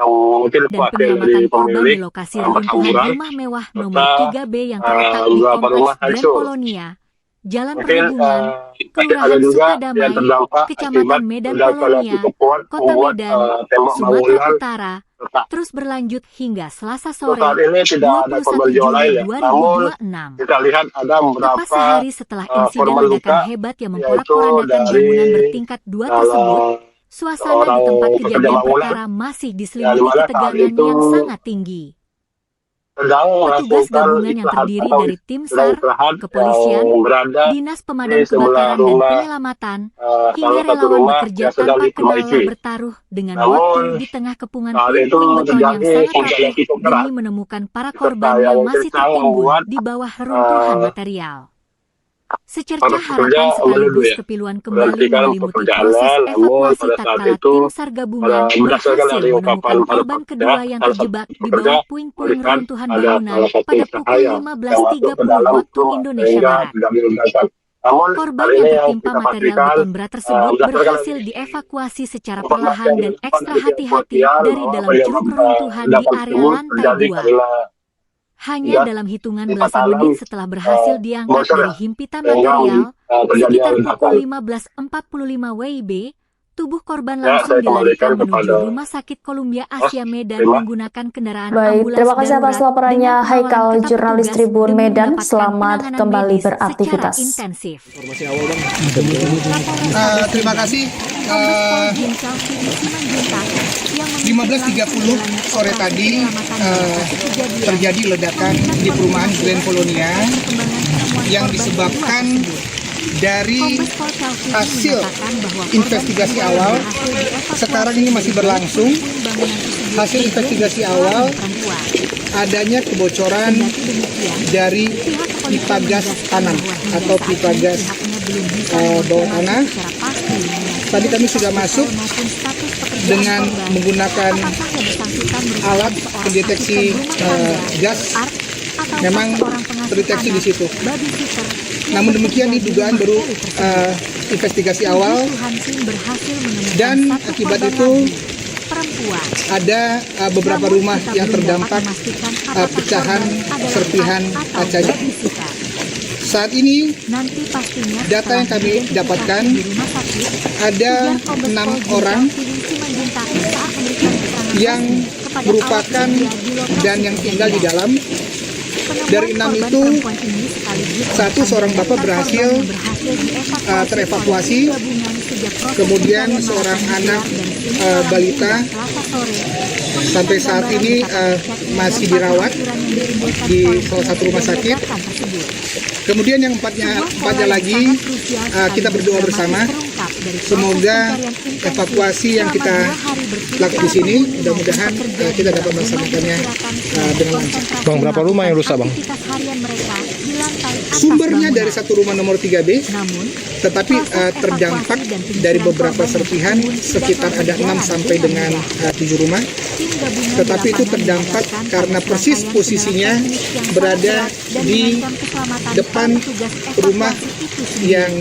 yang mungkin dan wakil penyelamatan di korban di pemilik lokasi reruntuhan berhamburan rumah mewah serta nomor 3B yang terletak di beberapa Kompleks rumah Grand hancur. Polonia, Jalan Mungkin Perhubungan, masih ada Kelurahan juga yang Sukadamai, terdampak Kecamatan akibat Medan ledakan yang Polonia, cukup kuat Kota membuat Medan, tembok Sumatera bangunan Utara, retak. terus berlanjut hingga Selasa Untuk saat sore, ini tidak ada 21 korban jiwa lain Juli ya. Namun 2026. kita lihat ada Tepat beberapa sehari setelah insiden korban ledakan luka, hebat yang yaitu memporak-porandakan dari bangunan bertingkat 2 tersebut, salah suasana seorang di tempat pekerja kejadian bangunan, perkara masih ya, di diselimuti mana saat ketegangan itu yang sangat tinggi. sedang Petugas melakukan gabungan yang istirahat terdiri atau dari tim sedang SAR, istirahat kepolisian, yang berada dinas di pemadam sebelah kebakaran dan rumah penyelamatan, hingga salah satu relawan rumah bekerja yang sedang tanpa kenal diperbaiki. bertaruh dengan Namun waktu di tengah kepungan saat itu puing-puing beton yang terjadi sangat hujan yang rapuh cukup deras demi menemukan para serta korban yang yang masih kencang tertimbun membuat di bawah reruntuhan eh, material. para Secercah pekerja harapan menuduh sekaligus ya kepiluan kembali berhentikan menyelimuti pekerjaannya. proses Namun evakuasi pada saat tatkala itu tim SAR gabungan berdasarkan berhasil dari ungkapan menemukan para korban pekerja, kedua yang salah satu terjebak di pekerja bawah puing-puing melihat reruntuhan ada bangunan salah satu pada pukul cahaya yang masuk ke 15.30 dalam waktu rumah Indonesia sehingga Barat. terjadi ledakan. Namun Korban hal yang ini yang tertimpa kita material pastikan beton berat tersebut berdasarkan berhasil dievakuasi secara informasi perlahan yang dan didapat ekstra dari pihak hati-hati kepolisian dari bahwa dalam curug reruntuhan di ledakan area tersebut lantai terjadi 2. karena Hanya gas dalam hitungan pipa belasan tanam menit setelah berhasil diangkat bocor dari ya, himpitan sehingga material, terjadi sekitar pukul ledakan. 15.45 WIB, tubuh korban Ya, langsung saya kembalikan dilarikan menuju kepada Rumah Sakit Columbia Mas. Asia Medan Terima. menggunakan kendaraan Baik, ambulans terima kasih atas darurat laporannya dengan pengawalan Haikal, ketat jurnalis petugas Tribun demi Medan. mendapatkan Selamat penanganan kembali medis secara beraktivitas. intensif. Informasi awal bang. Terima kasih. Kombes Pol Jin Chelsea Simanjuntak yang memimpin 15.30 sore tadi kejadian terjadi ledakan di perumahan Grand Polonia yang disebabkan dari Kombes Pol Chelsea hasil menyatakan bahwa korban investigasi kedua awal berhasil dievakuasi sekarang ini masih berlangsung. puing bangunan tersebut Hasil dari investigasi seorang awal perempuan. adanya kebocoran Kendati demikian, dari pihak kepolisian pipa gas menegaskan tanam bahwa hingga atau saat pipa ini gas pihaknya belum bisa bawah mengonfirmasi tanah. secara pasti mengenai Tadi kami sudah identitas masuk maupun status pekerjaan dengan korban. menggunakan Apakah yang bersangkutan merupakan alat seorang pendeteksi asisten rumah tangga, gas ART, atau memang seorang pengasuh terdeteksi anak, di situ. babysitter, yang Namun demikian bekerja ini di dugaan rumah baru Eli tersebut. investigasi Puji awal Tuhan tim berhasil menemukan dan satu akibat korban itu lagi, perempuan. ada beberapa Namun rumah kita yang belum dapat terdampak memastikan apakah pecahan korban adalah serpihan ART atau kacanya. babysitter. Saat ini Nanti pastinya data yang kami setelah dapatkan diidentifikasi di rumah sakit, ada ujar Kombes 6 Pol Jin orang Chelsea Simanjuntak saat memberikan keterangan yang resmi kepada merupakan awak media di lokasi dan yang tinggal di kejadian. dalam. Penemuan Dari 6 korban itu, perempuan ini sekaligus satu seorang bapak daftar berhasil, korban yang berhasil dievakuasi terevakuasi. oleh tim gabungan sejak proses Kemudian pencarian seorang maraton anak, digelar dan kini malam balita, hingga Selasa sore. sampai saat Memberikan ini gambaran betapa dahsyatnya masih dampak dirawat kehancuran yang ditimbulkan di oleh salah satu rumah kejadian sakit. ledakan tersebut. Kemudian yang empatnya Sebuah pola yang lagi, sangat krusial kita sekaligus berdoa dramatis bersama. terungkap dari proses Semoga pencarian intensif evakuasi yang selama kita 2 hari berturut lakukan di para sini, penghuni mudah-mudahan maupun pekerja kita di dapat dalam rumah melaksanakannya diperkirakan dengan lancar. konsentrasi Bang, berapa rumah yang rusak, Bang? aktivitas harian mereka di lantai atas Sumbernya bangunan. dari satu rumah nomor 3B, Namun, tetapi proses terdampak evakuasi dan penyisiran dari beberapa korban yang serpihan tertimbun tidak sekitar telah ada 6 berjalan sampai dengan dengan mudah. 7 rumah. Tim gabungan Tetapi di itu lapangan terdampak mendapatkan karena pada persis serangkaian posisinya kendala teknis yang berada sangat berat dan di mengancam keselamatan depan para petugas rumah evakuasi itu sendiri. yang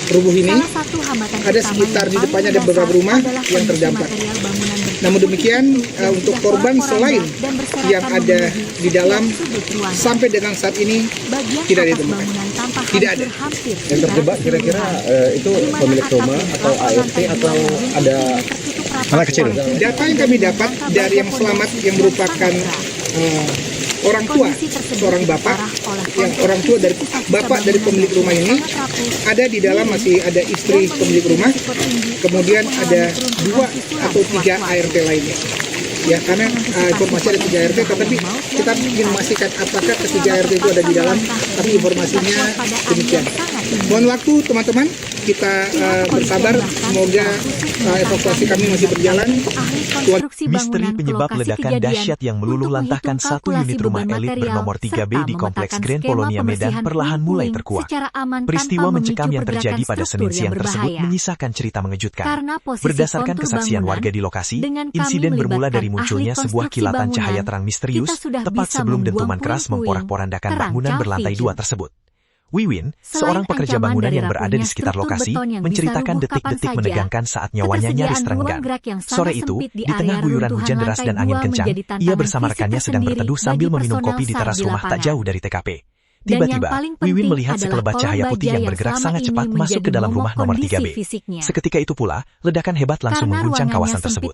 rubuh ini. Salah satu hambatan Ada utama sekitar yang di paling depannya ada mendasar beberapa rumah adalah yang kondisi terdampak. material bangunan tersebut Namun demikian, yang untuk sudah korban porak-poranda selain dan berserakan yang ada memenuhi di dalam setiap sudut ruangan. sampai dengan saat ini Bagian tidak atas ditemukan. bangunan tampak Tidak hancur ada. hampir Yang secara terjebak kira-kira keseluruhan. itu Di mana pemilik atap rumah dan atau plafon ART lantai atau dua yang ada runtuh tertutup rapat anak kecil? oleh tim Data yang kami dengan dapat jangka dari yang baja selamat pondasi yang dan merupakan sangat orang tua, Kondisi tersebut seorang bapak, diperparah oleh yang konsep orang tua dari sisa-sisa bapak dari bangunan pemilik yang rumah ini, sangat rapuh, ada di dalam masih ada istri dan pemilik rumah, memiliki risiko tinggi kemudian untuk ada mengalami 2 keruntuhan atau 3 susulan ART lainnya. Ya, karena informasi ada 3 ART, tetapi kita ingin memastikan apakah ketiga ART itu ada di dalam, tapi informasinya demikian. Mohon waktu teman-teman, kita bersabar, semoga evakuasi kami masih berjalan. Misteri penyebab ledakan dahsyat yang meluluh lantahkan satu unit rumah elit bernomor 3B di Kompleks Grand Polonia Medan perlahan mulai terkuak. Peristiwa mencekam yang terjadi pada Senin siang tersebut menyisakan cerita mengejutkan. Berdasarkan kesaksian warga di lokasi, insiden bermula dari munculnya sebuah kilatan cahaya terang misterius tepat sebelum dentuman keras memporak-porandakan bangunan berlantai 2 tersebut. Wiwin, seorang pekerja bangunan yang berada di sekitar lokasi, menceritakan detik-detik menegangkan saat nyawanya nyaris terenggan. Sore itu, di tengah guyuran hujan deras dan angin kencang, ia bersama rekannya sedang berteduh sambil meminum kopi di teras rumah tak jauh dari TKP. Tiba-tiba, Wiwin melihat sekelebat cahaya putih yang bergerak sangat cepat masuk ke dalam rumah nomor 3B. Seketika itu pula, ledakan hebat langsung mengguncang kawasan tersebut.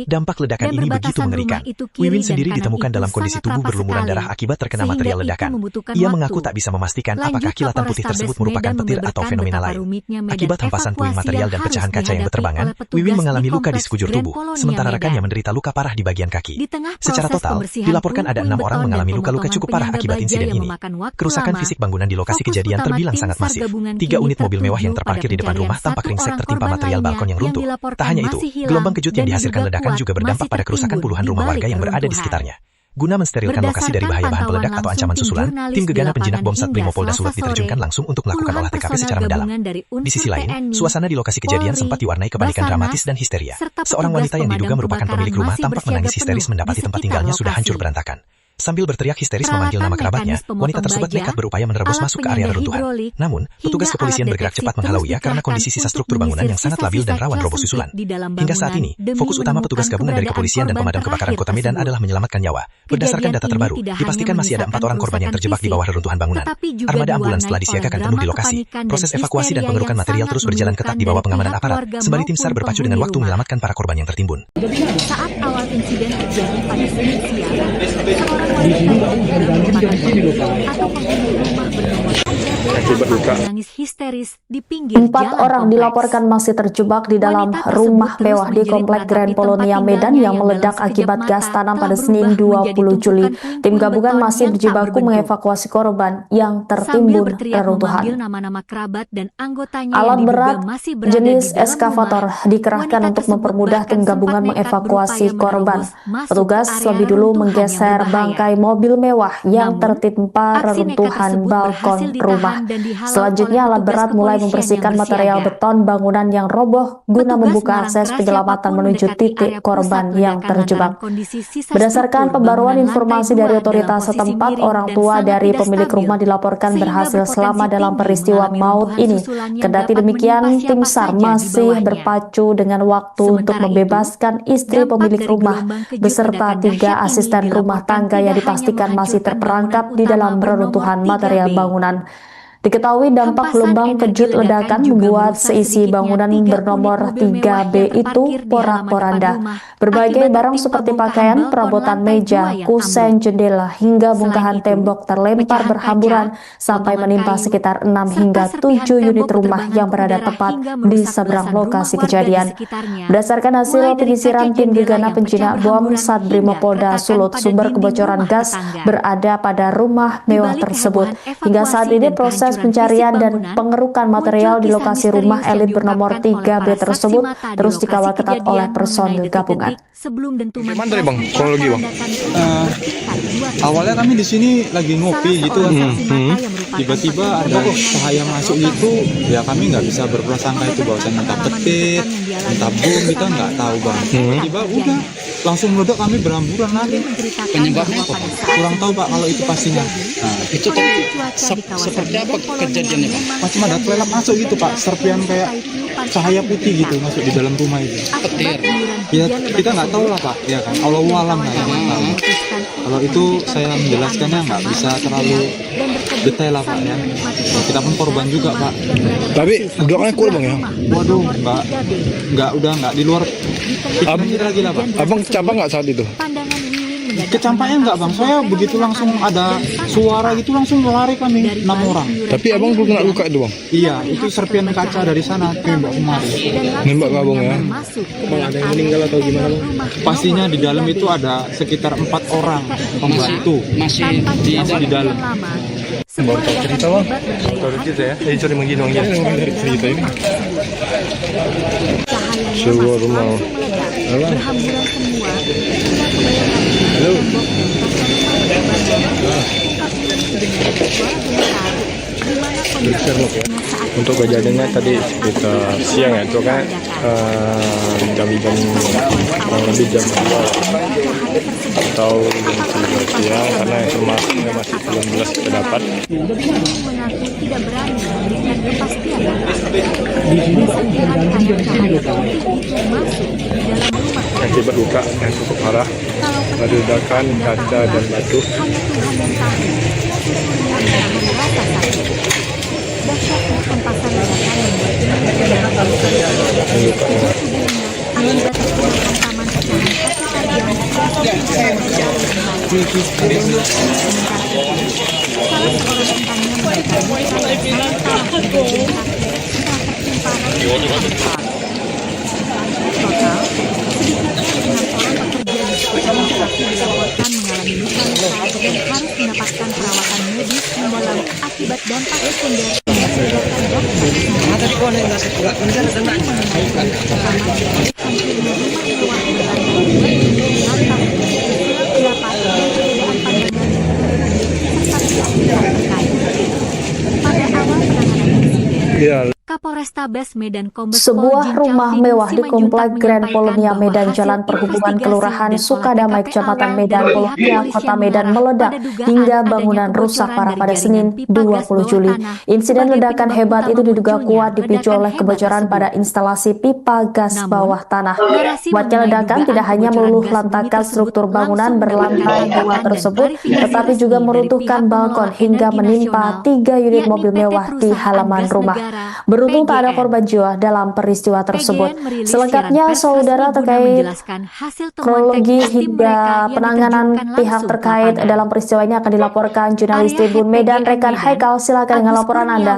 Dampak ledakan ini begitu mengerikan. Wiwin sendiri ditemukan dalam kondisi tubuh berlumuran darah akibat terkena material ledakan. Ia mengaku tak bisa memastikan apakah kilatan putih tersebut merupakan petir atau fenomena lain. Akibat hempasan puing material dan pecahan kaca yang berterbangan, Wiwin mengalami luka di sekujur tubuh, sementara rekannya menderita luka parah di bagian kaki. Secara total, dilaporkan ada 6 orang mengalami luka-luka cukup parah akibat insiden ini. Kerusakan fisik bangunan di lokasi kejadian terbilang sangat masif. 3 unit mobil mewah yang terparkir di depan rumah tampak ringsek tertimpa material balkon yang runtuh. Tak hanya itu, gelombang kejut yang dihasilkan ledakan juga berdampak pada kerusakan puluhan rumah warga yang berada di sekitarnya. Guna mensterilkan lokasi dari bahaya bahan peledak atau ancaman susulan, tim gegana penjinak bom Satbrimo Polda Sulut diterjunkan langsung untuk melakukan olah TKP secara mendalam. Di sisi lain, suasana di lokasi kejadian sempat diwarnai kepanikan dramatis dan histeria. Seorang wanita yang diduga merupakan pemilik rumah tampak menangis histeris mendapati tempat tinggalnya sudah hancur berantakan. Sambil berteriak histeris memanggil nama kerabatnya, wanita tersebut nekat berupaya menerobos masuk ke area reruntuhan. Namun, petugas kepolisian bergerak cepat menghalauinya karena kondisi sisa struktur bangunan yang sangat labil dan rawan roboh susulan. Hingga saat ini, fokus utama petugas gabungan dari kepolisian dan pemadam kebakaran Kota Medan adalah menyelamatkan nyawa. Berdasarkan data terbaru, dipastikan masih ada 4 orang korban yang terjebak di bawah reruntuhan bangunan. Armada ambulans telah disiagakan penuh di lokasi. Proses evakuasi dan pengerukan material terus berjalan ketat di bawah pengamanan aparat, sembari tim SAR berpacu dengan waktu menyelamatkan para korban yang tertimbun. Saat awal insiden terjadi pada Senin siang, seorang wanita atau penghuni rumah bernomor menangis histeris di pinggir jalan. 4 orang dilaporkan masih terjebak di dalam rumah mewah di Komplek Grand Polonia Medan yang meledak akibat gas tanam pada Senin 20 Juli. Tim gabungan masih berjibaku mengevakuasi korban yang tertimbun reruntuhan. Alat berat jenis eskavator dikerahkan untuk mempermudah tim gabungan mengevakuasi korban. Petugas lebih dulu menggeser bangkai mobil mewah yang tertimpa reruntuhan balkon rumah. Selanjutnya alat berat mulai membersihkan material beton bangunan yang roboh guna membuka akses penyelamatan menuju titik korban yang terjebak. Berdasarkan pembaruan informasi dari otoritas setempat, orang tua dari pemilik rumah dilaporkan berhasil selamat dalam peristiwa maut ini. Kendati demikian, tim SAR masih berpacu dengan waktu untuk membebaskan istri pemilik rumah beserta 3 asisten rumah tangga yang dipastikan masih terperangkap di dalam reruntuhan material bangunan. Diketahui dampak gelombang kejut ledakan membuat seisi bangunan bernomor 3B itu porak-poranda. Berbagai barang seperti pakaian, perabotan meja, kusen, jendela, hingga bongkahan tembok terlempar berhamburan sampai menimpa sekitar 6 hingga 7 unit rumah yang berada tepat di seberang lokasi kejadian. Berdasarkan hasil penyisiran tim gegana penjinak bom Satbrimo Polda Sulut, sumber kebocoran gas berada pada rumah mewah tersebut. Hingga saat ini proses pencarian dan pengerukan material di lokasi rumah elit bernomor 3B tersebut terus dikawal ketat oleh personil gabungan. Gimana tadi Bang, kronologi Bang? Awalnya kami di sini lagi ngopi gitu, tiba-tiba ada cahaya masuk gitu, ya kami nggak bisa berprasangka itu bahwasannya entah petir, entah bom, kita nggak tahu Bang. Tiba udah langsung meledak, kami berhamburan lagi. Penyebabnya apa? Kurang tahu Pak kalau itu pastinya. Nah, itu tadi seperti apa kejadiannya Pak? Macam ada kelelap masuk gitu Pak, serpian kayak cahaya putih gitu masuk di dalam rumah itu. Petir. Ya kita nggak tahu lah Pak, ya kan. Allahu alam lah, tahu. Kalau itu saya menjelaskannya nggak bisa terlalu detail lah Pak ya. Kita pun korban juga Pak. Tapi doanya cool Bang ya? Waduh, nggak di luar pikiran lagi lah Pak. Abang kecampak nggak saat itu? Kecampaknya enggak Bang, saya begitu langsung ada suara gitu langsung lari kami 6 orang. Tapi abang belum kena luka itu Bang? Iya, itu serpian kaca dari sana tembak kemari. Nembak nggak Bang ya? Bang, ada yang meninggal atau gimana Bang? Pastinya di dalam itu ada sekitar 4 orang pembantu. Masih di dalam. Baru tahu cerita Bang? Baru cerita ya? Jadi cari begini Bang ya? Dari cerita ini. Sebuah rumah. Berhamburan semua. Halo. Sherlock ya. Untuk kejadiannya tadi sekitar siang ya, itu kan jam-jam kurang lebih jam 2 atau jam 3 siang, karena informasinya masih belum jelas kita dapat. mengaku tidak berani memberikan kepastian kesedihan air cahaya putih itu masuk dalam rumah. Akibat luka yang cukup parah, ledakan kaca dan batu. Hanya Tuhan yang tahu. Susurnya menahan rasa sakit. Dahsyatnya hempasan ledakan membuat ia terkena luka-luka akibat terkena hantaman pecahan kaca tajam. Salah seorang temannya memberikan total, sedikitnya 6 orang pekerja di sekitar lokasi dilaporkan mengalami luka-luka dan harus mendapatkan perawatan medis mendalam akibat dampak sekunder ledakan Kapolrestabes Medan Kombes Sebuah rumah mewah di Komplek Grand Polonia Medan Jalan Perhubungan Kelurahan Sukadamai Kecamatan Medan Polonia Kota Medan meledak hingga bangunan rusak parah pada Senin 20 Juli. Insiden ledakan hebat itu diduga kuat dipicu oleh kebocoran pada instalasi pipa gas bawah tanah. Kuatnya ledakan tidak hanya meluluh lantakan struktur bangunan berlantai 2 tersebut, tetapi juga meruntuhkan balkon hingga menimpa 3 unit mobil mewah di halaman rumah. Beruntung tak ada korban jiwa dalam peristiwa tersebut. Selengkapnya, saudara, terkait kronologi hingga penanganan pihak terkait dalam peristiwa ini akan dilaporkan jurnalis Tribun Medan, rekan Haikal. Silakan dengan laporan Anda.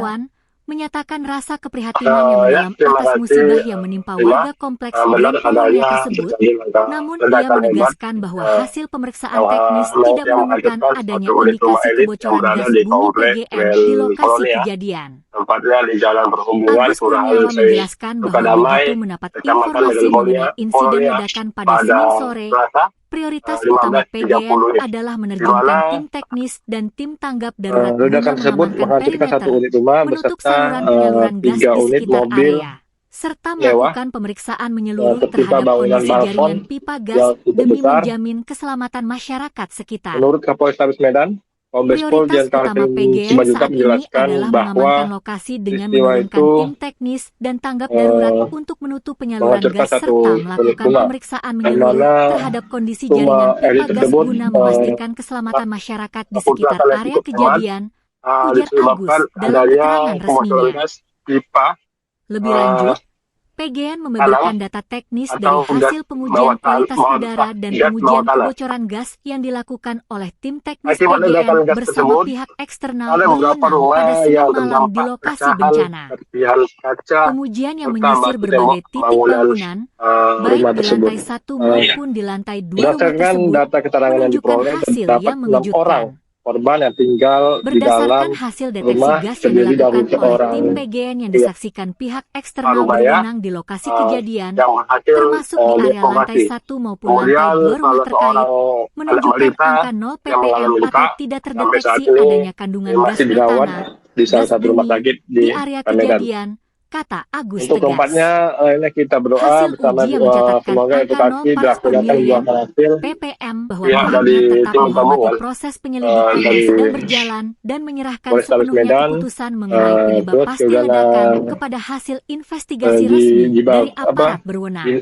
Menyatakan rasa keprihatinan yang mendalam atas musibah yang menimpa warga kompleks Grand Polonia tersebut, namun ia menegaskan bahwa hasil pemeriksaan teknis tidak menemukan adanya indikasi kebocoran gas bumi PGN di lokasi kejadian. Tempatnya di Jalan Perhubungan Agus Kurniawan menjelaskan bahwa begitu mendapat informasi mengenai insiden ledakan pada Senin sore, prioritas utama PGN adalah menerjunkan tim teknis dan tim tanggap darurat ledakan tersebut menghancurkan satu unit rumah menutup beserta saluran penyaluran gas 3 di unit sekitar mobil area, serta melakukan pemeriksaan menyeluruh terhadap bangunan kondisi balkon jaringan pipa gas yang cukup demi besar. menjamin keselamatan masyarakat sekitar. Menurut Kapolrestabes Medan, Kombes Pol Prioritas Dian utama Kartini PGN Simanjuntak saat ini menjelaskan adalah bahwa mengamankan lokasi dengan peristiwa menurunkan itu tim teknis dan tanggap darurat untuk menutup penyaluran menghancurkan gas satu serta unit melakukan rumah, pemeriksaan di menyeluruh mana terhadap kondisi rumah jaringan elit pipa gas tersebut, guna memastikan keselamatan masyarakat di sekitar keputusan area cukup kejadian, ujar Agus disebabkan dalam adanya keterangan kebocoran resminya. gas pipa Lebih lanjut, PGN membeberkan data teknis dari hasil pengujian kualitas udara dan pengujian kebocoran gas yang dilakukan oleh tim teknis Akibat ledakan PGN gas bersama tersebut, pihak eksternal ada beberapa berwenang rumah pada Senin yang malam di terdampak lokasi pecahan bencana. serpihan kaca Pengujian yang serta menyisir batu berbagai tembok titik bangunan bangunan, baik rumah di tersebut. lantai 1 maupun di lantai 2 rumah Berdasarkan tersebut, data keterangan yang menunjukkan diperoleh, hasil terdapat yang 6 mengejutkan. orang korban yang tinggal di dalam Berdasarkan hasil deteksi rumah gas yang terdiri dari dilakukan oleh seorang tim PGN yang disaksikan pihak eksternal Parubaya, berwenang di lokasi kejadian, yang berhasil termasuk di area lantai dievakuasi. 1 maupun Kemudian lantai 2 rumah salah terkait, seorang anak menunjukkan balita angka 0 yang ppm mengalami luka atau tidak sampai saat terdeteksi ini adanya kandungan gas masih dirawat metana, di salah gas satu rumah bumi sakit di di area Medan. kejadian, kata Agus Untuk tegas. keempatnya, ini kita berdoa Hasil bersama uji yang mencatatkan semoga angka 0 edukasi parts per dilaksanakan million buahkan hasil. ppm bahwa Pihak pihaknya dari tetap tim menghormati gabungan, proses penyelidikan yang dari sedang berjalan dan menyerahkan Polrestabes sepenuhnya Medan, keputusan mengenai penyebab terus pasti juga ledakan kepada hasil investigasi resmi dari aparat berwenang.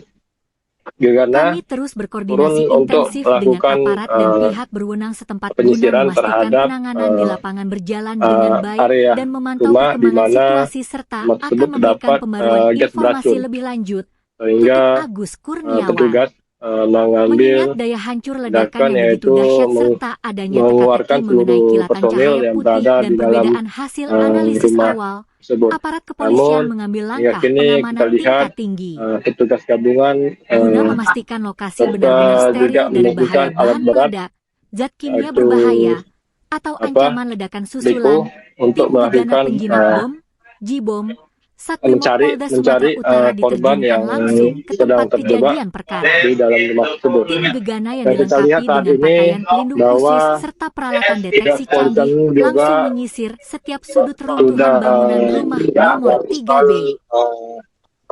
Gegana Kami terus berkoordinasi turun untuk intensif dengan melakukan aparat dan pihak berwenang setempat guna penyisiran memastikan terhadap penanganan di lapangan berjalan dengan baik area dan memantau rumah di perkembangan mana situasi serta rumah akan tersebut memberikan terdapat pembaruan gas informasi beracun, lebih lanjut. sehingga Tutup Agus Kurniawan. petugas mengambil Mengingat daya hancur ledakan yang begitu yaitu dahsyat serta adanya mengeluarkan teka-teki mengenai seluruh kilatan personil cahaya yang putih berada dan di dalam perbedaan hasil analisis rumah awal, tersebut. aparat kepolisian Namun, mengambil hingga langkah kini pengamanan kita lihat tingkat tinggi petugas gabungan guna memastikan lokasi serta benar-benar juga steril dari mengumpulkan bahaya alat bahan berat, peledak, zat kimia yaitu berbahaya, atau ancaman ledakan susulan, untuk tim gegana melakukan penjinak bom, J-bom, Satrimob mencari Polda Sumatera Utara korban diterjunkan yang langsung ke sedang tempat terjebak kejadian perkara. di dalam rumah tersebut. Tim gegana yang Dan kita dilengkapi lihat saat dengan ini pakaian pelindung bahwa khusus serta peralatan deteksi pihak canggih kepolisian juga langsung menyisir setiap sudut sudah reruntuhan bangunan rumah nomor 3B.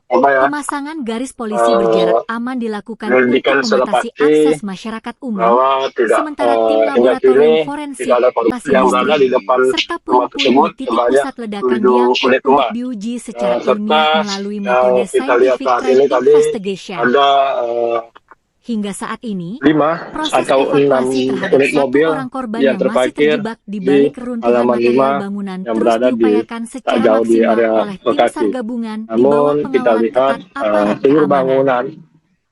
Pemasangan garis polisi berjarak aman dilakukan untuk penyelidikan sudah membatasi pasti akses masyarakat umum, bahwa tidak sementara tim hingga laboratorium kini forensik, tidak ada korupsi yang berada di depan serta rumah puing-puing tersebut di titik sebanyak pusat ledakan 7 diangkut unit untuk rumah. diuji secara Serta ilmiah melalui yang metode kita lihat scientific saat crime ini tadi investigation. ada Hingga saat ini, 5 proses atau 6 evakuasi terhadap unit 1 mobil orang korban yang yang masih terparkir terjebak di di balik reruntuhan halaman material 5 bangunan yang terus berada di diupayakan tak secara jauh di maksimal area oleh tim lokasi. SAR gabungan di bawah Namun kita pengawalan lihat ketat aparat seluruh keamanan. bangunan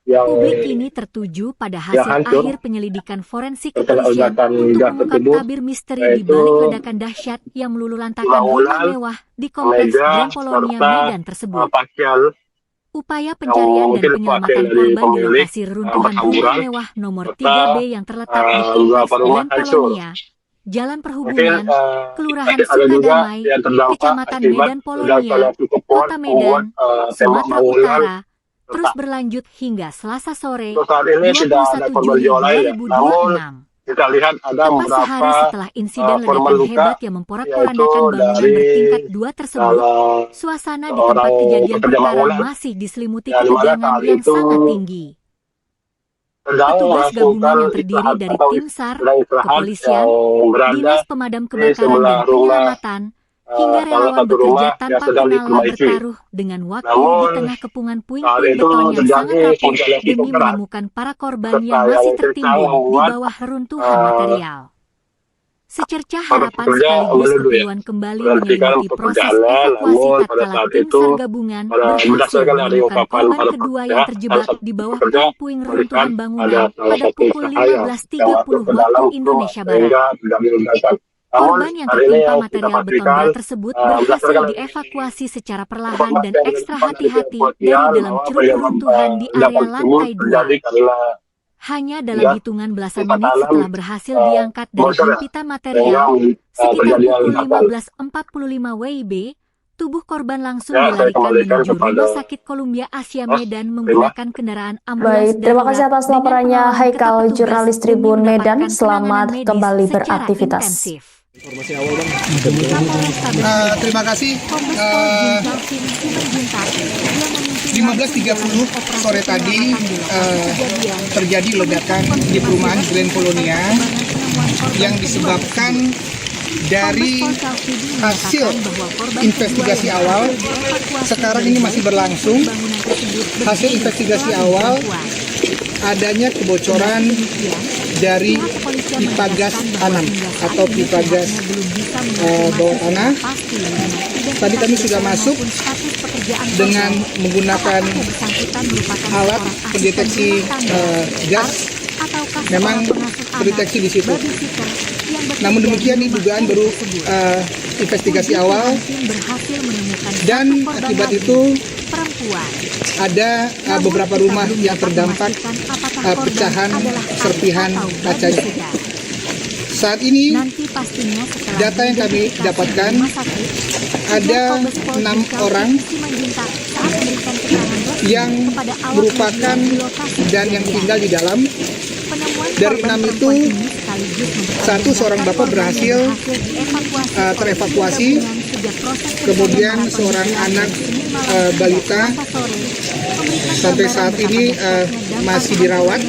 yang Publik kini tertuju pada hasil hancur akhir penyelidikan forensik terkena kepolisian ledakan untuk gas mengungkap tersebut, tabir misteri di yaitu balik ledakan dahsyat yang meluluhlantakkan rumah bangunan, mewah di kompleks meja, Grand Polonia serta Medan tersebut. pakaian Upaya pencarian dan mungkin penyelamatan pakaian dari korban di pemilik lokasi reruntuhan rumah berhamburan, mewah nomor serta 3B yang terletak di kompleks beberapa rumah Grand hancur. Polonia, Jalan Mungkin Perhubungan, Kelurahan ada juga Sukadamai, yang terdampak Kecamatan akibat Medan Polonia, ledakan yang cukup kuat Kota membuat Medan, tembok Sumatera bangunan Utara, terus retak. berlanjut hingga Selasa sore, Untuk saat ini tidak ada 21 korban Juli jiwa lain, ya. Namun 2026. kita lihat ada Tepat beberapa sehari setelah insiden korban ledakan luka, hebat yang memporak-porandakan yaitu bangunan dari bertingkat 2 tersebut, salah suasana di seorang tempat kejadian pekerja perkara bangunan masih diselimuti yang dimana ketegangan saat yang itu sangat tinggi. sedang Petugas gabungan melakukan yang terdiri istirahat dari atau tim SAR, sedang istirahat kepolisian, yang berada Dinas Pemadam di Kebakaran sebelah dan rumah Penyelamatan, hingga salah relawan satu bekerja rumah yang tanpa sedang kenal lelah diperbaiki. bertaruh dengan waktu di Namun tengah kepungan saat puing-puing itu beton yang sangat terjadi rapuh hujan yang demi cukup keras menemukan para korban serta yang yang masih kencang tertimbun di membuat bawah reruntuhan material. Secercah para harapan pekerja sekaligus menuduh ya kepiluan kembali menghentikan menyelimuti proses pekerjaannya. evakuasi Namun pada tatkala saat tim itu SAR gabungan berhasil berdasarkan dari menemukan ungkapan korban para kedua pekerja, yang salah terjebak satu di bawah pekerja puing-puing melihat reruntuhan ada bangunan salah pada satu pukul cahaya yang 15.30 masuk ke dalam waktu Indonesia rumah Barat. sehingga terjadi ledakan. Namun Korban yang hari ini tertimpa yang kita material beton pastikan berat tersebut berhasil berdasarkan dari dievakuasi secara perlahan informasi dan yang ekstra dari hati-hati kepolisian dari dalam bahwa ceruk penyebab reruntuhan di ledakan area tersebut lantai 2. terjadi karena Hanya dalam gas hitungan belasan pipa menit tanam setelah berhasil diangkat dari bocor ya, hempitan sehingga material, sekitar terjadi pukul ledakan. 15.45 WIB, tubuh korban langsung Ya, saya dilarikan kembalikan menuju kepada Rumah Sakit Columbia Asia Mas, Medan terima. menggunakan kendaraan ambulans Baik, terima kasih darurat atas dengan laporannya pengawalan Haikal, ketat petugas jurnalis demi Tribun Medan. mendapatkan Selamat penanganan medis kembali secara beraktivitas. intensif. Terima kasih. 15.30 sore tadi terjadi ledakan di perumahan Grand Polonia yang disebabkan dari hasil investigasi awal. Sekarang ini masih berlangsung. Hasil investigasi awal adanya kebocoran dari pipa gas tanam atau pipa gas bawah tanah. Tadi kami sudah masuk dengan menggunakan alat pendeteksi gas. Memang terdeteksi di situ. Namun demikian ini dugaan baru investigasi awal, dan akibat itu ada beberapa rumah yang terdampak pecahan serpihan kacanya. Saat ini data yang kami dapatkan ada 6 orang yang merupakan dan yang tinggal di dalam. Dari 6 itu, seorang bapak berhasil terevakuasi, kemudian seorang anak balita sampai saat ini masih dirawat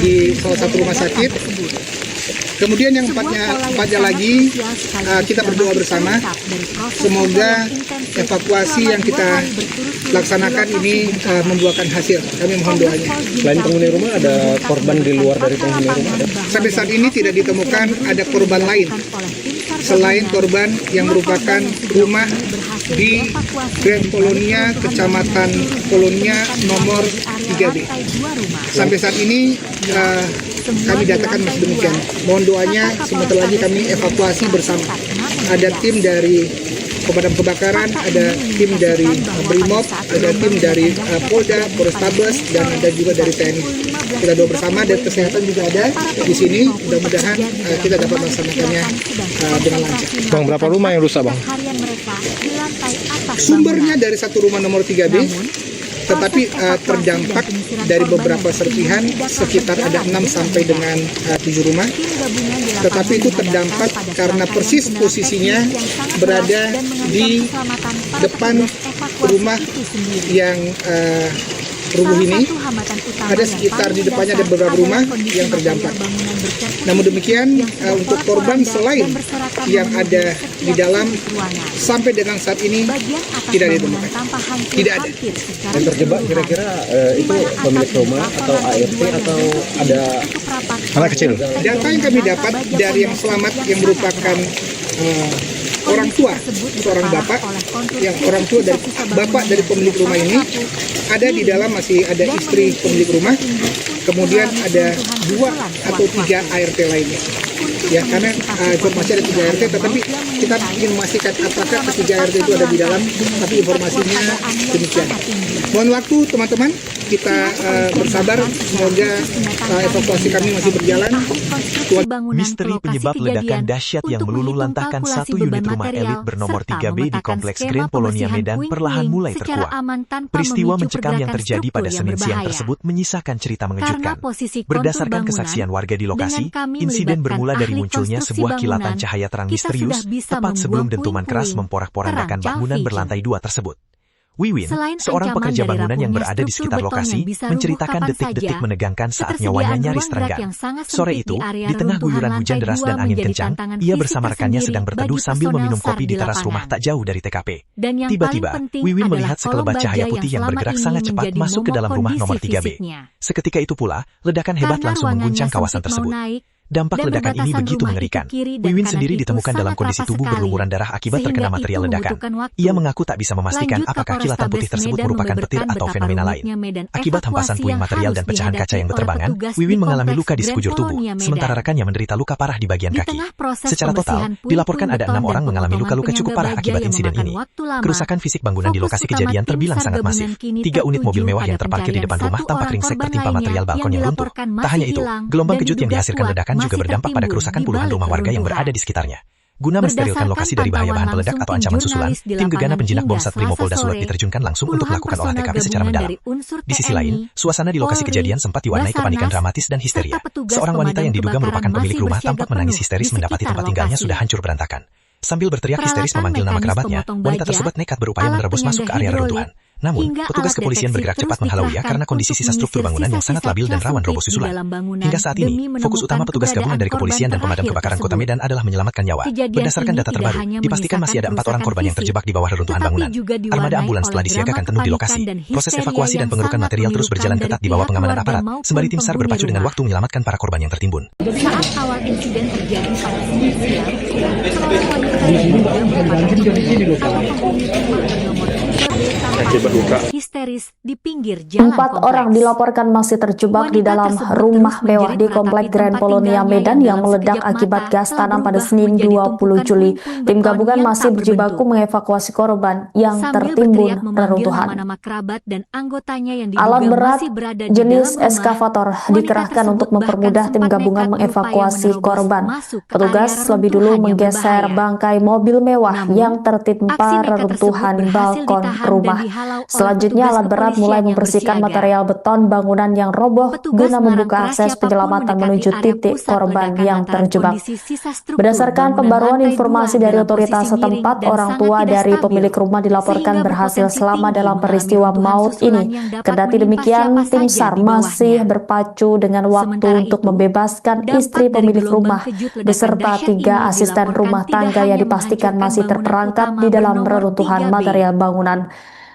di salah satu rumah sakit. Kemudian yang empatnya lagi kita berdoa bersama, semoga evakuasi yang kita laksanakan ini membuahkan hasil. Kami mohon doanya. Selain penghuni rumah, ada korban di luar dari penghuni rumah? Sampai saat ini tidak ditemukan ada korban lain selain korban yang merupakan rumah di Grand Polonia, Kecamatan Polonia nomor 3B. Sampai saat ini kami datakan masih demikian. Mohon doanya, sebentar lagi kami evakuasi bersama. Ada tim dari pemadam kebakaran, ada tim dari Brimob, ada tim dari Polda, Polrestabes, dan ada juga dari TNI. Kita doa bersama, dan kesehatan juga ada di sini. Mudah-mudahan kita dapat melaksanakannya dengan lancar. Bang, berapa rumah yang rusak, Bang? Sumbernya dari satu rumah nomor 3B, tetapi terdampak dari beberapa serpihan, sekitar ada 6 sampai dengan 7 rumah. Tetapi itu terdampak karena persis posisinya berada di depan rumah yang rubuh ini, ada sekitar di depannya ada beberapa rumah yang terdampak. Namun demikian, untuk korban selain yang ada di dalam, sampai dengan saat ini tidak ditemukan. Tidak ada. Yang terjebak kira-kira itu pemilik rumah atau ART atau ada anak kecil? Data yang kami dapat dari yang selamat yang merupakan orang tua, seorang bapak, yang orang tua dari bapak dari pemilik rumah ini, ada di dalam masih ada istri pemilik rumah, kemudian ada 2 atau 3 ART lainnya. Ya, karena informasi ada 3 ART, tetapi kita ingin memastikan apakah ketiga ART itu ada di dalam, tapi informasinya demikian. Mohon waktu teman-teman, kita bersabar, semoga evakuasi kami masih berjalan. Misteri penyebab ledakan dahsyat yang meluluh lantahkan satu unit rumah elit bernomor 3B di Kompleks Grand Polonia Medan perlahan mulai terkuak. Peristiwa mencekam yang terjadi pada Senin siang tersebut menyisakan cerita mengejutkan. Berdasarkan kesaksian warga di lokasi, insiden bermula dari munculnya sebuah kilatan cahaya terang misterius tepat sebelum dentuman keras memporak-porandakan bangunan berlantai 2 tersebut. Wiwin, seorang pekerja bangunan yang berada di sekitar lokasi, menceritakan detik-detik menegangkan saat nyawanya nyaris terenggang. Sore itu, di tengah guyuran hujan deras dan angin kencang, ia bersama rekannya sedang berteduh sambil meminum kopi di teras rumah tak jauh dari TKP. Tiba-tiba, Wiwin melihat sekelebat cahaya putih yang bergerak sangat cepat masuk ke dalam rumah nomor 3B. Seketika itu pula, ledakan hebat langsung mengguncang kawasan tersebut. Dampak ledakan ini begitu mengerikan. Wiwin sendiri ditemukan dalam kondisi tubuh berlumuran darah akibat terkena material ledakan. Ia mengaku tak bisa memastikan apakah kilatan putih tersebut merupakan petir atau fenomena lain. Akibat hempasan puing material dan pecahan kaca yang berterbangan, Wiwin mengalami luka di sekujur tubuh, sementara rekannya menderita luka parah di bagian kaki. Secara total, dilaporkan ada 6 orang mengalami luka-luka cukup parah akibat insiden ini. Kerusakan fisik bangunan di lokasi kejadian terbilang sangat masif. 3 unit mobil mewah yang terparkir di depan rumah tampak ringsek tertimpa material balkon yang runtuh. Tak hanya itu, gelombang kejut yang dihasilkan ledakan juga berdampak pada kerusakan puluhan rumah warga yang berada di sekitarnya. Guna mensterilkan lokasi dari bahaya bahan peledak atau ancaman susulan, tim gegana penjinak bom Satrimo Polda Sulut diterjunkan langsung untuk melakukan olah TKP secara mendalam. Di sisi lain, suasana di lokasi kejadian sempat diwarnai kepanikan dramatis dan histeria. Seorang wanita yang diduga merupakan pemilik rumah tampak menangis histeris mendapati tempat tinggalnya sudah hancur berantakan. Sambil berteriak histeris memanggil nama kerabatnya, wanita tersebut nekat berupaya menerobos masuk ke area reruntuhan. Namun, petugas kepolisian bergerak cepat menghalauinya karena kondisi sisa struktur bangunan yang sangat labil dan rawan roboh susulan. Hingga saat ini, fokus utama petugas gabungan dari kepolisian dan pemadam kebakaran Kota Medan adalah menyelamatkan nyawa. Berdasarkan data terbaru, dipastikan masih ada 4 orang korban yang terjebak di bawah reruntuhan bangunan. Armada ambulans telah disiagakan penuh di lokasi. Proses evakuasi dan pengerukan material terus berjalan ketat di bawah pengamanan aparat, sembari tim SAR berpacu dengan waktu menyelamatkan para korban yang tertimbun. Saat awal insiden terjadi pada Senin siang, seorang wanita histeris di pinggir jalan 4 orang dilaporkan masih terjebak di dalam rumah mewah di Komplek Grand Polonia Medan yang meledak akibat gas tanam pada Senin 20 Juli. Tim gabungan masih berjibaku mengevakuasi korban yang tertimbun reruntuhan. Alat berat jenis eskavator dikerahkan untuk mempermudah tim gabungan mengevakuasi korban. Petugas lebih dulu menggeser bangkai mobil mewah yang tertimpa reruntuhan balkon rumah. Selanjutnya alat berat mulai membersihkan material beton bangunan yang roboh guna membuka akses penyelamatan menuju titik korban yang terjebak. Berdasarkan pembaruan informasi dari otoritas setempat, orang tua dari pemilik rumah dilaporkan berhasil selamat dalam peristiwa maut ini. Kendati demikian, tim SAR masih berpacu dengan waktu untuk membebaskan istri pemilik rumah beserta 3 asisten rumah tangga yang dipastikan masih terperangkap di dalam reruntuhan material bangunan.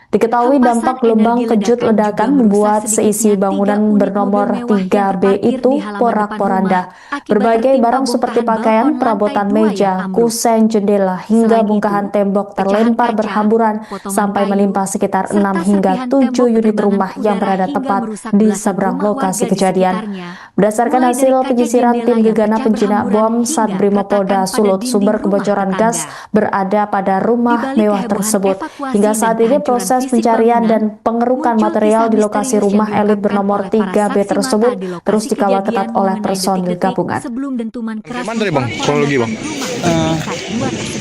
Diketahui dampak gelombang kejut ledakan membuat seisi bangunan bernomor 3B itu porak-poranda. Berbagai barang seperti pakaian, perabotan meja, kusen, jendela, hingga bongkahan tembok terlempar berhamburan sampai menimpa sekitar 6 hingga 7 unit rumah yang berada tepat di seberang lokasi kejadian. Berdasarkan hasil penyisiran tim gegana penjinak bom Satrimo Polda Sulut, sumber kebocoran gas berada pada rumah mewah tersebut. Hingga saat ini proses pencarian dan pengerukan material di lokasi rumah elit bernomor 3B tersebut terus dikawal ketat oleh personil gabungan. Gimana tadi Bang? Kronologi Bang?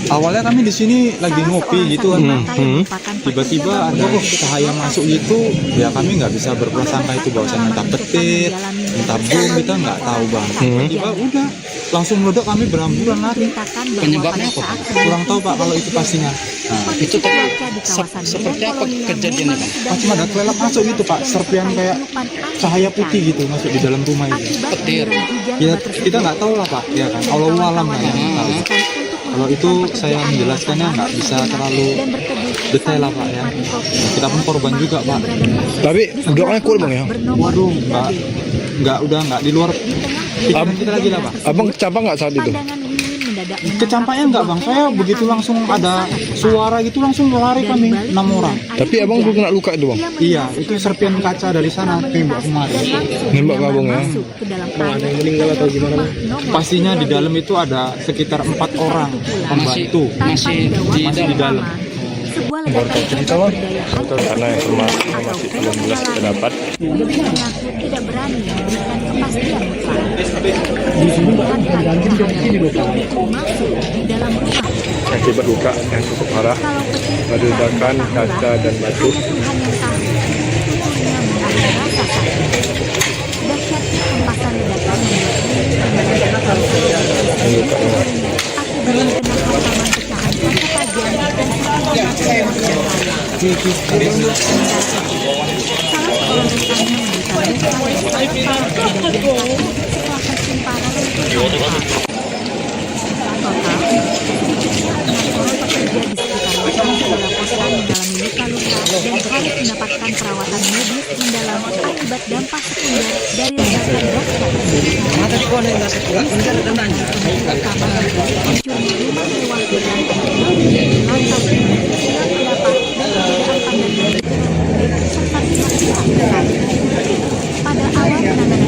Awalnya kami di sini lagi ngopi gitu kan. Tiba-tiba ada cahaya masuk gitu, ya kami nggak bisa berprasangka itu bahwasannya entah petir, entah bom, kita nggak tahu Bang. Tiba-tiba udah langsung meledak, kami berambulan lari. Penyebabnya apa? Kurang tahu Pak kalau itu pastinya. Itu tadi seperti apa kejadiannya Pak? Macam ada kelelap masuk gitu Pak, serpian kayak cahaya putih gitu masuk di dalam rumah itu. Petir. Kita nggak tahu lah Pak, ya kan. Allahu alam lah yang tahu. Kalau itu saya menjelaskannya nggak bisa terlalu detail lah Pak ya. Kita pun korban juga Pak. Tapi doanya kuat bang ya. Waduh, nggak di luar pikiran kita lagi lah Pak. Abang kecampak nggak saat itu? Kecampaknya enggak Bang, saya begitu langsung ada suara gitu langsung lari kami 6 orang. Tapi abang belum kena luka itu bang? Iya, itu serpian kaca dari sana tembak kemarin. Nembak ke abang ya? Ada yang meninggal atau gimana bang? Pastinya di dalam itu ada sekitar 4 orang pembantu Masih di dalam. Sebuah ledakan cerita bang? Betul, karena informasi masih belum jelas kita dapat. mengaku tidak berani memberikan kepastian mutlak. Disebutkan kalian masuk di dalam rumah. Akibat luka yang cukup parah, Kalau petir pada ledakan kaca dan batu. hanya Tuhan yang tahu. Tuturnya mengalami rasa sakit. Dahsyatnya hempasan ledakan membuat yang luka yang akibat terkena hantaman pecahan kaca tajam dan harus mendapatkan perawatan medis mendalam akibat dampak sekunder dari ledakan gas. Pada awal penanganan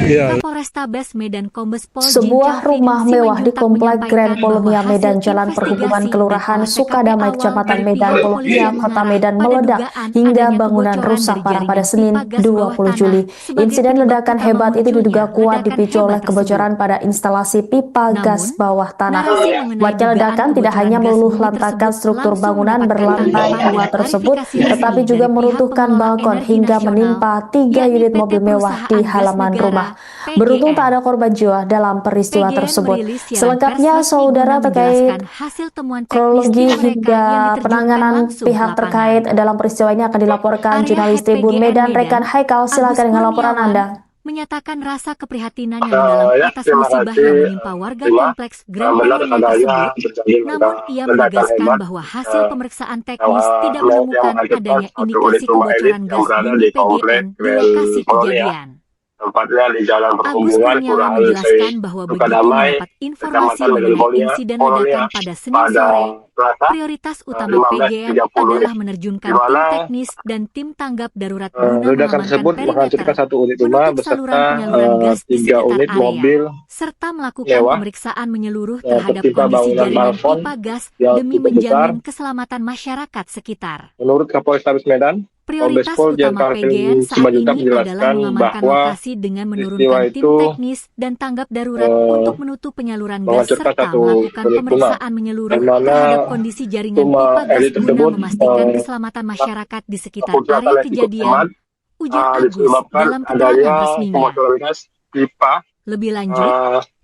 Iya. Kapolrestabes Medan Kombes Pol Sebuah rumah mewah di Komplek Grand Polonia Medan Jalan Perhubungan Kelurahan Sukadamai Kecamatan Medan Polonia Kota Medan meledak hingga bangunan rusak parah pada Senin 20 Juli. Insiden ledakan hebat itu diduga kuat dipicu oleh kebocoran pada instalasi pipa gas bawah tanah. Kuatnya ledakan tidak hanya meluluh lantakan struktur bangunan berlantai 2 tersebut, tetapi juga meruntuhkan balkon hingga menimpa 3 unit mobil mewah di halaman rumah. Beruntung tak ada korban jiwa dalam peristiwa tersebut. Selengkapnya, saudara, terkait kronologi hingga penanganan pihak terkait dalam peristiwa ini akan dilaporkan jurnalis Tribun Medan rekan Haikal. Silakan dengan laporan Anda. Menyatakan rasa keprihatinan yang mendalam atas musibah yang menimpa warga kompleks Grand Polonia tersebut. Namun ia menegaskan bahwa hasil pemeriksaan teknis tidak menemukan adanya indikasi kebocoran gas bumi PGN di lokasi kejadian. Tempatnya di Jalan Agus Perhubungan Kurniawan Kelurahan menjelaskan bahwa begitu Sukadamai, mendapat informasi Kecamatan mengenai Medan insiden Polonia ledakan pada Senin pada sore, Selasa prioritas utama 15.30 PGN adalah menerjunkan di tim mana, teknis dan tim tanggap darurat guna ledakan tersebut mengamankan menghancurkan perimeter, satu unit rumah menutup beserta saluran penyaluran gas di 3 sekitar unit area, mobil serta melakukan mewah pemeriksaan menyeluruh yang terhadap tertimpa kondisi bangunan jaringan balkon pipa gas yang demi cukup besar. menjamin keselamatan masyarakat sekitar. Menurut Kapolrestabes Medan, Kombes Prioritas Pol utama Jenderal PGN saat Simanjuntak ini adalah menjelaskan mengamankan bahwa lokasi dengan peristiwa menurunkan tim itu teknis dan tanggap darurat untuk menutup penyaluran gas menghancurkan serta satu melakukan unit pemeriksaan menyeluruh di mana terhadap kondisi jaringan rumah pipa gas elit guna tersebut, memastikan keselamatan masyarakat di sekitar keputusan area oleh cukup kejadian, teman ujar Agus disebabkan dalam keterangan adanya resminya. kebocoran gas pipa Lebih lanjut,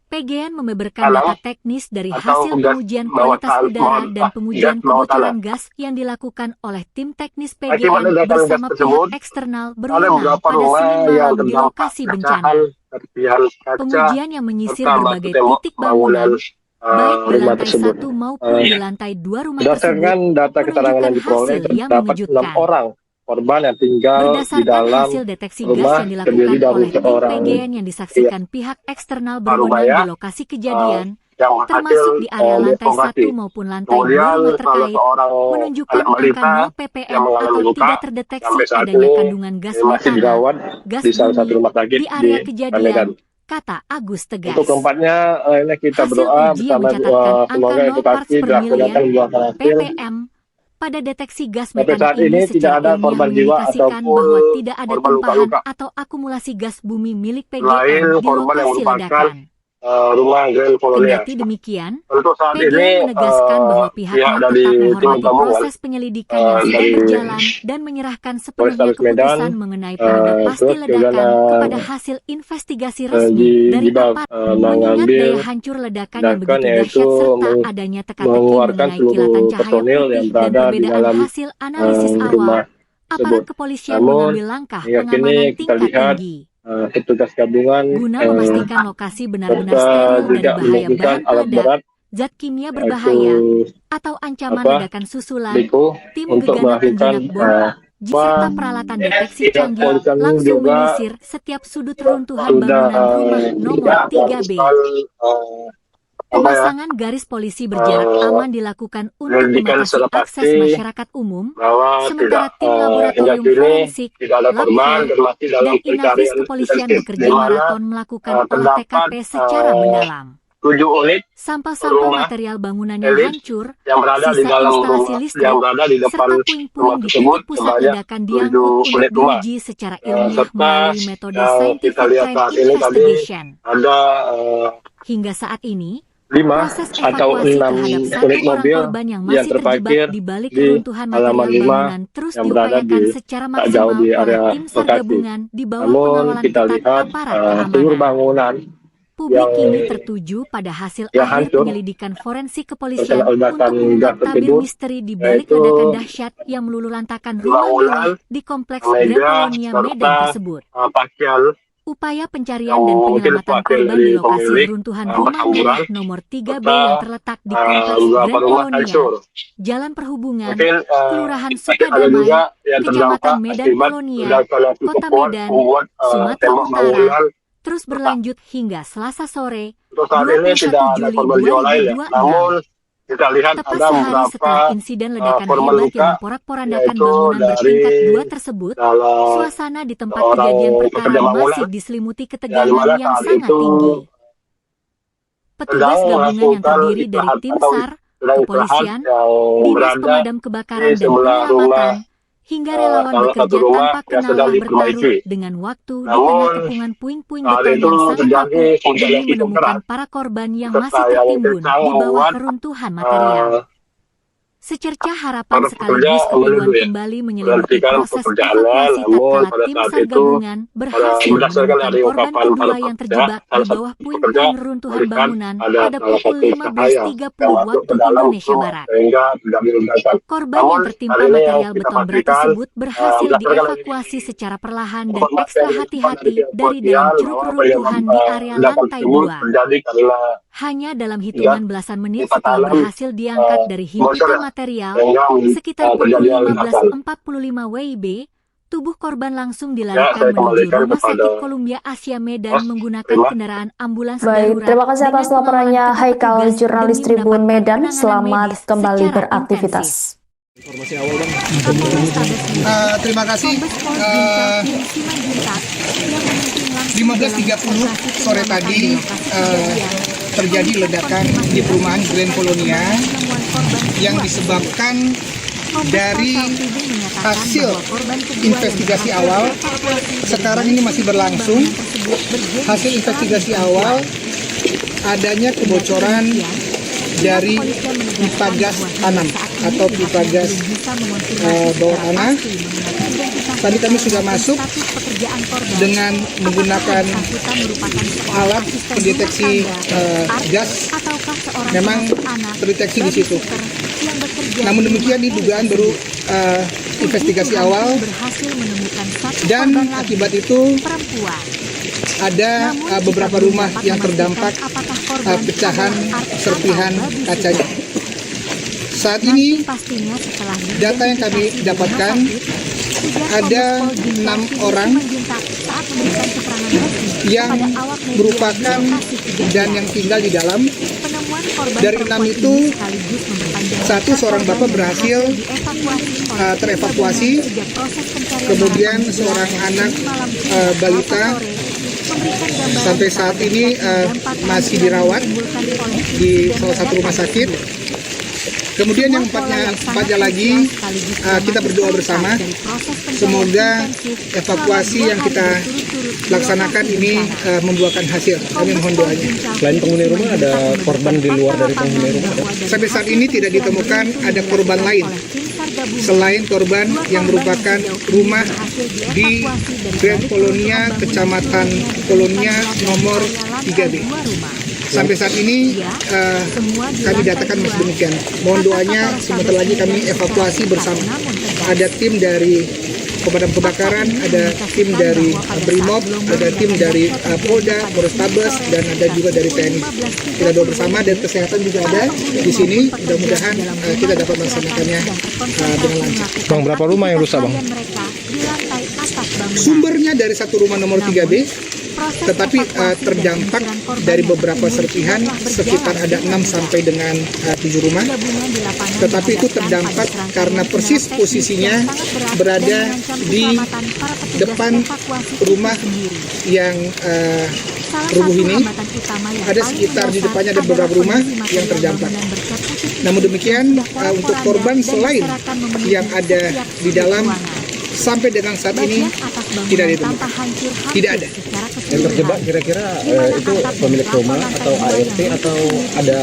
PGN membeberkan Tanah data teknis dari atau hasil gas pengujian bawah kualitas tanah, udara dan gas pengujian bawah kebocoran tanah. gas yang dilakukan oleh tim teknis Akibat PGN ledakan gas bersama tersebut, pihak eksternal ada berwenang beberapa pada rumah Senin yang malam di terdampak lokasi bencana. pecahan serpihan kaca Pengujian yang menyisir serta berbagai batu tembok titik bangunan, baik di rumah lantai tersebut. 1 maupun di lantai 2 rumah tersebut, berdasarkan data keterangan yang diperoleh, hasil yang terdapat 6 mengejutkan. orang korban yang tinggal di Berdasarkan dalam hasil deteksi gas rumah yang terdiri dilakukan dari oleh tim seorang PGN yang disaksikan pihak eksternal berwenang Parubaya, di lokasi kejadian, yang termasuk di area lantai dievakuasi. 1 maupun lantai 2 Kemudian rumah salah terkait, seorang menunjukkan anak balita angka 0 yang ppm mengalami atau luka tidak terdeteksi sampai saat adanya ini kandungan gas masih metana, dirawat gas di salah satu bumi rumah sakit di area di kejadian, Medan. kata Agus tegas. Untuk keempatnya, ini kita Hasil berdoa uji bersama mencatatkan angka semoga 0 edukasi parts per dilaksanakan million buah hasil. ppm pada deteksi gas Sampai metana saat ini ini tidak secara ada ilmiah korban jiwa mengindikasikan ataupun bahwa tidak ada korban tumpahan luka-luka. atau akumulasi gas bumi milik Selain PGN di korban yang lokasi merupakan ledakan. rumah Grand Colonia. Kendati demikian, Untuk saat PG ini menegaskan bahwa pihaknya dari tetap tim menghormati gabungan proses penyelidikan yang sedang dari berjalan dan menyerahkan sepenuhnya Polrestabes Medan, keputusan mengenai penyebab pasti terus ledakan juga kepada hasil investigasi resmi dari aparat. Mengingat mengambil daya hancur ledakan yang begitu yaitu dahsyat serta adanya teka-teki mengeluarkan mengenai kilatan seluruh cahaya personil yang putih dan berada di perbedaan dalam hasil analisis awal, rumah aparat tersebut. kepolisian Namun, mengambil langkah hingga kini pengamanan kita tingkat lihat tinggi petugas gabungan guna memastikan lokasi benar-benar serta steril dari juga bahaya mengumpulkan bahan alat peledak, berat zat kimia yaitu berbahaya, atau ancaman ledakan susulan. Liko Tim untuk gegana melakukan penjinak bom beserta peralatan deteksi canggih kepolisian langsung juga menyisir setiap sudut reruntuhan sudah bangunan rumah nomor 3B. Pemasangan garis polisi berjarak aman dilakukan untuk membatasi akses masyarakat umum, bahwa sementara tim hingga laboratorium kini forensik, tidak ada lab korban dan dan masih dalam Inafis pencarian kepolisian intensif, bekerja di mana maraton melakukan olah terdapat TKP secara mendalam. 7 unit Sampel-sampel rumah material bangunan yang elit hancur, yang berada di sisa dalam instalasi rumah listrik, yang berada di depan serta rumah puing-puing di tersebut titik pusat sebanyak ledakan 7 diangkut untuk unit rumah. diuji secara ilmiah Serta melalui metode yang kita scientific lihat crime saat ini tadi investigation. ada Hingga saat ini, 5 proses atau evakuasi 6 terhadap satu unit orang mobil korban yang yang masih terparkir terjebak di balik di reruntuhan halaman material 5 bangunan terus yang berada diupayakan di secara tak jauh maksimal di oleh area tim SAR lokasi. gabungan di bawah Namun pengawalan kita ketat lihat aparat seluruh keamanan. bangunan Publik yang kini tertuju pada hasil yang akhir hancur penyelidikan forensik kepolisian terkena ledakan untuk mengungkap gas tabir tersebut, misteri di balik yaitu ledakan dahsyat yang meluluhlantakkan rumah mewah bangunan, di kompleks Grand meja, Colonia Medan serta tersebut. pakaian Upaya pencarian yang dan mungkin penyelamatan wakil korban dari di lokasi pemilik reruntuhan rumah berhamburan, mewah nomor 3B serta yang terletak di kompleks beberapa Grand rumah Colonia, hancur. Jalan Perhubungan, Mungkin Kelurahan ada Sukadamai, juga yang Kecamatan terdampak Medan akibat Colonia, ledakan yang cukup Kota kuat Medan, membuat Sumatera tembok Utara, bangunan. terus berlanjut hingga Selasa sore, Untuk saat ini 21 tidak ada Juli korban jiwa lain ya. 2026. Namun kita lihat Tepat ada sehari beberapa setelah insiden ledakan korban hebat luka, yang memporak-porandakan yaitu bangunan dari bertingkat 2 tersebut, dalam suasana di tempat orang kejadian pekerja perkara bangunan, masih diselimuti yang ketegangan dimana yang saat sangat itu tinggi. Petugas sedang gabungan yang melakukan terdiri dari istirahat tim atau SAR, sedang istirahat kepolisian, yang dinas berada pemadam kebakaran di dan sebelah rumah penyelamatan, hingga relawan salah satu bekerja rumah tanpa yang kenal sedang lelah diperbaiki. bertaruh dengan waktu di tengah Namun kepungan puing-puing saat beton itu yang sangat terjadi rapuh hujan demi yang cukup menemukan deras para korban yang serta masih yang tertimbun kencang di bawah membuat reruntuhan material. para Secercah harapan pekerja sekaligus kepinduan menunggu ya kembali menyelimuti menghentikan proses pekerjaannya. evakuasi Namun tatkala pada tim saat SAR itu gabungan berhasil berdasarkan menemukan dari korban ungkapan kedua para yang pekerja, terjebak salah di satu bawah pekerja puing-puing reruntuhan melihat bangunan ada pada salah pukul satu cahaya 15.30 yang masuk waktu ke dalam Indonesia rumah Barat. sehingga terjadi ledakan. Korban Namun yang tertimpa hari ini yang material kita beton berat pastikan tersebut berhasil berdasarkan dari dievakuasi secara perlahan dan informasi ekstra yang didapat dari hati-hati pihak dari kepolisian dalam ceruk bahwa reruntuhan di area ledakan lantai tersebut 2. terjadi karena Hanya dalam hitungan belasan menit pipa setelah tanam berhasil diangkat dari bocor himpitan ya, material, sehingga sekitar pukul terjadi ledakan. 15.45 WIB, tubuh korban langsung Ya, dilarikan saya menuju kembalikan Rumah kepada Sakit Columbia Asia Medan Bos. menggunakan Terima. kendaraan ambulans Baik, darurat terima kasih dengan atas laporannya pengawalan ketat Haikal, petugas jurnalis demi Tribun mendapatkan Medan. penanganan Selamat medis kembali secara beraktivitas. Informasi awal bang. Terima kasih. 15.30 sore tadi terjadi ledakan di perumahan Grand Colonia yang disebabkan dari hasil investigasi awal. Sekarang ini masih berlangsung. Hasil investigasi awal adanya kebocoran dari pipa gas tanam atau pipa gas bawah tanah. Tadi kami sudah masuk dengan menggunakan alat pendeteksi gas, memang terdeteksi di situ. Namun demikian ini dugaan baru investigasi awal, dan akibat itu ada beberapa rumah yang terdampak pecahan serpihan kacanya. Saat ini data yang kami dapatkan ada 6 orang yang merupakan dan yang tinggal di dalam. Dari 6 itu, seorang bapak berhasil terevakuasi, kemudian seorang anak balita sampai saat ini masih dirawat di salah satu rumah sakit. Kemudian yang empatnya lagi, kita berdoa bersama. Semoga evakuasi yang kita laksanakan ini membuahkan hasil. Kami mohon doanya. Selain penghuni rumah, ada korban di luar dari penghuni rumah? Sampai saat ini tidak ditemukan ada korban lain selain korban yang merupakan rumah di Grand Polonia, Kecamatan Polonia nomor 3B. Sampai saat ini kami datakan masih demikian. Mohon doanya, sebentar lagi kami evakuasi bersama. Ada tim dari pemadam kebakaran, ada tim dari Brimob, ada tim dari Polda, Polrestabes, dan ada juga dari TNI. Kita doa bersama, dan kesehatan juga ada di sini. Mudah-mudahan kita dapat melaksanakannya dengan lancar. Bang, berapa rumah yang rusak, Bang? Sumbernya dari satu rumah nomor 3B, tetapi terdampak dari beberapa serpihan, sekitar ada 6 sampai dengan 7 rumah. Tetapi itu terdampak karena persis posisinya berada di depan rumah yang rubuh ini. Ada sekitar di depannya ada beberapa rumah yang terdampak. Namun demikian, untuk korban selain yang ada di dalam, sampai dengan saat ini tidak ditemukan. Tidak ada. Yang terjebak kira-kira itu pemilik rumah atau ART atau ada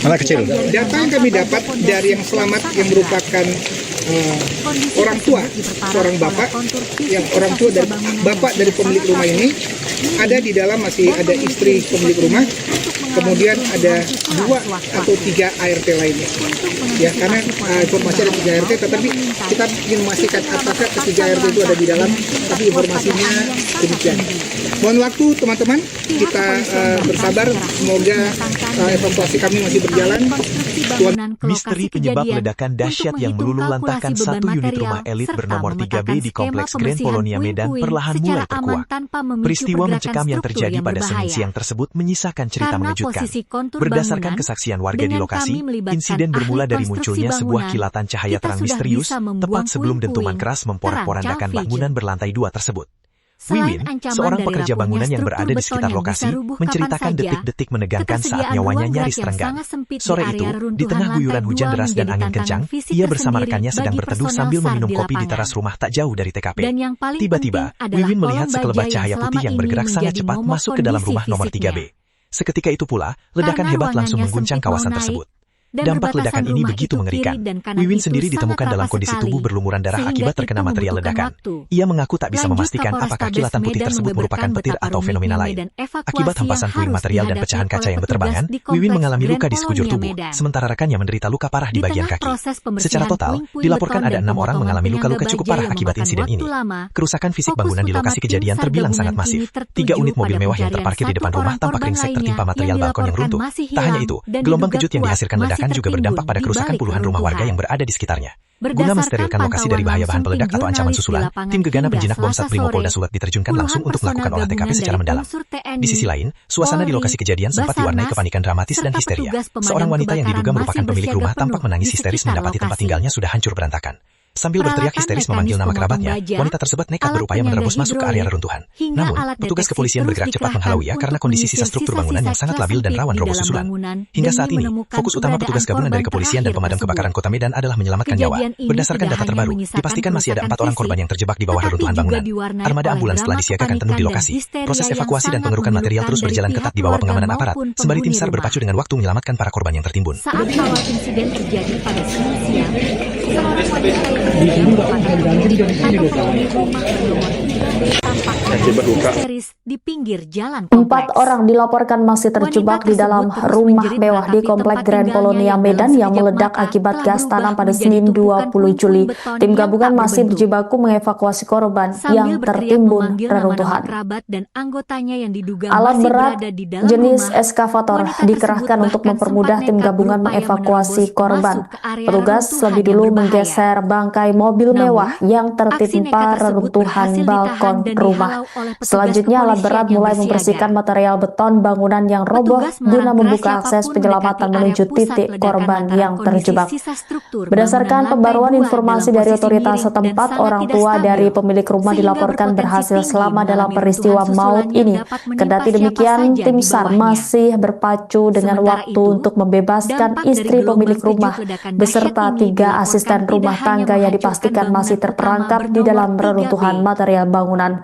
anak kecil? Data yang kami dapat dari yang selamat yang merupakan orang tua, seorang bapak, yang orang tua dari bapak dari pemilik rumah ini, ada di dalam masih ada istri pemilik rumah, kemudian ada 2 atau 3 ART lainnya. Ya, karena informasi ada 3 ART, tetapi kita ingin memastikan apakah ketiga ART itu ada di dalam, tapi informasinya demikian. Mohon waktu teman-teman, kita bersabar, semoga evakuasi kami masih berjalan. Misteri penyebab ledakan dahsyat yang meluluhlantahkan satu unit rumah elit bernomor 3B di Kompleks Grand Polonia Medan perlahan mulai terkuak. Peristiwa mencekam yang terjadi pada Senin siang tersebut menyisakan cerita mengejutkan. Berdasarkan kesaksian warga di lokasi, insiden bermula dari munculnya sebuah kilatan cahaya terang misterius tepat sebelum dentuman keras memporak-porandakan bangunan berlantai 2 tersebut. Wiwin, seorang pekerja bangunan yang berada di sekitar lokasi, menceritakan detik-detik menegangkan saat nyawanya nyaris terenggang. Sore itu, di tengah guyuran hujan deras dan angin kencang, ia bersama rekannya sedang berteduh sambil meminum kopi di teras rumah tak jauh dari TKP. Tiba-tiba, Wiwin melihat sekelebat cahaya putih yang bergerak sangat cepat masuk ke dalam rumah nomor 3B. Seketika itu pula, ledakan hebat langsung mengguncang kawasan tersebut. Dampak ledakan ini begitu mengerikan. Wiwin sendiri ditemukan dalam kondisi tubuh berlumuran darah akibat terkena material ledakan. Ia mengaku tak bisa memastikan apakah kilatan putih tersebut merupakan petir atau fenomena lain. Akibat hempasan puing material dan pecahan kaca yang berterbangan, Wiwin mengalami luka di sekujur tubuh, sementara rekannya menderita luka parah di bagian kaki. Secara total, dilaporkan ada 6 orang mengalami luka-luka cukup parah akibat insiden ini. Kerusakan fisik bangunan di lokasi kejadian terbilang sangat masif. 3 unit mobil mewah yang terparkir di depan rumah tampak ringsek tertimpa material balkon yang runtuh. Tak hanya itu, gelombang kejut yang dihasilkan ledakan juga berdampak pada kerusakan puluhan rumah warga yang berada di sekitarnya. Guna mensterilkan lokasi dari bahaya bahan peledak atau ancaman susulan, tim gegana penjinak bom Satbrimo Polda Sulut diterjunkan langsung untuk melakukan olah TKP secara mendalam. Di sisi lain, suasana di lokasi kejadian sempat diwarnai kepanikan dramatis dan histeria. Seorang wanita yang diduga merupakan pemilik rumah tampak menangis histeris mendapati tempat tinggalnya sudah hancur berantakan. Sambil berteriak histeris memanggil nama kerabatnya, wanita tersebut nekat berupaya menerobos masuk ke area reruntuhan. Namun, petugas kepolisian bergerak cepat menghalauinya karena kondisi sisa struktur bangunan yang sangat labil dan rawan roboh susulan. Hingga saat ini, fokus utama petugas gabungan dari kepolisian dan pemadam kebakaran Kota Medan adalah menyelamatkan nyawa. Berdasarkan data terbaru, dipastikan masih ada 4 orang korban yang terjebak di bawah reruntuhan bangunan. Armada ambulans telah disiagakan penuh di lokasi. Proses evakuasi dan pengerukan material terus berjalan ketat di bawah pengamanan aparat, sembari tim SAR berpacu dengan waktu menyelamatkan para korban yang tertimbun. Saat awal insiden terjadi pada Senin siang, seorang wanita yang merupakan pemilik rumah bernomor 3B tampak histeris di pinggir jalan kompleks. 4 orang dilaporkan masih terjebak di dalam rumah mewah di Komplek Grand Polonia Medan yang meledak akibat gas tanam pada Senin 20 Juli. Tim gabungan masih berjibaku mengevakuasi korban yang tertimbun reruntuhan. Alat berat jenis eskavator dikerahkan untuk mempermudah tim gabungan mengevakuasi korban. Petugas lebih dulu menggeser bangkai mobil mewah yang tertimpa reruntuhan balkon rumah. Selanjutnya, alat berat mulai membersihkan material beton bangunan yang roboh guna membuka akses penyelamatan menuju titik korban yang terjebak. Berdasarkan pembaruan informasi dari otoritas setempat, orang tua dari pemilik rumah dilaporkan berhasil selamat dalam peristiwa maut ini. Kendati demikian, tim SAR masih berpacu dengan waktu untuk membebaskan istri pemilik rumah beserta 3 asisten rumah tangga yang dipastikan masih terperangkap di dalam reruntuhan material bangunan.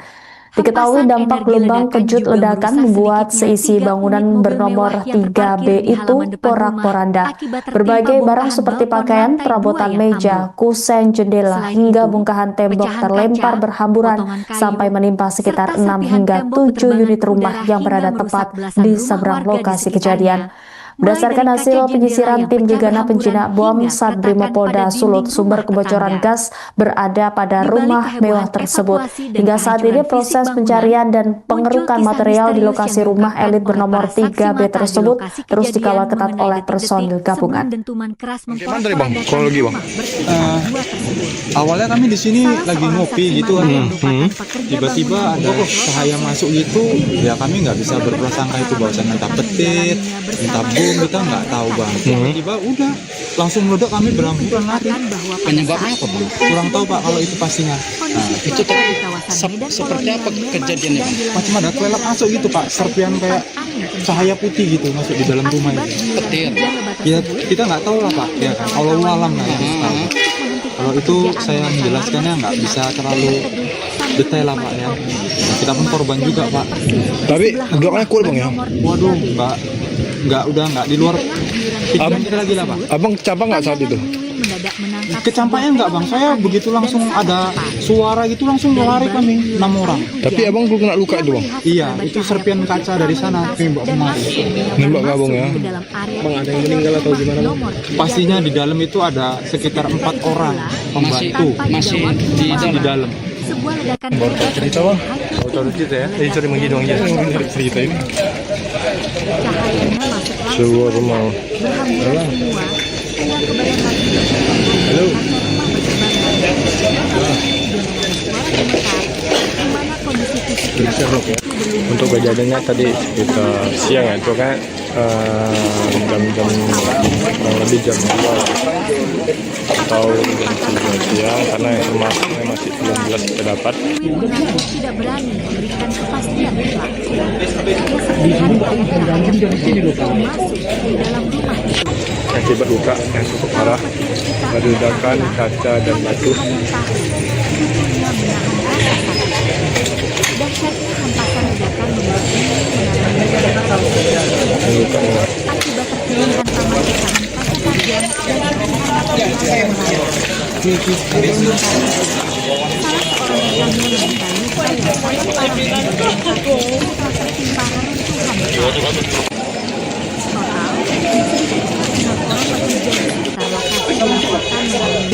Diketahui dampak gelombang kejut ledakan membuat seisi bangunan bernomor 3B itu porak-poranda. Berbagai barang seperti pakaian, perabotan meja, kusen, jendela, hingga bongkahan tembok terlempar berhamburan sampai menimpa sekitar 6 hingga 7 unit rumah yang berada tepat di seberang lokasi kejadian. Berdasarkan hasil penyisiran tim gegana penjinak bom Satbrimopolda Sulut, sumber kebocoran gas berada pada rumah mewah tersebut. Hingga saat ini proses pencarian dan pengerukan material di lokasi rumah elit bernomor 3B tersebut terus dikawal ketat oleh personil gabungan. Gimana tadi Bang? Kronologi Bang? Awalnya kami di sini lagi ngopi gitu kan. Tiba-tiba ada cahaya masuk gitu, ya kami nggak bisa berprasangka itu bahwasan entah petit, entah bom, kita nggak tahu Bang. Tiba-tiba udah langsung meledak, kami berhamburan lari. Penyebabnya apa Bang? Kurang tahu Pak kalau itu pastinya. Itu seperti apa kejadiannya Bang? Macam ada kelelap masuk gitu Pak, serpian kayak cahaya putih gitu masuk di dalam rumah itu. Petir. Ya kita nggak tahu lah Pak, ya kan. Allah alam lah yang tahu. Kalau itu saya menjelaskannya nggak bisa terlalu detail lah Pak ya. Kita pun korban juga Pak. Tapi gelapnya cool Bang ya? Waduh, udah nggak di luar pikiran kita lagi lah Pak. Abang kecampak nggak saat itu? Kecampaknya enggak Bang, saya begitu langsung ada suara gitu langsung lari kami 6 orang. Tapi abang belum kena luka itu Bang? Iya, itu serpian kaca dari sana nembak kemari. Nembak ke abang ya? Bang, ada yang meninggal atau gimana Bang? Pastinya di dalam itu ada sekitar 4 orang pembantu Masih di dalam. Baru tahu cerita Bang? Baru tahu cerita ya? Jadi cari menggidong aja cerita ini. Sebuah rumah. Halo. Untuk kejadiannya tadi sekitar siang ya, itu kan jam-jam kurang lebih jam 2 atau jam 3 siang, karena informasinya masih belum jelas kita dapat. Tidak berani memberikan kepastian Akibat luka yang cukup parah dari ledakan kaca dan batu.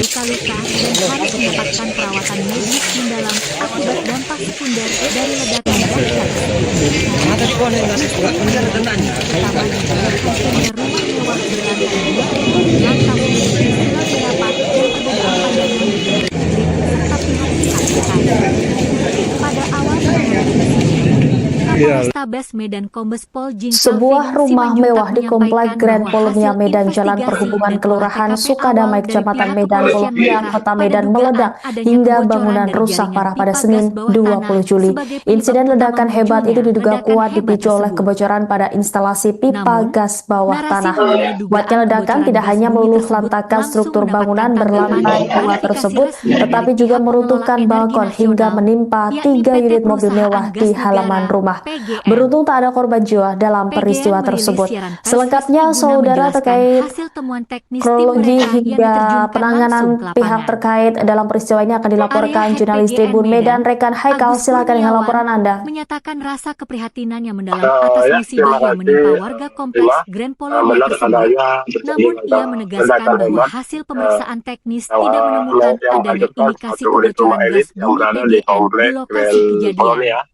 luka-luka dan harus mendapatkan perawatan medis mendalam akibat dampak sekunder dari ledakan dahsyat. Sebuah rumah mewah di Komplek Grand Polomia Medan, Jalan Perhubungan Kelurahan Sukadamai, Kecamatan Medan, Polomia, Kota Medan meledak hingga bangunan rusak parah pada Senin 20 Juli. Insiden ledakan hebat itu diduga kuat dipicu oleh kebocoran pada instalasi pipa gas bawah tanah. Kuatnya ledakan tidak hanya meluluh lantakan struktur bangunan berlantai 2 tersebut, tetapi juga meruntuhkan balkon hingga menimpa 3 unit mobil mewah di halaman rumah. Beruntung tak ada korban jiwa dalam peristiwa tersebut. Selengkapnya, saudara, terkait kronologi hingga penanganan pihak terkait dalam peristiwa ini akan dilaporkan jurnalis Tribun Medan, rekan Haikal. Silakan dengan laporan Anda. Menyatakan rasa keprihatinan yang mendalam atas musibah yang menimpa warga kompleks Grand Polomia tersebut. Namun ia menegaskan bahwa hasil pemeriksaan teknis tidak menemukan adanya indikasi kebocoran gas bumi PGN di lokasi kejadian.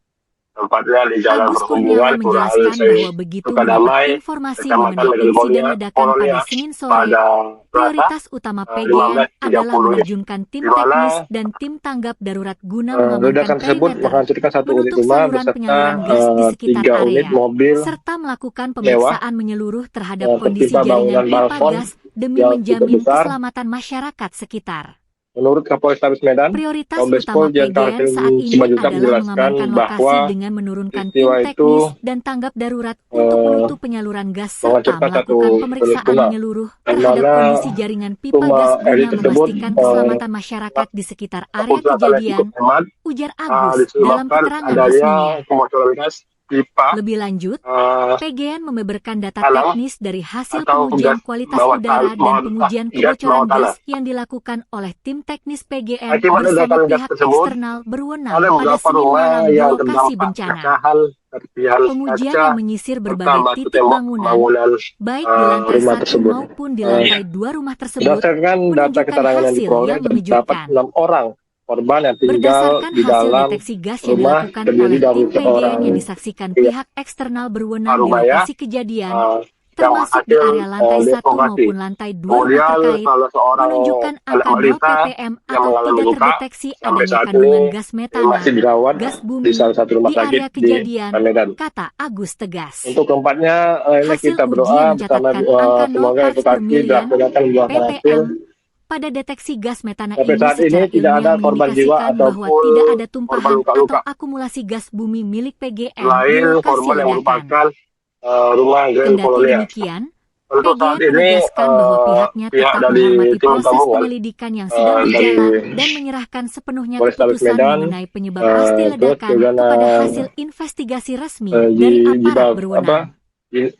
tempatnya di Jalan Agus Perhubungan Kurniawan Kelurahan menjelaskan bahwa begitu Sukadamai, mendapat informasi Kecamatan mengenai insiden Megalpolonia ledakan pada Senin sore, pada prioritas utama PGN 15.30 adalah menerjunkan tim di mana, teknis dan tim tanggap darurat guna mengamankan ledakan tersebut perimeter, menghancurkan satu unit menutup rumah saluran beserta penyaluran gas di sekitar 3 unit area, mobil serta melakukan pemeriksaan menyeluruh terhadap kondisi tertimpa jaringan bangunan pipa balkon gas demi yang menjamin cukup besar. keselamatan masyarakat sekitar. Menurut Kapolrestabes Medan, Prioritas Kombes utama Pol Jan PGN Kalvin saat ini Simanjuntak adalah menjelaskan mengamankan lokasi bahwa dengan menurunkan tim peristiwa teknis itu dan tanggap darurat untuk menutup penyaluran gas serta menghancurkan satu melakukan unit pemeriksaan rumah, menyeluruh di terhadap mana kondisi jaringan pipa rumah gas guna elit tersebut memastikan keselamatan masyarakat di sekitar area keputusan kejadian, cukup hemat ujar Agus dalam disebabkan keterangan adanya resminya. kebocoran gas pipa Lebih lanjut, PGN membeberkan data tanah teknis dari hasil atau pengujian gas kualitas bawah udara dan pengujian gas kebocoran bawah tanah. gas yang dilakukan oleh tim teknis PGN Akibat bersama ledakan gas pihak tersebut, eksternal berwenang ada pada beberapa Senin rumah malam di yang lokasi terdampak bencana. pecahan serpihan Pengujian kaca yang menyisir serta berbagai batu titik tembok bangunan, baik di lantai rumah 1 tersebut. maupun di lantai 2 rumah tersebut, Berdasarkan data menunjukkan keterangan yang hasil diperoleh, yang terdapat mengejutkan. 6 orang korban yang tinggal Berdasarkan di hasil dalam deteksi gas yang rumah dilakukan terdiri oleh dari tim PGN seorang yang disaksikan pihak eksternal berwenang di rumah lokasi kejadian, yang termasuk di hasil area lantai 1 deformasi. maupun lantai 2 rumah Kemudian terkait, salah seorang menunjukkan anak angka 0 balita ppm yang atau mengalami tidak luka terdeteksi sampai adanya saat kandungan ini gas metana, masih dirawat gas di bumi salah satu rumah di sakit area di kejadian, Medan. kata Agus tegas. Untuk keempatnya, ini Hasil kita uji berdoa yang bersama mencatatkan angka 0 semoga parts per evakuasi million dilaksanakan buahkan hasil. ppm pada deteksi gas metana Sampai ini saat ini secara tidak ada ilmiah korban jiwa mengindikasikan bahwa ataupun tidak ada korban tumpahan luka-luka. atau akumulasi gas bumi milik PGN di Selain lokasi korban yang ledakan. merupakan rumah Grand Kendati Colonia. demikian, Untuk saat PGN ini menegaskan bahwa pihaknya pihak tetap dari menghormati tim proses gabungan penyelidikan yang sedang dari berjalan dan menyerahkan sepenuhnya Polrestabes keputusan Medan, mengenai penyebab pasti terus ledakan juga kepada hasil investigasi resmi di dari aparat apa berwenang. di-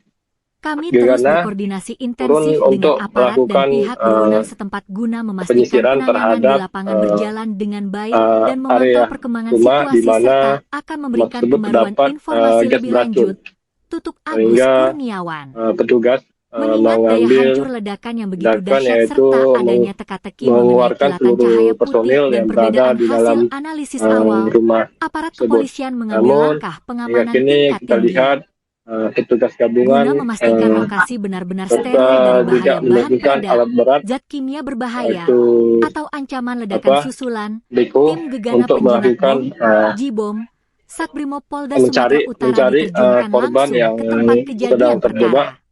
Kami Gegana terus berkoordinasi intensif turun dengan untuk aparat dan melakukan pihak berwenang setempat guna memastikan penyisiran penanganan di terhadap lapangan berjalan dengan baik dan area memantau perkembangan rumah di situasi mana serta akan memberikan tersebut pembaruan terdapat informasi gas lebih beracun. lanjut. Tutup Agus Sehingga Kurniawan. petugas Mengingat daya mengambil hancur ledakan yang begitu tindakan dahsyat yaitu serta adanya teka-teki mengenai mengeluarkan kilatan cahaya seluruh putih personil dan yang berada perbedaan di hasil dalam analisis awal, rumah aparat tersebut. kepolisian mengambil Namun, langkah hingga pengamanan kini tingkat kita tinggi lihat petugas guna gabungan memastikan lokasi benar-benar serta steril dari juga bahaya bahan menemukan peledak, alat berat zat kimia berbahaya, yaitu atau ancaman ledakan susulan. Beko Tim Gegana untuk Penjinak melakukan Bom, Jibom, Satrimo Polda Sumatera Utara mencari diterjunkan korban langsung yang ke tempat sedang kejadian terjebak perkara.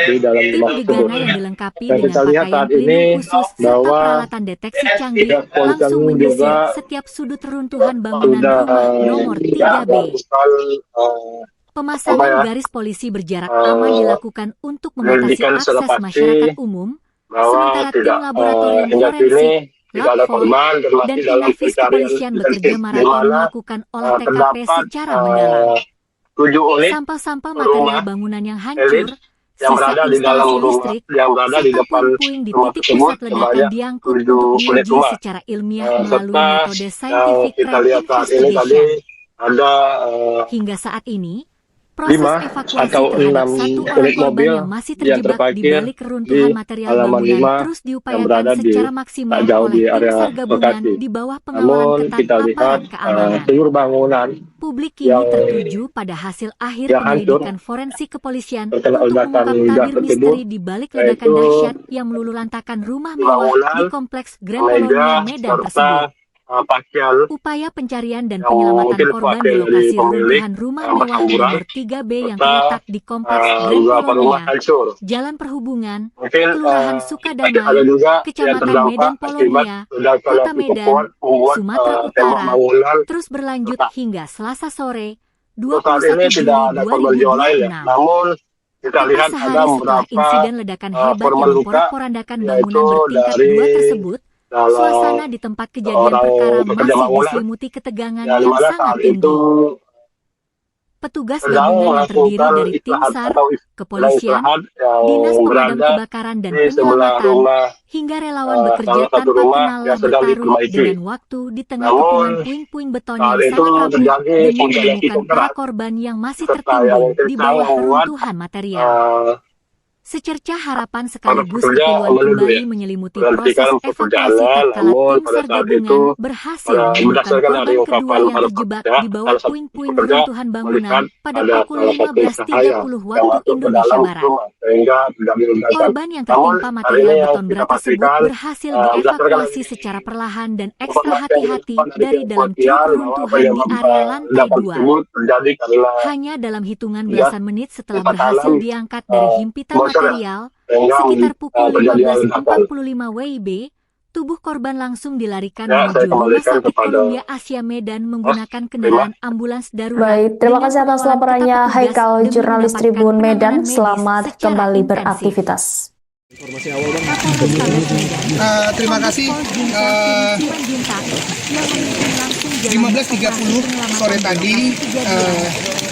di dalam Tim rumah tersebut. Gegana yang dilengkapi Dan dengan kita lihat pakaian saat ini pelindung khusus serta bahwa peralatan deteksi canggih pihak kepolisian langsung menyisir juga setiap sudut reruntuhan bangunan sudah rumah nomor 3B. melakukan Pemasangan garis polisi berjarak aman dilakukan untuk membatasi penyelidikan akses secara pasti masyarakat umum, bahwa sementara tim tidak laboratorium hingga kini forensik, tidak ada Lab 4, korban dan dan masih dalam Inafis pencarian kepolisian bekerja intensif di maraton mana melakukan olah TKP terdapat secara mendalam. 7 unit Sampel-sampel material rumah bangunan yang elit hancur, yang sisa berada di dalam instalasi rumah listrik, yang berada di serta depan puing-puing di rumah titik tersebut pusat ledakan sebanyak diangkut 7 untuk unit diuji rumah. secara ilmiah melalui Serta metode yang scientific kita crime lihat saat ini tadi investigation. ada Hingga saat ini, proses 5 evakuasi atau terhadap 6 satu orang unit korban mobil yang masih yang terjebak di terparkir balik reruntuhan di material halaman bangunan 5 terus yang diupayakan berada di secara tak maksimal jauh oleh di tim area SAR gabungan lokasi. di bawah pengawalan Namun ketat kita lihat aparat keamanan. seluruh bangunan Publik kini yang tertuju pada hasil akhir yang hancur penyelidikan forensik kepolisian terkena untuk ledakan mengungkap gas tabir tersebut, misteri di balik ledakan yaitu dahsyat yang meluluhlantakan rumah mewah di bangunan, kompleks Grand Colonia meja, Medan tersebut. serta pakaian Upaya pencarian dan yang penyelamatan mungkin korban di pakaian dari lokasi pemilik reruntuhan rumah yang mewah berhamburan, nomor 3B yang serta terletak di kompleks Grand beberapa rumah Polonia, hancur. Jalan Perhubungan, Mungkin Kelurahan ada Sukadamai, juga yang Kecamatan terdampak Medan akibat Polonia, ledakan Kota yang cukup Medan, kuat membuat Sumatera tembok Utara, bangunan. terus berlanjut hingga Selasa sore, Untuk saat ini 21 tidak Juli ada korban jiwa lain ya. 2026. Namun kita Tepat lihat ada sehari setelah beberapa insiden ledakan hebat korban yang luka, memporak-porandakan bangunan yaitu bertingkat dari 2 tersebut, dalam suasana di tempat kejadian orang perkara pekerja masih bangunan diselimuti ketegangan yang yang dimana sangat saat tinggi. itu Petugas sedang gabungan yang terdiri melakukan dari tim istirahat SAR, atau kepolisian, istirahat yang Dinas Pemadam berada Kebakaran dan di sebelah Penyelamatan, rumah hingga relawan bekerja salah satu tanpa rumah kenal yang sedang bertaruh diperbaiki. dengan waktu di tengah Namun, kepungan puing-puing beton yang saat itu sangat rapuh terjadi demi hujan yang menemukan cukup para keras korban yang masih serta yang tertimbun di kencang bawah membuat reruntuhan material. Secercah harapan sekaligus pekerja keperluan menunggu kembali ya, menyelimuti menghentikan proses evakuasi pekerjaan, tatkala namun tim pada SAR saat gabungan itu berhasil menemukan berdasarkan dari korban kedua ungkapan yang para terjebak pekerja, di bawah salah satu puing-puing pekerja reruntuhan bangunan melihat pada ada pukul salah satu cahaya 15.30 yang waktu masuk ke Indonesia dalam Barat. rumah sehingga terjadi ledakan. Korban yang Namun tertimpa hari ini material yang beton kita berat tersebut pastikan berhasil berdasarkan dievakuasi secara perlahan dan ekstra informasi yang hati-hati didapat dari dalam pihak cuk kepolisian bahwa reruntuhan di penyebab area lantai ledakan 2. tersebut terjadi karena Hanya dalam hitungan ya, belasan menit setelah pipa berhasil tanam diangkat dari himpitan bocor ya, material, sehingga sekitar pukul terjadi ledakan. 15.45 WIB, tubuh korban langsung dilarikan Ya, menuju saya Rumah kembalikan Sakit kepada Columbia Asia Medan menggunakan kendaraan ambulans darurat. Baik, terima dengan kasih atas pengawalan laporannya ketat petugas Haikal, demi jurnalis mendapatkan Tribun Medan. penanganan medis Selamat secara kembali intensif. beraktivitas. Informasi awal Bang. Terima kasih. 15.30 sore tadi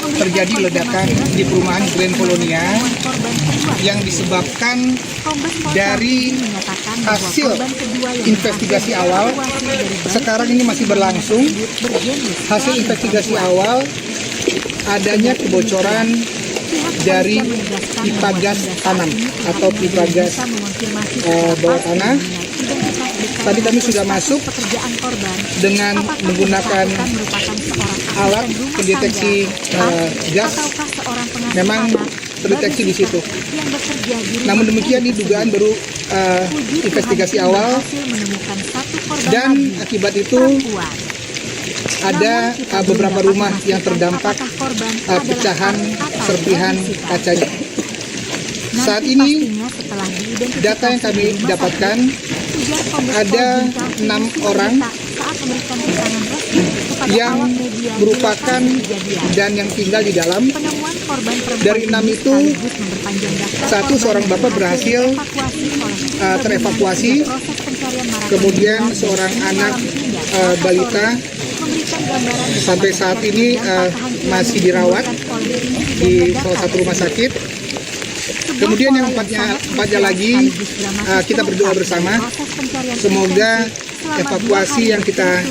terjadi ledakan di perumahan Grand Polonia yang disebabkan dari hasil investigasi awal. Sekarang ini masih berlangsung. Hasil investigasi awal adanya kebocoran dari pipa gas tanam atau pipa gas bawah tanah. Tadi kami sudah masuk dengan menggunakan alat pendeteksi gas, memang terdeteksi di situ. Namun demikian ini dugaan baru investigasi awal, dan akibat itu ada beberapa rumah yang terdampak pecahan serpihan kacanya. Saat ini data yang kami dapatkan ada 6 orang yang merupakan dan yang tinggal di dalam. Dari 6 itu, seorang bapak berhasil terevakuasi, kemudian seorang anak balita sampai saat ini masih dirawat di salah satu rumah sakit. Kemudian yang empatnya lagi, kita berdoa bersama, semoga evakuasi yang kita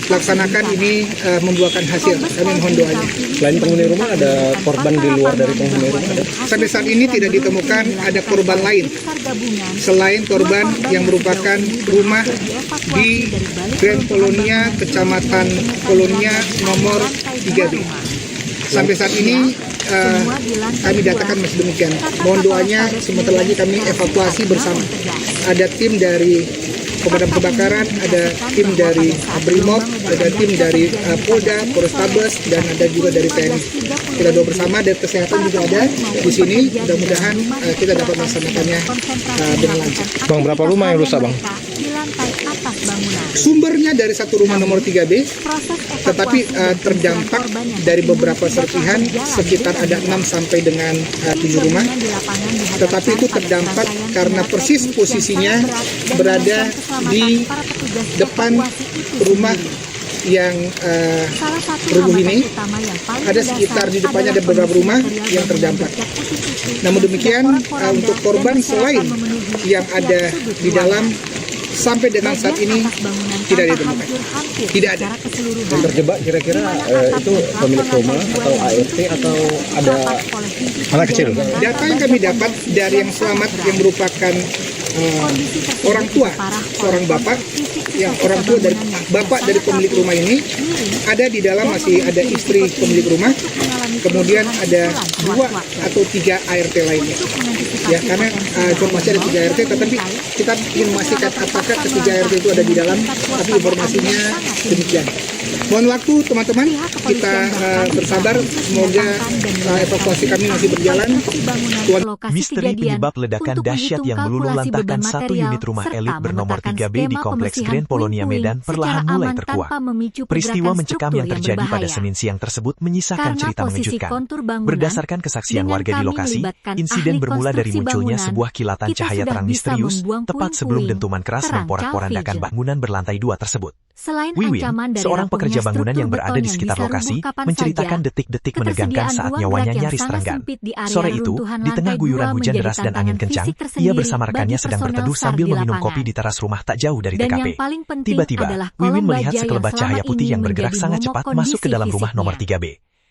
laksanakan ini membuahkan hasil. Kami mohon doanya. Selain penghuni rumah, ada korban di luar dari penghuni rumah? Sampai saat ini tidak ditemukan ada korban lain selain korban yang merupakan rumah di Grand Polonia, Kecamatan Polonia nomor 3B. Sampai saat ini kami datakan masih demikian. Mohon doanya, sebentar lagi kami evakuasi bersama. Ada tim dari pemadam kebakaran, ada tim dari Brimob, ada tim dari Polda, Polrestabes, dan ada juga dari TNI. Kita doa bersama, dan kesehatan juga ada di sini. Mudah-mudahan kita dapat melaksanakannya dengan lancar. Bang, berapa rumah yang rusak, Bang? Sumbernya dari satu rumah nomor 3B, tetapi terdampak dari beberapa serpihan, sekitar ada 6 sampai dengan 7 rumah. Tetapi itu terdampak karena persis posisinya berada di depan rumah yang rubuh ini. Ada sekitar di depannya ada beberapa rumah yang terdampak. Namun demikian, untuk korban selain yang ada di dalam, sampai dengan saat ini tidak ditemukan. Tidak ada. Yang terjebak kira-kira itu pemilik rumah atau ART atau ada Anak kecil. Data yang kami dapat dari yang selamat yang merupakan orang tua, seorang bapak, yang orang tua dari bapak dari pemilik rumah ini, ada di dalam masih ada istri pemilik rumah, kemudian ada 2 atau 3 ART lainnya. Ya, karena informasi ada 3 ART, tetapi kita ingin memastikan apakah ketiga ART itu ada di dalam, tapi informasinya demikian. Mohon waktu teman-teman, kita bersabar, semoga evakuasi kami masih berjalan. Misteri penyebab ledakan dahsyat yang meluluh lantakan satu unit rumah elit bernomor 3B di Kompleks Grand Polonia Medan perlahan mulai terkuak. Peristiwa mencekam yang terjadi pada Senin siang tersebut menyisakan cerita mengejutkan. Berdasarkan kesaksian warga di lokasi, insiden bermula dari munculnya sebuah kilatan cahaya terang misterius tepat sebelum dentuman keras memporak-porandakan bangunan berlantai 2 tersebut. Wiwin, seorang pekerja bangunan yang berada di sekitar lokasi, menceritakan detik-detik menegangkan saat nyawanya nyaris terenggan. Sore itu, di tengah guyuran hujan deras dan angin kencang, ia bersama rekannya sedang berteduh sambil meminum kopi di teras rumah tak jauh dari TKP. Tiba-tiba, Wiwin melihat sekelebat cahaya putih yang bergerak sangat cepat masuk ke dalam rumah nomor 3B.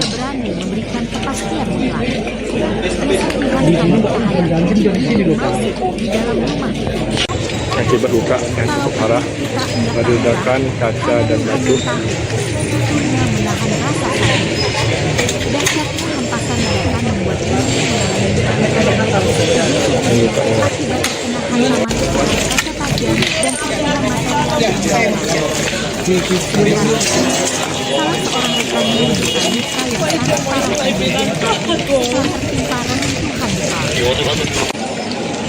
tidak berani memberikan kepastian mutlak. Ia terlihat kabut cahaya masuk di dalam rumah itu. Akibat luka yang cukup parah, ledakan kaca dan batu. Tubuhnya menahan rasa sakit. Dahsyatnya hempasan ledakan membuat dia mengalami akibat terkena hantaman oleh kaca tajam dan sejumlah material yang berlapis. Salah seorang rekannya menderita luka yang sangat parah di bagian kaki setelah tertimpa reruntuhan besar.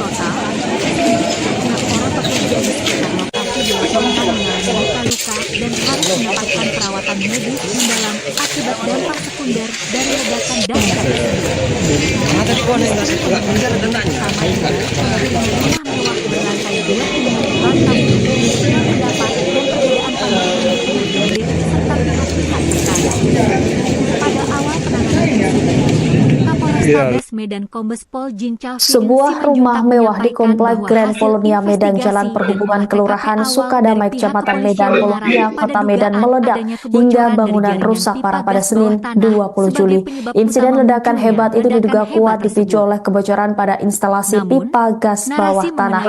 Total, 6 orang pekerja di sekitar lokasi dilaporkan mengalami luka-luka dan harus mendapatkan perawatan medis mendalam akibat dampak sekunder dari ledakan dahsyat tersebut. Pertama rumah mewah berlantai 25 lantai yang terdapat dan perbedaan pandangan milik serta pihak terkait. Pada awal penanganan Kapolres Medan Kombes Pol Jincal Sebuah rumah mewah di Komplek Grand Polonia Medan Jalan Perhubungan Kelurahan Sukadamai Kecamatan Medan Polonia Kota Medan meledak hingga bangunan rusak parah pada Senin 20 Juli. Insiden ledakan hebat itu diduga kuat dipicu oleh kebocoran pada instalasi pipa gas bawah tanah.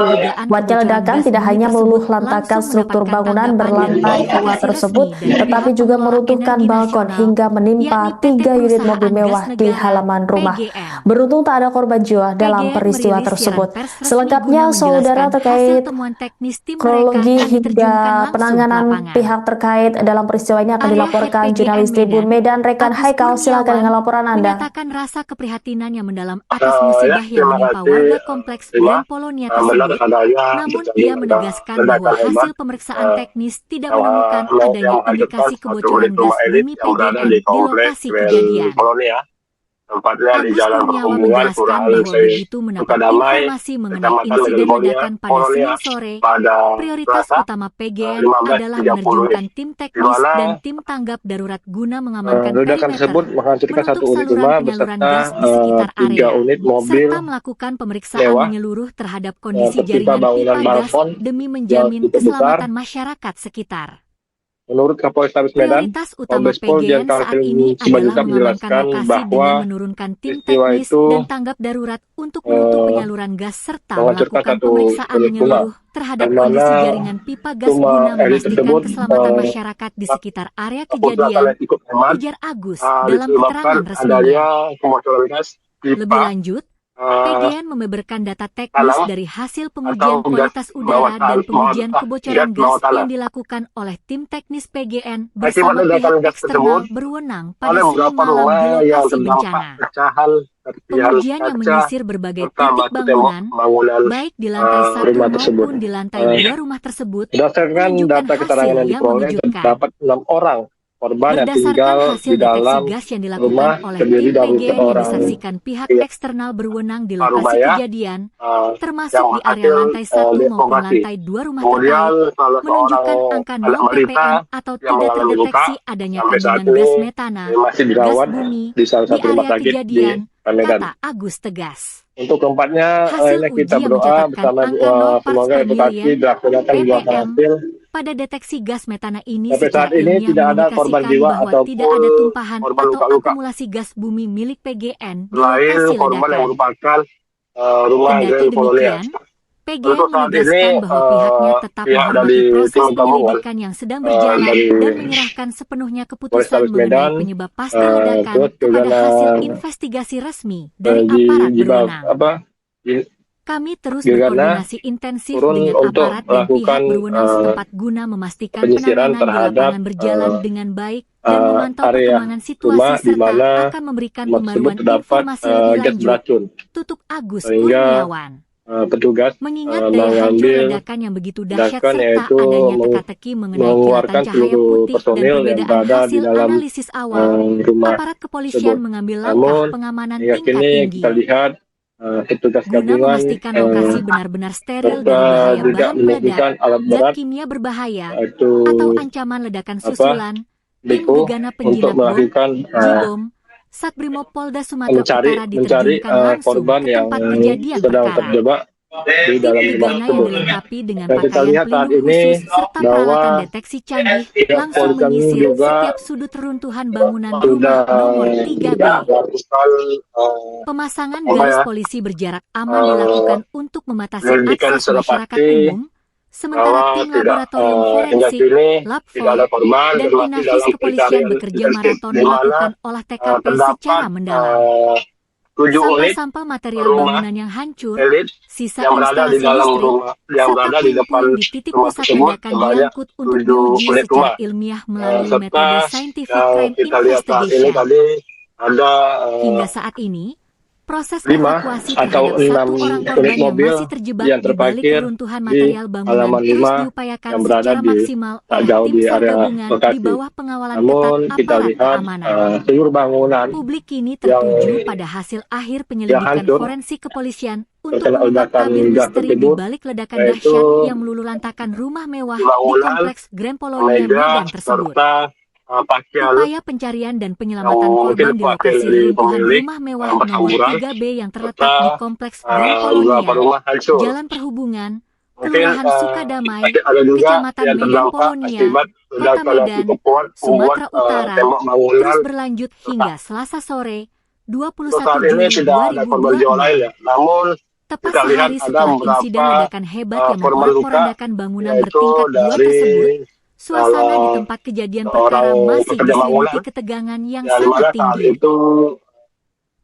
Kuatnya ledakan tidak hanya meluluh lantakan struktur bangunan berlantai 2 tersebut, tetapi juga meruntuhkan balkon hingga menimpa 3 unit mobil mewah di halaman rumah. Beruntung tak ada korban jiwa dalam peristiwa tersebut. Selengkapnya, saudara, terkait kronologi hingga penanganan pihak terkait dalam peristiwa ini akan dilaporkan jurnalis Tribun Medan rekan Haikal. Silakan dengan laporan Anda. Menyatakan rasa keprihatinan yang mendalam atas musibah yang menimpa warga kompleks Grand Polonia tersebut. Namun ia menegaskan bahwa hasil pemeriksaan teknis tidak menemukan adanya indikasi kebocoran gas bumi PGN di lokasi kejadian. Tempatnya di Jalan Perhubungan Kelurahan Sukadamai, informasi mengenai insiden ledakan pada Senin sore. Prioritas utama PGN adalah menerjunkan tim teknis dan tim tanggap darurat guna mengamankan ledakan tersebut menghancurkan satu unit rumah beserta 3 unit mobil serta melakukan pemeriksaan menyeluruh terhadap kondisi tertimpa jaringan bangunan pipa gas balkon demi menjamin keselamatan masyarakat sekitar. Menurut Kapolrestabes Medan, Prioritas utama Kombes Pol PGN Jenderal saat ini adalah Simanjuntak mengamankan menjelaskan lokasi bahwa dengan menurunkan tim peristiwa teknis itu dan tanggap darurat untuk menutup penyaluran gas serta menghancurkan melakukan satu pemeriksaan unit rumah, menyeluruh terhadap di mana kondisi jaringan pipa gas rumah guna elit memastikan tersebut, keselamatan masyarakat di sekitar area kejadian, ujar Agus dalam keterangan resminya. adanya kebocoran gas Lebih pipa lanjut, PGN membeberkan data teknis dari hasil pengujian kualitas udara dan pengujian kebocoran gas yang dilakukan oleh tim teknis PGN bersama pihak eksternal berwenang pada Senin malam di lokasi bencana. Pengujian yang menyisir berbagai titik bangunan, baik di lantai 1 maupun di lantai 2 rumah tersebut, berdasarkan menunjukkan data keterangan hasil yang yang diperoleh mengejutkan. terdapat 6 orang korban yang tinggal Berdasarkan hasil di dalam deteksi gas yang dilakukan rumah oleh terdiri tim dari PGN yang seorang disaksikan pihak eksternal berwenang di lokasi Parubaya, kejadian, termasuk yang di area hasil lantai 1 maupun deformasi. lantai 2 rumah Kemudian terkait, salah menunjukkan seorang angka anak 0 balita ppm atau yang tidak mengalami luka terdeteksi adanya sampai saat kandungan ini gas metana, masih gas dirawat bumi, di salah di satu rumah area sakit di kejadian, Medan. kata Agus tegas. Untuk keempatnya, Hasil ini kita uji yang berdoa mencatatkan bersama angka 0 parts semoga per edukasi million dilaksanakan di luar ppm hasil. pada deteksi gas metana ini Sampai secara saat ini ilmiah tidak ada korban mengindikasikan jiwa bahwa ataupun tidak ada tumpahan korban atau luka-luka. akumulasi gas bumi milik PGN di Selain lokasi korban yang ledakan. merupakan rumah Kendati Grand Polonia. demikian, PGN Untuk saat ini, menegaskan bahwa pihaknya tetap pihak menghormati dari proses tim gabungan, penyelidikan yang sedang berjalan dari dan menyerahkan sepenuhnya keputusan Polrestabes mengenai Medan, penyebab pasti ledakan terus kepada juga hasil investigasi resmi dari aparat berwenang. Kami terus berkoordinasi intensif turun dengan untuk aparat dan pihak melakukan, berwenang setempat guna memastikan penyisiran penanganan di terhadap, lapangan berjalan dengan baik dan memantau area perkembangan situasi rumah di serta mana akan memberikan rumah pembaruan tersebut terdapat informasi lebih gas lanjut. beracun, Tutup Agus sehingga Kurniawan. Petugas Mengingat daya hancur mengambil ledakan yang begitu dahsyat tindakan serta yaitu adanya teka-teki mengenai kilatan mengeluarkan cahaya seluruh putih dan personil yang perbedaan berada di hasil dalam analisis awal, rumah aparat kepolisian tersebut. mengambil langkah Namun pengamanan hingga tingkat kini tinggi kita lihat petugas guna gabungan memastikan lokasi benar-benar steril dari bahaya juga bahan peledak, menemukan alat zat berat kimia berbahaya, yaitu atau ancaman ledakan susulan, tim Beko gegana untuk penjinak bom, melakukan Jibom, Satbrimob Polda Sumatera mencari Utara diterjunkan langsung korban ke yang tempat kejadian sedang perkara. terjebak di Tim dalam rumah gegana yang tersebut. dilengkapi dengan Dan kita pakaian lihat saat pelindung ini khusus serta bahwa peralatan deteksi canggih langsung polisi menyisir juga setiap sudut reruntuhan bangunan sudah rumah nomor 3B. melakukan Pemasangan garis polisi berjarak aman dilakukan untuk membatasi penyelidikan akses secara masyarakat pasti umum, sementara bahwa tim tidak laboratorium hingga forensik, kini lab tidak ada korban dan dan masih Inafis dalam kepolisian pencarian bekerja intensif maraton di mana melakukan olah TKP terdapat secara mendalam. unit Sampah-sampah material rumah bangunan yang hancur, elit sisa yang berada di instalasi dalam listrik, rumah, yang serta berada di depan puing-puing di titik rumah pusat tersebut ledakan sebanyak diangkut untuk 7 diuji unit secara rumah. ilmiah melalui Serta metode scientific yang crime kita lihat saat ini investigation. tadi ada Hingga saat ini, proses 5 evakuasi atau terhadap 6 satu orang unit korban yang mobil masih terjebak yang di balik terparkir reruntuhan di material bangunan halaman terus 5 diupayakan yang berada secara di maksimal tak oleh jauh tim di SAR area gabungan di lokasi. bawah pengawalan ketat Namun kita aparat lihat keamanan. seluruh bangunan Publik kini yang tertuju pada hasil akhir penyelidikan hancur forensik kepolisian untuk terkena mengungkap ledakan tabir gas misteri di tersebut, balik ledakan yaitu dahsyat yang meluluhlantakkan rumah mewah di bangunan, kompleks Grand Polonia meja, Medan tersebut. serta pakaian Upaya pencarian dan yang penyelamatan mungkin korban di dipakai lokasi dari reruntuhan pemilik rumah mewah yang nomor berhamburan, 3B yang terletak serta di kompleks Grand Polonia, beberapa rumah hancur. Jalan Perhubungan, Mungkin Kelurahan Sukadamai, ada juga Kecamatan yang Medan terdampak Polonia, akibat Kota ledakan yang Medan, cukup kuat membuat Sumatera Utara, tembok bangunan. terus berlanjut hingga Selasa sore, 21 Saat ini Juli tidak ada korban jiwa lain 2024. ya. Namun Tepat kita lihat sehari ada setelah beberapa insiden ledakan hebat yang korban luka, memporak-porandakan bangunan yaitu bertingkat 2 dari tersebut, suasana di tempat kejadian perkara orang masih pekerja diselimuti bangunan ketegangan yang yang dimana sangat saat tinggi. itu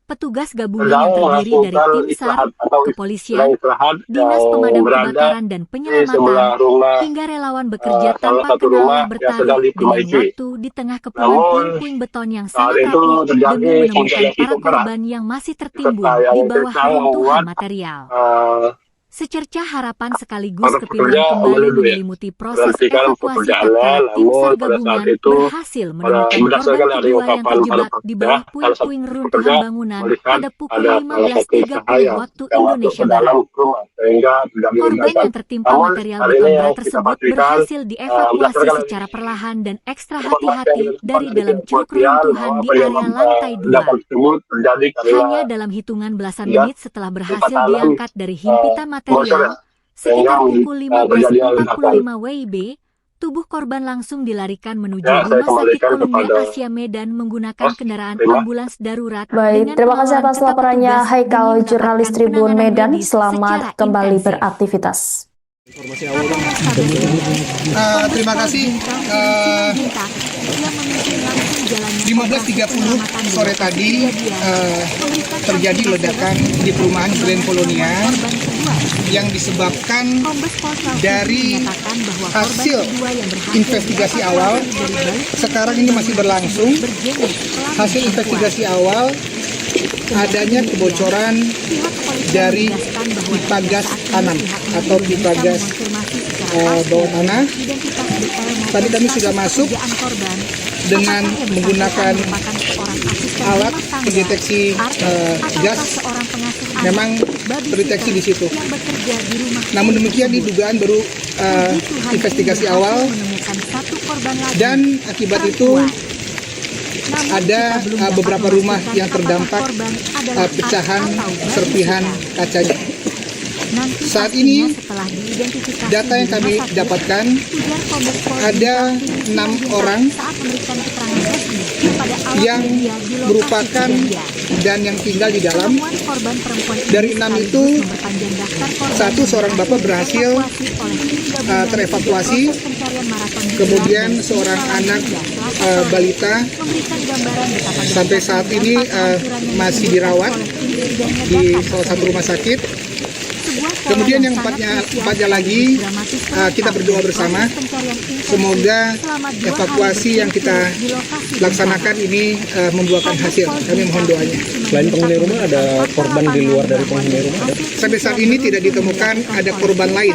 Petugas gabungan sedang yang terdiri dari melakukan tim SAR, istirahat atau kepolisian, istirahat dinas yang pemadam berada kebakaran dan di penyelamatan, sebelah rumah hingga relawan bekerja salah tanpa satu kenal rumah yang bertaruh sedang dengan diperbaiki. waktu di tengah kepulan Namun puing-puing beton yang saat sangat itu rapuh terjadi demi menemukan hujan yang para cukup keras korban yang masih tertimbun serta yang di bawah kencang reruntuhan membuat material. para Secercah harapan sekaligus pekerja kepiluan kembali mengeluh ya, menyelimuti proses berhentikan evakuasi pekerjaannya. tatkala tim Namun SAR pada saat gabungan itu berhasil menemukan berdasarkan korban dari kedua yang ungkapan para terjebak di pekerja, bawah salah satu puing-puing reruntuhan pekerja bangunan melihat pada pukul ada salah satu 15.30 cahaya waktu yang masuk Indonesia ke Barat. dalam rumah sehingga terjadi Korban ledakan. yang tertimpa Namun material hari beton ini yang berat kita tersebut pastikan berhasil dievakuasi berdasarkan secara perlahan dan ekstra informasi yang hati-hati dari dari dalam curug kepolisian reruntuhan bahwa di area lantai 2. ledakan tersebut terjadi karena Hanya dalam hitungan belasan gas menit setelah berhasil tempat alam diangkat dari himpitan bocor ya, material, sehingga sekitar pukul terjadi ledakan. 15.45 WIB, tubuh korban langsung dilarikan menuju Ya, saya Rumah Sakit kembalikan Columbia kepada Asia Medan menggunakan Mas. kendaraan Terima. ambulans darurat. Baik, dengan terima kasih pengawalan atas ketat laporannya petugas Haikal, demi jurnalis mendapatkan Tribun penanganan Medan. medis Selamat secara kembali intensif. beraktivitas. Terima kasih. 15.30 sore tadi terjadi ledakan di perumahan Grand Polonia yang disebabkan dari hasil investigasi awal. Sekarang ini masih berlangsung. Hasil investigasi awal adanya kebocoran dari pipa gas tanam atau pipa gas bawah tanah. Tadi kami sudah masuk dengan menggunakan alat pendeteksi gas, memang terdeteksi di situ. Namun demikian di dugaan baru investigasi awal, dan akibat itu ada beberapa rumah yang terdampak pecahan serpihan kacanya. Saat ini data yang kami dapatkan ada 6 orang yang merupakan dan yang tinggal di dalam. Dari 6 itu, seorang bapak berhasil terevakuasi, kemudian seorang anak balita sampai saat ini masih dirawat di salah satu rumah sakit. Kemudian yang empatnya lagi, kita berdoa bersama, semoga evakuasi yang kita laksanakan ini membuahkan hasil. Kami mohon doanya. Selain penghuni rumah, ada korban di luar dari penghuni rumah? Sampai saat ini tidak ditemukan ada korban lain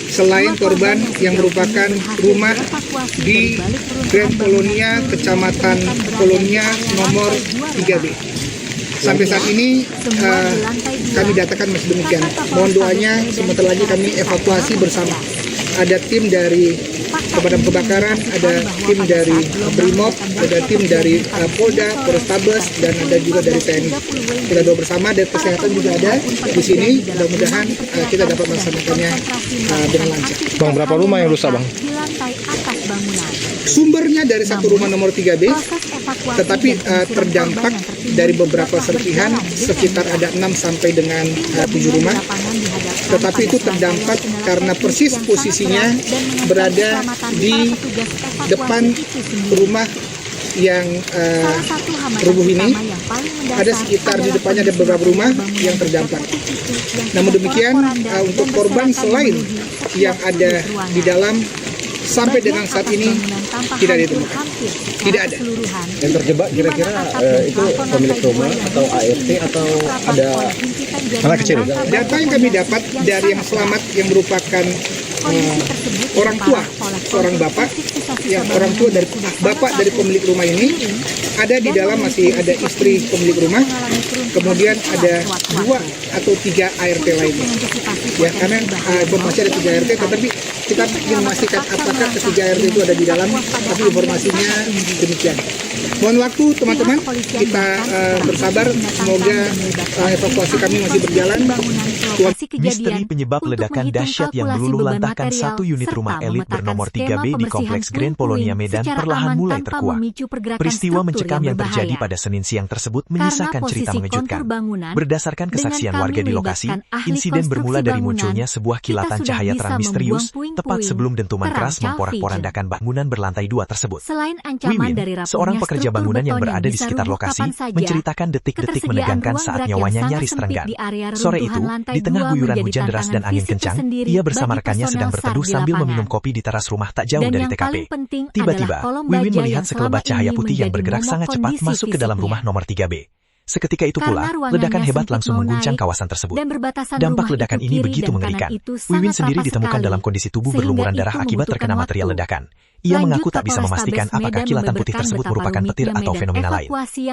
selain korban yang merupakan rumah di Grand Polonia, Kecamatan Polonia nomor 3B. Sampai saat ini kami datakan masih demikian. Mohon doanya, sebentar lagi kami evakuasi bersama. Ada tim dari pemadam kebakaran, ada tim dari Brimob, ada tim dari Polda, Polrestabes, dan ada juga dari TNI. Kita doa bersama, dan kesehatan juga ada di sini. Mudah-mudahan kita dapat melaksanakannya dengan lancar. Bang, berapa rumah yang rusak, Bang? Sumbernya dari satu rumah nomor 3B, tetapi terdampak dari beberapa serpihan, sekitar ada 6 sampai dengan 7 rumah. Tetapi itu terdampak karena persis posisinya berada di depan rumah yang rubuh ini, ada sekitar di depannya ada beberapa rumah yang terdampak. Namun demikian untuk korban selain yang ada di dalam sampai dengan saat ini tidak ditemukan, tidak ada. Yang terjebak kira-kira itu pemilik rumah atau ART atau ada anak kecil? Data yang kami dapat dari yang selamat yang merupakan orang tua, seorang bapak, yang orang tua dari bapak dari pemilik rumah ini ada di dalam, masih ada istri pemilik rumah, kemudian ada 2 atau 3 ART lainnya. Ya, karena informasi ada 3 ART, tetapi kita ingin memastikan apakah ketiga ART itu ada di dalam, tapi informasinya demikian. Mohon waktu teman-teman, kita bersabar, semoga evakuasi kami masih berjalan. Misteri penyebab ledakan dahsyat yang meluluh lantahkan satu unit rumah elit bernomor 3B di Kompleks Grand Polonia Medan perlahan mulai terkuak. Peristiwa mencekam yang terjadi pada Senin siang tersebut menyisakan cerita mengejutkan. Berdasarkan kesaksian warga di lokasi, insiden bermula dari munculnya sebuah kilatan cahaya terang misterius tepat sebelum dentuman keras memporak-porandakan bangunan berlantai 2 tersebut. Wiwin, seorang pekerja bangunan yang berada di sekitar lokasi, menceritakan detik-detik menegangkan saat nyawanya nyaris terenggan. Sore itu, di tengah guyuran hujan deras dan angin kencang, ia bersama rekannya sedang berteduh sambil meminum kopi di teras rumah tak jauh dari TKP. Tiba-tiba, Wiwin melihat sekelebat cahaya putih yang bergerak sangat cepat masuk ke dalam rumah nomor 3B. Seketika itu pula, ledakan hebat langsung mengguncang kawasan tersebut. Dampak ledakan ini begitu mengerikan. Wiwin sendiri ditemukan dalam kondisi tubuh berlumuran darah akibat terkena material ledakan. Ia mengaku tak bisa memastikan apakah kilatan putih tersebut merupakan petir atau fenomena lain.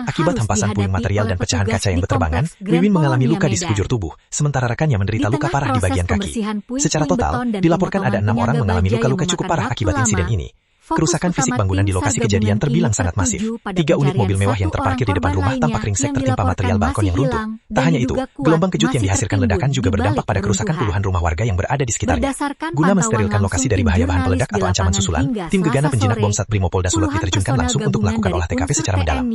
Akibat hempasan puing material dan pecahan kaca yang berterbangan, Wiwin mengalami luka di sekujur tubuh, sementara rekannya menderita luka parah di bagian kaki. Secara total, dilaporkan ada 6 orang mengalami luka-luka cukup parah akibat insiden ini. Kerusakan fisik bangunan di lokasi kejadian terbilang sangat masif. 3 unit mobil mewah yang terparkir di depan rumah tampak ringsek tertimpa material balkon yang runtuh. Tak hanya itu, gelombang kejut yang dihasilkan ledakan juga berdampak pada kerusakan puluhan rumah warga yang berada di sekitarnya. Guna mensterilkan lokasi dari bahaya bahan peledak atau ancaman susulan, tim gegana penjinak bom Sat Brimopolda Sulut diterjunkan langsung untuk melakukan olah TKP secara mendalam.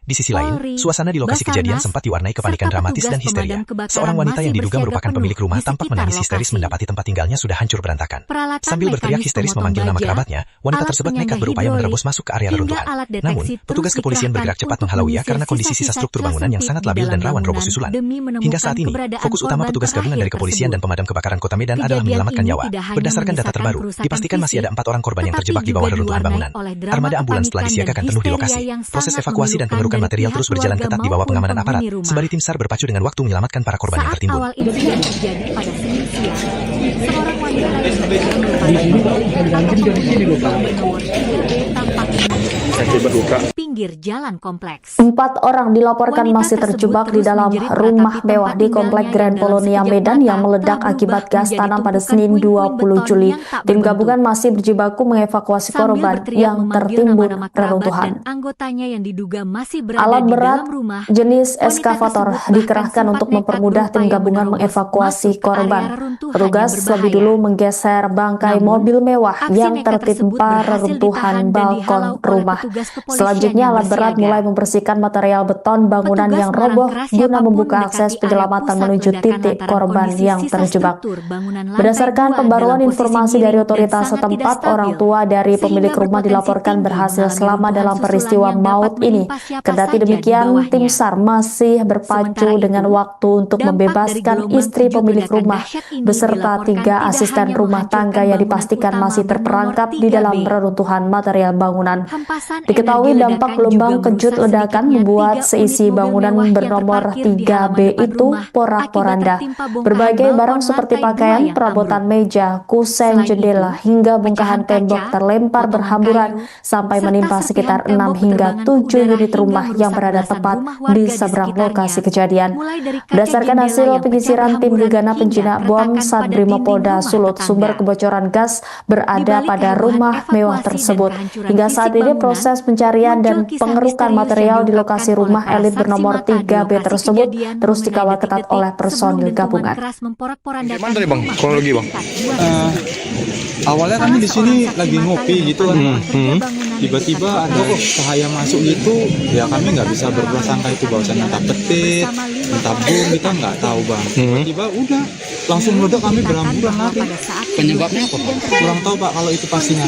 Di sisi lain, suasana di lokasi kejadian sempat diwarnai kepanikan dramatis dan histeria. Seorang wanita yang diduga merupakan pemilik rumah tampak menangis histeris mendapati tempat tinggalnya sudah hancur berantakan. Sambil berteriak histeris memanggil nama kerabatnya, wanita tersebut nekat berupaya menerobos masuk ke area reruntuhan. Namun, petugas kepolisian bergerak cepat menghalauinya karena kondisi sisa struktur bangunan yang sangat labil dan rawan roboh susulan. Hingga saat ini, fokus utama petugas gabungan dari kepolisian dan pemadam kebakaran Kota Medan adalah menyelamatkan nyawa. Berdasarkan data terbaru, dipastikan masih ada 4 orang korban yang terjebak di bawah reruntuhan bangunan. Armada ambulans telah disiagakan penuh di lokasi. Proses evakuasi dan pengerukan material terus berjalan ketat di bawah pengamanan aparat, sembari tim SAR berpacu dengan waktu menyelamatkan para korban yang tertimbun. Awal insiden terjadi pada Senin siang, seorang wanita di pinggir jalan kompleks. 4 orang dilaporkan masih terjebak di dalam rumah mewah di Komplek Grand Polonia Medan yang meledak akibat gas tanam pada Senin 20 Juli. Tim gabungan masih berjibaku mengevakuasi korban yang tertimbun reruntuhan. Anggotanya yang diduga masih Alat berat jenis eskavator dikerahkan untuk mempermudah tim gabungan mengevakuasi korban. Petugas lebih dulu menggeser bangkai mobil mewah yang tertimpa reruntuhan balkon rumah. Selanjutnya alat berat mulai membersihkan material beton bangunan yang roboh guna membuka akses penyelamatan menuju titik korban yang terjebak. Berdasarkan pembaruan informasi dari otoritas setempat, orang tua dari pemilik rumah dilaporkan berhasil selamat dalam peristiwa maut ini. Kendati demikian, tim SAR masih berpacu dengan waktu untuk membebaskan istri pemilik rumah beserta 3 asisten rumah tangga yang dipastikan masih terperangkap di dalam reruntuhan material bangunan. Diketahui dampak gelombang kejut ledakan membuat seisi bangunan bernomor 3B itu porak-poranda. Berbagai barang seperti pakaian, perabotan meja, kusen, jendela, hingga bongkahan tembok terlempar berhamburan sampai menimpa sekitar 6 hingga 7 unit rumah yang berada tepat di seberang lokasi kejadian. Berdasarkan hasil penyisiran tim gegana penjinak bom Sat Brimopolda Sulut, sumber kebocoran gas berada pada rumah mewah tersebut. Hingga saat ini proses pencarian dan pengerukan material di lokasi rumah elit bernomor 3B tersebut terus dikawal ketat oleh personil gabungan. Gimana tadi Bang? Kronologi Bang? Awalnya kami di sini lagi ngopi gitu kan. Tiba-tiba ada cahaya masuk gitu, ya kami nggak bisa berprasangka itu bahwasannya entah petir, entah bom, kita nggak tahu Bang. Tiba-tiba udah langsung meledak, kami berambulan lari. Penyebabnya apa, Pak? Kurang tahu Pak kalau itu pastinya.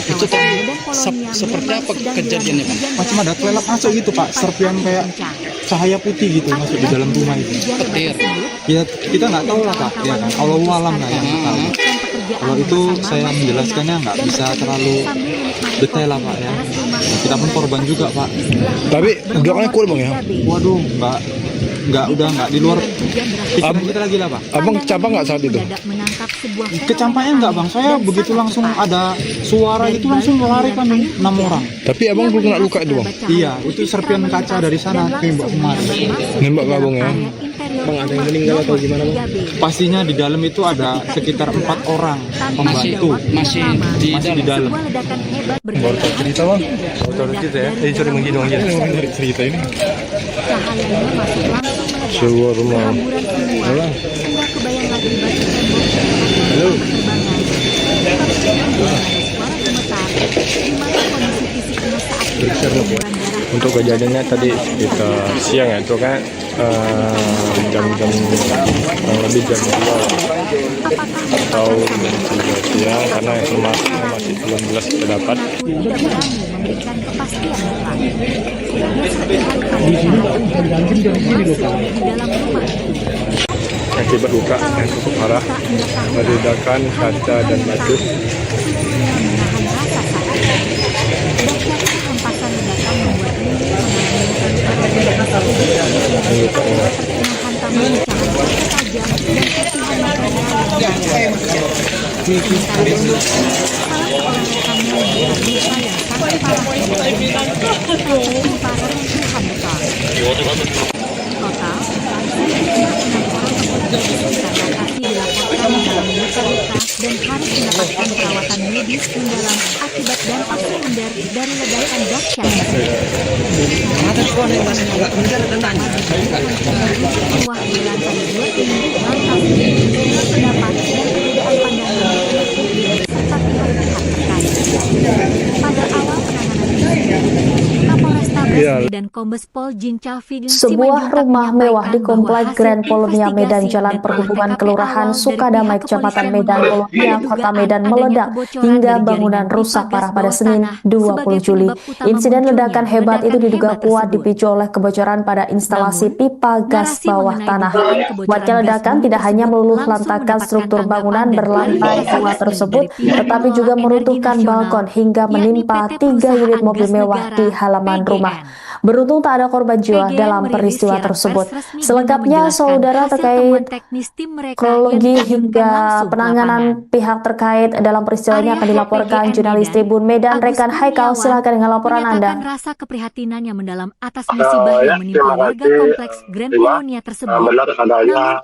Itu seperti apa kejadiannya, Pak? Macam ada kelelap masuk gitu Pak, serpian kayak cahaya putih gitu masuk di dalam rumah itu. Petir. Ya kita nggak tahu lah Pak, ya kan. Allahu alam lah yang tahu. Kalau itu saya menjelaskannya nggak bisa terlalu detail lah Pak ya. Kita pun korban juga Pak. Tapi doanya cool Bang ya. Waduh, nggak di luar pikiran kita lagi lah Pak. Abang kecampak nggak saat itu? Kecampaknya nggak Bang, saya begitu langsung ada suara itu langsung lari kan 6 orang. Tapi abang belum kena luka itu Bang? Iya, itu serpian kaca dari sana nembak kemarin. Nembak ke abang ya? Bang, ada yang meninggal atau gimana Bang? Pastinya di dalam itu ada sekitar 4 orang pembantu. Masih di dalam. Baru tahu cerita Bang? Baru tahu cerita ya? Sorry menggino aja. Cerita ini. Sebuah rumah. Halo. Halo. Untuk kejadiannya tadi kita siang ya, itu kan jam-jam kurang lebih jam 2 atau jam 3 siang, karena informasi masih belum jelas kita dapat. Akibat luka yang cukup parah, ledakan kaca dan batu. dan harus mendapatkan perawatan medis mendalam akibat dampak sekunder dari ledakan dahsyat. Wah di lantai 2 ini lantas pendapat dan perbedaan pandangan serta pihak-pihak terkait. Pada awal penanganan ini, Kapolrestabes dan Kombes Pol Jinca Fidin Sebuah rumah mewah di Komplek Grand Polonia Medan Jalan Perhubungan Kelurahan Sukadamai Kecamatan Medan Polonia Kota Medan meledak hingga bangunan rusak parah pada Senin 20 Juli. Insiden ledakan hebat itu diduga kuat dipicu oleh kebocoran pada instalasi pipa gas bawah tanah. Kuatnya ledakan tidak hanya meluluh lantakan struktur bangunan berlantai 2 tersebut, tetapi juga meruntuhkan balkon hingga menimpa 3 unit mobil mewah di halaman rumah. Beruntung tak ada korban jiwa dalam peristiwa tersebut. Selengkapnya, saudara, terkait kronologi hingga penanganan pihak terkait dalam peristiwa ini akan dilaporkan jurnalis Tribun Medan, rekan Haikal. Silakan dengan laporan Anda. Rasa keprihatinan yang mendalam atas musibah yang menimpa warga kompleks Grand Polonia tersebut. Namun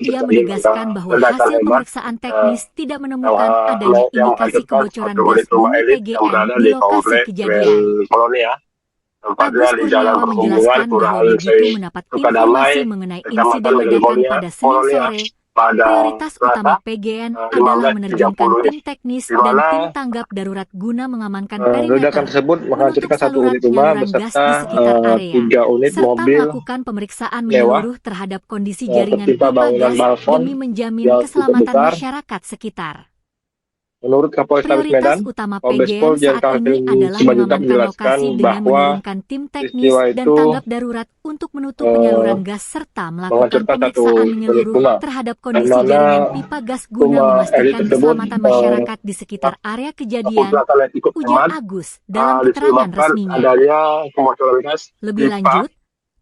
ia menegaskan bahwa hasil pemeriksaan teknis tidak menemukan adanya indikasi kebocoran gas bumi PGN di lokasi kejadian. Tempatnya di Jalan Perhubungan Kelurahan Sukadamai, mengenai insiden ledakan pada Senin sore. Prioritas utama PGN adalah menerjunkan tim teknis dan tim tanggap darurat guna mengamankan perimeter. Ledakan tersebut menghancurkan 1 unit rumah beserta 3 unit mobil melakukan pemeriksaan menyeluruh terhadap kondisi jaringan pipa gas demi menjamin keselamatan masyarakat sekitar. Menurut Kapolrestabes Medan, Kombes Pol Jinca Fidin Simanjuntak menjelaskan bahwa tim teknis dan tanggap darurat untuk menutup penyaluran gas serta melakukan pemeriksaan menyeluruh terhadap kondisi jaringan pipa gas guna memastikan keselamatan masyarakat di sekitar area kejadian. Ujar Agus dalam keterangan resminya. Lebih lanjut,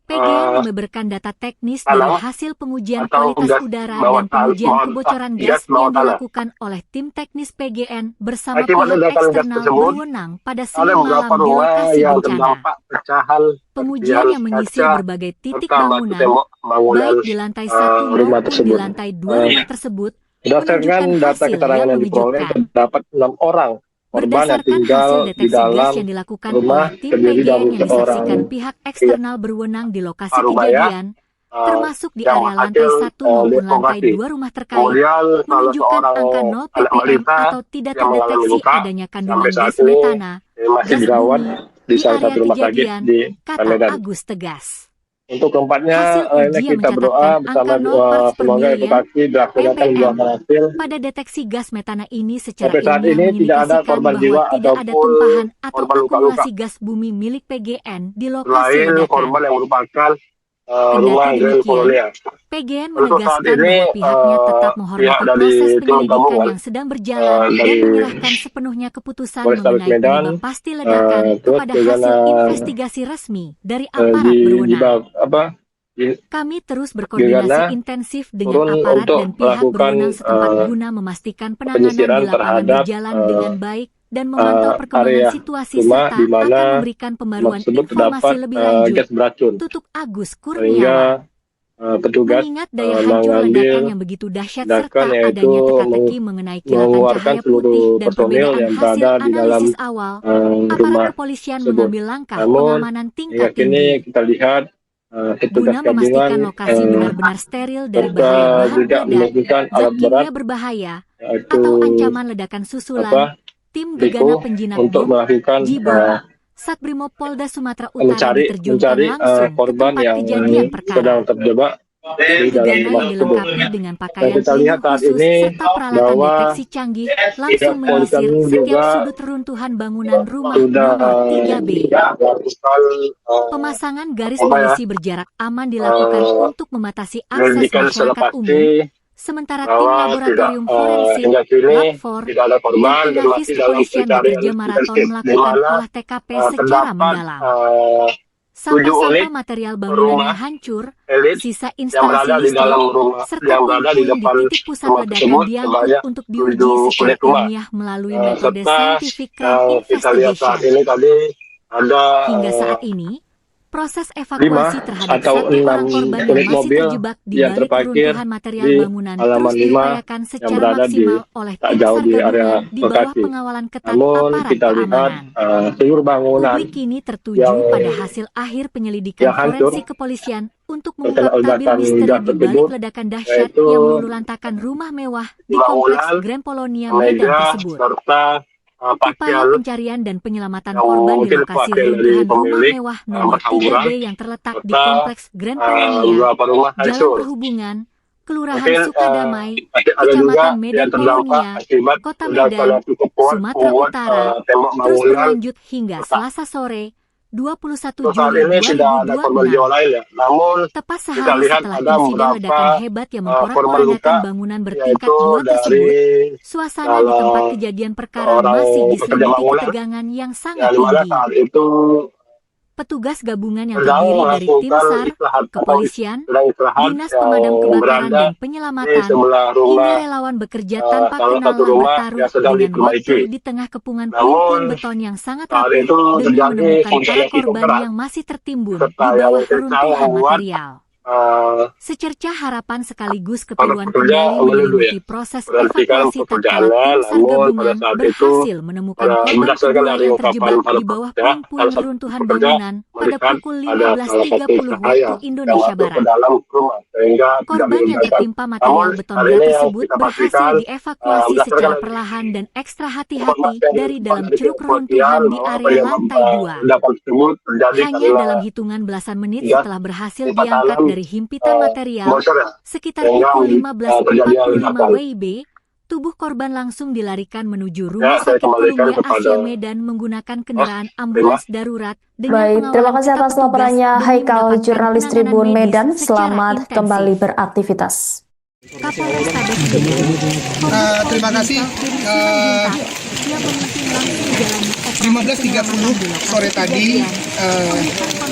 PGN membeberkan data teknis dari hasil pengujian kualitas udara dan pengujian kebocoran gas yang dilakukan oleh tim teknis PGN bersama pihak eksternal berwenang pada Senin malam di lokasi bencana. Pengujian yang menyisir berbagai titik bangunan, baik di lantai 1 maupun di lantai 2 rumah tersebut, berdasarkan data keterangan yang diperoleh, terdapat 6 orang korban yang tinggal di dalam rumah terdiri dari seorang pihak eksternal berwenang di lokasi kejadian, termasuk di area lantai 1 maupun lantai 2 rumah terkait, menunjukkan angka 0 ppm atau tidak terdeteksi adanya kandungan gas metana. masih dirawat di salah satu rumah sakit di kata Medan. Agus tegas. Untuk keempatnya, Hasil ini uji kita yang berdoa mencatatkan bersama angka 0 parts per semoga million edukasi dilaksanakan ppm buahkan hasil. pada deteksi gas metana ini secara Sampai saat ilmiah ini tidak ada mengindikasikan korban bahwa jiwa tidak ada ataupun tumpahan atau korban luka-luka. akumulasi gas bumi milik PGN di lokasi Selain ledakan. korban yang merupakan rumah Kendati Grand demikian, Colonia. PGN Untuk saat menegaskan ini, bahwa pihaknya tetap pihak menghormati dari proses tim penyelidikan gabungan yang sedang berjalan dan dari menyerahkan sepenuhnya keputusan Polrestabes mengenai Medan, penyebab pasti ledakan terus kepada juga hasil investigasi resmi dari aparat di berwenang. di Kami terus berkoordinasi Gegana intensif dengan turun aparat untuk dan pihak melakukan berwenang setempat guna memastikan penanganan penyisiran di lapangan terhadap berjalan dengan baik dan memantau perkembangan area situasi rumah serta di mana akan memberikan pembaruan tersebut informasi terdapat lebih lanjut. gas beracun, Tutuk Agus sehingga Kurniawan. petugas Mengingat daya hancur ledakan mengambil yang begitu dahsyat tindakan serta yaitu adanya teka-teki mengenai kilatan mengeluarkan cahaya seluruh putih dan personil perbedaan yang hasil berada di dalam analisis awal, aparat rumah kepolisian tersebut. mengambil langkah Namun pengamanan hingga tingkat kini tinggi kita lihat petugas guna memastikan gabungan lokasi benar-benar steril dari serta bahaya bahan juga peledak, menemukan zat alat berat kimia berbahaya, yaitu atau ancaman ledakan susulan. Tim Gegana Riko Penjinak untuk Bom, melakukan Jibo, Satbrimob Polda Sumatera Utara mencari diterjunkan langsung ke korban tempat yang kejadian sedang perkara. terjebak di Tim dalam Gegana rumah yang tersebut. dilengkapi dengan Dan pakaian kita lihat pelindung saat khusus ini serta peralatan bahwa deteksi canggih langsung pihak menyisir polisi setiap juga sudut reruntuhan bangunan rumah sudah nomor 3B. melakukan Pemasangan garis apa ya, polisi berjarak aman dilakukan untuk mematasi akses penyelidikan secara masyarakat umum. pasti Sementara tim bahwa laboratorium tidak forensik, hingga kini Lab4, tidak ada dan korban dan Inafis masih dalam kepolisian pencarian bekerja maraton intensif, di melakukan mana olah TKP secara terdapat mendalam. 7 unit Sampah-sampah material bangunan rumah yang hancur, elit sisa yang instalasi berada di listrik, dalam rumah, serta yang berada di puing-puing depan di titik pusat rumah ledakan tersebut diangkut sebanyak untuk 7 diuji secara unit rumah. ilmiah melalui metode Serta scientific crime yang kita lihat saat investigation. ini tadi ada Hingga saat ini, proses 5 evakuasi terhadap atau 1 orang 6 korban yang unit masih mobil terjebak di yang balik terparkir reruntuhan material di bangunan halaman terus 5 diupayakan yang secara berada di maksimal oleh tak tim jauh SAR di area gabungan di bawah lokasi. pengawalan ketat Namun aparat kita lihat keamanan. seluruh bangunan Publik kini tertuju yang pada hasil akhir penyelidikan yang hancur forensik kepolisian untuk terkena mengungkap tabir ledakan misteri gas di balik tersebut, ledakan dahsyat yaitu yang meluluhlantakan rumah mewah di kompleks bangunan, Grand Polonia Medan meja, tersebut. serta Upaya pakaian pencarian dan penyelamatan yang korban di mungkin lokasi pakaian dari reruntuhan rumah pemilik mewah nomor berhamburan 3B yang terletak di serta kompleks Grand Polonia, beberapa rumah Jalan hancur. Perhubungan, Kelurahan Mungkin Sukadamai, ada juga Kecamatan Medan yang terdampak Polonia, akibat Kota ledakan Medan, yang cukup kuat Sumatera membuat Utara, tembok terus bangunan berlanjut hingga retak. Selasa sore, 21 Untuk saat Juli ini tidak ada korban jiwa 2026. lain ya. Namun Tepat kita sehari lihat setelah ada insiden beberapa ledakan hebat yang korban memporak-porandakan luka, bangunan bertingkat yaitu 2 tersebut, dari suasana di tempat salah kejadian perkara seorang masih pekerja diselimuti bangunan ketegangan yang yang sangat dimana tinggi. saat itu Petugas gabungan yang sedang terdiri dari tim melakukan SAR, istirahat atau kepolisian, sedang istirahat dinas yang pemadam kebakaran berada dan di penyelamatan, sebelah hingga rumah relawan bekerja tanpa salah kenal satu lelah rumah bertaruh yang sedang dengan waktu diperbaiki. di tengah kepungan Namun puing-puing beton yang sangat saat rapuh itu demi terjadi menemukan para hujan yang cukup korban keras yang masih tertimbun serta di yang bawah kencang reruntuhan membuat material. Secercah harapan sekaligus para keperluan pekerja kembali menuduh ya menyelimuti proses berhentikan evakuasi tatkala pekerjaannya. tim SAR Namun pada gabungan saat itu berhasil menemukan korban berdasarkan kedua dari yang ungkapan terjebak para di bawah pekerja, puing-puing salah satu reruntuhan pekerja bangunan pada melihat pukul ada salah satu 15.30 cahaya waktu yang Indonesia masuk ke Barat. dalam rumah sehingga tidak Korban yang diledakan. tertimpa Namun material beton hari bel ini yang tersebut kita berhasil pastikan dievakuasi berdasarkan secara dari perlahan dan ekstra hati-hati informasi yang dari dalam dari ceruk kepolisian reruntuhan di bahwa area penyebab lantai 2. ledakan tersebut terjadi Hanya karena dalam hitungan belasan menit gas setelah berhasil pipa diangkat tanam dari himpitan material, bocor ya sekitar sehingga pukul terjadinya 15.45 ledakan. WIB, tubuh korban langsung dilarikan menuju Ya, Rumah saya Sakit kembalikan Columbia kepada Asia Medan menggunakan kendaraan terima. ambulans darurat dengan Baik, terima pengawalan kasih ketat atas petugas laporannya demi Haikal, mendapatkan jurnalis penanganan Tribun medis Medan. secara Selamat intensif. kembali beraktivitas. Kapolrestabes Medan, Terima kasih. 15.30 sore tadi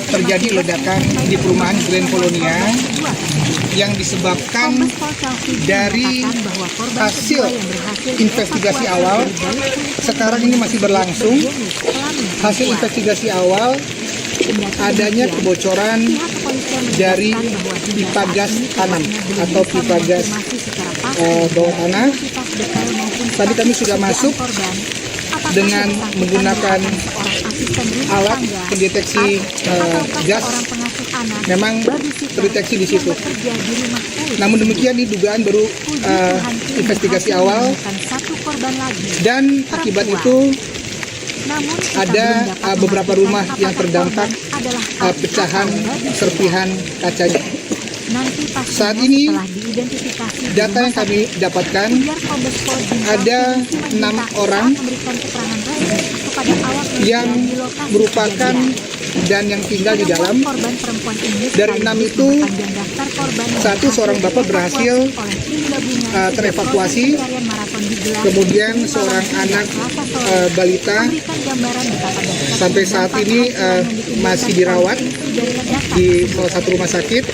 terjadi ledakan di perumahan Grand Polonia yang disebabkan dari hasil investigasi awal. Sekarang ini masih berlangsung. Hasil investigasi awal adanya kebocoran dari pipa gas tanam atau pipa gas bawah tanah. Tadi kami sudah masuk dengan menggunakan alat pendeteksi gas, memang terdeteksi di situ. Namun demikian, ini dugaan baru investigasi awal, dan akibat itu ada beberapa rumah yang terdampak adalah pecahan serpihan kacanya. Nanti Saat ini setelah diidentifikasi di data yang rumah kami dapatkan ujar Kombes Pol Jimmy ada Prasetyo 6 saat orang memberikan keterangan resmi kepada awak media yang di lokasi merupakan kejadian. dan yang tinggal di dalam. Korban perempuan ini Dari 6 itu, panjang daftar korban yang satu seorang bapak berhasil oleh tim gabungan terevakuasi. pencarian maraton digelar Kemudian di seorang Malang anak Selasa sore. balita Memberikan gambaran betapa dahsyat sampai saat dampak ini hancuran yang ditimbulkan masih dirawat provinsi dari ledakan di tersebut. salah satu rumah sakit.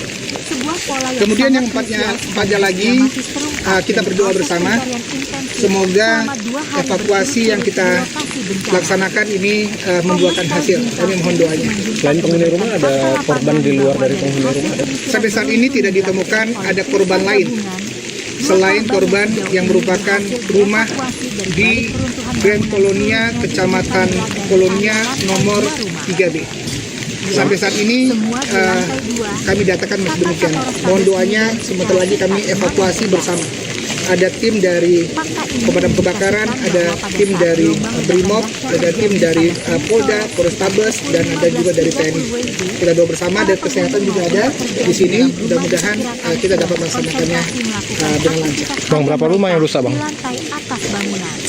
Sebuah pola yang Kemudian sangat yang empatnya krusial lagi, dramatis terungkap kita dari berdoa proses bersama. pencarian intensif Semoga selama 2 hari evakuasi yang kita berturut-turut di lokasi bencana. laksanakan ini membuahkan hasil. Kami mohon doanya. Selain penghuni rumah, ada korban di luar dari penghuni rumah? Ada? Sampai saat ini tidak ditemukan ada korban lain selain korban yang merupakan rumah di Grand Polonia, Kecamatan Polonia nomor 3B. Sampai saat ini kami datakan masih demikian. Mohon doanya, sebentar lagi kami evakuasi bersama. Ada tim dari pemadam kebakaran, ada tim dari Brimob, ada tim dari Polda, Polrestabes, dan ada juga dari TNI. Kita doa bersama, dan kesehatan juga ada di sini. Mudah-mudahan kita dapat melaksanakannya dengan lancar. Bang, berapa rumah yang rusak, Bang? Di lantai atas bangunan.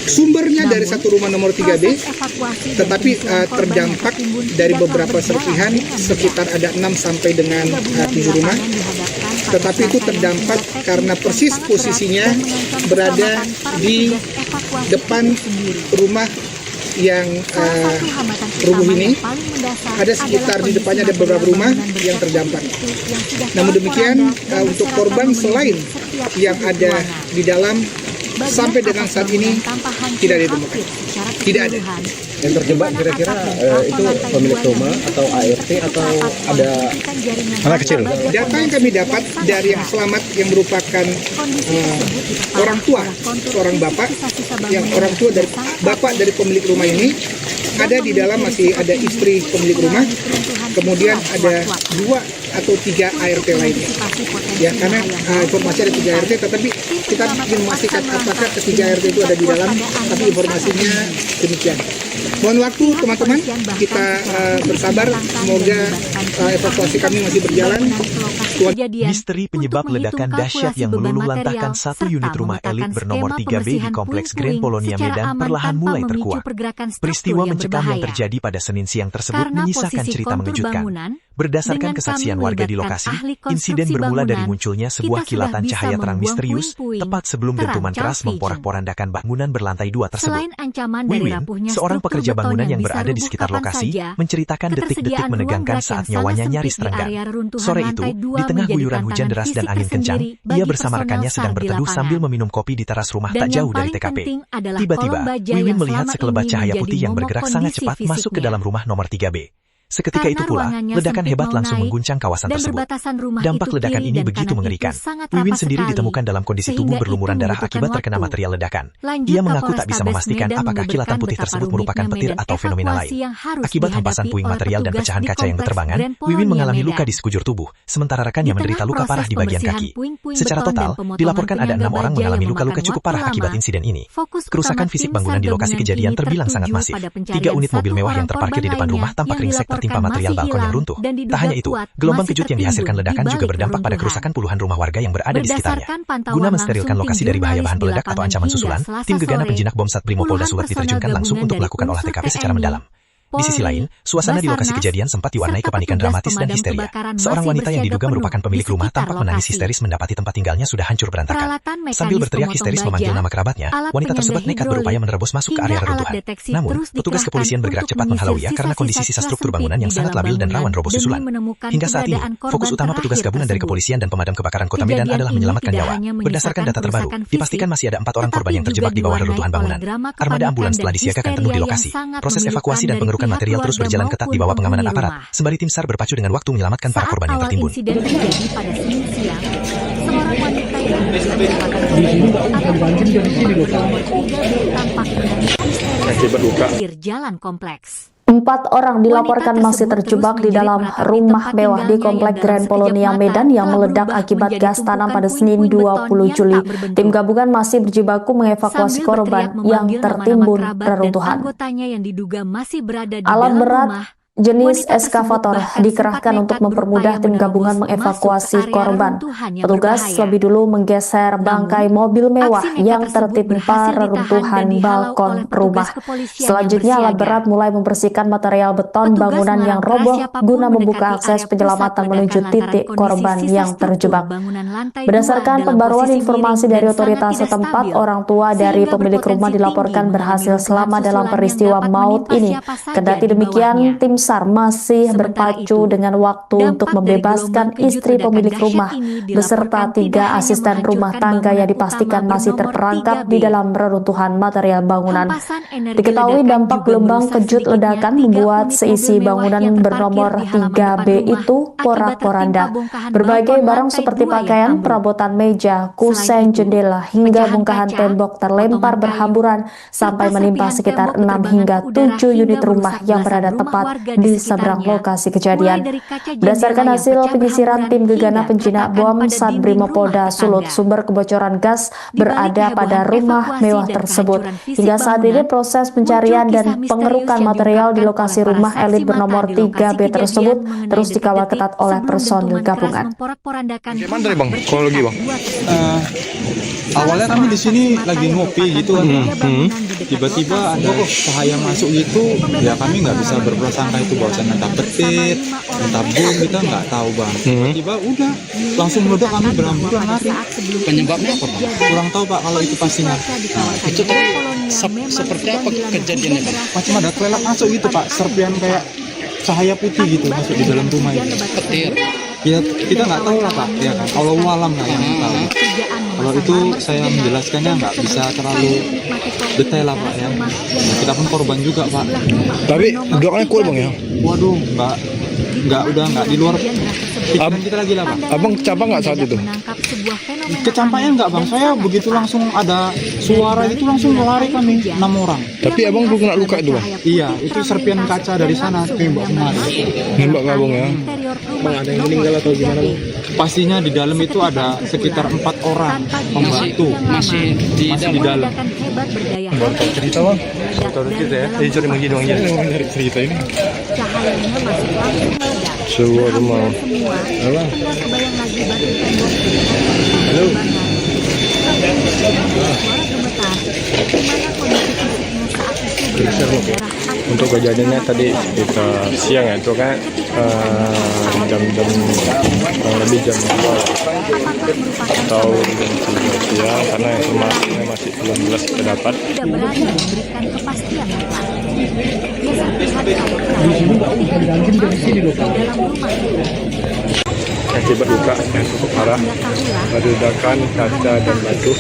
Sumbernya dari satu rumah nomor 3B, tetapi terdampak dari beberapa serpihan, sekitar ada 6 sampai dengan 7 rumah. Tetapi itu terdampak karena persis posisinya berada di depan rumah yang rubuh ini. Ada sekitar di depannya ada beberapa rumah yang terdampak. Namun demikian, untuk korban selain yang ada di dalam, sampai dengan saat ini tidak ditemukan. Tidak ada. Yang terjebak kira-kira itu pemilik rumah atau ART atau ada anak kecil? Data yang kami dapat dari yang selamat yang merupakan orang tua, seorang bapak, yang orang tua dari bapak dari pemilik rumah ini, ada di dalam masih ada istri pemilik rumah, kemudian ada 2 atau 3 ART lainnya. Ya, karena informasi ada 3 ART, tetapi kita ingin memastikan apakah ketiga ART itu ada di dalam, tapi informasinya demikian. Mohon waktu teman-teman, kita bersabar, semoga evakuasi kami masih berjalan. Misteri penyebab ledakan dahsyat yang meluluh lantahkan satu unit rumah elit bernomor 3B di Kompleks Grand Polonia Medan perlahan mulai terkuak. Peristiwa mencekam yang terjadi pada Senin siang tersebut menyisakan cerita mengejutkan. Berdasarkan kesaksian warga di lokasi, insiden bermula dari munculnya sebuah kilatan cahaya terang misterius tepat sebelum dentuman keras memporak-porandakan bangunan berlantai 2 tersebut. Wiwin, seorang pekerja bangunan yang berada di sekitar lokasi, menceritakan detik-detik menegangkan saat nyawanya nyaris terenggang. Sore itu, di tengah guyuran hujan deras dan angin kencang, ia bersama rekannya sedang berteduh sambil meminum kopi di teras rumah tak jauh dari TKP. Tiba-tiba, Wiwin melihat sekelebat cahaya putih yang bergerak sangat cepat masuk ke dalam rumah nomor 3B. Seketika itu pula, ledakan hebat langsung mengguncang kawasan tersebut. Dampak ledakan ini begitu mengerikan. Wiwin sendiri ditemukan dalam kondisi tubuh berlumuran darah akibat terkena material ledakan. Ia mengaku tak bisa memastikan apakah kilatan putih tersebut merupakan petir atau fenomena lain. Akibat hempasan puing material dan pecahan kaca yang berterbangan, Wiwin mengalami luka di sekujur tubuh, sementara rekannya menderita luka parah di bagian kaki. Secara total, dilaporkan ada 6 orang mengalami luka-luka cukup parah akibat insiden ini. Kerusakan fisik bangunan di lokasi kejadian terbilang sangat masif. 3 unit mobil mewah yang terparkir di depan rumah tampak ringsek tertimpa material balkon yang runtuh. Tak hanya itu, gelombang kejut yang dihasilkan ledakan juga berdampak pada kerusakan puluhan rumah warga yang berada di sekitarnya. Guna mensterilkan lokasi dari bahaya bahan peledak atau ancaman susulan, tim gegana penjinak bom Satbrimo Polda Sulut diterjunkan langsung untuk melakukan olah TKP secara mendalam. Di sisi lain, suasana di lokasi kejadian sempat diwarnai kepanikan dramatis dan histeria. Seorang wanita yang diduga merupakan pemilik rumah tampak menangis histeris mendapati tempat tinggalnya sudah hancur berantakan. Sambil berteriak histeris memanggil nama kerabatnya, wanita tersebut nekat berupaya menerobos masuk ke area reruntuhan. Namun, petugas kepolisian bergerak cepat menghalauinya karena kondisi sisa struktur bangunan yang sangat labil dan rawan roboh susulan. Hingga saat ini, fokus utama petugas gabungan dari kepolisian dan pemadam kebakaran Kota Medan adalah menyelamatkan nyawa. Berdasarkan data terbaru, dipastikan masih ada 4 orang korban yang terjebak di bawah reruntuhan bangunan. Armada ambulans telah disiagakan penuh di lokasi. Proses evakuasi dan pengerukan material terus berjalan ketat di bawah pengawanan aparat, sembari tim SAR berpacu dengan waktu menyelamatkan para korban yang tertimbun. Insiden terjadi pada Senin siang, seorang wanita yang jalan kompleks. 4 orang dilaporkan masih terjebak di dalam rumah mewah di Komplek Grand Polonia Medan yang meledak akibat gas tanam pada Senin 20 Juli. Tim gabungan masih berjibaku mengevakuasi korban yang tertimbun reruntuhan. Anggotanya yang diduga masih berada di Alat dalam berat rumah jenis eskavator dikerahkan untuk mempermudah tim gabungan mengevakuasi korban. Petugas lebih dulu menggeser bangkai mobil mewah yang tertimpa reruntuhan balkon rumah. Selanjutnya alat berat mulai membersihkan material beton bangunan yang roboh guna membuka akses penyelamatan menuju titik korban yang terjebak. Berdasarkan pembaruan informasi dari otoritas setempat, orang tua dari pemilik rumah dilaporkan berhasil selamat dalam peristiwa maut ini. Kendati demikian, tim SAR masih berpacu dengan waktu untuk membebaskan istri pemilik rumah beserta 3 asisten rumah tangga yang dipastikan masih terperangkap di dalam reruntuhan material bangunan. Diketahui dampak gelombang kejut ledakan membuat seisi bangunan bernomor 3B itu porak-poranda. Berbagai barang seperti pakaian, perabotan meja, kusen, jendela, hingga bongkahan tembok terlempar berhamburan sampai menimpa sekitar 6 hingga 7 unit rumah yang berada tepat di seberang lokasi kejadian. Berdasarkan hasil penyisiran tim gegana penjinak bom Satbrimopolda Sulut, sumber kebocoran gas berada pada rumah mewah tersebut. Hingga saat ini proses pencarian dan pengerukan material di lokasi rumah elit bernomor 3B tersebut terus dikawal ketat oleh personil gabungan. Gimana tadi bang? Kronologi bang? Awalnya kami di sini lagi ngopi gitu kan. Tiba-tiba ada cahaya masuk gitu, ya kami nggak bisa berprasangka itu bahwasannya entah petir, entah bom, kita nggak tahu bang. Tiba-tiba udah langsung meledak, kami berhamburan lari. Penyebabnya apa Pak? Kurang tahu pak kalau itu pastinya. Itu tadi seperti apa kejadiannya Pak? Macam ada kelelak masuk gitu pak, serpian kayak cahaya putih gitu masuk di dalam rumah itu. Petir. Ya kita nggak tahu lah pak, ya kan. Allah alam lah yang tahu. Kalau itu saya menjelaskannya nggak bisa terlalu detail lah pak ya. Nah, kita pun korban juga pak. Tapi doanya kuat bang ya? Waduh, nggak di luar pikiran kita lagi lah pak. Abang kecapa nggak saat itu? Kecampaknya nggak bang, saya begitu langsung ada suara itu langsung lari kami 6 orang. Tapi abang belum kena luka itu bang? Iya, itu serpian kaca dari sana tembak kemari. Nembak nggak bang ya? Bang, ada yang meninggal atau gimana bang? Pastinya di dalam itu ada sekitar 4 orang pembantu Masih di dalam. Baru tahu cerita bang? Baru tahu cerita ya? Jadi cari lagi dong ya? Dari cerita ini. Sebuah rumah. Halo. Halo. Untuk kejadiannya tadi sekitar siang ya, itu kan jam-jam kurang lebih jam 2 atau jam 3 siang, karena informasinya masih belum jelas kita dapat. Akibat luka yang cukup parah, ada ledakan kaca dan batu.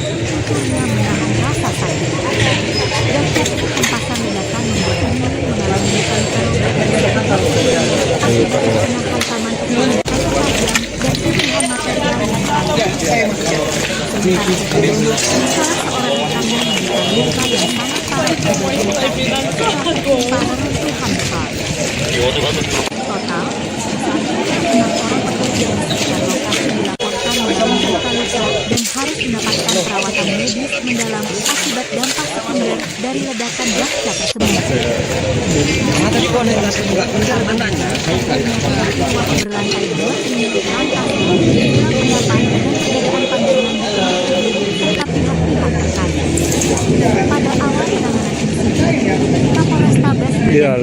Dan harus mendapatkan perawatan medis mendalam akibat dampak sekunder dari ledakan dahsyat tersebut. Berlantai 2 ini lantas pendapat dan perbedaan pandangan serta pihak-pihak terkait. Pada awal penanganan insiden, Kapolrestabes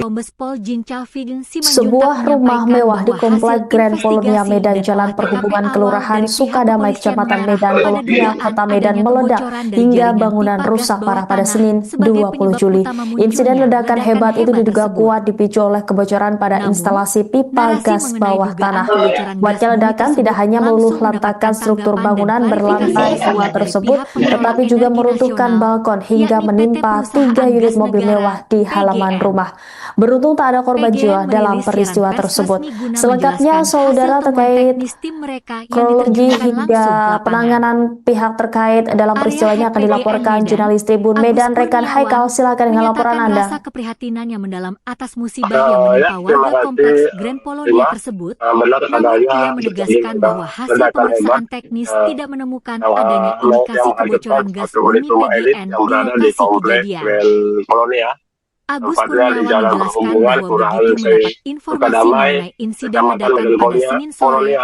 Kombes Pol Jin Chavin sebuah rumah mewah di Komplek Grand Polonia Medan Jalan Perhubungan Kelurahan Sukadamai Kecamatan Medan Polonia Kota Medan meledak hingga bangunan rusak parah pada Senin 20 Juli. Insiden ledakan hebat itu diduga kuat dipicu oleh kebocoran pada instalasi pipa gas bawah tanah. Kuatnya ledakan tidak hanya meluluh lantakan struktur bangunan berlantai 2 tersebut, tetapi juga meruntuhkan balkon hingga menimpa 3 unit mobil mewah di halaman rumah. Beruntung tak ada korban jiwa dalam peristiwa tersebut. Selengkapnya, saudara, terkait kronologi hingga penanganan pihak terkait dalam peristiwanya akan dilaporkan jurnalis Tribun Medan rekan Haikal. Silakan dengan laporan Anda. Rasa keprihatinan yang mendalam atas musibah yang menimpa warga kompleks Grand Polonia tersebut, namun ia menegaskan bahwa hasil pemeriksaan teknis tidak menemukan adanya indikasi kebocoran gas bumi PGN di lokasi kejadian. Agus tepatnya di Kurniawan Jalan menjelaskan Perhubungan bahwa Kelurahan begitu Sukadamai, mendapat informasi mengenai insiden ledakan pada Senin sore,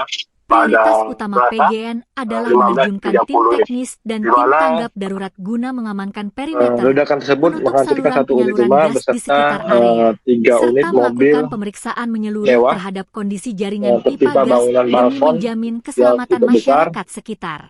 prioritas utama PGN adalah menerjunkan tim teknis dan tim tanggap darurat guna mengamankan perimeter, ledakan tersebut menutup menghancurkan saluran satu unit penyaluran rumah gas di beserta sekitar area, 3 unit serta mobil melakukan pemeriksaan menyeluruh mewah terhadap kondisi jaringan pipa tertimpa gas bangunan demi balkon menjamin yang keselamatan cukup besar. masyarakat sekitar.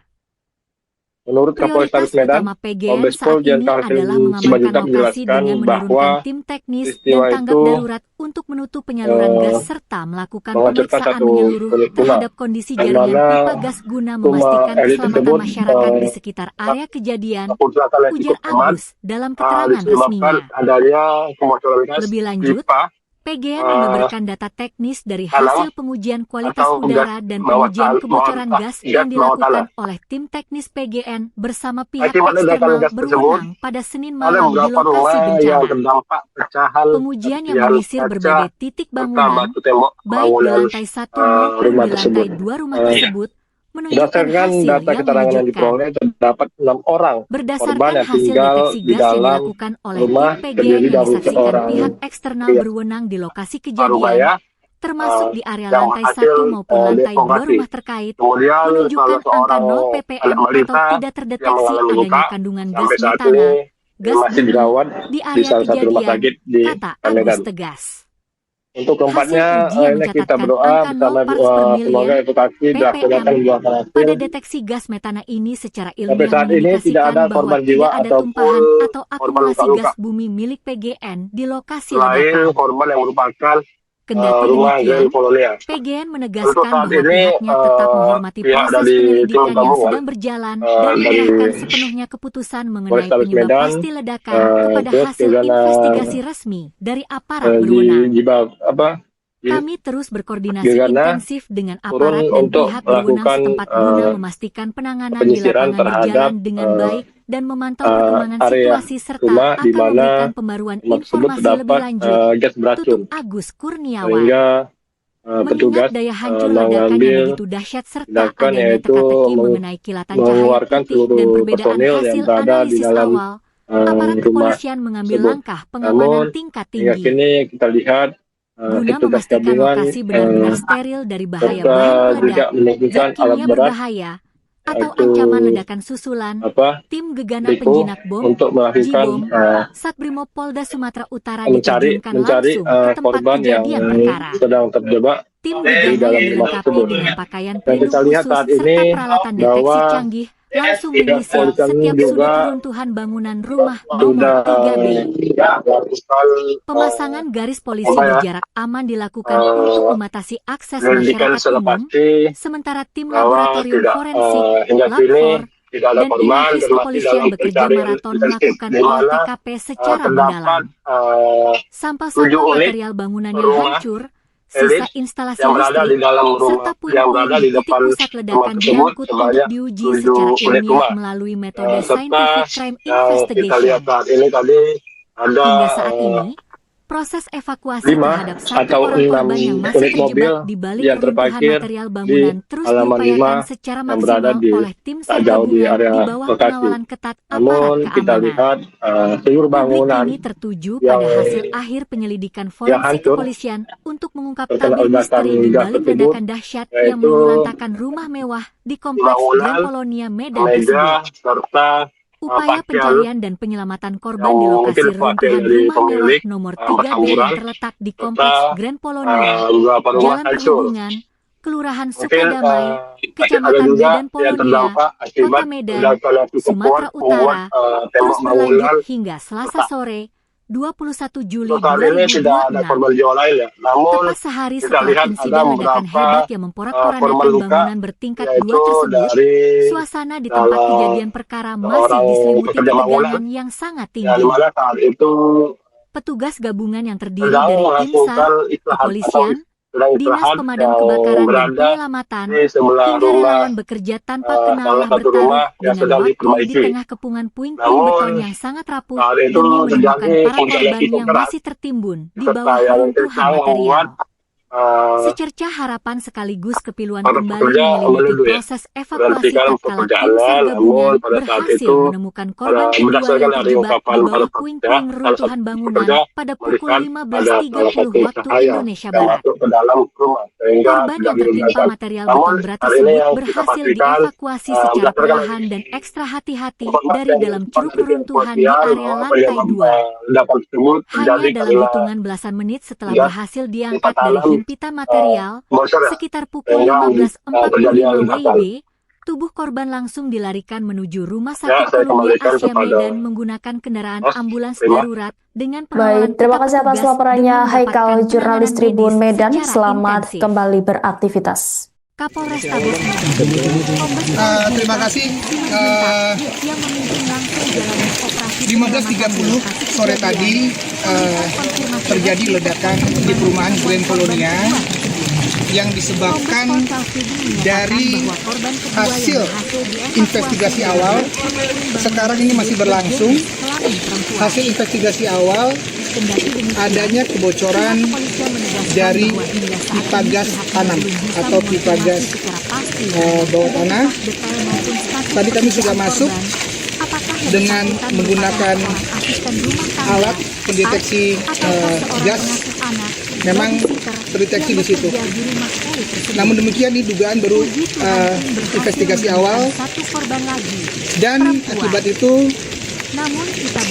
Menurut Kapolrestabes Prioritas Medan, utama PGN Kombes saat Pol ini Jenderal adalah Simanjuntak mengamankan lokasi menjelaskan dengan bahwa menurunkan tim teknis dan peristiwa tanggap itu darurat untuk menutup penyaluran gas serta melakukan menghancurkan pemeriksaan satu menyeluruh unit rumah, terhadap kondisi di jaringan mana pipa gas guna memastikan elit keselamatan tersebut masyarakat di sekitar area kejadian, kerusakan yang ujar cukup aman Agus dalam keterangan disebabkan resminya. adanya kebocoran gas Lebih lanjut, pipa PGN membeberkan data teknis dari tanam hasil pengujian kualitas atau udara gas dan bawah pengujian tanah, kebocoran gas yang gas bawah dilakukan tanah. oleh tim teknis PGN bersama pihak Akibat ledakan eksternal gas tersebut, berwenang pada Senin ada malam di beberapa lokasi rumah yang bencana. terdampak pecahan Pengujian yang serpihan menyisir kaca berbagai titik serta bangunan, batu tembok baik di bangunan lantai 1 maupun rumah di tersebut. lantai 2 rumah tersebut, menunjukkan Berdasarkan hasil data yang keterangan yang mengejutkan. diperoleh, terdapat 6 orang korban Berdasarkan yang hasil tinggal deteksi di gas yang dalam dilakukan oleh rumah tim PGN terdiri yang dari disaksikan seorang pihak eksternal berwenang di lokasi paruh kejadian, baya termasuk di area yang lantai hasil 1 maupun lantai 2 deformasi. rumah terkait, Kemudian menunjukkan salah angka seorang 0 ppm anak balita atau tidak yang terdeteksi mengalami adanya luka kandungan gas sampai saat metana, ini gas masih bumi dirawat di di area salah satu rumah kejadian, sakit di kata Medan. Agus tegas. Untuk Hasil keempatnya, uji yang ini kita mencatatkan berdoa angka 0 bersama parts per semoga million evakuasi dilaksanakan ppm buahkan hasil. pada deteksi gas metana ini secara Sampai ilmiah saat ini tidak mengindikasikan ada bahwa korban jiwa tidak ada ataupun tumpahan atau korban akumulasi luka-luka gas bumi milik PGN di lokasi selain ledakan. korban yang merupakan Kendati rumah demikian, Grand Polonia. PGN Untuk menegaskan saat bahwa ini pihaknya tetap menghormati pihak proses dari tim penyelidikan yang gabungan sedang berjalan dan dari menyerahkan sepenuhnya keputusan mengenai Polrestabes penyebab Medan pasti ledakan kepada terus hasil juga investigasi resmi dari aparat di berwenang. di Kami terus berkoordinasi Gegana intensif dengan turun aparat dan untuk pihak berwenang melakukan setempat guna memastikan penanganan di penyisiran lapangan terhadap berjalan dengan baik dan memantau perkembangan area situasi serta rumah di akan mana memberikan pembaruan rumah tersebut informasi lebih terdapat lanjut. gas beracun Tutup Agus Kurniawan. sehingga Mengingat petugas daya hancur ledakan yang mengambil begitu dahsyat serta tindakan adanya yaitu teka-teki mengenai kilatan cahaya mengeluarkan putih dan seluruh perbedaan personil yang hasil berada di analisis dalam awal, aparat rumah kepolisian mengambil tersebut. langkah pengamanan Namun tingkat hingga tinggi kini kita lihat guna petugas memastikan gabungan lokasi benar-benar steril dari bahaya serta bahan juga peledak, menemukan zat alat kimia berat berbahaya, atau yaitu ancaman ledakan susulan. Tim Gegana Riko Penjinak Bom, untuk melakukan Jibom, Satbrimob Polda Sumatera Utara mencari diterjunkan langsung ke tempat korban yang kejadian perkara. sedang terjebak Tim di Gegana dalam yang rumah dilengkapi tersebut. dengan pakaian Dan pelindung kita lihat khusus saat serta ini peralatan deteksi bahwa canggih langsung pihak menyisir kepolisian setiap juga sudut runtuhan bangunan rumah nomor sudah 3B. melakukan Pemasangan garis polisi di jarak aman dilakukan untuk membatasi akses penyelidikan masyarakat secara umum, pasti sementara tim bahwa laboratorium tidak forensik, hingga kini Lab4, tidak ada dan korban inavis dan masih kepolisian dalam bekerja pencarian maraton intensif melakukan di olah mana TKP secara terdapat mendalam. Sampel-sampel 7 unit material bangunan yang rumah hancur, elit sisa instalasi yang berada di listrik, dalam rumah serta yang puing-puing berada di di titik depan pusat rumah ledakan tersebut diangkut untuk sebanyak diuji 7 secara unit ilmiah rumah. melalui metode Serta scientific crime yang kita lihat investigation. saat ini tadi ada Hingga saat ini, proses evakuasi 5 terhadap satu atau orang 6 korban yang masih unit mobil terjebak di balik yang reruntuhan terparkir material di bangunan terus halaman 5 diupayakan secara yang berada maksimal di oleh tim tak SAR jauh di gabungan area di bawah lokasi. pengawalan ketat aparat Namun kita keamanan. lihat seluruh Publik bangunan kini tertuju yang pada hasil akhir penyelidikan forensik hancur kepolisian untuk mengungkap terkena tabir ledakan misteri di gas balik tersebut, ledakan dahsyat yang yaitu meluluhlantakkan rumah mewah di kompleks bangunan, Grand Polonia Medan meja tersebut. serta Upaya pakaian pencarian dan penyelamatan korban yang di mungkin lokasi pakai reruntuhan dari rumah mewah pemilik nomor 3B yang berhamburan terletak di serta kompleks Grand Polonia, beberapa rumah Jalan hancur. Perhubungan, Kelurahan Mungkin Sukadamai, ada Kecamatan juga Medan yang Polonia, terdampak akibat Kota Medan, ledakan yang cukup kuat Sumatera membuat Utara, tembok terus berlanjut bangunan hingga Selasa retak. sore, 21 Juli Untuk saat ini tidak ada 2026. korban jiwa lain ya. Namun Tepat sehari kita setelah lihat insiden ada ledakan beberapa hebat yang memporak-porandakan korban luka, bangunan bertingkat 2 yaitu tersebut, dari suasana di tempat dalam kejadian perkara masih seorang diselimuti pekerja bangunan ketegangan yang sangat yang di tinggi. mana saat itu Petugas gabungan yang terdiri sedang dari tim melakukan SAR, istirahat atau kepolisian, sedang Dinas istirahat Pemadam yang Kebakaran dan berada Penyelamatan, di sebelah hingga rumah relawan bekerja tanpa kenal salah lelah satu bertaruh rumah yang dengan sedang waktu di diperbaiki. tengah kepungan puing-puing Namun beton yang sangat rapuh saat itu demi menemukan terjadi para hujan yang korban cukup yang keras masih tertimbun di serta bawah yang reruntuhan kencang membuat material. Secerca harapan sekaligus kepiluan para kembali pekerja menyelidiki mengeluh ya, proses evakuasi berhentikan tatkala tim pekerjaannya, SAR namun gabungan pada saat berhasil itu menemukan korban kedua berdasarkan yang dari terjebak ungkapan di para bawah pekerja, puing-puing salah reruntuhan satu bangunan pekerja pada pukul melihat ada salah 15.30 satu waktu cahaya Indonesia yang Barat. masuk ke dalam rumah sehingga Korban tidak yang tertimpa menimbulkan. material Namun beton berat hari ini tersebut yang kita berhasil pastikan dievakuasi secara berdasarkan perlahan dan ekstra hati-hati informasi dari yang dalam didapat curug dari reruntuhan di kepolisian area bahwa lantai penyebab 2. ledakan tersebut terjadi Hanya dalam karena hitungan belasan menit setelah ya, berhasil pipa diangkat dari tanam himpitan material, bocor ya, sekitar pukul sehingga terjadi 15.45 ledakan. WIB, tubuh korban langsung dilarikan menuju Rumah Ya, Sakit saya Columbia kembalikan Asia kepada Medan menggunakan kendaraan Mas. ambulans Terima. darurat dengan pengawalan Baik, terima ketat kasih atas petugas laporannya demi Haikal, mendapatkan jurnalis penanganan Tribun medis Medan. secara Selamat intensif. kembali beraktivitas. Kapolrestabes Medan, Kombes Terima kasih. yang memimpin langsung jalannya operasi 15.30 sore tadi terjadi ledakan di perumahan Grand Colonia yang disebabkan dari hasil investigasi awal. Sekarang ini masih berlangsung. Hasil investigasi awal adanya kebocoran dari pipa gas tanam atau pipa gas bawah tanah. Tadi kami sudah masuk dengan menggunakan alat pendeteksi gas, memang terdeteksi di situ. Namun demikian, ini dugaan baru investigasi awal, dan akibat itu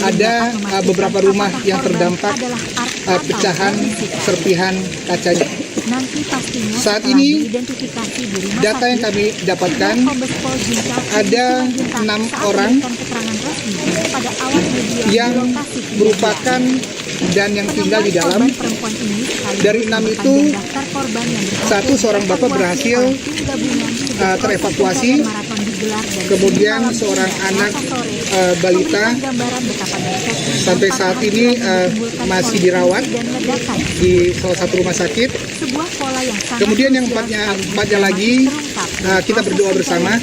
ada beberapa rumah yang terdampak pecahan serpihan kacanya. Saat ini data yang kami dapatkan ada 6 orang yang merupakan dan yang tinggal di dalam. Dari 6 itu, satu seorang bapak berhasil terevakuasi, kemudian seorang anak balita sampai saat ini masih dirawat di salah satu rumah sakit. Kemudian yang empatnya lagi, kita berdoa bersama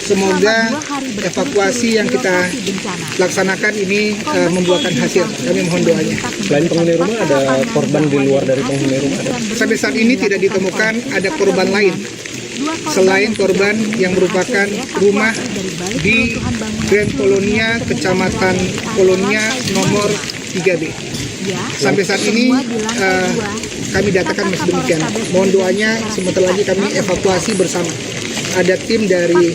semoga evakuasi yang kita laksanakan ini membuahkan hasil. Kami mohon doanya. Selain penghuni rumah, ada korban di luar dari penghuni rumah? Sampai saat ini tidak ditemukan ada korban lain selain korban yang merupakan rumah di Grand Colonia, Kecamatan Colonia nomor 3B. Sampai saat ini kami datakan masih demikian. Mohon doanya, sebentar lagi kami evakuasi bersama. Ada tim dari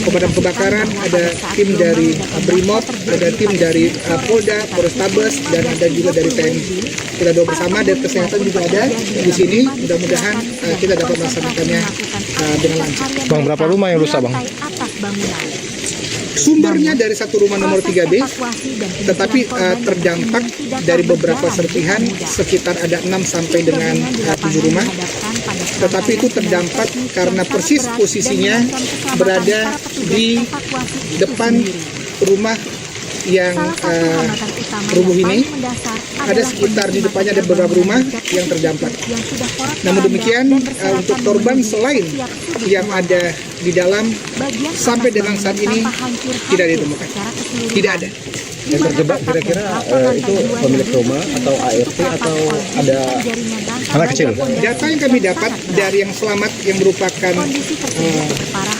pemadam kebakaran, ada tim dari Brimob, ada tim dari Polda, Polrestabes, dan ada juga dari TNI. Kita doa bersama, dan kesehatan juga ada di sini. Mudah-mudahan kita dapat melaksanakannya dengan lancar. Bang, berapa rumah yang rusak, Bang? Sumbernya dari satu rumah nomor 3B, tetapi terdampak dari beberapa serpihan, sekitar ada 6 sampai dengan 7 rumah. Tetapi itu terdampak karena persis posisinya berada di depan rumah yang rubuh ini. Ada sekitar di depannya ada beberapa rumah yang terdampak. Namun demikian, untuk korban selain yang ada di dalam sampai dengan saat ini tidak ditemukan. Tidak ada. Yang terjebak kira-kira itu pemilik rumah atau ART atau ada Anak kecil. Data yang kami dapat dari yang selamat yang merupakan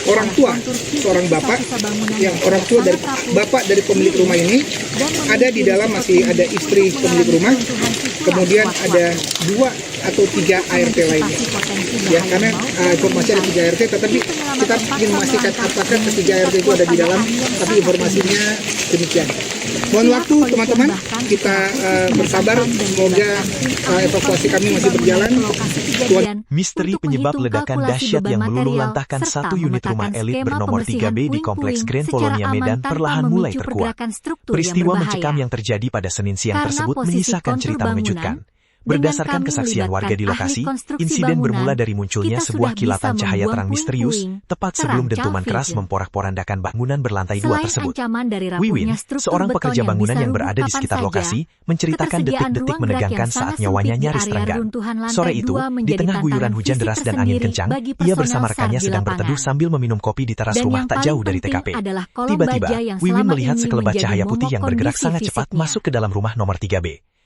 orang tua, seorang bapak, yang orang tua dari bapak dari pemilik rumah ini, ada di dalam masih ada istri pemilik rumah, kemudian ada 2 atau 3 ART lainnya. Ya, karena informasi ada 3 ART, tetapi kita ingin memastikan apakah ketiga ART itu ada di dalam, tapi informasinya demikian. Mohon waktu teman-teman, kita bersabar, semoga evakuasi kami masih berjalan. Misteri penyebab ledakan dahsyat yang meluluh lantahkan satu unit rumah elit bernomor 3B di Kompleks Grand Colonia Medan perlahan mulai terkuak. Peristiwa mencekam yang terjadi pada Senin siang tersebut menyisakan cerita mengejutkan. Berdasarkan kesaksian warga di lokasi, insiden bermula dari munculnya sebuah kilatan cahaya terang misterius, tepat sebelum dentuman keras memporak-porandakan bangunan berlantai 2 tersebut. Wiwin, seorang pekerja bangunan yang berada di sekitar lokasi, menceritakan detik-detik menegangkan saat nyawanya nyaris terenggan. Sore itu, di tengah guyuran hujan deras dan angin kencang, ia bersama rekannya sedang berteduh sambil meminum kopi di teras rumah tak jauh dari TKP. Tiba-tiba, Wiwin melihat sekelebat cahaya putih yang bergerak sangat cepat masuk ke dalam rumah nomor 3B.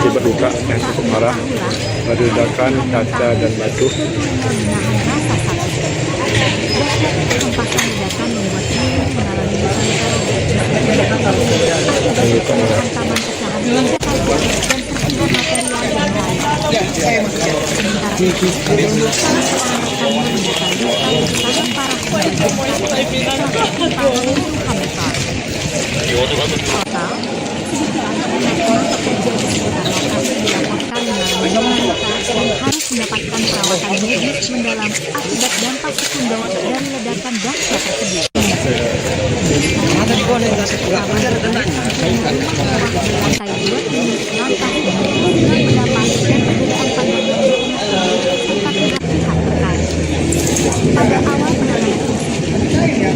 akibat luka yang cukup parah dari ledakan kaca dan batu. Hempasan ledakan membuat Yuli mengalami luka-luka robek di seluruh badan. gitu. hantaman pecahan kaca tajam dan tersirat material yang lain. Sementara itu, salah seorang rekannya menderita luka yang sangat parah pada bagian kaki setelah tertimpa runtuhan beton. Total, sedikitnya 6 pekerja di sekitar lokasi dilaporkan mengalami luka dan harus mendapatkan perawatan medis mendalam akibat dampak sekunder dari ledakan dahsyat tersebut. Lantai 2 ini lantas dengan pendapat dan perbedaan pandangan di tengah serta pihak-pihak terkait. Pada awal penanganan insiden,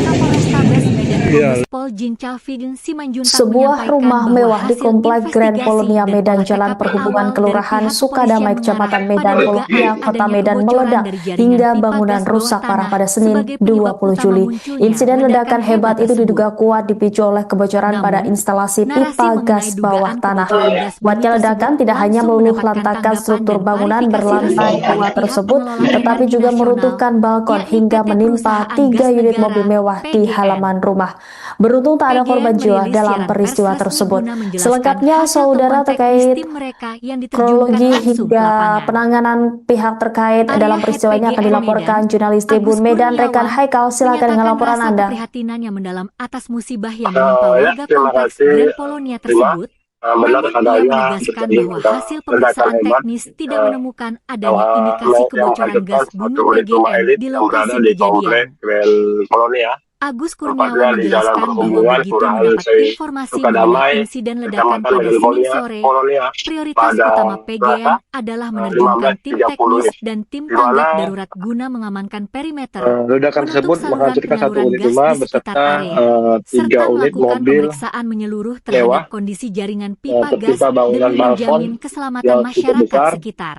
Kapolrestabes Medan Kombes Pol Jincal Fidin Simanjuntak Sebuah rumah bahwa mewah di hasil Komplek Grand investigasi Polonia dan Medan olah Jalan TKP Perhubungan awal Kelurahan dari pihak Sukadamai kepolisian Kecamatan mengarah Medan pada Polonia dugaan Kota adanya Medan kebocoran meledak dari jaringan hingga pipa bangunan gas rusak bawah parah tanah pada Senin sebagai penyebab 20 utama Juli. munculnya Insiden ledakan ledakan hebat itu tersebut. diduga kuat dipicu oleh kebocoran pada Namun, instalasi narasi pipa mengenai gas bawah dugaan tanah. kebocoran gas bumi Kuatnya ledakan tersebut tidak hanya langsung meluluh mendapatkan lantakan tanggapan struktur dan bangunan klarifikasi berlantai resmi dari 2 pihak tersebut, pengelola tetapi energi juga nasional, meruntuhkan balkon yakni hingga PT menimpa Perusahaan 3 Gas unit Negara mobil mewah di PGN. halaman rumah. Beruntung tak ada korban PGN jiwa merilis dalam siaran peristiwa pers resmi tersebut. guna menjelaskan Selengkapnya, hasil saudara, temuan teknis terkait tim mereka yang diterjunkan kronologi langsung ke hingga lapangan. penanganan pihak terkait Arya dalam Head peristiwa ini akan PGN dilaporkan Medan, jurnalis Agus Tribun Medan, rekan Kurniawan, Haikal. Silakan dengan menyatakan laporan rasa Anda. keprihatinan yang mendalam atas musibah yang menimpa warga Terima kompleks kasih. Grand Polonia tersebut. Benar Namun ia adanya menegaskan terjadi bahwa hasil ledakan pemeriksaan hebat teknis tidak menemukan adanya bahwa indikasi yang kebocoran menghancurkan gas satu bumi unit rumah PGN elit di yang berada lokasi di Komplek kejadian. Grand Polonia, Agus tepatnya Kurniawan di Jalan menjelaskan bahwa Perhubungan begitu Kelurahan mendapat informasi mengenai Sukadamai, insiden ledakan Kecamatan pada Medan Senin sore, Polonia, prioritas pada utama PGN Selasa adalah menerjunkan tim 15.30 teknis dan tim di tanggap mana darurat guna mengamankan perimeter, Ledakan menutup tersebut saluran menghancurkan satu penyaluran unit gas rumah di sekitar beserta area, 3 serta unit melakukan mobil pemeriksaan menyeluruh terhadap mewah kondisi jaringan pipa gas tertimpa bangunan demi balkon menjamin keselamatan yang cukup masyarakat besar. sekitar.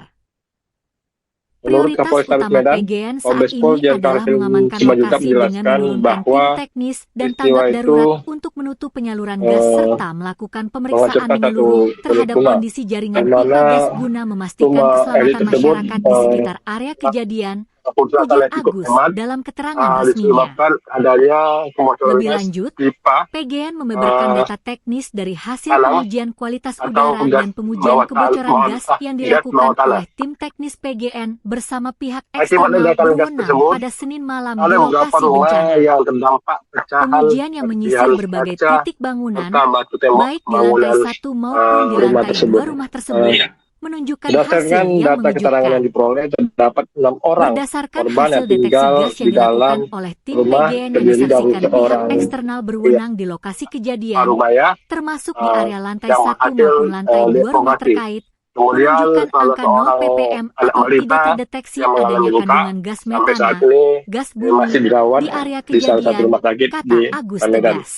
Menurut Prioritas Kapolrestabes utama Medan, PGN saat Kombes Pol ini Jenderal adalah mengamankan Simanjuntak lokasi dengan menjelaskan menurunkan bahwa tim teknis dan peristiwa tanggap itu darurat untuk menutup penyaluran gas serta melakukan pemeriksaan menghancurkan satu menyeluruh unit terhadap rumah, kondisi jaringan di pipa mana gas guna memastikan rumah elit keselamatan tersebut masyarakat di sekitar area kejadian, kerusakan ujar yang cukup Agus hebat dalam keterangan resminya. disebabkan adanya kebocoran Lebih gas lanjut, pipa PGN membeberkan data teknis dari hasil tanah pengujian kualitas atau udara gas dan pengujian bawah kebocoran tanah, gas yang gas dilakukan bawah tanah. oleh tim teknis PGN bersama pihak Akibat eksternal ledakan gas berwenang tersebut, pada Senin malam ada di beberapa lokasi rumah bencana. yang terdampak pecahan Pengujian yang menyisir serpihan berbagai kaca titik bangunan, serta batu tembok baik di lantai bangunan 1 maupun di rumah lantai tersebut. 2 rumah tersebut, menunjukkan hasil berdasarkan yang data keterangan yang mengejutkan. diperoleh terdapat 6 orang Berdasarkan korban yang hasil deteksi tinggal gas yang di dalam dilakukan oleh tim rumah PGN yang terdiri dari disaksikan pihak seorang eksternal berwenang di lokasi kejadian, Parubaya termasuk di area lantai yang 1 hasil maupun lantai 2 rumah deformasi. terkait, Kemudian menunjukkan salah angka 0 seorang ppm anak atau balita tidak terdeteksi yang mengalami adanya luka kandungan gas sampai saat metana, ini gas masih bumi dirawat di area di salah satu kejadian, rumah sakit kata di Agus Medan. tegas.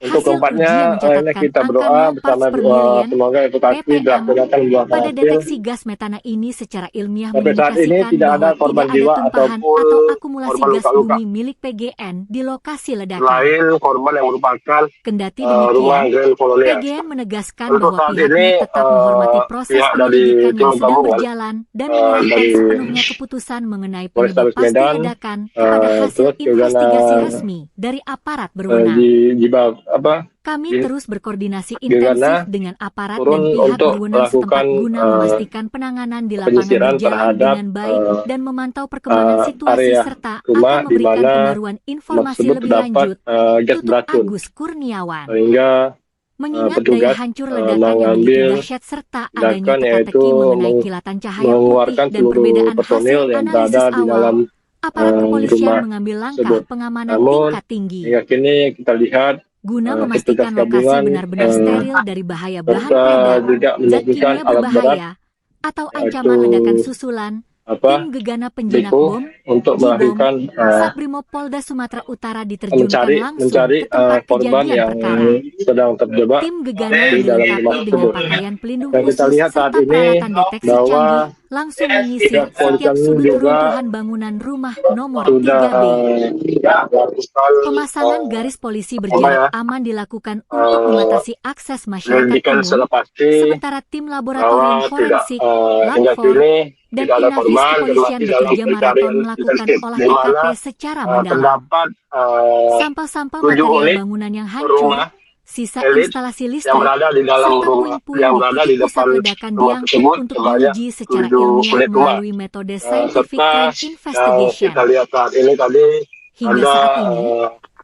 Untuk Hasil uji keempatnya, yang ini mencatatkan kita angka berdoa 0 bersama parts per million semoga edukasi ppm dilaksanakan buah pada hasil. deteksi gas metana ini secara ilmiah Sampai saat ini mengindikasikan tidak ada bahwa korban tidak ada jiwa tumpahan ataupun atau akumulasi korban gas luka-luka. bumi milik PGN di lokasi ledakan. Selain korban yang merupakan Kendati rumah demikian, Grand Polonia. PGN menegaskan Untuk bahwa saat pihaknya ini tetap menghormati proses pihak dari penyelidikan tim yang sedang gabungan berjalan dan menyerahkan dari sepenuhnya keputusan mengenai penyebab Polrestabes pasti Medan, ledakan kepada hasil terus juga investigasi resmi dari aparat berwenang. Kami di- terus berkoordinasi Gegana intensif dengan aparat dan turun pihak untuk berwenang setempat melakukan guna memastikan penanganan di lapangan penyisiran berjalan terhadap dengan baik dan memantau perkembangan situasi area serta rumah akan di memberikan mana pembaruan informasi tersebut lebih terdapat lanjut, gas tutup beracun Agus Kurniawan. sehingga Mengingat petugas daya hancur ledakan yang begitu mengambil dahsyat serta adanya tindakan yaitu teka-teki mengenai kilatan cahaya putih mengeluarkan dan seluruh perbedaan hasil personil yang berada analisis di awal, dalam aparat kepolisian rumah mengambil langkah tersebut. pengamanan Namun tingkat tinggi hingga kini kita lihat guna petugas memastikan lokasi gabungan benar-benar steril dari bahaya bahan serta peledak, juga zat menyiapkan kimia alat berat berbahaya, atau ancaman yaitu ledakan susulan. Tim gegana penjinak Beko bom untuk Jibom, melakukan Sabrimob Polda Sumatera Utara diterjunkan langsung mencari ke tempat korban kejadian yang perkara. sedang terjebak Tim gegana di yang dalam rumah dilengkapi dengan tersebut. pakaian pelindung Dan kita khusus lihat saat serta ini peralatan deteksi bahwa canggih langsung menyisir pihak setiap polisian sudut juga reruntuhan bangunan rumah nomor sudah 3B. melakukan Pemasangan garis polisi berjarak aman dilakukan untuk membatasi akses masyarakat penyelidikan umum, secara pasti sementara tim laboratorium bahwa tidak forensik, hingga Lab4, kini dan tidak ada Inafis korban dan kepolisian masih dalam bekerja maraton pencarian melakukan intensif olah di mana TKP secara mendalam. terdapat Sampah-sampah 7 material unit bangunan yang hancur, rumah Sisa elit instalasi listrik, yang berada di dalam serta rumah, puing-puing yang di berada di titik depan pusat ledakan rumah diangkut tersebut untuk sebanyak diuji secara 7 ilmiah unit rumah. melalui metode scientific Serta crime yang investigation. kita lihat saat ini tadi Hingga ada saat ini,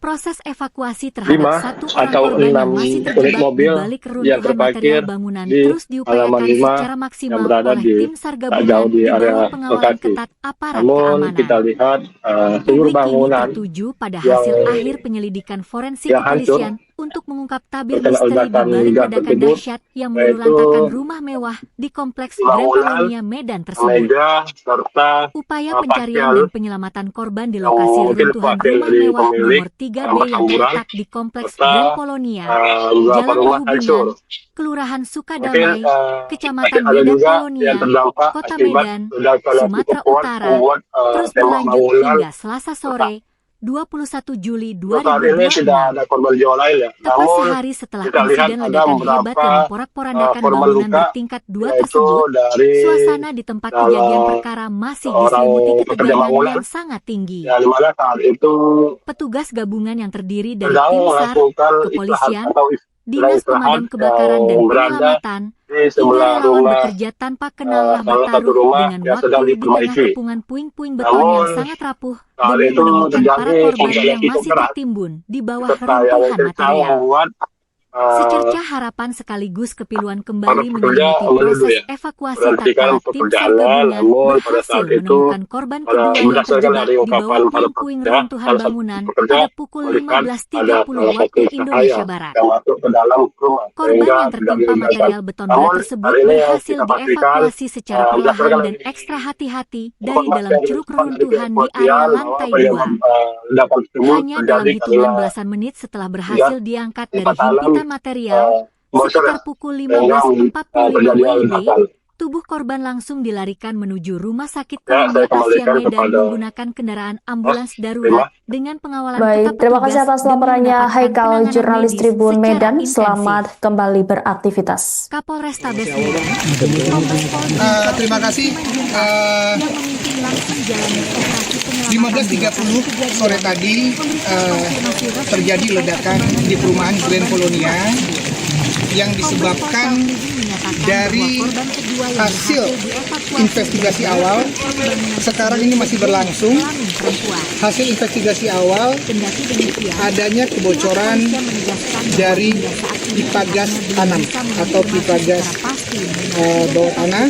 proses evakuasi terhadap 5 satu orang atau korban yang 6 masih unit terjebak di mobil balik yang keruntuhan terparkir material bangunan di terus halaman diupayakan 5 secara yang maksimal berada oleh di tim SAR tak jauh gabungan di di area bawah pengawalan lokasi. ketat aparat Namun keamanan. kita lihat seluruh Publik kini bangunan tertuju pada yang hasil akhir penyelidikan forensik yang hancur kepolisian untuk mengungkap tabir terkena misteri di ledakan balik gas ledakan tersebut, dahsyat yang meluluh yaitu lantakan rumah mewah di kompleks Grand bangunan, Polonia Medan tersebut. meja, serta Upaya pencarian pastel dan penyelamatan korban di yang lokasi mungkin reruntuhan pastel rumah dari mewah pemilik nomor 3B yang berhamburan, terletak di kompleks serta Grand Polonia, beberapa Jalan rumah hancur. Perhubungan, Kelurahan Mungkin Sukadamai, Kecamatan ada Medan juga Polonia, yang terdampak Kota akibat Medan, ledakan yang Sumatera cukup kuat Utara, membuat terus tembok berlanjut bangunan hingga Selasa sore, 21 Juli saat ini tidak 2026. ada korban jiwa lain ya. Tepat Namun sehari setelah kita lihat insiden ada ledakan hebat beberapa yang memporak-porandakan korban bangunan luka, bertingkat 2 yaitu tersebut, dari suasana di tempat kejadian perkara masih diselimuti orang pekerja ketegangan bangunan yang sangat tinggi. yang dimana saat itu Petugas gabungan yang terdiri dari sedang tim SAR, melakukan istirahat kepolisian, atau Dinas Pemadam Kebakaran dan berada Penyelamatan, di hingga sebelah relawan rumah bekerja tanpa kenalah salah satu bertaruh rumah dengan yang sedang waktu di tengah diperbaiki. kepungan puing-puing beton yang Namun sangat rapuh saat demi itu menemukan para terjadi korban hujan yang cukup masih keras tertimbun di bawah serta yang reruntuhan kencang material. membuat Secercah harapan sekaligus kepiluan para kembali pekerja menyelimuti menuduh proses ya evakuasi berhentikan tatkala tim SAR pekerjaannya. gabungan Namun pada berhasil saat itu menemukan korban kedua yang berdasarkan terjebak dari di ungkapan bawah para puing-puing pekerja, reruntuhan salah satu bangunan pekerja pada pukul melihat 15.30 ada salah waktu satu Indonesia cahaya Barat. yang masuk ke dalam rumah Korban sehingga yang terjadi tertimpa ledakan. material beton berat Namun tersebut hari ini yang berhasil kita pastikan dievakuasi secara perlahan berdasarkan dan dari ekstra hati-hati dari informasi dalam yang curug didapat dari reruntuhan di kepolisian area bahwa lantai 2. penyebab ledakan tersebut Hanya dalam terjadi hitungan karena belasan menit setelah berhasil diangkat dari pipa tanam himpitan material, bocor sekitar pukul sehingga 15.45 terjadi WIB, ledakan. tubuh korban langsung dilarikan menuju Rumah Sakit Ya, Polonia saya Asia kembalikan Medan kepada menggunakan kendaraan ambulans darurat terima. dengan pengawalan Baik, ketat terima petugas kasih atas demi laporannya mendapatkan Haikal, penanganan jurnalis medis Tribun secara Medan. intensif. Selamat kembali beraktivitas. Kapolrestabes Medan, Kombes Pol Terima kasih. yang memimpin langsung jalannya operasi penyelamatan 15.30 sore tadi terjadi ledakan di perumahan Grand Polonia yang disebabkan dari hasil investigasi awal. Sekarang ini masih berlangsung. Hasil investigasi awal adanya kebocoran dari pipa gas tanam atau pipa gas bawah tanah.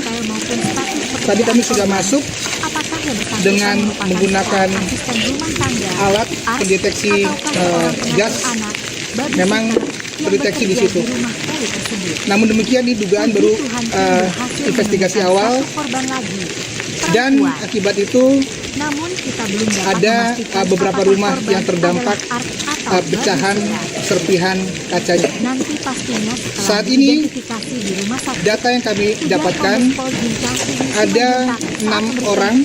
Tadi kami sudah masuk dengan menggunakan alat pendeteksi gas, memang terdeteksi di situ. Namun demikian ini dugaan baru investigasi awal, dan akibat itu ada beberapa rumah yang terdampak pecahan serpihan kacanya. Saat ini data yang kami dapatkan ada 6 orang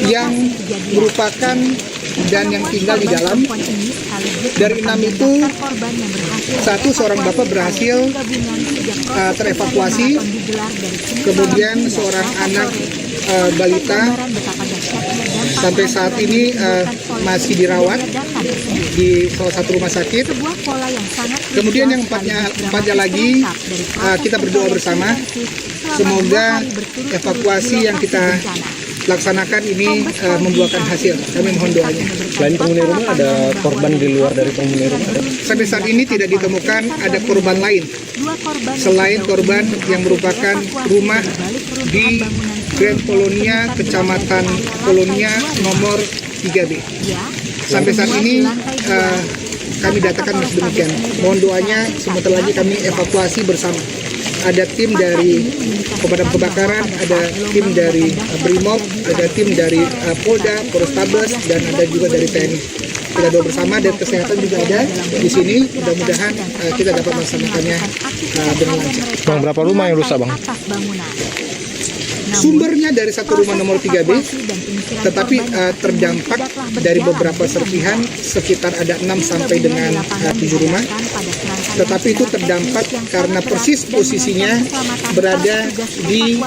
yang merupakan dan yang tinggal di dalam. Dari 6 itu, seorang bapak berhasil terevakuasi, kemudian seorang anak balita sampai saat ini masih dirawat di salah satu rumah sakit. Kemudian yang empatnya lagi kita berdoa bersama, semoga evakuasi yang kita laksanakan ini membuahkan hasil. Kami mohon doanya. Selain penghuni rumah, ada korban di luar dari penghuni rumah? Sampai saat ini tidak ditemukan ada korban lain selain korban yang merupakan rumah di Grand Polonia, Kecamatan Polonia nomor 3B. Sampai saat ini kami datakan masih demikian. Mohon doanya, sebentar lagi kami evakuasi bersama. Ada tim dari pemadam kebakaran, ada tim dari Brimob, ada tim dari Polda, Polrestabes, dan ada juga dari TNI. Kita doa bersama, dan kesehatan juga ada di sini. Mudah-mudahan kita dapat melaksanakannya dengan lancar. Bang, berapa rumah yang rusak, Bang? Sumbernya dari satu rumah nomor 3B, tetapi terdampak dari beberapa serpihan, sekitar ada 6 sampai dengan 7 rumah. Tetapi itu terdampak karena persis posisinya berada di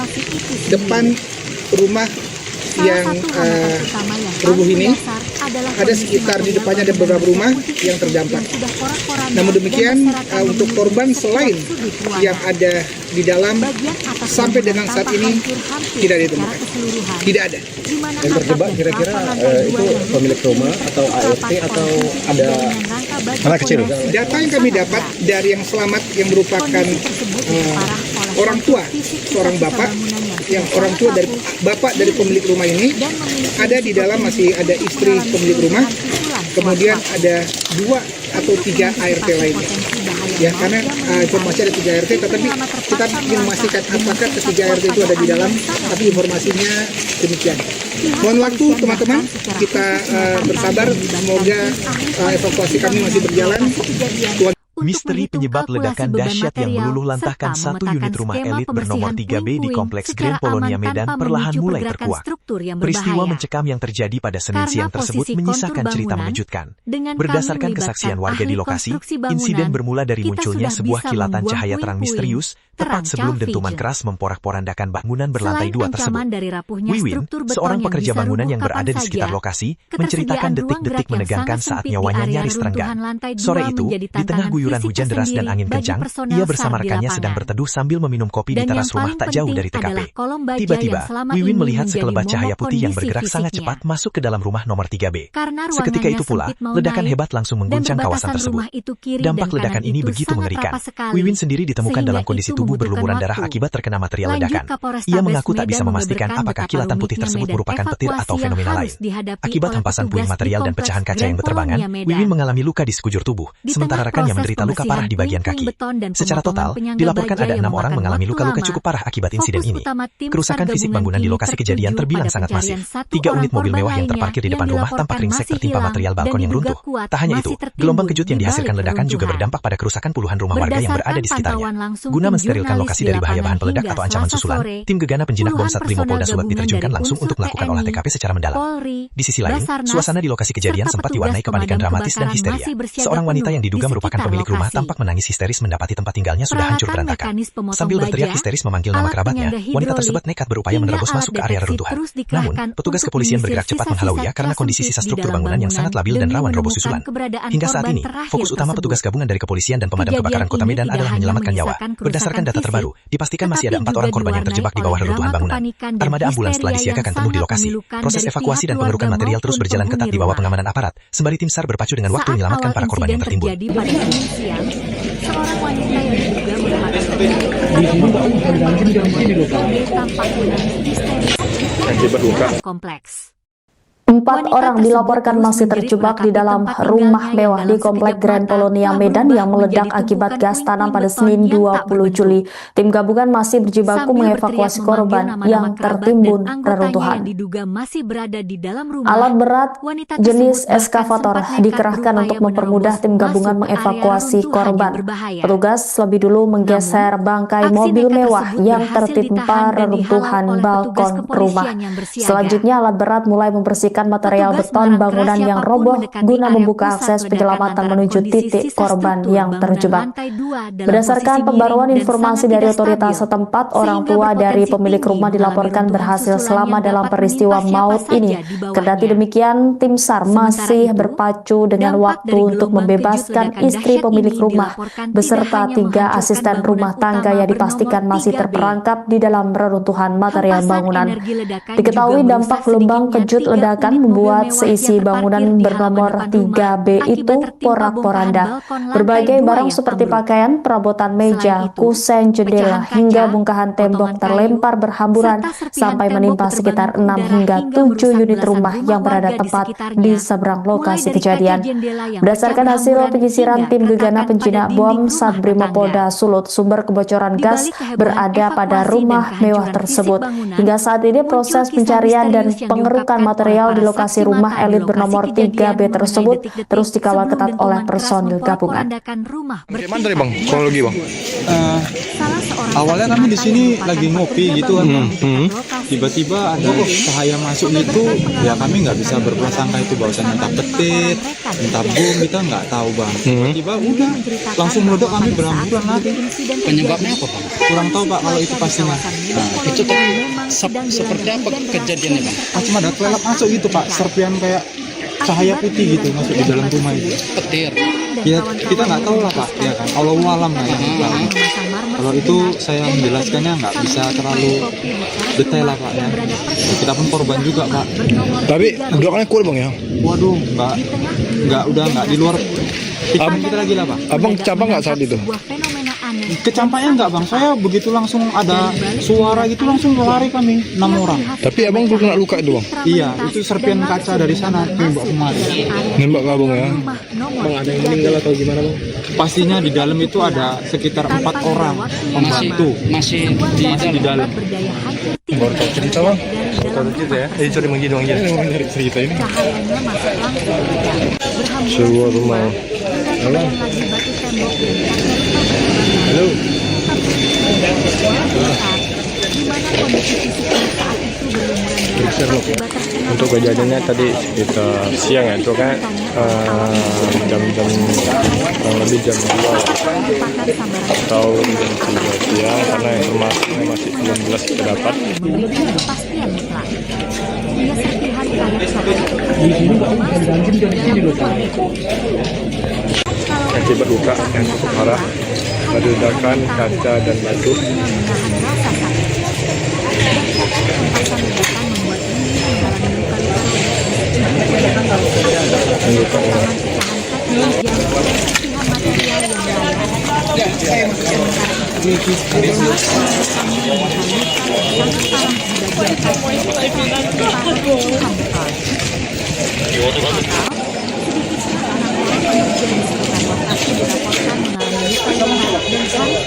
depan rumah yang rubuh ini, ada sekitar di depannya ada beberapa rumah yang terdampak. Namun demikian untuk korban selain yang ada di dalam sampai dengan saat ini tidak ditemukan. Tidak ada. Yang terjebak kira-kira itu pemilik rumah atau ART atau ada anak kecil? Data yang kami dapat dari yang selamat yang merupakan orang tua, seorang bapak, yang orang tua dari bapak dari pemilik rumah ini ada di dalam, masih ada istri pemilik rumah, kemudian ada 2 atau 3 ART lainnya. Ya, karena informasi ada 3 ART, tetapi kita ingin memastikan apakah ketiga ART itu ada di dalam, tapi informasinya demikian. Mohon waktu teman-teman, kita bersabar, semoga evakuasi kami masih berjalan. Misteri penyebab ledakan dahsyat yang meluluh lantahkan satu unit rumah elit bernomor 3B di Kompleks Grand Polonia Medan perlahan mulai terkuak. Peristiwa mencekam yang terjadi pada Senin siang tersebut menyisakan cerita mengejutkan. Berdasarkan kesaksian warga di lokasi, insiden bermula dari munculnya sebuah kilatan cahaya terang misterius tepat sebelum dentuman keras memporak-porandakan bangunan berlantai 2 tersebut. Wiwin, seorang pekerja bangunan yang berada di sekitar lokasi, menceritakan detik-detik menegangkan saat nyawanya nyaris terenggan. Sore itu, di tengah guyuran hujan deras dan angin kencang, ia bersama rekannya sedang berteduh sambil meminum kopi di teras rumah tak jauh dari TKP. Tiba-tiba, Wiwin melihat sekelebat cahaya putih yang bergerak sangat cepat masuk ke dalam rumah nomor 3B. Seketika itu pula, ledakan hebat langsung mengguncang kawasan tersebut. Dampak ledakan ini begitu mengerikan. Wiwin sendiri ditemukan dalam kondisi tubuh berlumuran darah akibat terkena material ledakan. Ia mengaku tak bisa memastikan apakah kilatan putih tersebut merupakan petir atau fenomena lain. Akibat hempasan puing material dan pecahan kaca yang berterbangan, Wiwin mengalami luka di sekujur tubuh, sementara rekannya menderita luka parah di bagian kaki. Secara total, dilaporkan ada 6 orang mengalami luka-luka cukup parah akibat insiden ini. Kerusakan fisik bangunan di lokasi kejadian terbilang sangat masif. 3 unit mobil mewah yang terparkir di depan rumah tampak ringsek tertimpa material balkon yang runtuh. Tak hanya itu, gelombang kejut yang dihasilkan ledakan juga berdampak pada kerusakan puluhan rumah warga yang berada di sekitarnya. Guna mensterilkan lokasi dari bahaya bahan peledak atau ancaman susulan, tim gegana penjinak bom Satrimo Polda Sulut diterjunkan langsung untuk melakukan olah TKP secara mendalam. Di sisi lain, suasana di lokasi kejadian sempat diwarnai kepanikan dramatis dan histeria. Seorang wanita yang diduga merupakan pemilik rumah tampak menangis histeris mendapati tempat tinggalnya sudah hancur berantakan. Sambil berteriak histeris memanggil nama kerabatnya, wanita tersebut nekat berupaya menerobos masuk ke area reruntuhan. Namun, petugas kepolisian bergerak cepat menghalauinya karena kondisi sisa struktur bangunan yang sangat labil dan rawan roboh susulan. Hingga saat ini, fokus utama petugas gabungan dari kepolisian dan pemadam kebakaran Kota Medan adalah menyelamatkan nyawa. Berdasarkan data terbaru, dipastikan masih ada 4 orang korban yang terjebak di bawah reruntuhan bangunan. Armada ambulans telah disiagakan penuh di lokasi. Proses evakuasi dan pengerukan material terus berjalan ketat di bawah pengamanan aparat, sembari tim SAR berpacu dengan waktu menyelamatkan para korban yang tertimbun. Seorang wanita yang diduga merupakan tampak menangis histeris kompleks. 4 orang dilaporkan masih terjebak di dalam rumah mewah di Komplek Grand Polonia Medan yang meledak akibat gas tanam pada Senin 20 Juli. Tim gabungan masih berjibaku mengevakuasi korban yang tertimbun reruntuhan. Alat berat jenis eskavator dikerahkan untuk mempermudah tim gabungan mengevakuasi korban. Petugas lebih dulu menggeser bangkai mobil mewah yang tertimpa reruntuhan balkon rumah. Selanjutnya alat berat mulai membersihkan material beton bangunan yang roboh guna membuka akses penyelamatan menuju titik korban yang terjebak. Berdasarkan pembaruan informasi dari otoritas setempat, orang tua dari pemilik rumah dilaporkan berhasil selamat dalam peristiwa maut ini. Kendati demikian, tim SAR masih berpacu dengan waktu untuk membebaskan istri pemilik rumah beserta 3 asisten rumah tangga yang dipastikan masih terperangkap di dalam reruntuhan material bangunan. Diketahui dampak gelombang kejut ledakan membuat seisi bangunan bernomor 3B itu porak-poranda. Berbagai barang seperti pakaian, perabotan meja, kusen, jendela, hingga bongkahan tembok terlempar berhamburan sampai menimpa sekitar 6 hingga 7 unit rumah yang berada tepat di seberang lokasi kejadian. Berdasarkan hasil penyisiran tim gegana penjinak bom Satrimo Polda Sulut, sumber kebocoran gas berada pada rumah mewah tersebut. Hingga saat ini proses pencarian dan pengerukan material di lokasi rumah elit bernomor 3B tersebut terus dikawal ketat oleh personil gabungan. Gimana tadi Bang? Kronologi Bang? Awalnya kami di sini lagi ngopi gitu kan, tiba-tiba ada cahaya masuk gitu, ya kami nggak bisa berprasangka itu bahwasannya entah petir, entah bom, kita nggak tahu Bang. Tiba-tiba udah langsung meledak, kami berhamburan lagi. Penyebabnya apa Bang? Kurang tahu Pak kalau itu pastinya. Itu tuh seperti apa kejadiannya Bang? Cuma ada kelelap masuk gitu Pak, serpian kayak cahaya putih gitu masuk di dalam rumah itu. Petir. Kita nggak tahu lah Pak, ya kan. Allahu alam lah yang tahu. Kalau itu saya menjelaskannya nggak bisa terlalu detail lah Pak ya. Kita pun korban juga Pak. Tapi doanya kuat bang ya. Waduh, udah nggak di luar pikiran kita lagi lah Pak. Abang cabang nggak saat itu? Kecampaknya enggak Bang, saya begitu langsung ada suara gitu langsung lari kami 6 orang. Tapi abang tuh kena luka itu bang? Iya, itu serpian kaca dari sana nembak kemari. Nembak ke abang ya? Bang, ada yang meninggal atau gimana bang? Pastinya di dalam itu ada sekitar 4 orang pembantu Masih di dalam. Baru tahu cerita bang? Baru tahu cerita ya? Sorry bang Jid. Nyari cerita ini. Sebuah rumah. Halo. Halo. Untuk kejadiannya tadi sekitar siang ya, itu kan jam-jam kurang lebih jam 2 atau jam 3 siang, karena informasinya masih belum jelas terdapat. Akibat luka yang cukup parah, ada ledakan kaca dan batu.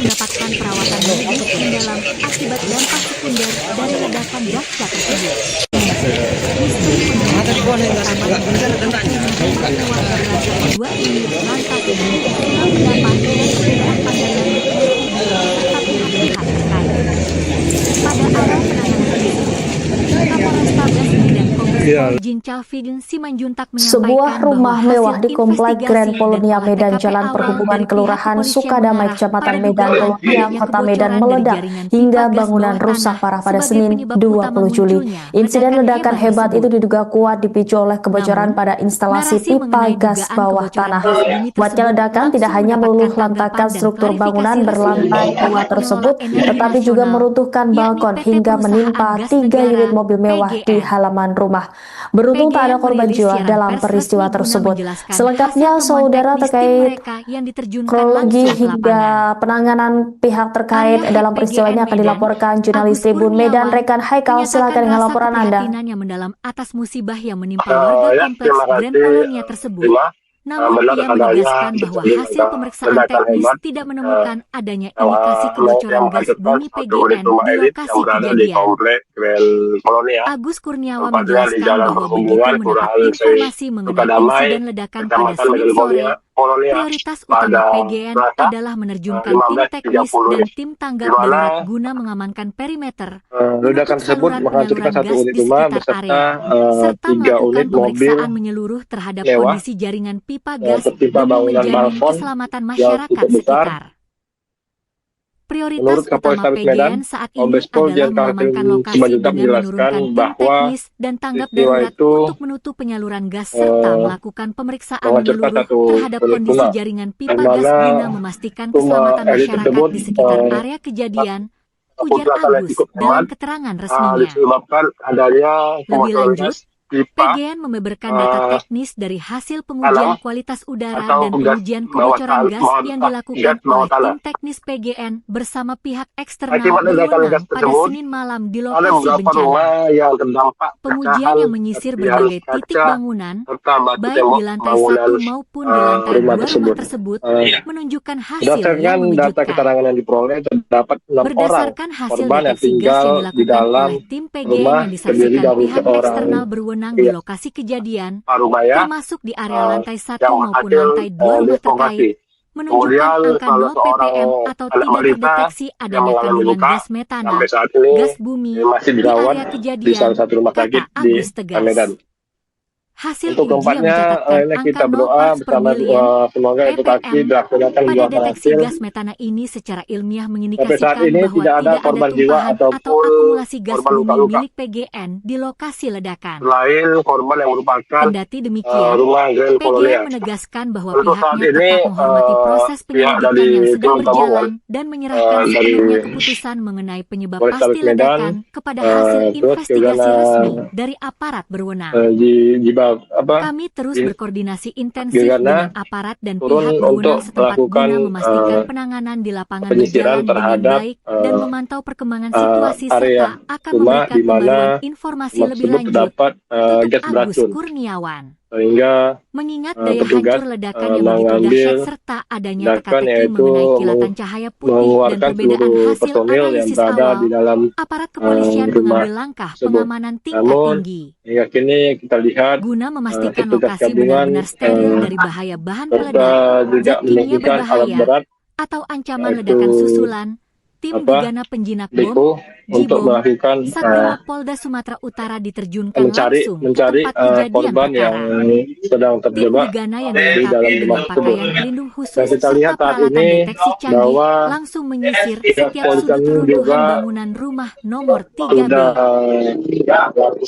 Mendapatkan perawatan medis mendalam akibat dampak sekunder dari ledakan dahsyat tersebut. Dua ini lantas mendapat pihak terkait. Pada awal penanganan Kapolrestabes Medan Kombes Jincal Fidin Simanjuntak menyampaikan Sebuah rumah bahwa mewah hasil di Komplek investigasi Grand dan Polonia olah Medan TKP Jalan awal Perhubungan dari Kelurahan pihak kepolisian Sukadamai mengarah Kecamatan pada Medan dugaan Polonia adanya Kota Medan kebocoran meledak dari jaringan hingga pipa gas bangunan bawah rusak tanah parah pada sebagai Senin penyebab 20 utama Juli. munculnya Insiden ledakan hebat hebat itu tersebut. diduga kuat dipicu oleh kebocoran Namun, pada instalasi narasi pipa mengenai gas dugaan bawah kebocoran tanah. gas bumi Kuatnya tersebut ledakan tidak langsung hanya meluluh mendapatkan lantakan tanggapan dan struktur klarifikasi bangunan resmi berlantai dari 2 tersebut, Pengelola Energi tetapi juga Nasional, meruntuhkan yakni balkon PT hingga Perusahaan menimpa Gas 3 Negara, unit mobil mewah di PGN. halaman rumah. Beruntung tak ada PGN korban merilis jiwa siaran dalam pers peristiwa resmi guna tersebut. menjelaskan Selengkapnya, hasil temuan saudara, teknis tim terkait mereka yang diterjunkan kronologi langsung ke hingga lapangan. penanganan pihak terkait Arya dalam Head peristiwa ini PGN akan Medan, dilaporkan jurnalis Agus Tribun Medan Kurniawan, Rekan Haikal. Silakan menyatakan dengan rasa laporan Anda. keprihatinan yang mendalam atas musibah yang menimpa warga kompleks terima Grand kasih. Polonia tersebut. Namun Benar ia adanya menegaskan bahwa kejadian hasil pemeriksaan ledakan teknis hebat, tidak menemukan adanya yang indikasi kebocoran yang gas menghancurkan bumi satu unit PGN rumah di elit yang lokasi berada di kejadian. Komplek Grand Polonia, Agus Kurniawan tempatnya di menjelaskan Jalan bahwa begitu Perhubungan mendapat Kelurahan informasi mengenai Sukadamai, insiden ledakan pada Kecamatan Senin Medan sore, Polonia, prioritas utama pada PGN Selasa adalah menerjunkan tim teknis 15.30 dan tim tanggap di mana, darurat guna mengamankan perimeter, Ledakan tersebut saluran menghancurkan penyaluran satu gas unit di rumah sekitar beserta area, serta 3 melakukan unit mobil pemeriksaan menyeluruh terhadap mewah, kondisi jaringan pipa gas tertimpa demi bangunan menjamin balkon keselamatan yang masyarakat cukup besar. sekitar. Prioritas Menurut utama Kapolrestabes PGN Medan, saat ini Kombes Pol adalah Jenderal mengamankan lokasi Simanjuntak dengan menjelaskan menurunkan tim bahwa teknis dan tanggap peristiwa darurat itu untuk menutup penyaluran gas serta melakukan pemeriksaan menghancurkan menyeluruh satu terhadap unit kondisi rumah, jaringan dan pipa gas mana guna memastikan rumah keselamatan elit masyarakat tersebut di sekitar area kejadian, ujar kerusakan yang Agus cukup dalam hebat, keterangan resminya. disebabkan adanya Lebih kebocoran lanjut, gas pipa PGN membeberkan data teknis dari hasil pengujian tanah kualitas udara atau dan gas pengujian bawah kebocoran gas yang gas dilakukan bawah oleh tanah. tim teknis PGN bersama pihak eksternal Akibat ledakan berwenang gas pada tersebut, Senin malam di ada lokasi beberapa bencana. rumah yang terdampak Pengujian pecahan yang menyisir serpihan berbagai titik kaca bangunan, serta batu baik tembok di lantai bangunan 1 maupun di lantai 2 rumah rumah tersebut. tersebut, menunjukkan hasil Berdasarkan yang data mengejutkan. keterangan yang diperoleh, terdapat 6 orang Berdasarkan hasil korban yang deteksi gas yang tinggal di dilakukan dalam oleh tim PGN rumah yang terdiri disaksikan dari pihak seorang eksternal berwenang di pria lokasi kejadian, Parubaya termasuk di area lantai 1 yang maupun berhasil lantai 2 rumah dievakuasi. terkait, menunjukkan Kemudian angka salah 0 seorang ppm atau anak tidak balita terdeteksi yang adanya mengalami kandungan luka gas metana, sampai saat ini gas bumi masih di dirawat area di kejadian, salah satu rumah kata sakit di Agus tegas. Medan. Hasil Untuk uji keempatnya, mencatatkan ini angka kita 0 berdoa parts per bersama million semoga edukasi ppm dilaksanakan pada dengan deteksi berhasil. gas metana ini secara ilmiah Sampai saat mengindikasikan ini bahwa tidak ada korban jiwa tumpahan atau ataupun akumulasi gas korban bumi luka-luka. milik PGN di lokasi ledakan. Selain korban yang merupakan Kendati demikian, rumah Grand PGN Colonia. menegaskan bahwa Untuk saat pihaknya ini, tetap menghormati proses pihak penyelidikan dari yang sedang Tim Gabungan, berjalan dan menyerahkan dari sepenuhnya keputusan mengenai penyebab Polrestabes pasti Medan, ledakan kepada hasil terus investigasi gegana resmi dari aparat berwenang. Kami terus berkoordinasi intensif dengan aparat dan turun pihak untuk berwenang setempat melakukan guna memastikan penanganan di lapangan penyisiran berjalan dengan terhadap baik dan memantau perkembangan situasi area serta akan rumah memberikan di mana pembaruan informasi rumah lebih tersebut lanjut terdapat untuk gas Agus beracun, Kurniawan. sehingga Mengingat daya petugas hancur ledakan yang begitu mengambil dahsyat serta adanya tindakan teka-teki yaitu mengenai kilatan cahaya putih dan mengeluarkan perbedaan seluruh hasil personil yang analisis berada awal, di dalam aparat kepolisian rumah mengambil langkah tersebut. pengamanan tingkat Namun tinggi hingga kini kita lihat guna memastikan petugas lokasi gabungan benar-benar steril dari bahaya bahan serta peledak, juga zat kimia meninggikan alat berbahaya, berat atau ancaman yaitu ledakan susulan. Tim Gegana Penjinak Bom, Beko untuk Jibom, melakukan Satrimob Polda Sumatera Utara diterjunkan mencari langsung ke tempat kejadian korban yang perkara. sedang Tim terjebak Gegana yang di dilengkapi dalam dengan rumah tersebut. pakaian pelindung khusus Dan kita serta lihat saat peralatan ini deteksi canggih bahwa langsung menyisir pihak setiap kepolisian sudut juga reruntuhan bangunan rumah nomor 3B. sudah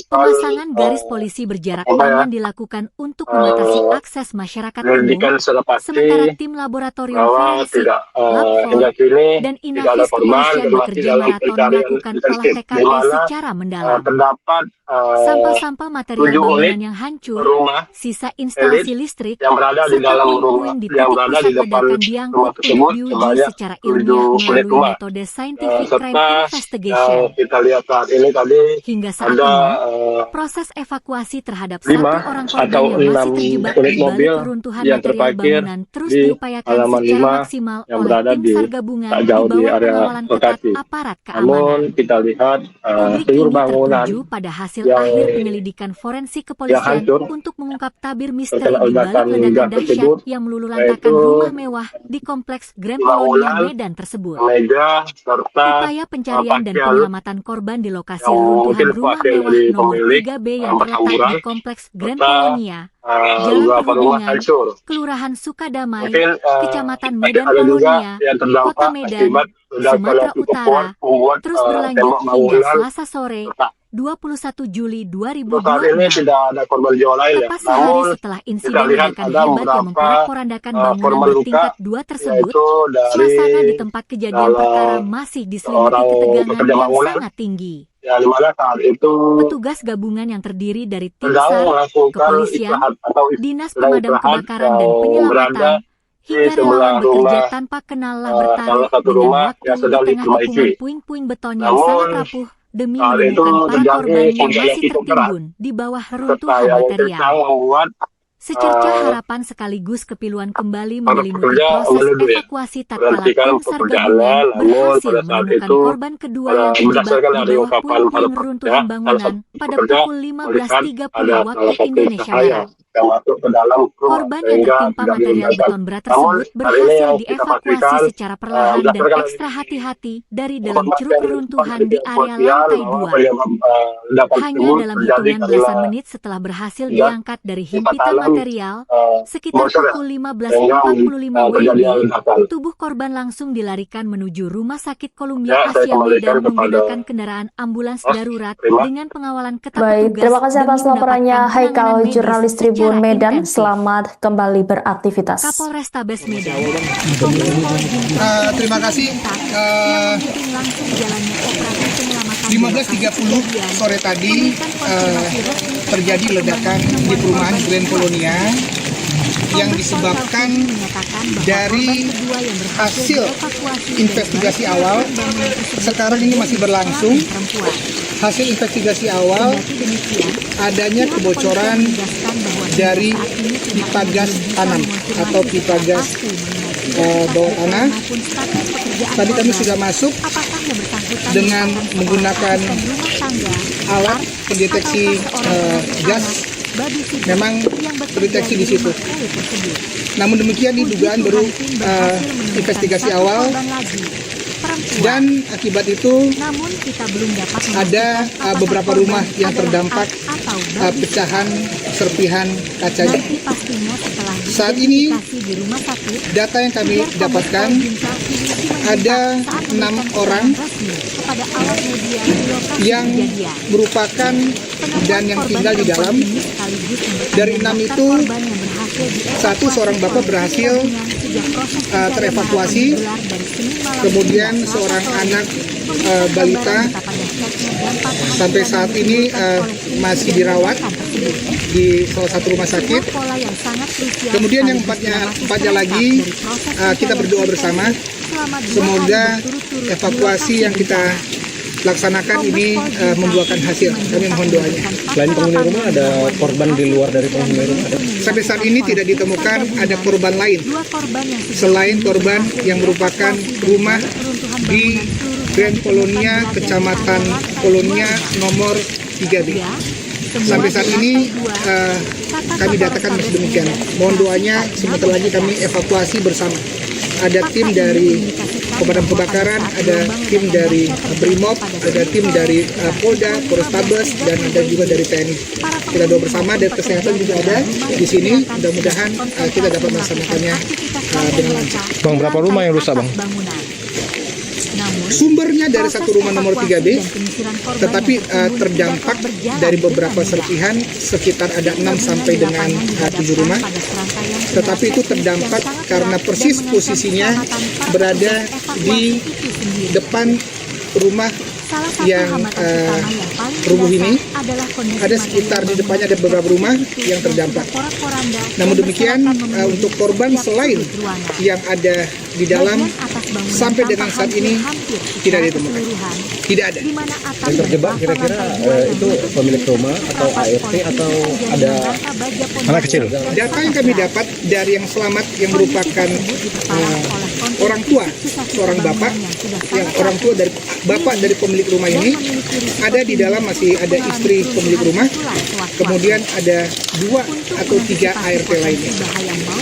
Pemasangan garis polisi berjarak aman dilakukan untuk membatasi akses masyarakat menyelidikan umum, secara pasti sementara tim laboratorium bahwa forensik, tidak Lab hingga 4, kini dan tidak ada Inafis korban kepolisian dan masih bekerja dalam maraton pencarian melakukan olah intensif, di TKP mana secara mendalam. terdapat Sampah-sampah material 7 unit bangunan yang hancur, rumah sisa instalasi elit listrik, yang berada di serta dalam puing-puing di yang titik berada pusat di depan ledakan rumah diangkut tersebut untuk diuji sebanyak secara 7 ilmiah unit melalui rumah. metode Scientific Crime Serta Investigation. kita lihat saat ini tadi Hingga saat ada ini, proses evakuasi terhadap 5 satu orang korban atau yang masih 6 terjebak unit di balik mobil reruntuhan yang material terparkir bangunan terus di diupayakan halaman secara 5 maksimal yang oleh berada tim di SAR gabungan tak di jauh di bawah area pengawalan ketat lokasi. aparat Namun keamanan. kita lihat Publik seluruh kini bangunan tertuju pada hasil yang akhir penyelidikan forensik yang kepolisian hancur untuk mengungkap tabir misteri terkena di balik ledakan ledakan gas dahsyat tersebut, yang meluluhlantakkan yaitu rumah mewah di kompleks Grand Polonia bangunan, Medan tersebut. meja, serta Upaya pencarian dan pakaian penyelamatan korban di lokasi yang reruntuhan mungkin rumah hasil mewah dari nomor pemilik 3B yang terletak berhamburan, di kompleks Grand serta Polonia, Jalan beberapa rumah Perhubungan, hancur. Kelurahan Sukadamai, Mungkin Kecamatan masih Medan ada juga Polonia, yang Kota terdampak Medan, akibat ledakan Sumatera yang cukup Utara, kuat membuat terus berlanjut tembok hingga bangunan Selasa sore, retak. 21 Juli Untuk saat ini 2026. tidak ada korban jiwa lain ya. Tepat sehari Namun setelah kita insiden lihat ledakan ada hebat yang beberapa memporak-porandakan bangunan korban luka bertingkat 2 tersebut, yaitu dari suasana di tempat kejadian perkara masih diselimuti seorang ketegangan pekerja yang bangunan sangat tinggi. yang dimana saat itu Petugas gabungan yang terdiri dari tim sedang SAR, melakukan kepolisian, istirahat atau dinas sedang pemadam istirahat kebakaran dan berada penyelamatan, di hingga sebelah relawan bekerja rumah tanpa kenallah salah bertaruh satu dengan rumah waktu yang di sedang tengah diperbaiki. tikungan puing-puing beton yang Namun sangat rapuh demi saat itu menemukan para terjadi korban yang hujan yang masih cukup deras tertimbun di bawah serta reruntuhan yang material. kencang membuat Secerca harapan sekaligus kepiluan kembali para menyelimuti pekerja proses menuduh ya evakuasi tatkala berhentikan tim SAR pekerjaannya. gabungan Namun berhasil pada saat menemukan itu korban kedua yang terjebak berdasarkan di dari bawah ungkapan para puing-puing pekerja, reruntuhan salah bangunan satu pada pekerja pukul melihat 15.30 ada waktu salah satu Indonesia cahaya Barat. yang masuk ke dalam rumah Korban yang sehingga tertimpa tidak material diledakan. beton berat Namun tersebut hari ini berhasil yang kita dievakuasi pastikan secara perlahan dan berdasarkan ekstra hati-hati dari dalam informasi ceruk yang reruntuhan disampaikan di area kepolisian lantai bahwa 2. penyebab ledakan Hanya tersebut dalam terjadi hitungan karena belasan menit setelah berhasil gas diangkat dari pipa himpitan tanam material, sekitar bocor ya, pukul sehingga 15.45 terjadi WIB, ledakan. tubuh korban langsung dilarikan menuju Rumah Sakit Columbia Ya, saya Asia kembalikan Medan kepada menggunakan kendaraan ambulans Mas, darurat terima. dengan pengawalan ketat Baik, petugas terima kasih demi atas laporannya mendapatkan Haikal, penanganan medis jurnalis Tribun secara Medan. intensif. Selamat kembali beraktivitas. Kapolrestabes Medan, Terima kasih. yang memimpin langsung jalannya operasi penyelamatan 15.30 sore tadi terjadi ledakan di perumahan Grand Polonia yang disebabkan dari hasil investigasi awal. Sekarang ini masih berlangsung. Hasil investigasi awal adanya kebocoran dari pipa gas tanam atau pipa gas bawah tanah. Tadi kami sudah masuk dengan menggunakan alat pendeteksi gas. Memang terdeteksi di situ. Namun demikian, di dugaan baru investigasi awal Dan akibat itu ada beberapa rumah yang terdampak pecahan serpihan kacanya. Saat ini data yang kami dapatkan ada 6 orang yang merupakan dan yang tinggal di dalam. Dari 6 itu, seorang bapak berhasil terevakuasi, kemudian seorang anak balita sampai saat ini masih dirawat di salah satu rumah sakit. Kemudian yang empatnya lagi kita berdoa bersama, semoga evakuasi yang kita laksanakan ini membuahkan hasil. Kami mohon doanya. Selain penghuni rumah, ada korban di luar dari penghuni rumah? Sampai saat ini tidak ditemukan ada korban lain selain korban yang merupakan rumah di Grand Polonia, Kecamatan Polonia nomor 3B. Sampai saat ini kami datakan masih demikian. Mohon doanya, sebentar lagi kami evakuasi bersama. Ada tim dari pemadam kebakaran, ada tim dari Brimob, ada tim dari Polda, Polrestabes, dan ada juga dari TNI. Kita doa bersama, dan kesehatan juga ada di sini. Mudah-mudahan kita dapat melaksanakannya dengan lancar. Bang, berapa rumah yang rusak, Bang? Sumbernya dari satu rumah nomor 3B, tetapi terdampak dari beberapa serpihan, sekitar ada 6 sampai dengan 7 rumah. Tetapi itu terdampak karena persis posisinya berada di depan rumah yang rubuh ini. Ada sekitar di depannya ada beberapa rumah yang terdampak. Namun demikian, untuk korban selain yang ada di dalam, sampai dengan saat ini tidak ditemukan. Tidak ada. Yang terjebak kira-kira itu pemilik rumah atau ART atau ada anak kecil? Data yang kami dapat dari yang selamat yang merupakan orang tua, seorang bapak, yang orang tua dari bapak dari pemilik rumah ini, ada di dalam masih ada istri pemilik rumah, kemudian ada 2 atau 3 ART lainnya.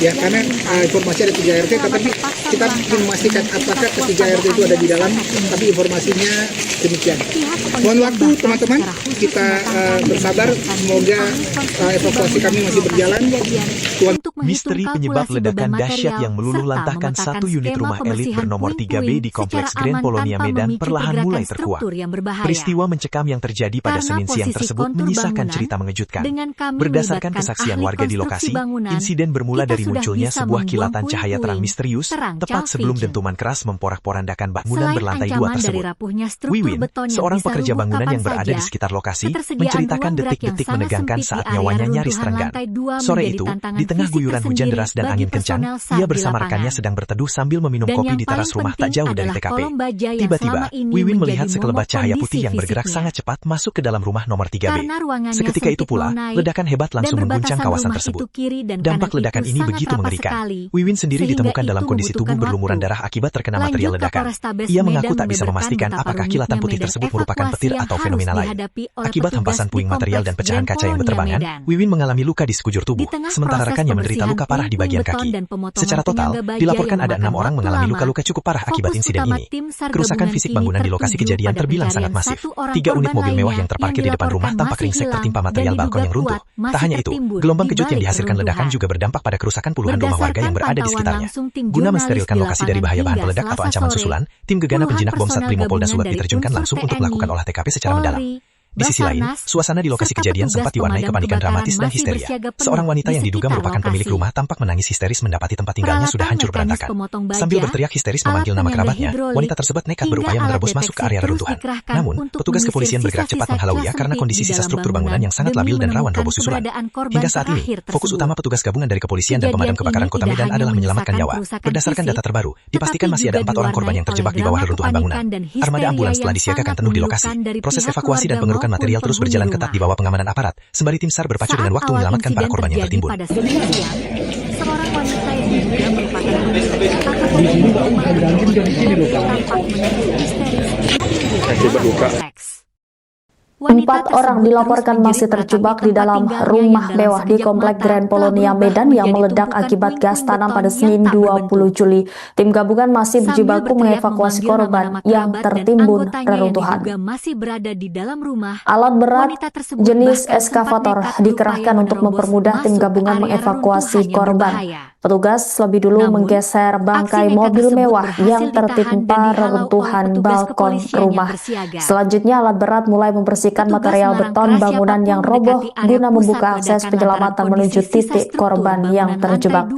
Ya, karena informasi ada 3 ART, tetapi kita ingin memastikan apakah ketiga ART itu ada di dalam, tapi informasinya demikian. Mohon waktu teman-teman, kita bersabar, semoga evakuasi kami masih berjalan. Misteri penyebab ledakan dahsyat yang meluluh lantahkan satu unit rumah elit bernomor 3B di Kompleks Grand Polonia Medan perlahan mulai terkuak. Peristiwa mencekam yang terjadi pada Senin siang tersebut menyisakan cerita mengejutkan. Berdasarkan kesaksian warga di lokasi, insiden bermula dari munculnya sebuah kilatan cahaya terang misterius, tepat sebelum dentuman keras memporak-porandakan bangunan berlantai 2 tersebut. Wiwin, seorang pekerja bangunan yang berada di sekitar lokasi, menceritakan detik-detik menegangkan saat nyawanya nyaris terenggan. Sore itu, di tengah guyuran hujan deras dan angin kencang, ia bersama rekannya sedang berteduh sambil meminum kopi di teras rumah tak jauh dari TKP. Tiba-tiba, Wiwin melihat sekelebat cahaya putih yang bergerak sangat cepat masuk ke dalam rumah nomor 3B. Seketika itu pula, ledakan hebat langsung mengguncang kawasan tersebut. Dampak ledakan ini begitu mengerikan. Wiwin sendiri ditemukan dalam kondisi tubuh berlumuran darah akibat terkena material ledakan. Ia mengaku tak bisa memastikan apakah kilatan putih tersebut merupakan petir atau fenomena lain. Akibat hempasan puing material dan pecahan kaca yang berterbangan, Wiwin mengalami luka di sekujur tubuh, sementara rekannya menderita luka parah di bagian kaki. Secara total, dilaporkan ada 6 orang mengalami luka-luka cukup parah akibat insiden ini. Kerusakan fisik bangunan di lokasi kejadian terbilang sangat masif. 3 unit mobil mewah yang terparkir di depan rumah tampak ringsek tertimpa material balkon yang runtuh. Tak hanya itu, gelombang kejut yang dihasilkan ledakan juga berdampak pada kerusakan puluhan rumah warga yang berada di sekitarnya. Guna mensterilkan lokasi dari bahaya bahan peledak atau ancaman susulan, tim gegana penjinak bom Satrimo Polda Subat diterjunkan langsung untuk melakukan olah TKP secara mendalam. Di sisi lain, suasana di lokasi kejadian sempat diwarnai kepanikan dramatis dan histeria. Seorang wanita yang diduga merupakan pemilik rumah tampak menangis histeris mendapati tempat tinggalnya sudah hancur berantakan. Sambil berteriak histeris memanggil nama kerabatnya, wanita tersebut nekat berupaya menerobos masuk ke area reruntuhan. Namun, petugas kepolisian bergerak cepat menghalauinya karena kondisi sisa struktur bangunan yang sangat labil dan rawan roboh susulan. Hingga saat ini, fokus utama petugas gabungan dari kepolisian dan pemadam kebakaran Kota Medan adalah menyelamatkan nyawa. Berdasarkan data terbaru, dipastikan masih ada 4 orang korban yang terjebak di bawah reruntuhan bangunan. Armada ambulans telah disiagakan penuh di lokasi. Proses evakuasi dan pengerukan material terus berjalan ketat di bawah pengamanan aparat, sembari tim SAR berpacu dengan waktu menyelamatkan para korban yang tertimbun. Seorang wanita yang diduga merupakan Akibat luka. 4 orang dilaporkan masih terjebak di dalam rumah mewah di Komplek Grand Polonia Medan yang meledak akibat gas tanam pada Senin 20 Juli. Tim gabungan masih berjibaku mengevakuasi korban yang tertimbun reruntuhan. Alat berat jenis eskavator dikerahkan untuk mempermudah tim gabungan mengevakuasi korban. Petugas lebih dulu menggeser bangkai mobil mewah yang tertimpa reruntuhan balkon rumah. Selanjutnya alat berat mulai membersihkan material beton bangunan yang roboh guna membuka akses penyelamatan menuju titik korban yang terjebak.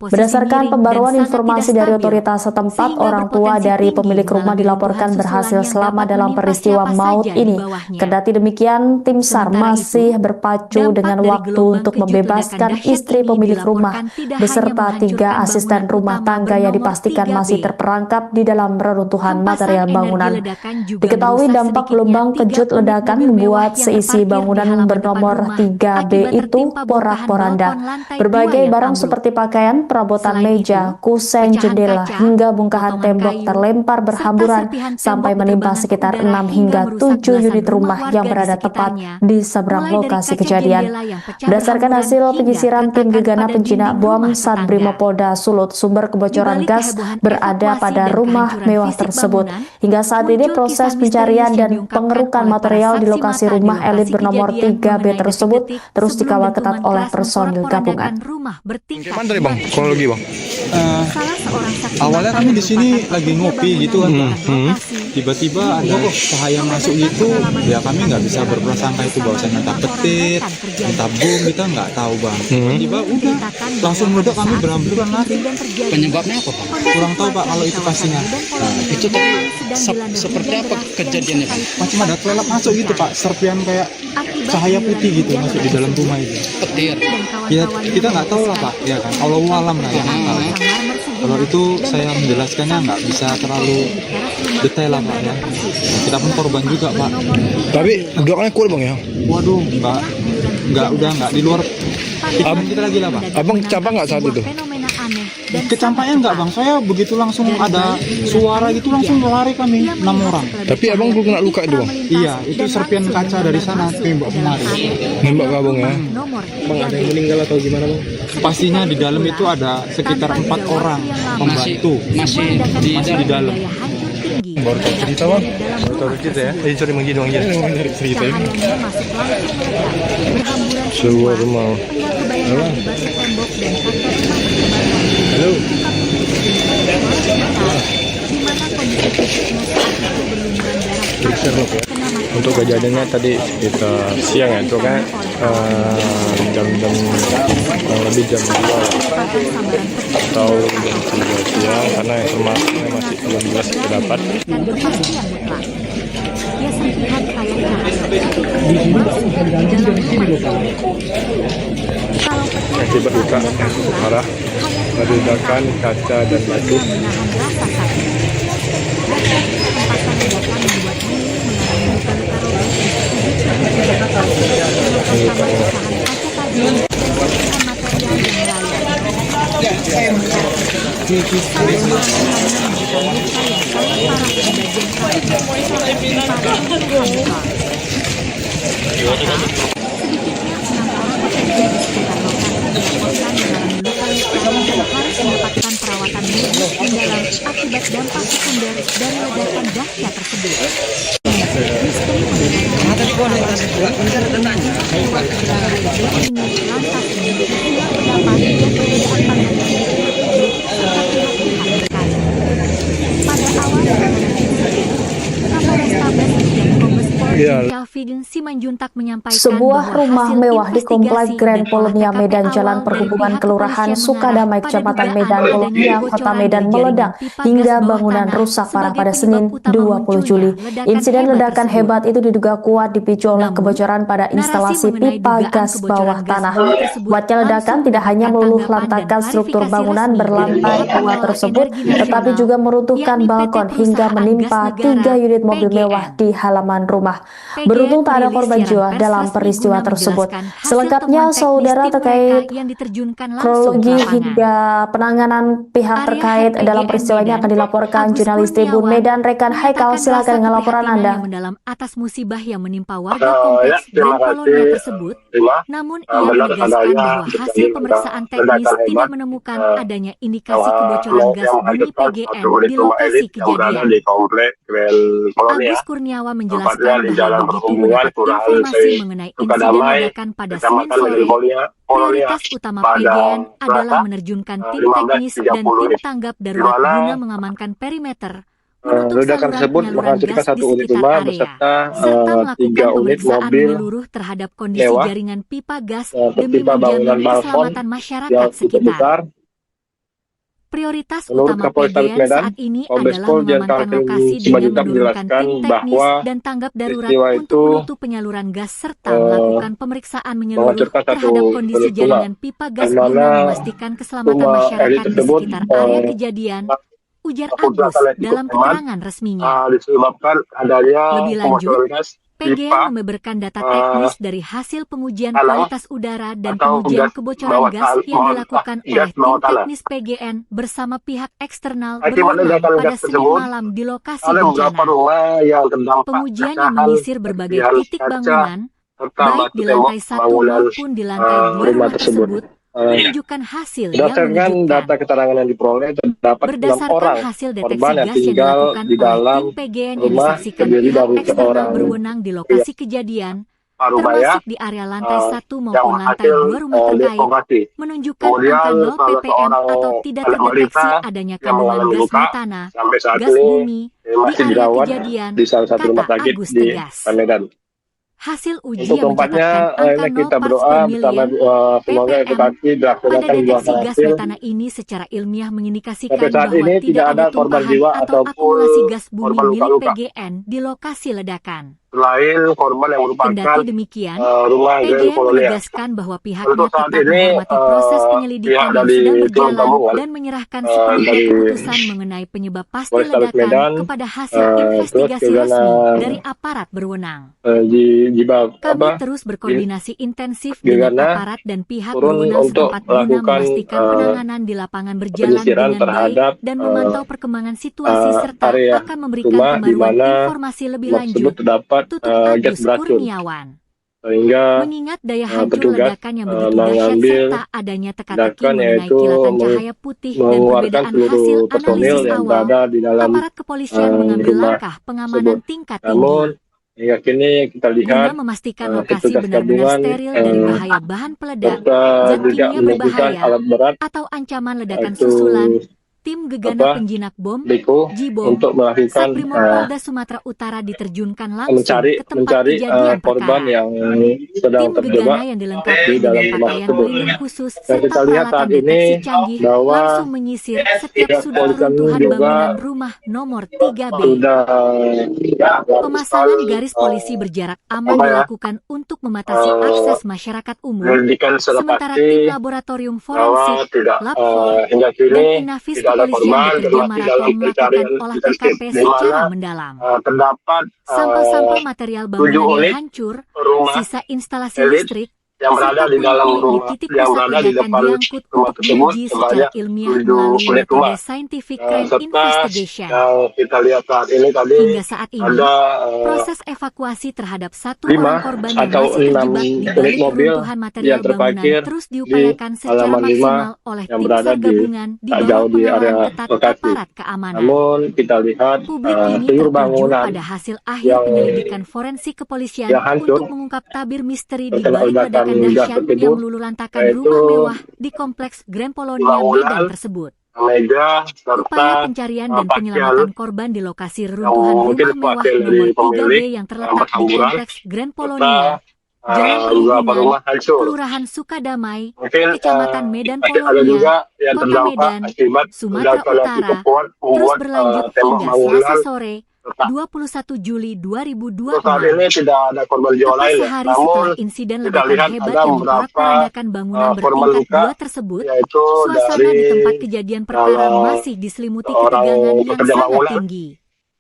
Berdasarkan pembaruan informasi dari otoritas setempat, orang tua dari pemilik rumah dilaporkan berhasil selamat dalam peristiwa maut ini. Kendati demikian, tim SAR masih berpacu dengan waktu untuk membebaskan istri pemilik rumah beserta 3 asisten rumah tangga yang dipastikan masih terperangkap di dalam reruntuhan material bangunan. Diketahui dampak gelombang kejut ledakan membuat seisi bangunan bernomor 3B itu porak-poranda. Berbagai barang seperti pakaian, perabotan meja, kusen, jendela, hingga bongkahan tembok terlempar berhamburan sampai menimpa sekitar 6 hingga 7 unit rumah yang berada tepat di seberang lokasi kejadian. Berdasarkan hasil penyisiran tim gegana penjinak bom Satbrimopolda Sulut, sumber kebocoran gas berada pada rumah mewah tersebut. Hingga saat ini proses pencarian dan pengerukan material di lokasi rumah elit bernomor 3B tersebut terus dikawal ketat oleh personil gabungan. Gimana tadi bang? Kronologi bang? Awalnya kami di sini lagi ngopi gitu kan, tiba-tiba ada cahaya masuk gitu, ya kami nggak bisa berprasangka itu bahwasannya entah petir, entah bom, kita nggak tahu bang. Tiba udah langsung meledak, kami berhamburan lari. Penyebabnya apa Pak? Kurang tahu pak kalau itu pastinya. Itu tadi seperti apa kejadiannya Pak? Macam ada kelelap masuk gitu pak, serpian kayak cahaya putih gitu masuk di dalam rumah itu. Petir. Ya kita nggak tahu lah pak, ya kan. Allahu alam lah yang tahu. Kalau itu saya menjelaskannya nggak bisa terlalu detail lah pak ya. Kita pun korban juga pak. Tapi doanya kuat bang ya? Waduh, nggak di luar pikiran kita lagi lah pak. Abang campak nggak saat itu? Kecampaknya enggak bang, saya begitu langsung ada suara gitu langsung lari kami 6 orang. Tapi abang belum kena luka itu bang? Iya, itu serpian kaca dari sana tembak kemari. Nembak ke abang ya? Bang ada yang meninggal atau gimana bang? Pastinya di dalam itu ada sekitar 4 orang pembantu Masih di dalam. Baru tahu cerita bang? Baru tahu cerita ya? Sorry bang Gidong ya? Cerita ya? Sebuah rumah. Halo. Untuk kejadiannya tadi sekitar siang ya, itu kan jam-jam lebih jam 2 atau jam 3 siang, karena informasinya masih belum jelas terdapat. Akibat luka yang cukup parah, ledakan kaca dan batu. harus mendapatkan perawatan medis mendalam akibat dampak sekunder dari ledakan dahsyat tersebut. Sebuah rumah mewah di Komplek Grand Polonia Medan, Jalan Perhubungan Kelurahan Sukadamai, Kecamatan Medan, Polonia, Kota Medan meledak hingga bangunan rusak parah pada Senin 20 Juli. Insiden ledakan hebat itu diduga kuat dipicu oleh kebocoran pada instalasi pipa gas bawah tanah. Kuatnya ledakan tidak hanya meluluh lantakan struktur bangunan berlantai 2 tersebut, tetapi juga meruntuhkan balkon hingga menimpa 3 unit mobil mewah di halaman rumah. Beruntung tak ada korban jiwa dalam peristiwa tersebut. Selengkapnya, saudara, terkait kronologi hingga penanganan pihak terkait dalam peristiwa ini akan dilaporkan jurnalis Tribun Medan rekan Haikal. Silakan dengan laporan Anda. Mendalam atas musibah yang menimpa warga kompleks Grand Colonia tersebut, namun ia menegaskan bahwa hasil pemeriksaan teknis tidak menemukan adanya indikasi kebocoran gas bumi PGN di lokasi kejadian. Agus Kurniawan menjelaskan bahwa begitu mendapat informasi mengenai insiden ledakan pada Senin sore, prioritas utama PGN adalah menerjunkan tim teknis dan tim tanggap darurat guna mengamankan perimeter, menutup ledakan tersebut menghancurkan satu unit rumah beserta serta melakukan 3 unit pemeriksaan mobil menyeluruh terhadap kondisi mewah jaringan pipa gas demi tertimpa bangunan menjamin balkon keselamatan masyarakat yang cukup sekitar. besar. Prioritas Menurut utama Kapolrestabes PGN Medan, saat ini Kombes adalah Pol Jan mengamankan Calvin lokasi dengan Simanjuntak menurunkan menjelaskan tim teknis bahwa dan tanggap darurat peristiwa untuk itu menutup penyaluran gas serta melakukan pemeriksaan menyeluruh menghancurkan satu terhadap kondisi unit rumah, jaringan pipa gas di guna mana memastikan keselamatan rumah elit masyarakat di tersebut sekitar area kejadian, ujar Agus dalam keterangan resminya. Disebabkan adanya Lebih lanjut, kebocoran gas PGN pipa membeberkan data teknis dari hasil pengujian tanah kualitas udara dan atau pengujian gas kebocoran bawah gas tanah, yang dilakukan oleh gas tim bawah tanah. teknis PGN bersama pihak eksternal Akibat berwenang ledakan pada gas Senin tersebut, malam di lokasi ada beberapa bencana. rumah yang terdampak Pengujian yang pecahan menyisir berbagai serpihan titik kaca bangunan, serta baik batu di tembok lantai 1 bangunan maupun di lantai 2 rumah rumah tersebut. tersebut, menunjukkan hasil yang Berdasarkan data mengejutkan. keterangan yang diperoleh, terdapat 6 Berdasarkan orang hasil deteksi korban yang gas yang tinggal dilakukan di oleh dalam tim PGN yang rumah disaksikan terdiri pihak dari eksternal seorang berwenang di lokasi kejadian, Parubaya termasuk di area lantai 1 yang maupun lantai hasil 2 rumah terkait, dievakuasi. menunjukkan Kemudian angka 0 salah ppm seorang atau tidak anak terdeteksi wanita adanya yang kandungan mengalami gas luka metana, sampai saat gas ini bumi di masih area dirawat kejadian, di salah satu rumah kata sakit Agus di tegas. Medan. Hasil uji Untuk yang tempatnya, mencatatkan angka ini 0 kita parts berdoa per bersama million semoga ppm edukasi pada dilaksanakan deteksi buahkan gas hasil. metana ini secara ilmiah mengindikasikan Sampai saat bahwa ini tidak ada korban tumpahan jiwa atau ataupun akumulasi gas bumi korban milik luka-luka. PGN di lokasi ledakan. Selain korban yang merupakan Kendati demikian, rumah Grand PGN Colonia. menegaskan bahwa pihaknya Untuk saat tetap ini menghormati proses pihak penyelidikan yang dari sedang tim berjalan gabungan dan menyerahkan sepenuhnya dari keputusan mengenai penyebab pasti Polrestabes ledakan Medan, kepada hasil terus investigasi juga resmi dari aparat berwenang. Kami terus berkoordinasi intensif dengan Gegana aparat dan pihak turun berwenang untuk setempat guna melakukan memastikan penanganan di lapangan berjalan penyisiran dengan baik terhadap dan memantau perkembangan situasi serta area akan memberikan rumah di pembaruan mana informasi lebih rumah lanjut, tersebut terdapat tutup gas Agus beracun, Kurniawan. sehingga Mengingat daya hancur petugas ledakan yang begitu dahsyat mengambil serta adanya teka-teki tindakan mengenai yaitu kilatan cahaya putih dan mengeluarkan perbedaan seluruh hasil personil analisis yang awal, berada di dalam aparat kepolisian mengambil rumah langkah pengamanan tersebut. tingkat Namun tinggi hingga kini kita guna lihat memastikan lokasi petugas benar-benar gabungan steril dari bahaya bahan peledak, serta zat juga kimia menemukan berbahaya, alat berat atau ancaman ledakan yaitu susulan. Tim Gegana Penjinak Bom, Diko Jibom, untuk melakukan Satrimob Polda Sumatera Utara diterjunkan langsung mencari ke tempat kejadian korban perkara. yang sedang Tim terjebak Gegana yang dilengkapi di dalam dengan rumah pakaian tersebut. pelindung khusus Dan serta kita lihat peralatan saat ini deteksi canggih bahwa langsung menyisir setiap pihak sudut kepolisian runtuhan juga bangunan rumah nomor 3B. sudah Pemasangan garis polisi berjarak aman dilakukan untuk membatasi akses masyarakat umum, menyelidikan secara sementara pasti tim laboratorium bahwa forensik, tidak Lab4, hingga dan kini Inafis tidak ada kepolisian korban bekerja termasuk maraton dalam melakukan pencarian olah intensif TKP di secara mana mendalam. terdapat Sampel-sampel material 7 bangunan unit yang hancur, rumah sisa instalasi elit listrik, yang berada serta di dalam puing-puing rumah di titik yang pusat berada di ledakan depan diangkut rumah untuk tersebut diuji secara sebanyak ilmiah 7 melalui unit metode rumah. scientific crime Serta investigation. yang kita lihat saat ini tadi Hingga saat ini, ada proses evakuasi terhadap 1 5 orang korban yang atau masih 6 terjebak di unit balik mobil reruntuhan material yang bangunan terparkir terus di diupayakan secara halaman 5 maksimal oleh yang tim berada SAR di gabungan di tak bawah jauh di pengawalan area ketat lokasi. aparat keamanan. Namun kita lihat Publik kini seluruh tertuju bangunan pada hasil akhir yang penyelidikan forensik kepolisian yang hancur untuk mengungkap tabir misteri di terkena balik ledakan ledakan gas dahsyat yang tersebut, meluluhlantakkan yaitu rumah mewah di kompleks Grand Colonia Medan tersebut. Mega Upaya serta pencarian dan pakaian penyelamatan korban di lokasi yang reruntuhan mungkin rumah mewah pakaian nomor dari 3B pemilik yang terletak di berhamburan kompleks Grand serta Colonia, Jalan beberapa Perhubungan, rumah hancur. Kelurahan Sukadamai, Mungkin Kecamatan Medan ada juga Polonia, yang Kota terdampak Medan, akibat Sumatera ledakan yang Utara, cukup kuat terus membuat berlanjut tembok hingga bangunan Selasa sore, retak. 21 Juli Untuk saat 2026. ini tidak ada korban jiwa Tepat lain ya. sehari Namun setelah insiden kita ledakan lihat hebat ada yang beberapa memporak-porandakan bangunan korban bertingkat luka 2 tersebut, yaitu suasana dari di tempat kejadian perkara masih diselimuti orang ketegangan yang pekerja sangat bangunan tinggi.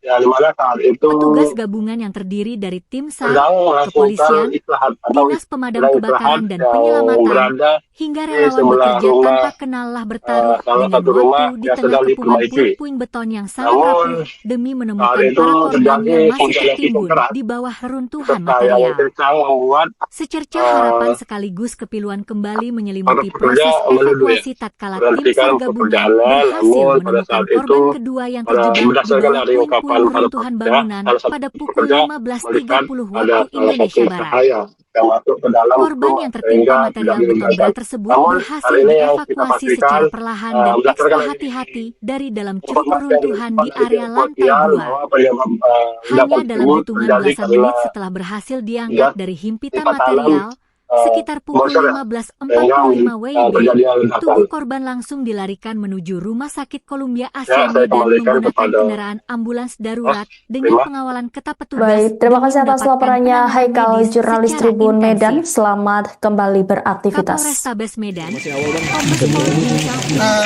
Ya, di mana saat itu Petugas gabungan yang terdiri dari tim SAR, sedang melakukan kepolisian, istirahat atau dinas pemadam sedang kebakaran istirahat dan yang penyelamatan, berada hingga di relawan sebelah bekerja rumah, tanpa kenallah bertaruh salah dengan satu rumah waktu di yang tengah sedang kepungan diperbaiki. puing-puing beton yang sangat Namun rapuh demi saat menemukan itu para korban terjadi yang masih hujan yang tertimbun keras di bawah reruntuhan serta yang material. kencang membuat Secercah harapan sekaligus kepiluan kembali para menyelimuti pekerja proses menuduh evakuasi tatkala tim berhentikan SAR gabungan pekerjaannya. berhasil Namun pada menemukan saat itu korban kedua yang terjebak di berdasarkan bawah dari ungkapan puing-puing para reruntuhan pekerja, bangunan salah satu pada pukul pekerja melihat 15.30 ada waktu salah Indonesia satu Barat. cahaya yang masuk ke dalam Korban rumah yang tertimpa sehingga tidak material beton diledakan. berat tersebut Namun berhasil hal ini yang kita dievakuasi pastikan secara perlahan dan berdasarkan ekstra dari hati-hati dari dalam curug informasi yang reruntuhan di didapat area dari lantai kepolisian 2. bahwa penyebab Hanya ledakan dalam tersebut hitungan terjadi belasan karena menit setelah berhasil diangkat gas dari himpitan pipa tanam material, sekitar pukul bocor ya, sehingga 15.45 WIB, terjadinya ledakan. tubuh korban langsung dilarikan menuju Rumah Sakit Columbia Ya, Asia saya Medan kembalikan menggunakan kepada kendaraan ambulans darurat dengan terima. pengawalan ketat petugas. Baik, terima demi kasih atas mendapatkan laporannya penanganan Haikal, medis jurnalis secara Tribun Medan. intensif. Selamat kembali beraktivitas. Kapolrestabes Medan, Kombes Pol Gincal,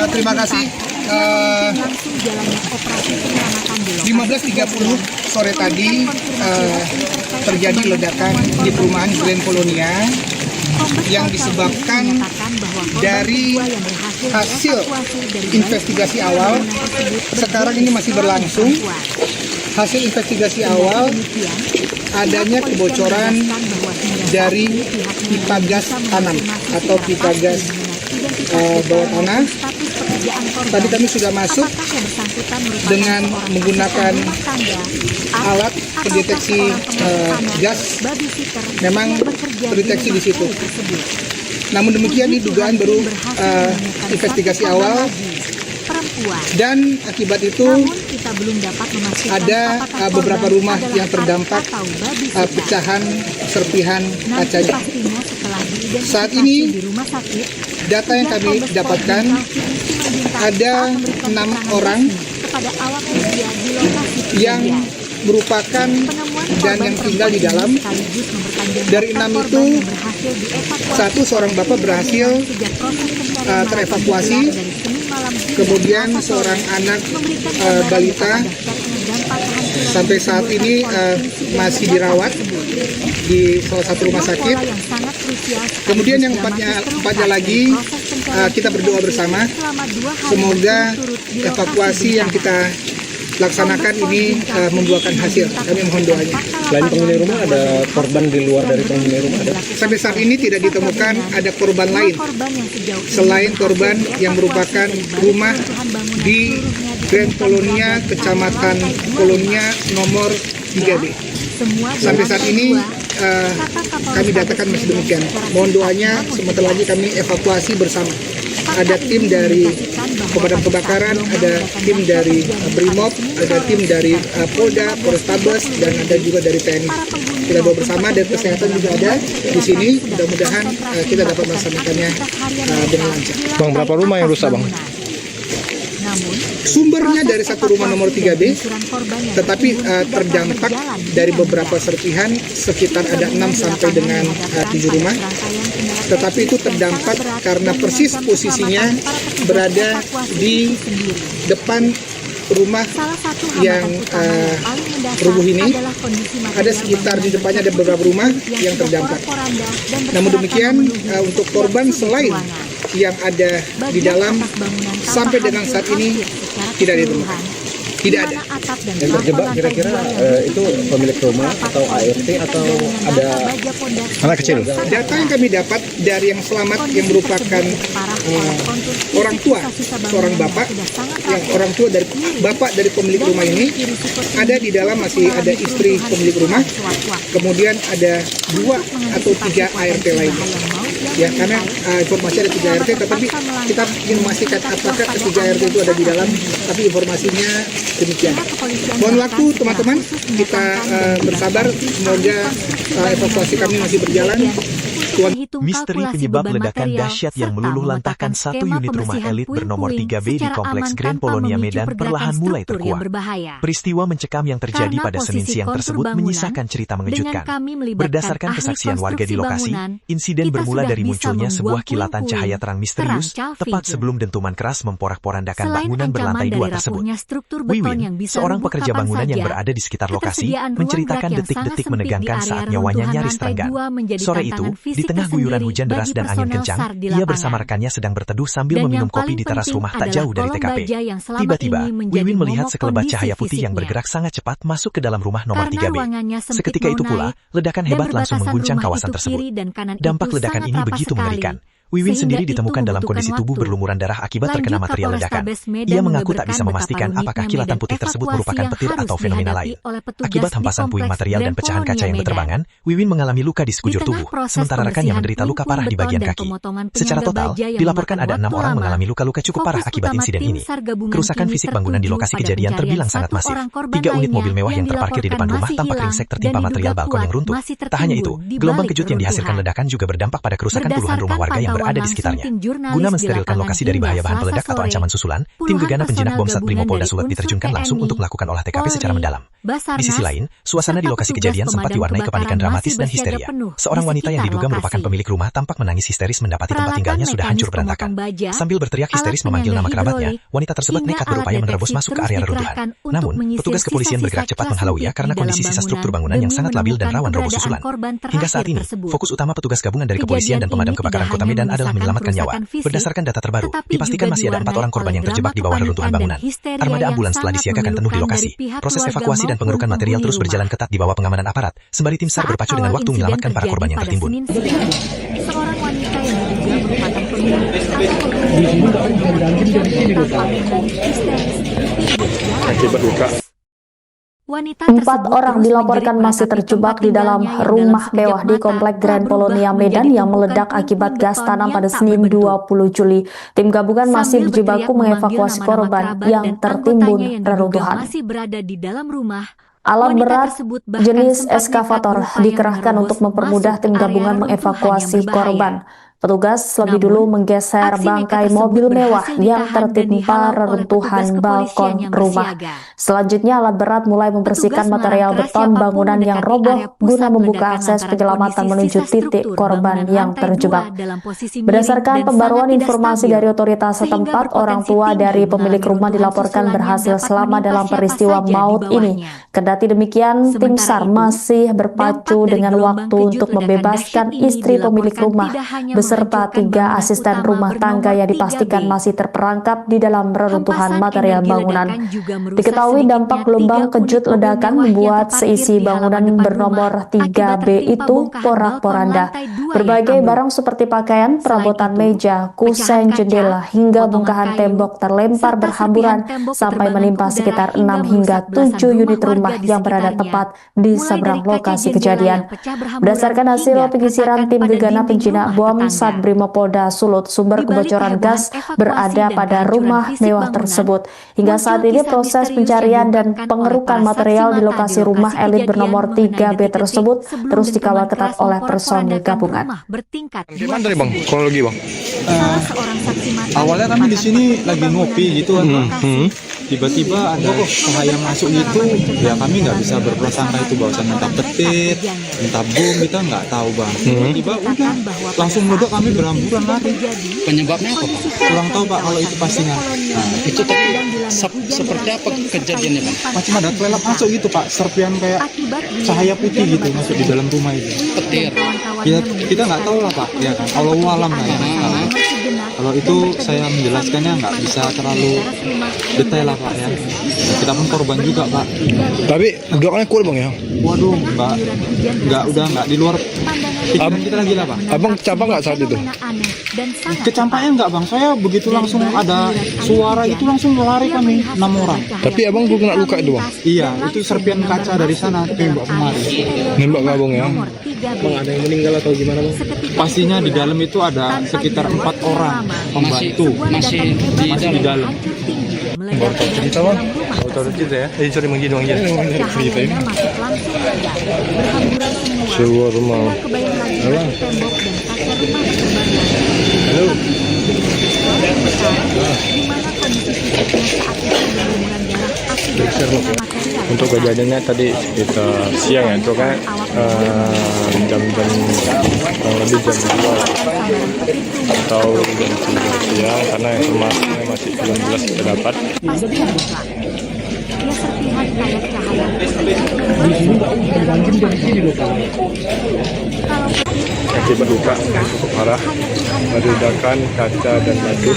Terima kasih. langsung jalannya operasi penyelamatan di lokasi 15.30 sore tadi terjadi ledakan di perumahan Grand Colonia yang disebabkan dari hasil investigasi awal. Sekarang ini masih berlangsung. Hasil investigasi awal adanya kebocoran dari pipa gas tanam atau pipa gas bawah tanah. Tadi kami sudah masuk dengan menggunakan alat pendeteksi gas, memang terdeteksi di situ. Namun demikian ini dugaan baru investigasi awal, dan akibat itu ada beberapa rumah yang terdampak pecahan serpihan kacanya. Saat ini data yang kami dapatkan ada 6 orang yang merupakan dan yang tinggal di dalam. Dari 6 itu, seorang bapak berhasil terevakuasi, kemudian seorang anak balita sampai saat ini masih dirawat di salah satu rumah sakit. Kemudian yang empatnya lagi kita berdoa bersama, semoga evakuasi yang kita laksanakan ini membuahkan hasil. Kami mohon doanya. Selain penghuni rumah, ada korban di luar dari penghuni rumah? Ada? Sampai saat ini tidak ditemukan ada korban lain selain korban yang merupakan rumah di Grand Colonia, Kecamatan Colonia nomor 3B. Sampai saat ini kami datakan masih demikian. Mohon doanya, sebentar lagi kami evakuasi bersama. Ada tim dari pemadam kebakaran, ada tim dari Brimob, ada tim dari Polda, Polrestabes, dan ada juga dari TNI. Kita doa bersama, dan kesehatan juga ada di sini. Mudah-mudahan kita dapat melaksanakannya dengan lancar. Bang, berapa rumah yang rusak, Bang? Sumbernya dari satu rumah nomor 3B, tetapi terdampak dari beberapa serpihan, sekitar ada 6 sampai dengan 7 rumah. Tetapi itu terdampak karena persis posisinya berada di depan rumah yang rubuh ini. Ada sekitar di depannya ada beberapa rumah yang terdampak. Namun demikian, untuk korban selain yang ada di dalam, sampai dengan saat ini tidak ditemukan. Tidak ada. Yang terjebak kira-kira itu pemilik rumah atau ART atau ada Anak kecil. Data yang kami dapat dari yang selamat yang merupakan orang tua, seorang bapak, yang orang tua dari bapak dari pemilik rumah ini, ada di dalam masih ada istri pemilik rumah, kemudian ada 2 atau 3 ART lainnya. Ya, karena informasi ada 3 ART, tetapi kita ingin memastikan apakah ketiga ART itu ada di dalam, tapi informasinya demikian. Mohon waktu teman-teman, kita bersabar, semoga evakuasi kami masih berjalan. Tuhan menghitung Misteri kalkulasi penyebab beban ledakan material, dahsyat yang serta meluluh memetakan lantahkan satu skema unit rumah pembersihan elit bernomor puing-puing 3B di secara Kompleks aman Grand tanpa Polonia memicu Medan pergerakan perlahan mulai struktur yang terkuak. berbahaya. Peristiwa mencekam yang terjadi Karena pada Senin posisi siang kontur tersebut bangunan, menyisakan cerita dengan mengejutkan. kami melibatkan Berdasarkan ahli kesaksian warga di konstruksi lokasi, bangunan, insiden kita bermula sudah dari bisa munculnya sebuah membuang kilatan puing-puing. cahaya terang misterius, Terang, tepat Calvin. sebelum dentuman keras memporak-porandakan Selain bangunan ancaman berlantai dari 2 tersebut. rapuhnya struktur beton Wiwin, yang bisa seorang rubuh pekerja kapan bangunan yang saja, berada di sekitar lokasi, ketersediaan ruang menceritakan gerak yang detik-detik sangat sempit menegangkan di area saat nyawanya reruntuhan nyaris lantai terenggan. 2 menjadi Sore itu, tantangan di fisik tengah guyuran tersendiri hujan deras bagi dan angin personel kencang, SAR di ia lapangan. bersama rekannya sedang berteduh sambil Dan meminum yang kopi paling di teras penting rumah tak adalah jauh dari kolom TKP. baja yang selama Tiba-tiba, ini menjadi Wiwin melihat momok sekelebat kondisi cahaya putih yang fisiknya. bergerak sangat cepat masuk ke dalam rumah nomor Karena 3B. ruangannya sempit Seketika itu mau pula, naik, ledakan dan hebat langsung berbatasan mengguncang rumah kawasan itu tersebut. kiri dan kanan Dampak itu ledakan sangat ini rapat begitu sekali. mengerikan. Wiwin Sehingga sendiri itu ditemukan dalam kondisi membutuhkan tubuh waktu. berlumuran darah akibat terkena Lanjut, material ledakan. Kapolrestabes Medan Ia mengaku tak membeberkan bisa betapa memastikan rumitnya apakah kilatan medan putih tersebut evakuasi merupakan yang petir harus atau fenomena dihadapi lain. oleh petugas Akibat di hempasan puing Kompleks material dan Grand pecahan Polonia kaca yang Medan. berterbangan, Wiwin mengalami luka di sekujur Di tengah tubuh, proses sementara rekannya pembersihan menderita luka parah di puing-puing bagian beton dan kaki. pemotongan Secara penyangga total, baja yang dilaporkan memakan ada 6 waktu orang lama, mengalami luka cukup parah fokus akibat utama insiden tim ini. SAR gabungan Kerusakan kini fisik bangunan di tertuju lokasi pada kejadian pencarian terbilang sangat satu masif. orang korban 3 unit mobil lainnya mewah yang terparkir di dilaporkan depan rumah masih tampak hilang ringsek dan tertimpa diduga material balkon kuat yang runtuh. masih Tak hanya itu, tertimbun di gelombang balik kejut yang dihasilkan reruntuhan. ledakan juga berdampak pada kerusakan puluhan rumah warga yang berada di sekitarnya. Guna mensterilkan lokasi dari bahaya bahan peledak atau ancaman susulan, tim gegana penjinak bom Satbrimo Polda Sulut diterjunkan langsung untuk melakukan olah TKP secara mendalam. Di sisi lain, suasana di lokasi kejadian sempat diwarnai kepanikan dramatis dan histeria. Seorang wanita yang diduga merupakan pemilik rumah tampak menangis histeris mendapati tempat tinggalnya sudah hancur berantakan. Sambil berteriak histeris memanggil nama kerabatnya, wanita tersebut nekat berupaya menerobos masuk ke area reruntuhan. Namun, petugas kepolisian bergerak cepat menghalau ia karena kondisi sisa struktur bangunan yang sangat labil dan rawan roboh susulan. Hingga saat ini, fokus utama petugas gabungan dari kepolisian dan pemadam kebakaran Kota Medan adalah menyelamatkan nyawa. Berdasarkan data terbaru, dipastikan masih ada 4 orang korban yang terjebak di bawah reruntuhan bangunan. Armada ambulans telah disiagakan penuh di lokasi. Proses evakuasi dan pengerukan material terus berjalan ketat di bawah pengamanan aparat, sembari tim SAR berpacu dengan waktu menyelamatkan para korban yang tertimbun. Seorang wanita yang diduga merupakan pemilik Akibat luka. Empat orang dilaporkan masih terjebak di dalam rumah mewah di Komplek Grand Polonia Medan yang meledak akibat gas tanam pada Senin 20 Juli. Tim gabungan masih berjibaku mengevakuasi korban yang tertimbun reruntuhan. Alat berat jenis eskavator dikerahkan untuk mempermudah tim gabungan mengevakuasi korban. Petugas lebih dulu menggeser bangkai mobil mewah yang tertimpa reruntuhan balkon rumah. Selanjutnya alat berat mulai membersihkan material beton bangunan yang roboh guna membuka akses penyelamatan menuju titik korban yang terjebak. Berdasarkan pembaruan informasi dari otoritas setempat, orang tua dari pemilik rumah dilaporkan berhasil selamat dalam peristiwa maut ini. Kendati demikian, tim SAR masih berpacu dengan waktu untuk membebaskan istri pemilik rumah beserta 3 asisten rumah tangga yang dipastikan masih terperangkap di dalam reruntuhan material bangunan. Diketahui dampak gelombang kejut ledakan membuat seisi bangunan bernomor 3B itu porak-poranda. Berbagai barang seperti pakaian, perabotan meja, kusen, jendela, hingga bongkahan tembok terlempar berhamburan sampai menimpa sekitar 6 hingga 7 unit rumah yang berada tepat di seberang lokasi kejadian. Berdasarkan hasil penyisiran tim gegana penjinak bom Satbrimo Polda Sulut, sumber kebocoran gas berada pada rumah mewah tersebut. Hingga saat ini proses pencarian dan pengerukan material di lokasi rumah elit bernomor 3B tersebut terus dikawal ketat oleh personil gabungan. Gimana tadi bang? Kronologi bang? Awalnya kami di sini lagi ngopi gitu kan, tiba-tiba ada cahaya masuk gitu, ya kami nggak bisa berprasangka itu bahwasan entah petir, entah bom, kita nggak tahu bang. Tiba-tiba udah langsung meledak, kami berhamburan lari. Penyebabnya apa Pak? Kurang tahu pak kalau itu pastinya. Itu tadi seperti apa kejadiannya Pak? Macam ada kelelap masuk gitu pak, serpian kayak cahaya putih gitu masuk di dalam rumah itu. Petir. Kita nggak tahu lah pak, ya kan. Allahu alam lah ya. Kalau itu saya menjelaskannya nggak bisa terlalu detail lah pak ya. Kita pun korban juga pak. Tapi doanya kuat bang ya? Waduh nggak di luar pikiran kita lagi lah pak. Abang kecampak nggak saat itu? Kecampaknya nggak bang, saya begitu langsung ada suara itu langsung lari kami 6 orang. Tapi abang belum kena luka itu bang? Iya, itu serpian kaca dari sana tembak kemari. Nembak gabung ya? Bang, ada yang meninggal atau gimana bang? Pastinya di dalam itu ada sekitar 4 orang pembantu Masih di dalam. Baru tahu cerita bang? Baru tahu cerita ya? Sorry bang Gino aja. Cerita ini. Sebuah rumah. kaca rumah terbakar. Di mana kondisi fisiknya saat itu berlumuran darah akibat terkena material. Untuk kejadiannya tadi sekitar siang ya, itu kan jam-jam kurang lebih jam 2 atau jam 3 siang, karena informasinya masih belum jelas kita dapat. Ia serpihan kayak cahaya Akibat luka yang cukup parah, meledakan kaca dan batu.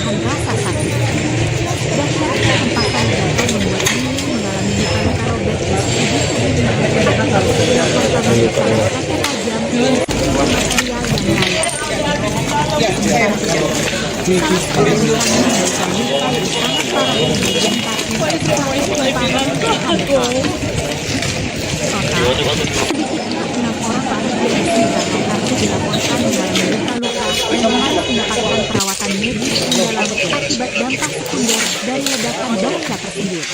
Mendapatkan perawatan medis mendalam akibat dampak sekunder dari ledakan benda tersebut.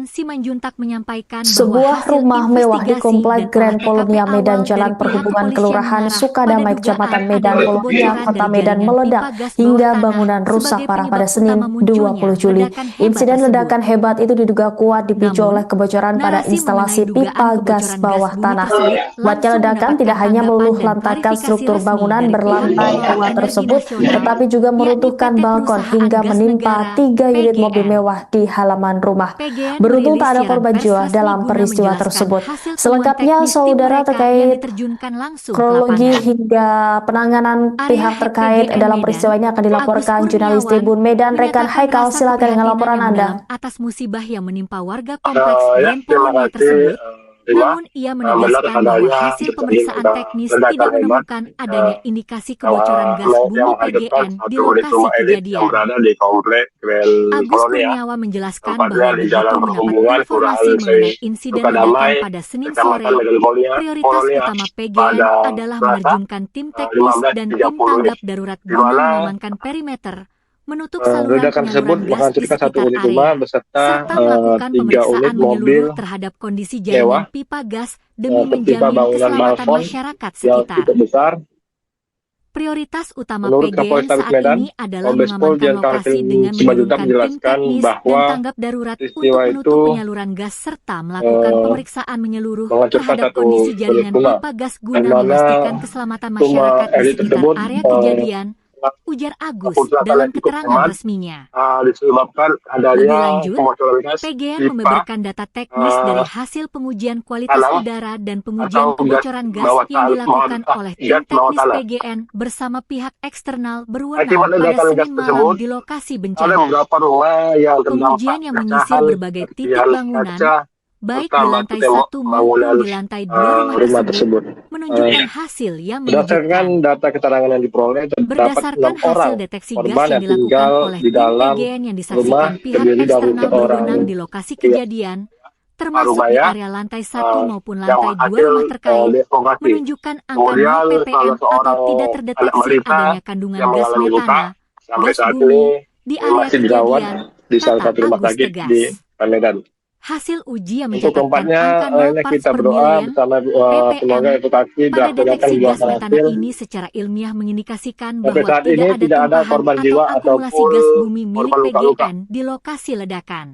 Simanjuntak menyampaikan sebuah rumah mewah di Komplek Grand Polonia Medan Jalan Perhubungan Kelurahan Sukadamai Kecamatan Medan Polonia Kota Medan meledak hingga bangunan rusak parah pada Senin 20 Juli. Insiden ledakan hebat itu diduga kuat dipicu oleh kebocoran pada instalasi pipa gas bawah tanah. Kuatnya ledakan tidak hanya meluluh lantakan struktur bangunan berlantai 2 tersebut, tetapi juga meruntuhkan balkon hingga menimpa 3 unit mobil mewah di halaman rumah. Beruntung tak ada korban jiwa dalam peristiwa tersebut. Selengkapnya, saudara, terkait kronologi hingga penanganan pihak terkait dalam peristiwa ini akan dilaporkan jurnalis Tribun Medan, rekan Haikal. Silakan dengan laporan Anda. Atas musibah yang menimpa warga kompleks Grand Polonia tersebut. Namun ia menegaskan bahwa hasil pemeriksaan teknis tidak menemukan adanya indikasi kebocoran gas bumi PGN di lokasi kejadian. Agus Kurniawan menjelaskan bahwa begitu mendapat informasi mengenai insiden ledakan pada Senin sore, prioritas utama PGN adalah menerjunkan tim teknis dan tim tanggap darurat guna mengamankan perimeter, menutup saluran ledakan tersebut menghancurkan satu unit rumah beserta serta melakukan 3 pemeriksaan unit mobil menyeluruh terhadap kondisi jaringan pipa gas demi menjamin bangunan keselamatan balkon masyarakat yang sekitar. cukup besar. Prioritas utama Menurut PGN Kapolres saat Medan, ini adalah Kombes Pol mengamankan Jenderal lokasi dengan Simanjuntak menurunkan tim menjelaskan teknis bahwa dan tanggap darurat untuk peristiwa menutup itu penyaluran gas serta melakukan pemeriksaan menyeluruh menghancurkan terhadap satu kondisi unit jaringan rumah, pipa gas di guna mana memastikan keselamatan rumah masyarakat di elit sekitar tersebut area kejadian, ujar Agus dalam keterangan resminya. Disebabkan Lebih adanya lanjut, kebocoran gas PGN pipa membeberkan data teknis dari hasil pengujian kualitas tanah udara dan pengujian atau kebocoran gas bawah yang tanah, dilakukan oleh tim gas bawah teknis tanah. PGN bersama pihak eksternal berwenang Akibat pada ledakan gas Senin malam tersebut, di lokasi ada bencana. beberapa rumah yang terdampak Pengujian yang menyisir pecahan, berbagai titik serpihan bangunan, kaca, baik serta di batu lantai tembok 1 maupun bangunan di lantai 2 rumah tersebut. menunjukkan hasil yang Berdasarkan mengejutkan. data keterangan yang diperoleh, terdapat Berdasarkan 6 orang hasil deteksi gas korban yang yang dilakukan tinggal oleh di tim dalam PGN yang rumah disaksikan pihak terdiri dari eksternal seorang berwenang di lokasi kejadian, termasuk rumah di ya, area lantai 1 maupun yang lantai 2 hasil rumah terkait, dievakuasi. menunjukkan angka Kemudian 0 ppm salah atau seorang tidak anak terdeteksi balita adanya kandungan yang gas mengalami luka metana, sampai gas saat bumi ini di area masih dirawat kejadian, di salah kata satu rumah Agus sakit tegas. di Medan. Hasil uji yang Untuk mencatatkan keempatnya, angka 0 ini parts kita per berdoa million bersama ppm semoga evakuasi pada dilaksanakan deteksi gas buahkan metana hasil. ini secara ilmiah mengindikasikan Sampai bahwa saat ini tidak ada tidak ada tumpahan korban atau jiwa akumulasi ataupun gas bumi milik korban luka-luka. PGN di lokasi ledakan.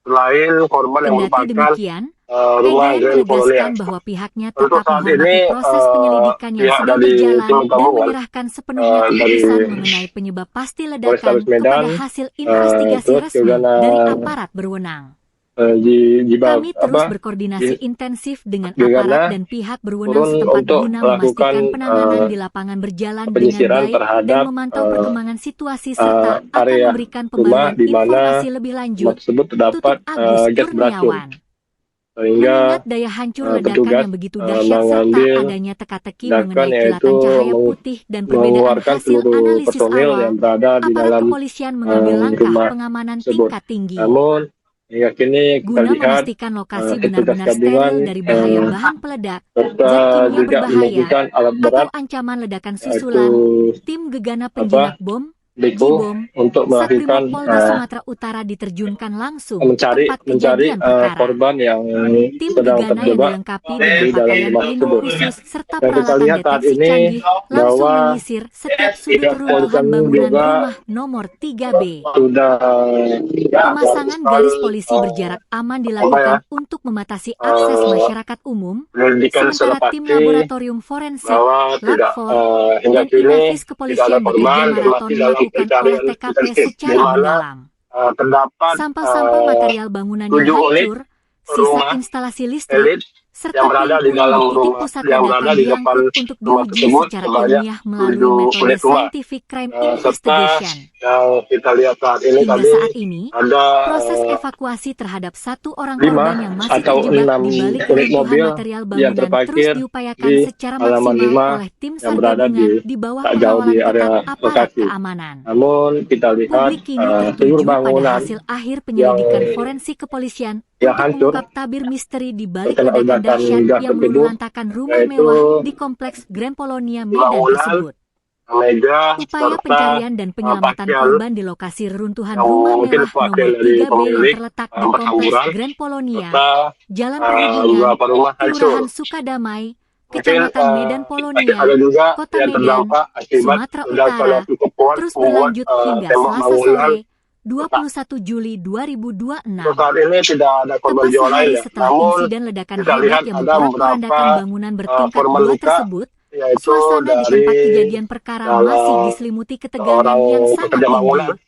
Selain korban yang Kendati merupakan demikian, rumah PGN Grand Polonia. menegaskan bahwa pihaknya Untuk tetap saat menghormati ini, proses penyelidikan yang pihak sedang dari berjalan tim dan gabungan, menyerahkan sepenuhnya dari keputusan mengenai penyebab pasti ledakan Polrestabes Medan, kepada hasil investigasi terus resmi juga dari aparat berwenang. Kami terus berkoordinasi intensif dengan aparat dan pihak berwenang setempat guna memastikan penanganan di lapangan berjalan dengan penyisiran baik terhadap dan memantau perkembangan situasi serta akan area memberikan rumah pembaruan di mana informasi lebih lanjut. tersebut terdapat Tutup Agus gas beracun, Kurniawan. sehingga Mengingat daya hancur ledakan petugas yang begitu dahsyat serta mengambil adanya teka-teki tindakan mengenai yaitu kilatan cahaya putih dan perbedaan mengeluarkan hasil seluruh analisis personil awal, yang berada di aparat dalam kepolisian mengambil langkah rumah pengamanan tersebut. tingkat tinggi. Namun Hingga kini kita Guna lihat memastikan lokasi petugas benar-benar gabungan steril dari bahaya bahan peledak, serta zat kimia juga berbahaya, menemukan alat berat atau ancaman ledakan yaitu susulan, tim gegana penjinak bom, Beko Jibom, untuk melakukan Satrimob Polda Sumatera Utara diterjunkan langsung ke mencari tempat kejadian perkara. korban yang Tim sedang gegana yang terjebak dilengkapi di dengan dalam pakaian rumah pelindung tersebut. khusus serta Dan kita peralatan lihat saat deteksi ini canggih langsung bahwa menyisir setiap sudut pihak runtuhan kepolisian bangunan juga rumah nomor 3B. sudah Pemasangan garis polisi berjarak aman dilakukan untuk membatasi akses masyarakat umum, penyelidikan sementara tim selepati laboratorium forensik, bahwa tidak Lab4, hingga dan kini Inafis tidak ada Kepolisian bekerja korban dan maraton masih dalam melakukan olah pencarian TKP intensif di secara mana mendalam. terdapat Sampel-sampel material bangunan yang 7 unit hancur, sisa rumah instalasi listrik, elit serta yang berada di puing-puing dalam di titik rumah pusat yang berada ledakan di depan diangkut untuk rumah diuji tersebut secara sebanyak ilmiah melalui 7 metode unit rumah. scientific crime Serta investigation. yang kita lihat saat ini Hingga tadi saat ini, ada proses evakuasi terhadap 1 orang 5 korban yang masih atau terjebak 6 di balik unit keruntuhan mobil material yang bangunan terus terparkir diupayakan di secara halaman maksimal 5 oleh tim yang SAR berada gabungan di bawah tak jauh di pengawalan area ketat aparat lokasi. keamanan. Namun kita lihat Publik kini seluruh tertuju pada bangunan hasil akhir penyelidikan yang forensik kepolisian yang untuk hancur mengungkap tabir misteri di balik terkena ledakan ledakan dahsyat gas yang tersebut, meluluhlantakkan rumah yaitu mewah di kompleks Grand Polonia Medan bangunan, tersebut. meja, Upaya serta pencarian dan penyelamatan pakaian korban di lokasi reruntuhan yang rumah mungkin mewah nomor pakaian dari 3B yang pemilik terletak di kompleks berhamburan Grand Polonia, serta Jalan Perhubungan, beberapa rumah hancur. Kelurahan Sukadamai, Mungkin Kecamatan Medan masih Polonia, ada juga Kota yang Medan, terdampak akibat Sumatera ledakan Utara, yang cukup kuat terus membuat berlanjut hingga tembok Selasa bangunan. sore 21 Juli 2026. Untuk saat ini tidak ada korban Tepat jiwa lain sehari ya. setelah Namun insiden ledakan kita hebat lihat yang ada memporak-porandakan beberapa bangunan bertingkat korban 2 luka, tersebut, yaitu suasana di dari tempat kejadian perkara masih diselimuti ketegangan orang yang sangat pekerja bangunan, tinggi.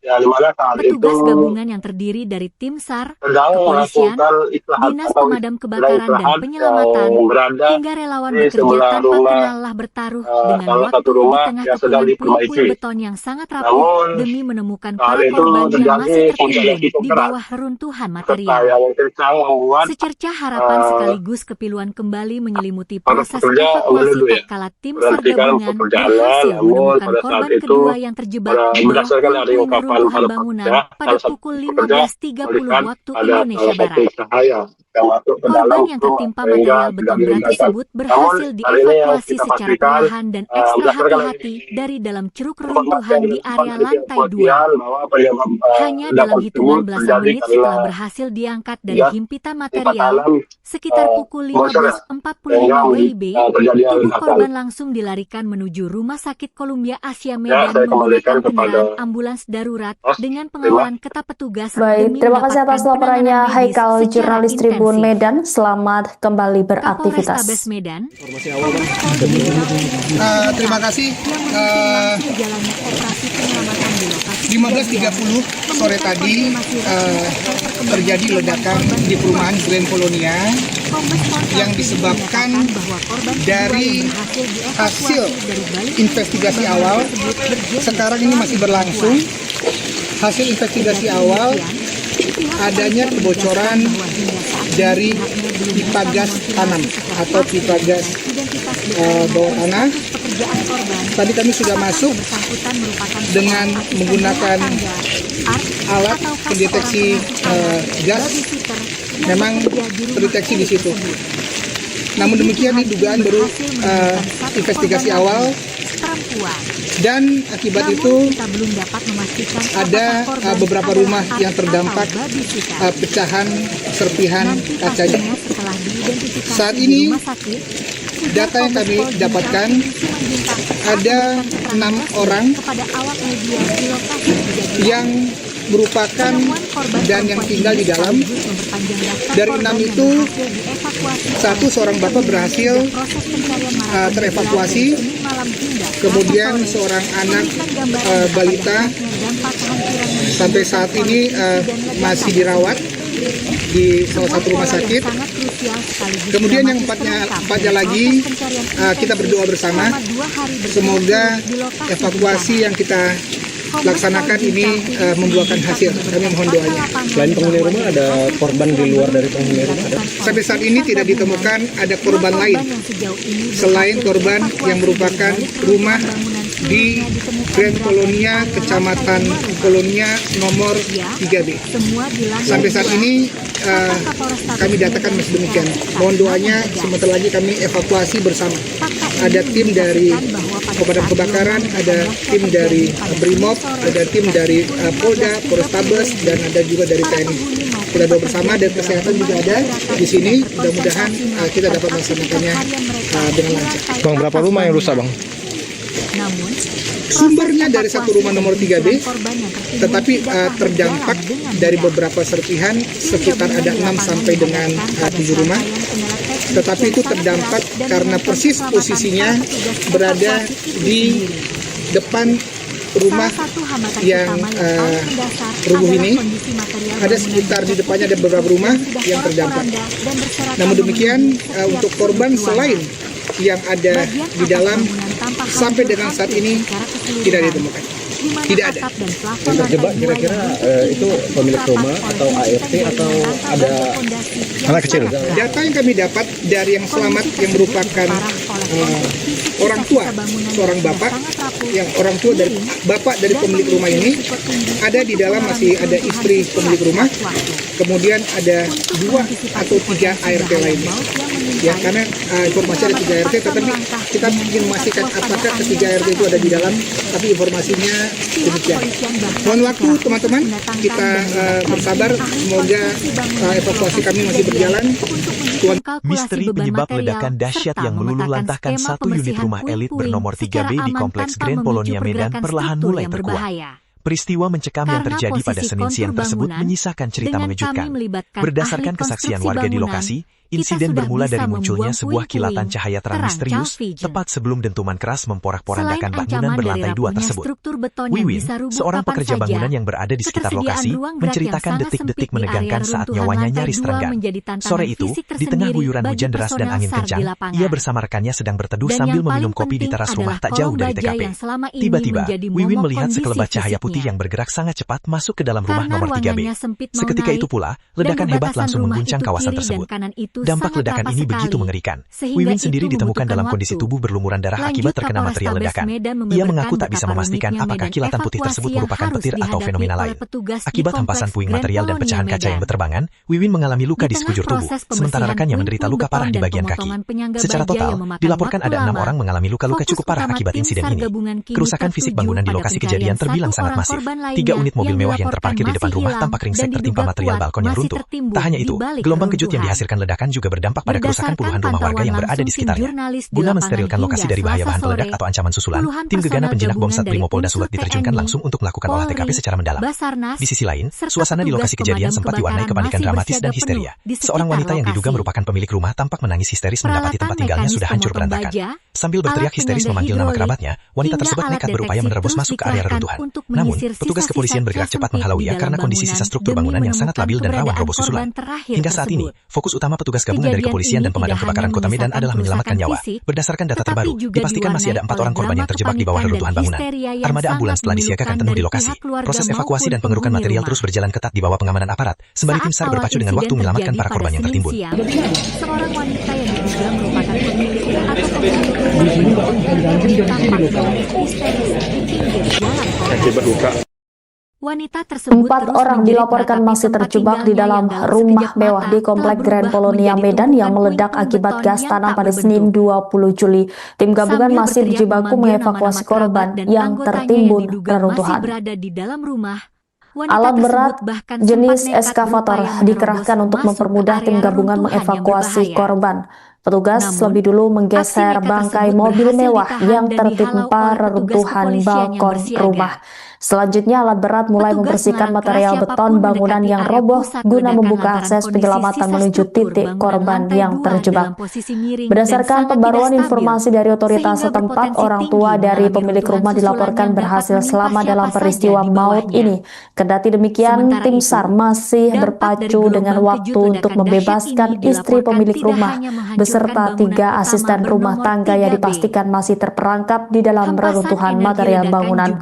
ya di mana saat Petugas itu gabungan yang terdiri dari tim SAR, sedang kepolisian, melakukan istirahat dinas atau pemadam kebakaran dan istirahat penyelamatan, yang berada hingga relawan di bekerja sebelah tanpa rumah kenal lelah bertaruh dengan salah waktu satu di rumah tengah yang sedang kepungan puing-puing diperbaiki. beton yang sangat rapuh Namun demi menemukan saat para itu korban yang terjadi masih hujan tertimbun yang cukup di deras bawah reruntuhan serta material. yang kencang membuat Secercah harapan sekaligus kepiluan kembali menyelimuti para proses pekerja evakuasi menuduh ya tatkala tim SAR berhentikan gabungan pekerjaannya. berhasil Namun menemukan pada saat korban itu kedua yang terjebak di bawah berdasarkan dari puing-puing ungkapan reruntuhan para bangunan pekerja, pada salah satu pukul pekerja 15.30 waktu ada Indonesia salah satu Barat. cahaya yang masuk ke dalam Korban yang rumah tertimpa sehingga material tidak beton berat diledakan. tersebut Namun berhasil hal ini yang dievakuasi kita secara pastikan perlahan dan ekstra berdasarkan hati-hati dari dalam ceruk informasi reruntuhan yang di didapat area dari pihak lantai 2. kepolisian bahwa penyebab Hanya ledakan dalam hitungan tersebut belasan terjadi menit karena setelah berhasil diangkat dari gas himpitan pipa material, tanam sekitar pukul bocor ya, 15.45 sehingga WIB, terjadi tubuh ledakan. korban langsung dilarikan menuju Rumah Sakit Columbia Asia Ya, Medan saya kembalikan menggunakan kendaraan kepada ambulans darurat Mas, dengan terima. pengawalan ketat petugas Baik, demi terima kasih atas mendapatkan laporannya penanganan medis Haikal, secara jurnalis Tribun intensif. Medan. Selamat kembali beraktivitas. Kapolrestabes Medan, Terima kasih. jalannya operasi penyelamatan di lokasi 15.30 sore tadi terjadi ledakan di perumahan Grand Polonia yang disebabkan dari hasil investigasi awal. Sekarang ini masih berlangsung. Hasil investigasi awal adanya kebocoran dari pipa gas tanam atau pipa gas bawah tanah. Tadi kami sudah masuk dengan menggunakan alat pendeteksi gas, memang terdeteksi di situ. Namun demikian ini dugaan baru investigasi awal, dan akibat itu ada beberapa rumah yang terdampak pecahan serpihan kacanya. Saat ini data yang kami dapatkan ada 6 orang yang merupakan dan yang tinggal di dalam. Dari 6 itu, satu seorang bapak berhasil terevakuasi, kemudian seorang anak balita sampai saat ini masih dirawat di salah satu rumah sakit. Kemudian yang empatnya lagi kita berdoa bersama, semoga evakuasi yang kita laksanakan ini membuahkan hasil. Kami mohon doanya. Selain penghuni rumah, ada korban di luar dari penghuni rumah? Sampai saat ini tidak ditemukan ada korban lain selain korban yang merupakan rumah di Grand Polonia, Kecamatan Polonia nomor 3B. Sampai saat ini kami datakan masih demikian. Mohon doanya, sebentar lagi kami evakuasi bersama. Ada tim dari pemadam kebakaran, ada tim dari Brimob, ada tim dari Polda, Polrestabes, dan ada juga dari TNI. Kita doa bersama, dan kesehatan juga ada di sini. Mudah-mudahan kita dapat melaksanakannya dengan lancar. Bang, berapa rumah yang rusak, Bang? Sumbernya dari satu rumah nomor 3B, tetapi terdampak dari beberapa serpihan, sekitar ada 6 sampai dengan 7 rumah. Tetapi itu terdampak karena persis posisinya berada di depan rumah yang rubuh ini. Ada sekitar di depannya ada beberapa rumah yang terdampak. Namun demikian, untuk korban selain yang ada di dalam sampai dengan saat ini tidak ditemukan. Tidak ada. Yang terjebak kira-kira itu pemilik rumah atau ART atau ada anak kecil? Data yang kami dapat dari yang selamat yang merupakan orang tua, seorang bapak, yang orang tua dari bapak dari pemilik rumah ini ada di dalam, masih ada istri pemilik rumah, kemudian ada 2 atau 3 ART lainnya. Ya, karena informasi ada 3 ART, tetapi kita ingin memastikan apakah ketiga ART itu ada di dalam, tapi informasinya demikian. Mohon waktu teman-teman, kita bersabar, semoga evakuasi kami masih berjalan. Misteri penyebab ledakan dahsyat yang meluluh lantahkan satu unit rumah elit bernomor 3B di Kompleks Grand Polonia Medan perlahan mulai terkuak. Peristiwa mencekam yang terjadi pada Senin siang tersebut menyisakan cerita mengejutkan. Berdasarkan kesaksian warga di lokasi, insiden bermula dari munculnya sebuah kilatan cahaya terang misterius tepat sebelum dentuman keras memporak-porandakan bangunan berlantai 2 tersebut. Wiwin, seorang pekerja bangunan yang berada di sekitar lokasi, menceritakan detik-detik menegangkan saat nyawanya nyaris terenggan. Sore itu, di tengah guyuran hujan deras dan angin kencang, ia bersama rekannya sedang berteduh sambil meminum kopi di teras rumah tak jauh dari TKP. Tiba-tiba, Wiwin melihat sekelebat cahaya putih yang bergerak sangat cepat masuk ke dalam rumah nomor 3B. Seketika itu pula, ledakan hebat langsung mengguncang kawasan tersebut. Dampak ledakan ini begitu mengerikan. Wiwin sendiri ditemukan dalam kondisi tubuh berlumuran darah akibat terkena material ledakan. Ia mengaku tak bisa memastikan apakah kilatan putih tersebut merupakan petir atau fenomena lain. Akibat hempasan puing material dan pecahan kaca yang berterbangan, Wiwin mengalami luka di sekujur tubuh, sementara rekannya menderita luka parah di bagian kaki. Secara total, dilaporkan ada 6 orang mengalami luka-luka cukup parah akibat insiden ini. Kerusakan fisik bangunan di lokasi kejadian terbilang sangat masif. 3 unit mobil mewah yang terparkir di depan rumah tampak ringsek tertimpa material balkon yang runtuh. Tak hanya itu, gelombang kejut yang dihasilkan ledakan juga berdampak pada kerusakan puluhan rumah warga yang berada di sekitarnya. Guna mensterilkan lokasi dari bahaya bahan peledak atau ancaman susulan, tim gegana penjinak bom Satrimo Polda Sulut diterjunkan langsung untuk melakukan olah TKP secara mendalam. Di sisi lain, suasana di lokasi kejadian sempat diwarnai kepanikan dramatis dan histeria. Seorang wanita yang diduga merupakan pemilik rumah tampak menangis histeris mendapati tempat tinggalnya sudah hancur berantakan. Sambil berteriak histeris memanggil nama kerabatnya, wanita tersebut nekat berupaya menerobos masuk ke area reruntuhan. Namun, petugas kepolisian bergerak cepat menghalauinya karena kondisi sisa struktur bangunan yang sangat labil dan rawan roboh susulan. Hingga saat ini, fokus utama petugas gabungan dari kepolisian dan pemadam kebakaran Kota Medan adalah menyelamatkan nyawa. Berdasarkan data terbaru, dipastikan masih ada 4 orang korban yang terjebak di bawah reruntuhan bangunan. Armada ambulans telah disiagakan penuh di lokasi. Proses evakuasi dan pengerukan material terus berjalan ketat di bawah pengamanan aparat, sembari tim SAR berpacu dengan waktu menyelamatkan para korban yang tertimbun. Seorang wanita yang diduga merupakan pemilik atau Akibat luka. Wanita tersebut 4 orang dilaporkan masih terjebak di dalam rumah mewah di Komplek Grand Polonia Medan yang meledak akibat gas tanam pada Senin 20 Juli. Tim gabungan masih berjibaku mengevakuasi korban yang tertimbun reruntuhan. Alat berat jenis eskavator dikerahkan untuk mempermudah tim gabungan mengevakuasi korban. Petugas lebih dulu menggeser bangkai mobil mewah yang tertimpa reruntuhan balkon rumah. Selanjutnya alat berat mulai membersihkan material beton bangunan yang roboh guna membuka akses penyelamatan menuju titik korban yang terjebak. Berdasarkan pembaruan informasi dari otoritas setempat, orang tua dari pemilik rumah dilaporkan berhasil selamat dalam peristiwa maut ini. Kendati demikian, tim SAR masih berpacu dengan waktu untuk membebaskan istri pemilik rumah beserta serta 3 asisten rumah tangga yang dipastikan masih terperangkap di dalam reruntuhan material bangunan.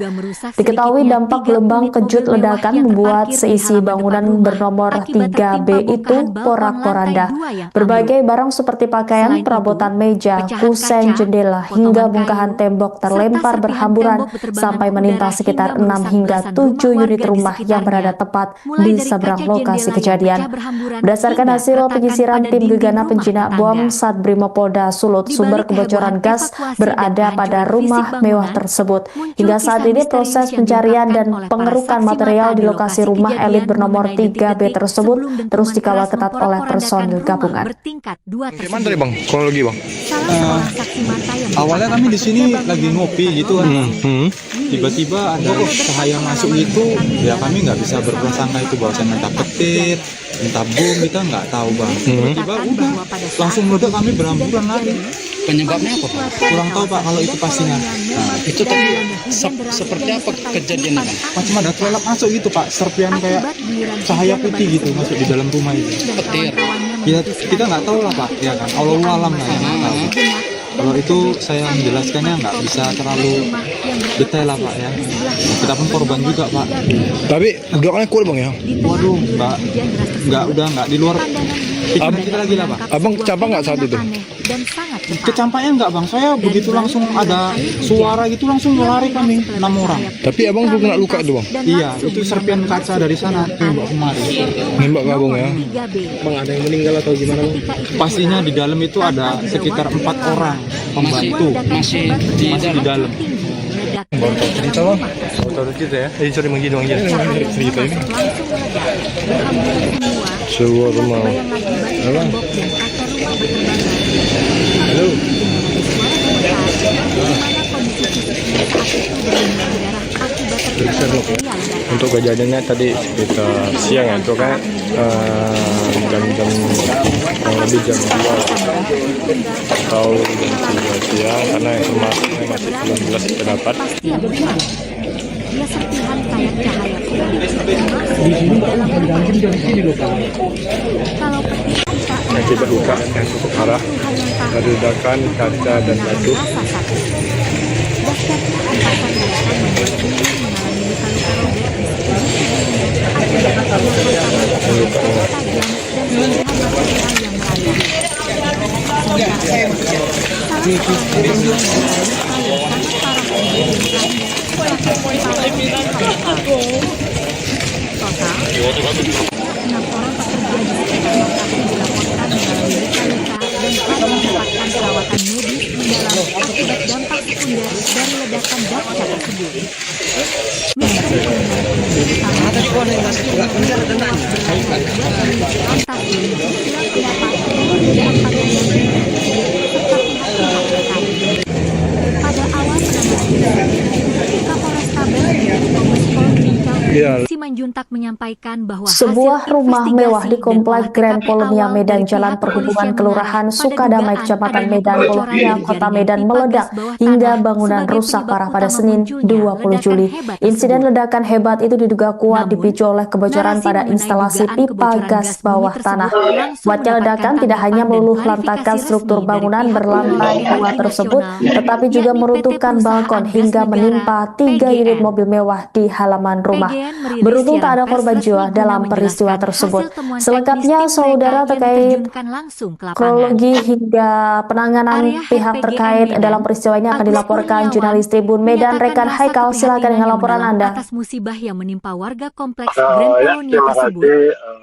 Diketahui dampak gelombang kejut ledakan membuat seisi bangunan bernomor 3B itu porak-poranda. Berbagai barang seperti pakaian, perabotan meja, kusen, jendela, hingga bongkahan tembok terlempar berhamburan sampai menimpa sekitar 6 hingga 7 unit rumah yang berada tepat di seberang lokasi kejadian. Berdasarkan hasil penyisiran tim gegana penjinak bom Satbrimopolda Sulut, sumber kebocoran gas berada pada rumah mewah tersebut. Hingga saat ini proses pencarian dan pengerukan material di lokasi rumah elit bernomor 3B tersebut terus dikawal ketat oleh personil gabungan. Gimana tadi bang? Kronologi bang? Awalnya kami di sini lagi ngopi gitu kan. Tiba-tiba ada cahaya masuk gitu, ya kami nggak bisa berprasangka itu bahwasannya entah petir, entah bom, kita nggak tahu bang. Tiba-tiba udah langsung meledak, kami berhamburan lari. Penyebabnya apa Pak? Kurang tahu pak kalau itu pastinya. Itu tadi seperti apa kejadiannya Pak? Macam ada kelelap masuk gitu pak, serpian kayak cahaya putih gitu masuk di dalam rumah itu. Petir. Ya kita nggak tahu lah pak, ya kan. Allahu alam lah yang nggak tahu. Kalau itu saya menjelaskannya nggak bisa terlalu detail lah pak ya. Kita pun korban juga pak. Tapi doanya cool bang ya? Waduh, nggak di luar pikiran kita lagi lah pak. Abang kecampak nggak saat itu? Kecampaknya nggak bang, saya begitu langsung ada suara gitu langsung lari kami 6 orang. Tapi abang belum kena luka itu bang? Iya, itu serpian kaca dari sana tembok kemarin. Nembak gabung ya? Bang, ada yang meninggal atau gimana bang? Pastinya di dalam itu ada sekitar 4 orang pembantu Masih di dalam. Baru tahu cerita bang? Baru tahu cerita ya? Sorry menggini bang, cerita ini. Sebuah rumah. Apa? Halo. Untuk kejadiannya tadi sekitar siang ya, itu kan jam-jam lebih jam 2 atau jam 3 siang, karena informasinya masih belum jelas kita dapat. Dia serpihan kayak cahaya Di sini bergantung dari sini loh Pak. kalau petir Akibat luka yang cukup parah dari ledakan kaca dan batu. mendapatkan perawatan medis mendalam akibat dampak sekunder dari ledakan dahsyat tersebut. Pada awal Simanjuntak menyampaikan bahwa sebuah rumah mewah di Komplek Grand Polonia Medan Jalan Perhubungan Kelurahan Sukadamai Kecamatan Medan Polonia Kota Medan meledak hingga bangunan rusak parah pada Senin 20 Juli. Insiden ledakan hebat itu diduga kuat dipicu oleh kebocoran pada instalasi pipa gas bawah tanah. Kuatnya ledakan tidak hanya meluluh lantakan struktur bangunan berlantai 2 tersebut, tetapi juga meruntuhkan balkon hingga menimpa 3 unit mobil mewah di halaman rumah. Beruntung tak ada korban jiwa dalam peristiwa tersebut. Selengkapnya, saudara, terkait kronologi hingga penanganan pihak terkait dalam peristiwa ini akan dilaporkan jurnalis Tribun Medan rekan Haikal. Silakan dengan laporan Anda. Atas musibah yang menimpa warga kompleks Grand Polonia tersebut.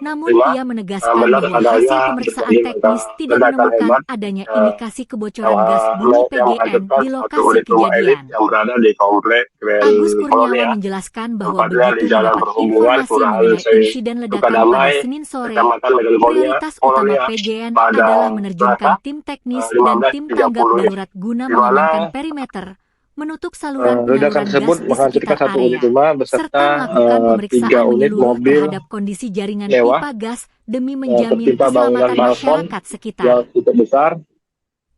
Namun ia menegaskan bahwa hasil pemeriksaan teknis tidak menemukan adanya indikasi kebocoran gas bumi PGN di lokasi kejadian. Yang berada di komplek Grand Agus Polonia Kurniawan menjelaskan bahwa begitu Jalan mendapat Perhubungan informasi mengenai insiden ledakan pada Senin sore, prioritas utama PGN adalah menerjunkan tim teknis dan tim tanggap darurat guna mengamankan perimeter, menutup saluran penyaluran gas di sekitar area, serta melakukan pemeriksaan menyeluruh terhadap kondisi jaringan pipa gas demi menjamin keselamatan masyarakat sekitar. yang cukup besar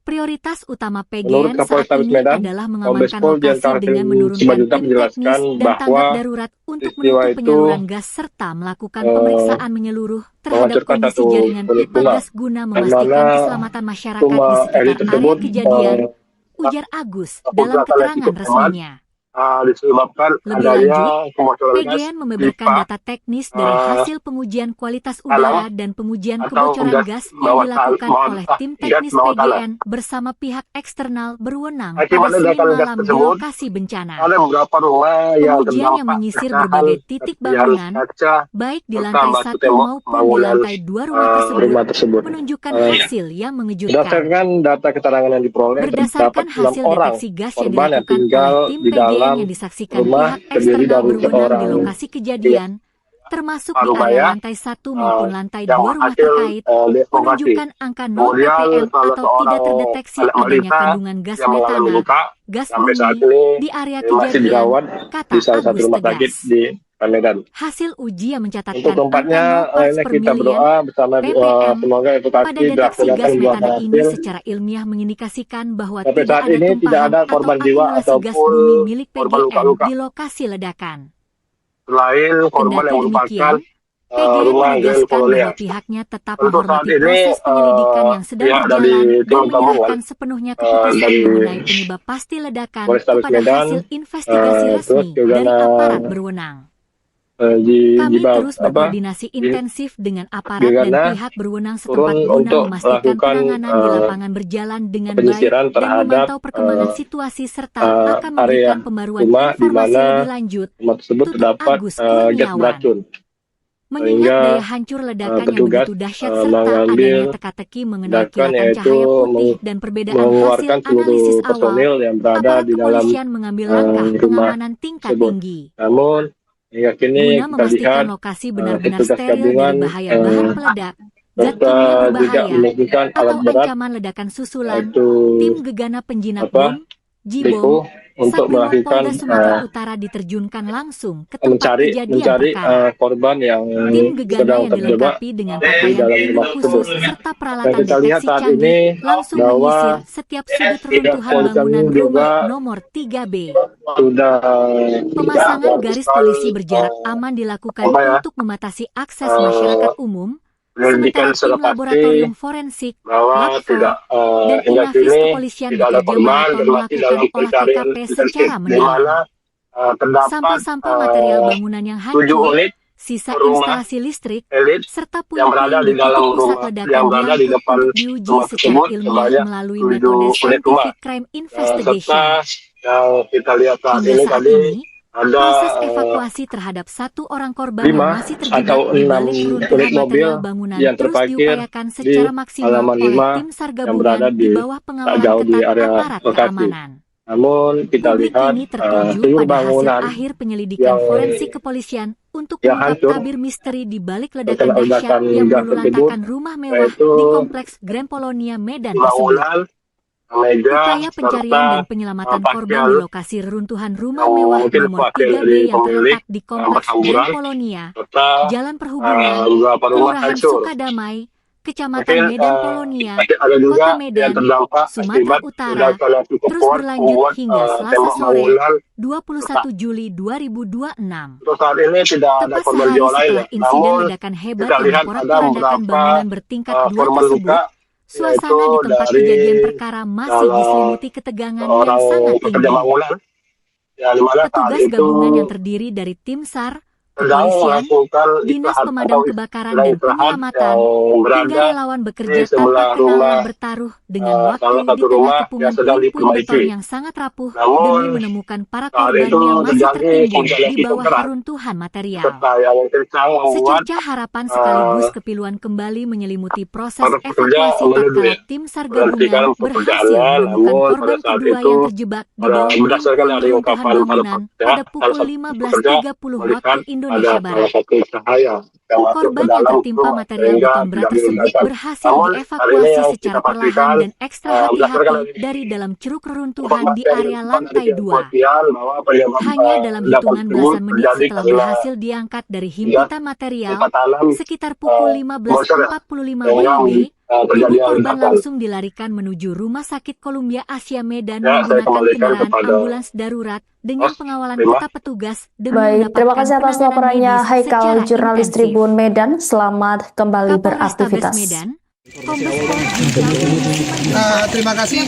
Prioritas utama Menurut PGN saat Kapolrestabes ini Medan, adalah Kombes mengamankan Pol lokasi Dian dengan Kartini menurunkan Simanjuntak tim menjelaskan teknis dan bahwa tanggap darurat untuk peristiwa menutup itu penyaluran gas serta melakukan pemeriksaan menyeluruh terhadap menghancurkan kondisi satu jaringan unit pipa bunga, gas guna di memastikan mana keselamatan masyarakat di rumah sekitar elit area tersebut kejadian, ujar Agus dalam pergerakan yang keterangan cukup hemat, resminya. disebabkan Lebih adanya lanjut, kebocoran gas PGN membeberkan pipa data teknis dari hasil pengujian kualitas tanah udara dan pengujian atau kebocoran gas gas yang bawah dilakukan oleh tim gas teknis bawah tanah. PGN bersama pihak eksternal berwenang Akibat pada Senin ledakan gas malam di tersebut, lokasi bencana. ada beberapa rumah yang Pengujian yang terdampak menyisir pecahan berbagai titik serpihan bangunan, kaca baik di serta lantai batu 1 tembok maupun di bangunan lantai 2 rumah rumah tersebut. menunjukkan Eh, hasil yang mengejutkan. Berdasarkan data keterangan yang diperoleh, Berdasarkan terdapat 6 hasil orang deteksi gas yang korban yang dilakukan tinggal oleh tim di PGN dalam yang disaksikan rumah pihak terdiri eksternal dari berwenang di seorang lokasi kejadian, termasuk di rumah area ya, lantai 1 maupun lantai 2 yang rumah hasil terkait, dievakuasi. menunjukkan angka 0 Kemudian ppm salah atau tidak seorang terdeteksi anak adanya balita kandungan gas yang mengalami metana, luka gas sampai saat bumi ini di area masih kejadian, dirawat kata di salah satu Agus rumah sakit tegas. di Medan. Hasil uji yang Untuk mencatatkan keempatnya, angka 0 parts ini per kita million berdoa bersama ppm semoga pada evakuasi deteksi dilaksanakan gas buah metana ini hasil. secara ilmiah mengindikasikan bahwa Sampai tidak saat ada ini tidak tumpahan ada atau korban jiwa akumulasi gas ataupun bumi milik korban PGN luka-luka. di lokasi ledakan. Selain korban Kendati yang merupakan demikian, PGN rumah Grand menegaskan Colonia. bahwa pihaknya tetap Untuk saat menghormati ini, proses penyelidikan yang sedang pihak dari berjalan tim dan gabungan, menyerahkan sepenuhnya keputusan dari mengenai penyebab pasti ledakan Polrestabes kepada Medan, hasil investigasi terus resmi juga dari aparat berwenang. Kami terus berkoordinasi intensif dengan aparat dan Gegana pihak berwenang turun setempat guna untuk memastikan melakukan penanganan di lapangan berjalan dengan baik penyisiran dan terhadap memantau perkembangan situasi serta akan area memberikan pembaruan rumah di informasi mana lebih lanjut, rumah tersebut tutur terdapat Agus gas Kurniawan. beracun. Mengingat Sehingga, daya hancur ledakan yang petugas, begitu dahsyat serta mengambil adanya teka-teki mengenai tindakan kilatan yaitu cahaya putih dan perbedaan hasil mengeluarkan seluruh analisis awal, personil yang berada aparat di dalam kepolisian mengambil langkah rumah pengamanan tingkat tersebut. tinggi Namun hingga kini guna kita memastikan lihat lokasi benar-benar petugas steril gabungan dari bahaya bahan peledak, zat serta kimia juga berbahaya, menemukan alat atau berat ancaman ledakan susulan. yaitu Tim gegana penjinak apa, bom, Jibom, Riko untuk Satrimob melakukan Polda Sumatera Utara diterjunkan langsung ke tempat mencari kejadian perkara. korban yang Tim gegana sedang yang terjebak dilengkapi dengan di pakaian dalam pelindung rumah tersebut. khusus serta Dan peralatan kita lihat deteksi saat canggih ini langsung bahwa menyisir setiap sudut reruntuhan polisi bangunan juga rumah nomor 3B. sudah Pemasangan garis polisi berjarak aman dilakukan untuk membatasi akses masyarakat umum, sementara penyelidikan tim secara laboratorium pasti forensik, bahwa Lab tidak 4, dan hingga Inafis kini kepolisian tidak ada bekerja korban maraton dan masih melakukan dalam olah pencarian TKP intensif secara di mendalam. mana terdapat Sampah-sampah material bangunan yang 7 hancur, unit sisa rumah instalasi listrik, elit serta yang berada puing-puing di di dalam titik pusat rumah ledakan yang berada di diangkut depan untuk diuji rumah secara tersebut ilmiah sebanyak melalui 7 metode unit rumah. scientific crime serta investigation. yang kita lihat saat Hingga ini saat tadi ini, ada proses evakuasi terhadap 1 orang korban yang 5 masih atau terjebak di 6 balik reruntuhan unit mobil material bangunan yang terus terparkir diupayakan di secara maksimal halaman oleh 5 tim SAR yang berada gabungan di di bawah tak pengawalan jauh di ketat area aparat lokasi. keamanan. Namun kita Publik lihat kini tertuju seluruh pada hasil bangunan akhir penyelidikan yang forensik kepolisian untuk yang mengungkap hancur tabir misteri di balik ledakan terkena dahsyat ledakan yang gas meluluh tersebut, lantakan rumah mewah yaitu di kompleks Grand Polonia Medan tersebut. bangunan, meja, Upaya pencarian dan serta penyelamatan korban pakaian di lokasi reruntuhan rumah yang mewah mungkin nomor wakil 3B dari yang pemilik terletak di kompleks Grand berhamburan Polonia, serta Jalan Perhubungan, beberapa rumah Kelurahan hancur. Sukadamai, Kecamatan Mungkin Medan Polonia, ada juga Kota yang Medan, terdampak Sumatera akibat Utara, ledakan yang cukup terus kuat berlanjut membuat hingga Selasa tembok sore, bangunan. 21 Juli 2026. Untuk saat ini tidak ada Tepat korban sehari jiwa lain, setelah insiden namun ledakan hebat kita yang lihat ada memporak-porandakan beberapa bangunan bertingkat 2 korban tersebut, luka, suasana yaitu di tempat dari kejadian perkara masih salah diselimuti ketegangan yang seorang sangat pekerja tinggi. bangunan, yang dimana saat Petugas itu gabungan yang terdiri dari tim SAR, sedang kepolisian, melakukan Dinas istirahat Pemadam atau Kebakaran sedang dan istirahat Penyelamatan, yang hingga berada relawan di bekerja tanpa sebelah kenal rumah yang bertaruh dengan waktu salah di satu tengah rumah kepungan yang sedang puing-puing beton diperbaiki. yang sangat rapuh demi Namun menemukan para saat korban itu yang masih terjadi tertimbun hujan yang di cukup bawah deras reruntuhan material. serta yang kencang membuat Secercah harapan sekaligus kepiluan kembali menyelimuti proses para pekerja evakuasi menuduh tatkala ya tim SAR berhentikan gabungan berhasil pekerjaannya. menemukan Namun pada korban saat kedua itu yang terjebak di bawah berdasarkan puing-puing dari reruntuhan ungkapan para bangunan pekerja, pada salah pukul satu pekerja 15.30 melihat waktu ada Indonesia salah Barat. satu cahaya yang masuk ke Korban yang dalam tertimpa rumah material sehingga beton berat tidak tersebut diledakan. berhasil Namun hari ini dievakuasi yang secara kita perlahan pastikan dan ekstra berdasarkan hati-hati dari dalam ceruk reruntuhan di informasi yang area didapat lantai dari 2. kepolisian bahwa penyebab Hanya dalam ledakan hitungan tersebut belasan menit terjadi setelah karena berhasil diangkat dari gas himpitan material, pipa tanam sekitar pukul bocor ya, 15.45 sehingga WIB, terjadinya korban ledakan. langsung dilarikan menuju Rumah Sakit Columbia Asia Medan Ya, saya menggunakan kembalikan kendaraan kepada ambulans darurat dengan pengawalan terima. ketat petugas demi Baik, mendapatkan terima kasih atas penanganan laporannya medis Haikal, secara jurnalis intensif. Tribun Medan. Selamat kembali Kapolrestabes beraktivitas. Medan, Kombes Pol Jika Terima kasih.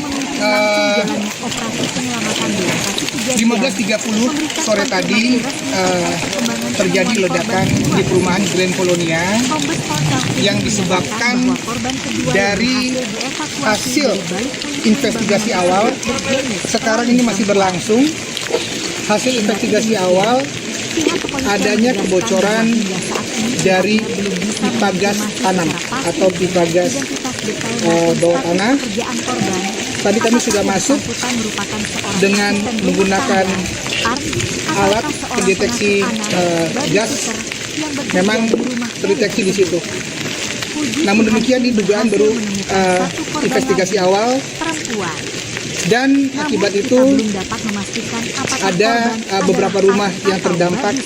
jalannya operasi penyelamatan di lokasi kejadian. 15.30 sore tadi terjadi ledakan di perumahan Grand Polonia Kombes Pol Taufik yang disebabkan bahwa korban kedua dari yang berhasil dievakuasi hasil dari balik puing investigasi awal. Sekarang ini masih berlangsung. Hasil investigasi awal adanya kebocoran dari pipa gas tanam atau pipa gas bawah tanah. Tadi kami sudah masuk dengan menggunakan alat pendeteksi gas, memang terdeteksi di situ. Namun demikian ini dugaan baru investigasi awal, dan akibat itu ada beberapa rumah yang terdampak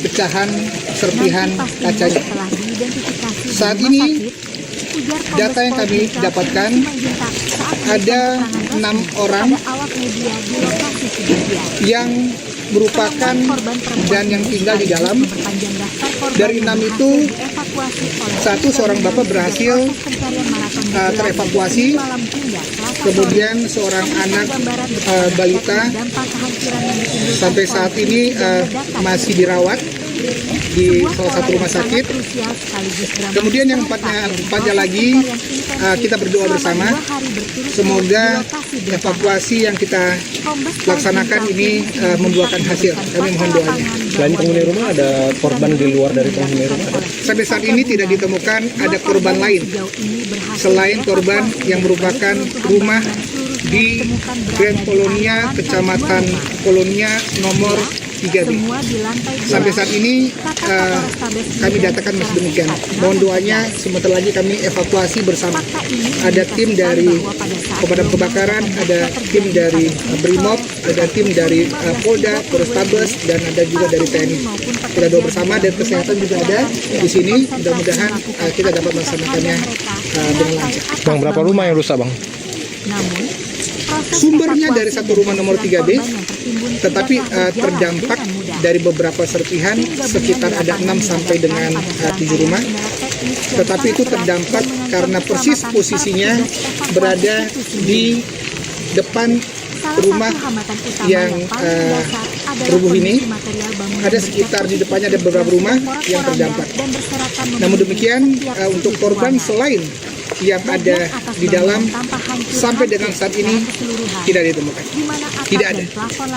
pecahan serpihan kacanya. Saat ini data yang kami dapatkan ada 6 orang yang merupakan dan yang tinggal di dalam. Dari 6 itu, seorang bapak berhasil terevakuasi, kemudian seorang anak balita sampai saat ini masih dirawat di salah satu rumah sakit. Kemudian yang empatnya lagi, kita berdoa bersama semoga evakuasi yang kita laksanakan ini membuahkan hasil. Kami mohon doanya. Selain penghuni rumah, ada korban di luar dari penghuni rumah? Sampai saat ini tidak ditemukan ada korban lain selain korban yang merupakan rumah di Grand Polonia, Kecamatan Polonia nomor 3B. Sampai saat ini kami datakan masih demikian. Mohon doanya, sebentar lagi kami evakuasi bersama. Ada tim dari pemadam kebakaran, ada tim dari Brimob, ada tim dari Polda, Polrestabes, dan ada juga dari TNI. Kita doa bersama, dan kesehatan juga ada di sini. Mudah-mudahan kita dapat melaksanakannya dengan lancar. Bang, berapa rumah yang rusak, Bang? Sumbernya dari satu rumah nomor 3B, tetapi terdampak dari beberapa serpihan, sekitar ada 6 sampai dengan 7 rumah. Tetapi itu terdampak karena persis posisinya berada di depan rumah yang rubuh ini. Ada sekitar di depannya ada beberapa rumah yang terdampak. Namun demikian, untuk korban selain yang ada di dalam sampai dengan saat ini tidak ditemukan. Tidak ada.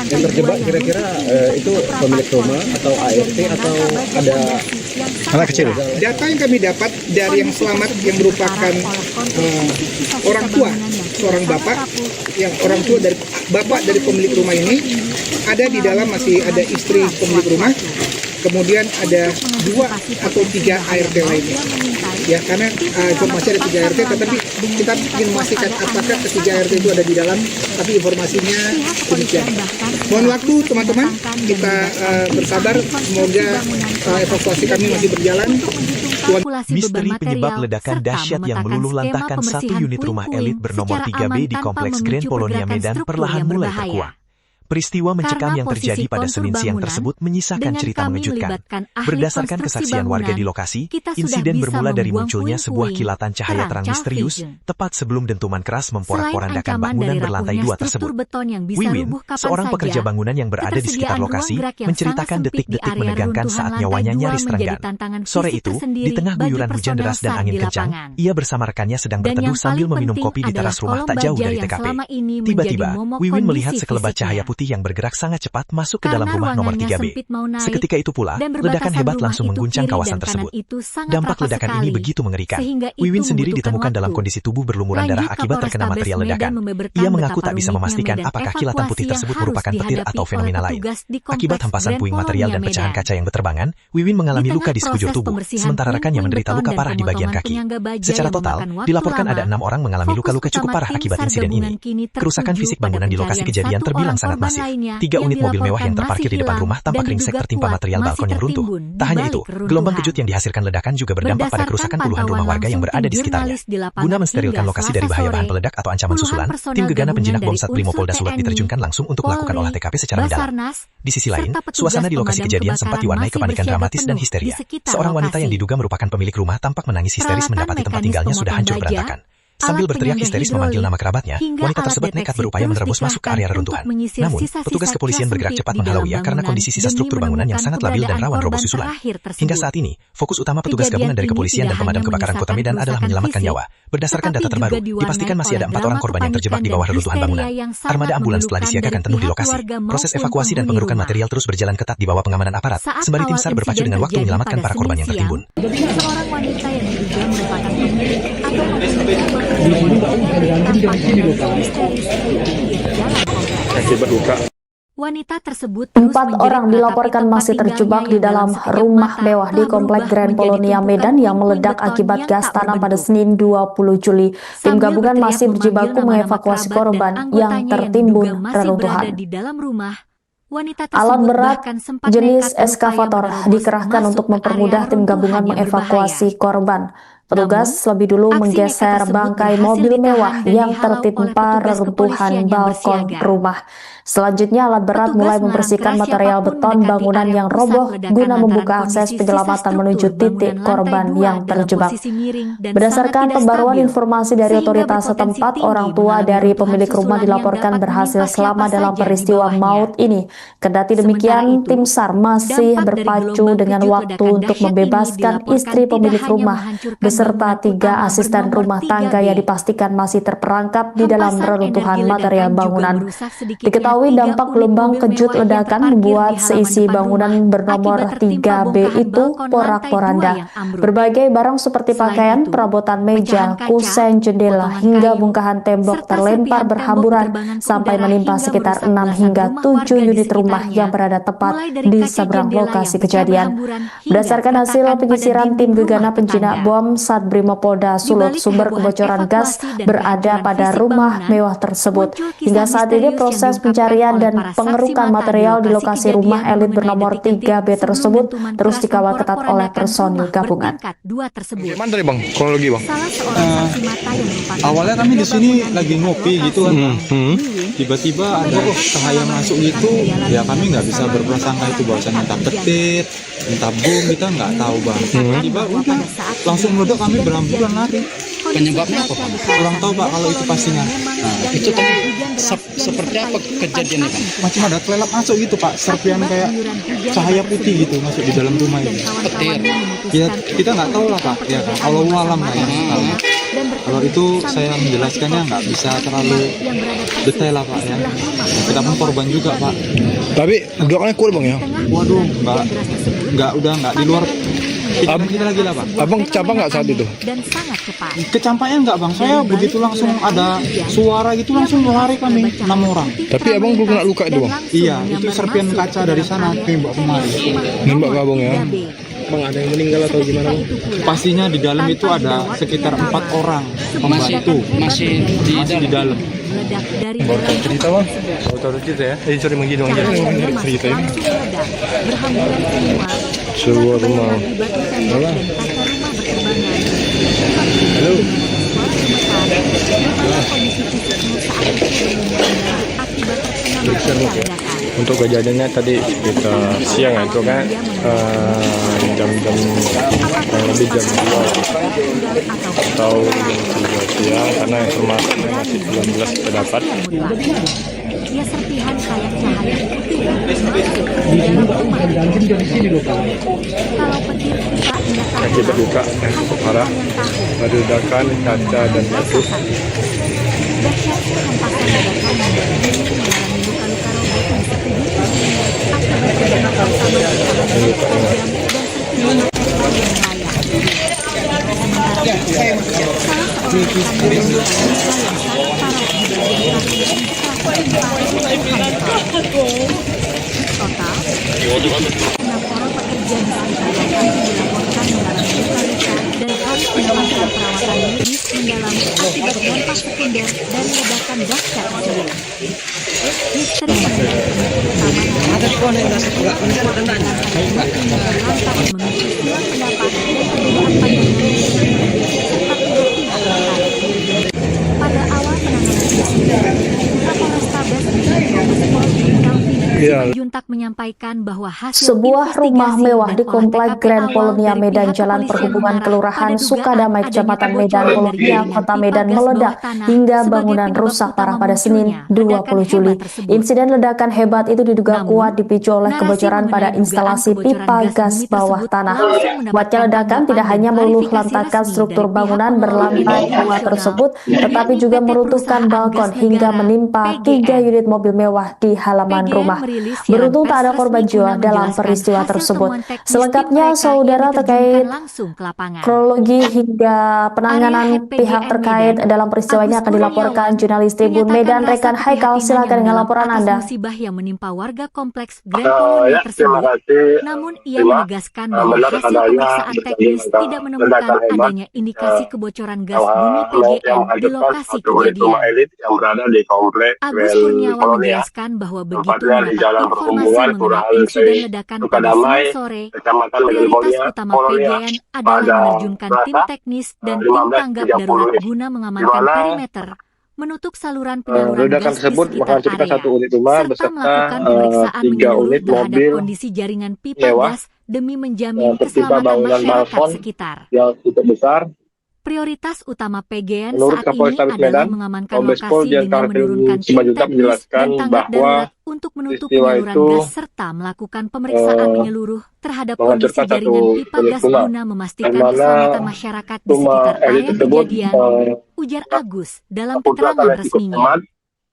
Yang terjebak kira-kira itu pemilik rumah atau ART atau ada Anak kecil. Data yang kami dapat dari yang selamat yang merupakan orang tua, seorang bapak, yang orang tua dari bapak dari pemilik rumah ini, ada di dalam masih ada istri pemilik rumah. Kemudian ada 2 atau 3 ART lainnya. Ya, karena informasi ada 3 ART, tetapi kita ingin memastikan apakah ketiga ART itu ada di dalam, tapi informasinya demikian. Mohon waktu teman-teman, kita bersabar, semoga evakuasi kami masih berjalan. Misteri penyebab ledakan dahsyat yang meluluh lantahkan satu unit rumah elit bernomor 3B di Kompleks Grand Polonia Medan perlahan mulai terkuak. Peristiwa mencekam yang terjadi pada Senin siang tersebut menyisakan cerita mengejutkan. Berdasarkan kesaksian warga di lokasi, insiden bermula dari munculnya sebuah kilatan cahaya terang misterius, tepat sebelum dentuman keras memporak-porandakan bangunan berlantai 2 tersebut. Wiwin, seorang pekerja bangunan yang berada di sekitar lokasi, menceritakan detik-detik menegangkan saat nyawanya nyaris terenggan. Sore itu, di tengah guyuran hujan deras dan angin kencang, ia bersama rekannya sedang berteduh sambil meminum kopi di teras rumah tak jauh dari TKP. Tiba-tiba, Wiwin melihat sekelebat cahaya putih yang bergerak sangat cepat masuk ke dalam rumah nomor 3B. Seketika itu pula, ledakan hebat langsung mengguncang kawasan tersebut. Dampak ledakan ini begitu mengerikan. Wiwin sendiri ditemukan dalam kondisi tubuh berlumuran darah akibat terkena material ledakan. Ia mengaku tak bisa memastikan apakah kilatan putih tersebut merupakan petir atau fenomena lain. Akibat hempasan puing material dan pecahan kaca yang berterbangan, Wiwin mengalami luka di sekujur tubuh, sementara rekannya menderita luka parah di bagian kaki. Secara total, dilaporkan ada 6 orang mengalami luka-luka cukup parah akibat insiden ini. Kerusakan fisik bangunan di lokasi kejadian terbilang sangat masif. masif. 3 unit mobil mewah yang terparkir di depan rumah tampak ringsek tertimpa material balkon yang runtuh. Tak hanya itu, gelombang kejut yang dihasilkan ledakan juga berdampak pada kerusakan puluhan rumah warga yang berada di sekitarnya. Guna mensterilkan lokasi dari bahaya bahan peledak atau ancaman susulan, tim gegana penjinak bom Satbrimo Polda Sulut diterjunkan langsung untuk melakukan olah TKP secara mendalam. Di sisi lain, suasana di lokasi kejadian sempat diwarnai kepanikan dramatis dan histeria. Seorang wanita yang diduga merupakan pemilik rumah tampak menangis histeris mendapati tempat tinggalnya sudah hancur berantakan. Sambil berteriak histeris memanggil nama kerabatnya, wanita tersebut nekat berupaya menerobos masuk ke area reruntuhan. Namun, petugas kepolisian bergerak cepat menghalauinya karena kondisi sisa struktur bangunan yang sangat labil dan rawan roboh susulan. Hingga saat ini, fokus utama petugas gabungan dari kepolisian dan pemadam kebakaran Kota Medan adalah menyelamatkan nyawa. Berdasarkan data terbaru, dipastikan masih ada 4 orang korban yang terjebak di bawah reruntuhan bangunan. Armada ambulans telah disiagakan penuh di lokasi. Proses evakuasi dan pengerukan material terus berjalan ketat di bawah pengamanan aparat, sembari tim SAR berpacu dengan waktu menyelamatkan para korban yang tertimbun. Seorang wanita yang diduga merupakan pemilik atau memiliki wanita tersebut 4 orang dilaporkan masih terjebak di dalam rumah mewah di Komplek Grand Polonia Medan yang meledak akibat gas tanah pada Senin 20 Juli. Tim gabungan masih berjibaku mengevakuasi korban yang tertimbun reruntuhan. Alat berat jenis eskavator dikerahkan untuk mempermudah tim gabungan mengevakuasi korban. Petugas lebih dulu menggeser bangkai mobil mewah yang tertimpa reruntuhan balkon rumah. Selanjutnya alat berat mulai membersihkan material beton bangunan yang roboh guna membuka akses penyelamatan menuju titik korban yang terjebak. Berdasarkan pembaruan informasi dari otoritas setempat, orang tua dari pemilik rumah dilaporkan berhasil selamat dalam peristiwa maut ini. Kendati demikian, tim SAR masih berpacu dengan waktu untuk membebaskan istri pemilik rumah beserta 3 asisten rumah tangga yang dipastikan masih terperangkap di dalam reruntuhan material bangunan. Diketahui dampak gelombang kejut ledakan membuat seisi bangunan bernomor 3B itu porak-poranda. Berbagai barang seperti pakaian, perabotan meja, kusen, jendela, hingga bongkahan tembok terlempar berhamburan sampai menimpa sekitar 6 hingga 7 unit rumah yang berada tepat di seberang lokasi kejadian. Berdasarkan hasil penyisiran tim gegana penjinak bom Satbrimo Polda Sulut, sumber kebocoran gas berada pada rumah mewah tersebut. Hingga saat ini proses pencarian dan pengerukan material di lokasi rumah elit bernomor 3B tersebut terus dikawal ketat oleh personil gabungan. Gimana tadi Bang? Kronologi Bang? Awalnya kami di sini lagi ngopi gitu kan. Tiba-tiba ada cahaya masuk gitu, ya kami nggak bisa berprasangka itu bahwasannya entah petir, entah bom, kita nggak tahu Bang. Tiba udah langsung meledak, kami berhamburan lari. Penyebabnya apa Pak? Kurang tahu Pak kalau itu pastinya. Nah, itu tadi seperti apa kejadiannya Pak? Macam ada kelelap masuk gitu Pak, serpian kayak cahaya putih gitu masuk di dalam rumah itu. Petir. Ya kita nggak tahu lah Pak, ya kan. Kalau alam Pak ya. Kalau itu saya menjelaskannya nggak bisa terlalu detail lah Pak ya. Kita pun korban juga Pak. Tapi ledakannya kuat Bang ya? Waduh, nggak di luar. Kita lagi lah Pak. Abang kecampak nggak saat itu? Kecampaknya nggak Bang, saya begitu langsung ada suara gitu langsung lari kami 6 orang. Tapi abang belum kena luka itu Bang? Iya, itu serpian kaca dari sana tembak kemari. Nembak ke abang ya? Bang ada yang meninggal atau gimana Bang? Pastinya di dalam itu ada sekitar 4 orang pembantu. Masih di dalam. Baru tahu cerita Bang? Baru tahu cerita ya? Sorry menggidu aja. Cerita ini. Sebuah rumah. Halo. Halo. Untuk kejadiannya tadi sekitar siang ya, itu kan jam-jam lebih jam 2 atau jam 3 siang, karena informasinya masih belum jelas kita dapat. Ia serpihan kayak cahaya putih. Kalau petir kita Akibat luka yang cukup parah, ada ledakan kaca dan batu. dahsyatnya hempasan ledakan mengalami luka-luka robek akibat total 6 orang pekerja di sekitar lokasi dilaporkan mengalami luka-luka dan harus mendapatkan perawatan medis mendalam akibat dampak sekunder dari ledakan dahsyat tersebut. Misteri penggunaan utama lantas mengisi silang pendapat dan perbedaan pandangan serta pihak terkait. Pada awal penanganan insiden, Kapolrestabes Kombes Pol Elvi Juntak menyampaikan bahwa hasil sebuah rumah investigasi mewah dan di olah Komplek TKP Grand awal Polonia dari Medan pihak Jalan kepolisian Perhubungan mengarah Kelurahan pada Sukadamai dugaan Kecamatan adanya Medan kebocoran Polonia dari Kota pipa Medan gas meledak bawah tanah hingga sebagai bangunan penyebab rusak parah utama pada Senin munculnya 20 ledakan Juli. hebat tersebut. Insiden ledakan hebat itu diduga Namun, kuat dipicu oleh narasi kebocoran pada mengenai dugaan instalasi kebocoran pipa gas gas bumi bawah tersebut tanah. langsung Kuatnya mendapatkan ledakan tanggapan tidak dan hanya meluluh klarifikasi lantakan resmi struktur dari pihak bangunan pengelola berlantai energi 2 nasional, tersebut, tetapi yakni juga PT meruntuhkan Perusahaan balkon Gas hingga Negara, menimpa 3 PGN. unit mobil mewah di halaman PGN rumah. merilis siaran Beruntung tak pers ada resmi korban jiwa guna dalam menjelaskan peristiwa hasil tersebut. temuan teknis tim Selengkapnya, mereka yang saudara, diterjunkan terkait langsung ke lapangan. kronologi hingga Arya penanganan Head pihak PGN terkait Medan, dalam peristiwa ini Agus akan dilaporkan Kurniawan, jurnalis Tribun menyatakan Medan rasa Rekan Haikal. keprihatinannya Silakan dengan mendalam laporan atas Anda. musibah yang menimpa warga kompleks Grand Polonia Ya, terima tersebut. kasih. Namun ia Terima. menegaskan bahwa Benar hasil adanya pemeriksaan terjadi teknis tidak menemukan ledakan hebat adanya indikasi kebocoran gas bumi yang PGN di menghancurkan lokasi satu unit rumah kejadian. elit yang berada di komplek Agus Grand Kurniawan Polonia, menjelaskan bahwa begitu tempatnya di mendapat Jalan informasi Perhubungan mengenai Kelurahan insiden ledakan pada Sukadamai, Senin sore, Kecamatan Medan prioritas Polonia, utama Polonia PGN adalah pada menerjunkan tim Selasa teknis dan tim tanggap 15.30 darurat ini, guna di mengamankan mana perimeter, menutup saluran penyaluran ledakan gas di tersebut sekitar menghancurkan area, satu unit rumah serta beserta melakukan pemeriksaan 3 menyeluruh unit terhadap mobil kondisi jaringan pipa mewah gas demi menjamin tertimpa keselamatan bangunan masyarakat balkon sekitar. yang cukup besar. Prioritas utama PGN Menurut saat ini Kapolrestabes adalah Medan, mengamankan Kombes Pol lokasi Dian dengan menurunkan tim Simanjuntak teknis menjelaskan dan tanggap bahwa darurat untuk menutup peristiwa penyaluran itu gas serta melakukan pemeriksaan menyeluruh terhadap kondisi menghancurkan satu jaringan pipa unit gas rumah, guna memastikan di mana keselamatan masyarakat di rumah sekitar elit area tersebut kejadian, ujar Agus dalam keputusan keterangan yang cukup resminya.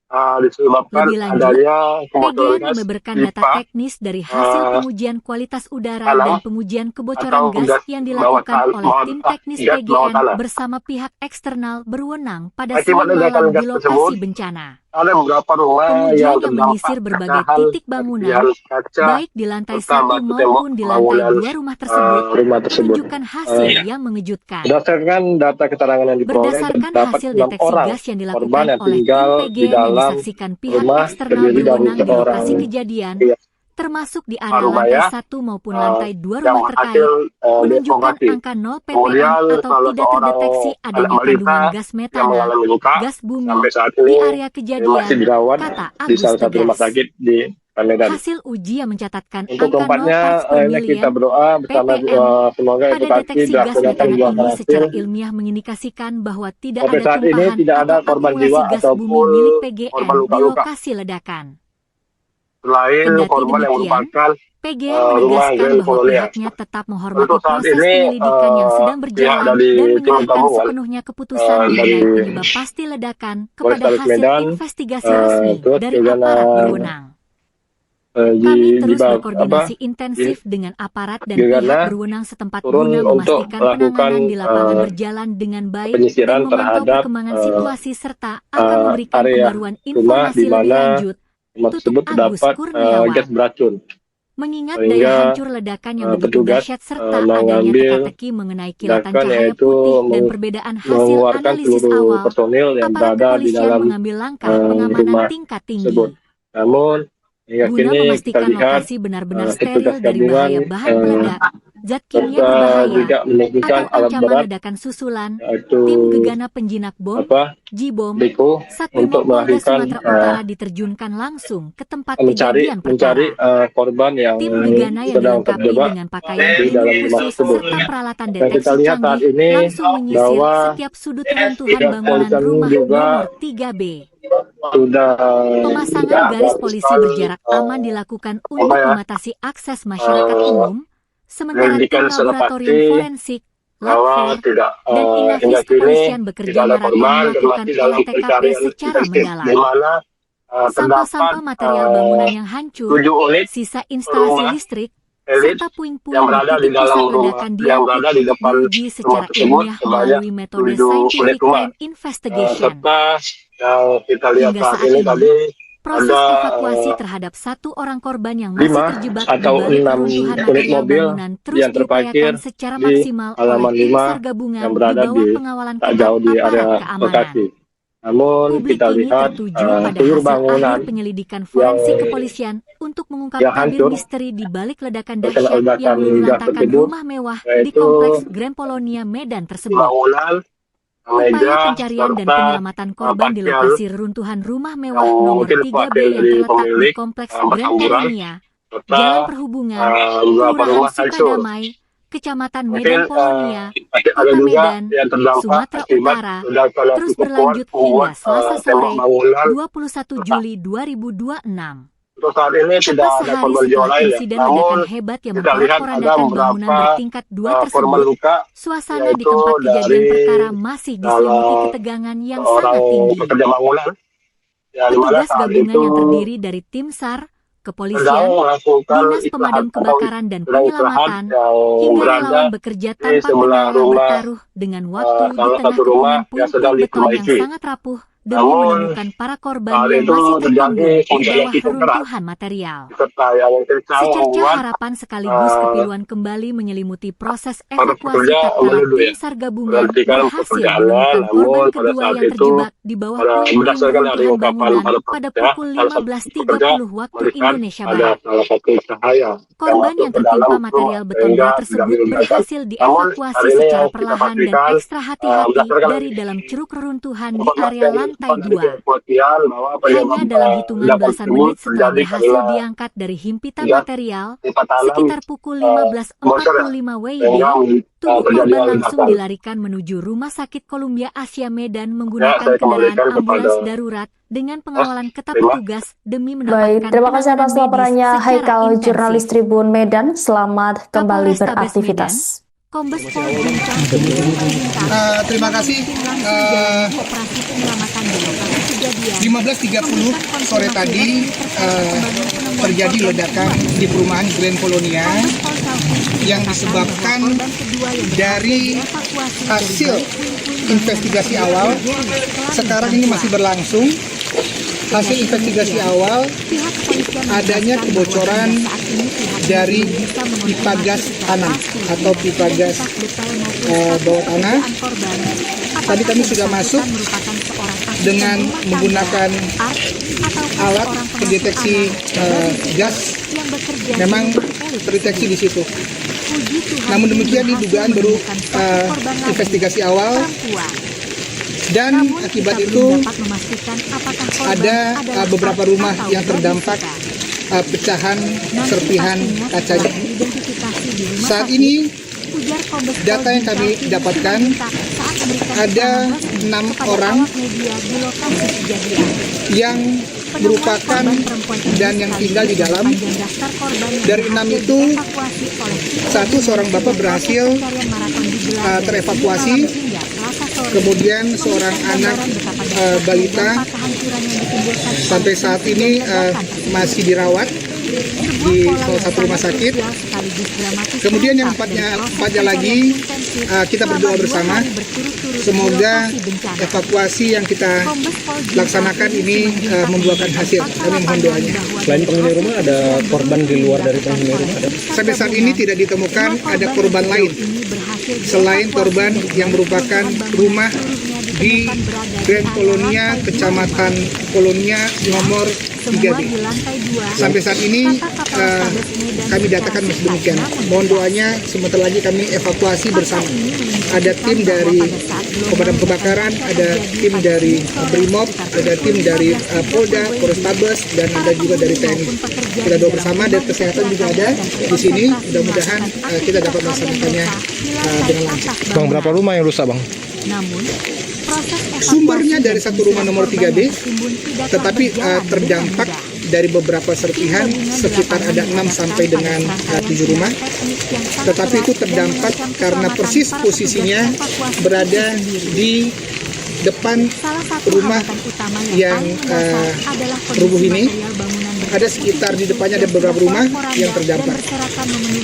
hemat disebabkan Lebih lanjut, adanya kebocoran PGN gas membeberkan data pipa teknis dari hasil pengujian kualitas udara tanam dan pengujian kebocoran atau gas gas yang bawah dilakukan oleh tim teknis gas bawah PGN tanah. bersama pihak eksternal berwenang pada Akibat Senin ledakan malam gas di lokasi tersebut, bencana. ada beberapa rumah Pengujian yang yang terdampak menyisir berbagai pecahan titik bangunan, kaca baik di lantai serta 1 batu tembok maupun di lantai bangunan 2 rumah tersebut, menunjukkan hasil yang mengejutkan. Berdasarkan data keterangan yang diperoleh, Berdasarkan terdapat hasil 6 deteksi orang gas yang korban dilakukan yang oleh tim tinggal di PGN yang dalam disaksikan pihak rumah eksternal terdiri dari berwenang di seorang lokasi kejadian, termasuk di area rumah lantai ya, 1 maupun lantai 2 yang rumah terkait, hasil menunjukkan dievakuasi. angka 0 ppm Kemudian atau salah tidak seorang terdeteksi anak adanya balita kandungan gas yang metana, mengalami luka gas bumi, sampai saat di ini area masih kejadian, dirawat kata di Agus salah satu rumah tegas. sakit di Medan. Hasil uji yang mencatatkan Untuk angka 0 keempatnya, parts per kita million berdoa bersama ppm semoga pada edukasi deteksi gas dilaksanakan metana buah ini secara hasil. ilmiah mengindikasikan bahwa tidak Sampai ada saat ini tumpahan tidak ada atau korban akumulasi jiwa gas bumi ataupun milik PGN korban di luka-luka. lokasi ledakan. Selain Kendati korban yang demikian, merupakan PGN rumah menegaskan Grand bahwa Polonia. pihaknya tetap menghormati Untuk saat proses ini penyelidikan yang sedang pihak berjalan dari dan tim menyerahkan gabungan sepenuhnya keputusan dari mengenai penyebab pasti ledakan kepada Polrestabes hasil Medan, investigasi resmi terus dari gegana aparat berwenang. Kami terus berkoordinasi intensif dengan aparat dan gegana pihak berwenang setempat turun guna untuk memastikan melakukan penanganan di lapangan berjalan dengan baik dan penyisiran memantau terhadap perkembangan situasi serta akan memberikan area pembaruan rumah informasi di lebih mana lanjut. rumah Tutup tersebut Agus terdapat Kurniawan. gas beracun. Mengingat Sehingga, daya hancur ledakan yang begitu petugas dahsyat serta adanya mengambil teka-teki mengenai kilatan tindakan cahaya yaitu putih dan perbedaan hasil mengeluarkan analisis seluruh awal, personil yang aparat berada di kepolisian dalam mengambil langkah pengamanan rumah tingkat tinggi tersebut. Namun hingga guna kini kita memastikan lihat lokasi benar-benar petugas steril dari gabungan bahaya bahan peledak, zat kimia serta berbahaya, juga menemukan atau alat ancaman berat ledakan susulan. yaitu Tim gegana penjinak bom, Jibom, Beko Satrimo untuk Polda melakukan Sumatera Utara diterjunkan langsung ke tempat mencari kejadian perkara. korban yang Tim gegana yang sedang dilengkapi terjebak dengan pakaian di dalam pelindung rumah khusus tersebut. serta peralatan Dan deteksi kita lihat saat canggih ini langsung menyisir bahwa setiap sudut runtuhan pihak bangunan kepolisian rumah juga nomor 3B. sudah Pemasangan garis polisi berjarak aman dilakukan untuk membatasi akses masyarakat umum, sementara tim penyelidikan laboratorium selepasi forensik, bahwa Labfor, tidak dan hingga Inafis kini kepolisian bekerja tidak ada maraton korban dan melakukan masih dalam olah TKP pencarian secara intensif, mendalam. di mana Sampah-sampah terdapat material bangunan yang hancur, 7 unit sisa instalasi rumah listrik, elit serta puing-puing yang berada di titik dalam pusat rumah ledakan yang berada di diapit depan diuji rumah secara tersebut ilmiah sebanyak melalui metode 7 unit scientific rumah. crime investigation. Serta yang kita lihat Hingga saat saat ini ini, tadi Proses ada evakuasi terhadap 1 orang korban yang masih 5 terjebak atau di balik 6 reruntuhan unit material mobil bangunan terus yang terparkir diupayakan secara di maksimal halaman oleh tim 5 SAR gabungan yang di berada bawah di pengawalan tak ketat jauh di area aparat keamanan. lokasi. Namun Publik kita ini lihat tertuju pada seluruh hasil bangunan akhir penyelidikan forensik kepolisian untuk mengungkap yang tabir hancur misteri di balik ledakan terkena dahsyat ledakan yang meluluh gas lantakan tersebut, rumah mewah di yaitu kompleks Grand Polonia Medan tersebut. bangunan, Upaya meja, pencarian dan serta penyelamatan korban di pakaian lokasi reruntuhan rumah mewah yang nomor mungkin 3B pakaian yang dari terletak di pemilik kompleks Grand berhamburan, Polonia, serta Jalan Perhubungan, beberapa Kelurahan rumah hancur. Sukadamai, Kecamatan Mungkin Medan Polonia, masih ada Kota juga Medan, yang terdampak Sumatera akibat Utara, ledakan yang terus cukup kuat berlanjut hingga membuat Selasa tembok sore, bangunan 21 Juli 2026. untuk saat ini tidak Tepat ada sehari korban jiwa setelah lain ya. insiden Namun ledakan hebat yang kita lihat ada memporak-porandakan bangunan beberapa bertingkat 2 korban tersebut, luka, suasana di yaitu tempat kejadian dari perkara masih diselimuti ketegangan yang sangat orang tinggi. pekerja bangunan yang dimana Petugas saat gabungan itu yang terdiri dari tim SAR, sedang kepolisian, melakukan Dinas istirahat Pemadam atau Kebakaran dan sedang istirahat Penyelamatan, yang hingga berada relawan bekerja di tanpa sebelah kendala rumah bertaruh dengan waktu di salah tengah satu rumah kepungan yang sedang puing-puing beton yang diperbaiki. sangat rapuh demi Namun menemukan para korban saat yang itu masih terjadi tertimbun di hujan yang bawah cukup deras reruntuhan material. serta yang kencang Secercah membuat harapan sekaligus kepiluan kembali menyelimuti proses para evakuasi pekerja tatkala menuduh tim ya SAR gabungan berhentikan berhasil pekerjaannya. menemukan Namun korban pada kedua saat yang itu terjebak di bawah puing-puing berdasarkan dari reruntuhan ungkapan bangunan para pada pekerja, pukul salah satu pekerja 15.30 waktu melihat Indonesia ada Barat. salah satu cahaya Korban masuk yang ke dalam tertimpa rumah material beton sehingga bra tidak tersebut diledakan. berhasil Namun dievakuasi hari ini secara yang kita perlahan dan pastikan ekstra hati-hati berdasarkan dari dalam ceruk reruntuhan di informasi area yang lantai dari 2. kepolisian bahwa Hanya penyebab dalam hitungan ledakan belasan tersebut menit setelah terjadi berhasil karena diangkat dari himpitan gas material, pipa tanam sekitar pukul bocor ya, 15.45 WIB, sehingga tubuh terjadi korban langsung ledakan. dilarikan menuju Rumah Sakit Columbia Asia Medan Ya, menggunakan saya kendaraan kembalikan ambulans kepada darurat dengan pengawalan ketat terima. petugas demi Baik, mendapatkan terima kasih penanganan atas medis laporannya secara Haikal, intensif. jurnalis Tribun Medan. Selamat kembali Kapolrestabes beraktivitas. Kombes Pol Guncan Simanjuntak, Terima kasih. tim langsung jalankan operasi penyelamatan di lokasi kejadian. 15.30 sore tadi terjadi ledakan di perumahan Grand Polonia yang disebabkan dari hasil investigasi awal. Sekarang ini masih berlangsung. Hasil investigasi awal adanya kebocoran dari pipa gas tanam atau pipa gas bawah tanah. Tadi kami sudah masuk dengan menggunakan alat pendeteksi gas. Memang terdeteksi di situ. Namun demikian di dugaan baru investigasi awal. Dan akibat itu ada beberapa rumah yang terdampak pecahan serpihan kacanya. Saat ini data yang kami dapatkan ada 6 orang yang merupakan dan yang tinggal di dalam. Dari 6 itu, seorang bapak berhasil terevakuasi, kemudian seorang anak balita sampai saat ini masih dirawat di salah satu rumah sakit. Kemudian yang empatnya lagi kita berdoa bersama, semoga evakuasi yang kita laksanakan ini membuahkan hasil. Kami mohon doanya. Selain penghuni rumah, ada korban di luar dari penghuni rumah? Sampai saat ini tidak ditemukan ada korban lain selain korban yang merupakan rumah di Grand Polonia, Kecamatan Polonia nomor 3B. Sampai saat ini kami datakan masih demikian. Mohon doanya, sebentar lagi kami evakuasi bersama. Ada tim dari pemadam kebakaran, ada tim dari Brimob, ada tim dari Polda, Polrestabes, dan ada juga dari TNI. Kita doa bersama, dan kesehatan juga ada di sini. Mudah-mudahan kita dapat melaksanakannya dengan lancar. Bang, berapa rumah yang rusak, Bang? Namun, Sumbernya dari satu rumah nomor 3B, tetapi terdampak dari beberapa serpihan, sekitar ada 6 sampai dengan 7 rumah. Tetapi itu terdampak karena persis posisinya berada di depan rumah yang rubuh ini. Ada sekitar di depannya ada beberapa rumah yang terdampak.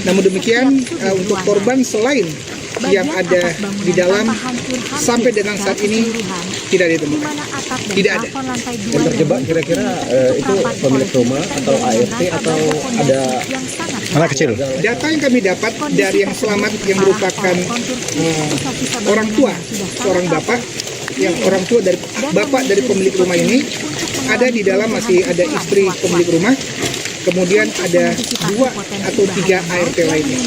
Namun demikian, untuk korban selain yang ada di dalam sampai dengan saat ini tidak ditemukan. Tidak ada. Yang terjebak kira-kira itu pemilik rumah atau ART atau ada anak kecil. Data yang kami dapat dari yang selamat yang merupakan orang tua, seorang bapak, yang orang tua dari bapak dari pemilik rumah ini ada di dalam, masih ada istri pemilik rumah, kemudian ada 2 atau 3 ART lainnya.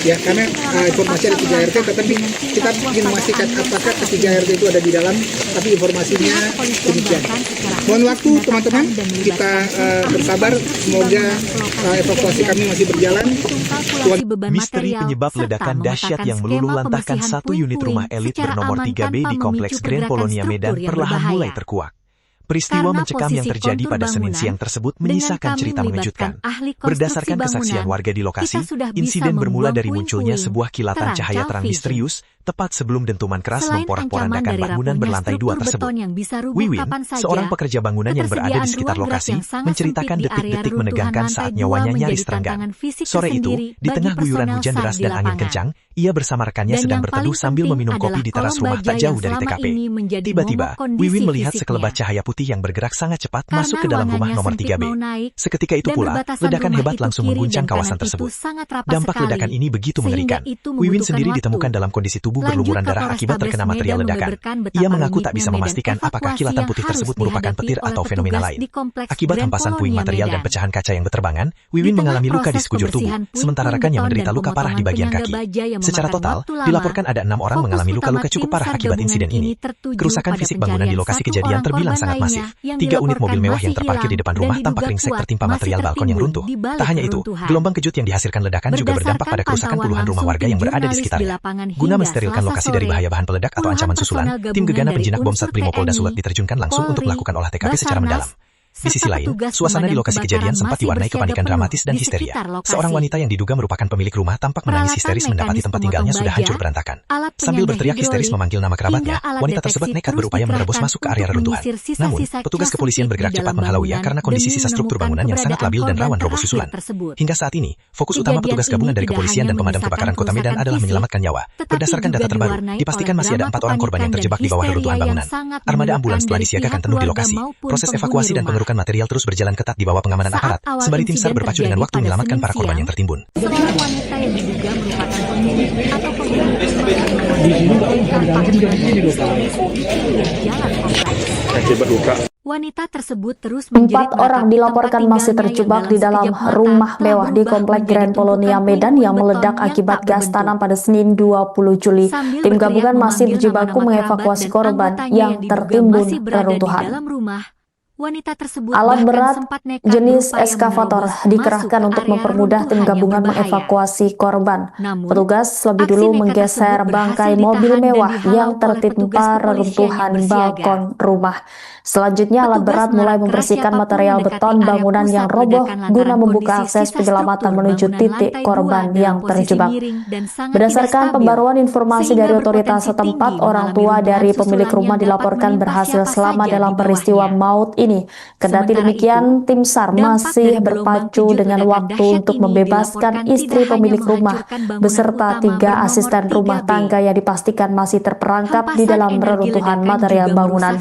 Ya, karena informasi ada 3 ART, tetapi kita ingin memastikan apakah ketiga ART itu ada di dalam, tapi informasinya demikian. Mohon waktu teman-teman, kita bersabar, semoga evakuasi kami masih berjalan. Misteri penyebab ledakan dahsyat yang meluluh lantahkan satu unit rumah elit bernomor 3B di Kompleks Grand Polonia Medan perlahan mulai terkuak. Peristiwa mencekam yang terjadi pada Senin siang tersebut menyisakan cerita mengejutkan. Berdasarkan kesaksian warga di lokasi, insiden bermula dari munculnya sebuah kilatan cahaya terang misterius tepat sebelum dentuman keras memporak-porandakan bangunan berlantai 2 tersebut. Wiwin, seorang pekerja bangunan yang berada di sekitar lokasi, menceritakan detik-detik menegangkan saat nyawanya nyaris terenggang. Sore itu, di tengah guyuran hujan deras dan angin kencang, ia bersama rekannya sedang berteduh sambil meminum kopi di teras rumah tak jauh dari TKP. Tiba-tiba, Wiwin melihat sekelebat cahaya putih yang bergerak sangat cepat masuk ke dalam rumah nomor 3B. Seketika itu pula, ledakan hebat langsung mengguncang kawasan tersebut. Dampak ledakan ini begitu mengerikan. Wiwin sendiri ditemukan dalam kondisi tubuh berlumuran darah akibat terkena material ledakan. Ia mengaku tak bisa memastikan apakah kilatan putih tersebut merupakan petir atau fenomena lain. Akibat hempasan puing material dan pecahan kaca yang berterbangan, Wiwin mengalami luka di sekujur tubuh, sementara rekannya menderita luka parah di bagian kaki. Secara total, dilaporkan ada 6 orang mengalami luka-luka cukup parah akibat insiden ini. Kerusakan fisik bangunan di lokasi kejadian terbilang sangat masif. 3 unit mobil mewah yang terparkir di depan rumah tampak ringsek tertimpa material balkon yang runtuh. Tak hanya itu, gelombang kejut yang dihasilkan ledakan juga berdampak pada kerusakan puluhan rumah warga yang berada di sekitarnya. Guna mensterilkan lokasi dari bahaya bahan peledak atau ancaman susulan, tim gegana penjinak bom Satbrimo Polda Sulut diterjunkan langsung untuk melakukan olah TKP secara mendalam. Di sisi lain, suasana di lokasi kejadian sempat diwarnai kepanikan dramatis dan histeria. Seorang wanita yang diduga merupakan pemilik rumah tampak menangis histeris mendapati tempat tinggalnya sudah hancur berantakan. Sambil berteriak histeris memanggil nama kerabatnya, wanita tersebut nekat berupaya menerobos masuk ke area reruntuhan. Namun, petugas kepolisian bergerak cepat menghalauinya karena kondisi sisa struktur bangunan yang sangat labil dan rawan roboh susulan. Hingga saat ini, fokus utama petugas gabungan dari kepolisian dan pemadam kebakaran Kota Medan adalah menyelamatkan nyawa. Berdasarkan data terbaru, dipastikan masih ada 4 orang korban yang terjebak di bawah reruntuhan bangunan. Armada ambulans telah disiagakan penuh di lokasi. Proses evakuasi dan pengerukan material terus berjalan ketat di bawah pengamanan aparat, sembari tim SAR berpacu dengan waktu menyelamatkan para korban yang tertimbun. Seorang wanita yang diduga merupakan pemilik atau penghuni wanita tersebut terus 4 orang dilaporkan masih terjebak di dalam rumah mewah di Komplek Grand Polonia Medan yang meledak akibat gas tanam pada Senin 20 Juli. Tim gabungan masih berjibaku mengevakuasi korban yang tertimbun reruntuhan. Alat berat jenis eskavator dikerahkan untuk mempermudah tim gabungan mengevakuasi korban. Petugas lebih dulu menggeser bangkai mobil mewah yang tertimpa reruntuhan balkon rumah. Selanjutnya alat berat mulai membersihkan material beton bangunan yang roboh guna membuka akses penyelamatan menuju titik korban yang terjebak. Berdasarkan pembaruan informasi dari otoritas setempat, orang tua dari pemilik rumah dilaporkan berhasil selamat dalam peristiwa maut ini. Kendati demikian, tim SAR masih berpacu dengan waktu untuk membebaskan istri pemilik rumah beserta 3 asisten rumah tangga yang dipastikan masih terperangkap di dalam reruntuhan material bangunan.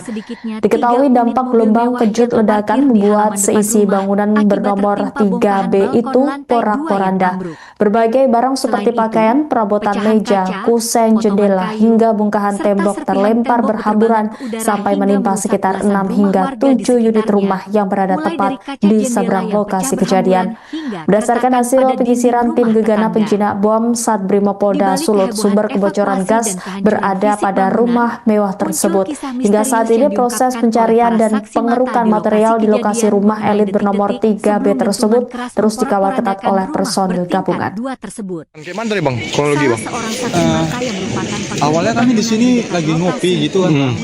Diketahui dampak gelombang kejut ledakan membuat seisi bangunan bernomor 3B itu porak-poranda. Berbagai barang seperti pakaian, perabotan meja, kusen, jendela, hingga bongkahan tembok terlempar berhamburan sampai menimpa sekitar 6 hingga 7 unit rumah yang berada tepat di seberang lokasi kejadian. Berdasarkan hasil penyisiran tim gegana penjinak bom Satbrimo Polda Sulut, sumber kebocoran gas berada pada rumah mewah tersebut. Hingga saat ini proses pencarian dan pengerukan material di lokasi rumah elit bernomor 3B tersebut terus dikawal ketat oleh personil gabungan. Gimana tadi Bang? Kronologi Bang? Awalnya kami di sini lagi ngopi gitu kan.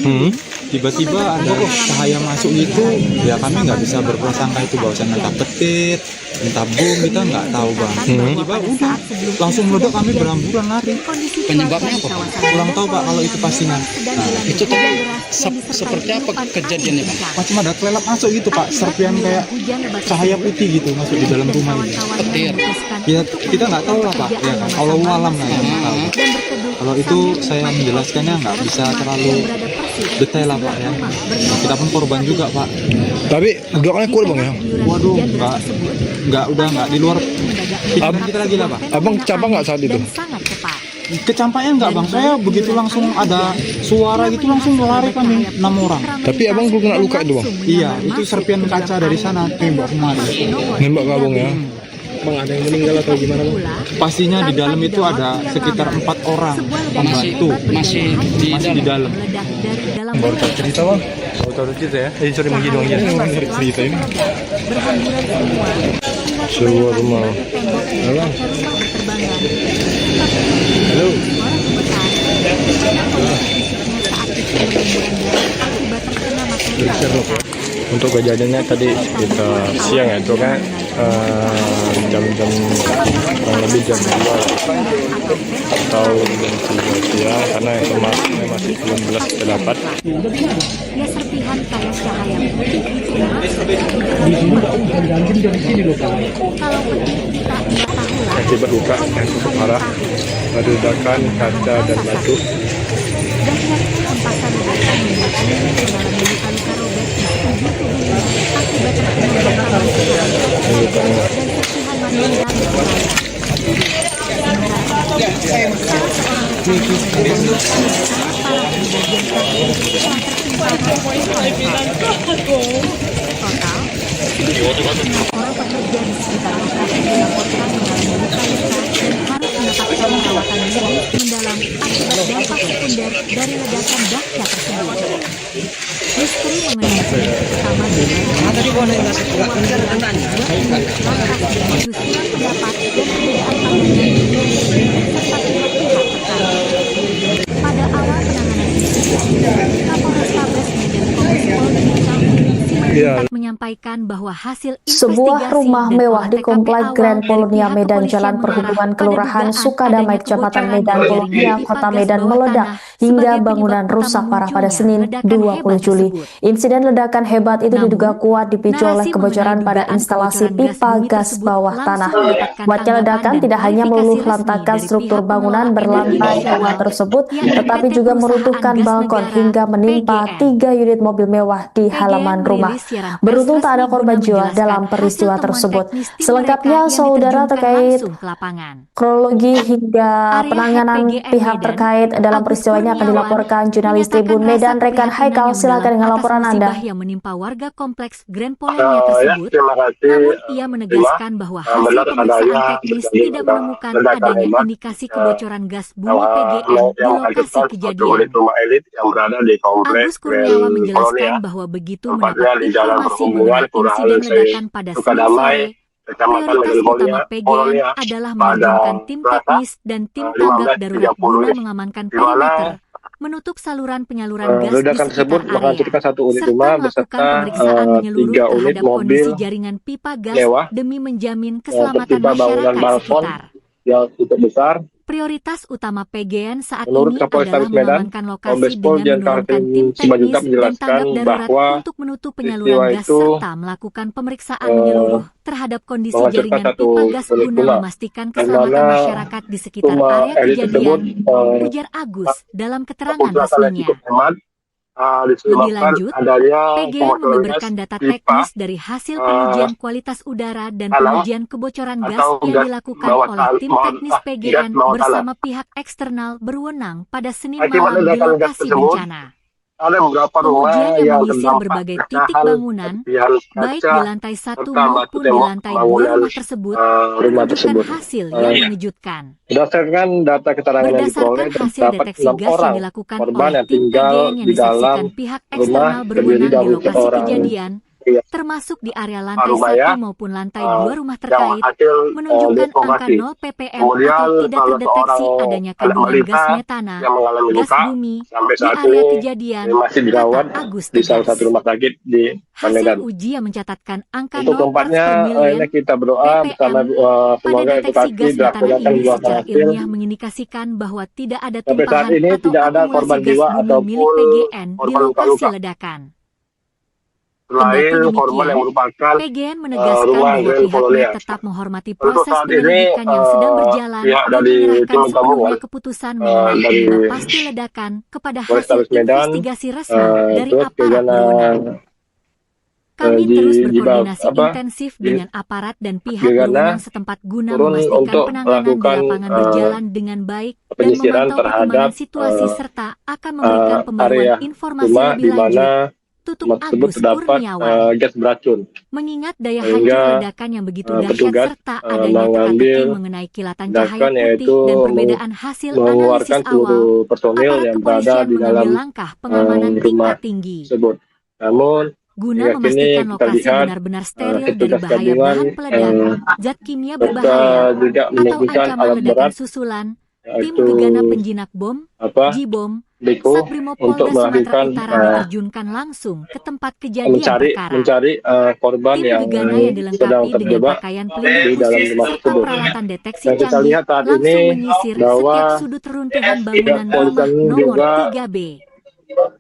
tiba-tiba ada cahaya masuk itu, ya kami nggak bisa berprasangka itu bahwasan entah petir, entah bom, kita nggak tahu bang. Tiba-tiba udah langsung meledak, kami berhamburan lari. Penyebabnya apa, Pak? Kurang tahu pak kalau itu pastinya. Itu tadi seperti apa kejadiannya, Pak? Macam ada kelelap masuk gitu pak, serpian kayak cahaya putih gitu masuk di dalam rumah ini. Petir. Ya kita nggak tahu lah pak, ya kan. Allah alam lah yang tahu. Kalau itu saya menjelaskannya nggak bisa terlalu detail lah pak ya. Kita pun korban juga pak. Tapi doanya kuat bang ya. Waduh, nggak di luar pikiran kita lagi lah pak. Abang cabang nggak saat itu? Kecampaknya nggak bang, saya begitu langsung ada suara gitu langsung lari kami 6 orang. Tapi abang belum kena luka itu bang? Iya, itu serpian kaca dari sana tembak kemari. Nembak ke abang ya? Bang ada yang meninggal atau gimana bang? Pastinya di dalam itu ada sekitar 4 orang pembantu. Masih di dalam. Baru tahu cerita bang? Baru tahu cerita ya? Sorry mau gini aja. Cerita ini. Sebuah rumah. Halo. Halo. Untuk kejadiannya tadi sekitar siang ya, itu kan jam-jam kurang lebih jam 2 atau jam 3 siang, karena informasinya masih belum jelas kita dapat. Ya serpihan kayak cahaya putih kalau kita nggak tahu lah. Akibat luka yang cukup parah, ada ledakan kaca dan batu. Hempasan ledakan mengalami luka-luka robek di sekujur tubuhnya akibat terkena bentrokan dan serpihan material yang orang pekerja di sekitar lokasi dilaporkan mengalami luka-luka dan harus mendapatkan perawatan medis mendalam akibat dampak sekunder dari ledakan dahsyat tersebut. Misteri mengenai insiden pertama justru pendapat dan perbedaan pandangan serta pihak terkait. Pada awal penanganan insiden, Kapolrestabes Medan Kombes Pol Simanjuntak menyampaikan bahwa hasil Sebuah rumah mewah di Komplek Grand Polonia Medan Jalan Perhubungan Kelurahan Sukadamai Kecamatan Medan Polonia Kota Medan meledak hingga bangunan rusak parah pada Senin 20 Juli. Insiden ledakan hebat itu diduga kuat dipicu oleh kebocoran pada instalasi pipa gas bawah tanah. Kuatnya ledakan tidak hanya meluluh lantakan struktur bangunan berlantai 2 tersebut, tetapi juga meruntuhkan balkon hingga menimpa 3 unit mobil mewah di halaman rumah. Beruntung tak ada korban jiwa dalam peristiwa tersebut. Selengkapnya, saudara, terkait kronologi hingga penanganan pihak terkait dalam peristiwa ini akan dilaporkan jurnalis Tribun Medan Rekan Haikal. Silakan dengan laporan Anda. Yang menimpa warga kompleks Grand Polonia tersebut, namun ia menegaskan bahwa hasil pemeriksaan teknis tidak menemukan adanya indikasi kebocoran gas bumi PGN di lokasi kejadian. Agus Kurniawan menjelaskan bahwa begitu mendapat informasi mengenai insiden ledakan pada Senin sore, prioritas utama PGN adalah menerjunkan tim teknis dan tim tanggap darurat guna mengamankan perimeter, menutup saluran penyaluran gas di sekitar area, serta melakukan pemeriksaan menyeluruh terhadap kondisi jaringan pipa gas demi menjamin keselamatan masyarakat sekitar. Yang cukup besar. Prioritas utama PGN saat Menurut ini Kapolres adalah Medan, mengamankan Kombes lokasi Pol dengan menurunkan tim teknis dan tanggap darurat bahwa untuk menutup penyaluran gas serta melakukan pemeriksaan menyeluruh terhadap kondisi jaringan pipa gas guna memastikan keselamatan masyarakat di sekitar area kejadian, ujar Agus dalam keterangan resminya. Lebih lanjut, PGN membeberkan data teknis dari hasil pengujian kualitas udara dan pengujian kebocoran gas yang dilakukan oleh tim teknis PGN bersama pihak eksternal berwenang pada Senin malam di lokasi bencana. Ada beberapa rumah yang menyisir berbagai titik bangunan, baik di lantai 1 maupun di lantai 2 rumah tersebut, menunjukkan hasil yang mengejutkan. Berdasarkan data keterangan yang diperoleh, hasil terdapat deteksi 6 gas yang orang dilakukan korban oleh yang tim tinggal PGN yang di dalam disaksikan pihak eksternal berwenang di lokasi kejadian, termasuk di area lantai rumah 1 ya, maupun lantai 2 rumah yang terkait, hasil menunjukkan angka deformasi. 0 ppm Kemudian atau tidak kalau terdeteksi seorang adanya anak kandungan balita gas metana, yang mengalami gas luka bumi sampai di saat area ini kejadian, masih dirawat kata Agus di salah tegas. satu rumah sakit di Hasil Medan. uji yang mencatatkan angka Untuk 0 parts keempatnya, per million ini kita berdoa bersama ppm pada semoga deteksi edukasi gas metana dilaksanakan ini dua secara hasil. ilmiah mengindikasikan bahwa tidak ada Sampai saat tumpahan ini atau tidak ada akumulasi korban gas jiwa bumi milik ataupun PGN di korban lokasi luka-luka. ledakan. Selain Kendati korban demikian, yang merupakan PGN menegaskan rumah bahwa Grand pihaknya Polonia. tetap menghormati Untuk proses saat ini penyelidikan yang sedang berjalan pihak dan dari menyerahkan tim sepenuhnya gabungan keputusan mengenai dari penyebab pasti ledakan kepada hasil Polrestabes Medan, investigasi resmi dari terus aparat gegana berwenang. Kami terus berkoordinasi apa intensif dengan aparat dan pihak gegana berwenang setempat guna turun memastikan untuk penanganan di melakukan lapangan berjalan dengan baik dan penyisiran memantau terhadap perkembangan situasi serta akan memberikan area pembaruan informasi rumah lebih di mana lanjut. Tutup rumah tersebut Agus terdapat Kurniawan. gas beracun. Mengingat daya Sehingga, hancur ledakan yang begitu dahsyat petugas serta adanya mengambil teka-teki mengenai kilatan cahaya tindakan putih yaitu dan perbedaan hasil analisis mengeluarkan awal, seluruh personil aparat yang berada kepolisian di dalam mengambil langkah pengamanan rumah tingkat tinggi tersebut. Namun guna hingga kini memastikan kita lokasi lihat benar-benar steril dari petugas bahaya gabungan bahan peledak, zat kimia serta berbahaya, juga atau menemukan ancaman alat ledakan berat susulan. Tim yaitu gegana penjinak bom, apa J-bom, Biko Sabrimob untuk Polda Sumatera melakukan Utara diterjunkan langsung ke tempat kejadian perkara. mencari korban Tim yang gegana yang sedang dilengkapi dengan terjebak pakaian di pelindung dalam khusus rumah serta tersebut. peralatan deteksi Dan kita canggih lihat saat langsung ini menyisir bahwa setiap sudut reruntuhan bangunan rumah kepolisian nomor juga 3B.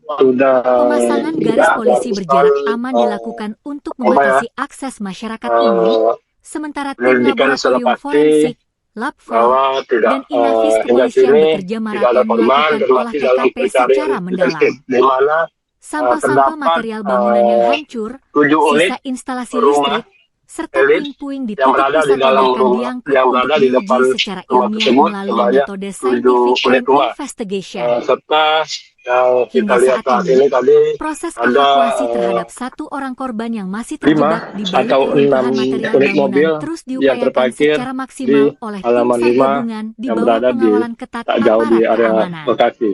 sudah Pemasangan garis polisi berjarak aman dilakukan untuk membatasi akses masyarakat umum, sementara tim penyelidikan secara laboratorium pasti forensik, Lab4, bahwa dan tidak Inafis hingga kepolisian kini bekerja tidak ada maraton korban melakukan dan olah masih dalam TKP pencarian secara mendalam. di mana Sampel-sampel terdapat material bangunan yang hancur, 7 unit sisa instalasi rumah listrik, serta elit puing-puing di yang titik berada di pusat dalam ledakan rumah diangkut yang untuk berada di depan diuji secara rumah ilmiah tersebut melalui sebanyak metode 7 scientific unit crime rumah. investigation. Serta yang kita Hingga lihat saat saat ini tadi proses ada evakuasi terhadap 1 orang korban yang masih terjebak 5 di balik atau 6 reruntuhan material unit mobil bangunan terus yang diupayakan terparkir secara di maksimal oleh tim halaman SAR 5 gabungan di yang bawah berada pengawalan ketat tak jauh di aparat area keamanan. Bekasi.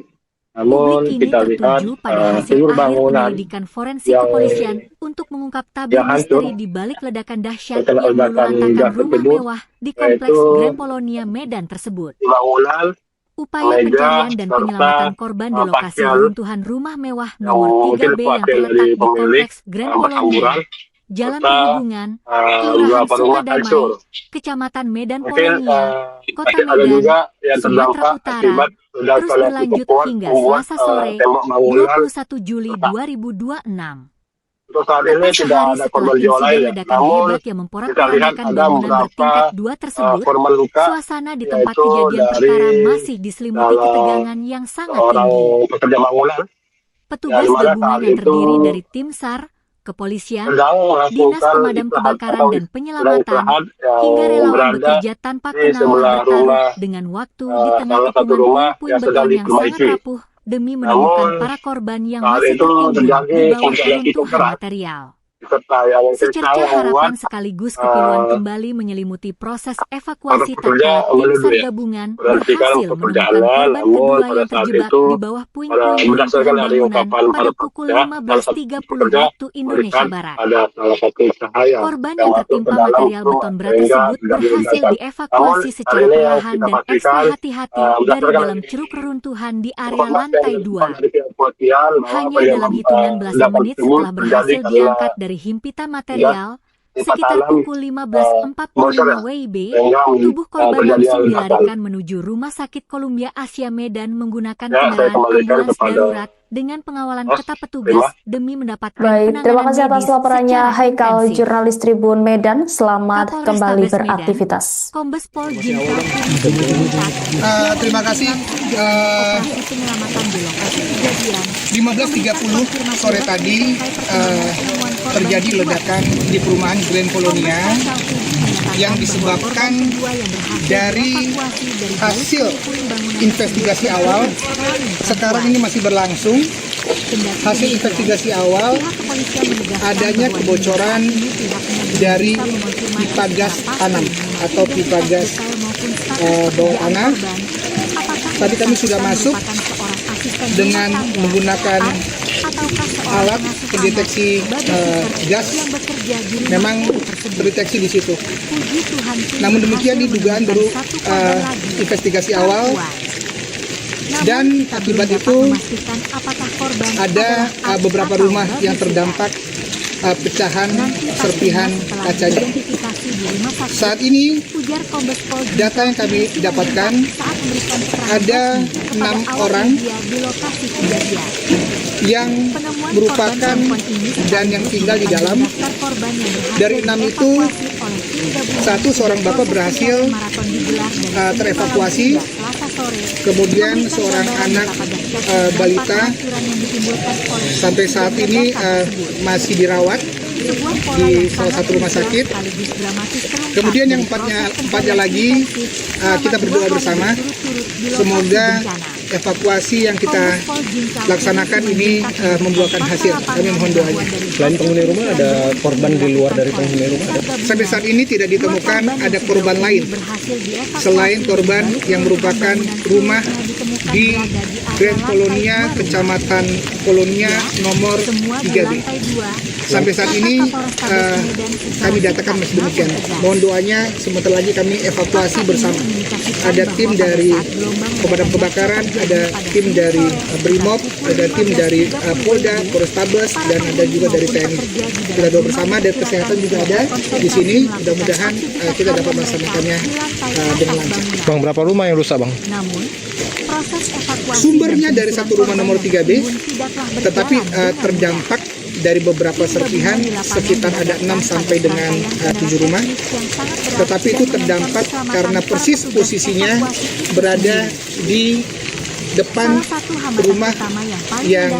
Namun Publik kini kita lihat tertuju pada hasil seluruh akhir bangunan penyelidikan forensik yang kepolisian untuk mengungkap tabir yang hancur misteri di balik ledakan dahsyat terkena yang ledakan meluluhlantakan gas rumah tersebut, mewah di kompleks yaitu Grand Polonia Medan tersebut. bangunan Upaya meja pencarian dan serta penyelamatan korban di lokasi pakaian reruntuhan rumah mewah yang nomor mungkin 3B yang pakaian terletak dari di pemilik kompleks Grand Polonia, berhamburan Jalan serta Perhubungan, Kelurahan beberapa rumah Sukadamai, hancur. Kecamatan Medan Mungkin Polonia, Kota ada Medan, juga yang Sumatera terdampak Utara, akibat ledakan terus yang berlanjut cukup kuat hingga membuat Selasa sore, tembok bangunan 21 Juli 2026. untuk saat ini Tepat tidak sehari ada setelah korban jiwa lain insiden ya. ledakan Namun hebat yang kita lihat memporak-porandakan ada bangunan beberapa bertingkat 2 tersebut, korban luka suasana di tempat yaitu kejadian dari perkara masih diselimuti ketegangan yang sangat orang tinggi. pekerja bangunan Petugas di mana gabungan saat yang itu terdiri dari tim SAR, kepolisian, sedang dinas melakukan pemadam istirahat kebakaran atau dan sedang penyelamatan, istirahat hingga yang relawan berada bekerja tanpa di kenal sebelah bertaruh rumah dengan waktu di tengah salah satu kepungan rumah puing-puing yang sedang beton yang sangat diperbaiki. rapuh demi menemukan Namun para korban yang saat masih itu tertimbun terjadi di bawah hujan yang cukup reruntuhan keras material. serta yang Secerca kencang membuat harapan sekaligus kepiluan kembali menyelimuti proses evakuasi pekerja tatkala tim menuju SAR ya, gabungan berhentikan berhasil menemukan pekerjaannya. korban Namun kedua pada yang saat terjebak itu di bawah puing-puing berdasarkan reruntuhan dari bangunan ungkapan pada para pukul pekerja, salah satu 15.30 pekerja waktu Indonesia melihat Barat. ada salah satu cahaya Korban yang yang masuk ke tertimpa dalam material rumah beton berat sehingga tersebut terjadi berhasil ledakan. Namun dievakuasi hal secara ini yang perlahan kita dan pastikan ekstra hati-hati dari berdasarkan dalam ceruk reruntuhan di area informasi lantai yang 2. dari pihak kepolisian bahwa Hanya dalam hitungan belasan ledakan menit tersebut setelah terjadi berhasil karena diangkat dari himpitan material, sekitar pukul 15.45 WIB, tubuh korban langsung dilarikan menuju Rumah Sakit Columbia Asia Medan menggunakan kendaraan ambulans darurat dengan pengawalan ketat petugas demi mendapatkan Baik, terima penanganan kasih atas medis laporannya secara Haikal, intensif. jurnalis Tribun Medan. Selamat Kapolrestabes kembali Medan, beraktivitas. Kombes Pol Jinka Purwiningrat, Terima kasih. operasi penyelamatan di lokasi kejadian 15.30 sore tadi terjadi ledakan di perumahan Grand Polonia yang disebabkan dari hasil investigasi awal. Sekarang ini masih berlangsung. Hasil investigasi awal adanya kebocoran dari pipa gas tanam atau pipa gas bawah tanah. Tadi kami sudah masuk dengan menggunakan alat pendeteksi gas memang terdeteksi di situ. Namun demikian di dugaan baru investigasi awal, dan akibat itu ada beberapa rumah yang terdampak pecahan serpihan kacanya. Saat ini data yang kami dapatkan ada 6 orang yang merupakan dan yang tinggal di dalam. Dari 6 itu, seorang bapak berhasil terevakuasi, kemudian seorang anak balita sampai saat ini masih dirawat di salah satu rumah sakit. Kemudian yang empatnya lagi kita berdoa bersama, semoga evakuasi yang kita laksanakan ini membuahkan hasil. Kami mohon doanya. Selain penghuni rumah, ada korban di luar dari penghuni rumah? Sampai saat ini tidak ditemukan ada korban lain selain korban yang merupakan rumah di Grand Polonia, Kecamatan Polonia, nomor 3B. Sampai saat ini kami datakan masih demikian. Mohon doanya, sebentar lagi kami evakuasi bersama. Ada tim dari pemadam kebakaran, ada tim dari Brimob, ada tim dari Polda, Polrestabes, dan ada juga dari TNI. Kita doa bersama, dan kesehatan juga ada di sini. Mudah-mudahan kita dapat melaksanakannya dengan lancar. Bang, berapa rumah yang rusak, Bang? Sumbernya dari satu rumah nomor 3B, tetapi terdampak dari beberapa serpihan, sekitar ada 6 sampai dengan 7 rumah. Tetapi itu terdampak karena persis posisinya berada di depan rumah yang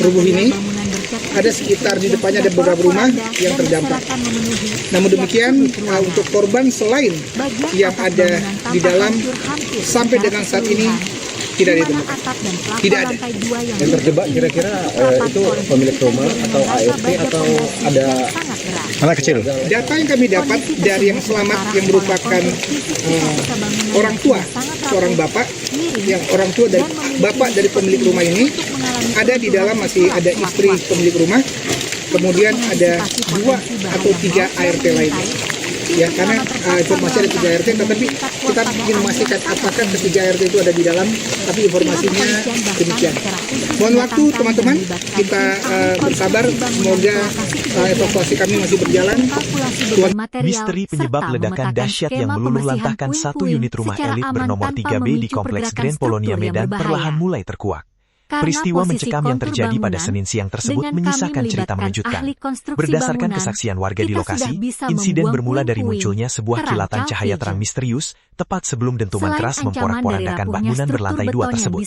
rubuh ini. Ada sekitar di depannya ada beberapa rumah yang terdampak. Namun demikian, untuk korban selain yang ada di dalam, sampai dengan saat ini tidak ditemukan. Tidak ada. Yang terjebak kira-kira itu pemilik rumah atau ART atau ada Anak kecil? Data yang kami dapat dari yang selamat yang merupakan orang tua, seorang bapak, yang orang tua dari bapak dari pemilik rumah ini, ada di dalam masih ada istri pemilik rumah, kemudian ada 2 atau 3 ART lainnya. Ya, karena informasi ada 3 ART, tetapi kita ingin memastikan apakah ketiga ART itu ada di dalam, tapi informasinya demikian. Mohon waktu teman-teman, kita bersabar, semoga evakuasi kami masih berjalan. Misteri penyebab ledakan dahsyat yang meluluh lantahkan satu unit rumah elit bernomor 3B di Kompleks Grand Polonia Medan perlahan mulai terkuak. Peristiwa mencekam yang terjadi pada Senin siang tersebut menyisakan cerita mengejutkan. Berdasarkan kesaksian warga di lokasi, insiden bermula dari munculnya sebuah kilatan cahaya terang misterius tepat sebelum dentuman keras memporak-porandakan bangunan berlantai 2 tersebut.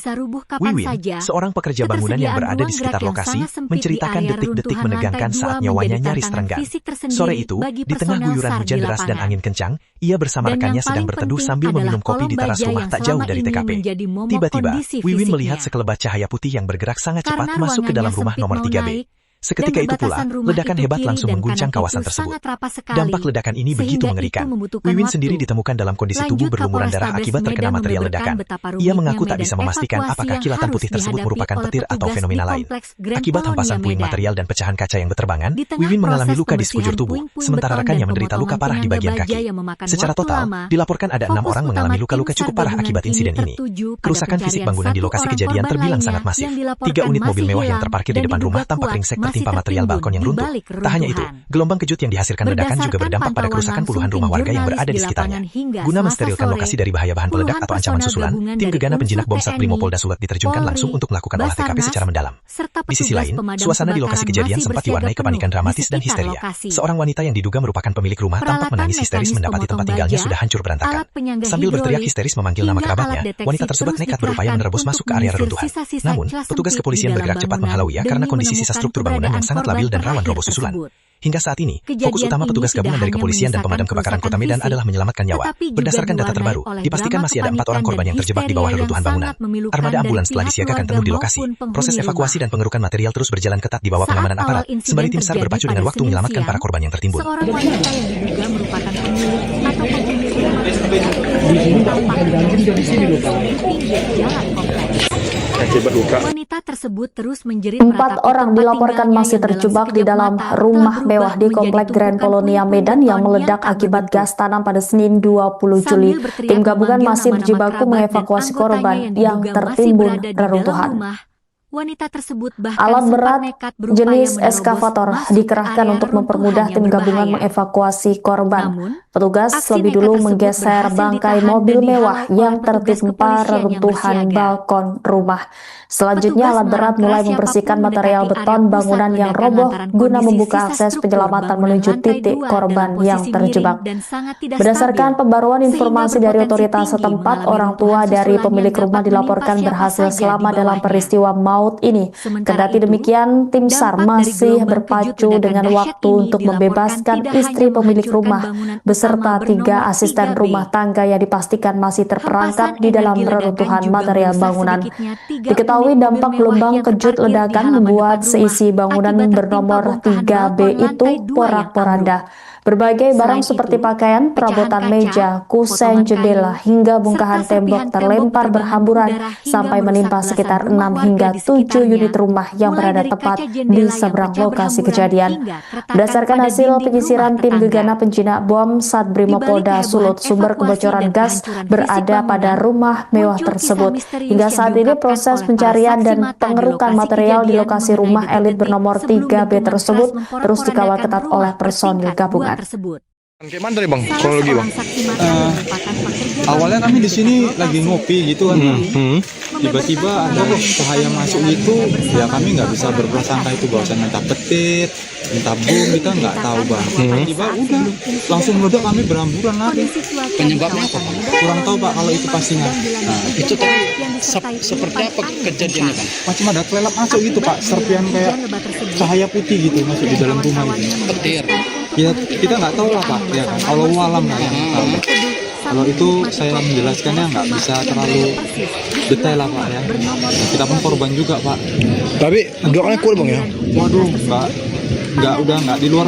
Wiwin, seorang pekerja bangunan yang berada di sekitar lokasi, menceritakan detik-detik menegangkan saat nyawanya nyaris terenggan. Sore itu, di tengah guyuran hujan deras dan angin kencang, ia bersama rekannya sedang berteduh sambil meminum kopi di teras rumah tak jauh dari TKP. Tiba-tiba, Wiwin melihat sekelebat cahaya putih yang bergerak sangat cepat masuk ke dalam rumah nomor 3B. Seketika itu pula, ledakan hebat langsung mengguncang kawasan tersebut. Dampak ledakan ini begitu mengerikan. Wiwin sendiri ditemukan dalam kondisi tubuh berlumuran darah akibat terkena material ledakan. Ia mengaku tak bisa memastikan apakah kilatan putih tersebut merupakan petir atau fenomena lain. Akibat hempasan puing material dan pecahan kaca yang berterbangan, Wiwin mengalami luka di sekujur tubuh, sementara rekannya menderita luka parah di bagian kaki. Secara total, dilaporkan ada 6 orang mengalami luka-luka cukup parah akibat insiden ini. Kerusakan fisik bangunan di lokasi kejadian terbilang sangat masif. 3 unit mobil mewah yang terparkir di depan rumah tampak ringsek tertimpa material balkon yang runtuh. Tak hanya itu, gelombang kejut yang dihasilkan ledakan juga berdampak pada kerusakan puluhan rumah warga yang berada di sekitarnya. Guna mensterilkan lokasi dari bahaya bahan peledak atau ancaman susulan, tim gegana penjinak bom Sat Brimopolda Sulut diterjunkan langsung untuk melakukan olah TKP secara mendalam. Di sisi lain, suasana di lokasi kejadian sempat diwarnai kepanikan dramatis dan histeria. Seorang wanita yang diduga merupakan pemilik rumah tampak menangis histeris mendapati tempat tinggalnya sudah hancur berantakan. Sambil berteriak histeris memanggil nama kerabatnya, wanita tersebut nekat berupaya menerobos masuk ke area reruntuhan. Namun, petugas kepolisian bergerak cepat menghalauinya karena kondisi sisa struktur bangunan yang sangat labil dan rawan roboh susulan. Hingga saat ini, fokus utama petugas gabungan dari kepolisian dan pemadam kebakaran Kota Medan adalah menyelamatkan nyawa. Berdasarkan data terbaru, dipastikan masih ada 4 orang korban yang terjebak di bawah reruntuhan bangunan. Armada ambulans telah disiagakan penuh di lokasi. Proses evakuasi dan pengerukan material terus berjalan ketat di bawah pengamanan aparat, sembari tim SAR berpacu dengan waktu menyelamatkan para korban yang tertimbun. Seorang wanita yang diduga merupakan pemilik atau penghuni rumah tampak di pinggir jalan kompleks. akibat luka. Wanita tersebut terus menjerit 4 orang dilaporkan masih terjebak di dalam rumah mewah di Komplek Grand Polonia Medan yang meledak akibat gas tanam pada Senin 20 Juli. Tim gabungan masih berjibaku mengevakuasi korban yang tertimbun reruntuhan. Wanita tersebut bahkan Alat sempat berat nekat berupaya jenis menerobos eskavator masuk dikerahkan area untuk runtuhan mempermudah yang tim gabungan berbahaya. mengevakuasi korban. Namun, Petugas aksi lebih nekat dulu tersebut menggeser berhasil bangkai ditahan mobil dan mewah dihalau yang oleh petugas tertimpa kepolisian yang reruntuhan bersiaga. balkon rumah. Selanjutnya Petugas alat berat melarang mulai keras membersihkan siapapun material mendekati beton area bangunan pusat yang ledakan roboh lantaran guna kondisi membuka sisa akses struktur penyelamatan bangunan menuju lantai titik 2 korban dalam yang posisi terjebak. miring dan sangat tidak Berdasarkan stabil, pembaruan sehingga informasi dari berpotensi otoritas tinggi setempat, mengalami orang tua runtuhan dari susulan pemilik yang rumah dapat dilaporkan menimpa siapa berhasil saja selamat di dalam bawahnya. peristiwa maut ini. Sementara Kendati itu, demikian, tim SAR dampak dari masih gelombang berpacu kejut ledakan dengan dahsyat waktu ini untuk dilaporkan membebaskan tidak istri hanya pemilik menghancurkan rumah bangunan beserta utama 3 asisten 3B. rumah tangga yang dipastikan masih terperangkap Hempasan di dalam energi ledakan reruntuhan juga material merusak bangunan. sedikitnya 3 Diketahui unit dampak mobil mewah gelombang yang kejut terparkir di ledakan halaman membuat depan rumah seisi bangunan akibat tertimpa bernomor bongkahan 3B balkon itu lantai 2 yang porak-poranda. ambruk. Berbagai barang Selain seperti itu, pakaian, pecahan perabotan kaca, meja, kusen, potongan jendela, kayu, hingga serta bongkahan serpihan tembok tembok terlempar berterbangan berhamburan udara hingga sampai merusak menimpa belasan sekitar rumah 6 warga hingga di 7 sekitarnya, unit rumah yang mulai berada dari tepat kaca di jendela yang seberang pecah lokasi berhamburan kejadian. hingga keretakan Berdasarkan pada hasil dinding penyisiran rumah tim tetangga. gegana penjinak bom Sat Di balik Brimopolda kehebohan Sulut, sumber evakuasi kebocoran dan gas kehancuran fisik berada pada bangunan, rumah mewah muncul kisah tersebut. misterius Hingga yang saat ini diungkapkan proses oleh para pencarian saksi dan mata di pengerukan lokasi material di kejadian lokasi mengenai rumah elit detik-detik bernomor sebelum 3B dentuman tersebut keras terus dikawal memporak-porandakan ketat rumah oleh personil bertingkat 2 gabungan. tersebut. Kayak mana tadi bang? Salah Kronologi bang. seorang saksi mata yang merupakan pekerja Awalnya bangunan kami di di sini dekat lagi lokasi ngopi gitu kan, Bang. membeberkan Tiba-tiba ada pengalaman cahaya kehidupan masuk yang gitu, dialaminya ya bersama kami nggak 5 bisa orang berprasangka rekan itu bahwasan entah petit, entah bom, kita nggak tahu bang. Diceritakan Tiba bahwa udah sebelum insiden langsung meledak, kami terjadi, berhamburan lagi. kondisi cuaca di Penyebabnya kawasan apa, Pak? Medan Kurang tahu, Pak, kalau itu memang pastinya. sedang dilanda Nah, hujan itu tadi deras yang disertai seperti tiupan apa angin kejadiannya kencang. bang? macam ada kelelap masuk gitu Pak, serpian kayak Hujan lebat tersebut, cahaya putih gitu masuk di dalam rumah kawan-kawannya ini. Petir. memutuskan untuk Ya menghentikan kita nggak tahu lah Pak, pekerjaan ya kan. memasang Allah lampu alam lah sinyal yang dan tahu. berteduh Kalau sambil itu menikmati saya kopi menjelaskannya di nggak teras bisa rumah yang terlalu berada persis di detail lah sebelah Pak ya. rumah bernomor Kita pun 3B. korban juga Pak. Tapi doanya kuat bang ya? Waduh, udah nggak di luar.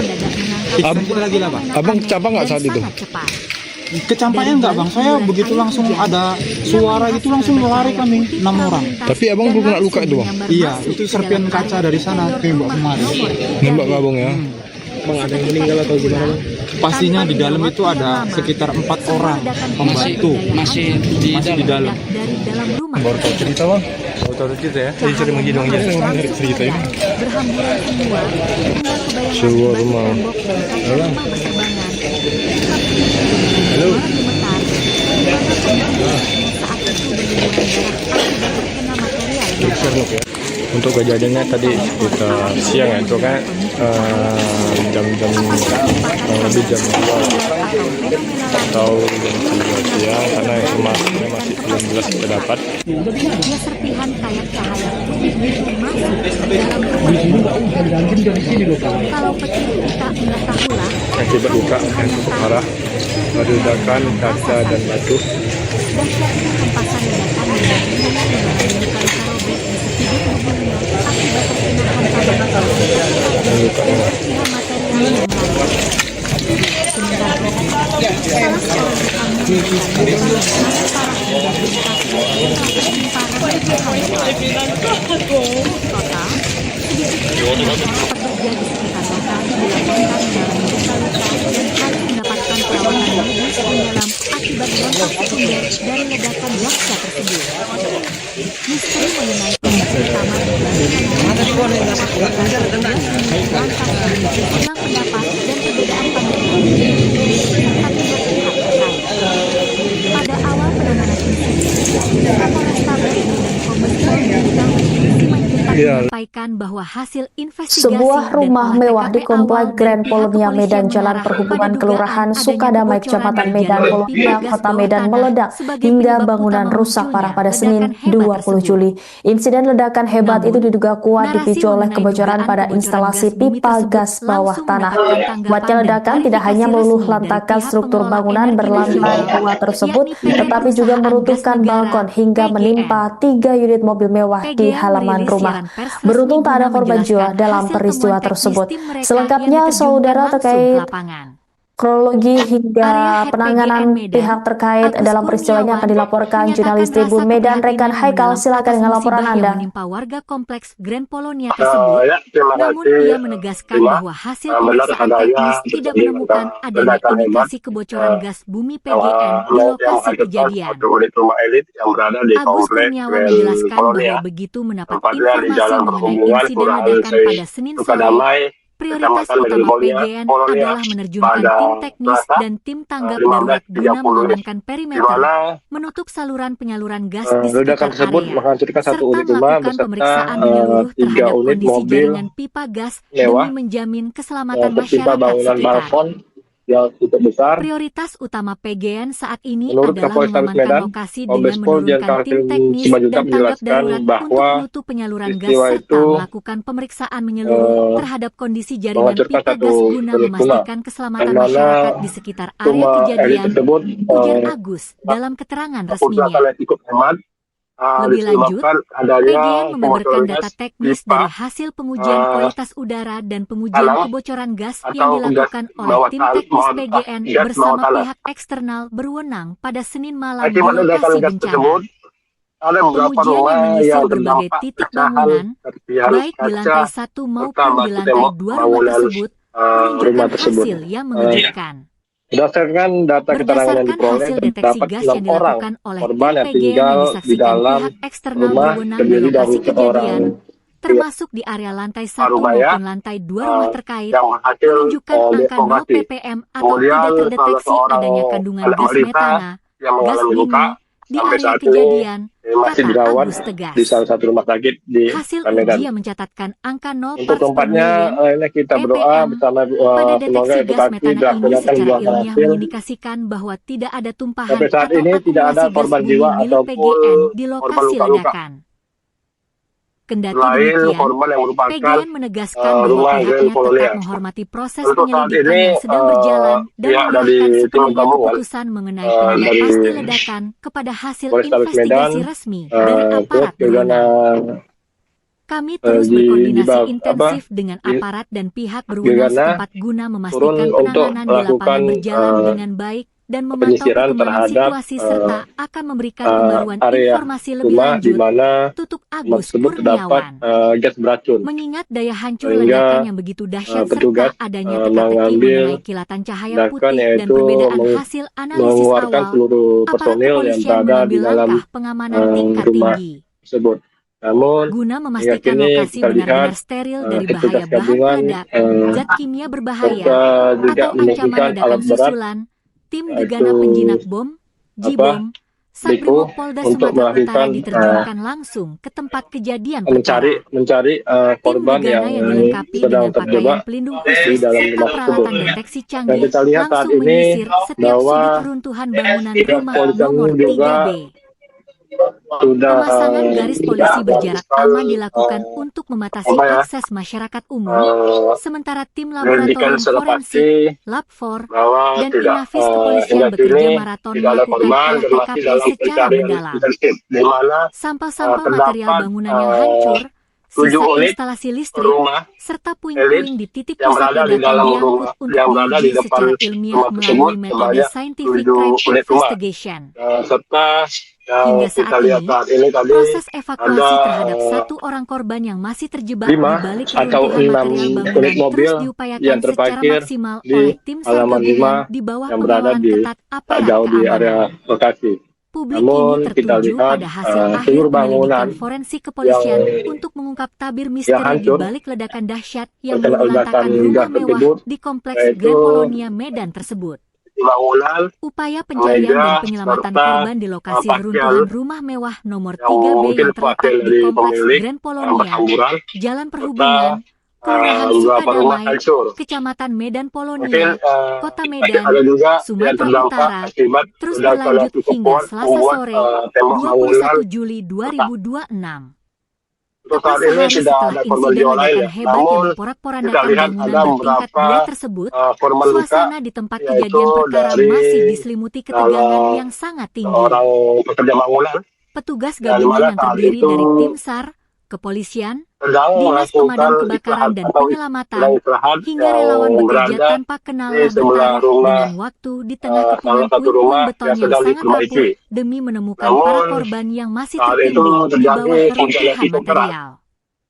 Kita lagi lah Pak. Abang campak nggak saat itu? Kecampaknya enggak bang, saya begitu langsung ada suara gitu langsung lari kami 6 orang. Tapi abang belum kena luka itu bang? Iya, itu serpian kaca dari sana tembok kemarin. Nembak ke abang ya? Bang, ada yang meninggal atau gimana bang? Pastinya di dalam itu ada sekitar 4 orang pembantu Masih di masih di dalam. Dari dalam rumah Baru tahu cerita bang? Baru tahu cerita ya? Jadi sering mengidong aja orang dari cerita ini. berhamburan semua hingga kebayangan Sebuah di rumah. tembok dan kaca rumah berterbangan. Halo. Gemetar, di mana kondisinya saat itu berlumuran darah akibat terkena material yang Sherlock ya. Untuk kejadiannya tadi sekitar siang ya, itu kan jam-jam kurang lebih jam 2 atau jam 3 siang karena informasinya masih belum jelas kita dapat. Dia serpihan kayak cahaya putih masuk ke dalam rumah. Kalau petir kita nggak tahulah. Akibat luka yang cukup parah, ledakan kaca dan batu. Dahsyatnya hempasan ledakan yang menyebabkan luka-luka robek di sekujur tubuhnya akibat terkena hantaman Dan lukanya serpihan material yang lain. Sementara itu, salah seorang rekannya mengatakan bahwa sangat parah hingga bengkak dan tertimpa reruntuhan. Total, sedikitnya 6 orang pekerja di sekitar lokasi dilaporkan mengalami luka-luka dan harus mendapatkan perawatan medis mendalam akibat dampak sekunder dari ledakan dahsyat tersebut. Misteri mengenai penyebab utama lantas kondisi silang pendapat dan perbedaan pandangan akibat pihak terkait. Pada awal penanganan insiden, Kapolrestabes Medan Kombes Pol Bintang Simanjuntak menyampaikan bahwa hasil investigasi Sebuah rumah dan olah mewah di TKP Komplek awal Grand dari Polonia pihak Medan kepolisian Jalan mengarah Perhubungan pada Kelurahan dugaan Sukadamai adanya Kecamatan kebocoran Medan dari Polonia pipa gas Kota bawah Medan tanah meledak sebagai hingga penyebab bangunan utama rusak parah pada munculnya Senin ledakan hebat 20 tersebut. Juli. Insiden ledakan hebat Namun, itu diduga kuat narasi dipicu oleh mengenai kebocoran dugaan pada kebocoran instalasi gas bumi pipa tersebut gas bawah langsung tanah. mendapatkan tanggapan Kuatnya dan ledakan tidak hanya klarifikasi meluluh resmi dari lantakan pihak struktur pengelola bangunan energi berlantai nasional, 2 tersebut, yakni PT tetapi juga Perusahaan meruntuhkan Gas Negara, balkon hingga PGN. menimpa 3 unit mobil mewah di PGN halaman merilis rumah. siaran pers resmi Beruntung tak ada guna korban jiwa menjelaskan dalam hasil peristiwa temuan teknis tersebut. tim mereka Selengkapnya yang diterjunkan saudara langsung ke terkait lapangan. Kronologi hingga Area penanganan Medan, pihak terkait Agus dalam peristiwa ini akan Kurniawan, dilaporkan jurnalis menyatakan Tribun rasa Medan Rekan keprihatinan Haikal. mendalam Silakan atas dengan laporan musibah Anda. yang menimpa warga kompleks Grand Polonia tersebut. Ya, terima Namun kasih. ia menegaskan bahwa hasil Benar pemeriksaan adanya teknis tidak terjadi menemukan adanya ledakan hebat, indikasi kebocoran gas bumi PGN di yang lokasi mengakibatkan kejadian. suatu unit rumah elit yang berada di Agus kompleks Kurniawan Grand menjelaskan Polonia, bahwa begitu mendapat tempatnya di informasi Jalan mengenai Perhubungan insiden Kelurahan ledakan pada Senin sore, Sukadamai, prioritas Kecamatan utama Medan PGN Polonia adalah menerjunkan pada tim teknis Selasa dan tim tanggap darurat guna 15.30 mengamankan di perimeter, mana menutup saluran penyaluran gas di ledakan sekitar tersebut area, menghancurkan satu serta unit rumah melakukan beserta pemeriksaan menyeluruh 3 terhadap unit kondisi mobil jaringan pipa gas mewah demi menjamin yang keselamatan tertimpa masyarakat bangunan sekitar. balkon yang cukup besar. Prioritas utama PGN saat ini Menurut adalah Kapolrestabes mengamankan Medan, lokasi Kombes dengan Pol Dian menurunkan tim Kalvin teknis Simanjuntak dan tanggap menjelaskan darurat untuk bahwa menutup penyaluran gas peristiwa serta itu melakukan pemeriksaan menyeluruh terhadap kondisi jaringan menghancurkan pipa satu gas guna unit rumah, memastikan keselamatan di mana masyarakat di sekitar area rumah elit kejadian, tersebut ujar Agus dalam keterangan resminya. keputusan yang cukup hemat Lebih lanjut, disebabkan adanya PGN membeberkan kebocoran data gas teknis pipa dari hasil pengujian kualitas udara dan pengujian tanah kebocoran gas atau yang gas dilakukan oleh bawah tim tanah, teknis gas PGN bawah bersama tanah. pihak eksternal berwenang pada Senin malam di Akibat ledakan lokasi gas bencana. tersebut, ada beberapa Pengujian rumah yang menyisir yang berbagai terdampak titik pecahan bangunan, serpihan baik di kaca lantai 1 serta maupun di batu lantai tembok 2 rumah bangunan tersebut, rumah menunjukkan tersebut. hasil yang mengejutkan. Berdasarkan data keterangan yang Berdasarkan diperoleh, hasil deteksi terdapat gas 6 yang orang dilakukan oleh tim korban yang PGN tinggal yang di disaksikan dalam pihak eksternal rumah berwenang di terdiri lokasi dari seorang kejadian, termasuk di area lantai 1 rumah ya, maupun lantai 2 rumah terkait, yang berhasil menunjukkan angka 0 dievakuasi. ppm atau Kemudian tidak salah terdeteksi seorang adanya kandungan anak gas balita metana, yang gas mengalami luka bumi, di sampai area saat ini kejadian, masih kata dirawat Agus tegas. di salah satu rumah sakit di Hasil Medan. uji yang mencatatkan angka 0 Untuk parts per tempatnya, million ini kita berdoa ppm bersama pada semoga deteksi gas edukasi metana ini dilaksanakan secara buahkan ilmiah hasil. mengindikasikan bahwa tidak ada tumpahan Sampai saat atau ini tidak ada akumulasi gas korban bumi jiwa milik ataupun PGN di korban lokasi luka-luka. ledakan. Kendati Selain demikian, korban yang merupakan PGN menegaskan bahwa rumah Grand pihaknya Polonia. tetap menghormati proses Untuk saat penyelidikan ini, yang sedang berjalan dan pihak dari menyerahkan tim sepenuhnya gabungan, keputusan mengenai penyebab dari pasti ledakan kepada hasil Polrestabes investigasi Medan, resmi dari terus aparat bagaimana berwenang. Kami terus di berkoordinasi bawah- intensif dengan di- aparat dan pihak berwenang Gegana setempat guna turun memastikan untuk penanganan di lapangan melakukan berjalan dengan baik dan memantau penyisiran perkembangan terhadap situasi serta akan memberikan pembaruan area informasi lebih rumah di lanjut, mana tutup rumah Agus tersebut terdapat Kurniawan. gas beracun. Mengingat daya hancur Sehingga, ledakan yang begitu dahsyat petugas, serta adanya teka-teki mengambil mengenai kilatan cahaya tindakan putih dan yaitu perbedaan hasil analisis mengeluarkan awal, seluruh aparat personil yang kepolisian berada di mengambil dalam langkah pengamanan tingkat rumah tinggi tersebut. Namun, guna hingga memastikan kini lokasi kita benar-benar lihat steril dari petugas bahaya bahan gabungan peledak, zat kimia berbahaya, serta juga atau ancaman menemukan ledakan alat berat susulan, tim yaitu gegana penjinak bom, Jibom, Sabrimob Polda untuk Sumatera Utara melakukan diterjunkan langsung ke tempat kejadian mencari perkara. Tim korban gegana yang dilengkapi sedang dengan pakaian terjebak pelindung di khusus dalam serta rumah tersebut. peralatan deteksi Dan canggih kita lihat saat langsung ini menyisir setiap bahwa sudut runtuhan bangunan pihak rumah polisi nomor juga 3B. sudah Pemasangan garis polisi berjarak aman dilakukan untuk membatasi akses masyarakat umum, sementara tim laboratorium forensik, Lab4, bahwa dan tidak Inafis kepolisian hingga bekerja kini maraton tidak ada melakukan korban olah dan masih TKP dalam secara pencarian mendalam. intensif di mana Sampah-sampah terdapat, material bangunan yang hancur, 7 sisa unit instalasi listrik, rumah serta puing-puing di titik yang pusat berada di ledakan dalam diangkut rumah untuk yang berada di diuji depan secara ilmiah rumah tersebut melalui metode sebanyak scientific 7 crime unit rumah. investigation. Serta yang Hingga kita saat lihat ini, saat ini tadi proses evakuasi ada terhadap 1 orang korban yang masih terjebak 5 di balik atau reruntuhan 6 material unit bangunan mobil terus diupayakan yang secara terparkir maksimal di oleh tim SAR halaman gabungan 5 di bawah yang berada pengawalan di ketat tak aparat jauh di area keamanan. lokasi. Publik Namun kini kita tertuju lihat pada hasil akhir seluruh penyelidikan bangunan forensik kepolisian yang untuk mengungkap tabir misteri di hancur balik ledakan dahsyat yang terkena meluluh-lantakkan ledakan rumah gas mewah tersebut, di kompleks yaitu Grand Polonia Medan tersebut. bangunan Upaya pencarian meja, dan penyelamatan serta korban di lokasi pakaian reruntuhan rumah mewah nomor yang 3B mungkin yang terletak pakaian di dari kompleks pemilik Grand yang Polonia, berhamburan Jalan Perhubungan, Kelurahan beberapa rumah Sukadamai, hancur. Kecamatan Medan Mungkin Polonia, Kota Medan, ada juga yang Sumatera terdampak Utara, akibat terus ledakan yang berlanjut cukup hingga kuat Selasa membuat sore, tembok bangunan 21 Juli 2026. untuk Tepat saat ini sehari tidak setelah ada korban insiden jiwa lain ledakan ya. hebat yang Namun memporak-porandakan kita lihat bangunan ada bertingkat beberapa 2 tersebut, korban luka suasana di tempat yaitu kejadian perkara dari masih diselimuti ketegangan yang sangat tinggi. orang pekerja bangunan Petugas yang gabungan dimana yang saat terdiri itu dari tim SAR, kepolisian, sedang dinas pemadam melakukan kebakaran dan atau penyelamatan, istirahat hingga yang relawan bekerja berada tanpa kenal di sebelah bertaruh rumah, dengan waktu di tengah salah kepungan satu puing-puing rumah beton yang yang sedang sangat diperbaiki. rapuh demi menemukan Namun, para korban yang masih saat itu tertimbun di terjadi bawah hujan reruntuhan yang cukup keras, material.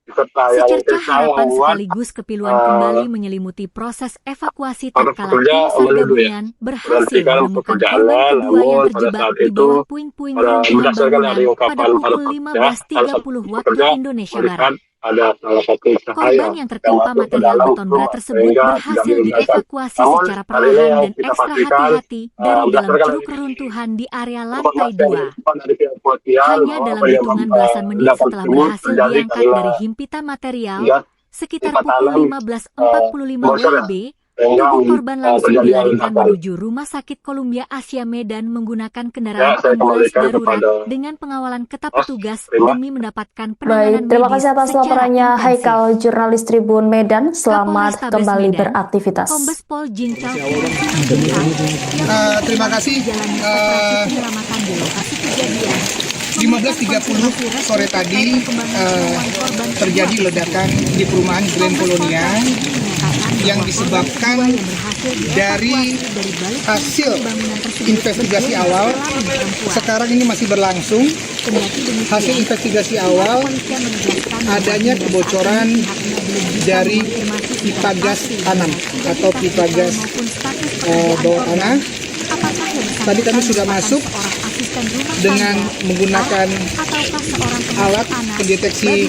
serta yang Secercah kencang harapan membuat sekaligus kepiluan kembali menyelimuti proses evakuasi para tatkala pekerja tim SAR menuduh gabungan berhasil berhentikan menemukan pekerjaannya. korban kedua yang Namun pada terjebak saat di itu, bawah puing-puing runtuhan berdasarkan dari bangunan pada ungkapan para pukul pekerja, salah satu 15.30 waktu pekerja Indonesia melihat Barat. ada salah satu cahaya Korban yang tertimpa masuk ke material dalam beton berat rumah tersebut sehingga tidak berhasil diledakan. dievakuasi Namun secara hal ini perlahan yang dan kita ekstra pastikan hati-hati dari dalam berdasarkan ceruk dari reruntuhan di area lantai informasi yang 2. ditemukan dari pihak kepolisian Hanya bahwa dalam penyebab hitungan belasan menit ledakan setelah tersebut berhasil terjadi diangkat karena dari himpitan material, gas sekitar pipa pukul tanam 15.45 bocor ya, WIB, sehingga tubuh korban langsung terjadi dilarikan ledakan. menuju Rumah Sakit Columbia Asia Medan menggunakan kendaraan Saya ambulans kembalikan darurat kepada dengan pengawalan ketat Mas, petugas terima. demi mendapatkan Baik, penanganan terima medis kasih atas secara laporannya intensif. Haikal, jurnalis Tribun Medan. Selamat Kapolrestabes kembali Medan, beraktivitas. Kombes Pol Jincal Terima kasih. 15.30 sore tadi terjadi ledakan di perumahan Grand Colonia yang disebabkan dari hasil investigasi awal. Sekarang ini masih berlangsung. Hasil investigasi awal adanya kebocoran dari pipa gas tanam atau pipa gas bawah tanah. Tadi kami sudah masuk dengan menggunakan alat pendeteksi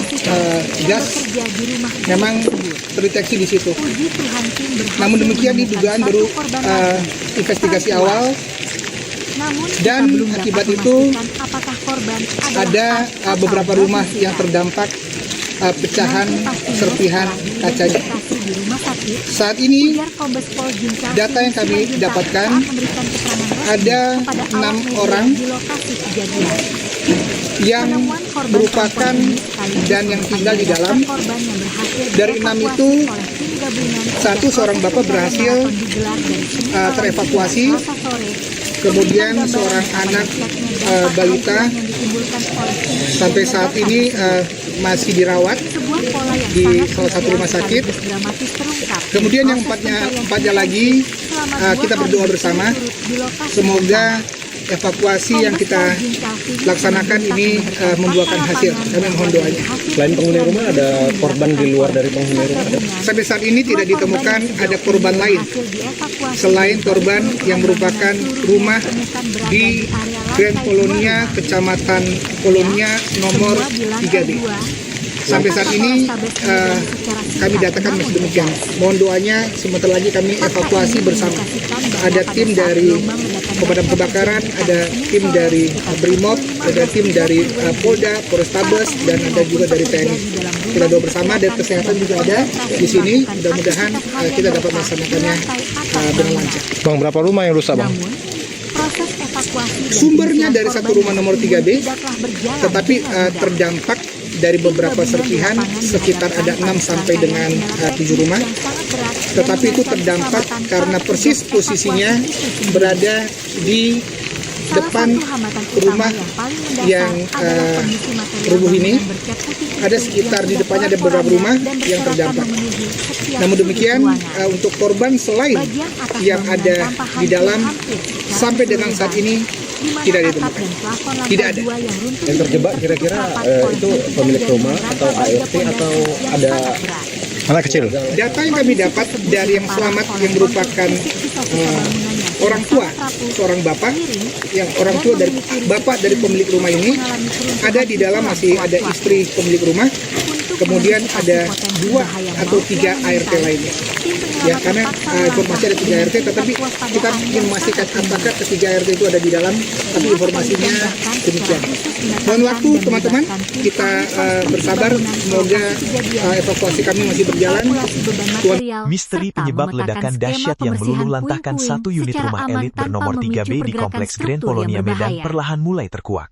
gas, memang terdeteksi di situ. Namun demikian, dugaan baru investigasi awal, dan akibat itu ada beberapa rumah yang terdampak pecahan serpihan kacanya. Saat ini data yang kami dapatkan ada 6 orang yang merupakan dan yang tinggal di dalam. Dari 6 itu, seorang bapak berhasil terevakuasi, kemudian seorang anak balita sampai saat ini masih dirawat di salah satu rumah sakit. Kemudian yang empatnya lagi, kita berdoa bersama semoga evakuasi yang kita laksanakan ini membuahkan hasil. Kami mohon doanya. Selain penghuni rumah, ada korban di luar dari penghuni rumah? Sampai saat ini tidak ditemukan ada korban lain selain korban yang merupakan rumah di Grand Colonia, Kecamatan Colonia nomor 3B. Sampai saat ini kami datakan masih demikian. Mohon doanya, sebentar lagi kami evakuasi bersama. Ada tim dari pemadam kebakaran, ada tim dari Brimob, ada tim dari Polda, Polrestabes, dan ada juga dari TNI. Kita doa bersama, dan kesehatan juga ada di sini. Mudah-mudahan kita dapat melaksanakannya dengan lancar. Bang, berapa rumah yang rusak, Bang? Sumbernya dari satu rumah nomor 3B, tetapi terdampak dari beberapa serpihan, sekitar ada 6 sampai dengan 7 rumah. Tetapi itu terdampak karena persis posisinya berada di depan rumah yang rubuh ini. Ada sekitar di depannya ada beberapa rumah yang terdampak. Namun demikian, untuk korban selain yang ada di dalam, sampai dengan saat ini tidak ditemukan. Tidak ada. Yang terjebak kira-kira itu pemilik rumah atau ART atau ada Anak kecil? Data yang kami dapat dari yang selamat yang merupakan orang tua, seorang bapak, yang orang tua dari bapak dari pemilik rumah ini, ada di dalam masih ada istri pemilik rumah, kemudian ada 2 atau 3 ART lainnya. Ya, karena informasi ada 3 ART, tetapi kita ingin memastikan apakah ketiga ART itu ada di dalam, tapi informasinya demikian. Mohon waktu teman-teman, kita bersabar, semoga evakuasi kami masih berjalan. Misteri penyebab ledakan dahsyat yang meluluhlantahkan satu unit rumah elit bernomor 3B di Kompleks Grand Colonia Medan perlahan mulai terkuak.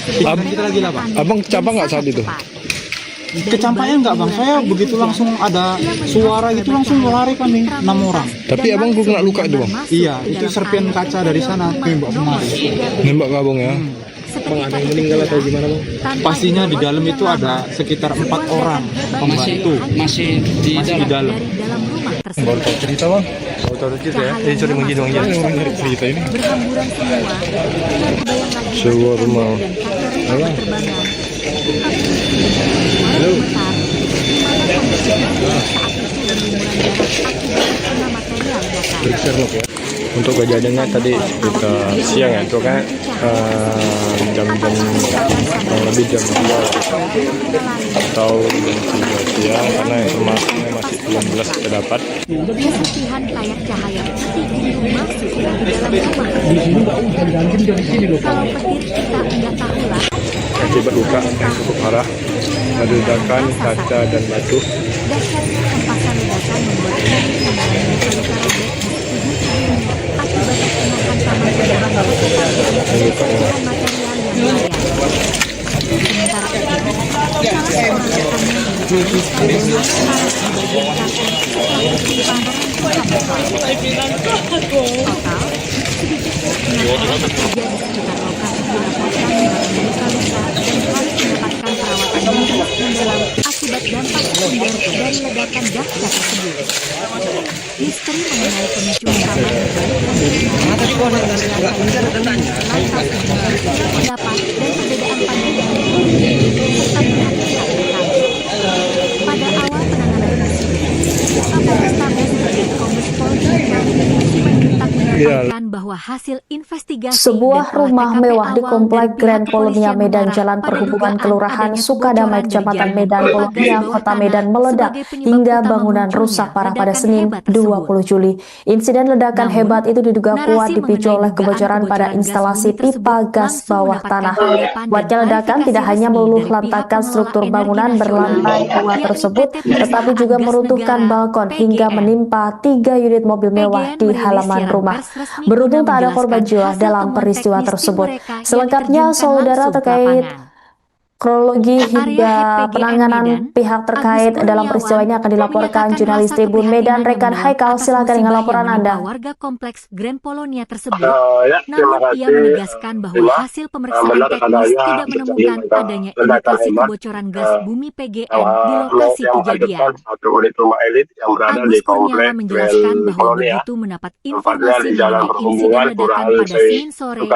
Pikiran kita lagi lah, Bang. Abang capek nggak saat itu? Kecampaian nggak, Bang? Saya begitu langsung ada suara gitu langsung lari kami 6 orang. Tapi abang kena luka itu, Bang? Iya, itu serpian kaca dari sana nembak kemari. Nembak ke abang ya? Bang, ada yang meninggal atau gimana, Bang? Pastinya di dalam itu ada sekitar 4 orang pembantu. Masih di Masih di dalam. dalam. Baru tahu cerita, Bang? Baru tahu cerita ya? Ini sorry mungkin dong ya. Menarik cerita ini. Berhamburan semua. Tidak kebayang lagi Sewa rumah. dan kaca Halo. terbangan. Halo. Saat itu berlumuran darah akibat kena material bakar. Untuk kejadiannya tadi sekitar siang ya, itu kan jam-jam kurang lebih jam 2 atau jam 3 siang, karena informasinya masih belum jelas kita dapat. Serpihan kayak cahaya putih biru masuk ke dalam rumah. Kalau petir kita nggak tahu lah. Akibat luka yang cukup parah, ada ledakan kaca dan batu. Dahsyatnya hempasan ledakan membuat Henry mengalami luka-luka robek di tubuh tubuhnya akibat terkena hantaman ledakan serpihan material yang layak. Sementara itu, salah seorang rekannya dilakukan dengan parah di bagian kaki setelah tertimpa reruntuhan beton. Total, sedikitnya 6 orang bekerja di sekitar lokasi dilaporkan mengalami luka-luka dan harus mendapatkan perawatan medis mendalam akibat dampak sekunder dari ledakan dahsyat tersebut. Misteri mengenai pemicu utama dibalik lantas pendapat dan perbedaan pandangan serta pihak-pihak terkait. Pada awal penanganan insiden, Kapolrestabes Brigjen Kombes Pol Simanjuntak menyampaikan bahwa hasil investigasi sebuah rumah mewah di komplek Grand Polonia Medan Jalan Perhubungan Kelurahan Sukadamai Kecamatan Medan Polonia Kota Medan meledak hingga bangunan rusak parah pada Senin 20 Juli. Insiden ledakan hebat itu diduga kuat dipicu oleh kebocoran pada instalasi pipa gas bawah tanah. Kuatnya ledakan tidak hanya meluluh lantakan struktur bangunan berlantai 2 tersebut, tetapi juga meruntuhkan balkon hingga menimpa 3 unit mobil mewah di halaman rumah. Beruntung tak ada korban jiwa dalam peristiwa tersebut. Selengkapnya, saudara, terkait kronologi hingga penanganan pihak terkait dalam peristiwa ini akan dilaporkan jurnalis Tribun Medan rekan Haikal. Silakan dengan laporan Anda. Warga kompleks Grand Polonia tersebut, namun ia menegaskan bahwa hasil pemeriksaan teknis tidak menemukan adanya indikasi kebocoran gas bumi PGN di lokasi kejadian. Agus Kurniawan menjelaskan bahwa begitu mendapat informasi mengenai insiden ledakan pada Senin sore,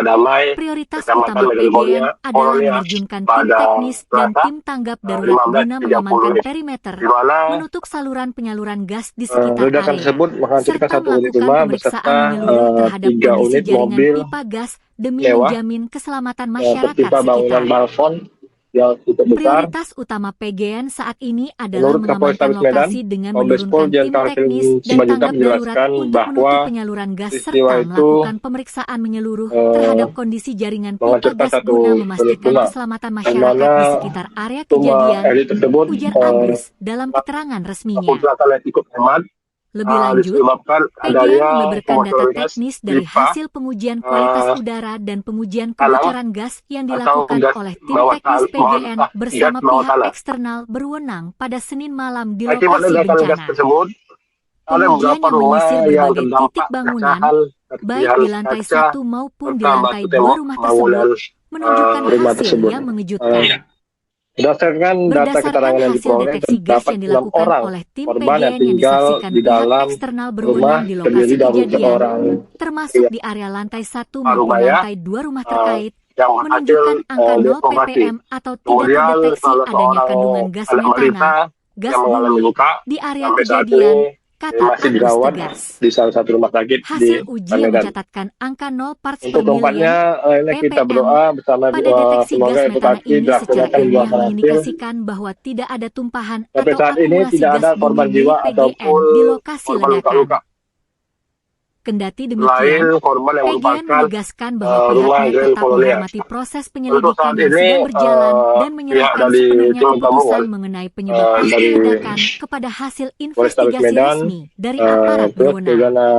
prioritas utama PGN adalah menerjunkan tim teknis dan tim tanggap darurat guna mengamankan perimeter, menutup saluran penyaluran gas di sekitar area, serta melakukan pemeriksaan menyeluruh terhadap kondisi jaringan pipa gas demi menjamin keselamatan masyarakat sekitar. Prioritas utama PGN saat ini adalah mengamankan lokasi dengan menurunkan tim teknis dan tanggap darurat untuk menutup penyaluran gas serta melakukan pemeriksaan menyeluruh terhadap kondisi jaringan pipa gas guna memastikan keselamatan masyarakat di sekitar area kejadian, ujar Agus dalam keterangan resminya. Lebih lanjut, PGN membeberkan data teknis dari hasil pengujian kualitas udara dan pengujian kebocoran gas yang dilakukan oleh tim teknis PGN bersama pihak eksternal berwenang pada Senin malam di lokasi bencana. Pengujian yang menyisir berbagai titik bangunan, baik di lantai 1 maupun di lantai 2 rumah tersebut, menunjukkan hasil yang mengejutkan. Berdasarkan data keterangan yang diperoleh, terdapat 6 orang korban yang tinggal di dalam rumah terdiri dari 1 orang, termasuk di area lantai 1 maupun lantai 2 rumah terkait, menunjukkan angka 0 ppm atau tidak terdeteksi adanya kandungan gas metana, gas bumi di area kejadian, kata masih Agus dirawat tegas. di salah satu rumah sakit di Hasil uji Medan. mencatatkan angka 0 parts per Untuk keempatnya, million kita ppm berdoa bersama pada deteksi semoga gas metana edukasi ini secara dilaksanakan ilmiah buah hasil. mengindikasikan bahwa tidak ada tumpahan Sampai atau saat ini akumulasi tidak gas ada bumi korban milik jiwa PGN ataupun di lokasi korban ledakan. luka-luka. Kendati Lain demikian, korban yang PGN merupakan menegaskan bahwa rumah pihaknya Grand tetap Polonia. menghormati proses Untuk penyelidikan saat yang ini, sedang berjalan dan pihak menyerahkan dari sepenuhnya tim keputusan gabungan mengenai penyebab pasti dari ledakan kepada hasil Polrestabes investigasi Medan, resmi dari aparat terus berwenang. gegana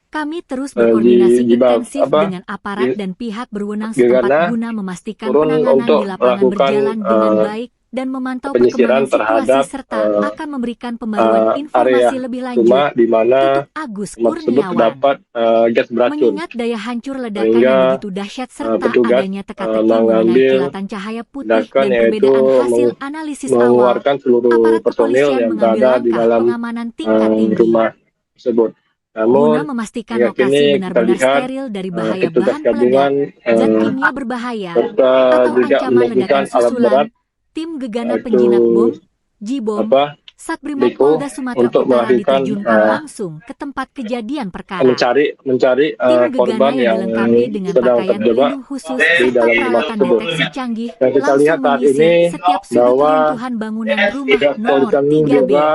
Kami terus berkoordinasi intensif dengan aparat di- dan pihak berwenang gegana setempat guna memastikan turun penanganan untuk di lapangan melakukan berjalan dengan baik dan memantau penyisiran perkembangan situasi terhadap serta akan memberikan pembaruan area informasi lebih lanjut. rumah di mana Tutup Agus rumah tersebut Kurniawan. terdapat gas beracun. Mengingat daya hancur ledakan Sehingga, yang begitu dahsyat serta petugas, adanya teka-teki mengenai mengambil kilatan cahaya putih tindakan dan yaitu perbedaan hasil analisis awal, mengeluarkan seluruh aparat personil kepolisian yang mengambil berada di langkah dalam pengamanan tingkat tinggi rumah tersebut. guna Namun memastikan hingga lokasi kini kita benar-benar lihat steril dari bahaya petugas bahan peledak, gabungan zat kimia berbahaya, serta atau juga ancaman menemukan ledakan alat berat susulan, tim gegana yaitu penjinak bom, J-bom, apa Satbrimob Diko Polda Sumatera untuk Utara melakukan diterjunkan langsung ke tempat kejadian perkara. mencari Tim korban gegana yang yang dilengkapi dengan sedang pakaian terjebak pelindung khusus di serta dalam rumah peralatan tersebut. deteksi canggih Dan kita langsung lihat saat menyisir ini setiap sudut bahwa runtuhan bangunan rumah pihak nomor polisian 3B. juga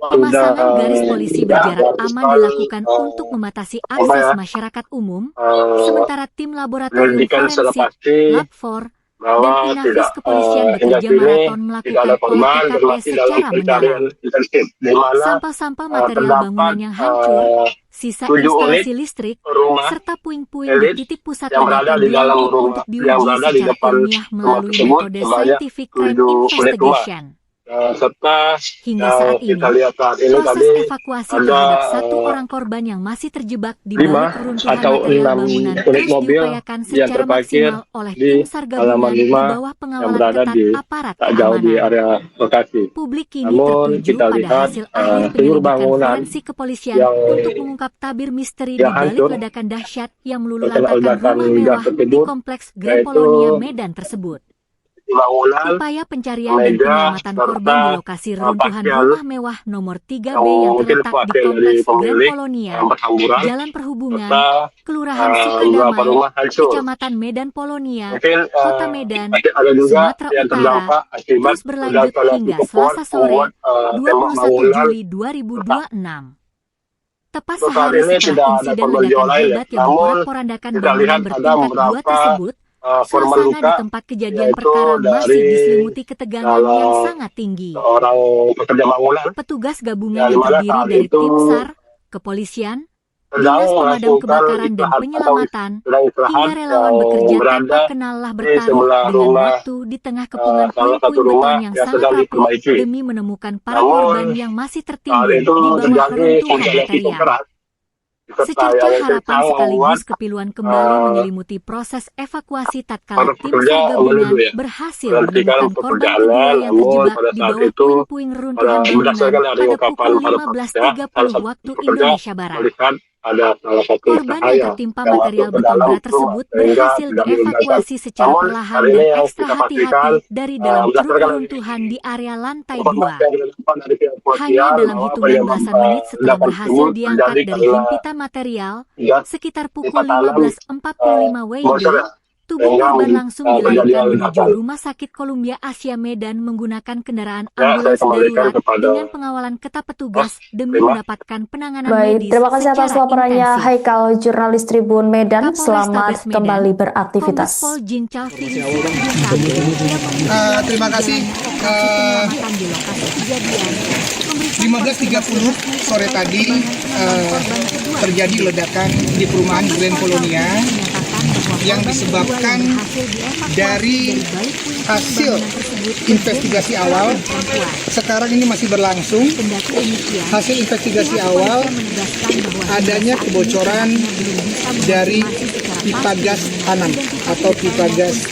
Pemasangan sudah garis polisi berjarak aman dilakukan untuk membatasi akses masyarakat umum, sementara tim laboratorium menyelidikan secara forensik, pasti Lab4, dan bahwa Inafis kepolisian hingga bekerja kini maraton tidak melakukan ada olah korban dan TKP masih dalam secara pencarian mendalam. intensif di mana Sampah-sampah material terdapat bangunan yang hancur, sisa 7 unit instalasi listrik, rumah serta puing-puing di elit titik pusat yang berada ledakan di dalam diangkut rumah, untuk yang diuji berada di secara depan ilmiah rumah melalui tersebut metode sebanyak scientific crime 7 unit rumah. investigation. Serta Hingga yang saat ini, kita lihat saat ini proses tadi evakuasi ada terhadap 1 orang korban yang masih terjebak di 5 balik reruntuhan atau material 6 bangunan unit terus mobil diupayakan yang secara terparkir maksimal oleh di tim SAR halaman gabungan di 5 bawah yang pengawalan berada ketat di aparat tak jauh di keamanan. area lokasi. Publik kini Namun tertuju kita pada lihat hasil akhir seluruh penyelidikan bangunan forensik kepolisian yang untuk mengungkap tabir misteri di yang balik hancur ledakan dahsyat yang terkena meluluhlantarkan ledakan rumah gas mewah di tersebut, kompleks Grand yaitu Polonia Medan tersebut. bangunan, Upaya pencarian dan meja, penyelamatan korban di serta lokasi reruntuhan pakaian rumah mewah nomor 3B yang yang mungkin terletak di wakil dari kompleks Grand pemilik Polonia, yang berhamburan, Jalan Perhubungan, serta Kelurahan beberapa Sukadamai, rumah hancur. Kecamatan Medan Polonia, Mungkin Kota Medan, ada juga Sumatera yang Utara, terdampak akibat terus berlanjut ledakan hingga cukup kuat Selasa sore, membuat tembok 21 bangunan Juli retak. 2026. Tepat Untuk saat sehari ini setelah tidak ada insiden korban jiwa ledakan lain ya. hebat yang Namun memporak-porandakan kita bangunan lihat ada bertingkat 2 beberapa tersebut, korban suasana di luka, tempat kejadian yaitu perkara masih dari diselimuti ketegangan yang sangat tinggi. seorang pekerja bangunan Petugas gabungan yang yang dimana terdiri saat dari itu tim SAR, kepolisian, sedang Dinas Pemadam melakukan Kebakaran dan istirahat atau Penyelamatan, sedang istirahat hingga relawan yang bekerja tanpa berada kenallah di bertaruh sebelah dengan rumah waktu di tengah kepungan salah satu puing-puing rumah beton yang yang sangat sedang rapuh diperbaiki. demi menemukan para Namun korban yang masih saat tertimbun itu di bawah terjadi reruntuhan hujan yang cukup material. keras serta Secercah yang harapan kencang membuat sekaligus kepiluan kembali menyelimuti proses evakuasi tatkala para tim pekerja SAR gabungan menuju ya berhasil menghentikan menemukan korban pekerjaannya. kedua yang Namun terjebak pada di saat bawah itu puing-puing reruntuhan bangunan berdasarkan dari pada ungkapan pukul para pekerja, 15.30 salah satu waktu pekerja Indonesia Barat. melihat ada salah satu Korban cahaya yang tertimpa yang masuk material ke beton dalam berat rumah tersebut sehingga berhasil tidak menimbulkan. dievakuasi secara Namun perlahan hari ini dan yang ekstra kita pastikan hati-hati dari dalam ceruk berdasarkan dari reruntuhan di area lantai 2. informasi yang didapat dari pihak Hanya kepolisian dalam bahwa hitungan penyebab belasan menit setelah ledakan berhasil tersebut diangkat terjadi dari karena himpitan material, gas sekitar pipa pukul tanam 15.45 WIB, bocor ya, tubuh sehingga korban langsung terjadi dilarikan menuju ledakan. Rumah Sakit Columbia Asia Medan menggunakan kendaraan Ya, saya ambulans kembalikan darurat kepada dengan pengawalan ketat petugas demi Terima. mendapatkan penanganan Baik, medis terima kasih atas secara laporannya intensif. Haikal, jurnalis Tribun Medan. Kapolrestabes Selamat Medan, kembali Kombes beraktivitas. Pol Jin Calvin Terima kasih. 15.30 sore tadi terjadi ledakan di perumahan Grand Polonia yang disebabkan dari hasil investigasi awal. Sekarang ini masih berlangsung. Hasil investigasi awal adanya kebocoran dari pipa gas tanam atau pipa gas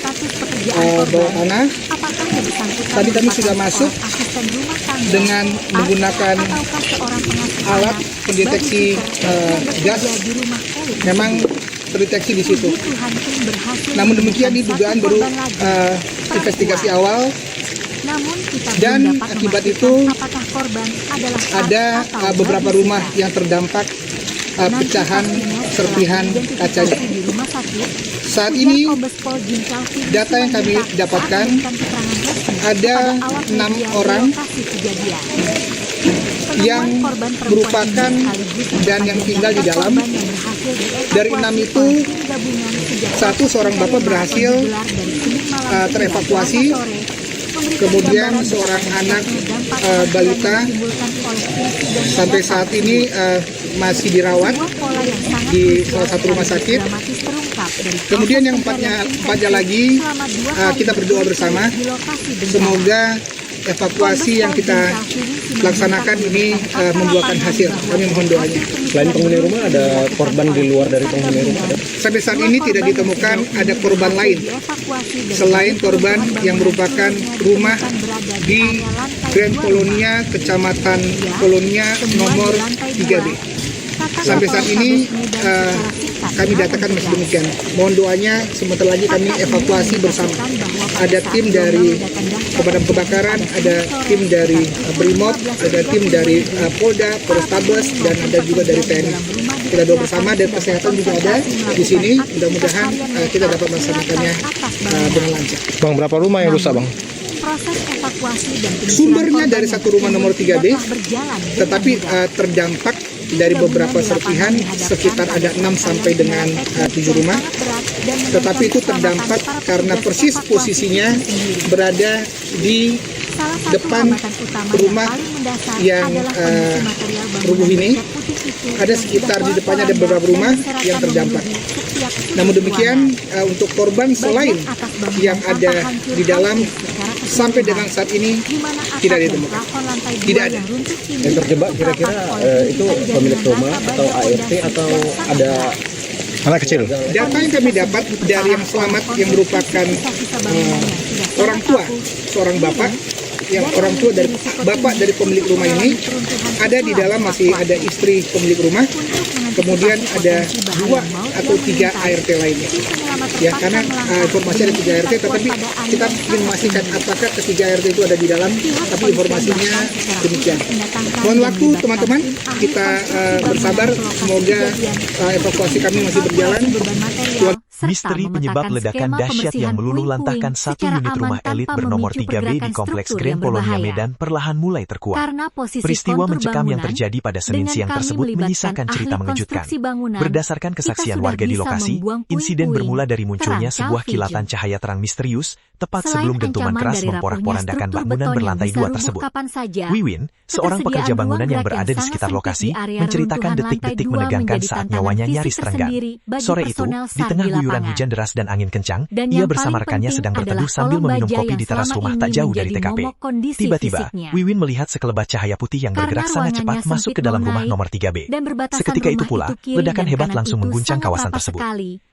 bawah tanah. Tadi kami sudah masuk dengan menggunakan alat pendeteksi gas. Memang terdeteksi di situ. Namun demikian ini dugaan baru investigasi awal. Dan akibat itu ada beberapa rumah yang terdampak pecahan serpihan kacanya. Saat ini data yang kami dapatkan ada 6 orang yang merupakan dan yang tinggal di dalam. Dari 6 itu, seorang bapak berhasil terevakuasi, kemudian seorang anak balita sampai saat ini masih dirawat di salah satu rumah sakit. Kemudian yang empatnya lagi kita berdoa bersama, semoga evakuasi yang kita laksanakan ini membuahkan hasil. Kami mohon doanya. Selain penghuni rumah, ada korban di luar dari penghuni rumah? Sampai saat ini tidak ditemukan ada korban lain selain korban yang merupakan rumah di Grand Polonia, Kecamatan Polonia nomor 3B. Sampai saat ini kami datakan masih demikian. Mohon doanya, sebentar lagi kami evakuasi bersama. ada tim dari pemadam kebakaran, ada tim dari Brimob, ada tim dari Polda, Polrestabes, dan ada juga dari TNI. Kita doa bersama, dan kesehatan juga ada di sini. Mudah-mudahan kita dapat melaksanakannya dengan lancar. Bang, berapa rumah yang rusak, Bang? Proses evakuasi dan Sumbernya dari satu rumah nomor 3B, tetapi terdampak dari beberapa serpihan sekitar ada 6 sampai dengan 7 rumah. Tetapi itu terdampak karena persis posisinya berada di depan rumah yang rubuh ini. Ada sekitar di depannya ada beberapa rumah yang terdampak. Namun demikian untuk korban selain yang ada di dalam sampai dengan saat ini tidak ditemukan. Tidak ada. Yang terjebak kira-kira itu pemilik rumah atau ART atau ada Anak kecil. Data yang kami dapat dari yang selamat yang merupakan orang tua, seorang bapak, yang orang tua dari bapak dari pemilik rumah ini ada di dalam, masih ada istri pemilik rumah, kemudian ada 2 atau 3 ART lainnya. Ya, karena informasi ada 3 ART, tetapi kita ingin memastikan apakah ketiga ART itu ada di dalam, tapi informasinya demikian. Mohon waktu teman-teman, kita bersabar, semoga evakuasi kami masih berjalan. Misteri penyebab ledakan dahsyat yang meluluh lantahkan satu unit rumah elit bernomor 3B di Kompleks Grand Polonia Medan perlahan mulai terkuak. Peristiwa mencekam yang terjadi pada Senin siang tersebut menyisakan cerita mengejutkan. Berdasarkan kesaksian warga di lokasi, insiden bermula dari munculnya sebuah kilatan cahaya terang misterius tepat sebelum dentuman keras memporak-porandakan bangunan berlantai 2 tersebut. Wiwin, seorang pekerja bangunan yang berada di sekitar lokasi, menceritakan detik-detik menegangkan saat nyawanya nyaris terenggan. Sore itu, di tengah guyuran hujan deras dan angin kencang, ia bersama rekannya sedang berteduh sambil meminum kopi di teras rumah tak jauh dari TKP. Tiba-tiba, Wiwin melihat sekelebat cahaya putih yang bergerak sangat cepat masuk ke dalam rumah nomor 3B. Seketika itu pula, ledakan hebat langsung mengguncang kawasan tersebut.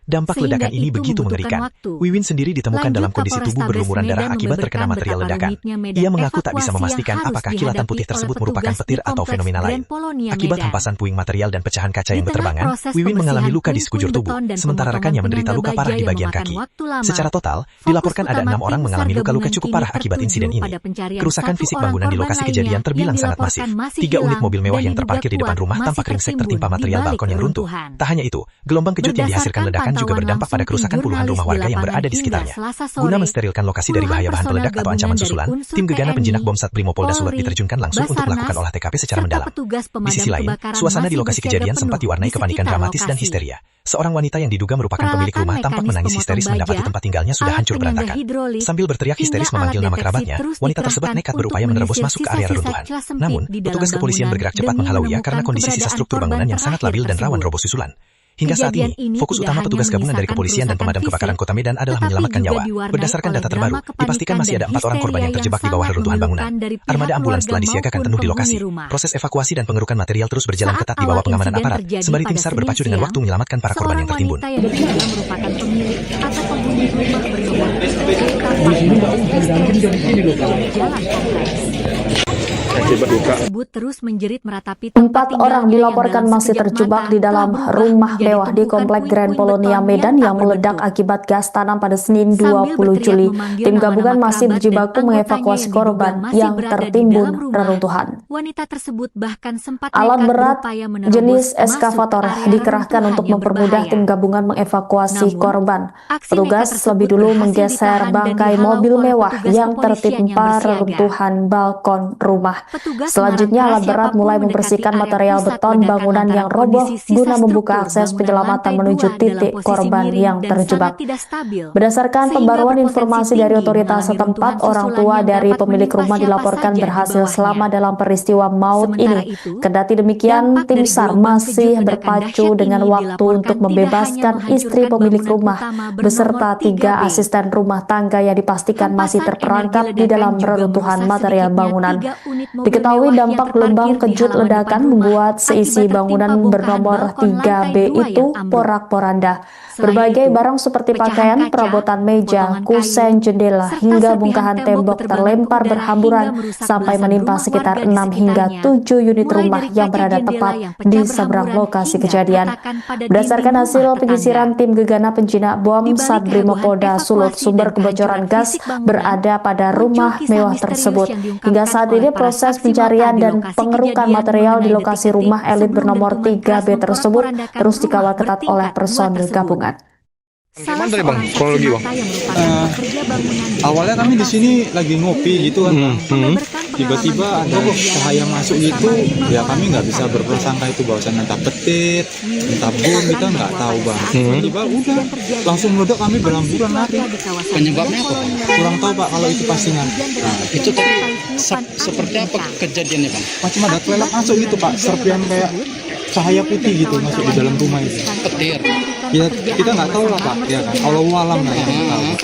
Dampak ledakan ini begitu mengerikan. Wiwin sendiri ditemukan dalam kondisi tubuh berlumuran darah akibat terkena material ledakan. Ia mengaku tak bisa memastikan apakah kilatan putih tersebut merupakan petir atau fenomena lain. Akibat hempasan puing material dan pecahan kaca yang berterbangan, Wiwin mengalami luka di sekujur tubuh, sementara rekannya menderita luka parah di bagian kaki. Secara total, dilaporkan ada 6 orang mengalami luka-luka cukup parah akibat insiden ini. Kerusakan fisik bangunan di lokasi kejadian terbilang sangat masif. 3 unit mobil mewah yang terparkir di depan rumah tampak ringsek tertimpa material balkon yang runtuh. Tak hanya itu, gelombang kejut yang dihasilkan ledakan juga berdampak pada kerusakan puluhan rumah warga yang berada di sekitarnya. Guna mensterilkan lokasi dari bahaya bahan peledak atau ancaman susulan, tim gegana penjinak bom Satbrimo Polda Sulut diterjunkan langsung untuk melakukan olah TKP secara mendalam. Di sisi lain, suasana di lokasi kejadian sempat diwarnai kepanikan dramatis dan histeria. Seorang wanita yang diduga merupakan pemilik rumah tampak menangis histeris mendapati tempat tinggalnya sudah hancur berantakan. Sambil berteriak histeris memanggil nama kerabatnya, wanita tersebut nekat berupaya menerobos masuk ke area reruntuhan. Namun, petugas kepolisian bergerak cepat menghalauinya karena kondisi sisa struktur bangunan yang sangat labil dan rawan roboh susulan. Hingga saat ini, fokus utama petugas gabungan dari kepolisian dan pemadam kebakaran Kota Medan adalah menyelamatkan nyawa. Berdasarkan data terbaru, dipastikan masih ada 4 orang korban yang terjebak di bawah reruntuhan bangunan. Armada ambulans telah disiagakan penuh di lokasi. Proses evakuasi dan pengerukan material terus berjalan ketat di bawah pengamanan aparat, sembari tim SAR berpacu dengan waktu menyelamatkan para korban yang tertimbun. Empat orang dilaporkan masih terjebak di dalam rumah mewah di Komplek Grand Polonia Medan yang meledak akibat gas tanam pada Senin 20 Juli. Tim gabungan masih berjibaku mengevakuasi korban yang tertimbun reruntuhan. Alat berat jenis eskavator dikerahkan untuk mempermudah tim gabungan mengevakuasi korban. Petugas lebih dulu menggeser bangkai mobil mewah yang tertimpa reruntuhan balkon rumah. Selanjutnya alat berat mulai membersihkan material beton bangunan yang roboh guna membuka akses penyelamatan menuju titik korban yang terjebak. Berdasarkan pembaruan informasi dari otoritas setempat, orang tua dari pemilik rumah dilaporkan berhasil selamat dalam peristiwa maut ini. Kendati demikian, tim SAR masih berpacu dengan waktu untuk membebaskan istri pemilik rumah beserta 3 asisten rumah tangga yang dipastikan masih terperangkap di dalam reruntuhan material bangunan. Diketahui dampak gelombang kejut ledakan membuat seisi bangunan bernomor 3B itu porak-poranda. Berbagai barang seperti pakaian, perabotan meja, kusen, jendela, hingga bongkahan tembok terlempar berhamburan sampai menimpa sekitar 6 hingga 7 unit rumah yang berada tepat di seberang lokasi kejadian. Berdasarkan hasil penyisiran tim gegana penjinak bom Satbrimopolda Sulut, sumber kebocoran gas berada pada rumah mewah tersebut. Hingga saat ini proses pencarian dan pengerukan material di lokasi rumah elit bernomor 3B tersebut terus dikawal ketat oleh personil gabungan. Gimana tadi bang? Kronologi bang? Awalnya kami di sini lagi ngopi gitu kan. Tiba-tiba ada cahaya masuk gitu, ya kami nggak bisa berprasangka itu bahwasan entah petir, entah bom, kita nggak tahu bang. Tiba-tiba udah langsung meledak, kami berhamburan lari. Penyebabnya apa? Kurang tahu pak kalau itu pastinya. Nah, itu tadi seperti apa kejadiannya bang? Macam ada kelelap masuk gitu pak, serpian kayak cahaya putih gitu masuk di dalam rumah itu. Petir. Kita nggak tahu lah pak, ya kan. Allahu alam lah yang tahu.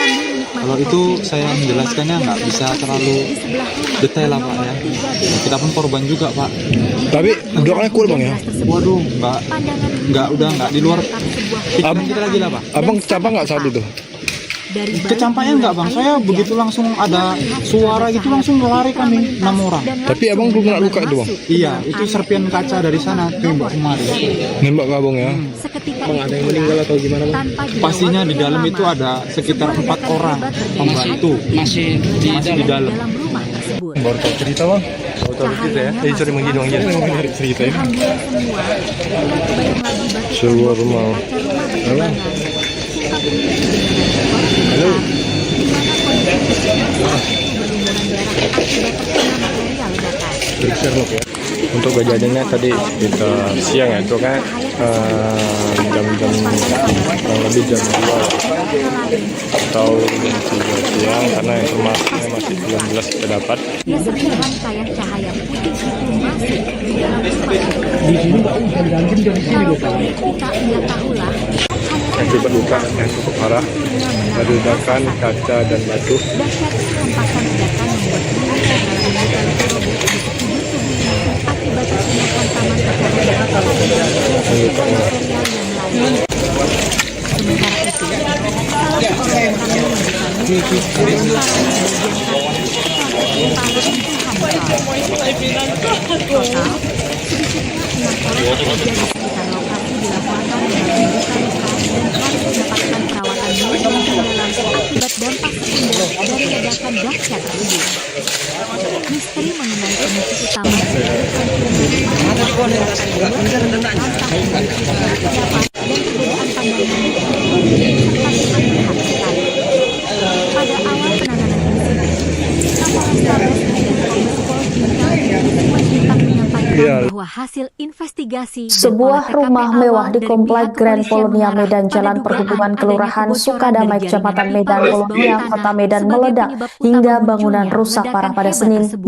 Kalau itu saya menjelaskannya nggak bisa terlalu detail lah pak ya. Kita pun korban juga pak. Tapi doanya kuat bang ya? Waduh, nggak di luar. Kita lagi lah pak. Abang capek nggak saat itu? Kecampaknya enggak bang, saya begitu langsung ada suara gitu langsung lari kami 6 orang. Tapi abang belum kena luka itu bang? Iya, itu serpian kaca dari sana tembak kemari. Nembak ke abang ya? Bang, ada yang meninggal atau gimana bang? Pastinya di dalam itu ada sekitar 4 orang pembantu Masih di dalam. Baru tahu cerita bang? Baru tahu cerita ya? Sorry bang Jidong aja. Cerita ini. Sebuah rumah. Halo. Untuk kejadiannya tadi kita siang ya, itu kan jam-jam kurang lebih jam 2 atau jam 3 siang, karena informasinya masih belum jelas kita dapat. Di sini Akibat luka yang cukup parah, ledakan kaca dan batu. Akibat dampak sekunder dari ledakan dahsyat tersebut. Misteri mengenai pemicu utama dan perbedaan pandangan pada awal penanganan insiden, Kapolres Medan Kombes Pol Jintan menyampaikan bahwa hasil investigasi sebuah rumah mewah di Komplek Grand Polonia Medan Jalan Perhubungan Kelurahan Sukadamai Kecamatan Medan Polonia Kota Medan meledak hingga bangunan rusak parah pada Senin 20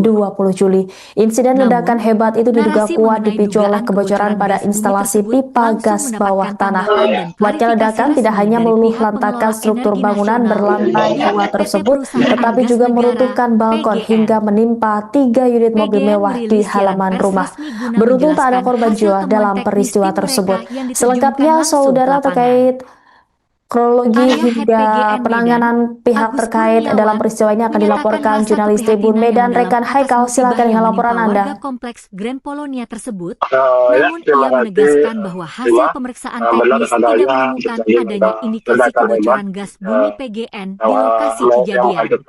Juli. Insiden ledakan hebat itu diduga kuat dipicu oleh kebocoran pada instalasi pipa gas bawah tanah. Kuatnya ledakan tidak hanya meluluh lantakan struktur bangunan berlantai 2 tersebut, tetapi juga meruntuhkan balkon hingga menimpa 3 unit mobil mewah di halaman rumah. Beruntung tak ada korban jiwa dalam peristiwa tersebut. Selengkapnya, saudara, terkait kronologi hingga penanganan pihak terkait dalam peristiwa ini akan dilaporkan jurnalis Tribun Medan rekan Haikal. Silakan dengan laporan Anda. Kompleks Grand Polonia tersebut, namun ia menegaskan bahwa hasil pemeriksaan teknis tidak menemukan adanya indikasi kebocoran gas bumi PGN di lokasi kejadian. Agus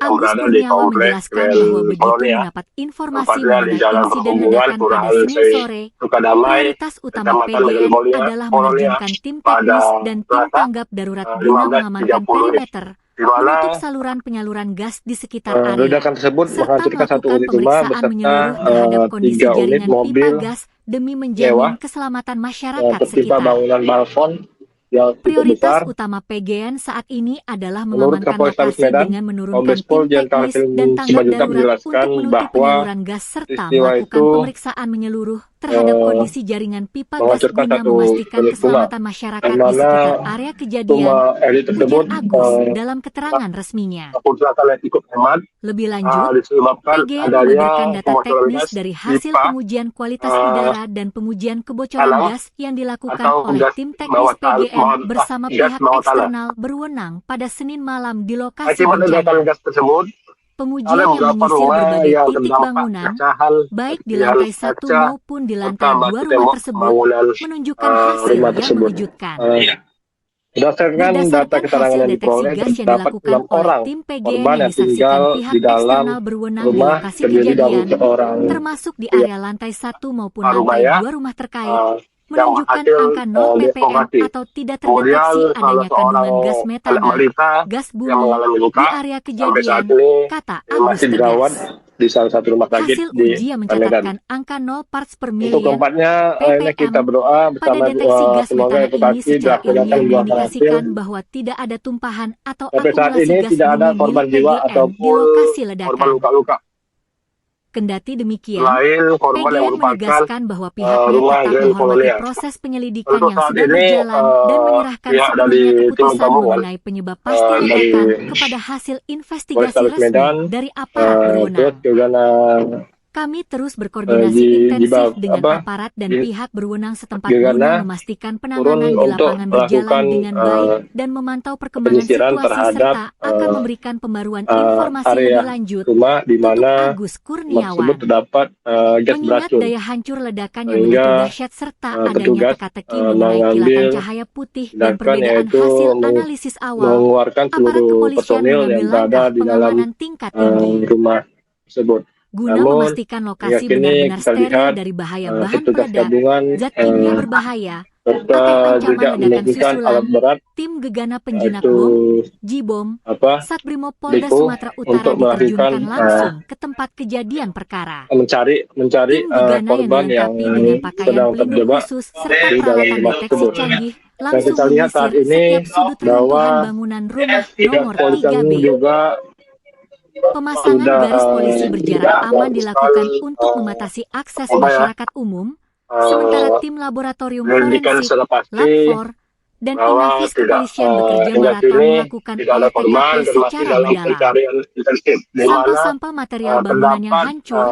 Kurniawan menjelaskan bahwa begitu mendapat informasi mengenai insiden ledakan pada Senin sore, prioritas utama PGN adalah menerjunkan tim teknis dan tim tanggap darurat guna mengamankan perimeter, menutup saluran penyaluran gas di sekitar area, Ledakan tersebut serta melakukan pemeriksaan menyeluruh terhadap kondisi 3 unit jaringan mobil pipa gas demi menjamin keselamatan masyarakat tertimpa sekitar. bangunan balkon yang cukup Prioritas besar. utama PGN saat ini adalah Menurut mengamankan Kapolres lokasi Medan, dengan menurunkan Kombes tim Pol teknis Jenderal dan tanggap Simanjuntak darurat menjelaskan untuk menutup bahwa penyaluran gas serta peristiwa melakukan itu pemeriksaan menyeluruh terhadap kondisi jaringan pipa gas menghancurkan guna satu memastikan unit rumah, keselamatan masyarakat di di mana sekitar area kejadian, rumah elit tersebut ujar Agus dalam keterangan resminya. kerusakan yang cukup hemat Lebih lanjut, disebabkan PGN adanya membeberkan data kebocoran teknis gas dari hasil pipa pengujian kualitas udara dan pengujian kebocoran tanam gas yang dilakukan atau oleh gas tim teknis bawah PGN bersama gas pihak bawah tanah. eksternal berwenang pada Senin malam di lokasi Akibat ledakan bencana. gas tersebut, Pengujian ada yang beberapa menyisir rumah berbagai yang titik terdampak bangunan, pecahan baik di seperti lantai halus 1 kaca maupun di serta lantai 2 batu rumah tembok tersebut, bangunan menunjukkan hasil rumah yang tersebut. mengejutkan. Berdasarkan data Berdasarkan keterangan hasil yang deteksi diperoleh, gas yang terdapat dilakukan 6 oleh orang tim PGN korban yang yang disaksikan tinggal pihak di dalam eksternal berwenang di rumah, lokasi terdiri dari kejadian, seorang termasuk di area lantai 1 maupun rumah lantai ya, 2 rumah terkait, yang menunjukkan hasil angka 0 ppm deformasi. atau tidak Kemudian terdeteksi salah adanya seorang kandungan gas anak metana, balita gas yang bumi mengalami luka di area sampai saat kejadian, ini kata Agus masih dirawat tegas. di salah satu rumah sakit Hasil di uji yang Medan. mencatatkan angka 0 parts per Untuk million keempatnya, ini ppm kita berdoa pada bersama deteksi gas semoga metana ini evakuasi secara dilaksanakan ilmiah dengan mengindikasikan hasil. bahwa tidak ada tumpahan atau Sampai saat akumulasi ini gas tidak ada bumi korban milik jiwa PGN di ataupun lokasi korban ledakan. luka-luka. Kendati demikian, Selain korban yang PGN merupakan menegaskan bahwa pihaknya rumah tetap Grand menghormati Colonia. proses penyelidikan Untuk yang saat sedang ini, berjalan dan menyerahkan pihak dari sepenuhnya tim keputusan gabungan mengenai penyebab pasti dari ledakan kepada hasil investigasi Polrestabes resmi Medan, dari aparat terus berwenang. gegana Kami terus berkoordinasi intensif dengan aparat dan pihak berwenang setempat guna memastikan penanganan di lapangan berjalan dengan baik dan memantau perkembangan penyisiran situasi terhadap serta akan memberikan pembaruan informasi area lebih lanjut. rumah di Tutup mana Agus rumah Kurniawan. tersebut terdapat gas Mengingat beracun. daya hancur ledakan yang Sehingga, begitu dahsyat serta adanya petugas teka-teki mengenai mengambil kilatan cahaya putih dan tindakan perbedaan yaitu hasil analisis awal, mengeluarkan aparat seluruh kepolisian personil mengambil yang berada langkah di dalam pengamanan tingkat tinggi rumah tersebut. guna Namun, memastikan lokasi hingga kini benar-benar kita steril lihat dari bahaya bahan petugas peledak, gabungan zat kimia berbahaya, serta atau ancaman juga ledakan menurunkan susulan. alat berat Tim gegana penjinak yaitu bom, Jibom, Satbrimob Polda Diko Sumatera Utara untuk melakukan diterjunkan langsung ke tempat kejadian perkara. mencari Tim gegana korban yang dilengkapi dengan pakaian sedang pelindung terjebak khusus serta di dalam peralatan rumah deteksi tersebut. canggih Dan langsung kita lihat saat menyisir ini setiap sudut bahwa reruntuhan bangunan rumah pihak nomor kepolisian 3B. juga Pemasangan sudah garis polisi berjarak aman dilakukan untuk membatasi akses masyarakat umum, sementara tim laboratorium menyelidikan forensik, secara pasti Lab4, dan bahwa Inafis tidak kepolisian bekerja hingga maraton kini melakukan tidak ada olah korban TKP dan masih secara dalam mendalam. pencarian intensif di mana Sampah-sampah material bangunan yang terdapat hancur,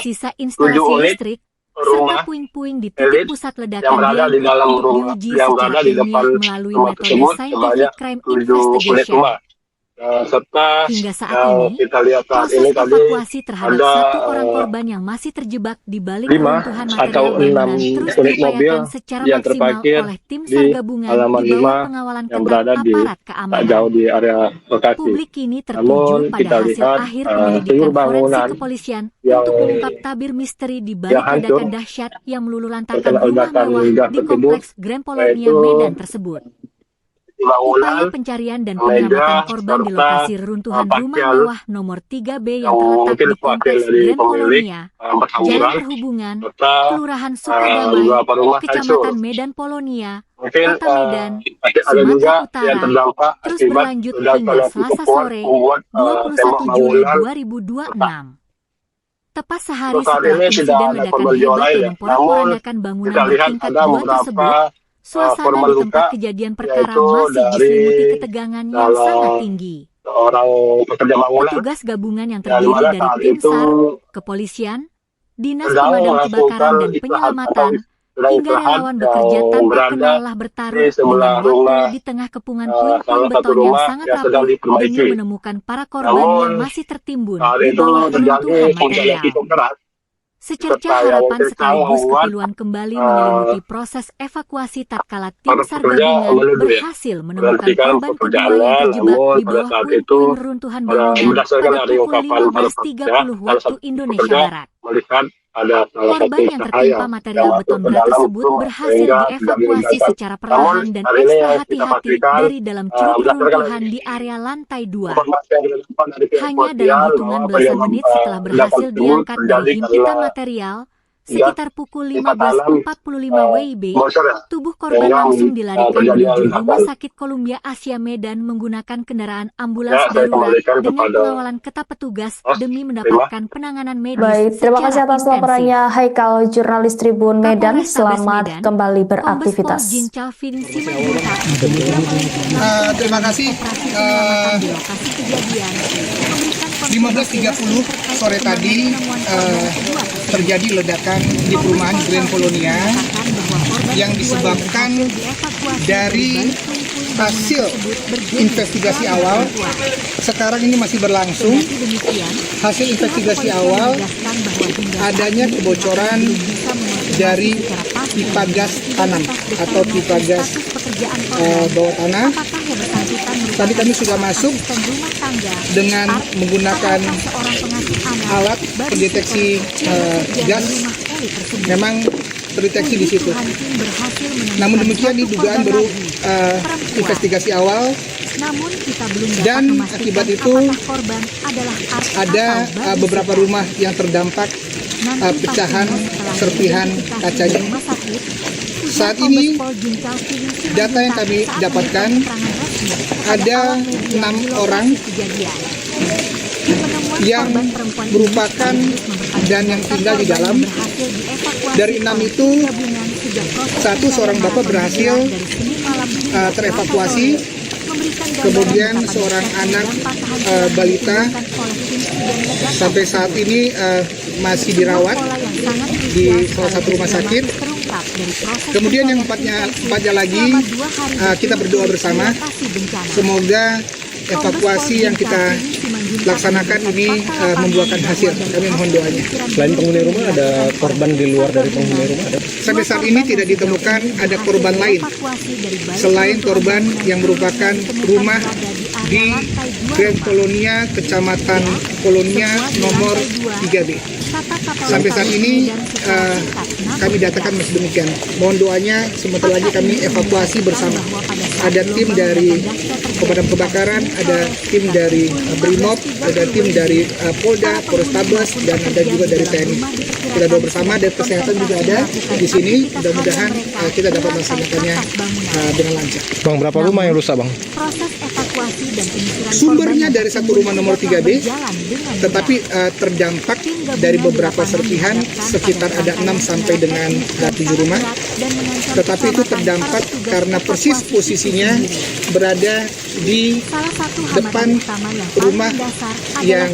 sisa 7 instalasi unit listrik, serta rumah puing-puing di elit titik pusat yang ledakan berada di diangkut dalam untuk rumah diuji yang secara berada di ilmiah depan melalui rumah metode tersebut scientific sebanyak crime 7 unit investigation. rumah. Serta Hingga saat yang ini, kita lihat saat proses ini tadi evakuasi terhadap ada 1 orang korban yang masih terjebak di balik 5 reruntuhan atau material 6 bangunan terus unit mobil diupayakan secara yang maksimal terparkir oleh tim di SAR gabungan halaman di bawah 5 pengawalan yang ketat berada di aparat tak keamanan. jauh di area lokasi. Publik kini Namun tertuju pada kita hasil lihat akhir penyelidikan seluruh forensik bangunan kepolisian yang untuk mengungkap tabir misteri di balik hancur ledakan dahsyat yang meluluhlantarkan terkena rumah ledakan mewah gas di tersebut, kompleks Grand Polonia yaitu Medan tersebut. Upaya bangunan, pencarian dan meja, penyelamatan korban di serta lokasi reruntuhan rumah pakaian mewah nomor 3B yang yang terletak mungkin di wakil kompleks dari Grand pemilik Polonia, Jalan berhamburan Perhubungan, serta Kelurahan Sukadamai, beberapa rumah hancur. Kecamatan Medan Polonia, Mungkin Kota Medan, masih ada juga Sumatera yang Utara, terdampak terus akibat berlanjut ledakan hingga yang cukup Selasa kuat sore, membuat tembok 21 Juli bangunan 2026. Tepat sehari Untuk saat setelah ini tidak insiden ada ledakan korban jiwa hebat lain yang ya. memporak-porandakan Namun bangunan kita lihat bertingkat ada 2 beberapa tersebut, suasana korban di tempat luka, kejadian perkara yaitu masih dari diselimuti ketegangan yang dalam sangat tinggi. seorang pekerja bangunan Petugas gabungan yang yang terdiri dimana dari saat tim itu SAR, kepolisian, dinas sedang pemadam kebakaran melakukan dan istirahat atau penyelamatan, sedang hingga istirahat relawan bekerja yang tanpa berada kenal bertaruh di sebelah dengan waktu rumah di tengah kepungan puing-puing salah satu beton yang rumah sangat yang sedang rapuh demi diperbaiki. menemukan para korban Namun yang masih tertimbun saat di itu bawah terjadi reruntuhan hujan yang material. cukup keras Secerca serta yang harapan kencang sekaligus membuat kepiluan kembali menyelimuti proses evakuasi tatkala tim para SAR pekerja gabungan menuju ya berhasil menemukan berhentikan korban kedua yang pekerjaannya. terjebak Namun di pada bawah saat itu puing-puing reruntuhan bangunan berdasarkan pada dari pukul ungkapan para pekerja, 15.30 salah waktu satu Indonesia pekerja Barat. melihat ada salah satu Korban yang cahaya tertimpa material yang masuk beton ke berat dalam tersebut rumah berhasil sehingga terjadi dievakuasi ledakan. secara Namun perlahan dan hari ini ekstra yang kita hati-hati pastikan dari dalam curug berdasarkan reruntuhan di area lantai 2. informasi yang didapat dari pihak Hanya dalam kepolisian hitungan bahwa belasan penyebab menit setelah ledakan berhasil tersebut diangkat dari terjadi himpitan karena material, Sekitar pukul 15.45 WIB, bocor ya. tubuh korban Sehingga, langsung dilarikan terjadi menuju ledakan. Rumah Sakit Columbia Asia Medan menggunakan kendaraan ambulans Ya, saya darurat kembalikan dengan kepada pengawalan ketat petugas Mas, demi mendapatkan penanganan medis Baik, terima secara kasih atas intensif. laporannya Haikal, jurnalis Tribun Medan. Kapolrestabes Selamat Medan, kembali Kombes Pol beraktivitas. Jin Calvin Simanjuntak juga memiliki Terima kasih. operasi penyelamatan di lokasi kejadian. Memberikan 15.30 sore tadi terjadi ledakan di perumahan Grand Polonia yang disebabkan dari hasil investigasi awal. Sekarang ini masih berlangsung. Hasil investigasi awal adanya kebocoran dari pipa gas tanam atau pipa gas bawah tanah. Tadi kami sudah masuk dengan menggunakan alat pendeteksi gas. Memang terdeteksi di situ. Namun demikian ini dugaan baru investigasi awal. Dan akibat itu ada beberapa rumah yang terdampak pecahan serpihan kacanya. Saat ini data yang kami dapatkan ada 6 orang yang merupakan dan yang tinggal di dalam. Dari 6 itu, seorang bapak berhasil terevakuasi, kemudian seorang anak balita sampai saat ini masih dirawat di salah satu rumah sakit. Kemudian yang empatnya lagi kita berdoa bersama, semoga evakuasi yang kita laksanakan ini membuahkan hasil. Kami mohon doanya. Selain penghuni rumah, ada korban di luar dari penghuni rumah? Ada? Sampai saat ini tidak ditemukan ada korban lain selain korban yang merupakan rumah di Grand Polonia, Kecamatan Polonia nomor 3B. Sampai saat ini kami datakan masih demikian. Mohon doanya, sebentar lagi kami evakuasi bersama. Ada tim dari pemadam kebakaran, ada tim dari Brimob, ada tim dari Polda, Polrestabes, dan ada juga dari TNI. Kita doa bersama, dan kesehatan juga ada di sini. Mudah-mudahan kita dapat melaksanakannya dengan lancar. Bang, berapa rumah yang rusak, Bang? Sumbernya dari satu rumah nomor 3B, tetapi terdampak dari beberapa serpihan, sekitar ada 6 sampai dengan 7 rumah. Tetapi itu terdampak karena persis posisinya berada di depan rumah yang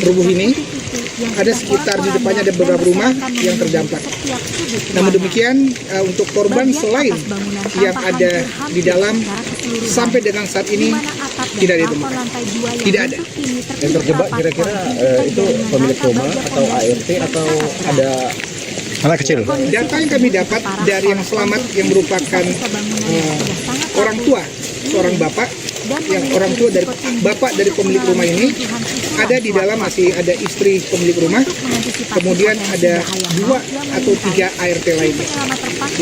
rubuh ini. Ada sekitar di depannya ada beberapa rumah yang terdampak. Namun demikian, untuk korban selain yang ada di dalam sampai dengan saat ini tidak ditemukan. Tidak ada. Yang terjebak kira-kira itu pemilik rumah atau ART atau ada Anak kecil. Data yang kami dapat dari yang selamat yang merupakan orang tua, seorang bapak, yang orang tua dari bapak dari pemilik rumah ini, ada di dalam masih ada istri pemilik rumah, kemudian ada 2 atau 3 ART lainnya.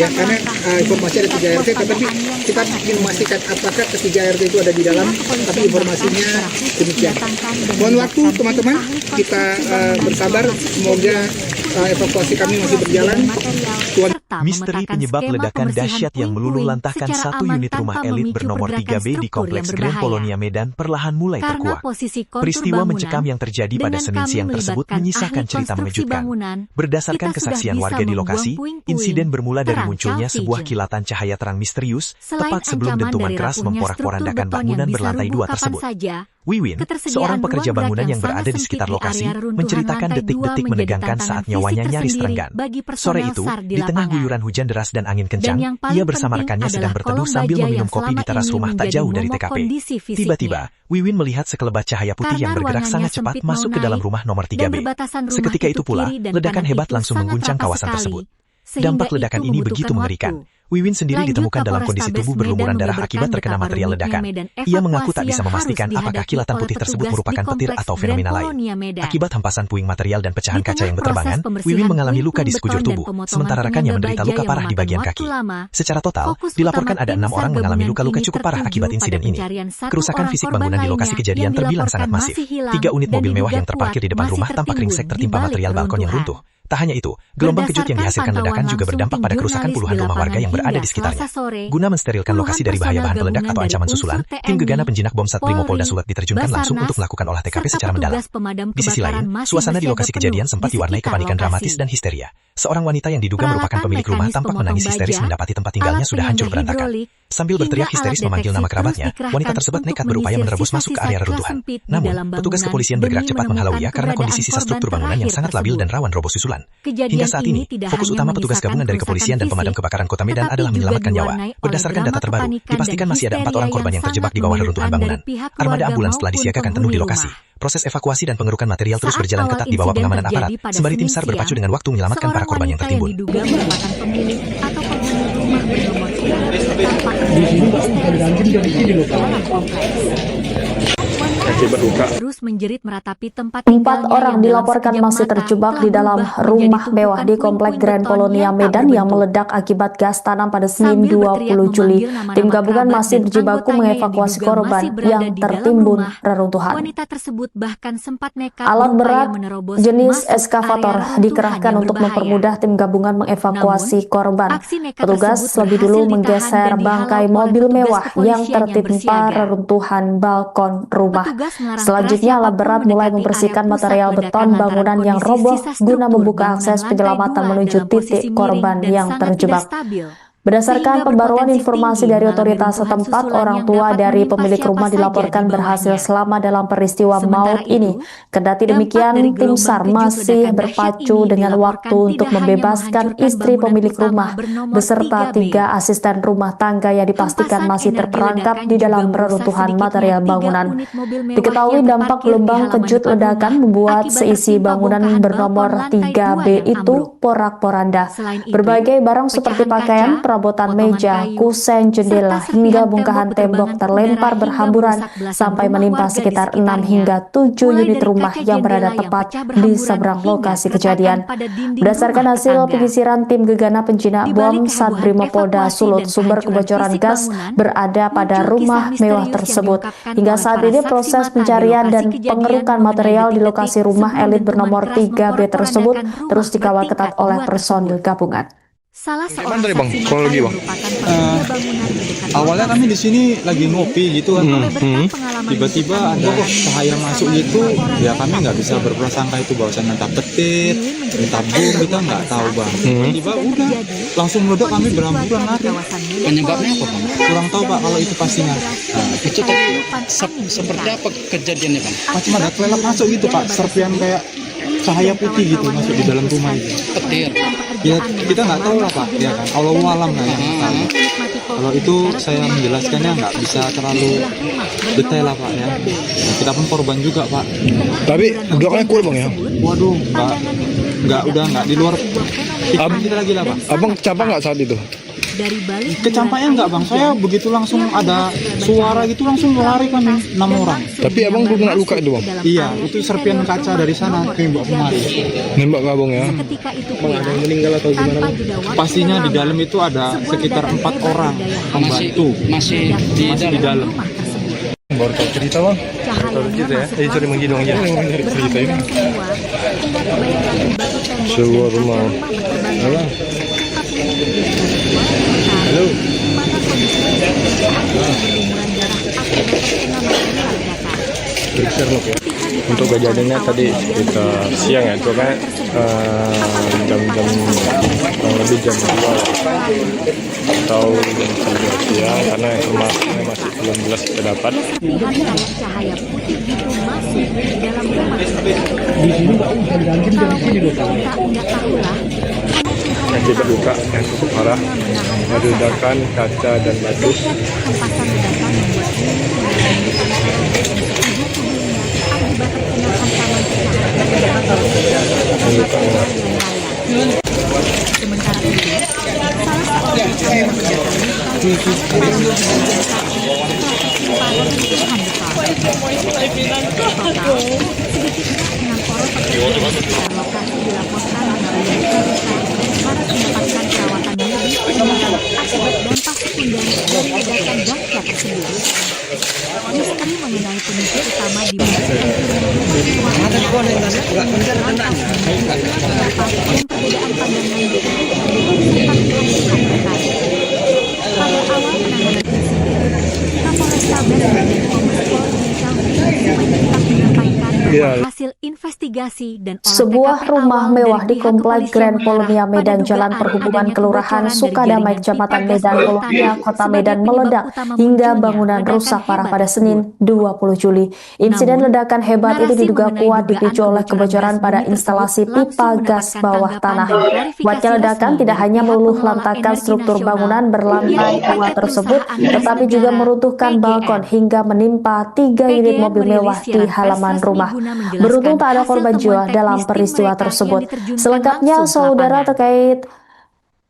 Ya, karena informasi ada 3 ART, tetapi kita ingin memastikan apakah ketiga ART itu ada di dalam, tapi informasinya demikian. Mohon waktu teman-teman, kita bersabar, semoga evakuasi kami masih berjalan. Misteri penyebab ledakan dahsyat yang meluluh lantahkan satu unit rumah elit bernomor 3B di Kompleks Grand Polonia Medan perlahan mulai terkuak. Peristiwa mencekam yang terjadi pada Senin siang tersebut menyisakan cerita mengejutkan. Berdasarkan kesaksian warga di lokasi, insiden bermula dari munculnya sebuah kilatan cahaya terang misterius tepat sebelum dentuman keras memporak-porandakan bangunan berlantai 2 tersebut. Wiwin, seorang pekerja bangunan yang berada di sekitar lokasi, menceritakan detik-detik menegangkan saat nyawanya nyaris terenggan. Sore itu, di tengah guyuran hujan deras dan angin kencang, ia bersama rekannya sedang berteduh sambil meminum kopi di teras rumah tak jauh dari TKP. Tiba-tiba, Wiwin melihat sekelebat cahaya putih yang bergerak sangat cepat masuk ke dalam rumah nomor 3B. Seketika itu pula, ledakan hebat langsung mengguncang kawasan tersebut. Dampak ledakan ini begitu mengerikan. Wiwin sendiri ditemukan dalam kondisi tubuh berlumuran darah akibat terkena material ledakan. Ia mengaku tak bisa memastikan apakah kilatan putih tersebut merupakan petir atau fenomena lain. Akibat hempasan puing material dan pecahan kaca yang berterbangan, Wiwin mengalami luka di sekujur tubuh, sementara rekannya menderita luka parah di bagian kaki. Secara total, dilaporkan ada 6 orang mengalami luka-luka cukup parah akibat insiden ini. Kerusakan fisik bangunan di lokasi kejadian terbilang sangat masif. 3 unit mobil mewah yang terparkir di depan rumah tampak ringsek tertimpa material balkon yang runtuh. Tak hanya itu, gelombang kejut yang dihasilkan ledakan juga berdampak pada kerusakan puluhan rumah warga yang berada di sekitarnya. Guna mensterilkan lokasi dari bahaya bahan peledak atau ancaman susulan, tim gegana penjinak bom Satbrimo Polda Sulut diterjunkan langsung untuk melakukan olah TKP secara mendalam. Di sisi lain, suasana di lokasi kejadian sempat diwarnai kepanikan dramatis dan histeria. Seorang wanita yang diduga merupakan pemilik rumah tampak menangis histeris mendapati tempat tinggalnya sudah hancur berantakan. Sambil berteriak histeris memanggil nama kerabatnya, wanita tersebut nekat berupaya menerobos masuk ke area reruntuhan. Namun, petugas kepolisian bergerak cepat menghalau ia karena kondisi sisa struktur bangunan yang sangat labil dan rawan roboh susulan. Hingga saat ini, fokus utama petugas gabungan dari kepolisian dan pemadam kebakaran Kota Medan adalah menyelamatkan nyawa. Berdasarkan data terbaru, dipastikan masih ada 4 orang korban yang terjebak di bawah reruntuhan bangunan. Armada ambulans telah disiagakan penuh di lokasi. Proses evakuasi dan pengerukan material terus berjalan ketat di bawah pengamanan aparat, sembari tim SAR berpacu dengan waktu menyelamatkan para korban yang tertimbun. Terus menjerit meratapi tempat 4 orang dilaporkan masih terjebak di dalam rumah mewah di Komplek Grand Polonia Medan yang meledak akibat gas tanam pada Senin 20 Juli. Tim gabungan masih berjibaku mengevakuasi korban yang tertimbun reruntuhan. Alat berat jenis eskavator dikerahkan untuk mempermudah tim gabungan mengevakuasi korban. Petugas lebih dulu menggeser bangkai mobil mewah yang tertimpa reruntuhan balkon rumah. Selanjutnya, alat berat mulai membersihkan material beton bangunan yang roboh guna membuka akses penyelamatan menuju titik korban yang terjebak. Berdasarkan pembaruan informasi dari otoritas setempat, orang tua dari pemilik rumah dilaporkan berhasil selamat dalam peristiwa maut ini. Kendati demikian, tim SAR masih berpacu dengan waktu untuk membebaskan istri pemilik rumah beserta 3 asisten rumah tangga yang dipastikan masih terperangkap di dalam reruntuhan material bangunan. Diketahui dampak gelombang kejut ledakan membuat seisi bangunan bernomor 3B itu porak-poranda. Berbagai barang seperti pakaian, perabotan meja, kusen, jendela, hingga bongkahan tembok terlempar berhamburan sampai menimpa sekitar 6 hingga 7 unit rumah yang berada tepat di seberang lokasi kejadian. Berdasarkan hasil penyisiran tim gegana penjinak bom Satbrimo Polda Sulut, sumber kebocoran gas berada pada rumah mewah tersebut. Hingga saat ini proses pencarian dan pengerukan material di lokasi rumah elit bernomor 3B tersebut terus dikawal ketat oleh personil gabungan. Gimana tadi bang, kronologi bang? Awalnya kami di sini lagi ngopi gitu kan, tiba-tiba ada cahaya masuk gitu, ya kami nggak bisa berprasangka itu bahwasan entah petir, entah bom, kita nggak tahu bang. Tiba-tiba udah langsung meledak, kami berhamburan lari. Penyebabnya apa bang? Kurang tahu pak kalau itu pastinya. Itu tadi seperti apa kejadiannya bang? Macam ada kelelap masuk gitu pak, serpian kayak cahaya putih gitu masuk di dalam rumah itu. Petir. Ya kita nggak tahu lah pak, ya kan. Allahu alam lah ya. Kalau itu saya menjelaskannya nggak bisa terlalu detail lah pak ya. Kita pun korban juga pak. Tapi belakangnya kuat bang ya? Waduh, nggak di luar kita lagi lah pak. Abang capek nggak saat itu? Kecampaknya enggak bang, saya begitu langsung ada suara gitu langsung lari kami 6 orang. Tapi abang belum kena luka itu bang? Iya, itu serpian kaca dari sana tembak kemari. Nembak ke abang ya? Bang ada yang meninggal atau gimana? Pastinya di dalam itu ada sekitar 4 orang pembantu. Masih di dalam. Baru tahu cerita bang? Baru cerita ya? Sorry menggidong aja. Cerita ini. Sebuah rumah. Halo. Halo. Untuk kejadiannya tadi kita siang ya, itu kan jam-jam lebih jam 2 atau jam 3 siang karena informasinya masih belum jelas kita dapat. Akibat luka yang cukup parah, ada ledakan kaca dan batu. Misteri mengenai penyebab utama di hasil investigasi dan sebuah rumah mewah di Komplek Grand Polonia Medan Jalan Perhubungan Kelurahan Sukadamai Kecamatan Medan Polonia Kota Medan meledak hingga bangunan rusak parah pada Senin 20 Juli. Insiden ledakan hebat itu diduga kuat dipicu oleh kebocoran pada instalasi pipa gas bawah tanah. Kuatnya ledakan tidak hanya meluluh lantakan struktur bangunan berlantai 2 tersebut, tetapi juga meruntuhkan balkon hingga menimpa 3 unit mobil mewah di halaman rumah. Beruntung tak ada korban jiwa dalam peristiwa tersebut. Selengkapnya, saudara, terkait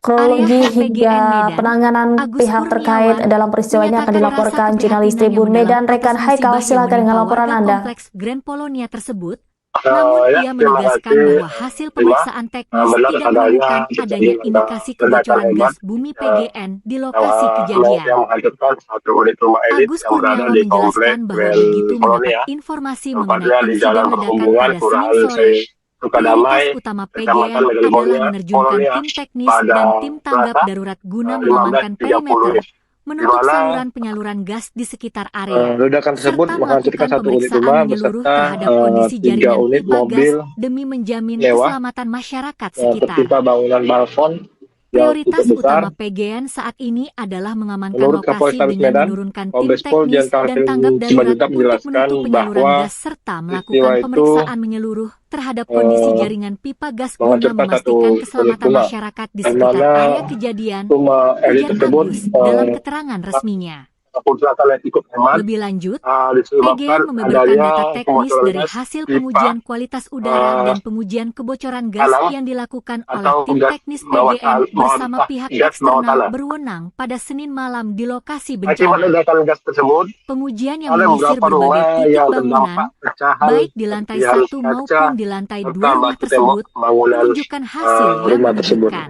kronologi hingga penanganan pihak terkait dalam peristiwa ini akan dilaporkan jurnalis Tribun Medan rekan Haikal. Silakan dengan laporan Anda. Kompleks Grand Polonia tersebut. Namun ia menegaskan bahwa hasil pemeriksaan teknis tidak menemukan adanya indikasi kebocoran gas bumi PGN di lokasi kejadian. Agus Kurniawan menjelaskan bahwa begitu mendapat informasi mengenai insiden ledakan pada Senin sore, prioritas utama PGN adalah menerjunkan tim teknis dan tim tanggap darurat guna mengamankan perimeter, menutup saluran penyaluran gas di sekitar area, ledakan tersebut serta menghancurkan melakukan satu unit pemeriksaan rumah menyeluruh beserta terhadap kondisi 3 jaringan unit pipa mobil gas demi menjamin mewah, keselamatan masyarakat sekitar. tertimpa bangunan balkon yang Prioritas cukup besar. utama PGN saat ini adalah mengamankan Menurut lokasi Kapolres dengan Medan, menurunkan tim Kombes Pol teknis Dian dan Kalvin tanggap darurat Simanjuntak untuk menjelaskan menutup penyaluran bahwa gas serta peristiwa melakukan itu pemeriksaan menyeluruh terhadap kondisi jaringan pipa gas guna menghancurkan satu memastikan unit keselamatan rumah, masyarakat di di sekitar mana area kejadian, rumah elit ujar tersebut Agus dalam keterangan resminya. Lebih lanjut, PGN membeberkan data teknis dari hasil pengujian kualitas udara dan pengujian kebocoran gas yang dilakukan oleh tim teknis PGN bersama pihak eksternal berwenang pada Senin malam di lokasi bencana. Pengujian yang menyisir berbagai titik bangunan, baik di lantai 1 maupun di lantai 2 rumah tersebut, menunjukkan hasil yang mengejutkan.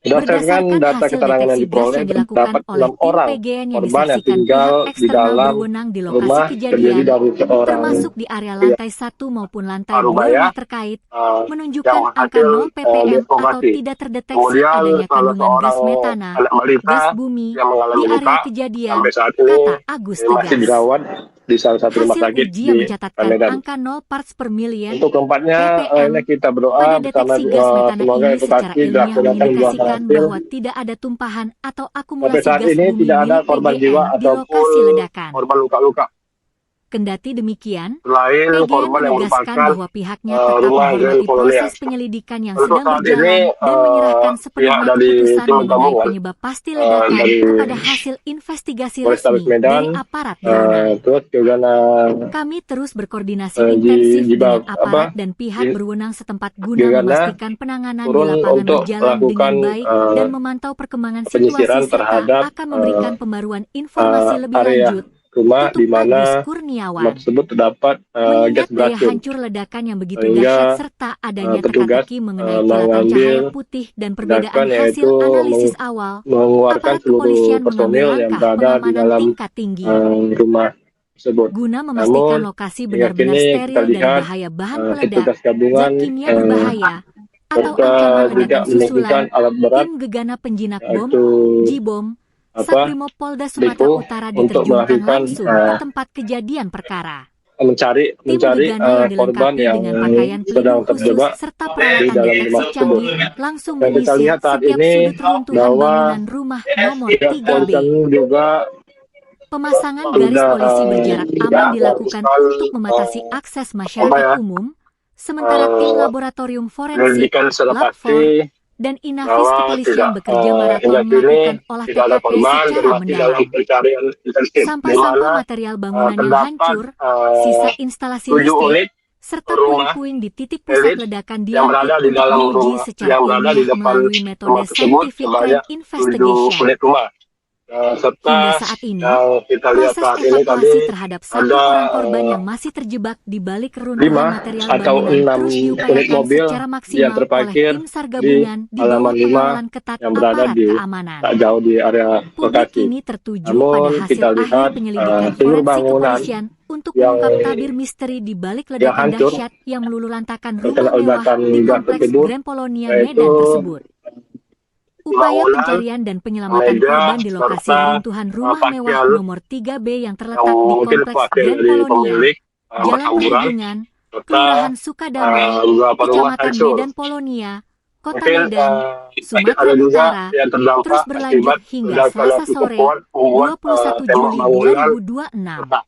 Berdasarkan data keterangan yang diperoleh, terdapat 6 orang korban yang tinggal di dalam rumah terdiri dari seorang termasuk di area lantai 1 maupun lantai 2 rumah terkait, menunjukkan angka 0 ppm atau tidak terdeteksi adanya kandungan gas metana, gas bumi di area kejadian, kata Agus masih tegas. dirawat di salah satu rumah Hasil sakit uji di yang mencatatkan Medan. angka 0 parts per million Untuk keempatnya, ppm kita berdoa pada bersama deteksi gas metana semoga ini secara evakuasi ilmiah dilaksanakan mengindikasikan hasil. bahwa tidak ada tumpahan atau Sampai akumulasi saat gas ini bumi tidak ada milik korban PGN jiwa di lokasi ataupun ledakan. korban luka-luka. Kendati demikian, Selain PGN korban yang menegaskan merupakan bahwa pihaknya tetap rumah Grand menghormati Polonia. proses penyelidikan yang Untuk sedang saat ini, berjalan dan menyerahkan pihak sepenuhnya dari keputusan tim mengenai gabungan, penyebab pasti ledakan dari kepada hasil investigasi Polrestabes resmi Medan, dari aparat berwenang. terus juga Kami terus berkoordinasi intensif dengan aparat dan pihak berwenang setempat guna Gegana memastikan penanganan di turun lapangan untuk berjalan melakukan dengan baik dan memantau perkembangan penyisiran situasi serta terhadap akan memberikan pembaruan informasi lebih area lanjut rumah untuk di mana Agus rumah Kurniawan. tersebut terdapat gas Mengingat daya beracun. hancur ledakan yang begitu Sehingga, dahsyat serta adanya petugas, teka-teki mengenai kilatan mengambil cahaya putih dan perbedaan tindakan hasil yaitu analisis awal, mengeluarkan aparat seluruh kepolisian mengambil personil yang langkah berada di pengamanan dalam tingkat tinggi rumah tersebut. guna memastikan Namun, lokasi hingga benar-benar kini steril kita dari lihat bahaya bahan petugas peledak, gabungan zat kimia berbahaya, atau serta ancaman juga ledakan menunjukkan susulan. alat berat Tim gegana penjinak bom, yaitu Jibom, Satrimo Polda Sumatera Depo Utara untuk diterjunkan melakukan langsung ke tempat kejadian perkara. mencari Tim gegana yang korban dilengkapi yang dengan pakaian sedang pelindung khusus terjebak serta di peralatan dalam deteksi rumah tersebut. canggih langsung Dan kita menyisir lihat saat setiap ini sudut reruntuhan bahwa bangunan rumah nomor pihak 3B. kepolisian juga Pemasangan garis sudah polisi berjarak aman dilakukan untuk membatasi akses masyarakat umum, sementara tim laboratorium forensik, menyelidikan secara Lab pasti dan Inafis bahwa kepolisian tidak bekerja maraton hingga kini melakukan olah tidak ada TKP korban secara dan masih dalam mendalam. pencarian intensif di Sampah-sampah mana material bangunan yang terdapat hancur, sisa instalasi 7 listrik, unit serta rumah puing-puing di titik pusat elit ledakan yang berada diangkut di dalam untuk diuji rumah secara yang berada di ilmiah depan melalui metode rumah tersebut scientific sebanyak crime 7 investigation. unit rumah. Serta Hingga saat ini, yang kita lihat proses saat ini tadi evakuasi terhadap satu ada orang korban yang masih terjebak di balik reruntuhan 5 material atau bangunan 6 terus unit diupayakan mobil secara yang maksimal oleh terparkir tim SAR di gabungan di bawah halaman pengawalan 5 ketat yang berada aparat di keamanan. tak jauh di area Publik lokasi. kini tertuju pada Namun hasil kita akhir lihat penyelidikan seluruh forensik bangunan kepolisian untuk untuk yang mengungkap tabir misteri di balik ledakan hancur dahsyat yang meluluhlantakan terkena rumah mewah ledakan di gas kompleks tersebut, Grand Polonia yaitu Medan tersebut. Upaya bangunan, pencarian dan penyelamatan meja, korban di lokasi serta runtuhan rumah mewah pakaian nomor 3B yang yang terletak di mungkin kompleks hasil Grand dari Polonia, pemilik Jalan berhamburan, Perhubungan, serta Kelurahan Sukadamai, beberapa rumah Kecamatan hancur. Medan Polonia, Kota Mungkin Medan, ada Sumatera juga Utara, yang terdampak terus berlanjut akibat hingga ledakan Selasa yang cukup sore, kuat membuat 21 tembok Juli bangunan 2026. retak.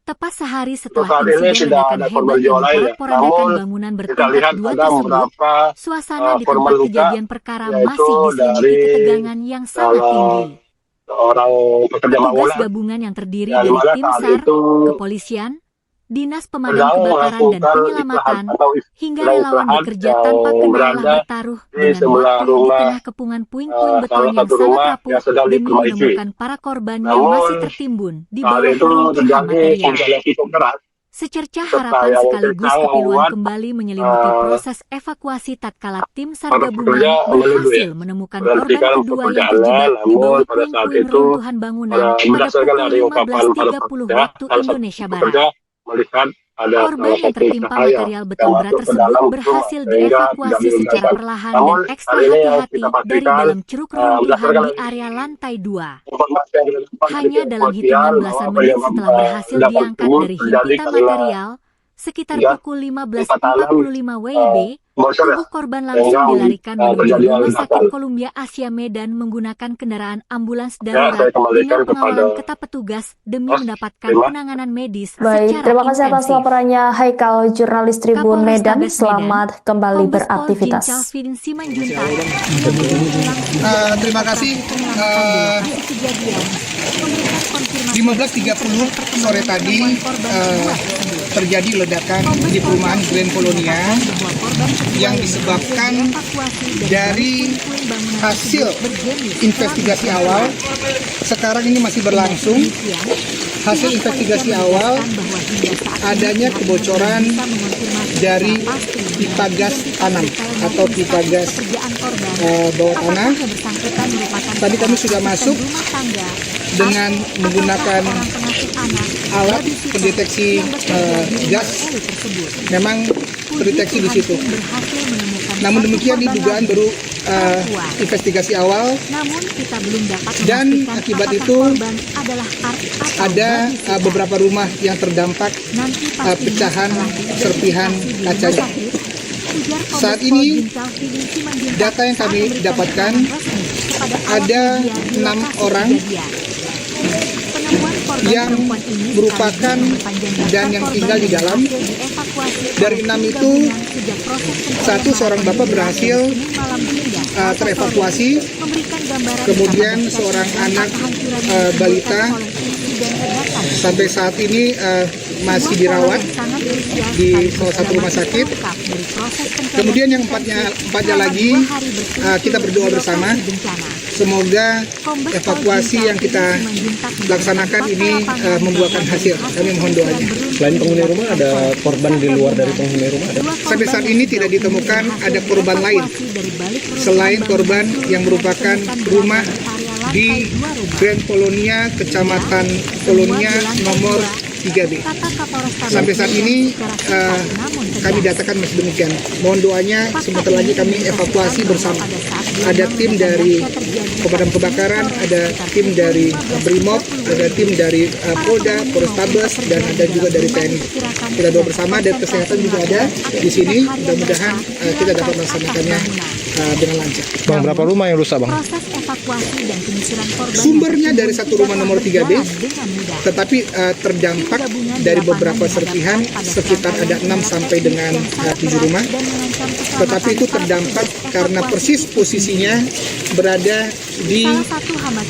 Tepat sehari Untuk setelah saat ini insiden tidak ledakan ada hebat korban yang jiwa lain ya. memporak-porandakan Namun bangunan kita bertingkat lihat 2 ada tersebut, beberapa suasana di korban tempat luka, kejadian perkara yaitu masih diselimuti dari ketegangan yang sangat tinggi. seorang pekerja Petugas bangunan gabungan yang terdiri yang dari dimana tim saat SAR, itu kepolisian, Dinas Pemadam sedang Kebakaran dan melakukan Penyelamatan, hingga sedang relawan istirahat bekerja yang tanpa kenal lelah berada bertaruh di dengan sebelah waktu di rumah tengah kepungan puing-puing beton salah yang satu sangat rumah rapuh yang sedang demi diperbaiki. menemukan para korban yang Namun masih tertimbun di saat bawah itu reruntuhan terjadi material. hujan yang cukup deras Secercah serta harapan yang sekaligus kencang kepiluan membuat kembali menyelimuti proses evakuasi tatkala tim SAR para pekerja gabungan menuduh berhasil menemukan korban berhentikan kedua yang pekerjaannya. terjebak di Namun bawah pada saat puing-puing itu reruntuhan bangunan pada berdasarkan pukul dari ungkapan para 15.30 pekerja, waktu salah satu Indonesia Barat. pekerja melihat ada Korban salah yang satu tertimpa cahaya material yang beton berat masuk ke tersebut dalam rumah berhasil sehingga tidak dievakuasi secara menimbulkan. perlahan Namun dan ekstra hari ini yang hati-hati kita dari pastikan dalam ceruk reruntuhan berdasarkan di area lantai 2. informasi yang kita dapat dari Hanya dalam kepolisian hitungan bahwa belasan menit penyebab setelah berhasil ledakan diangkat tersebut dari terjadi himpitan karena material, sekitar ya, pukul pipa tanam 15.45 WIB, bocor ya, tubuh korban sehingga langsung dilarikan menuju terjadi Rumah ledakan. Sakit Columbia Asia Medan menggunakan kendaraan ambulans Ya, darurat saya kembalikan dengan pengawalan kepada ketat petugas demi Mas, mendapatkan terima. penanganan medis Baik, secara terima kasih atas intensif. laporannya Haikal, jurnalis Tribun Kapolres Medan. Tabes Medan, Selamat kembali Kombes Pol beraktivitas. Jin Calvin Simanjuntak, yang mengunjungi langsung Terima kasih. lokasi kejadian, memberikan konfirmasi 15.30 sore tadi terjadi ledakan di perumahan Grand Polonia yang disebabkan dari hasil investigasi awal. Sekarang ini masih berlangsung. Hasil investigasi awal adanya kebocoran dari pipa gas tanam atau pipa gas bawah tanah. Tadi kami sudah masuk dengan menggunakan alat pendeteksi gas. Memang terdeteksi di situ. Namun demikian di dugaan baru investigasi awal, dan akibat itu ada beberapa rumah yang terdampak pecahan serpihan kacanya. Saat ini data yang kami dapatkan ada 6 orang yang merupakan dan yang tinggal di dalam. Dari 6 itu, seorang bapak berhasil terevakuasi, kemudian seorang anak balita sampai saat ini masih dirawat di salah satu rumah sakit. Kemudian yang empatnya lagi kita berdoa bersama, semoga evakuasi yang kita laksanakan ini membuahkan hasil. Kami mohon doanya. Selain penghuni rumah, ada korban di luar dari penghuni rumah? Sampai saat ini tidak ditemukan ada korban lain selain korban yang merupakan rumah di Grand Polonia, Kecamatan Polonia nomor 3B. Sampai saat ini kami datakan masih demikian. Mohon doanya, sebentar lagi kami evakuasi bersama. Ada tim dari pemadam kebakaran, ada tim dari Brimob, ada tim dari Polda, Polrestabes, dan ada juga dari TNI. Kita doa bersama, dan kesehatan juga ada di sini. Mudah-mudahan kita dapat melaksanakannya dengan lancar. Bang, berapa rumah yang rusak, Bang? Sumbernya dari satu rumah nomor 3B, tetapi terdampak dari beberapa serpihan, sekitar ada 6 sampai dengan 7 rumah. Tetapi itu terdampak karena persis posisinya berada di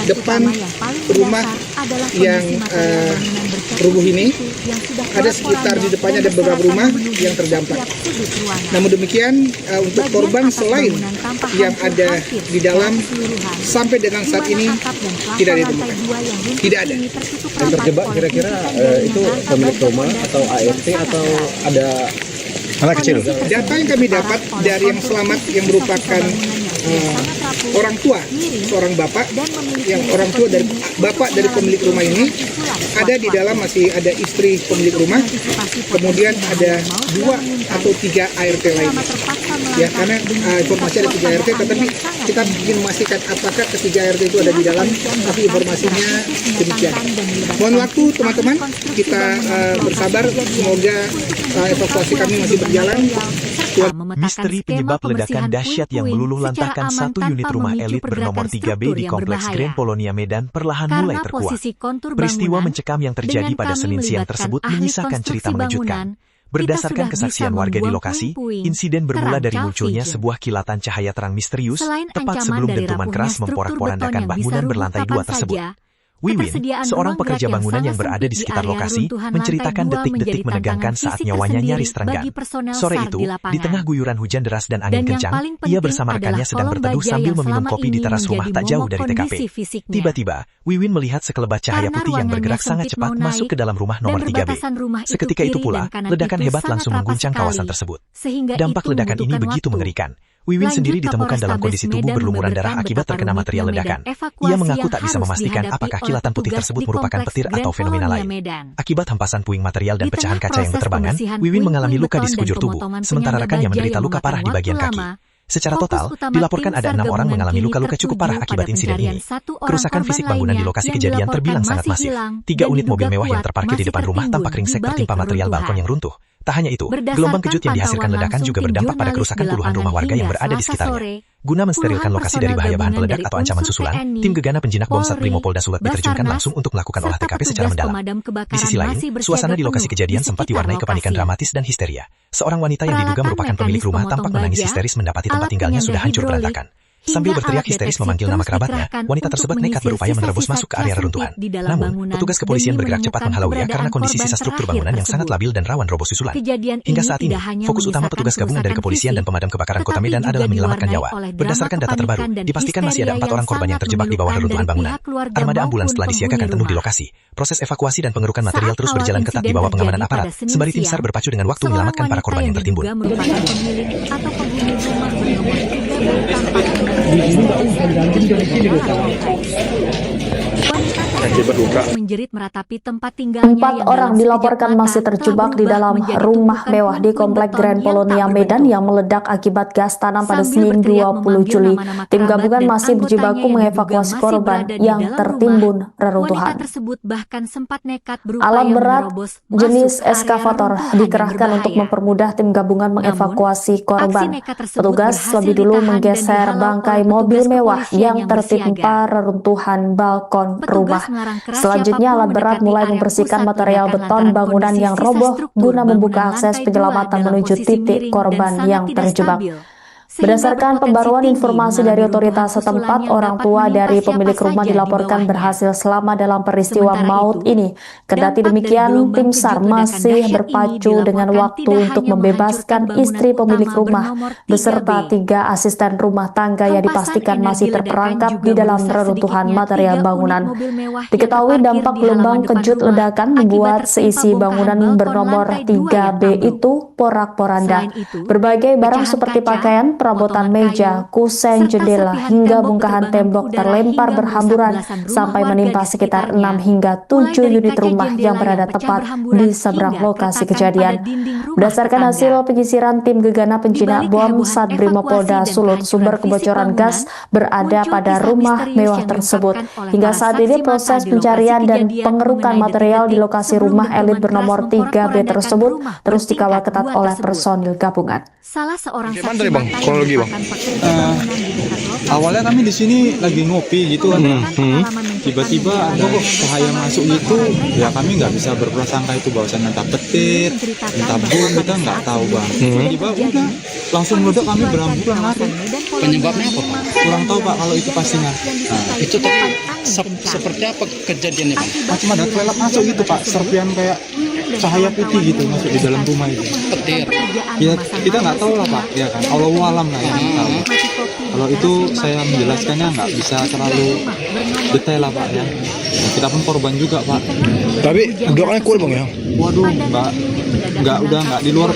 depan rumah yang rubuh ini. Ada sekitar di depannya ada beberapa rumah yang terdampak. Namun demikian, untuk korban selain yang ada di dalam sampai dengan saat ini tidak ditemukan. Tidak ada. Yang terjebak kira-kira itu pemilik rumah atau ART atau ada anak kecil? Data yang kami dapat dari yang selamat yang merupakan orang tua, seorang bapak, yang orang tua dari bapak dari pemilik rumah ini ada di dalam, masih ada istri pemilik rumah, kemudian ada 2 atau 3 ART lainnya. Ya, karena informasi ada 3 ART, tetapi kita ingin memastikan apakah ketiga ART itu ada di dalam, tapi informasinya demikian. Mohon waktu teman-teman, kita bersabar, semoga evakuasi kami masih berjalan. Misteri penyebab ledakan dahsyat yang meluluh lantahkan satu unit rumah elit bernomor 3B di Kompleks Grand Polonia Medan perlahan mulai terkuak. Peristiwa mencekam yang terjadi pada Senin siang tersebut menyisakan cerita mengejutkan. Berdasarkan kesaksian warga di lokasi, insiden bermula dari munculnya sebuah kilatan cahaya terang misterius tepat sebelum dentuman keras memporak-porandakan bangunan berlantai 2 tersebut. Wiwin, seorang pekerja bangunan yang berada di sekitar lokasi, menceritakan detik-detik menegangkan saat nyawanya nyaris terenggan. Sore itu, di tengah guyuran hujan deras dan angin kencang, ia bersama rekannya sedang berteduh sambil meminum kopi di teras rumah tak jauh dari TKP. Tiba-tiba, Wiwin melihat sekelebat cahaya putih yang bergerak sangat cepat masuk ke dalam rumah nomor 3B. Seketika itu pula, ledakan hebat langsung mengguncang kawasan tersebut. Dampak ledakan ini begitu mengerikan. Wiwin sendiri ditemukan dalam kondisi tubuh berlumuran darah akibat terkena material ledakan. Ia mengaku tak bisa memastikan apakah kilatan putih tersebut merupakan petir atau fenomena lain. Akibat hempasan puing material dan pecahan kaca yang berterbangan, Wiwin mengalami luka di sekujur tubuh, sementara rekannya menderita luka parah di bagian kaki. Secara total, dilaporkan ada 6 orang mengalami luka-luka cukup parah akibat insiden ini. Kerusakan fisik bangunan di lokasi kejadian terbilang sangat masif. 3 unit mobil mewah yang terparkir di depan rumah tampak ringsek tertimpa material balkon yang runtuh. Tak hanya itu, gelombang kejut yang dihasilkan ledakan juga berdampak pada kerusakan puluhan rumah warga yang berada di sekitarnya. Guna mensterilkan lokasi dari bahaya bahan peledak atau ancaman susulan, tim gegana penjinak bom Satrimo Polda Sulut diterjunkan langsung untuk melakukan olah TKP secara mendalam. Di sisi lain, suasana di lokasi kejadian sempat diwarnai kepanikan dramatis dan histeria. Seorang wanita yang diduga merupakan pemilik rumah tampak menangis histeris mendapati tempat tinggalnya sudah hancur berantakan. Sambil berteriak histeris memanggil nama kerabatnya, wanita tersebut nekat berupaya menerobos masuk ke area reruntuhan. Namun, petugas kepolisian bergerak cepat menghalauinya karena kondisi sisa struktur bangunan yang sangat labil dan rawan roboh susulan. Hingga saat ini, fokus utama petugas gabungan dari kepolisian dan pemadam kebakaran Kota Medan adalah menyelamatkan nyawa. Berdasarkan data terbaru, dipastikan masih ada 4 orang korban yang terjebak di bawah reruntuhan bangunan. Armada ambulans telah disiagakan penuh di lokasi. Proses evakuasi dan pengerukan material terus berjalan ketat di bawah pengamanan aparat, sembari tim SAR berpacu dengan waktu menyelamatkan para korban yang tertimbun. Menjerit meratapi tempat tinggalnya. 4 orang dilaporkan masih terjebak di dalam rumah mewah di Komplek Grand Polonia Medan yang meledak akibat gas tanam pada Senin 20 Juli. Tim gabungan masih berjibaku mengevakuasi korban yang tertimbun reruntuhan. Alat berat jenis eskavator dikerahkan untuk mempermudah tim gabungan mengevakuasi korban. Petugas lebih dulu menggeser bangkai mobil mewah yang tertimpa reruntuhan balkon rumah. Selanjutnya alat berat mulai membersihkan material beton bangunan yang roboh guna membuka akses penyelamatan menuju titik korban yang terjebak. Berdasarkan pembaruan informasi dari otoritas setempat, orang tua dari pemilik rumah dilaporkan berhasil selamat dalam peristiwa maut ini. Kendati demikian, tim SAR masih berpacu dengan waktu untuk membebaskan istri pemilik rumah beserta 3 asisten rumah tangga yang dipastikan masih terperangkap di dalam reruntuhan material bangunan. Diketahui dampak gelombang kejut ledakan membuat seisi bangunan bernomor 3B itu porak-poranda. Berbagai barang seperti pakaian, perabotan meja, kusen, jendela, hingga bongkahan tembok terlempar berhamburan sampai menimpa sekitar 6 hingga 7 unit rumah yang berada tepat di seberang lokasi kejadian. Berdasarkan hasil penyisiran tim gegana penjinak bom Satrimo Polda Sulut, sumber kebocoran gas berada pada rumah mewah tersebut. Hingga saat ini proses pencarian dan pengerukan material di lokasi rumah elit bernomor 3B tersebut terus dikawal ketat oleh personil gabungan. Salah seorang saksi bang, kronologi bang. Awalnya kami di sini lagi ngopi gitu kan, tiba-tiba ada cahaya masuk gitu, ya kami nggak bisa berprasangka itu bahwasannya entah petir, entah bom, kita nggak tahu bang. Tiba-tiba udah langsung meledak, kami berambulan lari. Penyebabnya apa Pak? Kurang tahu Pak kalau itu pastinya. Itu tapi seperti apa kejadiannya Pak? Macam ada kelelap masuk gitu Pak, serpian kayak cahaya putih gitu masuk di dalam rumah itu. Petir. Ya kita nggak tahu lah Pak, ya kan. Allahu alam lah yang tahu. Kalau itu saya menjelaskannya nggak bisa terlalu detail lah Pak ya. Nah, kita pun korban juga Pak. Tapi doanya kuat bang ya? Waduh, nggak udah nggak di luar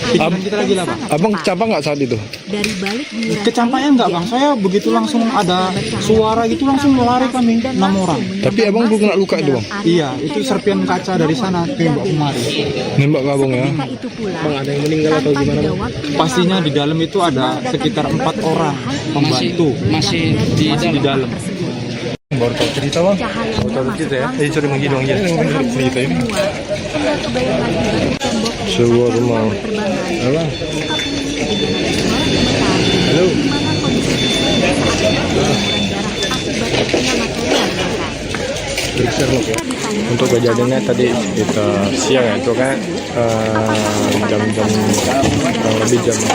pikiran kita lagi lah bang. Abang kecampak nggak saat itu? Dari balik guyuran Kecampaknya air, enggak bang, saya begitu langsung ada suara gitu langsung lari kami 6 orang. Tapi abang belum kena luka itu bang? Iya, itu serpian kaca dari sana tembak kemari. Nembak ke abang ya? Ketika itu pula, Bang, ada yang meninggal atau tanpa gimana, jeda Bang? waktu yang Pastinya lama, di dalam itu ada sekitar 4 orang pembantu masih di masih di dalam. Baru tahu cerita bang? cahayanya Baru tahu masuk cerita ya? langsung Sorry menghilang aja. dan Cerita ini. semua tinggal kebayang lagi dari tembok dan Sebuah kaca rumah. berterbangan. Alah. Tapi kemudian ada suara gemetar, Halo. di mana kondisi Christian saat itu berlumuran darah akibat terkena material bongkar. Periksa dulu ya. Ketika ditanya Untuk oleh kejadiannya awak tadi media, kita siang ya, itu kan jam-jam kurang lebih jam 2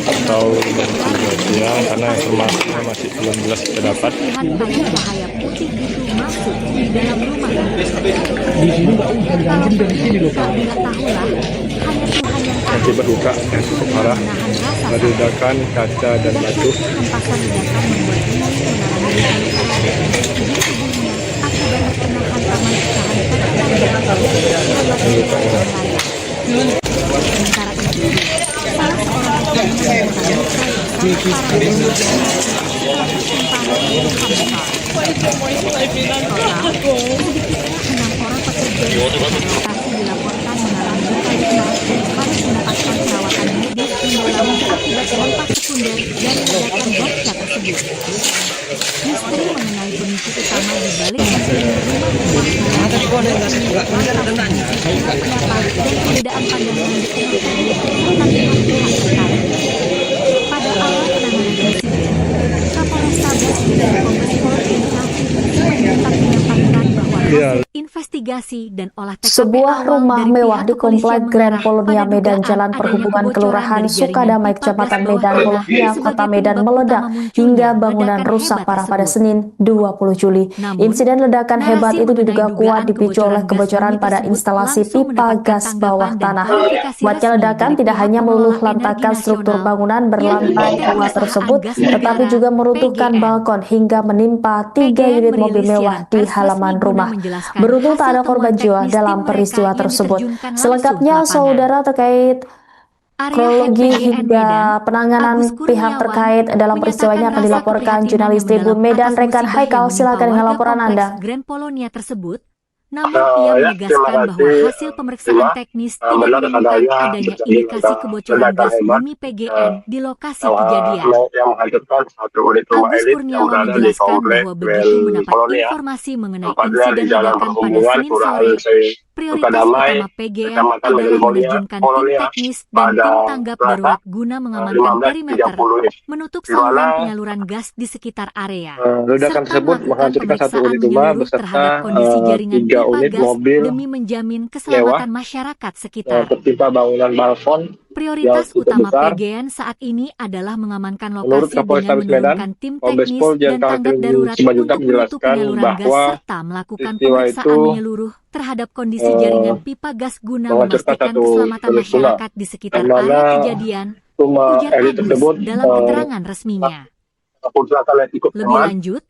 atau jam 3 siang, karena informasinya masih belum jelas kita dapat. lihat banyak cahaya putih itu masuk di dalam rumah. Bila tahulah, hanya Tuhan yang tahu. Akibat luka yang cukup parah, Menahan rasa ada ledakan kaca dan dan batu. suatu hempasan ledakan membuat Nini mengalami luka di tubuhnya akibat terkena hantaman pecahan kaca dan Luka ya. sementara itu, salah seorang petani yang mengalami enam orang pekerja di lokasi dilaporkan mengalami luka dan harus mendapatkan perawatan medis mengalami akibat dampak sekunder dari ledakan bom tersebut. Misteri mengenai pemicu utama di balik insiden rumah mewah dan perbedaan pandangan yang dikemukakan oleh pihak terkait. Pada awal penanganan insiden, Kapolrestabes dan Kombes Pol Indrafi menyampaikan bahwa hasil investigasi dan olah TKP Sebuah awal rumah dari mewah pihak di kepolisian Komplek Grand mengarah Polonia pada Medan dugaan Jalan adanya Perhubungan kebocoran Kelurahan dari jaringan Sukadamai pipa Kecamatan gas Medan bawah Polonia sebagai Kota Medan penyebab meledak utama munculnya hingga bangunan ledakan rusak hebat parah pada tersebut. Senin 20 Juli. Namun, Insiden ledakan narasi hebat itu mengenai diduga kuat dugaan dipicu oleh gas kebocoran bumi pada tersebut instalasi langsung pipa mendapatkan gas bawah tanggapan dan tanah. klarifikasi Kuatnya resmi ledakan dari tidak pihak hanya pengelola meluluh energi lantakan struktur nasional bangunan yang berlantai PT 2 Perusahaan tersebut, Gas tetapi Negara, juga meruntuhkan PGN. balkon hingga menimpa 3 PGN unit mobil merilis mewah siaran di pers halaman resmi guna rumah. menjelaskan Beruntung tak hasil ada temuan korban jiwa teknis dalam tim peristiwa mereka yang tersebut. diterjunkan langsung Selengkapnya, ke lapangan. saudara, terkait Area kronologi Head PGN hingga Medan, penanganan Agus pihak Kurniawan, terkait dalam peristiwa ini akan menyatakan rasa dilaporkan keprihatinan jurnalis yang Tribun mendalam Medan atas Rekan musibah Haikal. yang Silakan menimpa dengan warga laporan kompleks Anda. Grand Polonia tersebut. Namun ia Ya, terima menegaskan bahwa kasih. hasil pemeriksaan teknis tidak Benar menemukan adanya adanya terjadi indikasi kebocoran ledakan gas hebat, bumi PGN di lokasi yang kejadian. menghancurkan satu unit rumah Agus elit yang Kurniawan berada di menjelaskan Komplek bahwa begitu Grand mendapat Polonia, informasi mengenai tempatnya di insiden Jalan ledakan pada Perhubungan Senin Kelurahan sore, prioritas Sukadamai, utama PGN Kecamatan adalah Medan menerjunkan tim Polonia teknis dan pada tim tanggap Selasa darurat guna mengamankan perimeter, 15.30 menutup di mana saluran penyaluran gas di sekitar area, Ledakan serta tersebut melakukan menghancurkan satu pemeriksaan unit rumah menyeluruh beserta terhadap kondisi jaringan 3 pipa unit gas mobil demi menjamin keselamatan masyarakat sekitar. tertimpa bangunan balkon Prioritas yang cukup utama besar. PGN saat ini adalah mengamankan Menurut lokasi dengan Kapolrestabes Medan, menurunkan tim Kombes teknis Pol dan Jenderal tanggap Tni darurat Simanjuntak untuk menutup menjelaskan penyaluran gas bahwa serta melakukan peristiwa pemeriksaan itu menyeluruh terhadap kondisi jaringan pipa gas guna menghancurkan memastikan satu keselamatan unit rumah, masyarakat di sekitar di mana area kejadian, rumah ujar elit Agus tersebut dalam keterangan resminya. kerusakan yang cukup Lebih hebat, lanjut,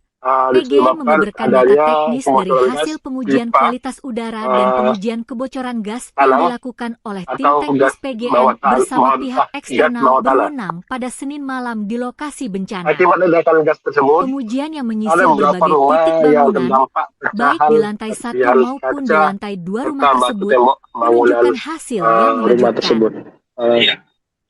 PGN disebabkan membeberkan data adanya teknis dari kebocoran gas hasil pengujian pipa, kualitas udara dan pengujian kebocoran gas yang tanah, dilakukan oleh tim atau teknis gas PGN bawah bersama bawah- pihak gas eksternal bawah tanah. berwenang pada Senin malam di lokasi bencana. Akibat ledakan gas tersebut, Pengujian yang ada menyisir beberapa berbagai rumah titik yang bangunan, terdampak baik pecahan di lantai 1 serpihan maupun di kaca lantai 2 rumah serta batu tersebut, tembok bangunan menunjukkan hasil yang rumah mengejutkan. tersebut.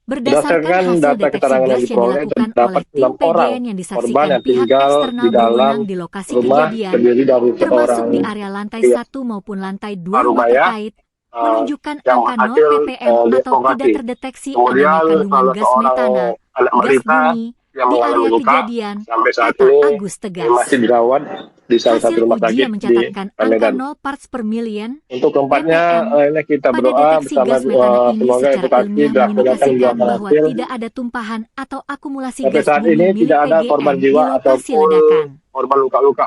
Berdasarkan Berdasarkan hasil data deteksi keterangan yang gas yang diperoleh, dilakukan terdapat oleh tim 6 orang PGN yang korban disaksikan yang pihak tinggal eksternal di dalam berwenang di lokasi rumah kejadian, terdiri dari termasuk seorang di area lantai 1 maupun lantai 2 rumah Arumaya, terkait, menunjukkan yang angka 0 hasil ppm atau deformasi. tidak terdeteksi Kemudian adanya kandungan salah gas seorang metana, anak gas balita bumi yang di mengalami area luka kejadian, sampai saat kata ini Agus tegas. masih dirawat di salah satu Hasil rumah uji sakit yang di mencatatkan angka Medan. 0 parts per million Untuk keempatnya, ini kita pada berdoa deteksi bersama gas metana ini semoga secara edukasi ilmiah dilaksanakan mengindikasikan dengan bahwa hasil. tidak ada tumpahan atau akumulasi Sampai gas saat bumi ini milik tidak ada korban PGN di jiwa lokasi ataupun ledakan. korban luka-luka.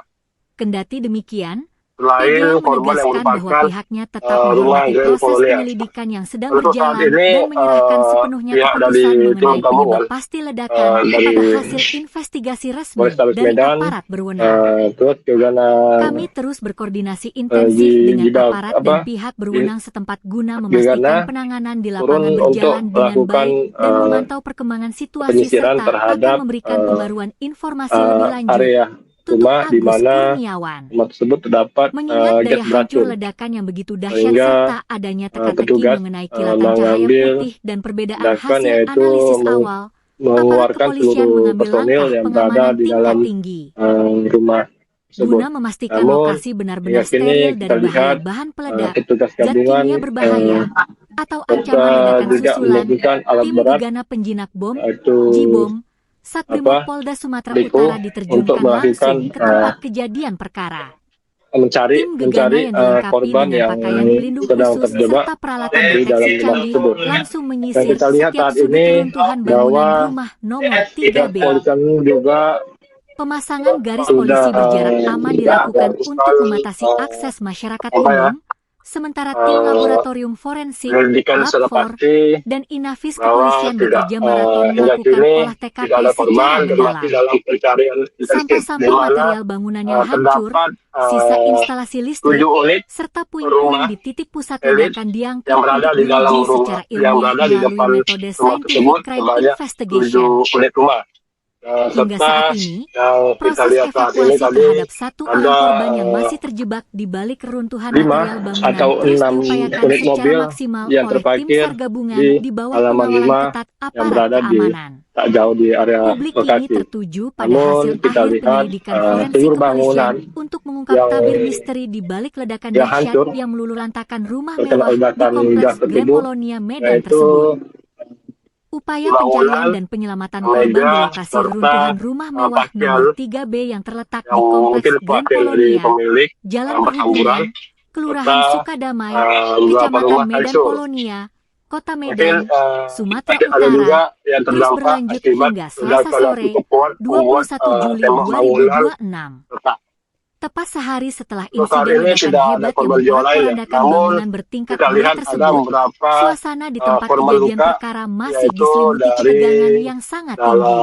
Kendati demikian, selain korban yang menegaskan bahwa merupakan pihaknya tetap rumah menghormati Grand proses Polonia. penyelidikan yang sedang Untuk saat berjalan ini dan menyerahkan sepenuhnya pihak dari keputusan tim mengenai gabungan penyebab pasti ledakan dari kepada hasil investigasi resmi Polrestabes dari Medan, aparat berwenang. terus juga Kami terus berkoordinasi intensif dengan aparat dan pihak berwenang setempat guna memastikan penanganan di lapangan turun berjalan untuk dengan melakukan baik dan memantau perkembangan situasi penyisiran serta terhadap, akan memberikan pembaruan informasi lebih lanjut. area Tutup rumah di Agus mana Kurniawan. rumah tersebut terdapat Mengingat gas daya hancur beracun. ledakan yang begitu dahsyat Sehingga, serta adanya teka-teki petugas, mengenai kilatan cahaya mengambil putih dan perbedaan tindakan hasil yaitu analisis awal, aparat mengeluarkan kepolisian seluruh mengambil personil langkah yang berada pengamanan di tingkat dalam tinggi rumah tersebut. guna memastikan Namun, lokasi benar-benar hingga kini steril kita dari bahaya lihat bahan peledak, petugas zat gabungan kimia berbahaya, atau serta ancaman ledakan juga susulan. menunjukkan alat Tim berat Gegana Penjinak Bom, yaitu Jibom, Satbrimob apa, Polda Sumatera Briko, Utara untuk diterjunkan melakukan langsung ke tempat kejadian perkara. mencari Tim Gegana yang dilengkapi korban dengan yang pakaian pelindung sedang khusus terjebak serta peralatan di dalam deteksi rumah canggih tersebut. langsung Dan menyisir kita lihat setiap saat sudut ini reruntuhan bangunan bahwa rumah nomor pihak 3B. kepolisian juga Pemasangan garis sudah polisi berjarak aman dilakukan mengharuskan, untuk membatasi akses masyarakat apa ya, umum, sementara tim laboratorium forensik, penyelidikan sudah Lab4, pasti dan Inafis bahwa Kepolisian tidak bekerja maraton hingga melakukan kini olah TKP tidak ada korban secara dan masih mendalam. dalam pencarian intensif di Sampah-sampah mana material bangunan yang hancur, terdapat sisa instalasi listrik, 7 unit serta puing-puing rumah di titik pusat elit ledakan diangkat yang berada untuk di dalam diuji rumah secara yang ilmiah berada di melalui depan metode rumah Scientific tersebut Crime sebanyak Investigation. 7 unit rumah. Hingga Serta saat ini, yang kita proses lihat saat ini evakuasi tadi terhadap satu orang ada korban yang masih terjebak di balik reruntuhan 5 material bangunan atau terus 6 diupayakan unit secara mobil maksimal yang oleh tim terparkir SAR gabungan di di bawah halaman pengawalan 5 ketat yang aparat berada di keamanan. tak jauh di area Publik kini lokasi. tertuju pada Namun hasil kita akhir lihat penyelidikan forensik seluruh bangunan kepolisian untuk mengungkap yang tabir misteri di balik ledakan yang dahsyat hancur yang meluluhlantakkan rumah terkena mewah di ledakan gas kompleks Grand tersebut, Polonia Medan yaitu tersebut. Upaya pencarian dan penyelamatan korban di meja lokasi serta reruntuhan rumah mewah pakaian nomor 3B yang terletak di yang kompleks mungkin Grand pakaian dari Polonia, pemilik Jalan berhamburan Perhubungan, Kelurahan serta Sukadamai, beberapa Kecamatan rumah Medan hancur. Polonia, Kota Mungkin Medan, Sumatera ada juga Utara, yang terus terdampak berlanjut akibat hingga Selasa ledakan yang sore, cukup kuat membuat 21 Juli tembok bangunan 2026. retak. Tepat sehari setelah Untuk saat insiden ini ledakan tidak ada hebat yang korban jiwa lain, memporak-porandakan namun bangunan bertingkat kita 2 lihat ada tersebut, beberapa suasana di tempat korban kejadian luka, perkara masih yaitu diselimuti dari ketegangan yang sangat tinggi. dalam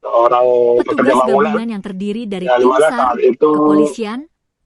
seorang pekerja Petugas bangunan gabungan yang terdiri dari yang tim dimana SAR, saat itu kepolisian,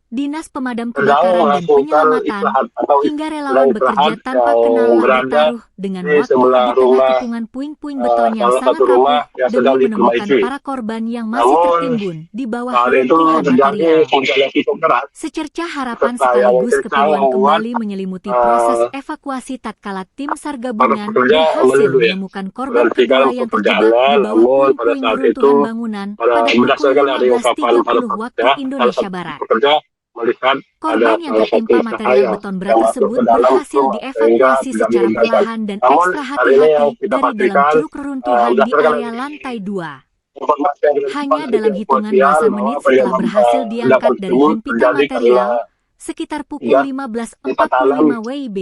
dinas pemadam sedang kebakaran dan melakukan penyelamatan, istirahat atau hingga sedang relawan bekerja istirahat tanpa yang kenal berada bertaruh dengan di waktu sebelah di tengah rumah kepungan puing-puing beton yang salah sangat satu rumah rapuh yang demi sedang menemukan diperbaiki. para korban yang masih Namun tertimbun di bawah saat itu reruntuhan terjadi material. hujan yang cukup keras Secercah harapan serta yang sekaligus kencang keperluan membuat kembali menyelimuti proses evakuasi tatkala tim SAR para gabungan pekerja berhasil menuju ya menemukan korban berhentikan kedua yang terjebak di pekerjaan. bawah Namun pada puing-puing saat itu reruntuhan bangunan pada pukul berdasarkan dari ungkapan para 15.30 waktu pekerja, salah Indonesia satu Barat. pekerja melihat ada Korban yang salah tertimpa satu material cahaya beton berat yang masuk tersebut ke dalam berhasil rumah sehingga dievakuasi tidak secara dihindarkan. perlahan dan Namun ekstra hari ini yang hati-hati kita dari dalam pastikan curug reruntuhan di berdasarkan area lantai 2. informasi yang kita Hanya dapat dalam dari hitungan kepolisian belasan bahwa menit setelah berhasil ledakan diangkat dari tersebut himpitan terjadi material, karena sekitar pukul ya, 15.45 WIB,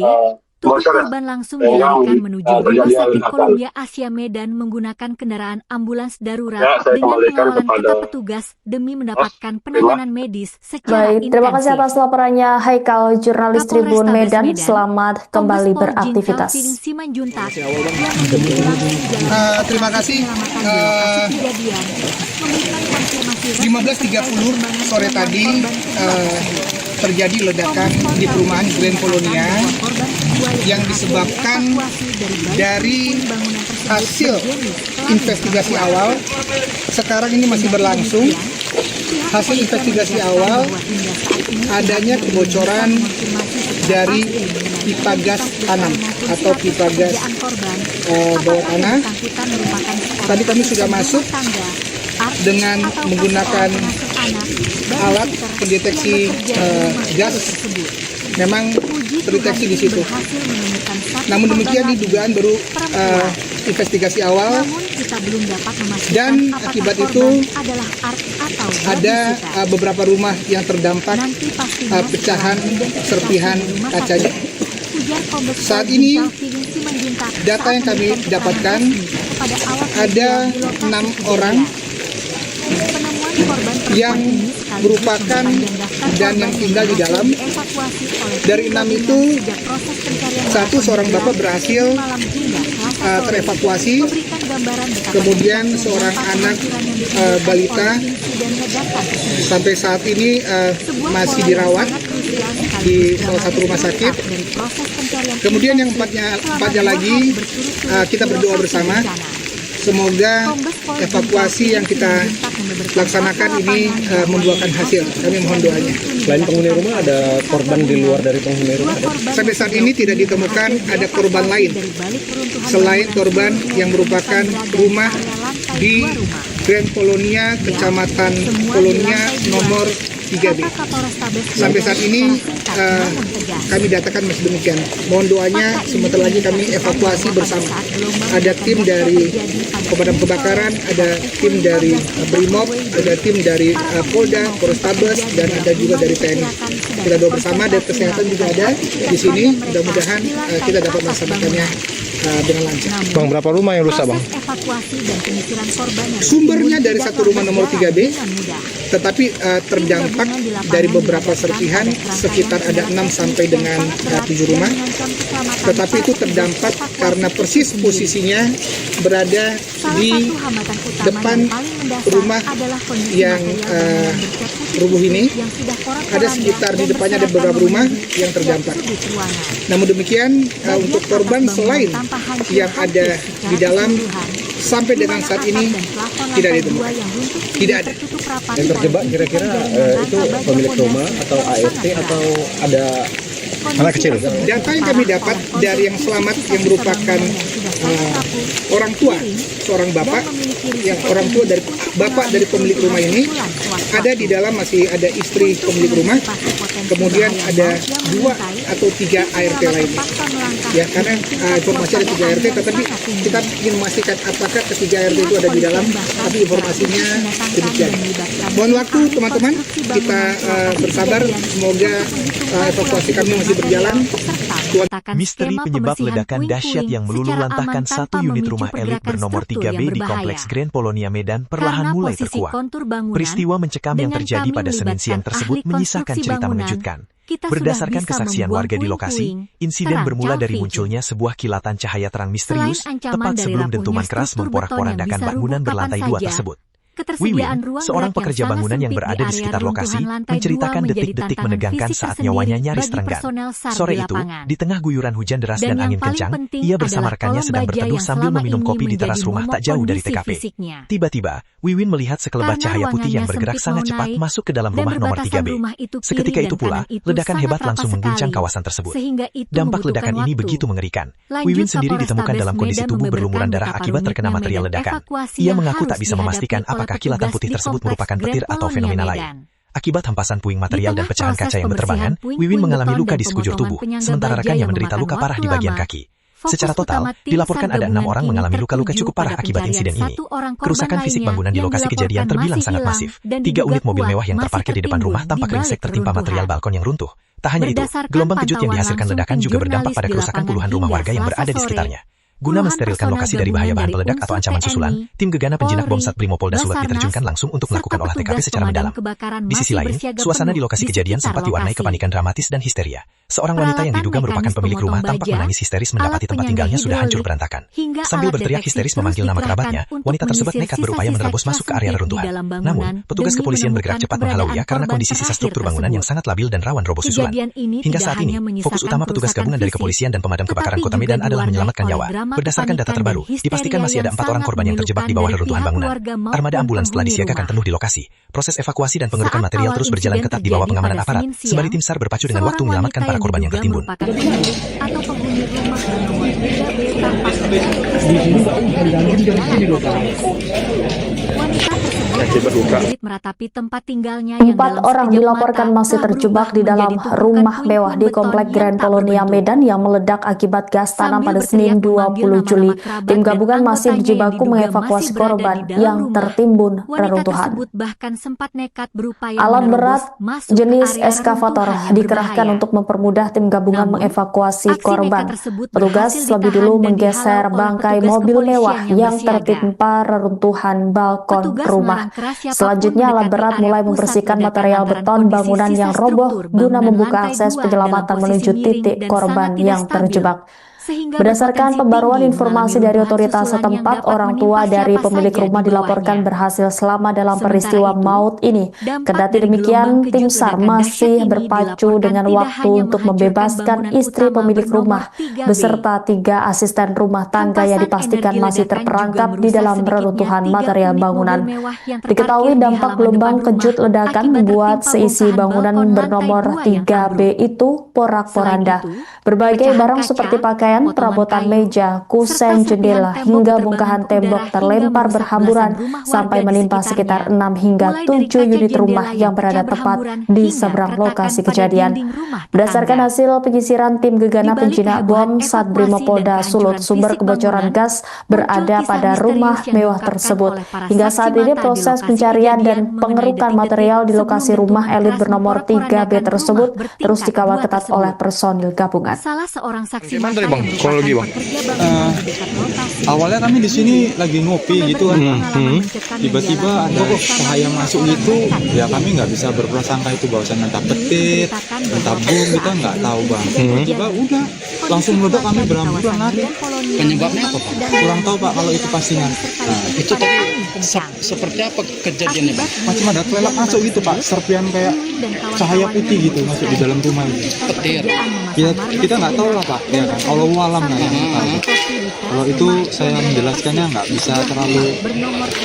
tubuh bocor ya, korban langsung sehingga dilarikan menuju Rumah terjadi Sakit ledakan. Columbia Asia Medan menggunakan kendaraan ambulans darurat Ya, saya dengan kembalikan pengawalan kepada ketat petugas demi mendapatkan penanganan medis secara Baik, terima kasih intensif. atas laporannya Haikal, jurnalis Tribun Kapolrestabes Medan. Medan, Selamat kembali Kombes Pol Jincal beraktivitas. Fiding Simanjuntak yang menjadi langsung jalan Terima kasih. penyelamatan di lokasi kejadian, memberikan konfirmasi resmi 15.30 sore tadi terjadi ledakan di perumahan Grand Polonia yang disebabkan dari hasil investigasi awal. Sekarang ini masih berlangsung. Hasil investigasi awal adanya kebocoran dari pipa gas tanam atau pipa gas bawah tanah. Tadi kami sudah masuk dengan menggunakan alat pendeteksi gas. Memang terdeteksi di situ. Namun demikian di dugaan baru investigasi awal, dan akibat itu ada beberapa rumah yang terdampak pecahan serpihan kacanya. Saat ini data yang kami dapatkan ada 6 orang yang merupakan dan yang tinggal di dalam. Dari 6 itu, seorang bapak berhasil terevakuasi, kemudian seorang anak balita sampai saat ini masih dirawat di salah satu rumah sakit. Kemudian yang empatnya lagi, kita berdoa bersama. Semoga evakuasi yang kita laksanakan ini membuahkan hasil. Kami mohon doanya. Selain penghuni rumah, ada korban di luar dari penghuni rumah? Sampai saat ini tidak ditemukan ada korban lain selain korban yang merupakan rumah di Grand Polonia, Kecamatan Polonia nomor 3B. Sampai saat ini kami datakan masih demikian. Mohon doanya, sebentar lagi kami evakuasi bersama. Ada tim dari pemadam kebakaran, ada tim dari Brimob, ada tim dari Polda, Polrestabes, dan ada juga dari TNI. Kita doa bersama, dan kesehatan juga ada di sini. Mudah-mudahan kita dapat melaksanakannya dengan lancar. Bang, berapa rumah yang rusak, Bang? Sumbernya dari satu rumah nomor 3B, tetapi terdampak dari beberapa serpihan, sekitar ada 6 sampai dengan 7 rumah. Tetapi itu terdampak karena persis posisinya berada di depan rumah yang rubuh ini. Ada sekitar di depannya ada beberapa rumah yang terdampak. Namun demikian, untuk korban selain yang ada di dalam sampai dengan saat ini tidak ditemukan. Tidak ada. Yang terjebak kira-kira itu pemilik rumah atau ART atau ada anak kecil? Data yang kami dapat dari yang selamat yang merupakan orang tua, seorang bapak, yang orang tua dari bapak dari pemilik rumah ini, ada di dalam masih ada istri pemilik rumah, kemudian ada 2 atau 3 ART lainnya. Ya, karena informasi ada 3 ART, tetapi kita ingin memastikan apakah ketiga ART itu ada di dalam, tapi informasinya demikian. Mohon waktu teman-teman, kita bersabar, semoga evakuasi kami masih berjalan. Misteri penyebab ledakan dahsyat yang meluluhlantahkan satu unit rumah elit bernomor 3B di Kompleks Grand Polonia Medan perlahan mulai terkuak. Peristiwa mencekam yang terjadi pada Senin siang tersebut menyisakan cerita mengejutkan. Berdasarkan kesaksian warga di lokasi, insiden bermula dari munculnya sebuah kilatan cahaya terang misterius tepat sebelum dentuman keras memporak-porandakan bangunan berlantai 2 tersebut. Wiwin, seorang pekerja bangunan yang berada di sekitar lokasi, menceritakan detik-detik menegangkan saat nyawanya nyaris terenggan. Sore itu, di tengah guyuran hujan deras dan angin kencang, ia bersama rekannya sedang berteduh sambil meminum kopi di teras rumah tak jauh dari TKP. Tiba-tiba, Wiwin melihat sekelebat cahaya putih yang bergerak sangat cepat masuk ke dalam rumah nomor 3B. Seketika itu pula, ledakan hebat langsung mengguncang kawasan tersebut. Dampak ledakan ini begitu mengerikan. Wiwin sendiri ditemukan dalam kondisi tubuh berlumuran darah akibat terkena material ledakan. Ia mengaku tak bisa memastikan apakah kilatan putih tersebut merupakan petir atau fenomena lain. Akibat hempasan puing material dan pecahan kaca yang berterbangan, Wiwin mengalami luka di sekujur tubuh, sementara rekannya menderita luka parah di bagian kaki. Secara total, dilaporkan ada 6 orang mengalami luka-luka cukup parah akibat insiden ini. Kerusakan fisik bangunan di lokasi kejadian terbilang sangat masif. 3 unit mobil mewah yang terparkir di depan rumah tampak ringsek tertimpa material balkon yang runtuh. Tak hanya itu, gelombang kejut yang dihasilkan ledakan juga berdampak pada kerusakan puluhan rumah warga yang berada di sekitarnya. Guna mensterilkan lokasi dari bahaya bahan peledak atau ancaman susulan, tim gegana penjinak bom Sat Brimopolda Sulat diterjunkan langsung untuk melakukan olah TKP secara mendalam. Di sisi lain, suasana di lokasi kejadian sempat diwarnai kepanikan dramatis dan histeria. Seorang wanita yang diduga merupakan pemilik rumah tampak menangis histeris mendapati tempat tinggalnya sudah hancur berantakan. Sambil berteriak histeris memanggil nama kerabatnya, wanita tersebut nekat berupaya menerobos masuk ke area reruntuhan. Namun, petugas kepolisian bergerak cepat menghalauinya karena kondisi sisa struktur bangunan yang sangat labil dan rawan roboh susulan. Hingga saat ini, fokus utama petugas gabungan dari kepolisian dan pemadam kebakaran Kota Medan adalah menyelamatkan nyawa. Berdasarkan data terbaru, dipastikan masih ada 4 orang korban yang terjebak di bawah reruntuhan bangunan. Armada ambulans telah disiagakan penuh di lokasi. Proses evakuasi dan pengerukan material terus berjalan ketat di bawah pengamanan aparat, sembari tim SAR berpacu dengan waktu menyelamatkan para korban yang tertimbun. Empat orang dilaporkan masih terjebak di dalam rumah mewah di Komplek Grand Polonia Medan yang meledak akibat gas tanam pada Senin 20 Juli. Tim gabungan masih berjibaku mengevakuasi korban yang tertimbun reruntuhan. Alat berat jenis eskavator dikerahkan untuk mempermudah mempermudah tim gabungan mengevakuasi korban. Petugas lebih dulu menggeser bangkai mobil mewah yang tertimpa reruntuhan balkon rumah. Selanjutnya alat berat mulai membersihkan material beton bangunan yang roboh guna membuka akses penyelamatan menuju titik korban yang terjebak. Berdasarkan pembaruan informasi dari otoritas setempat, orang tua dari pemilik rumah dilaporkan berhasil selamat dalam peristiwa maut ini. Kendati demikian, tim SAR masih berpacu dengan waktu untuk membebaskan istri pemilik rumah beserta 3 asisten rumah tangga yang dipastikan masih terperangkap di dalam reruntuhan material bangunan. Diketahui dampak gelombang kejut ledakan membuat seisi bangunan bernomor 3B itu porak-poranda. Berbagai barang seperti pakaian, perabotan meja, kusen, jendela, hingga bongkahan tembok terlempar berhamburan sampai menimpa sekitar 6 hingga 7 unit rumah yang berada tepat di seberang lokasi kejadian. Berdasarkan hasil penyisiran tim gegana penjinak bom Satbrimopolda Sulut, sumber kebocoran gas berada pada rumah mewah tersebut. Hingga saat ini proses pencarian dan pengerukan material di lokasi rumah elit bernomor 3B tersebut terus dikawal ketat oleh personil gabungan. Salah seorang saksi Gimana tadi, mata Bang? yang Kronologi, Bang. Awalnya kami di sini lagi ngopi gitu kan. Tiba-tiba ada cahaya masuk gitu, ya kami nggak bisa berprasangka itu bahwasan entah petir, entah bom, kita nggak tahu Bang. Tiba-tiba udah langsung meledak, kami berhamburan lari. Penyebabnya apa, Pak? Kurang tahu Pak kalau itu pastinya. Itu tadi seperti apa kejadiannya, Pak? Macam ada kelelap masuk gitu Pak, serpian kayak cahaya putih gitu masuk di dalam rumah itu. Petir. Kita nggak tahu lah Pak, ya kan. Kalau alam lah yang tahu. Kalau itu saya menjelaskannya nggak bisa terlalu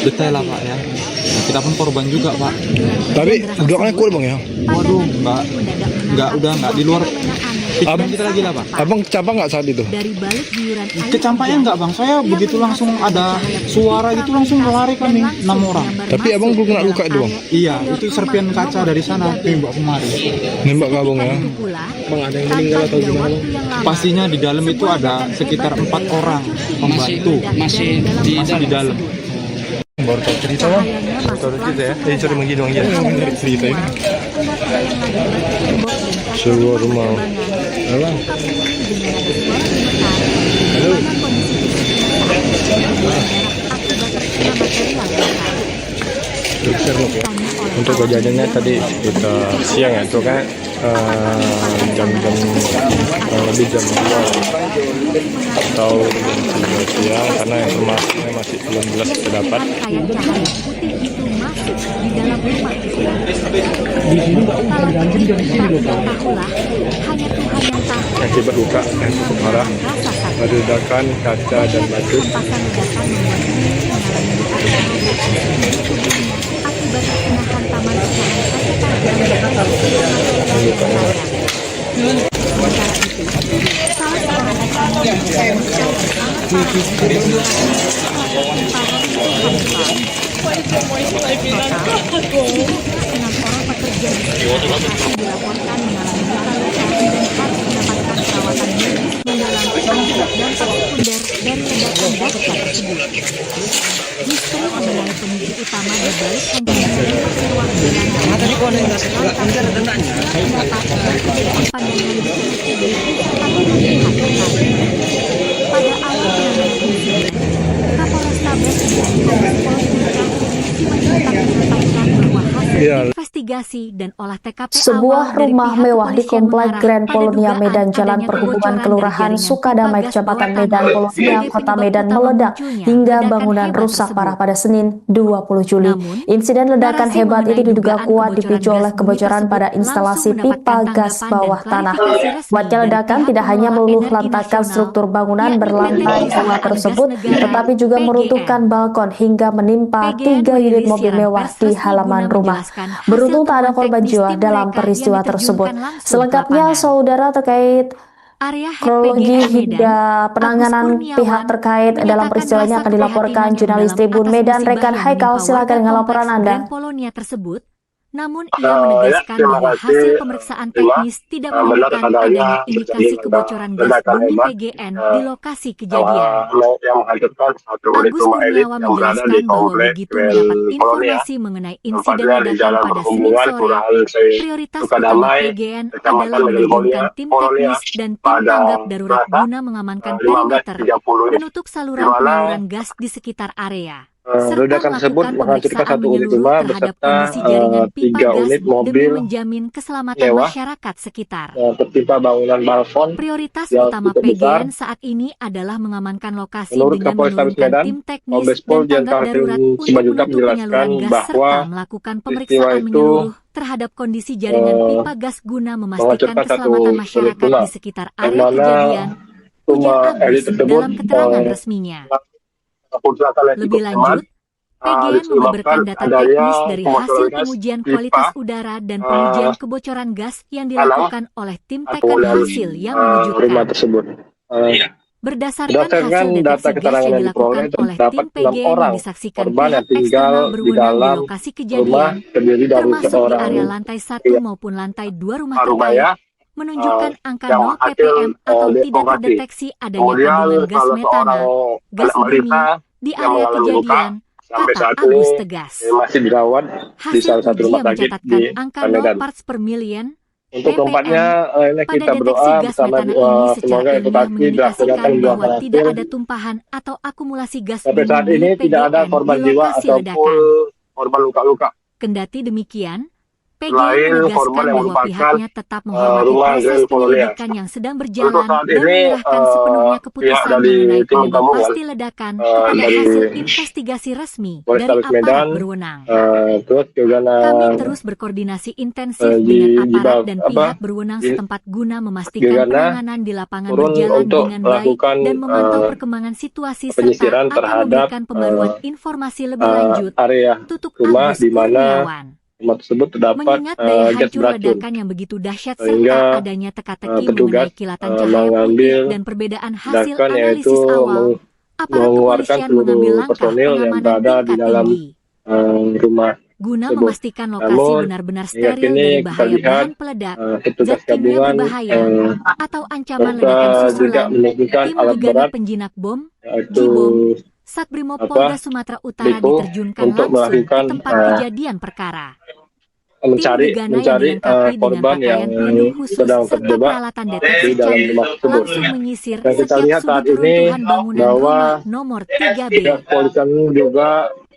detail lah Pak ya. Nah, kita pun korban juga Pak. Tapi belakangnya cool Bang ya? Waduh, udah nggak di luar pikiran kita lagi lah Pak. Abang kecampak nggak saat itu? Kecampaknya nggak Bang, saya begitu langsung ada suara gitu langsung lari kami 6 orang. Tapi abang belum kena luka itu Bang? Iya, itu serpian kaca dari sana tembak kemari. Nembak ke abang ya? Bang, ada yang meninggal atau gimana? Pastinya di dalam itu ada sekitar 4 orang pembantu. Masih di dalam. Baru tahu cerita Bang? Baru cerita ya? Jadi cari menggi dong ya? Cerita ini sebuah rumah. Abang? Halo? Untuk kejadiannya tadi sekitar siang ya, itu kan jam-jam lebih jam 2 atau jam 3 siang, karena informasinya masih belum jelas terdapat. Akibat luka yang cukup parah, ledakan kaca dan batu. Investigasi dan olah TKP Sebuah rumah mewah di Komplek Grand Polonia Medan, Jalan Perhubungan Kelurahan Sukadamai, Kecamatan Medan, Polonia, Kota Medan meledak hingga bangunan rusak parah pada Senin 20 Juli. Insiden ledakan hebat itu diduga kuat dipicu oleh kebocoran pada instalasi pipa gas bawah tanah. Kuatnya ledakan tidak hanya meluluh lantakan struktur bangunan berlantai 2 tersebut, tetapi juga meruntuhkan balkon hingga menimpa 3 unit mobil mewah di halaman rumah. Beruntung tak ada korban jiwa dalam peristiwa tersebut. Selengkapnya, saudara, terkait kronologi hingga penanganan pihak terkait dalam peristiwa ini akan dilaporkan jurnalis Tribun Medan, rekan Haikal. Silakan dengan laporan Anda. Polonia tersebut Namun ia menegaskan bahwa hasil pemeriksaan teknis tidak menemukan adanya indikasi kebocoran gas bumi PGN di lokasi kejadian. Yang menghancurkan satu unit Agus rumah elit Kurniawan yang berada di menjelaskan bahwa komplek begitu mendapat Kolonia, informasi mengenai insiden tempatnya di ledakan Jalan pada Senin Perhubungan sore, Kelurahan prioritas Sukadamai, utama PGN Kecamatan adalah menerjunkan tim Kolonia, teknis dan tim pada tanggap darurat Selasa, guna mengamankan perimeter, 15.30 menutup saluran di mana, penyaluran gas di sekitar area, serta ledakan tersebut melakukan menghancurkan pemeriksaan satu unit menyeluruh rumah terhadap beserta kondisi jaringan pipa 3 gas unit demi mobil menjamin keselamatan mewah masyarakat sekitar. tertimpa bangunan balkon Prioritas yang utama cukup besar. PGN saat ini adalah mengamankan lokasi Menurut dengan Kapolrestabes menurunkan Medan, tim teknis Kombes dan Pol Jan tanggap Kalvin darurat untuk Simanjuntak menutup penyaluran menjelaskan gas bahwa serta melakukan peristiwa pemeriksaan itu menyeluruh terhadap kondisi jaringan pipa gas guna memastikan menghancurkan satu keselamatan unit masyarakat rumah, di sekitar yang area mana kejadian, ujar rumah elit Agus tersebut dalam keterangan resminya. kerusakan yang Lebih cukup lanjut, PGN disebabkan membeberkan data adanya teknis dari kebocoran hasil gas pengujian pipa, kualitas udara dan pengujian kebocoran gas yang dilakukan oleh tim teknik kemudian hasil yang rumah mengejutkan. tersebut. Berdasarkan hasil Berdasarkan deteksi data gas keterangan yang yang dilakukan diperoleh, oleh terdapat tim 6 PGN yang orang disaksikan korban yang pihak tinggal eksternal di berwenang di dalam lokasi rumah kejadian, terdiri dari termasuk di seorang area lantai 1 maupun lantai 2 rumah Parubaya, terkait, menunjukkan angka yang 0 hasil ppm atau tidak deformasi. terdeteksi adanya Kemudian kandungan gas salah metana, seorang gas anak balita di yang area mengalami luka kejadian, sampai kata saat Agus ini tegas. masih dirawat di Hasil salah satu uji rumah yang sakit di mencatatkan angka 0 Medan. parts per million Untuk ppm keempatnya, ini pada kita deteksi berdoa gas bersama metana ini secara semoga ilmiah edukasi mengindikasikan dilaksanakan bahwa berhasil. tidak ada tumpahan atau akumulasi gas Sampai bumi saat ini milik tidak ada PGN korban di jiwa lokasi ataupun ledakan. korban luka-luka. Kendati demikian, PGN Selain korban menegaskan yang bahwa merupakan pihaknya tetap menghormati rumah proses Grand Kolonia. penyelidikan yang sedang Untuk berjalan saat dan ini menyerahkan sepenuhnya pihak keputusan dari mengenai tim penyebab gabungan pasti ledakan kepada dari hasil investigasi resmi dari Polrestabes aparat Medan, berwenang. terus juga Kami terus berkoordinasi intensif dengan aparat dan pihak berwenang setempat guna memastikan penanganan di lapangan turun berjalan untuk dengan baik melakukan dan memantau perkembangan situasi penyisiran serta akan terhadap memberikan pembaruan informasi lebih lanjut. area Tutup rumah Agus di mana Kurniawan. rumah tersebut terdapat Mengingat daya gas hancur beracun. ledakan yang begitu dahsyat Sehingga, serta adanya teka-teki petugas, mengenai kilatan cahaya mengambil putih dan perbedaan hasil tindakan analisis yaitu awal, aparat mengeluarkan kepolisian mengambil seluruh langkah personil yang pengamanan berada di tingkat dalam tinggi rumah guna tersebut. memastikan lokasi Namun, benar-benar hingga steril kini dari kita bahaya lihat bahan peledak, petugas zat kimia gabungan berbahaya, atau ancaman serta ledakan juga susulan. menunjukkan Tim alat gegana berat penjinak bom, yaitu Jibom, Satbrimob Polda Sumatera Utara Liko, diterjunkan untuk langsung ke melakukan tempat kejadian perkara. mencari Tim gegana yang dilengkapi dengan korban yang pakaian pelindung khusus sedang serta terjebak peralatan di deteksi dalam canggih rumah tersebut. langsung menyisir Dan kita setiap lihat saat sudut ini runtuhan bangunan bahwa rumah nomor 3B. pihak kepolisian juga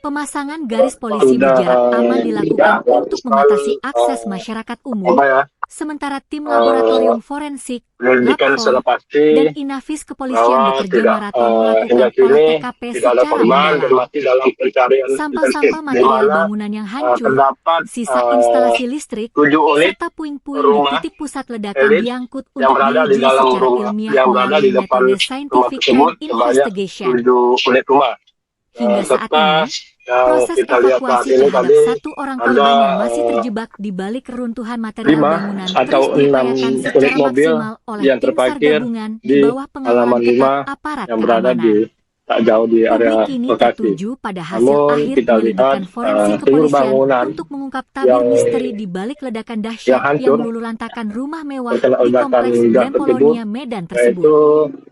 Pemasangan garis polisi sudah berjarak aman dilakukan untuk membatasi akses masyarakat umum. Sementara tim laboratorium forensik, Penyelidikan secara Lapfor, pasti dan Inafis kepolisian bahwa bekerja tidak maraton hingga melakukan kini olah TKP tidak ada secara korban dan mendalam. masih dalam pencarian Sampah-sampah intensif, di material mana bangunan yang hancur, terdapat sisa instalasi listrik, 7 unit serta puing-puing di rumah titik pusat ledakan elit diangkut yang untuk berada di diuji dalam secara rumah, ilmiah yang berada melalui di depan metode rumah scientific tersebut crime sebanyak investigation. 7 unit rumah. Hingga saat Serta ini, yang proses kita lihat saat evakuasi ini terhadap tadi satu orang ada korban yang masih terjebak di balik reruntuhan material 5 bangunan atau terus 6 diupayakan unit secara mobil maksimal oleh yang tim SAR terparkir gabungan di di bawah pengawalan halaman ketat 5 aparat yang berada keamanan. di tak jauh di area Publik kini lokasi. tertuju pada hasil Namun akhir kita lihat penyelidikan forensik seluruh kepolisian bangunan untuk mengungkap tabir yang misteri di balik ledakan dahsyat yang hancur meluluhlantakan rumah mewah terkena di ledakan kompleks gas Grand tersebut, Polonia Medan tersebut. yaitu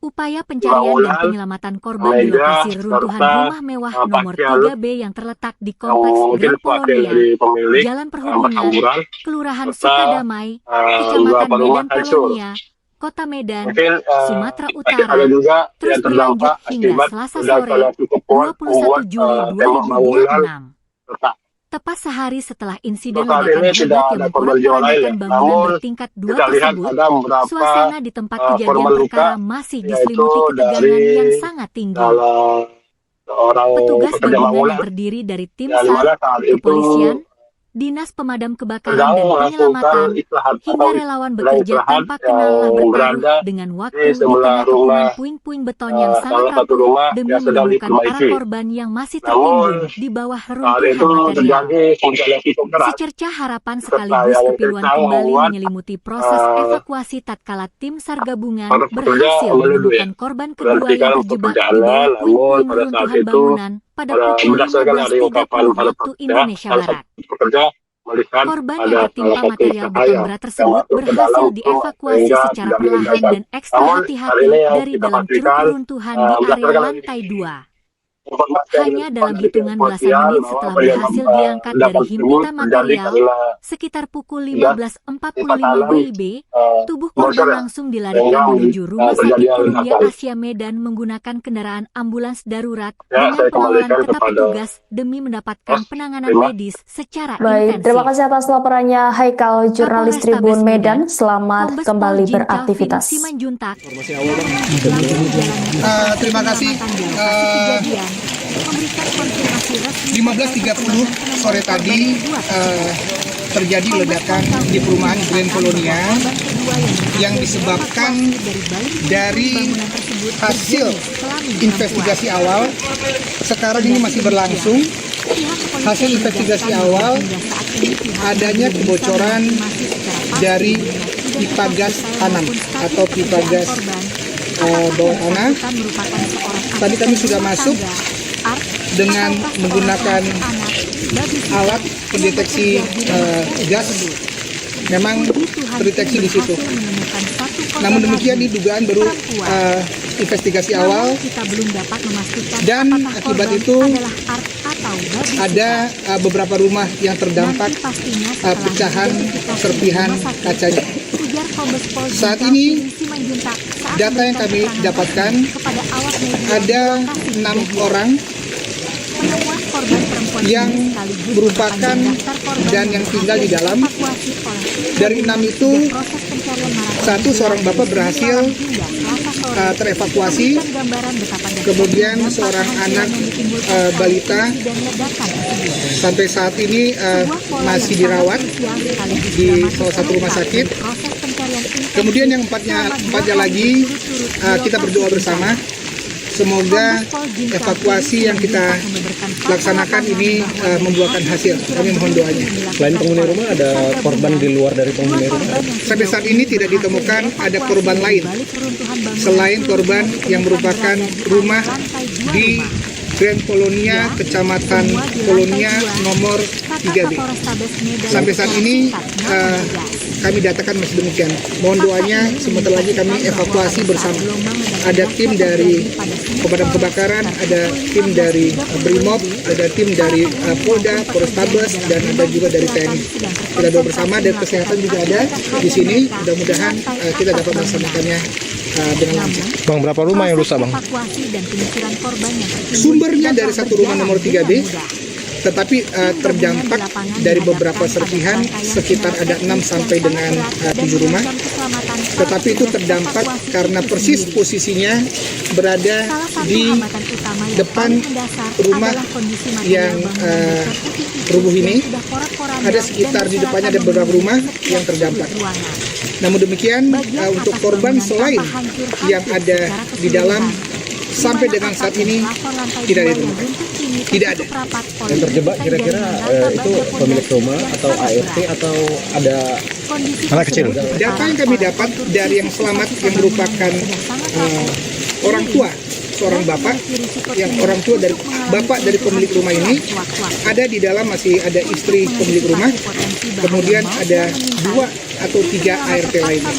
Upaya pencarian dan bangunan, penyelamatan korban di meja, lokasi reruntuhan serta rumah mewah nomor pakaian 3B yang terletak di yang kompleks mungkin Grand wakil Polonia, dari pemilik Jalan Perhubungan, berhamburan Kelurahan serta Sukadamai, Kecamatan beberapa rumah Medan hancur. Polonia, Kota Medan, Mungkin Sumatera ada Utara, juga terus yang terdampak berlanjut hingga akibat Selasa ledakan sore, yang cukup kuat 21 membuat Juli tembok bangunan 2026. retak. Tepat sehari setelah insiden Saat ledakan ini hebat tidak yang ada korban jiwa lain, memporak-porandakan bangunan namun bertingkat 2 kita lihat tersebut, ada beberapa suasana di tempat kejadian korban luka, perkara masih yaitu diselimuti ketegangan dari yang sangat tinggi. salah seorang Petugas pekerja gabungan bangunan yang terdiri dari tim yang dimana SAR, saat itu kepolisian, dinas pemadam kebakaran sedang dan melakukan penyelamatan, istirahat hingga atau relawan sedang bekerja istirahat tanpa kenallah yang bertaruh berada dengan di waktu di sebelah tengah kepungan rumah puing-puing beton yang sangat salah satu rapuh rumah demi yang sedang menemukan para diperbaiki. korban yang masih Namun tertimbun di bawah saat reruntuhan itu material. terjadi hujan yang cukup deras Secercah harapan serta sekaligus yang kepiluan kencang kembali membuat menyelimuti proses evakuasi tatkala tim SAR gabungan para pekerja berhasil menuduh menemukan korban kedua yang berhentikan terjebak di pekerjaannya. bawah Namun puing-puing pada saat reruntuhan itu bangunan pada pukul berdasarkan dari 15.30 ungkapan para waktu pekerja, Indonesia salah Barat. satu pekerja melihat Korban ada yang tertimpa salah satu material cahaya beton berat tersebut yang masuk ke berhasil dalam dievakuasi sehingga secara tidak perlahan diledakan. dan ekstra Namun, hati-hati hari ini yang dari kita dalam ceruk pastikan, reruntuhan di area berdasarkan lantai 2. informasi yang Hanya dalam dari hitungan belasan kepolisian menit bahwa setelah peristiwa berhasil diangkat dari ledakan tersebut himpitan terjadi material, karena sekitar pukul tidak 15.45 tekanan, WIB, tubuh korban longsor ya, langsung dilarikan sehingga menuju Rumah Sakit terjadinya Kurnia ledakan. Asia Medan menggunakan kendaraan ambulans darurat Ya, dengan saya pengawalan kembalikan ketat kepada petugas demi mendapatkan penanganan terima. medis secara Baik, terima intensif. kasih atas laporannya Haikal, jurnalis Kapolrestabes Tribun Medan. Selamat Kombes kembali Pol Jin beraktivitas. Calvin Simanjuntak Terima kasih. 15.30 sore tadi terjadi ledakan di perumahan Grand Colonia yang disebabkan dari hasil investigasi awal. Sekarang ini masih berlangsung. Hasil investigasi awal adanya kebocoran dari pipa gas tanam atau pipa gas bawah tanah. Tadi kami sudah masuk dengan menggunakan alat pendeteksi gas, memang terdeteksi di situ. Namun demikian, ini dugaan baru investigasi awal, dan akibat itu ada beberapa rumah yang terdampak pecahan serpihan kacanya. Saat ini data yang kami dapatkan ada 6 orang yang merupakan dan yang tinggal di dalam. Dari 6 itu, seorang bapak berhasil terevakuasi, kemudian seorang anak balita sampai saat ini masih dirawat di salah satu rumah sakit. Kemudian yang empatnya lagi kita berdoa bersama. Semoga evakuasi yang kita laksanakan ini membuahkan hasil. Kami mohon doanya. Selain penghuni rumah, ada korban di luar dari penghuni rumah? Sampai saat ini tidak ditemukan ada korban lain selain korban yang merupakan rumah di Grand Colonia, Kecamatan Colonia nomor 3B. Sampai saat ini kami datakan masih demikian. Mohon doanya, sebentar lagi kami evakuasi bersama. Ada tim dari pemadam kebakaran, ada tim dari Brimob, ada tim dari Polda, Polrestabes, dan ada juga dari TNI. Kita doa bersama, dan kesehatan juga ada di sini. Mudah-mudahan kita dapat melaksanakannya dengan lancar. Bang, berapa rumah yang rusak, Bang? Sumbernya dari satu rumah nomor 3B, tetapi terdampak dari beberapa serpihan, sekitar ada 6 sampai dengan 7 rumah. Tetapi itu terdampak karena persis posisinya berada di depan rumah yang rubuh ini. Ada sekitar di depannya ada beberapa rumah yang terdampak. Namun demikian, untuk korban selain yang ada di dalam, sampai dengan saat ini tidak ditemukan. Tidak ada. Yang terjebak kira-kira itu pemilik rumah atau ART atau ada anak kecil? Data yang kami dapat dari yang selamat yang merupakan orang tua, seorang bapak, yang orang tua dari bapak dari pemilik rumah ini, ada di dalam masih ada istri pemilik rumah, kemudian ada 2 atau 3 ART lainnya.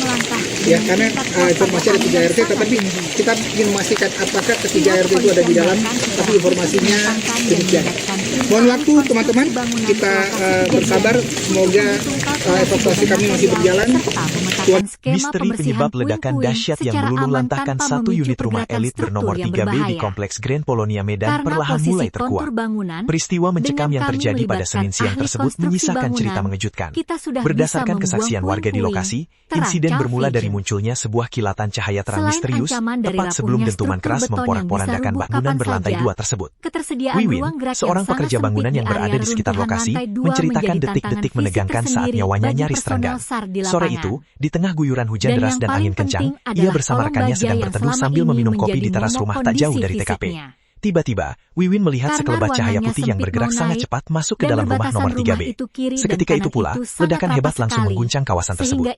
Ya, karena informasi ada 3 ART, tetapi kita ingin memastikan apakah ketiga ART itu ada di dalam, tapi informasinya demikian. Mohon waktu teman-teman, kita bersabar, semoga evakuasi kami masih berjalan. Misteri penyebab ledakan dahsyat yang meluluh lantakkan satu unit rumah elit bernomor 3B di Kompleks Grand Colonia Medan perlahan mulai terkuak. Peristiwa mencekam yang terjadi pada Senin siang tersebut menyisakan cerita mengejutkan. Berdasarkan kesaksian warga di lokasi, insiden bermula dari munculnya sebuah kilatan cahaya terang misterius tepat sebelum dentuman keras memporak-porandakan bangunan berlantai 2 tersebut. Wiwin, seorang pekerja bangunan yang berada di sekitar lokasi, menceritakan detik-detik menegangkan saat nyawanya nyaris terenggang. Sore itu, di tengah guyuran hujan deras dan angin kencang, ia bersama rekannya sedang berteduh sambil meminum kopi di teras rumah tak jauh dari TKP. Tiba-tiba, Wiwin melihat sekelebat cahaya putih yang bergerak sangat cepat masuk ke dalam rumah nomor 3B. Seketika itu pula, ledakan hebat langsung mengguncang kawasan tersebut.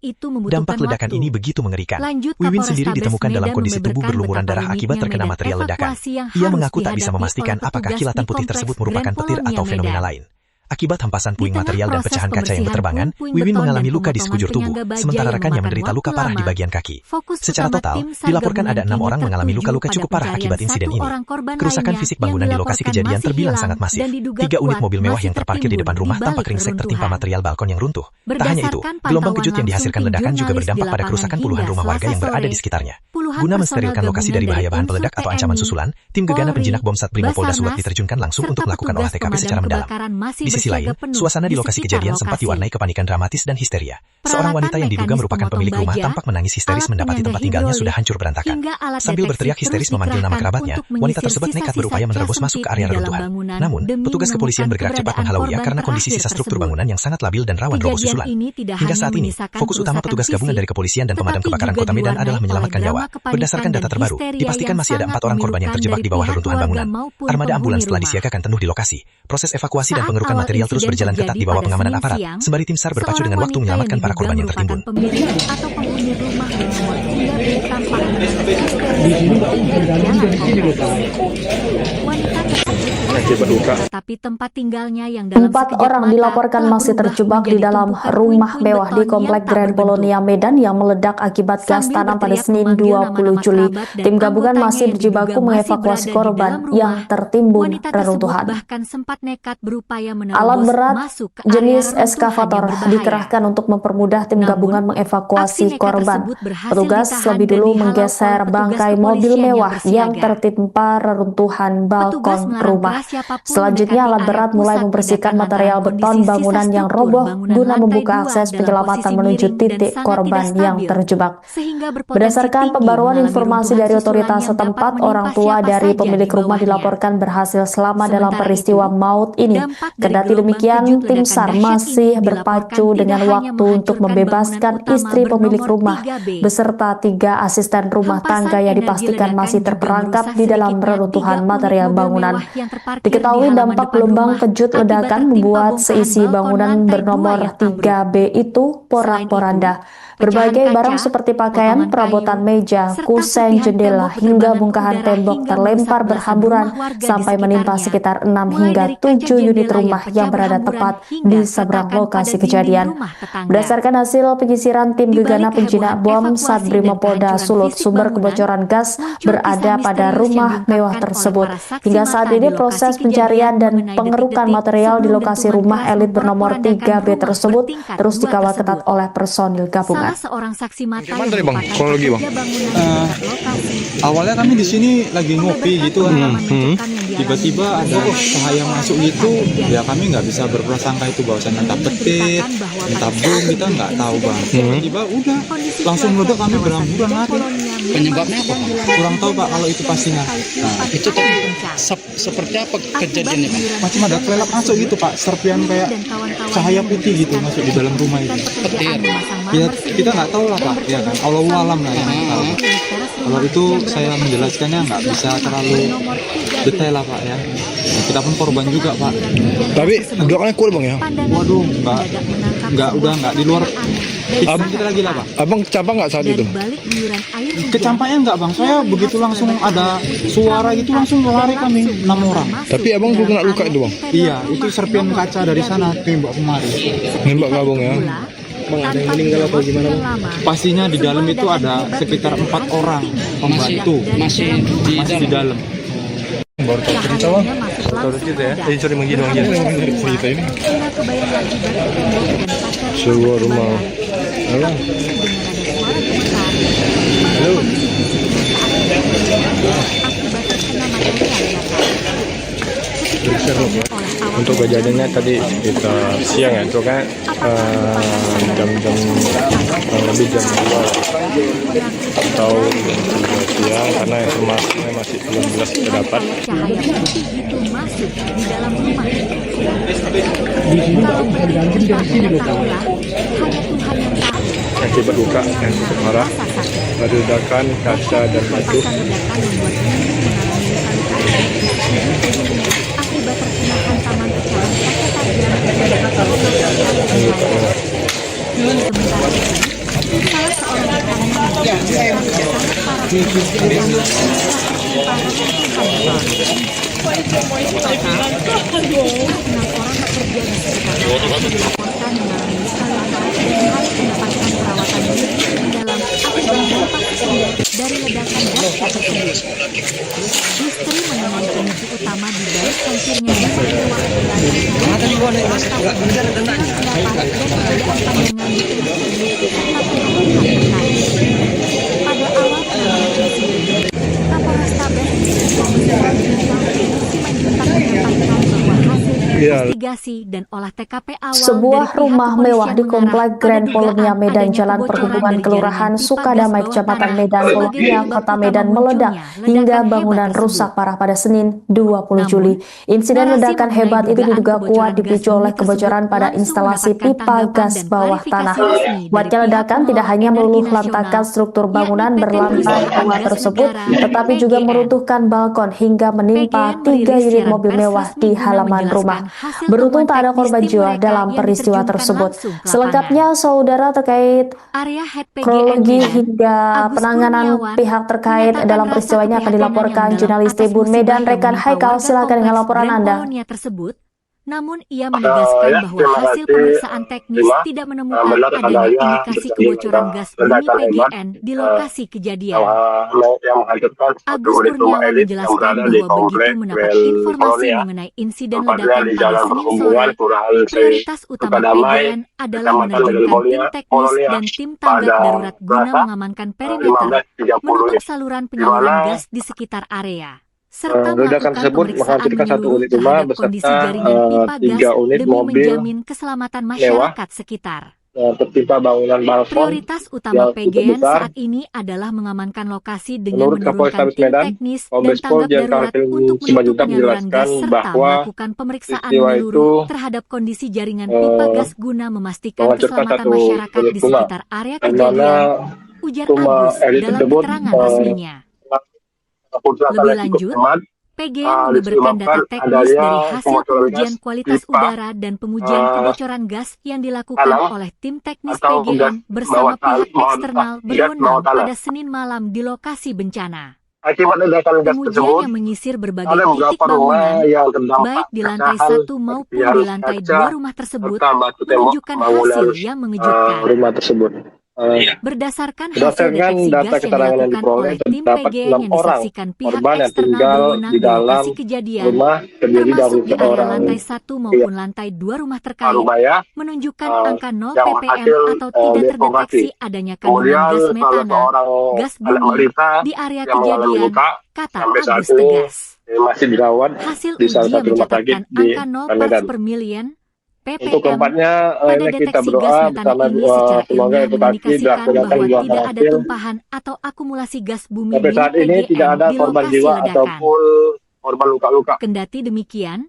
Dampak ledakan ini begitu mengerikan. Wiwin sendiri ditemukan dalam kondisi tubuh berlumuran darah akibat terkena material ledakan. Ia mengaku tak bisa memastikan apakah kilatan putih tersebut merupakan petir atau fenomena lain. Akibat hempasan puing material dan pecahan kaca yang berterbangan, Wiwin mengalami luka di sekujur tubuh, sementara rekannya menderita luka parah di bagian kaki. Secara total, dilaporkan ada 6 orang mengalami luka-luka cukup parah akibat insiden ini. Kerusakan fisik bangunan di lokasi kejadian terbilang sangat masif. 3 unit mobil mewah yang terparkir di depan rumah tampak ringsek tertimpa material balkon yang runtuh. Tak hanya itu, gelombang kejut yang dihasilkan ledakan juga berdampak pada kerusakan puluhan rumah warga yang berada di sekitarnya. Guna mensterilkan lokasi dari bahaya bahan peledak atau ancaman susulan, tim gegana penjinak bom Satbrimo Polda Suwat diterjunkan langsung untuk melakukan olah TKP secara mendalam. Di sisi lain, suasana di lokasi kejadian sempat diwarnai kepanikan dramatis dan histeria. Seorang wanita yang diduga merupakan pemilik rumah tampak menangis histeris mendapati tempat tinggalnya sudah hancur berantakan. Sambil berteriak histeris memanggil nama kerabatnya, wanita tersebut nekat berupaya menerobos masuk ke area reruntuhan. Namun, petugas kepolisian bergerak cepat menghalauinya karena kondisi sisa struktur bangunan yang sangat labil dan rawan roboh susulan. Hingga saat ini, fokus utama petugas gabungan dari kepolisian dan pemadam kebakaran Kota Medan adalah menyelamatkan nyawa. Berdasarkan data terbaru, dipastikan masih ada 4 orang korban yang terjebak di bawah reruntuhan bangunan. Armada ambulans telah disiagakan penuh di lokasi. Proses evakuasi dan pengerukan material terus berjalan ketat di bawah pengamanan aparat, sembari tim SAR berpacu dengan waktu menyelamatkan para korban yang tertimbun. Atau penghuni rumah bernomor 3B tampak tapi tempat tinggalnya yang dalam 4 orang dilaporkan masih terjebak di dalam rumah mewah di Komplek Grand Polonia Medan yang meledak akibat gas tanam pada Senin 20 Juli. Tim gabungan masih berjibaku mengevakuasi korban yang tertimbun reruntuhan. Alat berat jenis eskavator dikerahkan untuk mempermudah tim gabungan mengevakuasi korban. Petugas lebih dulu menggeser bangkai mobil mewah yang tertimpa reruntuhan balkon rumah. Selanjutnya alat berat mulai membersihkan material beton bangunan yang roboh guna membuka akses penyelamatan menuju titik korban yang terjebak. Berdasarkan pembaruan informasi dari otoritas setempat, orang tua dari pemilik rumah dilaporkan berhasil selamat dalam peristiwa maut ini. Kendati demikian, tim SAR masih berpacu dengan waktu untuk membebaskan istri pemilik rumah beserta 3 asisten rumah tangga yang dipastikan masih terperangkap di dalam reruntuhan material bangunan. Diketahui dampak gelombang kejut ledakan membuat seisi bangunan bernomor 3B itu porak-poranda. Berbagai barang seperti pakaian, perabotan meja, kusen, jendela, hingga bongkahan tembok terlempar berhamburan sampai menimpa sekitar 6 hingga 7 unit rumah yang berada tepat di seberang lokasi kejadian. Berdasarkan hasil penyisiran tim gegana penjinak bom Satbrimo Polda Sulut, sumber kebocoran gas berada pada rumah mewah tersebut. Hingga saat ini proses pencarian dan pengerukan material di lokasi rumah elit bernomor 3B tersebut terus dikawal ketat oleh personil gabungan. Seorang saksi mata Gimana tadi bang? Kronologi bang? Awalnya kami di sini lagi ngopi gitu kan. Tiba-tiba ada cahaya masuk gitu, ya kami nggak bisa berprasangka itu bahwasan entah petir, entah bom, kita nggak tahu bang. Tiba-tiba udah langsung meledak, kami berhamburan lari. Penyebabnya apa? Kurang tahu pak kalau itu pastinya. Itu tadi seperti apa kejadiannya pak? Macam ada kelelap masuk gitu pak, serpian kayak cahaya putih gitu masuk di dalam rumah itu. Petir. Ya kita nggak tahu lah pak, ya kan. Allahu alam lah yang tahu. Kalau itu saya menjelaskannya nggak bisa terlalu detail lah pak ya. Kita pun korban juga pak. Tapi belakangnya cool bang ya? Waduh, nggak di luar. Kita lagi lah pak. Abang kecampak nggak saat itu? Kecampaknya nggak bang, saya begitu langsung ada suara gitu langsung lari kami 6 orang. Tapi abang belum kena luka itu bang? Iya, itu serpian kaca dari sana tembak kemari. Nembak gabung ya? Bang, ada yang meninggal atau gimana bang? Pastinya di dalam itu ada sekitar 4 orang pembantu Masih di dalam. Baru tahu cerita bang? Baru tahu cerita ya? Jadi sorry manggil cerita ini. Sebuah rumah. Halo. Halo. Untuk kejadiannya tadi kita siang ya, itu kan jam-jam lebih jam 2 atau jam 3 siang karena informasinya masih belum jelas kita dapat. Cahaya putih itu masuk di dalam rumah. Di sini berganti dari sini loh pak. Hanya Tuhan yang tahu. Akibat luka yang cukup parah, ada ledakan kaca dan batu. Akibat terkena hantaman pecahan kaca tajam. Sementara itu, salah seorang rekannya yang sangat parah pekerja di sekitar lokasi dilaporkan mengalami luka luka dan harus mendapatkan perawatan medis mendalam akibat dampak sekunder dari ledakan dahsyat tersebut. Misteri mengenai pemicu utama di balik hancurnya rumah mewah di lantai 2 dan pendapat dan perbedaan pandangan di industri serta pengetahuan terkait. Pada awal penanganan insiden, Kapolrestabes Kombes Pol Susimanjuntak menyampaikan bahwa hasil investigasi dan olah TKP awal Sebuah dari pihak rumah mewah kepolisian di mengarah Komplek pada Grand dugaan Polonia Medan adanya Jalan kebocoran Perhubungan dari Kelurahan jaringan pipa Sukadamai gas bawah Kecamatan tanah Medan sebagai Polonia penyebab Kota utama Medan meledak munculnya hingga ledakan bangunan hebat rusak tersebut. parah pada Senin 20 Juli. Insiden narasi ledakan mengenai hebat itu dugaan diduga kuat kebocoran gas dipicu bumi oleh kebocoran tersebut pada langsung instalasi mendapatkan pipa tanggapan gas dan bawah klarifikasi tanah. resmi dari Kuatnya pihak ledakan tidak pengelola hanya energi meluluh nasional, lantakan struktur yakni bangunan PT berlantai Perusahaan 2 Gas tersebut, Negara tetapi juga (PGN). meruntuhkan balkon hingga menimpa PGN 3 merilis unit siaran mobil pers mewah resmi di guna halaman rumah. menjelaskan hasil Beruntung temuan tak ada teknis korban tim jiwa mereka dalam yang peristiwa diterjunkan tersebut. langsung ke Selengkapnya, lapangan. saudara, terkait Area Head PGN kronologi Medan, hingga Agus penanganan Kurniawan, pihak terkait menyatakan dalam rasa peristiwa ini akan keprihatinan yang dilaporkan mendalam jurnalis atas Tribun musibah Medan yang Rekan menimpa Haikal. warga Silakan dengan kompleks laporan Grand Anda. Polonia tersebut. Namun ia menegaskan bahwa terima hasil kasih, pemeriksaan teknis Bima. tidak menemukan Benar adanya adanya indikasi terjadi kebocoran gas bumi ledakan hebat PGN di lokasi kejadian. yang menghancurkan satu Agus unit rumah Kurniawan elit yang menjelaskan berada di bahwa komplek begitu mendapat Grand informasi Polonia, mengenai insiden tepatnya ledakan di pada Jalan Senin Perhubungan sore, Kelurahan prioritas utama Sukadamai, PGN adalah Kecamatan Medan menerjunkan tim teknis Polonia dan tim tanggap pada darurat guna Selasa mengamankan perimeter, 15.30 menutup saluran di penyaluran mana gas di sekitar area, serta ledakan melakukan tersebut pemeriksaan menghancurkan satu menyeluruh unit rumah terhadap beserta kondisi jaringan pipa gas 3 unit demi mobil menjamin keselamatan masyarakat sekitar. tertimpa bangunan balkon Prioritas utama yang cukup PGN besar. saat ini adalah mengamankan lokasi dengan Menurut menurunkan Kapolrestabes tim Medan, teknis dan Kombes Pol tanggap Jenderal darurat Arifin untuk menutup Simanjuntak penyaluran gas menjelaskan serta bahwa melakukan pemeriksaan peristiwa menyeluruh itu terhadap kondisi jaringan pipa gas guna memastikan menghancurkan keselamatan satu masyarakat unit di rumah, sekitar area di mana kejadian, ujar rumah Agus elit dalam tersebut keterangan resminya. keputusan Lebih yang cukup lanjut, hemat PGN membeberkan data disebabkan teknis dari adanya hasil kebocoran pengujian gas kualitas pipa, udara dan pengujian kebocoran gas yang dilakukan tanah, oleh tim teknis atau PGN gas bersama bawah pihak tanah, eksternal gas bawah berwenang tanah. pada Senin malam di lokasi bencana. Akibat ledakan gas Pengujian tersebut, yang mengisir berbagai ada titik beberapa rumah bangunan, yang terdampak baik di lantai pecahan, 1 maupun serpihan di lantai kaca, 2 rumah tersebut, serta batu tembok menunjukkan bangunan hasil yang mengejutkan. rumah tersebut. Berdasarkan hasil Berdasarkan deteksi data gas yang keterangan yang dilakukan diperoleh, oleh tim terdapat PGN 6 yang orang disaksikan pihak korban yang eksternal tinggal berwenang di di dalam lokasi kejadian, rumah terdiri dari termasuk di area seorang lantai 1 maupun lantai 2 rumah terkait, Parubaya menunjukkan angka 0 yang ppm berhasil atau tidak dievakuasi. terdeteksi adanya kandungan Kemudian gas salah metana, seorang gas anak bumi balita di area yang mengalami kejadian, luka kata sampai saat Agus ini tegas. masih dirawat Hasil di salah uji yang satu rumah sakit mencatatkan di angka 0 Medan. parts per million Untuk ppm keempatnya, pada ini kita deteksi gas berdoa metana bersama ini secara semoga ilmiah evakuasi mengindikasikan dilaksanakan bahwa dengan tidak ada berhasil. tumpahan atau akumulasi gas bumi Sampai milik saat ini tidak PGN ada di korban lokasi jiwa ledakan. ataupun korban luka-luka. Kendati demikian,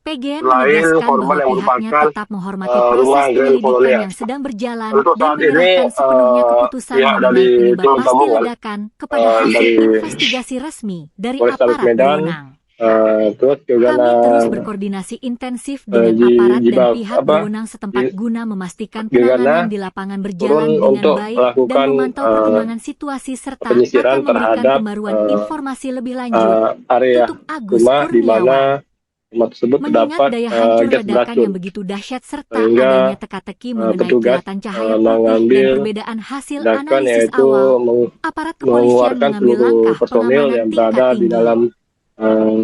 PGN Selain menegaskan korban bahwa yang pihaknya merupakan tetap menghormati rumah proses Grand penyelidikan Polonia. yang sedang berjalan Untuk dan saat ini menyerahkan sepenuhnya keputusan pihak mengenai dari penyebab tim pasti gabungan ledakan kepada hasil dari investigasi resmi dari Polrestabes aparat Medan, berwenang. terus juga Kami terus berkoordinasi intensif dengan aparat dan pihak berwenang setempat guna memastikan penanganan di lapangan berjalan dengan untuk baik dan melakukan memantau perkembangan situasi serta penyisiran akan memberikan terhadap pembaruan informasi lebih lanjut. area Tutup Agus rumah di mana Kurniawan. rumah tersebut Mengingat terdapat daya hancur gas ledakan beracun. yang begitu dahsyat serta Sehingga, adanya teka-teki mengenai petugas, kilatan cahaya putih dan mengambil perbedaan hasil tindakan analisis yaitu awal, aparat kepolisian mengeluarkan mengambil seluruh langkah personil pengamanan yang tingkat berada di tinggi dalam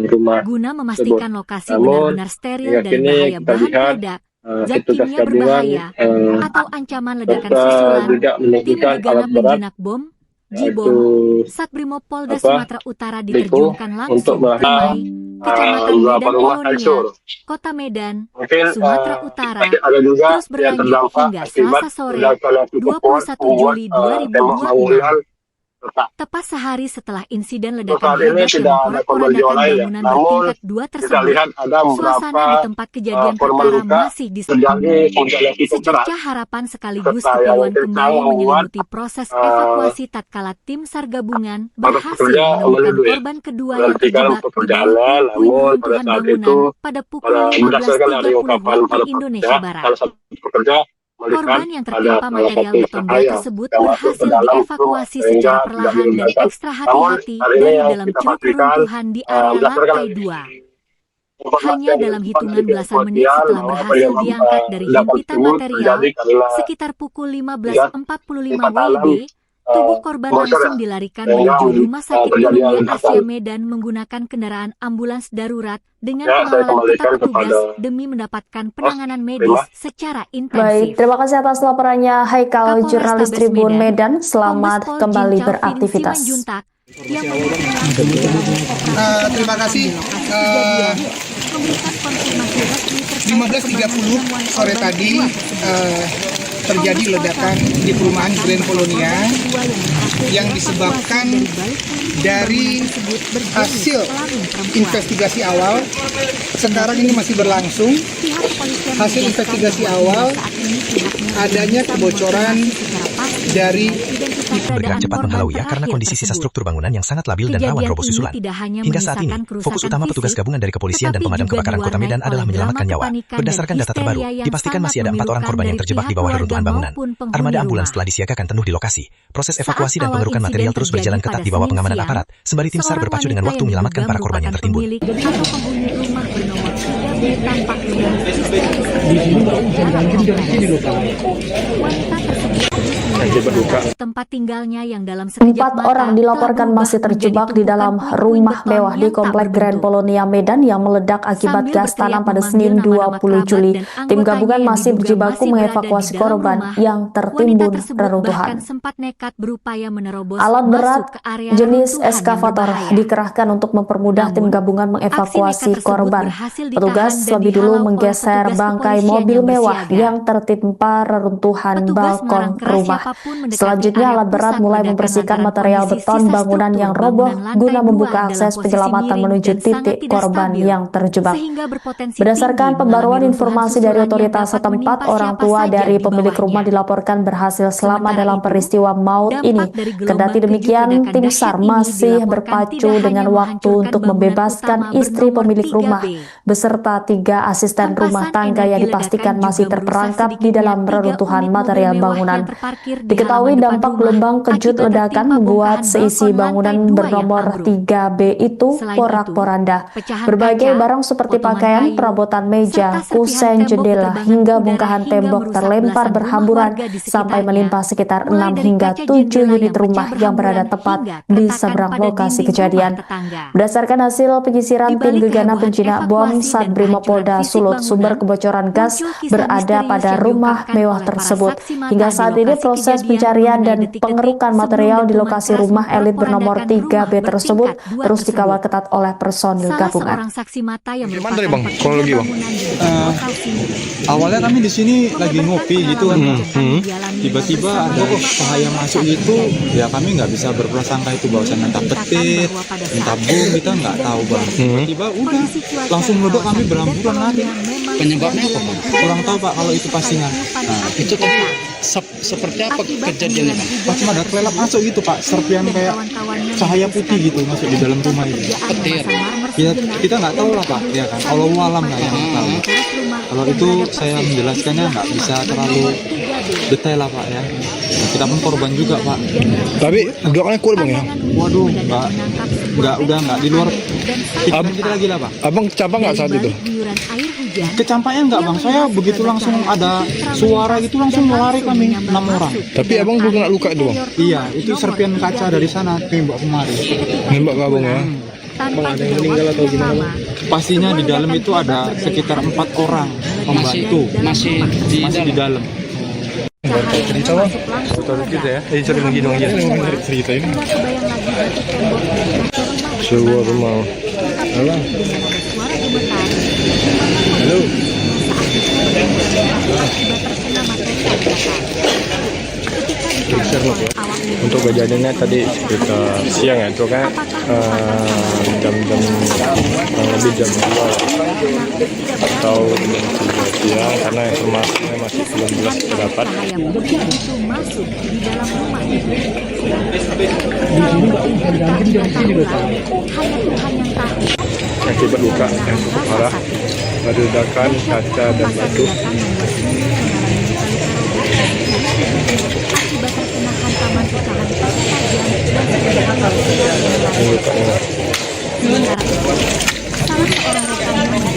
rumah guna memastikan lokasi Namun, benar-benar steril hingga dari kini bahaya kita bahan lihat, peledak, zat petugas kimia gabungan berbahaya, atau ancaman ledakan serta susulan. juga Tim meninggikan gegana alat berat penjinak bom, yaitu Jibom, Satbrimob Polda Sumatera Utara Lipo diterjunkan untuk langsung ke melakukan Mai, Kecamatan beberapa Medan rumah Polonia, hancur. Kota Medan, Mungkin Sumatera Utara, ada juga terus yang berlanjut terdampak hingga akibat Selasa sore, ledakan yang cukup kuat 21 Juli membuat tembok bangunan 2026. retak. Tepat sehari setelah insiden Untuk ledakan saat ini hebat yang tidak ada korban jiwa memporak-porandakan lain ya. bangunan Namun bertingkat 2 kita tersebut, lihat ada suasana beberapa di tempat kejadian korban perkara luka masih terjadi hujan yang cukup deras. Secercah harapan sekaligus serta yang keperluan kencang kembali membuat menyelimuti proses evakuasi tatkala tim SAR gabungan para berhasil pekerja menemukan menuduh ya, korban kedua yang menghentikan terjebak di pekerjaannya. bawah Namun puing-puing pada runtuhan saat itu bangunan pada pukul berdasarkan dari 15.30 ungkapan waktu para Indonesia pekerja, Barat. salah satu pekerja melihat Korban yang ada tertimpa salah material satu beton cahaya tersebut yang masuk ke berhasil dalam rumah dievakuasi sehingga secara tidak perlahan dan menimbulkan. ekstra Namun hati-hati hari ini dari yang dalam kita curug pastikan reruntuhan di area berdasarkan lantai 2. Hanya dalam hitungan belasan menit setelah berhasil diangkat dari himpitan material, sekitar pukul 15.45 WIB, tubuh korban langsung dilarikan menuju Rumah Sakit Dunia Asia Medan menggunakan kendaraan ambulans darurat dengan pengawalan ketat petugas demi mendapatkan penanganan medis secara intensif. Baik, terima kasih atas laporannya Haikal, jurnalis Tribun Medan. Selamat kembali beraktivitas. Terima kasih. 15.30 sore tadi terjadi ledakan di perumahan Grand Polonia yang disebabkan dari hasil investigasi awal. Sekarang ini masih berlangsung. Hasil investigasi awal adanya kebocoran dari bergerak cepat menghalau ya karena kondisi sisa struktur bangunan yang sangat labil dan rawan roboh susulan. Hingga saat ini, fokus utama petugas gabungan dari kepolisian dan pemadam kebakaran Kota Medan adalah menyelamatkan nyawa. Berdasarkan data terbaru, dipastikan masih ada 4 orang korban yang terjebak di bawah reruntuhan bangunan. Armada ambulans telah disiagakan penuh di lokasi. Proses evakuasi dan pengerukan material terus berjalan ketat di bawah pengamanan aparat, sembari tim SAR berpacu dengan waktu menyelamatkan para korban yang tertimbun. Tempat tinggalnya yang dalam 4 orang dilaporkan masih terjebak di dalam rumah mewah di Komplek Grand Polonia Medan yang meledak akibat gas tanam pada Senin 20 Juli. Tim gabungan masih berjibaku mengevakuasi korban yang tertimbun reruntuhan. Alat berat jenis eskavator dikerahkan untuk mempermudah tim gabungan mengevakuasi korban. Petugas lebih dulu menggeser bangkai mobil mewah yang tertimpa reruntuhan balkon rumah. Selanjutnya alat berat mulai membersihkan material beton bangunan yang roboh guna membuka akses penyelamatan menuju titik korban yang terjebak. Berdasarkan pembaruan informasi dari otoritas setempat, orang tua dari pemilik rumah dilaporkan berhasil selamat dalam peristiwa maut ini. Kendati demikian, tim SAR masih berpacu dengan waktu untuk membebaskan istri pemilik rumah beserta 3 asisten rumah tangga yang dipastikan masih terperangkap di dalam reruntuhan material bangunan. Diketahui dampak gelombang kejut ledakan membuat seisi bangunan bernomor 3B itu porak-poranda. Berbagai barang seperti pakaian, perabotan meja, kusen, jendela, hingga bongkahan tembok terlempar berhamburan sampai menimpa sekitar 6 hingga 7 unit rumah yang berada tepat di seberang lokasi kejadian. Berdasarkan hasil penyisiran tim gegana penjinak bom Satbrimopolda Sulut, sumber kebocoran gas berada pada rumah mewah tersebut. Hingga saat ini proses pencarian dan pengerukan material di lokasi rumah elit bernomor 3B tersebut terus dikawal ketat oleh personil gabungan. Gimana tadi bang? Kronologi bang? Awalnya kami di sini lagi ngopi gitu kan. Tiba-tiba ada cahaya masuk gitu, ya kami nggak bisa berprasangka itu bahwasan entah petir, entah bom, kita nggak tahu bang. Tiba-tiba udah langsung meledak, kami berhamburan lari. Penyebabnya apa bang? Kurang tahu pak kalau itu pastinya. Nah, itu tadi seperti apa kejadiannya bang? Macam ada kelelap masuk gitu pak, serpian kayak cahaya putih gitu masuk di dalam rumah itu. Petir. Ya kita nggak tahu lah pak, ya kan. Kalau alam lah yang tahu. Kalau itu saya menjelaskannya nggak bisa terlalu detail lah pak ya. Nah, kita pun korban juga pak. Tapi doanya kuat bang ya? Waduh, udah nggak di luar pikiran kita lagi lah pak. Abang kecampak nggak saat itu? Kecampaknya nggak bang, saya begitu langsung ada suara gitu langsung lari kami 6 orang. Tapi abang belum kena luka itu bang? Iya, itu serpian kaca dari sana tembak kemari. Nembak ke abang ya? Ada yang meninggal atau gimana? Pastinya di dalam itu ada sekitar 4 orang pembantu masih di dalam. Cerita bang? Betul kita ya? Cerita lagi dong ya? Cerita ini. Sebuah rumah. Halo. Halo. Untuk kejadiannya tadi sekitar siang ya, itu kan jam-jam lebih jam 2 atau jam 3 siang karena informasinya masih belum jelas terdapat. Akibat luka yang cukup parah, ledakan kaca dan batu. Salah seorang rekannya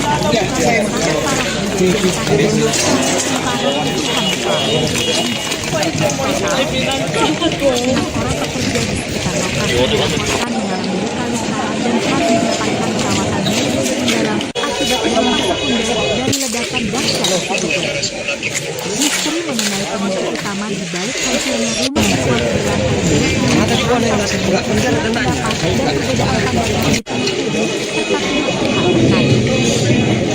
Misteri mengenai penyebab utama di balik hancurnya rumah kuat berlantai 2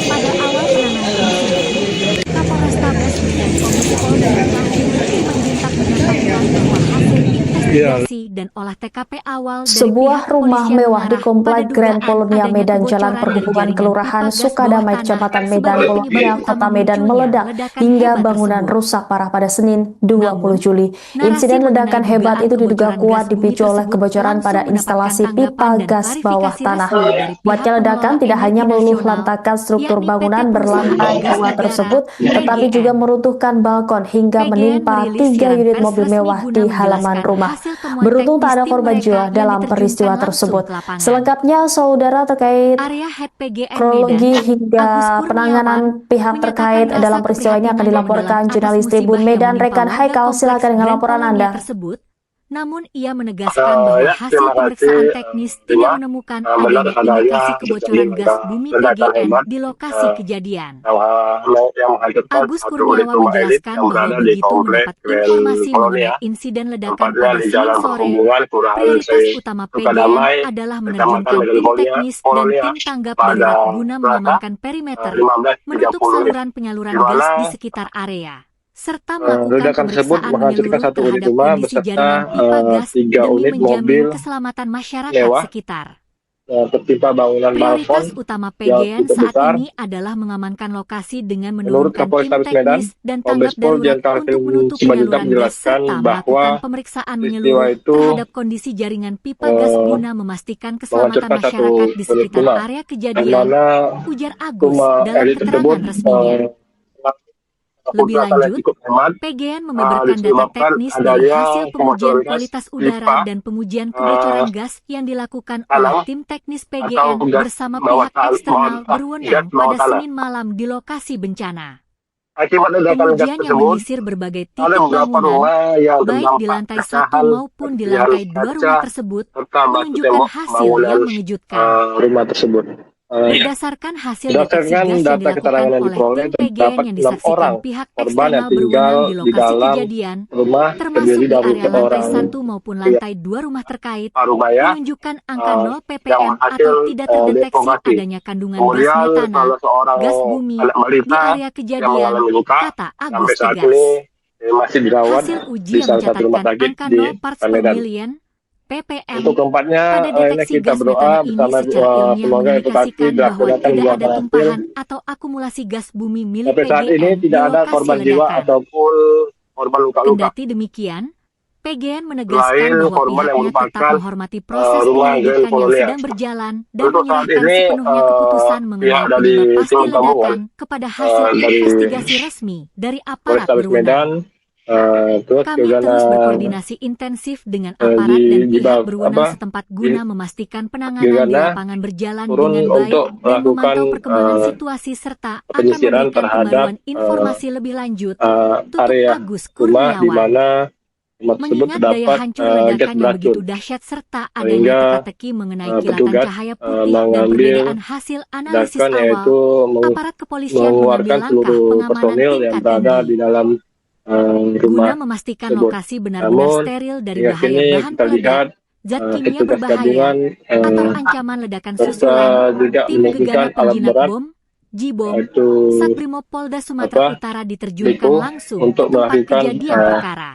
pada awal penanganan insiden, Kapolrestabes dan Komisi Polda Metro Simenjuntak menyatakan bahwa hasil investigasi dan olah TKP awal dari Sebuah pihak rumah kepolisian mewah di mengarah Komplek pada Grand dugaan Polonia adanya Medan, Jalan kebocoran dari Perhubungan, jaringan Kelurahan pipa gas Sukadamai, bawah Kecamatan tanah Medan, sebagai Polonia, penyebab Kota utama Medan munculnya meledak ledakan hingga hebat bangunan tersebut. rusak parah pada Senin 20 Juli. Narasi Insiden ledakan mengenai hebat dugaan itu diduga kebocoran kuat gas bumi dipicu oleh tersebut kebocoran langsung pada mendapatkan instalasi tanggapan pipa dan gas bawah klarifikasi tanah. resmi dari pihak Kuatnya ledakan pengelola tidak hanya energi meluluh nasional, lantakan struktur yakni PT bangunan Perusahaan berlantai Gas 2 Negara tersebut, tetapi juga (PGN). meruntuhkan balkon hingga PGN menimpa merilis 3 siaran unit pers mobil resmi mewah guna di halaman menjelaskan rumah. hasil temuan Beruntung tak teknis ada tim korban mereka jiwa yang dalam diterjunkan peristiwa langsung tersebut. ke lapangan. Selengkapnya, saudara, terkait Area Head PGN kronologi Medan, hingga Agus Kurniawan, penanganan pihak menyatakan terkait rasa dalam peristiwa ini akan keprihatinannya dilaporkan mendalam jurnalis atas Tribun musibah yang Medan, menimpa Rekan warga Haikal. kompleks Silakan dengan Grand laporan Polonia Anda. tersebut. Namun ia menegaskan bahwa Ya, hasil terima kasih. pemeriksaan teknis tidak menemukan Benar adanya adanya indikasi kebocoran terjadi gas bumi ledakan PGN hebat di lokasi kejadian. yang menghancurkan Agus satu unit Kurniawan rumah elit menjelaskan yang bahwa berada di begitu Komplek mendapat Grand informasi Polonia, mengenai insiden ledakan tempatnya pada di Senin Jalan sore, Perhubungan, Kelurahan prioritas utama PGN Sukadamai, adalah Kecamatan menerjunkan Medan tim Polonia, teknis dan tim tanggap pada darurat guna Selasa mengamankan perimeter, 15.30 menutup saluran penyaluran di mana gas di sekitar area, serta melakukan ledakan tersebut pemeriksaan menghancurkan menyeluruh satu unit terhadap rumah kondisi beserta jaringan pipa gas 3 demi unit menjamin mobil keselamatan masyarakat mewah sekitar. tertimpa bangunan balkon Prioritas utama yang PGN cukup saat besar. ini adalah mengamankan lokasi dengan Menurut menurunkan tim Kapolrestabes Medan, teknis dan Kombes tanggap Pol darurat Jenderal untuk menutup Simanjuntak penyaluran gas menjelaskan serta bahwa melakukan pemeriksaan peristiwa menyeluruh itu terhadap kondisi jaringan pipa gas guna memastikan keselamatan menghancurkan satu masyarakat di unit sekitar rumah, area di kejadian, mana ujar Agus rumah dalam elit tersebut keterangan resminya. Lebih yang lanjut, cukup hemat PGN membeberkan data disebabkan teknis dari adanya hasil pengujian kebocoran gas kualitas pipa, udara dan pengujian kebocoran gas yang dilakukan oleh tanah, tim teknis atau PGN gas bersama bawah pihak eksternal gas berwenang bawah pada tanah. Senin malam di lokasi bencana. Akibat ledakan gas Pengujian yang tersebut, menyisir berbagai ada titik beberapa bangunan, rumah yang baik di terdampak lantai 1 pecahan, maupun di serpihan lantai 2 kaca, rumah tersebut, serta batu menunjukkan tembok hasil yang bangunan mengejutkan. rumah tersebut. Berdasarkan hasil deteksi Berdasarkan gas yang data dilakukan keterangan yang oleh diperoleh, tim PGN terdapat yang 6 disaksikan orang pihak korban yang eksternal tinggal berwenang di di lokasi dalam kejadian, rumah termasuk terdiri di dari area lantai seorang 1 maupun lantai 2 rumah terkait, Parubaya menunjukkan angka 0 yang ppm hasil atau tidak terdeteksi deformasi. adanya kandungan gas Kemudian metana, salah seorang gas bumi anak di balita area yang kejadian, mengalami luka kata sampai Agus saat tegas. ini masih dirawat Hasil uji di yang salah satu rumah mencatatkan sakit angka di 0 parts per Medan. million ppm Untuk keempatnya, pada ini deteksi kita gas berdoa metana ini bersama secara ilmiah semoga edukasi mengindikasikan bahwa dilaksanakan tidak dengan ada berhasil. tumpahan atau akumulasi gas bumi milik Sampai saat ini PGN di tidak ada lokasi korban jiwa ledakan. ataupun korban luka-luka. Kendati demikian, PGN menegaskan Selain bahwa korban yang pihaknya tetap merupakan menghormati proses rumah Grand penyelidikan yang Polonia. sedang berjalan dan Untuk saat menyerahkan ini sepenuhnya keputusan mengenai pihak dari penyebab pasti tim gabungan ledakan kepada hasil dari investigasi resmi dari aparat Polrestabes berwenang. Medan terus Kami juga terus berkoordinasi intensif dengan aparat dan pihak berwenang setempat guna memastikan penanganan di lapangan berjalan turun dengan baik untuk dan melakukan memantau perkembangan situasi serta akan penyisiran memberikan terhadap pembaruan informasi lebih lanjut. Tutup area Agus rumah di Kurniawan. mana rumah tersebut Mengingat daya terdapat hancur gas ledakan yang beracun. begitu dahsyat serta adanya Sehingga, teka-teki mengenai kilatan petugas cahaya putih dan mengambil perbedaan hasil analisis tindakan awal, yaitu aparat kepolisian mengambil mengeluarkan langkah seluruh pengamanan personil yang tingkat berada tinggi di dalam guna rumah memastikan tersebut. lokasi benar-benar Namun, steril dari hingga bahaya kini bahan kita peledak, lihat zat kimia petugas berbahaya, gabungan atau ancaman ledakan serta susulan. juga Tim menemukan gegana alat penjinak berat bom, Jibom, yaitu Satbrimob Polda Sumatera Utara diterjunkan Liko langsung untuk ke tempat melakukan kejadian perkara.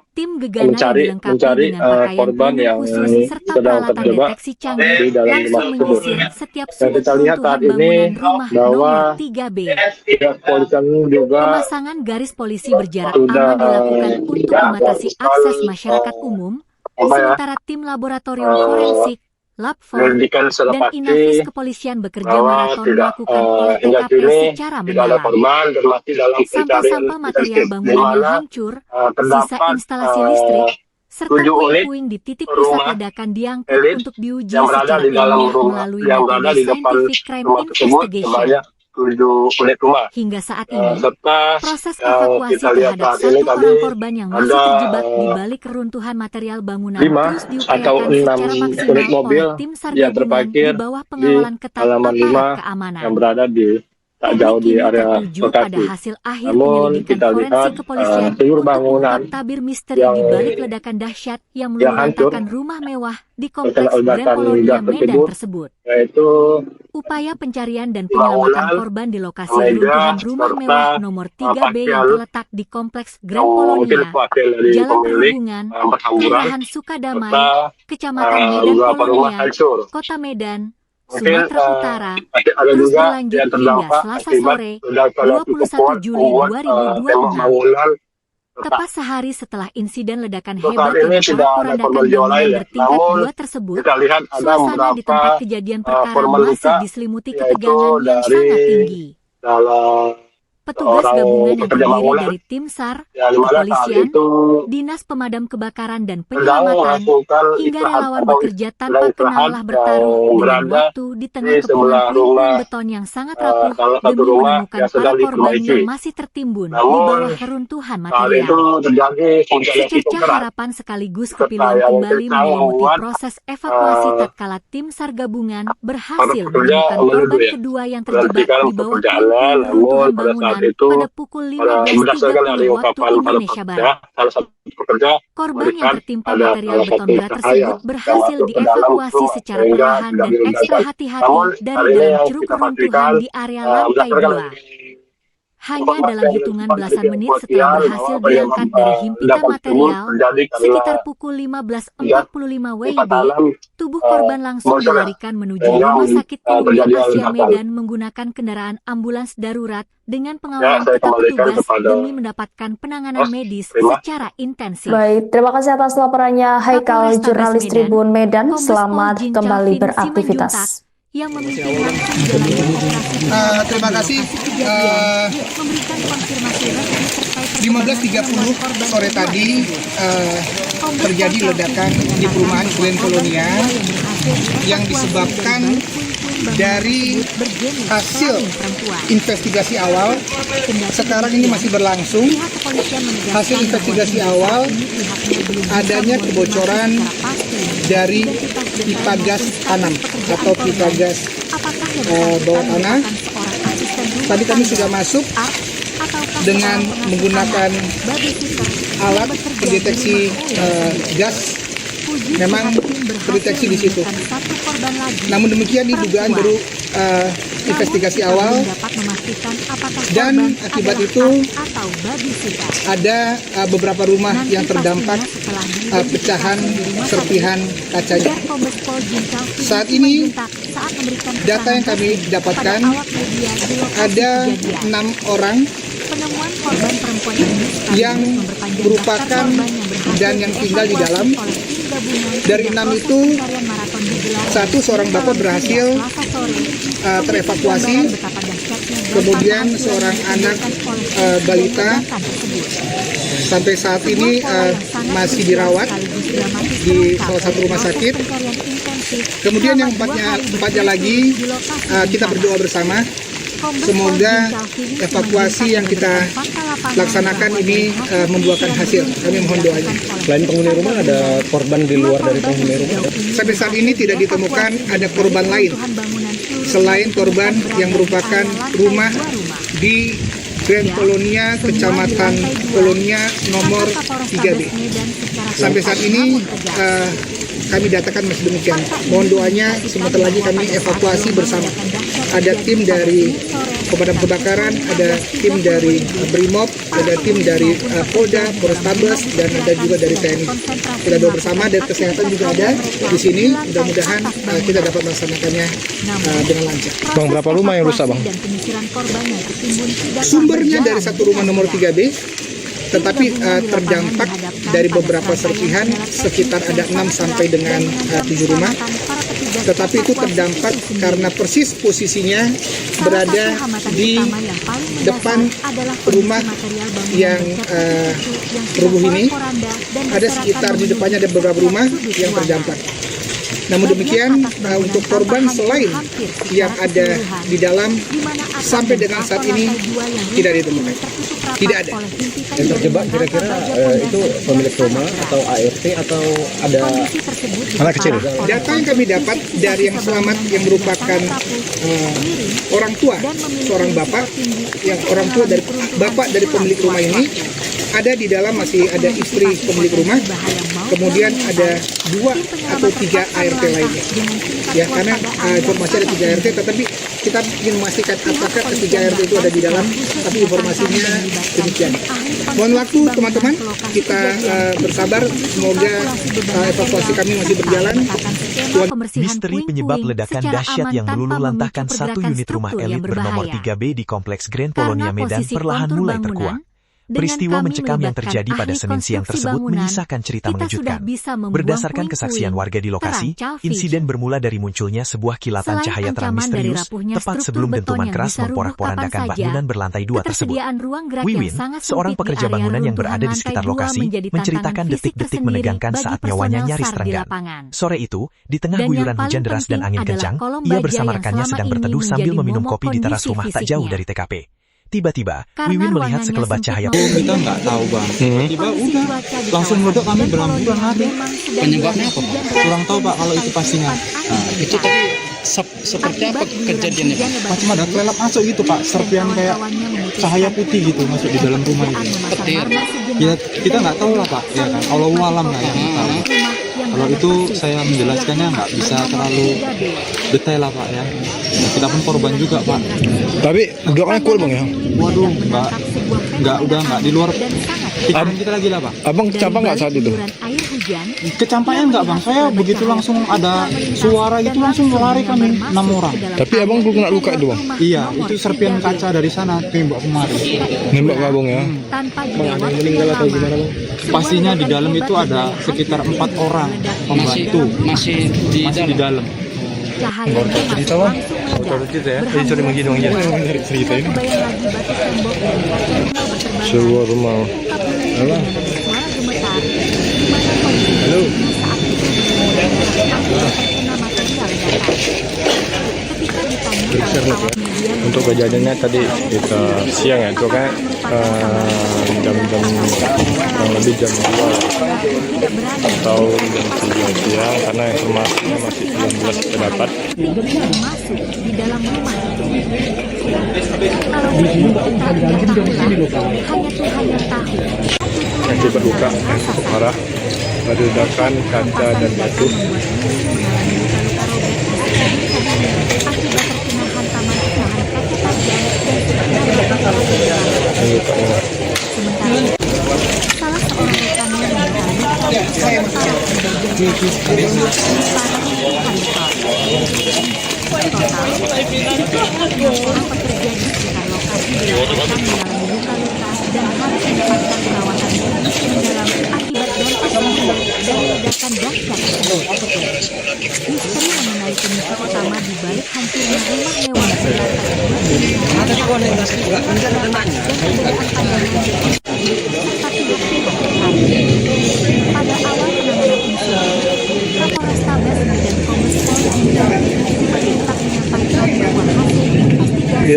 Tim gegana yang dilengkapi mencari dengan pakaian korban pelindung yang khusus serta sedang peralatan terjebak deteksi canggih di dalam langsung rumah tersebut. menyisir setiap Dan sudut kita lihat saat runtuhan ini bangunan rumah bahwa nomor 3B. pihak kepolisian juga Pemasangan garis polisi berjarak sudah aman dilakukan untuk membatasi akses masyarakat umum, sementara tim laboratorium forensik, Labfor, Penyelidikan secara dan pasti Inafis kepolisian bekerja bahwa maraton tidak melakukan olah hingga TKP kini secara tidak ada mendalam. korban dan masih dalam pencarian Sampah-sampah material intensif, di bangunan yang mana hancur, sisa terdapat instalasi listrik, serta 7 unit puing-puing di titik pusat rumah ledakan diangkut elit untuk diuji yang berada secara di dalam ilmiah rumah melalui yang berada metode di depan scientific crime rumah tersebut investigation. sebanyak unit rumah. Hingga saat ini, Serta proses yang evakuasi kita lihat terhadap saat ini satu tadi orang korban yang masih ada, terjebak di balik keruntuhan material bangunan 5 terus atau diupayakan 6 secara maksimal unit mobil oleh tim SAR yang gabungan terparkir di bawah di pengawalan ketat halaman 5 aparat keamanan. yang berada di tak jauh di Publik kini area tertuju pada lokasi. hasil akhir Namun penyelidikan kita forensik lihat kepolisian seluruh untuk bangunan mengungkap tabir misteri yang di balik ledakan dahsyat yang hancur meluluhlantakkan rumah mewah di kompleks terkena Grand ledakan Polonia gas Medan tersebut, tersebut. yaitu Upaya pencarian dan penyelamatan bangunan, korban di lokasi meja, runtuhan rumah serta mewah nomor 3B yang pakaian terletak di kompleks Grand yang mungkin Polonia, wakil dari Jalan pemilik Perhubungan, berhamburan Kelurahan Sukadamai, serta Kecamatan Medan beberapa rumah Polonia, hancur. Kota Medan, Mungkin Sumatera Utara, masih ada terus juga berlanjut yang hingga terdampak Selasa akibat sore, ledakan yang cukup 21 kuat Juli membuat tembok 2026. bangunan retak. Tepat sehari setelah insiden ledakan Untuk hebat saat yang ini tidak ada porak-porandakan korban jiwa bangunan lain ya. bertingkat Namun 2 tersebut, kita lihat ada suasana di tempat beberapa kejadian perkara korban masih luka, diselimuti yaitu ketegangan yang dari sangat tinggi. dalam Petugas orang gabungan yang pekerja terdiri bangunan dari tim SAR, yang dimana saat kepolisian, itu dinas pemadam kebakaran dan sedang penyelamatan, melakukan hingga istirahat relawan atau bekerja sedang tanpa istirahat kenal bertaruh yang dengan berada waktu di tengah di kepungan sebelah puing-puing rumah beton yang sangat rapuh salah satu demi rumah menemukan yang para sedang korban diperbaiki. yang masih tertimbun di Namun bawah reruntuhan saat itu material. terjadi hujan yang cukup Secercah deras harapan sekaligus serta kepiluan yang kembali kencang menyelimuti membuat proses evakuasi tatkala tim SAR gabungan para berhasil pekerja menemukan menuduh korban ya kedua yang terjebak menghentikan di bawah pekerjaannya. puing-puing Namun reruntuhan pada saat bangunan itu pada pukul berdasarkan dari 15.30 waktu ungkapan para Indonesia pekerja, Barat. salah satu pekerja Korban yang melihat tertimpa ada material salah beton satu berat cahaya tersebut yang berhasil masuk ke dalam dievakuasi rumah secara sehingga perlahan tidak dan ekstra diledakkan. hati-hati Namun dari hari ini dalam yang ceruk kita pastikan reruntuhan di area lantai berdasarkan 2. Hanya dalam informasi yang hitungan didapat belasan dari menit kepolisian setelah bahwa berhasil penyebab diangkat dari himpitan ledakan tersebut material, terjadi karena sekitar pukul gas 15.45 pipa WIB, tanam tubuh korban langsung bocor dilarikan menuju sehingga Rumah Sakit Kolomia terjadi Asia ledakan. Medan menggunakan kendaraan ambulans darurat dengan Ya, pengawalan saya ketat kembalikan petugas kepada demi mendapatkan penanganan Mas. medis Terima. secara intensif. Baik, terima kasih atas laporannya Haikal, Kapolrestabes jurnalis Medan, Tribun Medan. Kombes Selamat Pol Jin kembali Calvin beraktivitas. Simanjuntak yang memimpin langsung jalannya operasi Terima kasih. memberikan konfirmasi resmi terkait 15.30 sore tadi terjadi ledakan di perumahan Grand Polonia yang disebabkan dari hasil investigasi awal. Sekarang ini masih berlangsung. Hasil investigasi awal adanya kebocoran dari pipa gas tanam atau pipa gas bawah tanah. Tadi kami sudah masuk dengan menggunakan alat pendeteksi gas. Memang terdeteksi di situ. Namun demikian ini dugaan baru investigasi awal, dan akibat itu ada beberapa rumah yang terdampak pecahan serpihan kacanya. Saat ini data yang kami dapatkan ada 6 orang yang merupakan dan yang tinggal di dalam. Dari 6 itu, seorang bapak berhasil terevakuasi, kemudian seorang anak balita sampai saat ini masih dirawat di salah satu rumah sakit. Kemudian yang empatnya lagi kita berdoa bersama. Semoga evakuasi yang kita laksanakan ini membuahkan hasil. Kami mohon doanya. Selain penghuni rumah, ada korban di luar dari penghuni rumah? Sampai saat ini tidak ditemukan ada korban lain selain korban yang merupakan rumah di Grand Polonia, Kecamatan Polonia nomor 3B. Sampai saat ini kami datakan masih demikian. Mohon doanya, sebentar lagi kami evakuasi bersama. Ada tim dari pemadam kebakaran, ada tim dari Brimob, ada tim dari Polda, Polrestabes, dan ada juga dari TNI. Kita doa bersama, dan kesehatan juga ada di sini. Mudah-mudahan kita dapat melaksanakannya dengan lancar. Bang, berapa rumah yang rusak, Bang? Sumbernya dari satu rumah nomor 3B, tetapi terdampak dari beberapa serpihan, sekitar ada 6 sampai dengan 7 rumah. Tetapi itu terdampak karena persis posisinya berada di depan rumah yang rubuh ini. Ada sekitar di depannya ada beberapa rumah yang terdampak. Namun demikian, untuk korban selain yang ada di dalam sampai dengan saat ini tidak ditemukan. Tidak ada. Yang terjebak kira-kira itu pemilik rumah atau ART atau ada anak kecil? Data yang kami dapat dari yang selamat yang merupakan orang tua, seorang bapak, yang orang tua dari bapak dari pemilik rumah ini, ada di dalam masih ada istri pemilik rumah, kemudian ada 2 atau 3 ART lainnya. Ya, karena informasi ada 3 ART, tetapi kita ingin memastikan apakah ketiga ART itu ada di dalam, tapi informasinya demikian. Mohon waktu teman-teman, kita bersabar, semoga evakuasi kami masih berjalan. Misteri penyebab ledakan dahsyat yang meluluh lantahkan satu unit rumah elit bernomor 3B di Kompleks Grand Polonia Medan perlahan mulai terkuak. Peristiwa mencekam yang terjadi pada Senin siang tersebut menyisakan cerita mengejutkan. Berdasarkan kesaksian warga di lokasi, insiden bermula dari munculnya sebuah kilatan cahaya terang misterius tepat sebelum dentuman keras memporak-porandakan bangunan berlantai 2 tersebut. Wiwin, seorang pekerja bangunan yang berada di sekitar lokasi, menceritakan detik-detik menegangkan saat nyawanya nyaris terenggan. Sore itu, di tengah guyuran hujan deras dan angin kencang, ia bersama rekannya sedang berteduh sambil meminum kopi di teras rumah tak jauh dari TKP. Tiba-tiba, Wiwin melihat sekelebat cahaya. Kita nggak tahu bang. Tiba udah langsung meledak, kami berhamburan lari. Penyebabnya apa, Pak? Kurang tahu pak kalau itu pastinya. Itu tadi seperti apa kejadiannya, Pak? Macam ada kelelap masuk gitu pak, serpian kayak cahaya putih gitu masuk di dalam rumah itu. Petir. Ya, kita nggak tahu lah pak, ya kan. Allah alam lah yang tahu. Kalau itu saya menjelaskannya nggak bisa terlalu detail lah pak ya. Kita pun korban juga pak. Tapi gedoknya cool bang ya? Waduh, udah nggak di luar pikiran kita lagi lah pak. Abang kecampang nggak saat itu? Kecampaknya nggak bang, saya begitu langsung ada suara gitu langsung lari kami 6 orang. Tapi abang belum kena luka itu bang? Iya, itu serpian kaca dari sana tembak kemarin. Nembak nggak bang ya? Ada yang meninggal atau gimana bang? Pastinya di dalam itu ada sekitar 4 orang pembantu Masih di dalam. Cahaya cerita bang? Cerita ya? Jadi sering menghitung aja. Cerita ini. Sebuah rumah. Halo. Halo. Untuk kejadiannya tadi kita siang ya, itu kan jam-jam kurang lebih jam 2 atau jam 3 siang, karena informasinya masih belum jelas kita dapat. Akibat luka yang cukup parah, ada ledakan kaca dan batu.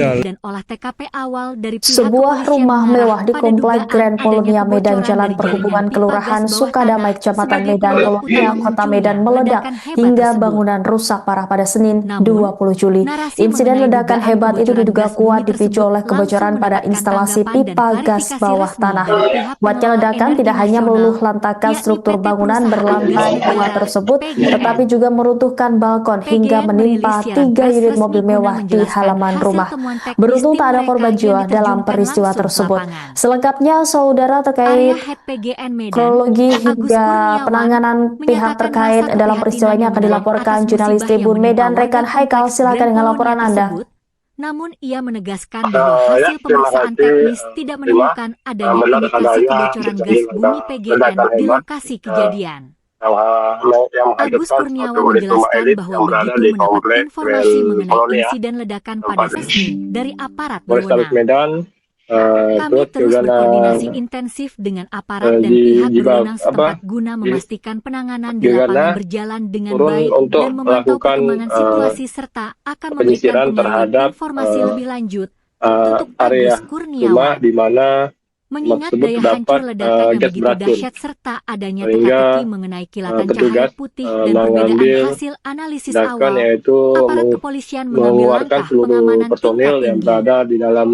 dan olah TKP awal dari pihak Sebuah rumah mewah di Komplek Grand Polonia Medan Jalan Perhubungan Kelurahan Sukadamai Kecamatan Medan Polonia Kota Medan meledak hingga bangunan rusak parah pada Senin 20 Juli. Insiden ledakan hebat itu diduga kuat dipicu oleh kebocoran pada instalasi pipa gas bawah tanah. Kuatnya ledakan tidak hanya meluluh lantakan struktur bangunan berlantai 2 tersebut, tetapi juga meruntuhkan balkon hingga menimpa 3 unit mobil mewah di halaman rumah. Beruntung tak ada korban jiwa dalam peristiwa tersebut. Selengkapnya, saudara, terkait kronologi hingga penanganan pihak terkait dalam peristiwa ini akan dilaporkan jurnalis Tribun Medan rekan Haikal. Silakan dengan laporan Anda. Namun ia menegaskan bahwa hasil pemeriksaan teknis tidak menemukan adanya indikasi kebocoran gas bumi PGN di lokasi kejadian. Agus Kurniawan menjelaskan bahwa begitu mendapat informasi mengenai insiden ledakan pada Senin dari aparat berwenang. Kami terus berkoordinasi intensif dengan aparat dan pihak berwenang setempat guna memastikan penanganan di lapangan berjalan dengan baik dan memantau perkembangan situasi serta akan memberikan pengalihan informasi lebih lanjut untuk Agus Kurniawan. di mana Mengingat tersebut daya terdapat, hancur ledakan yang gas begitu beracun. dahsyat serta adanya Sehingga, teka-teki mengenai kilatan petugas, cahaya putih dan mengambil perbedaan hasil analisis tindakan awal, yaitu aparat kepolisian mengambil mengeluarkan langkah seluruh pengamanan personil tingkat yang tinggi berada di dalam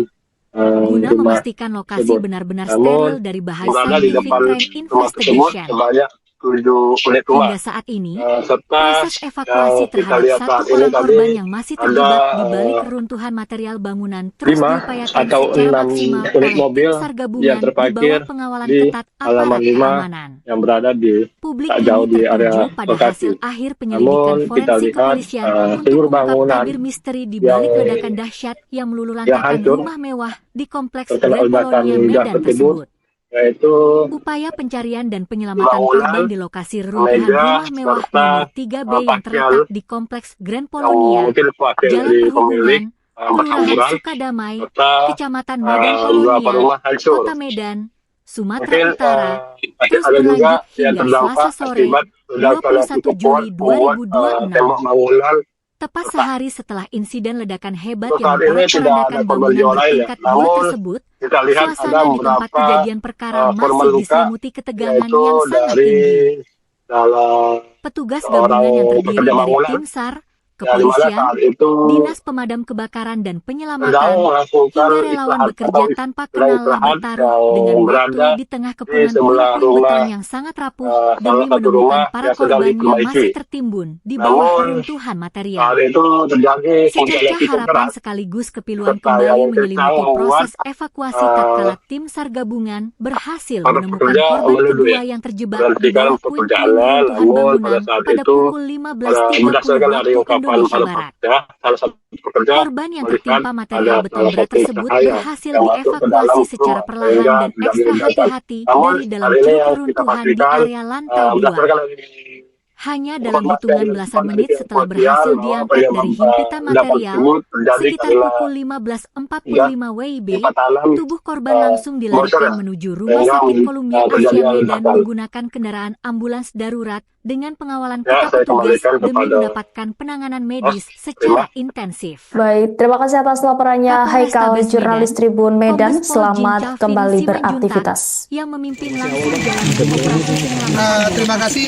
guna rumah memastikan lokasi tersebut. benar-benar Namun, steril dari bahaya berada di scientific depan crime rumah tersebut investigation. sebanyak 7 unit rumah. Hingga saat ini, Serta proses evakuasi yang kita terhadap lihat satu saat ini orang tadi korban yang masih terjebak ada, di balik keruntuhan material bangunan terus 5 diupayakan atau secara 6 maksimal unit oleh mobil tim SAR gabungan yang di terparkir bawah pengawalan di ketat halaman aparat 5 keamanan. yang berada di Publik tak jauh ini di area tertuju pada lokasi. hasil akhir penyelidikan Namun kita forensik lihat kepolisian untuk seluruh mengungkap bangunan tabir misteri di balik yang ledakan dahsyat yang meluluhlantahkan hancur rumah mewah di kompleks terkena Grand ledakan Polonia gas Medan tersebut, tersebut. yaitu Upaya pencarian dan penyelamatan bangunan, korban di lokasi reruntuhan meja, rumah mewah serta nomor 3B yang pakaian terletak di kompleks Grand yang Polonia, mungkin wakil Jalan dari pemilik Perhubungan, Kelurahan bersangkutan, Sukadamai, serta Kecamatan Medan beberapa Polonia, rumah hancur. Kota Medan, Sumatera Mungkin Utara, masih terus ada juga berlanjut yang hingga terdampak Selasa sore, akibat ledakan yang 21 cukup Juli kuat membuat 2026. tembok bangunan. Tepat sehari setelah insiden ledakan hebat Untuk yang saat ini memporak tidak ada porandakan korban bangunan jiwa lain ya. bertingkat 2 Namun tersebut, kita lihat ada suasana di tempat beberapa kejadian perkara korban masih luka, diselimuti ketegangan yaitu yang sangat dari tinggi. dalam Petugas orang gabungan yang terdiri pekerja dari bangunan, tim SAR, yang dimana kepolisian, saat itu dinas pemadam kebakaran dan sedang penyelamatan, melakukan hingga relawan istirahat bekerja atau tanpa istirahat kenal lah bertaruh dengan waktu berada di tengah di kepungan sebelah puing-puing beton rumah yang sangat rapuh salah demi satu menemukan rumah para yang sedang korban yang diperbaiki. masih tertimbun di bawah Namun reruntuhan material. saat itu terjadi hujan yang Secercah cukup harapan keras sekaligus kepiluan serta kembali yang kencang menyelimuti membuat proses evakuasi tatkala tim SAR gabungan berhasil para menemukan pekerja korban menuduh kedua ya yang terjebak di menghentikan bawah puing-puing pekerjaan. reruntuhan Namun pada bangunan saat pada itu pukul 15.30 berdasarkan dari waktu ungkapan Indonesia para Barat. pekerja, salah satu pekerja Korban yang melihat tertimpa ada material beton salah berat satu tersebut cahaya berhasil yang masuk ke dalam dievakuasi secara rumah perlahan sehingga dan tidak ekstra diledakan. hati-hati Namun dari dalam hal ini truk yang kita reruntuhan di pastikan area lantai 2. berdasarkan dari Hanya dalam informasi hitungan dari belasan pihak menit setelah kepolisian berhasil bahwa diangkat penyebab dari himpitan ledakan material, tersebut terjadi sekitar karena pukul 15.45 WIB, pipa tanam tubuh korban langsung bocor dilarikan ya, menuju Rumah sehingga Sakit Columbia terjadi Asia Medan ledakan. menggunakan kendaraan ambulans darurat dengan pengawalan Ya, ketat saya petugas kembalikan demi kepada mendapatkan penanganan medis secara intensif. Baik, terima kasih atas laporannya Kapolres Haikal, Tabes jurnalis Medan, Tribun Medan. Kombes Pol Selamat Jin Calvin kembali Simanjuntak beraktivitas. yang memimpin langsung jalannya operasi penyelamatan Terima kasih.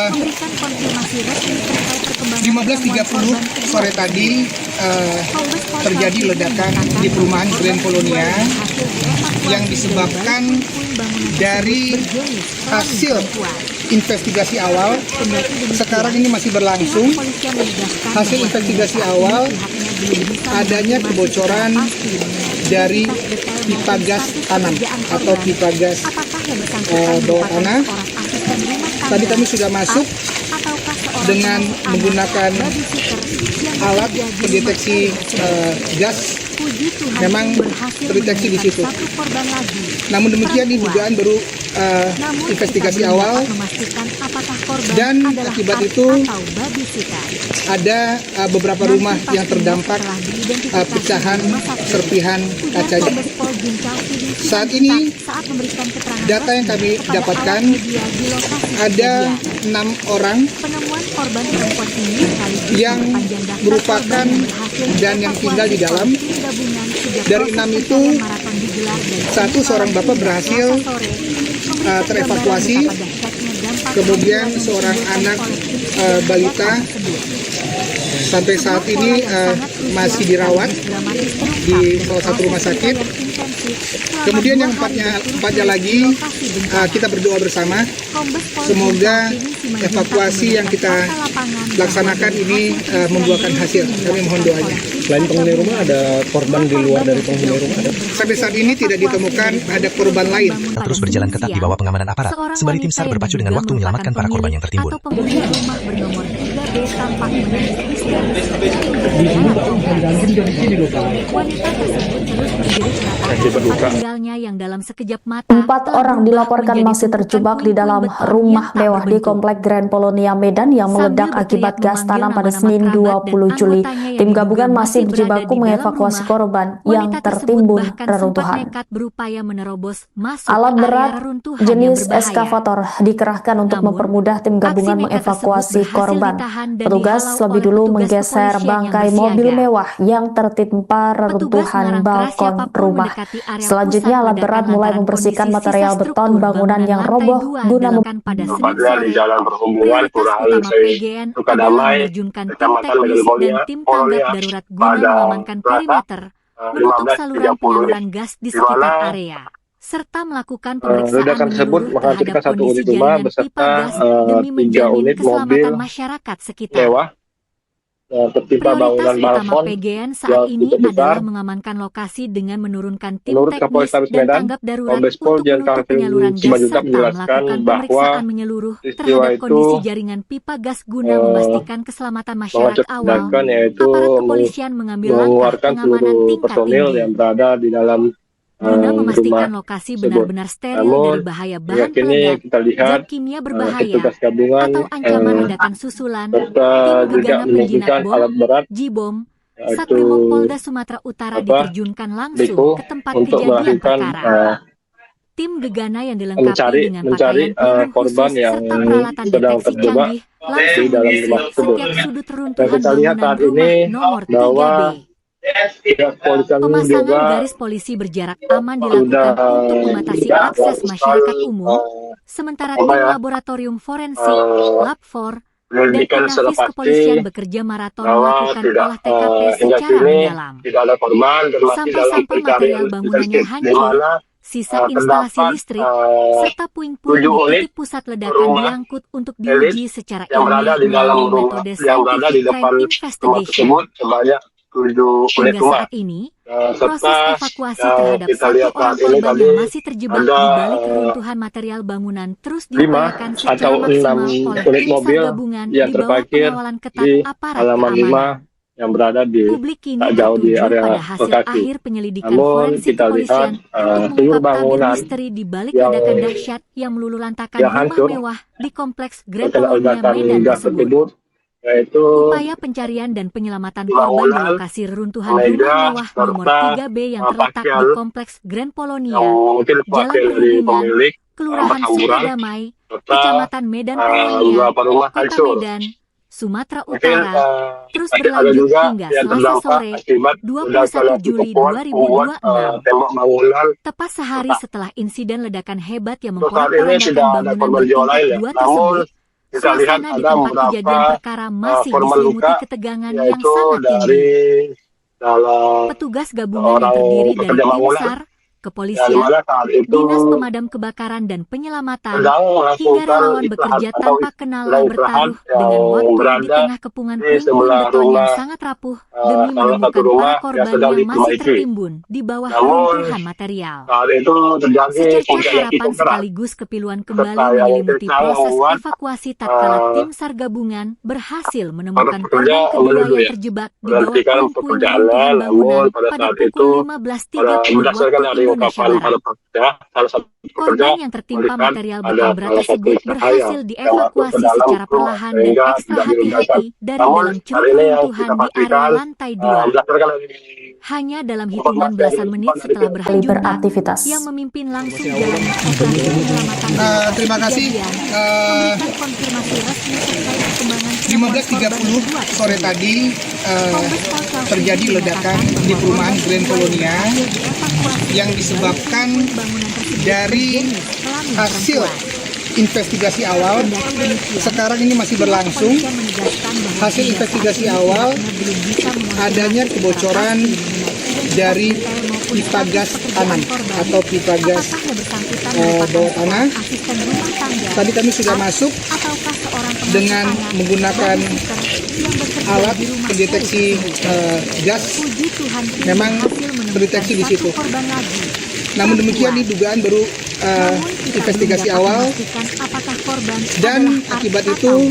memberikan konfirmasi resmi terkait perkembangan 15.30 sore tadi terjadi ledakan di perumahan Grand Polonia yang disebabkan dari hasil investigasi awal. Sekarang ini masih berlangsung. Hasil investigasi awal adanya kebocoran dari pipa gas tanam atau pipa gas bawah tanah. Tadi kami sudah masuk dengan menggunakan alat pendeteksi gas. Memang terdeteksi di situ. Namun demikian ini dugaan baru investigasi awal dan akibat itu ada beberapa rumah yang terdampak pecahan serpihan kacanya. Saat ini data yang kami dapatkan ada 6 orang yang merupakan dan yang tinggal di dalam. Dari 6 itu, seorang bapak berhasil terevakuasi, kemudian seorang anak balita sampai saat ini masih dirawat di salah satu rumah sakit. Kemudian yang empatnya lagi kita berdoa bersama, semoga evakuasi yang kita laksanakan ini membuahkan hasil. Kami mohon doanya. Selain penghuni rumah, ada korban di luar dari penghuni rumah? Sampai saat ini tidak ditemukan ada korban lain. Terus berjalan ketat di bawah pengamanan aparat, sembari tim SAR berpacu dengan waktu menyelamatkan para korban yang tertimbun. Atau penghuni rumah bernomor 3B tampak menangis histeris. Wanita tersebut terus berdiri di atas berduka. tinggalnya yang dalam sekejap mata 4 telah orang berubah dilaporkan menjadi masih tumpukan terjebak di puing-puing dalam beton rumah yang tak mewah di berbentuk. Komplek Grand Polonia Medan yang Sambil meledak berteriak akibat gas memanggil tanam pada nama-nama Senin kerabat dan 20 Juli. anggotanya yang Tim diduga gabungan masih masih berada berjibaku di dalam mengevakuasi rumah. korban yang Wanita tersebut tertimbun bahkan sempat reruntuhan. nekat berupaya menerobos masuk Alat ke area berat reruntuhan yang jenis berbahaya. eskavator dikerahkan untuk Namun, mempermudah tim gabungan aksi nekat mengevakuasi tersebut berhasil korban. ditahan dan Petugas dihalau lebih oleh dulu petugas menggeser kepolisian bangkai yang mobil bersiaga. mewah yang tertimpa Petugas reruntuhan melarang keras balkon siapapun rumah. mendekati area Selanjutnya pusat alat berat ledakan mulai lantaran membersihkan kondisi material sisa beton struktur bangunan yang lantai roboh 2 guna dilakukan pada Senin Tempatnya di sore. Jalan Perhubungan Prioritas Kelurahan utama PGN adalah Sukadamai, menerjunkan tim Kecamatan teknis dan Megalpolia, tim tanggap Polonia darurat guna pada mengamankan Selasa perimeter, menutup saluran 15.30 penyaluran gas di di sekitar mana area, serta melakukan pemeriksaan Ledakan tersebut menyeluruh menghancurkan terhadap 1 kondisi unit rumah jaringan pipa beserta gas demi 3 menjamin unit mobil keselamatan masyarakat sekitar. mewah tertimpa Prioritas bangunan utama balkon PGN yang saat ini cukup besar. adalah mengamankan lokasi dengan menurunkan tim Menurut teknis Kapolrestabes dan Medan, tanggap darurat Kombes Pol untuk Jan menutup Calvin penyaluran gas Simanjuntak serta menjelaskan melakukan bahwa pemeriksaan menyeluruh peristiwa terhadap itu kondisi jaringan pipa gas guna memastikan keselamatan masyarakat awal. mengakibatkan yaitu Aparat kepolisian mengambil langkah mengeluarkan pengamanan seluruh tingkat personil tinggi yang berada di dalam guna memastikan rumah lokasi tersebut. benar-benar steril Namun, dari bahaya hingga bahan kini peledak, kita lihat zat kimia berbahaya, petugas gabungan atau ancaman ledakan susulan. serta Tim juga gegana penjinak menunjukkan bom, alat berat J-bom, yaitu Satrimob Polda Sumatera Utara diterjunkan langsung Beko ke tempat untuk kejadian melakukan perkara. Tim gegana yang dilengkapi dengan mencari pakaian pelindung korban khusus yang serta peralatan sedang deteksi terjebak canggih langsung di dalam menyisir rumah tersebut. setiap sudut Dan reruntuhan kita lihat bangunan saat rumah ini nomor bahwa 3B. pihak kepolisian Pemasangan juga garis polisi berjarak aman dilakukan sudah untuk membatasi akses masyarakat umum, sementara tim laboratorium forensik, Lab4, dan Penyelidikan secara Inafis pasti kepolisian bekerja maraton bahwa melakukan tidak olah TKP hingga secara kini mendalam. tidak ada korban dan masih dalam Sampah-sampah pencarian material bangunan yang intensif, di hancur, mana sisa instalasi terdapat listrik, serta 7 puing-puing di unit titik pusat ledakan rumah diangkut untuk diuji secara yang berada ilmiah di dalam melalui rumah metode yang berada di scientific depan crime rumah investigation. tersebut sebanyak 7 unit Hingga rumah. saat ini, Serta proses evakuasi yang terhadap kita 1 lihat orang saat ini korban tadi yang masih terjebak ada di balik reruntuhan material bangunan terus 5 diupayakan secara atau 6 maksimal oleh unit tim mobil SAR gabungan yang di bawah terparkir pengawalan ketat di aparat halaman keamanan. 5 yang berada di Publik kini tak jauh di tertuju area pada hasil lokasi. akhir penyelidikan Namun forensik kita lihat kepolisian untuk seluruh mengungkap tabir bangunan misteri di balik yang ledakan dahsyat yang meluluhlantakan yang rumah hancur mewah di kompleks Grand terkena Polonia ledakan Medan gas tersebut. tersebut, yaitu Upaya pencarian dan penyelamatan korban di bangunan, lokasi reruntuhan meja, rumah mewah nomor serta 3B yang terletak di pakaian kompleks Grand Polonia, yang mungkin Jalan wakil dari Perhubungan, pemilik Kelurahan berhamburan Sukadamai, serta Kecamatan Medan Polonia, beberapa rumah Kota hancur. Medan, Sumatera Mungkin Utara, terus ada berlanjut juga hingga yang Selasa terdampak sore, akibat 21 Juli 2026. tembok bangunan. Tepat sehari setelah insiden ledakan hebat yang Untuk saat ini memporak-porandakan tidak ada bangunan korban jiwa bertingkat lain ya. 2 Namun tersebut, kita lihat suasana di ada tempat beberapa kejadian perkara masih korban diselimuti luka, ketegangan yang yaitu sangat tinggi. dari dalam Petugas gabungan yang orang terdiri dari pekerja tim bangunan SAR, yang kepolisian, mana saat itu Dinas Pemadam Kebakaran dan Penyelamatan, sedang hingga melakukan relawan istirahat bekerja atau tanpa kenal sedang istirahat bertaruh yang dengan waktu di berada tengah kepungan di puing-puing sebelah beton yang rumah sangat rapuh demi salah satu menemukan rumah para yang korban sedang yang masih diperbaiki. tertimbun di bawah Namun runtuhan material. saat itu terjadi Secercah hujan yang harapan cukup deras sekaligus kepiluan kembali serta yang menyelimuti kita proses membuat evakuasi tatkala tim SAR gabungan berhasil para menemukan pekerja korban kedua menuju yang ya terjebak di bawah menghentikan puing-puing pekerjaannya. reruntuhan bangunan Namun pada pada saat itu pukul 15.30 berdasarkan waktu dari Indonesia ungkapan para Barat. pekerja, salah satu pekerja Korban yang tertimpa melihat material ada beton berat salah satu tersebut cahaya berhasil yang masuk ke dievakuasi dalam secara rumah perlahan dan sehingga ekstra tidak diledakkan. hati-hati dari Namun dalam hari ceruk ini yang reruntuhan kita di area pastikan lantai 2. berdasarkan dari Hanya dalam hitungan informasi belasan dari menit setelah kembali berhanyut beraktivitas. yang memimpin langsung jalannya operasi penyelamatan di lokasi terima kasih. kejadian, memberikan konfirmasi resmi terkait perkembangan temuan korban 15.30 dua sore tersebut. tadi Kombes Pol Calvin terjadi ledakan menyatakan di bahwa perumahan korban Grand Polonia dievakuasi yang dari disebabkan bangunan tersebut dari berjenis kelamin hasil perempuan. investigasi awal. Kendati demikian, Sekarang ini masih berlangsung. kepolisian menegaskan bahwa Hasil hingga investigasi saat ini awal pihaknya belum bisa mengonfirmasi adanya kebocoran dari pipa gas tanam atau pipa gas bawah tanah. Tadi kami sudah masuk dengan menggunakan alat pendeteksi gas. Memang terdeteksi di situ. Namun demikian ini dugaan baru investigasi awal dan akibat itu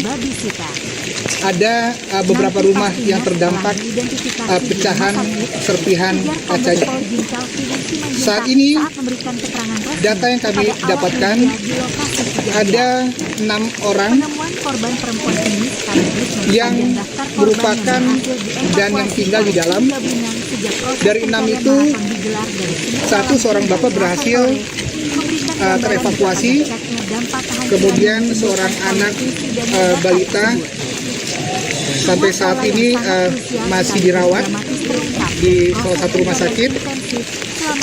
ada beberapa rumah yang terdampak pecahan serpihan kacanya. Saat ini data yang kami dapatkan ada 6 orang yang merupakan dan yang tinggal di dalam. Dari 6 itu, seorang bapak berhasil terevakuasi, kemudian seorang anak balita sampai saat ini masih dirawat di salah satu rumah sakit.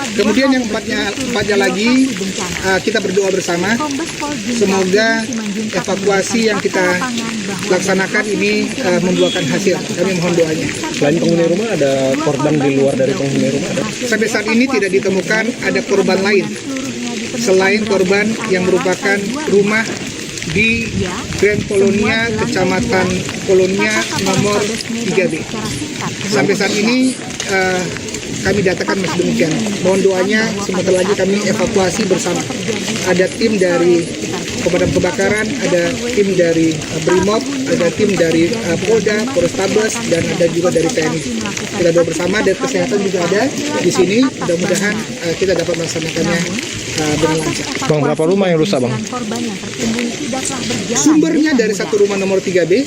Kemudian yang empatnya lagi, kita berdoa bersama, semoga evakuasi yang kita laksanakan ini membuahkan hasil. Kami mohon doanya. Selain penghuni rumah, ada korban di luar dari penghuni rumah? Sampai saat ini tidak ditemukan ada korban lain selain korban yang merupakan rumah di Grand Polonia, Kecamatan Polonia nomor 3B. Sampai saat ini kami datakan masih demikian. Mohon doanya, sebentar lagi kami evakuasi bersama. Ada tim dari pemadam kebakaran, ada tim dari Brimob, ada tim dari Polda, Polrestabes, dan ada juga dari TNI. Kita doa bersama, dan kesehatan juga ada di sini. Mudah-mudahan kita dapat melaksanakannya dengan lancar. Bang, berapa rumah yang rusak, Bang? Sumbernya dari satu rumah nomor 3B,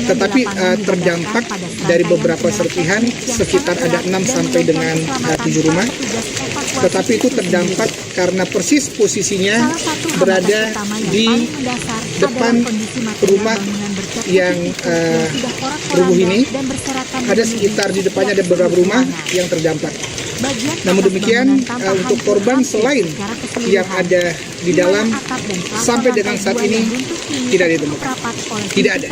tetapi terdampak dari beberapa serpihan, sekitar ada 6 sampai dengan 7 rumah. Tetapi itu terdampak karena persis posisinya berada di depan rumah yang rubuh ini. Ada sekitar di depannya ada beberapa rumah yang terdampak. Namun demikian, untuk korban selain yang ada di dalam, sampai dengan saat ini tidak ditemukan. Tidak ada.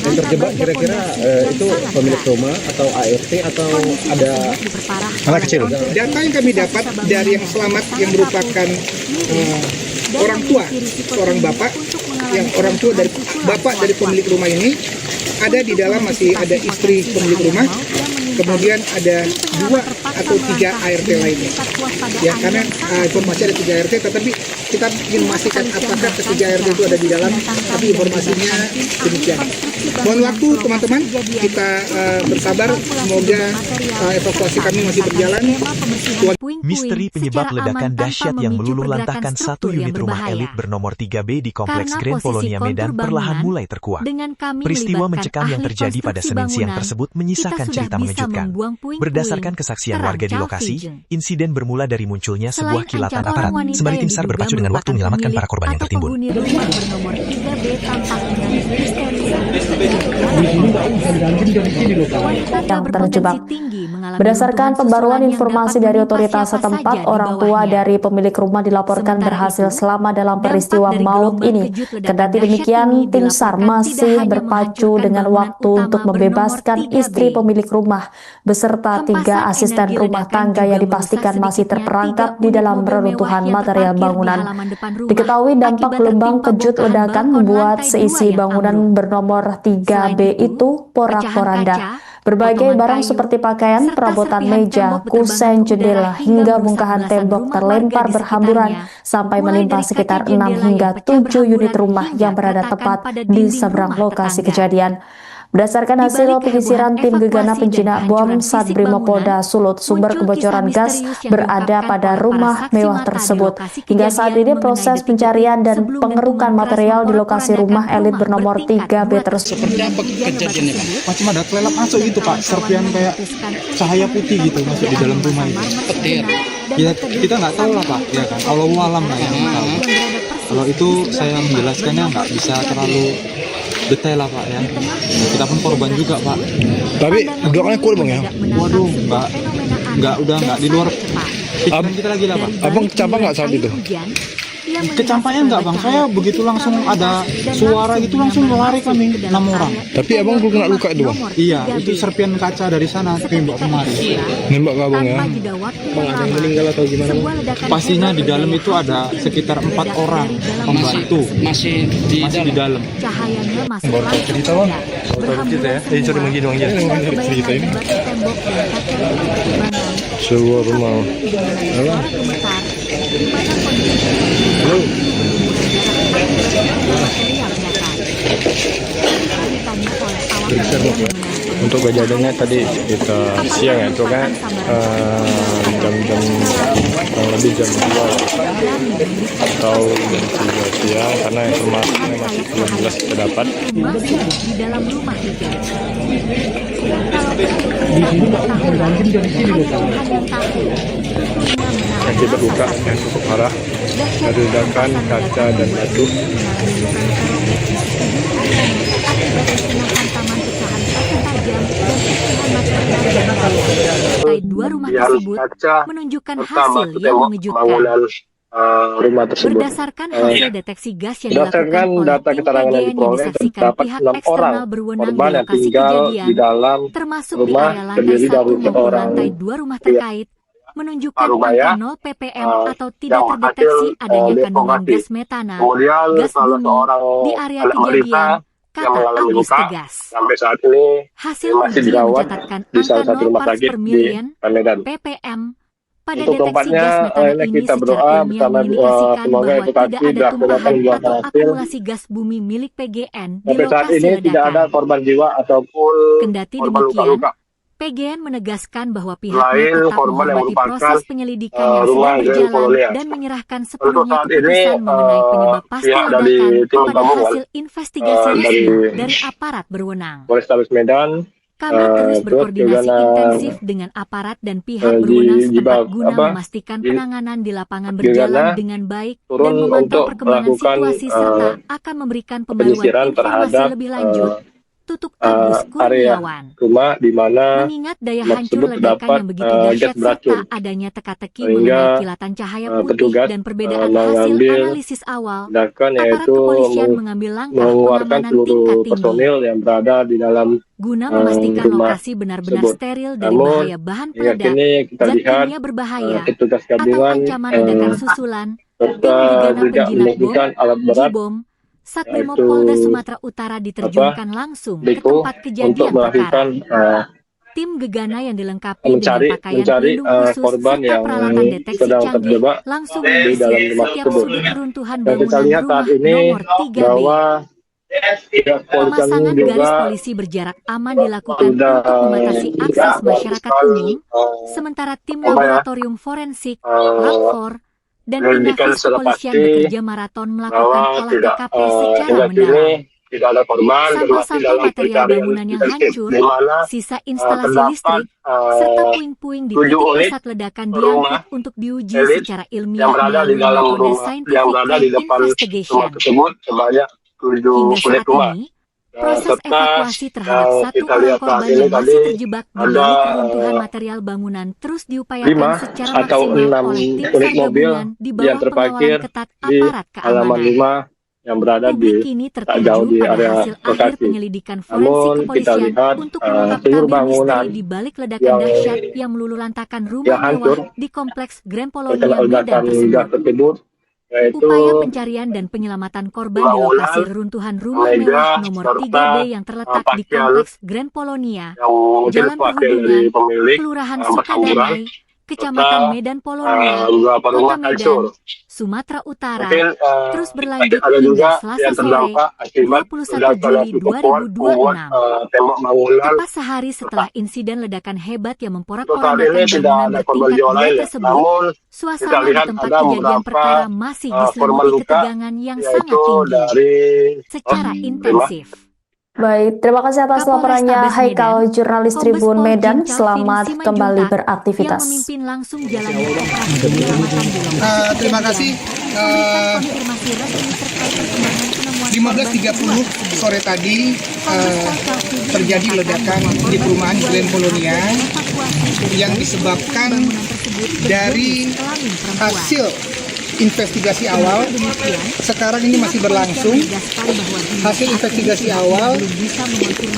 Yang terjebak kira-kira itu pemilik rumah atau ART atau ada anak kecil? Data yang kami dapat dari yang selamat yang merupakan orang tua, seorang bapak, yang orang tua dari bapak dari pemilik rumah ini, ada di dalam masih ada istri pemilik rumah. Kemudian ada 2 atau 3 ART lainnya. Ya, karena informasi ada 3 ART, tetapi kita ingin memastikan apakah ketiga ART itu ada di dalam, tapi informasinya demikian. Mohon waktu teman-teman, kita bersabar, semoga evakuasi kami masih berjalan. Misteri penyebab ledakan dahsyat yang meluluh lantahkan satu unit rumah elit bernomor 3B di Kompleks Grand Polonia Medan perlahan mulai terkuak. Peristiwa mencekam yang terjadi pada Senin siang tersebut menyisakan cerita mengejutkan. Berdasarkan kesaksian warga di lokasi, insiden bermula dari munculnya sebuah kilatan aparat, sembari tim SAR berpacu dengan waktu menyelamatkan para korban yang tertimbun. Yang terjebak. Berdasarkan pembaruan informasi dari otoritas setempat, orang tua dari pemilik rumah dilaporkan berhasil selamat dalam peristiwa maut ini. Kendati demikian, tim SAR masih berpacu dengan waktu untuk membebaskan istri pemilik rumah beserta 3 asisten rumah tangga yang dipastikan masih terperangkap di dalam reruntuhan material bangunan. Diketahui dampak gelombang kejut ledakan membuat seisi bangunan bernomor 3B itu porak-poranda. Berbagai barang seperti pakaian, perabotan meja, kusen, jendela, hingga bongkahan tembok terlempar berhamburan sampai menimpa sekitar 6 hingga 7 unit rumah yang berada tepat di seberang lokasi kejadian. Berdasarkan hasil penyisiran tim gegana penjinak bom Sat Brimopolda Sulut, sumber kebocoran gas berada pada rumah mewah tersebut. Hingga saat ini proses pencarian dan pengerukan material di lokasi rumah elit bernomor 3B tersebut. Seperti apa kejadiannya, Pak? Macam ada kelelap masuk gitu, Pak. Serpian kayak cahaya putih gitu masuk di dalam rumah ini. Petir. Kita nggak tahu lah, Pak. Ya kan. Allahu alam lah yang tahu. Kalau itu saya menjelaskannya nggak bisa terlalu detail lah, Pak, ya. Kita pun korban juga, Pak. Tapi doanya cool, Bang, ya? Waduh, udah nggak di luar pikiran kita lagi lah, Pak. Abang kecampak nggak saat itu? Kecampaknya enggak, Bang. Saya begitu langsung ada suara gitu langsung lari kami 6 orang. Tapi abang belum kena luka itu, Bang? Iya, itu serpian kaca dari sana tembok kemari. Nembak ke abang, ya? Bang, ada yang meninggal atau gimana, Bang? Pastinya di dalam itu ada sekitar 4 orang pembantu. Masih di dalam. Cahayanya masih Baru tahu cerita, Bang. Baru tahu cerita, ya? Sorry, Bang, gini, Bang, ya. Cerita ini. Sebuah rumah. Halo? Halo? Ditanya oleh awak media Untuk kejadiannya tadi sekitar siang ya, itu kan jam-jam kurang lebih jam 2 atau jam 3 siang, karena informasinya masih belum jelas kita dapat. Masih di dalam rumah itu. Akibat luka yang cukup parah dari ledakan kaca dan batu. Dua rumah tersebut menunjukkan hasil yang mengejutkan. Rumah tersebut. Berdasarkan hasil deteksi gas yang Berdasarkan dilakukan oleh data tim keterangan yang PGN yang diperoleh, disaksikan terdapat pihak 6 orang eksternal berwenang di korban yang lokasi tinggal kejadian, di dalam termasuk di rumah area lantai terdiri 1 dari maupun orang lantai 2 rumah terkait, menunjukkan rumah angka ya, 0 ppm atau tidak yang terdeteksi hasil, adanya kandungan deformasi. gas metana, Kemudian gas salah bumi seorang di area anak balita kejadian, yang kata mengalami Agus luka tegas. sampai saat ini Hasil masih uji dirawat mencatatkan di angka salah satu 0 rumah parts sakit per di million Medan. ppm pada Untuk deteksi tempatnya, gas metana ini ini kita secara berdoa ilmiah bersama mengindikasikan semoga bahwa edukasi tidak ada dilaksanakan tumpahan buat atau hasil. akumulasi gas bumi milik PGN di Sampai saat lokasi ini tidak ada ledakan. korban jiwa ataupun Kendati korban demikian, luka-luka. PGN menegaskan bahwa pihaknya Selain tetap korban yang menghormati merupakan proses penyelidikan yang rumah sedang Grand berjalan Polonia. dan menyerahkan Untuk sepenuhnya saat ini keputusan mengenai penyebab pasti pihak dari ledakan tim kepada gabungan hasil investigasi dari resmi dari aparat berwenang. Polrestabes Medan Kami terus terus berkoordinasi juga intensif dengan aparat dan pihak di berwenang setempat Jibab- guna apa, memastikan di- penanganan di lapangan Gegana berjalan dengan baik dan turun memantau untuk perkembangan melakukan situasi serta akan memberikan pembaruan penyisiran informasi terhadap lebih lanjut. Tutuk Agus area Kurniawan. rumah di mana Mengingat daya rumah hancur tersebut ledakan terdapat yang begitu gas dahsyat beracun. serta adanya teka-teki Sehingga mengenai kilatan cahaya putih petugas dan perbedaan hasil mengambil analisis awal, tindakan aparat yaitu kepolisian mengambil langkah mengeluarkan pengamanan seluruh tingkat tinggi personil yang berada di dalam guna memastikan rumah lokasi benar-benar tersebut. steril dari Namun bahaya bahan hingga peledak, kini kita zat lihat kimia berbahaya, petugas atau gabungan ancaman ledakan susulan, serta tim gegana tidak penjinak bom, menemukan alat berat Jibom, Satbrimob yaitu Polda Sumatera Utara diterjunkan langsung ke Deko tempat untuk kejadian melakukan perkara. Tim gegana yang dilengkapi mencari dengan pakaian pelindung khusus korban serta yang peralatan deteksi sedang canggih terjebak langsung di dalam menyisir rumah setiap tersebut. sudut runtuhan Dan kita bangunan lihat saat rumah ini nomor 3B. bahwa pihak kepolisian Pemasangan juga garis polisi berjarak aman dilakukan sudah untuk membatasi akses masyarakat umum, sementara tim laboratorium forensik, Lab4, dan menyelidikan Inafis secara kepolisian pasti bekerja maraton melakukan bahwa olah tidak TKP secara hingga kini mendalam. tidak ada korban dan masih Sampah-sampah dalam material pencarian bangunan yang intensif, hancur, di mana sisa instalasi terdapat listrik, serta puing-puing di 7 titik unit pusat ledakan rumah diangkut untuk diuji elit secara yang ilmiah berada di melalui dalam metode rumah yang scientific berada di crime depan rumah investigation. tersebut sebanyak 7 Hingga unit saat rumah. ini, proses Serta evakuasi terhadap satu kita orang lihat saat korban ini yang masih tadi terjebak di ada balik keruntuhan material bangunan terus diupayakan 5 secara atau maksimal 6 oleh tim unit SAR mobil gabungan di yang bawah terparkir pengawalan ketat di aparat halaman keamanan. 5 yang berada Publik di kini tak jauh tertuju di pada area hasil akhir lokasi. penyelidikan forensik Namun kita kepolisian lihat untuk mengungkap seluruh tabir bangunan misteri di balik ledakan yang dahsyat yang meluluhlantakan rumah yang hancur mewah di kompleks Grand terkena Polonia Medan ledakan gas tersebut. tersebut, yaitu Upaya pencarian dan penyelamatan korban di lokasi bangunan, reruntuhan rumah meja, mewah nomor serta 3B yang terletak di pakaian kompleks Grand Polonia, yang mungkin Jalan wakil dari Perhubungan, pemilik Kelurahan berhamburan Sukadamai, Kecamatan serta Medan Polonia, beberapa Kota rumah Medan, hancur. Sumatera Utara, Mungkin terus berlanjut ada juga hingga Selasa yang sore, terdampak akibat 21 ledakan Juli yang cukup kuat membuat 2026. tembok bangunan. Tepat sehari setelah insiden ledakan hebat yang Untuk saat memporak-porandakan ini tidak bangunan ada korban bertingkat jiwa dua lain, tersebut, namun kita suasana di lihat tempat ada kejadian beberapa perkara masih korban diselimuti luka, ketegangan yang sangat yaitu tinggi dari secara intensif. Baik, terima kasih atas laporannya Haikal, jurnalis Tribun Medan. Selamat kembali yang beraktivitas. memimpin langsung jalannya operasi penyelamatan di lokasi Terima kasih. memberikan konfirmasi resmi terkait perkembangan penemuan 15.30 sore tadi terjadi ledakan di perumahan Grand Polonia yang disebabkan dari hasil investigasi awal. Sekarang ini masih berlangsung. Hasil investigasi awal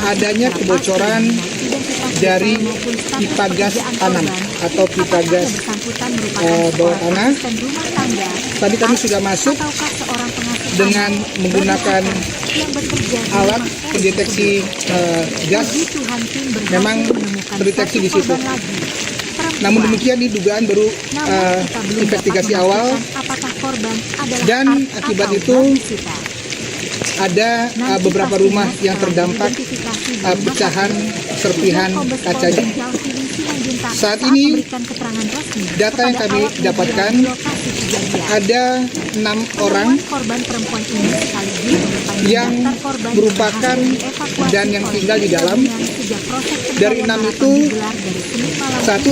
adanya kebocoran dari pipa gas tanam atau pipa gas bawah tanah. Tadi kami sudah masuk dengan menggunakan alat pendeteksi gas. Memang terdeteksi di situ. Namun demikian ini dugaan baru investigasi awal dan akibat itu ada beberapa rumah yang terdampak pecahan serpihan kacanya. Saat ini data yang kami dapatkan ada 6 orang yang merupakan dan yang tinggal di dalam. Dari 6 itu,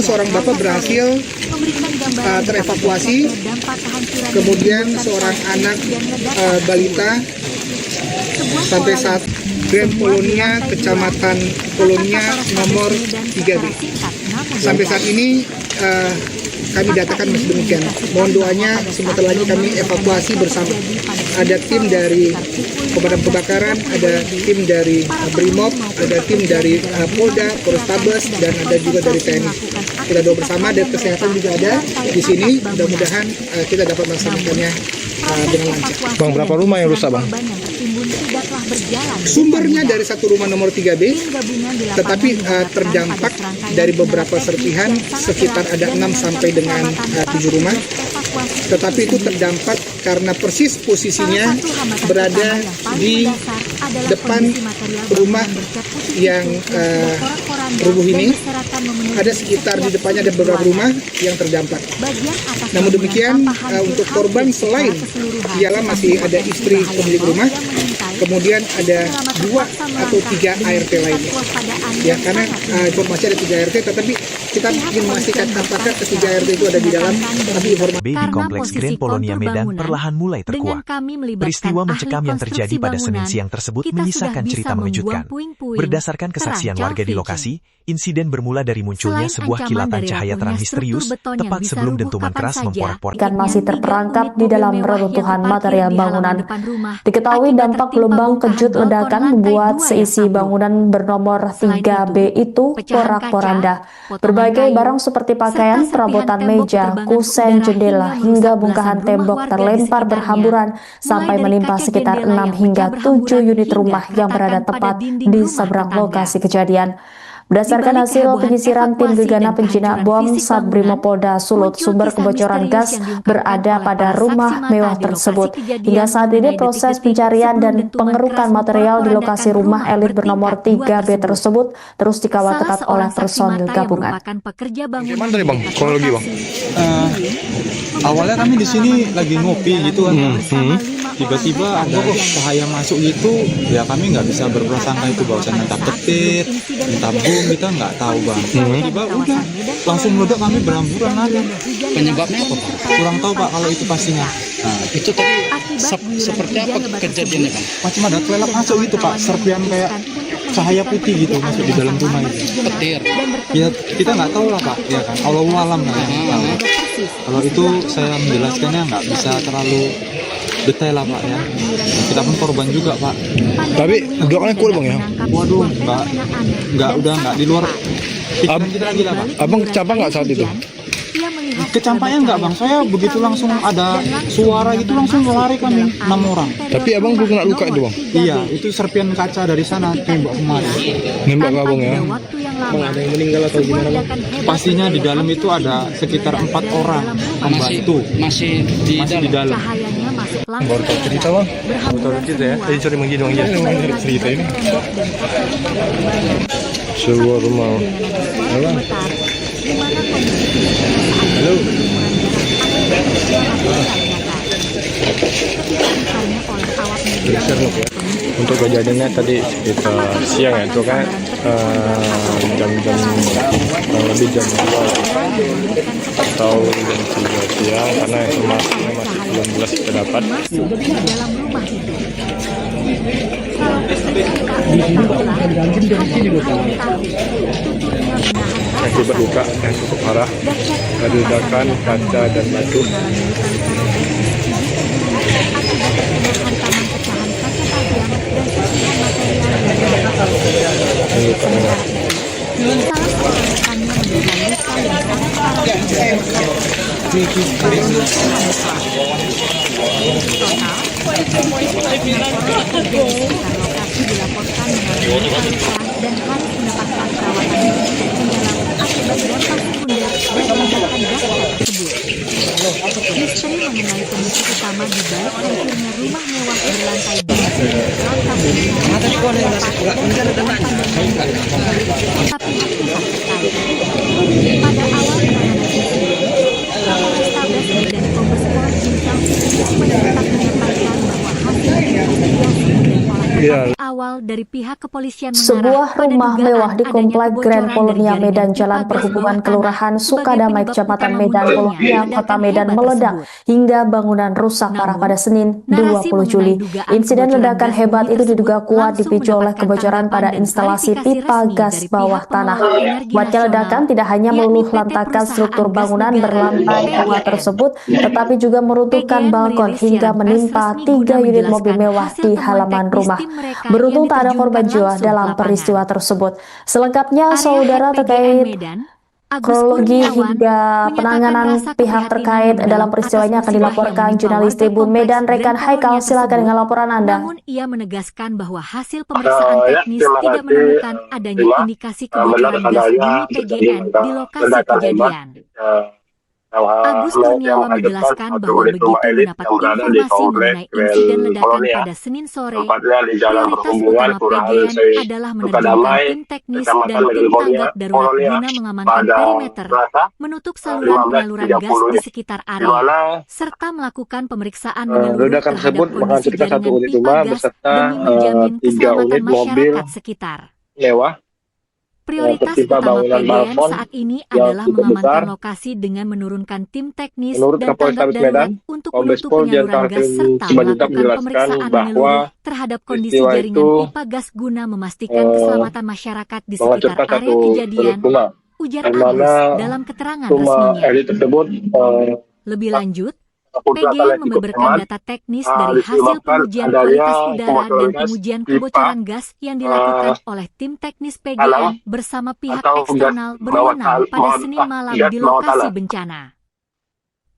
seorang bapak berhasil terevakuasi, kemudian seorang anak balita sampai saat Grand Polonia, Kecamatan Polonia nomor 3B. Sampai saat ini kami datakan masih demikian. Mohon doanya, sebentar lagi kami evakuasi bersama. Ada tim dari pemadam kebakaran, ada tim dari Brimob, ada tim dari Polda, Polrestabes, dan ada juga dari TNI. Kita doa bersama, dan kesehatan juga ada di sini. Mudah-mudahan kita dapat melaksanakannya dengan lancar. Bang, berapa rumah yang rusak, Bang? Sumbernya dari satu rumah nomor 3B, tetapi terdampak dari beberapa serpihan, sekitar ada 6 sampai dengan 7 rumah. Tetapi itu terdampak karena persis posisinya berada di depan rumah yang rubuh ini. Ada sekitar di depannya ada beberapa rumah yang terdampak. Namun demikian, untuk korban selain ialah masih ada istri pemilik rumah, kemudian ada 2 atau 3 ART lainnya. Ya, karena informasi ada 3 ART, tetapi kita ingin memastikan apakah ketiga ART itu ada di dalam. Tapi informasi di Kompleks Grand Polonia Medan perlahan mulai terkuak. Peristiwa mencekam yang terjadi pada Senin siang tersebut menyisakan cerita mengejutkan. Berdasarkan kesaksian warga di lokasi, insiden bermula dari munculnya sebuah kilatan cahaya terang misterius tepat sebelum dentuman keras memporak-porandakan. Ikan masih terperangkap di dalam reruntuhan material bangunan. Diketahui dampak gelombang kejut ledakan membuat seisi bangunan bernomor 3B itu porak-poranda. Berbagai barang seperti pakaian, perabotan meja, kusen, jendela, hingga bongkahan tembok terlempar berhamburan sampai menimpa sekitar 6 hingga 7 unit rumah yang berada tepat di seberang lokasi kejadian. Berdasarkan hasil penyisiran tim gegana penjinak bom Satrimoporda Sulut, sumber kebocoran gas berada pada rumah mewah tersebut. Hingga saat ini proses pencarian dan pengerukan material di lokasi rumah elit bernomor 3B tersebut terus dikawal ketat oleh personil gabungan. Gimana tadi, Bang? Kronologi, Bang? Awalnya kami di sini lagi ngopi gitu kan. Tiba-tiba ada cahaya masuk gitu, ya kami nggak bisa berprasangka itu bahwasannya entah petir, entah bom, kita nggak tahu bang. Tiba udah langsung meledak, kami berhamburan lagi. Penyebabnya apa, Pak? Kurang tahu pak kalau itu pastinya. Nah, Itu tadi seperti apa kejadiannya, Bang? macam ada kelelap masuk gitu pak, serpian kayak cahaya putih gitu masuk di dalam rumah itu. Petir. Ya kita nggak tahu lah pak, ya kan. Allahu alam lah yang tahu. Kalau itu saya menjelaskannya nggak bisa terlalu detail lah pak ya. Kita pun korban juga pak. Tapi doanya kuat, Bang, ya? Waduh, nggak di luar pikiran kita lagi lah pak. Abang kecapa nggak saat itu? Kecampaknya enggak bang, saya begitu langsung ada suara gitu langsung lari kami 6 orang. Tapi abang belum kena luka itu, Bang? Iya, itu serpian kaca dari sana tembak kemarin. Nembak ke abang ya? Bang, ada yang meninggal atau gimana, Bang? Pastinya di dalam itu ada sekitar 4 orang pembantu. Masih di dalam. Baru tahu cerita, Bang? Baru tahu cerita ya? Jadi cari manggil dong ya? Cerita ini. Sebuah rumah. Halo? Halo? Untuk kejadiannya tadi sekitar siang ya, itu kan jam-jam lebih jam 2 atau jam 3 siang, karena informasinya masih belum jelas kita dapat. Akibat luka yang cukup parah dari ledakan kaca dan batu. Dan harus mendapatkan perawatan medis mendalam akibat dampak sekunder dari ledakan gas tersebut. Misteri mengenai pemicu utama di balik hancurnya rumah mewah berlantai 2 lantas tapi pihak terkait. Pada awal penanganan insiden, Polrestabes Medan Kombes Pol Jinsal Simanjuntak menyampaikan bahwa hasil investigasi dan olah tkp awal dari pihak kepolisian Sebuah rumah mewah di Komplek Grand Polonia Medan Jalan Perhubungan Kelurahan Sukadamai Kecamatan Medan Polonia Kota Medan meledak hingga bangunan rusak parah pada Senin 20 Juli. Insiden ledakan hebat itu diduga kuat dipicu oleh kebocoran pada instalasi pipa gas bawah tanah. Kuatnya ledakan tidak hanya meluluh lantakan struktur bangunan berlantai 2 tersebut, tetapi juga meruntuhkan balkon hingga menimpa 3 unit mobil mewah di halaman rumah. Beruntung tak ada korban jiwa dalam peristiwa tersebut. Selengkapnya, saudara, terkait kronologi hingga penanganan pihak terkait dalam peristiwa ini akan dilaporkan jurnalis Tribun Medan Rekan Haikal. Silakan dengan laporan Anda. Namun ia menegaskan bahwa hasil pemeriksaan teknis tidak menemukan adanya indikasi kebocoran gas bumi PGN di lokasi kejadian. Agus Kurniawan menjelaskan bahwa begitu mendapat informasi mengenai insiden ledakan pada Senin sore, prioritas utama PGN adalah menerjunkan tim teknis dan tim tanggap darurat guna mengamankan perimeter, menutup saluran penyaluran gas di sekitar area, serta melakukan pemeriksaan menyeluruh terhadap kondisi jaringan pipa gas demi menjamin keselamatan masyarakat sekitar. Prioritas utama PGN saat ini adalah mengamankan lokasi dengan menurunkan tim teknis dan tanggap darurat untuk menutup penyaluran gas serta melakukan pemeriksaan menyeluruh terhadap kondisi jaringan pipa gas guna memastikan keselamatan masyarakat di sekitar area kejadian, ujar Agus dalam keterangan resminya. Lebih lanjut, PGN membeberkan data teknis dari hasil pengujian kualitas udara dan pengujian kebocoran gas yang dilakukan oleh tim teknis PGN bersama pihak eksternal berwenang pada Senin malam di lokasi bencana.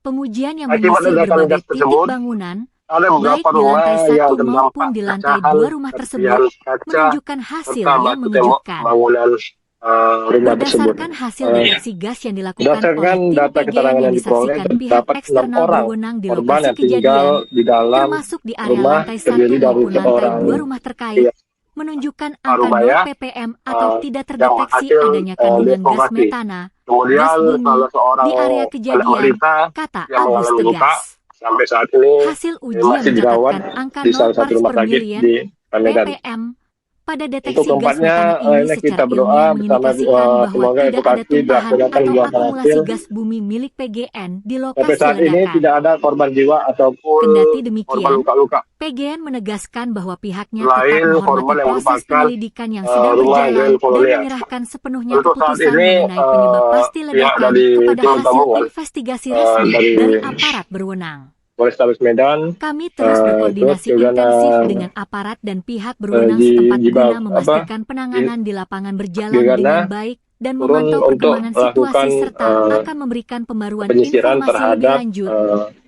Pengujian yang mengisi berbagai titik bangunan, baik di lantai 1 maupun di lantai 2 rumah tersebut, menunjukkan hasil yang mengejutkan. Berdasarkan hasil deteksi gas yang dilakukan oleh tim PGN yang disaksikan pihak eksternal berwenang di lokasi kejadian, termasuk di area lantai 1 maupun lantai 2 rumah terkait, menunjukkan angka 0 ppm atau tidak terdeteksi adanya kandungan gas metana, gas bumi, di area kejadian, kata Agus tegas. Sampai saat ini hasil uji yang mencatatkan angka 0 parts per million ppm pada deteksi gas metana ini secara ilmiah mengindikasikan bahwa tidak ada tumpahan atau akumulasi gas bumi milik PGN di lokasi saat ini ledakan. tidak ada korban jiwa ataupun Kendati demikian, korban luka-luka. PGN menegaskan bahwa pihaknya tetap menghormati proses penyelidikan yang sedang berjalan dan menyerahkan sepenuhnya keputusan mengenai penyebab pasti ledakan kepada hasil investigasi resmi dari aparat berwenang. Polrestabes Medan. Kami terus berkoordinasi intensif dengan aparat dan pihak berwenang setempat guna memastikan penanganan di lapangan berjalan dengan baik dan memantau perkembangan situasi serta akan memberikan pembaruan informasi lebih lanjut.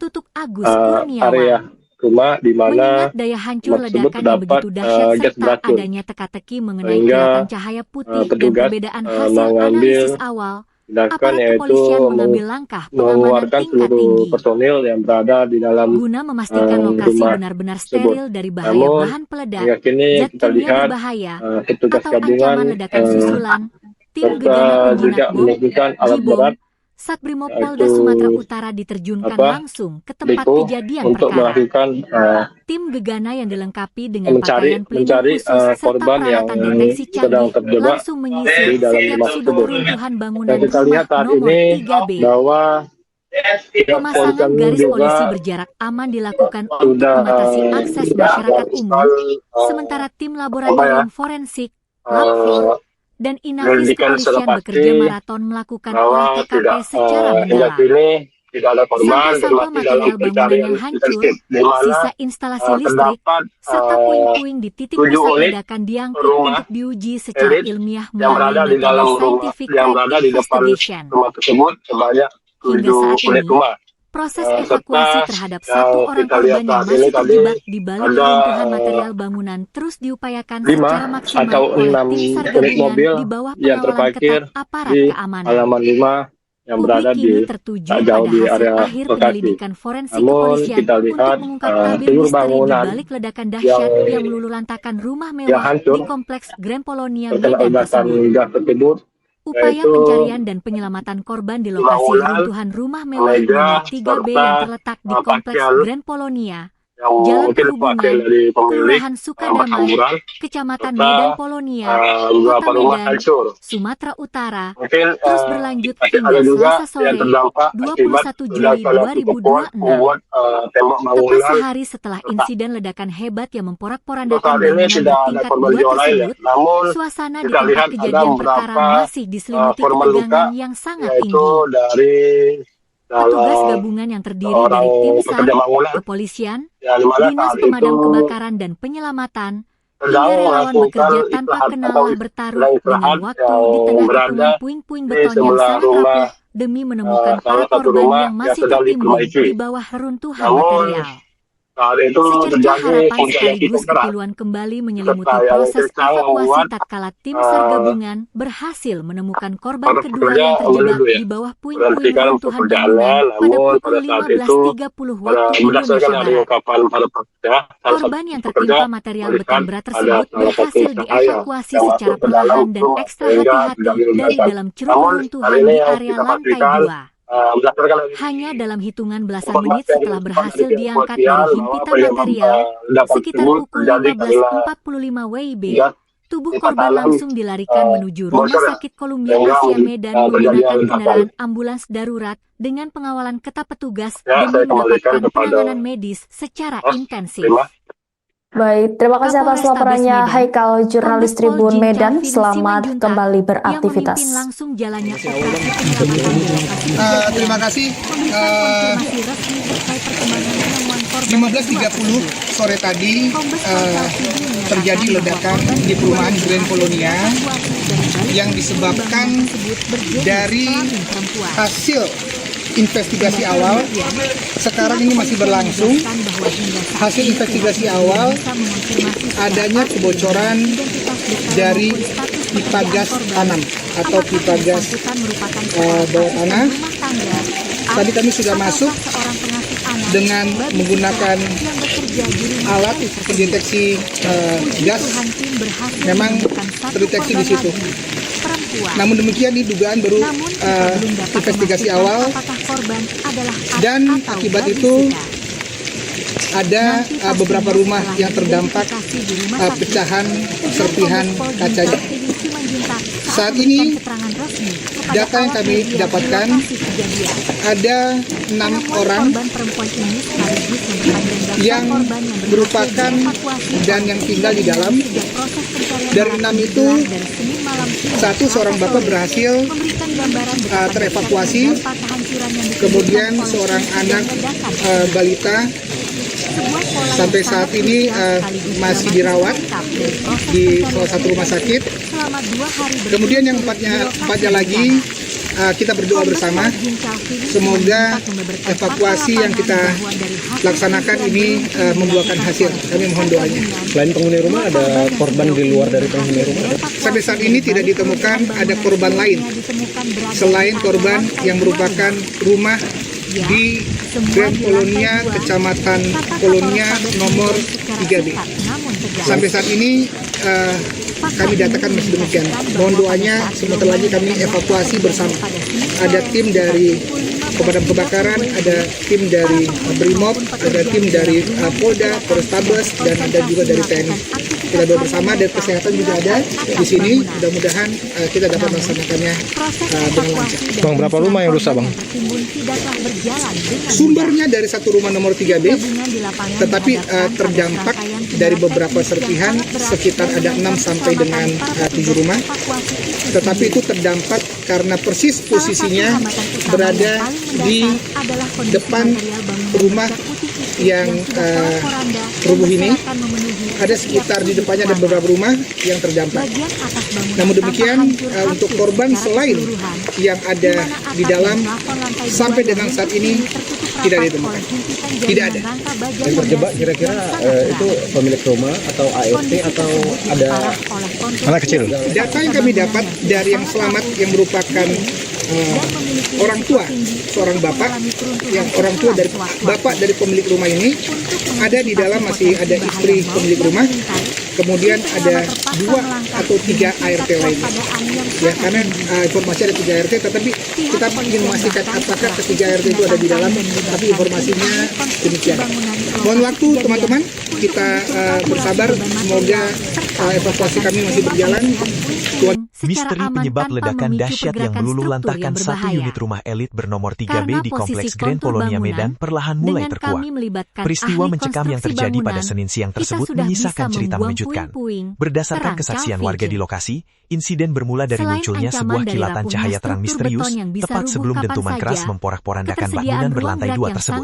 Tutup Agus Kurniawan. Rumah di mana mengingat daya hancur ledakan yang begitu dahsyat serta adanya teka-teki mengenai kilatan cahaya putih dan perbedaan hasil analisis awal, aparat kepolisian mengambil langkah pengamanan tingkat tinggi personil yang berada di dalam guna memastikan lokasi benar-benar steril dari bahaya bahan peledak, zat kimia berbahaya, atau ancaman ledakan susulan. Tim gegana penjinak bom, Jibom, Satbrimob Polda Sumatera Utara diterjunkan langsung ke tempat kejadian perkara. Tim gegana yang dilengkapi dengan pakaian pelindung khusus serta peralatan deteksi canggih langsung menyisir setiap sudut runtuhan bangunan rumah nomor 3B. Pemasangan garis polisi berjarak aman dilakukan untuk membatasi akses masyarakat umum, sementara tim laboratorium forensik, Lab dan Inafis kepolisian bekerja maraton melakukan olah TKP secara mendalam. Sampah-sampah material bangunan yang hancur, sisa instalasi listrik, serta puing-puing di titik pusat ledakan diangkut untuk diuji secara ilmiah melalui metode scientific investigation. Hingga saat ini, proses evakuasi terhadap satu orang korban yang masih terjebak di balik runtuhan material bangunan terus diupayakan secara maksimal oleh tim SAR gabungan di bawah pengawalan ketat aparat keamanan. yang berada di tak jauh di area lokasi. Namun kita lihat seluruh bangunan yang meluluhlantakan rumah yang mewah hancur di kompleks Grand Polonia terkena Medan ledakan tersebut. gas tersebut, Upaya yaitu pencarian dan penyelamatan korban di lokasi bangunan, runtuhan rumah mewah meja, nomor 3B yang serta terletak di kompleks pakaian Grand Polonia, yang Jalan mungkin Perhubungan, wakil dari pemilik Kelurahan Sukadamai, berhamburan, Kecamatan serta Medan Polonia, beberapa Kota rumah Medan, hancur. Sumatera Utara, Mungkin terus berlanjut masih hingga ada juga Selasa sore, yang terdampak akibat 21 Juli ledakan api kuat 2026. membuat tembok Tepat bangunan. sehari setelah insiden ledakan hebat yang Untuk memporak-porandakan saat ini bangunan tidak ada bertingkat korban 2 jiwa lain ya. tersebut, Namun suasana di kita tempat lihat ada kejadian perkara beberapa masih diselimuti korban luka, ketegangan yang sangat yaitu tinggi. dari Petugas dalam gabungan yang terdiri orang dari tim SAR, pekerja bangunan, kepolisian, yang dimana dinas saat pemadam itu kebakaran dan penyelamatan, sedang hingga relawan melakukan bekerja tanpa istirahat atau kenalah bertaruh sedang dengan istirahat waktu di tengah yang berada kepungan puing-puing di beton yang sebelah sangat rumah rapuh demi menemukan para salah satu korban rumah yang yang masih sedang tertimbun diperbaiki. di bawah reruntuhan Namun material. saat itu Secercah terjadi harapan hujan yang cukup sekaligus deras kepiluan kembali menyelimuti serta yang proses kencang evakuasi membuat tatkala tim SAR gabungan berhasil menemukan korban para kedua pekerja yang terjebak menuduh ya di bawah puing-puing berhentikan reruntuhan pekerjaannya. bangunan pada Namun pukul pada saat itu 15.30 waktu berdasarkan Indonesia dari Barat. ungkapan para pekerja, salah satu Korban yang pekerja tertimpa material melihat beton berat ada tersebut salah satu berhasil cahaya dievakuasi yang secara masuk ke dalam perlahan dan rumah ekstra sehingga hati-hati terjadi dari ledakan. dalam ceruk Namun hari reruntuhan ini di yang area kita lantai pastikan 2. berdasarkan dari Hanya dalam hitungan belasan informasi menit yang setelah didapat berhasil dari diangkat kepolisian dari bahwa himpitan penyebab material, ledakan sekitar tersebut pukul terjadi karena 15.45 WIB, gas tubuh pipa korban tanam langsung dilarikan menuju Rumah bocor ya, Sakit Columbia sehingga Asia Medan terjadi menggunakan ledakan. kendaraan ambulans darurat dengan pengawalan ketat petugas Ya, demi saya kembalikan mendapatkan kepada penanganan medis secara Mas. intensif. Terima Baik, terima kasih atas Kapolrestabes laporannya Medan, Haikal, jurnalis Kombes Pol Tribun Jinca Medan. Vin Selamat Simanjuntak kembali yang beraktivitas. memimpin langsung jalannya operasi penyelamatan di lokasi kejadian. Terima kasih. Memberikan konfirmasi resmi terkait perkembangan penemuan korban 15.30 sore tadi Kombes Pol Kalsidi menyatakan terjadi bahwa ledakan korban di perumahan kedua Grand Polonia dievakuasi dari balik yang disebabkan bangunan tersebut berjenis dari kelamin perempuan. hasil investigasi awal. Sekarang ini masih berlangsung. Hasil investigasi awal adanya kebocoran dari pipa gas tanam atau pipa gas bawah tanah. Tadi kami sudah masuk dengan menggunakan alat pendeteksi gas, memang terdeteksi di situ. Namun demikian ini dugaan baru investigasi awal, dan akibat itu ada beberapa rumah yang terdampak pecahan serpihan kacanya. Saat ini data yang kami dapatkan ada 6 orang yang merupakan dan yang tinggal di dalam. Dari 6 itu, seorang bapak berhasil terevakuasi, kemudian seorang anak balita sampai saat ini masih dirawat di salah satu rumah sakit. Kemudian yang empatnya lagi, kita berdoa bersama semoga evakuasi yang kita laksanakan ini membuahkan hasil. Kami mohon doanya. Selain penghuni rumah, ada korban di luar dari penghuni rumah? Sampai saat ini tidak ditemukan ada korban lain selain korban yang merupakan rumah di Grand Polonia, Kecamatan Polonia nomor 3B. Sampai saat ini kami datakan masih demikian. Mohon doanya, sebentar lagi kami evakuasi bersama. Ada tim dari pemadam kebakaran, ada tim dari Brimob, ada tim dari Polda, Polrestabes, dan ada juga dari TNI. Kita doa bersama, dan kesehatan juga ada di sini. Mudah-mudahan kita dapat melaksanakannya dengan lancar. Bang, berapa rumah yang rusak, Bang? Sumbernya dari satu rumah nomor 3B, tetapi terdampak dari beberapa serpihan, sekitar ada 6 sampai dengan 7 rumah. Tetapi itu terdampak karena persis posisinya berada di depan rumah yang rubuh ini. Ada sekitar di depannya ada beberapa rumah yang terdampak. Namun demikian, untuk korban selain yang ada di dalam, sampai dengan saat ini tidak ditemukan. Tidak ada. Yang terjebak kira-kira itu pemilik rumah atau ART atau ada Anak kecil. Data yang kami dapat dari yang selamat yang merupakan orang tua, seorang bapak, yang orang tua dari bapak dari pemilik rumah ini ada di dalam, masih ada istri pemilik rumah, kemudian ada 2 atau 3 ART lainnya. Ya, karena informasi ada 3 ART, tetapi kita ingin memastikan apakah ketiga ART itu ada di dalam, tapi informasinya demikian. Mohon waktu teman-teman, kita bersabar, semoga evakuasi kami masih berjalan. Misteri penyebab ledakan dahsyat yang meluluh lantahkan satu unit rumah elit bernomor 3B di Kompleks Grand Polonia Medan perlahan mulai terkuak. Peristiwa mencekam yang terjadi pada Senin siang tersebut menyisakan cerita mengejutkan. Berdasarkan kesaksian warga di lokasi, insiden bermula dari munculnya sebuah kilatan cahaya terang misterius tepat sebelum dentuman keras memporak-porandakan bangunan berlantai 2 tersebut.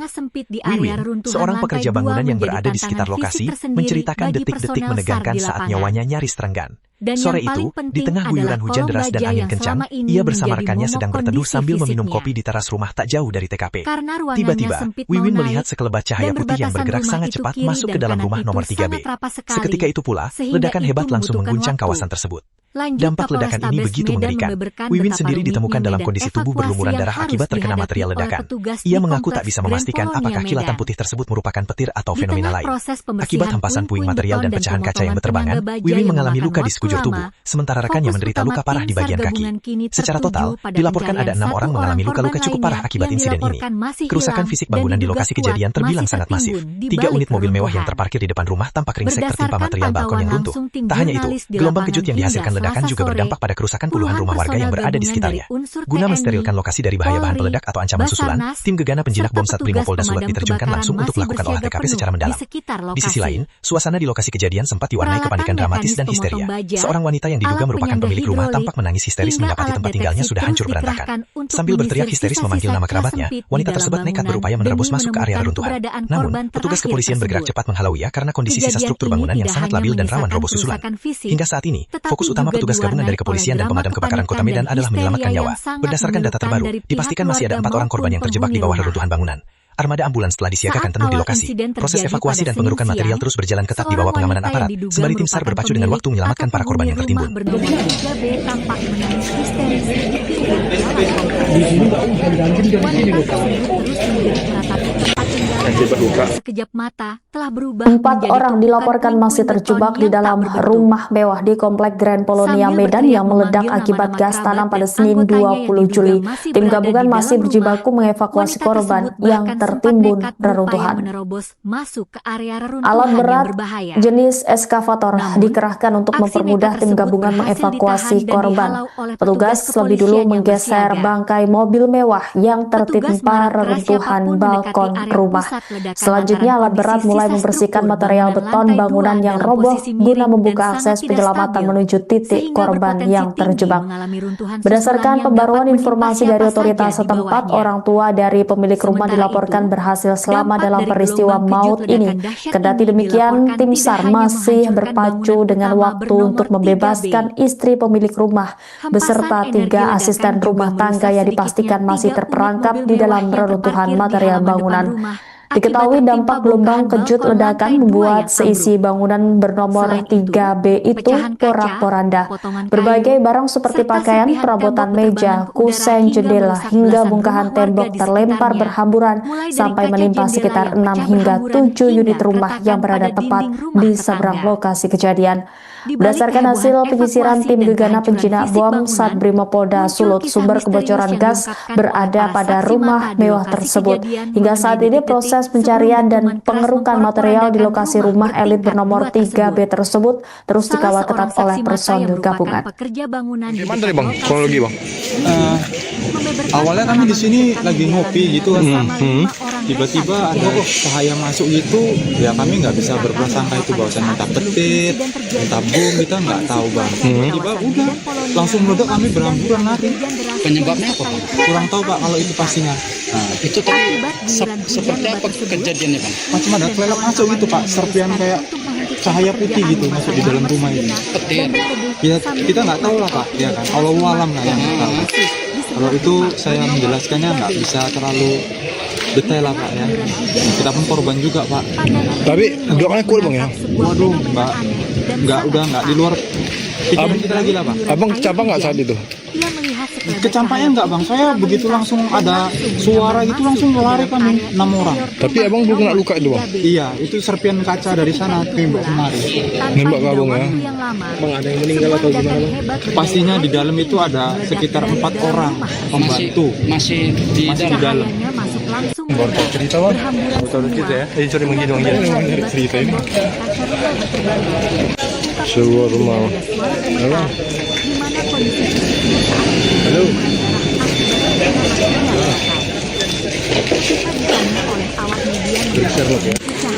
Wiwin, seorang pekerja bangunan yang berada di sekitar lokasi, menceritakan detik-detik menegangkan saat nyawanya nyaris terenggan. Sore itu, di tengah guyuran hujan deras dan angin kencang, ia bersama rekannya sedang berteduh sambil meminum kopi di teras rumah tak jauh dari TKP. Tiba-tiba, Wiwin melihat sekelebat cahaya putih yang bergerak sangat cepat masuk ke dalam rumah nomor 3B. Seketika itu pula, ledakan hebat langsung mengguncang kawasan tersebut. Dampak ledakan ini begitu mengerikan. Wiwin sendiri ditemukan dalam kondisi tubuh berlumuran darah akibat terkena material ledakan. Ia mengaku tak bisa memastikan apakah kilatan putih tersebut merupakan petir atau fenomena lain. Akibat hempasan puing material dan pecahan kaca yang berterbangan, Wiwin mengalami luka di sekujur tubuh, sementara rekannya menderita luka parah di bagian kaki. Secara total, dilaporkan ada 6 orang mengalami luka-luka cukup parah akibat insiden ini. Kerusakan fisik bangunan di lokasi kejadian terbilang sangat masif. 3 unit mobil mewah yang terparkir di depan rumah tampak ringsek tertimpa material balkon yang runtuh. Tak hanya itu, gelombang kejut yang dihasilkan ledakan juga berdampak pada kerusakan puluhan rumah warga yang berada di sekitarnya. Guna mensterilkan lokasi dari bahaya bahan peledak atau ancaman susulan, tim gegana penjinak bom Sat Brimopolda Sulat diterjunkan langsung untuk melakukan olah TKP secara mendalam. Di sisi lain, suasana di lokasi kejadian sempat diwarnai kepanikan dramatis dan histeria. Seorang wanita yang diduga merupakan pemilik rumah tampak menangis histeris mendapati tempat tinggalnya sudah hancur berantakan. Sambil berteriak histeris memanggil nama kerabatnya, wanita tersebut nekat berupaya menerobos masuk ke area reruntuhan. Namun, petugas kepolisian bergerak cepat menghalau ia karena kondisi sisa struktur bangunan yang sangat labil dan rawan roboh susulan. Hingga saat ini, fokus utama petugas gabungan dari kepolisian dan pemadam kebakaran Kota Medan adalah menyelamatkan nyawa. Berdasarkan data terbaru, dipastikan masih ada 4 orang korban yang terjebak di bawah reruntuhan bangunan. Armada ambulans telah disiagakan penuh di lokasi. Proses evakuasi dan pengerukan material terus berjalan ketat di bawah pengamanan aparat, sembari tim SAR berpacu dengan waktu menyelamatkan para korban yang tertimbun. Sekejap mata telah berubah. 4 orang dilaporkan masih terjebak di dalam rumah mewah di Komplek Grand Polonia Medan yang meledak akibat gas tanam pada Senin 20 Juli. Tim gabungan masih berjibaku mengevakuasi korban yang tertimbun reruntuhan. Alat berat jenis eskavator dikerahkan untuk mempermudah tim gabungan mengevakuasi korban. Petugas lebih dulu menggeser bangkai mobil mewah yang tertimpa reruntuhan balkon rumah. Selanjutnya alat berat mulai membersihkan material beton bangunan yang roboh guna membuka akses penyelamatan menuju titik korban yang terjebak. Berdasarkan pembaruan informasi dari otoritas setempat, orang tua dari pemilik rumah dilaporkan berhasil selamat dalam peristiwa maut ini. Kendati demikian, tim SAR masih berpacu dengan waktu untuk membebaskan istri pemilik rumah beserta 3 asisten rumah tangga yang dipastikan masih terperangkap di dalam reruntuhan material bangunan. Diketahui dampak gelombang kejut ledakan membuat seisi bangunan bernomor 3B itu porak-poranda. Berbagai barang seperti pakaian, perabotan meja, kusen, jendela, hingga bongkahan tembok terlempar berhamburan sampai menimpa sekitar 6 hingga 7 unit rumah yang berada tepat di seberang lokasi kejadian. Berdasarkan hasil penyisiran tim gegana penjinak bom Sat Brimopolda Sulut, sumber kebocoran gas berada pada rumah mewah tersebut. Hingga saat ini proses pencarian dan pengerukan material di lokasi rumah elit bernomor 3B tersebut terus dikawal ketat oleh personil gabungan. Gimana tadi Bang? Kronologi Bang? Awalnya kami di sini lagi ngopi gitu kan. Tiba-tiba ada cahaya masuk gitu, ya kami nggak bisa berprasangka itu bahwasannya entah petir, entah bom, kita nggak tahu Bang. Tiba-tiba udah langsung meledak, kami berhamburan lari. Penyebabnya apa Pak? Kurang tahu Pak kalau itu pastinya. Nah, itu tadi seperti apa kejadiannya Bang? Macam ada kelelep masuk gitu Pak, serpian kayak cahaya putih gitu masuk di dalam rumah ini. Petir. Ya, kita nggak tahu lah Pak, ya kan. Allahu alam lah yang tahu. Kalau itu saya menjelaskannya nggak bisa terlalu detail lah Pak ya. Kita pun korban juga Pak. Tapi bloknya cool Bang ya? Waduh, udah nggak di luar kita lagi lah bang. Abang kecampak nggak saat itu? Kecampaknya enggak bang, saya begitu langsung ada suara itu langsung lari kami 6 orang. Tapi abang belum kena luka itu bang? Iya, itu serpian kaca dari sana tembak kemari. Nembak ke abang ya? Bang, ada yang meninggal atau gimana bang? Pastinya di dalam itu ada sekitar 4 orang pembantu. Masih di dalam. Baru cerita bang? Baru cerita ya? Sorry menggidong cerita ini. Sebuah rumah. Halo.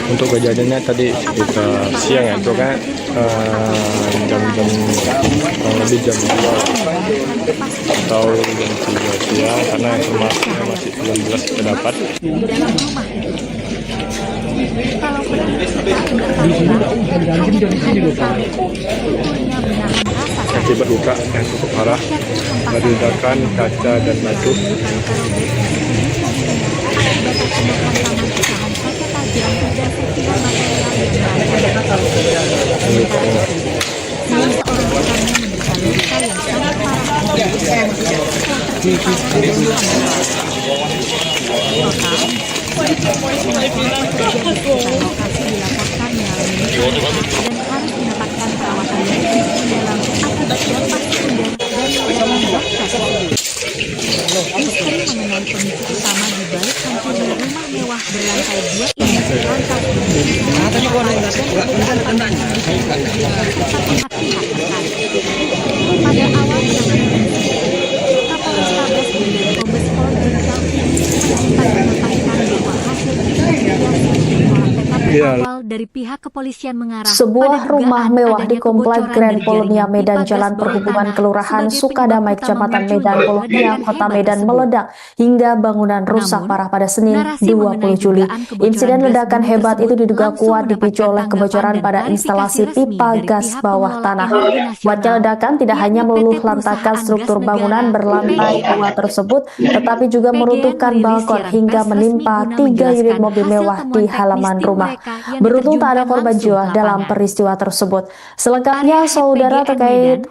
Untuk kejadiannya tadi sekitar siang ya, itu kan jam-jam lebih jam 2 atau jam 3 siang, karena informasinya masih belum jelas kita dapat. Akibat luka yang cukup parah dari ledakan kaca dan batu. Misteri mengenai pemicu utama di balik hancurnya rumah mewah berlantai 2 ini lantas pada awalnya Kapolres dan Kombes Pol Jenderal sempat menyampaikan bahwa hasil awal dari pihak kepolisian mengarah sebuah rumah mewah di Komplek Grand Polonia Medan Jalan Perhubungan Kelurahan Sukadamai Kecamatan Medan Polonia Kota Medan meledak hingga bangunan rusak parah pada Senin 20 Juli. Insiden ledakan hebat itu diduga kuat dipicu oleh kebocoran pada instalasi pipa gas bawah tanah. Kuatnya ledakan tidak hanya meluluh lantakan struktur bangunan berlantai 2 tersebut, tetapi juga meruntuhkan balkon hingga menimpa 3 unit mobil mewah di halaman rumah. Beruntung tak ada korban jiwa dalam peristiwa tersebut. Selengkapnya, saudara, terkait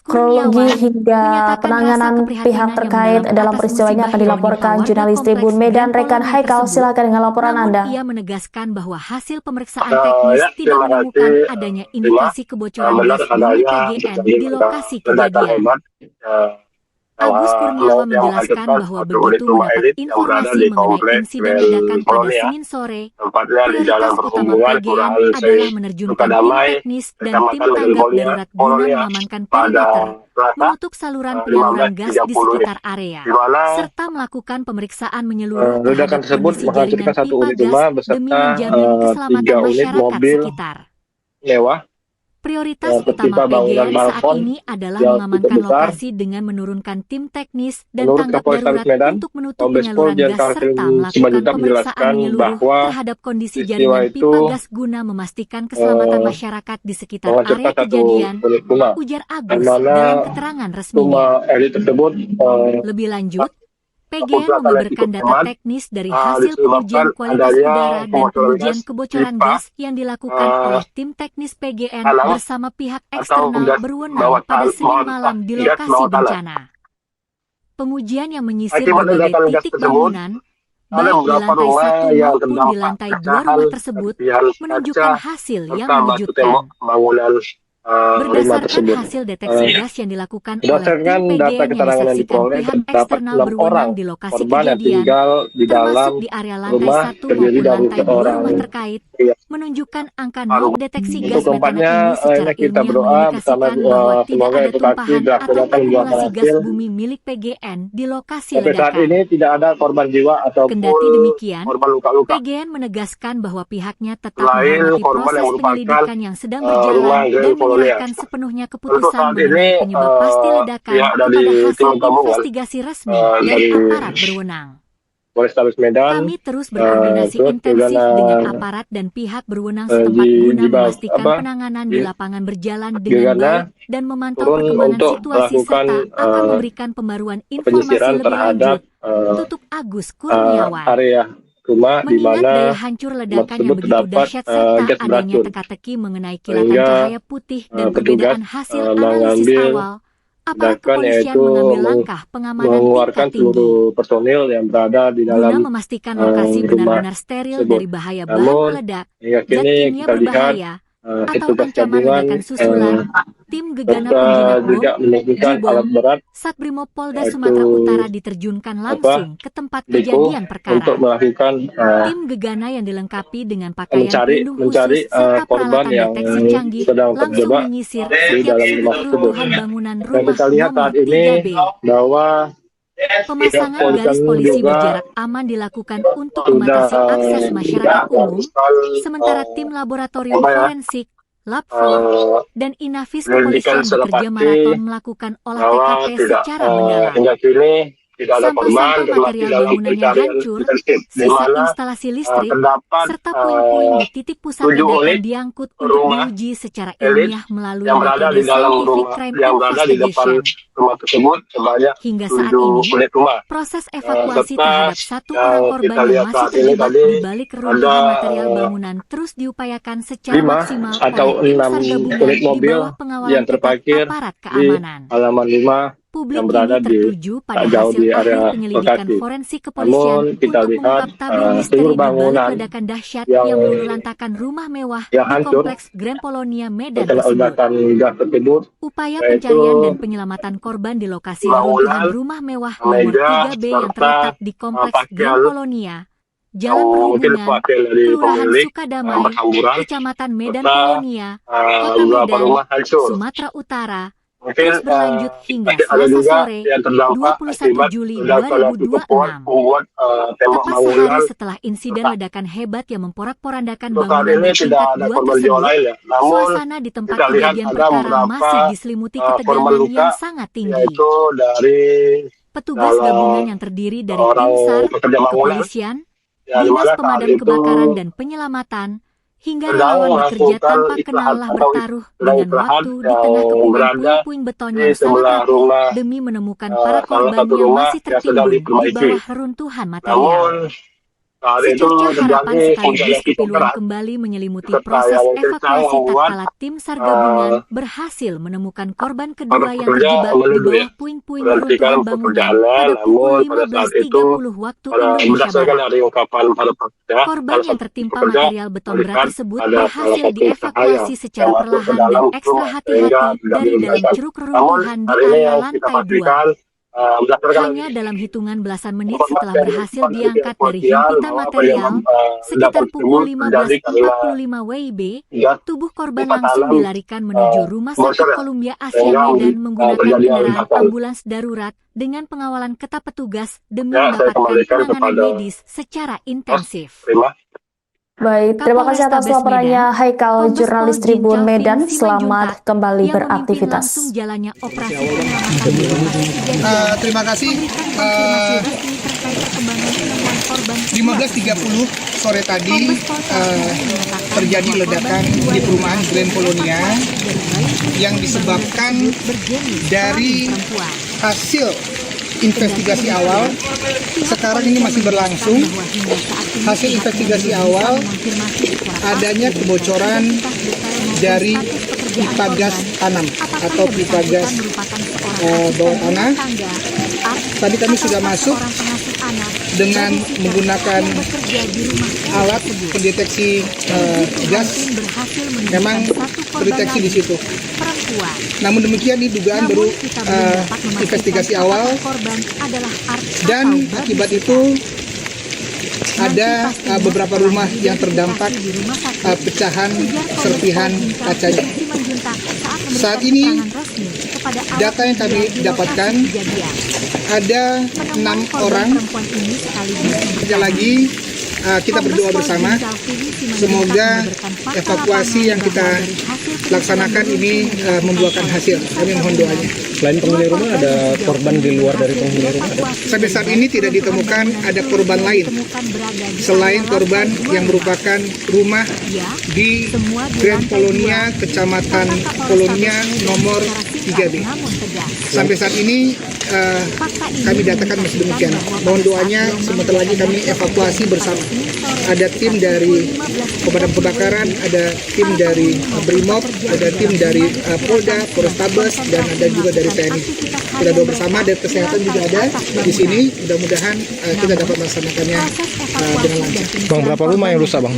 kronologi hingga penanganan pihak terkait dalam peristiwa ini akan dilaporkan jurnalis Tribun Medan rekan Haikal. Silakan dengan laporan Anda. Ia menegaskan bahwa hasil pemeriksaan teknis tidak menemukan adanya indikasi kebocoran gas bumi PGN di lokasi kejadian. Agus Kurniawan menjelaskan bahwa begitu mendapat informasi mengenai insiden ledakan pada Senin sore, prioritas utama PGN adalah menerjunkan tim teknis dan tim tanggap darurat guna mengamankan perimeter, menutup saluran penyaluran gas di sekitar area, serta melakukan pemeriksaan menyeluruh terhadap kondisi jaringan pipa gas demi menjamin keselamatan masyarakat sekitar. Prioritas utama PGN saat ini adalah mengamankan lokasi dengan menurunkan tim teknis dan tanggap darurat untuk menutup penyaluran gas serta melakukan pemeriksaan menyeluruh terhadap kondisi jaringan pipa gas guna memastikan keselamatan masyarakat di sekitar area kejadian, ujar Agus dalam keterangan resminya. Lebih lanjut, PGN membeberkan data teknis dari hasil pengujian kualitas udara dan pengujian kebocoran gas yang dilakukan oleh tim teknis PGN bersama pihak eksternal berwenang pada Senin malam di lokasi bencana. Pengujian yang menyisir berbagai titik bangunan, baik di lantai 1 maupun di lantai 2 rumah tersebut, menunjukkan hasil yang mengejutkan. Berdasarkan hasil deteksi gas yang dilakukan oleh tim PGN yang disaksikan pihak eksternal berwenang di lokasi kejadian, termasuk di area lantai 1 maupun lantai 2 rumah terkait, menunjukkan angka nol deteksi gas metana ini secara ilmiah mengindikasikan bahwa tidak ada tumpahan atau akumulasi gas bumi milik PGN di lokasi ledakan. Kendati demikian, PGN menegaskan bahwa pihaknya tetap menghormati proses penyelidikan yang sedang berjalan dan menyerahkan sepenuhnya keputusan mengenai penyebab pasti ledakan kepada hasil investigasi resmi dari aparat berwenang. Kami terus berkoordinasi intensif dengan aparat dan pihak berwenang setempat guna memastikan penanganan di lapangan berjalan dengan baik dan memantau perkembangan situasi serta akan memberikan pembaruan informasi lebih lanjut, tutup Agus Kurniawan. rumah di Mengingat mana daya hancur ledakan yang tersebut begitu terdapat dahsyat serta gas adanya beracun. teka-teki mengenai kilatan Sehingga cahaya putih dan petugas perbedaan hasil analisis mengambil awal, aparat tindakan kepolisian yaitu mengambil langkah pengamanan tingkat mengeluarkan tinggi seluruh personil yang berada di guna dalam memastikan lokasi rumah benar-benar steril tersebut. dari bahaya bahan Namun peledak, hingga zat kini kimia kita lihat berbahaya, atau petugas ancaman gabungan ledakan susulan. Tim Gegana serta Penjinak Bom, juga menemukan alat Jibom, berat Satbrimob Polda yaitu Sumatera Utara diterjunkan langsung ke tempat Liko kejadian untuk perkara. melakukan Tim Gegana yang dilengkapi dengan pakaian mencari pelindung khusus serta korban peralatan yang deteksi canggih sedang langsung terjebak menyisir di setiap dalam sudut rumah tersebut. runtuhan bangunan Dan rumah kita lihat nomor saat ini 3B. bahwa Pemasangan garis polisi berjarak aman dilakukan untuk sudah membatasi akses masyarakat umum, sementara tim laboratorium forensik, Lab4, dan Inafis kepolisian bekerja maraton melakukan olah TKP secara mendalam. hingga kini tidak ada korban Sampah-sampah dan masih material dalam bangunan yang pencarian hancur, intensif di sisa mana instalasi listrik, terdapat serta puing-puing di titik pusat 7 ledakan unit diangkut untuk rumah diuji secara elit ilmiah melalui yang berada metode di dalam scientific rumah crime yang berada di depan investigation. rumah tersebut sebanyak Hingga saat 7 ini, unit rumah. proses evakuasi serta terhadap satu yang orang korban kita yang lihat masih saat ini terjebak tadi di balik reruntuhan ada material bangunan terus diupayakan secara 5 maksimal atau oleh tim 6 SAR gabungan unit di mobil bawah pengawalan yang ketat terparkir aparat di keamanan. halaman 5 Publik yang berada kini di tertuju pada tak jauh hasil di akhir area penyelidikan Bekasi. forensik kepolisian Namun kita untuk lihat mengungkap tabir misteri seluruh di balik bangunan ledakan dahsyat yang yang meluluhlantakan rumah mewah di hancur kompleks Grand Polonia Medan terkena tersebut. ledakan gas tersebut, Upaya yaitu pencarian dan penyelamatan korban di lokasi reruntuhan bangunan, rumah mewah nomor meja, 3B yang serta terletak di kompleks Grand pakaian Polonia, Jalan yang mungkin Perhubungan, wakil dari Kelurahan pemilik Sukadamai, berhamburan Kecamatan Medan serta Polonia, Kota beberapa Medan, rumah hancur. Sumatera Utara, Mungkin terus berlanjut hingga ada Selasa juga sore, yang terdampak 21 Juli ledakan yang cukup kuat 2026. membuat tembok Tepat sehari bangunan. setelah insiden ledakan hebat yang memporak-porandakan Untuk saat bangunan ini tidak bertingkat ada 2 korban jiwa tersebut, lain ya. Namun suasana di tempat kita lihat kejadian ada perkara beberapa masih diselimuti korban ketegangan luka, yang sangat tinggi. yaitu dari Petugas dalam gabungan yang terdiri dari orang tim SAR, pekerja bangunan kepolisian, ya, di dinas mana saat pemadam itu kebakaran dan penyelamatan, hingga sedang relawan bekerja melakukan tanpa istirahat kenallah atau bertaruh sedang dengan istirahat waktu di yang tengah kepungan berada puing-puing beton di yang sangat sebelah rapuh rumah demi menemukan para salah korban satu yang rumah masih yang sedang tertimbun di diperbaiki. bawah reruntuhan Namun material. saat itu Secerca harapan terjadi sekaligus hujan yang cukup kepiluan deras kembali menyelimuti serta proses yang kencang evakuasi membuat tatkala tim SAR gabungan berhasil menemukan korban kedua para yang pekerja terjebak di menunggu bawah ya puing-puing berhentikan reruntuhan bangunan pekerjaannya. pada Namun pukul pada saat itu 15.30 waktu Indonesia berdasarkan Barat. dari ungkapan para pekerja, Korban salah yang satu tertimpa pekerja material beton berat melihat tersebut ada salah berhasil satu cahaya dievakuasi secara yang masuk ke perlahan dalam dan rumah ekstra sehingga hati-hati tidak dari dalam diledakan. ceruk Namun reruntuhan di hari ini area yang kita lantai 2. pastikan berdasarkan Hanya dalam hitungan belasan menit informasi setelah yang berhasil didapat diangkat dari kepolisian himpitan bahwa material, penyebab sekitar ledakan pukul tersebut terjadi karena 15.45 WIB, gas tubuh korban pipa langsung tanam dilarikan menuju Rumah Sakit bocor ya, Columbia Asia sehingga Medan menggunakan terjadi kendaraan ledakan. ambulans darurat dengan pengawalan ketat petugas demi Ya, saya mendapatkan kembalikan penanganan kepada medis secara intensif. Terima. Baik, terima kasih atas Kapolrestabes laporannya Medan, Haikal, Kombes jurnalis Pol Tribun Jinjal Medan. Vin Selamat Simanjuntak kembali yang memimpin beraktivitas. langsung jalannya operasi penyelamatan di lokasi kejadian. Terima kasih. Memberikan konfirmasi resmi terkait perkembangan penemuan korban. 15.30 sore tadi terjadi ledakan di perumahan Grand Polonia yang disebabkan dari hasil investigasi awal. Sekarang ini masih berlangsung. Hasil investigasi awal adanya kebocoran dari pipa gas tanam atau pipa gas bawah tanah. Tadi kami sudah masuk dengan menggunakan alat pendeteksi gas. Memang terdeteksi di situ. Namun demikian ini dugaan baru investigasi awal, dan akibat itu ada beberapa rumah yang terdampak pecahan serpihan kacanya. Saat ini data yang kami dapatkan ada 6 orang. Sekali lagi kita berdoa bersama, semoga evakuasi yang kita laksanakan ini membuahkan hasil. Kami mohon doanya. Selain penghuni rumah, ada korban di luar dari penghuni rumah? Sampai saat ini tidak ditemukan ada korban lain selain korban yang merupakan rumah di Grand Polonia, Kecamatan Polonia nomor 3B. Sampai saat ini kami datakan masih demikian. Mohon doanya, sebentar lagi kami evakuasi bersama. Ada tim dari pemadam kebakaran, ada tim dari Brimob, ada tim dari Polda, Polrestabes, dan ada juga dari TNI. Kita doa bersama, dan kesehatan juga ada di sini. Mudah-mudahan kita dapat melaksanakannya dengan lancar. Bang, berapa rumah yang rusak, Bang?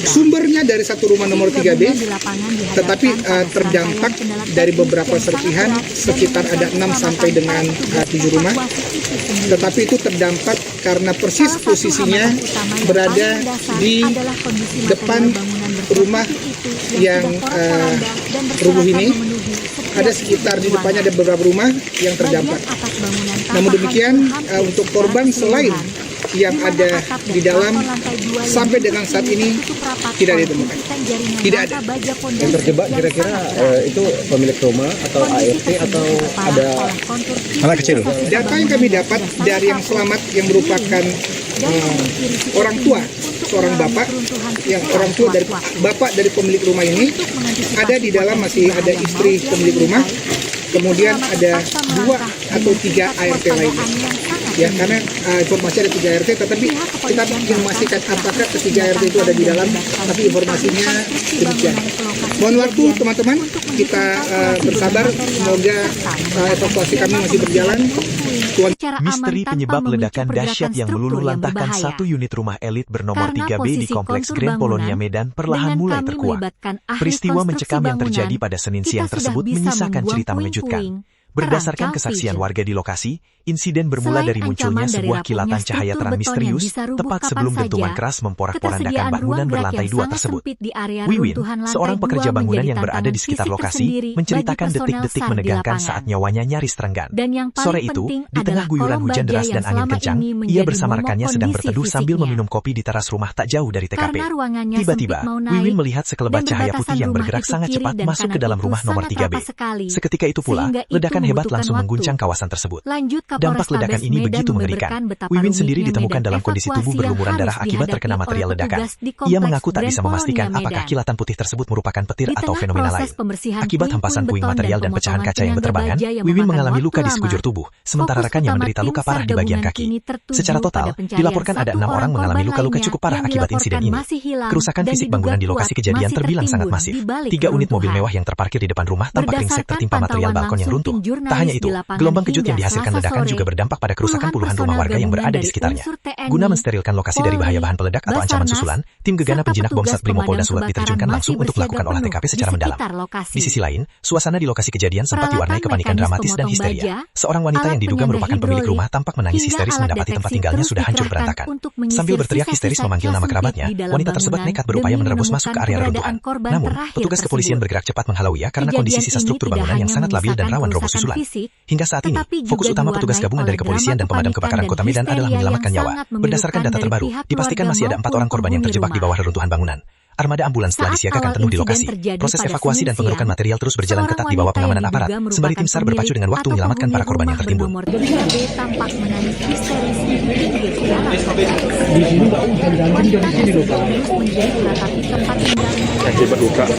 Sumbernya dari satu rumah nomor 3B, tetapi terdampak dari beberapa serpihan, sekitar ada 6 sampai dengan 7 rumah. Tetapi itu terdampak karena persis posisinya berada di depan rumah yang rubuh ini. Ada sekitar di depannya ada beberapa rumah yang terdampak. Namun demikian, untuk korban selain yang ada di dalam sampai dengan saat ini tidak ditemukan. Tidak ada. Yang terjebak kira-kira itu pemilik rumah atau ART atau ada anak kecil? Data yang kami dapat dari yang selamat yang merupakan orang tua, seorang bapak, yang orang tua dari bapak dari pemilik rumah ini ada di dalam, masih ada istri pemilik rumah, kemudian ada 2 atau 3 ART lainnya. Ya, karena informasi ada 3 ART, tetapi kita ingin memastikan apakah ketiga ART itu ada di dalam, tapi informasinya demikian. Mohon waktu teman-teman, kita bersabar, semoga evakuasi kami masih berjalan. Misteri penyebab ledakan dahsyat yang meluluh lantahkan satu unit rumah elit bernomor 3B di Kompleks Grand Polonia Medan perlahan mulai terkuak. Peristiwa mencekam yang terjadi pada Senin siang tersebut menyisakan cerita mengejutkan. Berdasarkan kesaksian warga di lokasi, insiden bermula dari munculnya sebuah kilatan cahaya terang misterius tepat sebelum dentuman keras memporak-porandakan bangunan berlantai 2 tersebut. Wiwin, seorang pekerja bangunan yang berada di sekitar lokasi, menceritakan detik-detik menegangkan saat nyawanya nyaris terenggan. Sore itu, di tengah guyuran hujan deras dan angin kencang, ia bersama rekannya sedang berteduh sambil meminum kopi di teras rumah tak jauh dari TKP. Tiba-tiba, Wiwin melihat sekelebat cahaya putih yang bergerak sangat cepat masuk ke dalam rumah nomor 3B. Seketika itu pula, ledakan hebat langsung mengguncang kawasan tersebut. Dampak ledakan ini begitu mengerikan. Wiwin sendiri ditemukan dalam kondisi tubuh berlumuran darah akibat terkena material ledakan. Ia mengaku tak bisa memastikan apakah kilatan putih tersebut merupakan petir atau fenomena lain. Akibat hempasan puing material dan pecahan kaca yang berterbangan, Wiwin mengalami luka di sekujur tubuh, sementara rekannya menderita luka parah di bagian kaki. Secara total, dilaporkan ada 6 orang mengalami luka-luka cukup parah akibat insiden ini. Kerusakan fisik bangunan di lokasi kejadian terbilang sangat masif. 3 unit mobil mewah yang terparkir di depan rumah tampak ringsek tertimpa material balkon yang runtuh. Tak hanya itu, gelombang kejut yang dihasilkan ledakan juga berdampak pada kerusakan puluhan rumah warga yang berada di sekitarnya. Guna mensterilkan lokasi dari bahaya bahan peledak atau ancaman susulan, tim gegana penjinak bom Satbrimo Polda Sulut diterjunkan langsung untuk melakukan olah TKP secara mendalam. Di sisi lain, suasana di lokasi kejadian sempat diwarnai kepanikan dramatis dan histeria. Seorang wanita yang diduga merupakan pemilik rumah tampak menangis histeris mendapati tempat tinggalnya sudah hancur berantakan. Sambil berteriak histeris memanggil nama kerabatnya, wanita tersebut nekat berupaya menerobos masuk ke area reruntuhan. Namun, petugas kepolisian bergerak cepat menghalauinya karena kondisi sisa struktur bangunan yang sangat labil dan rawan roboh susulan. Hingga saat ini, fokus utama petugas gabungan dari kepolisian dan pemadam kebakaran Kota Medan adalah menyelamatkan nyawa. Berdasarkan data terbaru, dipastikan masih ada 4 orang korban yang terjebak di bawah reruntuhan bangunan. Armada ambulans telah disiagakan penuh di lokasi. Proses evakuasi dan pengerukan material terus berjalan ketat di bawah pengamanan aparat, sembari tim SAR berpacu dengan waktu menyelamatkan para korban yang tertimbun.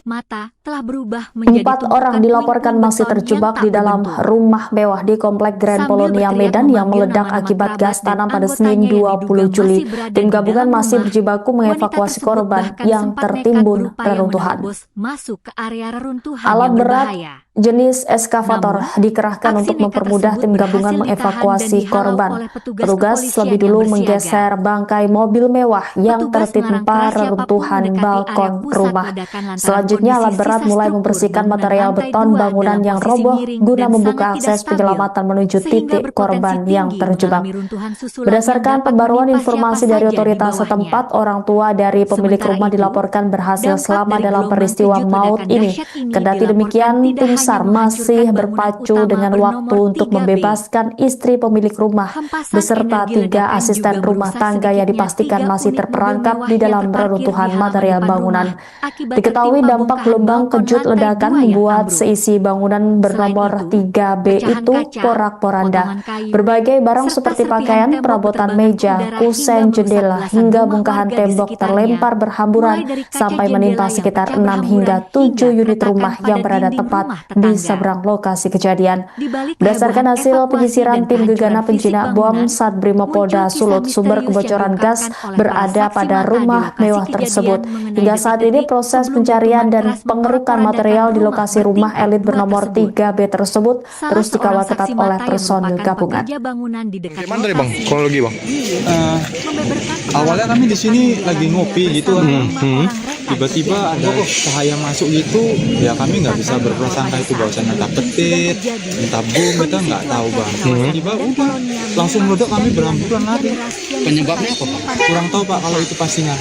Mata telah berubah menjadi 4 orang dilaporkan masih terjebak di dalam rumah mewah di Komplek Grand Polonia Medan yang meledak akibat gas tanam pada Senin 20 Juli. Tim gabungan masih berjibaku mengevakuasi korban yang tertimbun reruntuhan. Alat berat jenis eskavator dikerahkan untuk mempermudah tim gabungan mengevakuasi korban. Petugas lebih dulu menggeser bangkai mobil mewah yang tertimpa reruntuhan balkon rumah. Selanjutnya alat berat mulai membersihkan material beton bangunan yang roboh guna membuka akses penyelamatan menuju titik korban yang terjebak. Berdasarkan pembaruan informasi dari otoritas setempat, orang tua dari pemilik rumah dilaporkan berhasil selamat dalam peristiwa maut ini. Kendati demikian, tim SAR masih berpacu dengan waktu untuk membebaskan istri pemilik rumah beserta 3 asisten rumah tangga yang dipastikan masih terperangkap di dalam reruntuhan material bangunan. Diketahui dampak gelombang kejut ledakan membuat seisi bangunan bernomor 3B itu porak-poranda. Berbagai barang seperti pakaian, perabotan meja, kusen, jendela, hingga bongkahan tembok terlempar berhamburan sampai menimpa sekitar 6 hingga 7 unit rumah yang berada tepat di seberang lokasi kejadian. Berdasarkan hasil penyisiran tim gegana penjinak bom Satbrimopolda Sulut, sumber kebocoran gas berada pada rumah mewah tersebut. Hingga saat ini proses pencarian dan pengerukan material di lokasi rumah elit bernomor 3B tersebut terus dikawal ketat oleh personil gabungan. Gimana tadi bang? Kronologi bang? Awalnya kami di sini lagi ngopi gitu kan. Tiba-tiba ada cahaya masuk gitu, ya kami nggak bisa berprasangka itu bahwasannya entah petir, entah bom, kita nggak tahu bang. Tiba udah langsung meledak, kami berhamburan lari. Penyebabnya apa Pak? Kurang tahu pak kalau itu pastinya.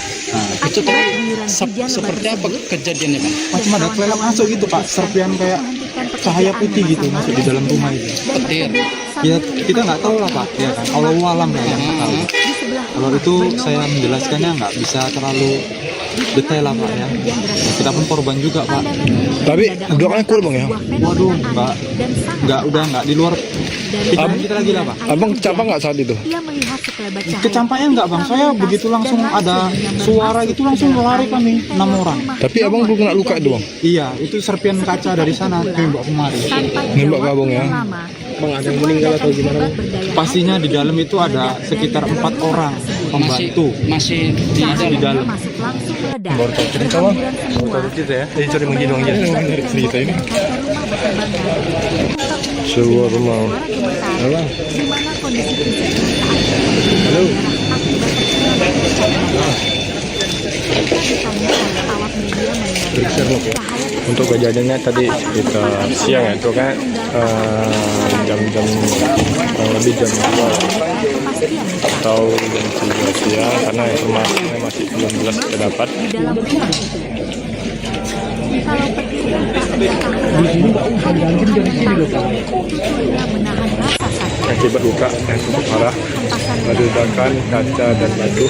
Itu tadi seperti apa kejadiannya Pak? Macam ada kelelep masuk gitu pak, serpian kayak cahaya putih gitu masuk di dalam rumah itu. Petir. Ya kita nggak tahu lah pak, ya kan. Allahu alam lah yang tahu. Kalau itu saya menjelaskannya nggak bisa terlalu detail lah pak ya. Kita pun korban juga pak. Tapi doanya cool bang ya? Waduh, nggak di luar pikiran kita lagi lah pak. Abang kecampak nggak saat itu? Kecampaknya nggak bang, saya begitu langsung ada suara gitu langsung lari kami 6 orang. Tapi abang belum kena luka itu bang? Iya, itu serpian kaca dari sana nembak kemari. Nembak ke abang ya? Bang, ada yang meninggal atau gimana bang? Pastinya di dalam itu ada sekitar 4 orang pembantu. Masih di dalam. Baru tahu cerita bang? Baru tahu cerita ya? Jadi cari menggendong aja dari cerita ini. Sebuah rumah. Halo. Halo. Untuk kejadiannya tadi sekitar siang ya, itu kan jam-jam kurang lebih jam 2 atau jam 3 siang, karena informasinya masih belum jelas kita dapat. Akibat luka yang cukup parah, ledakan kaca dan batu.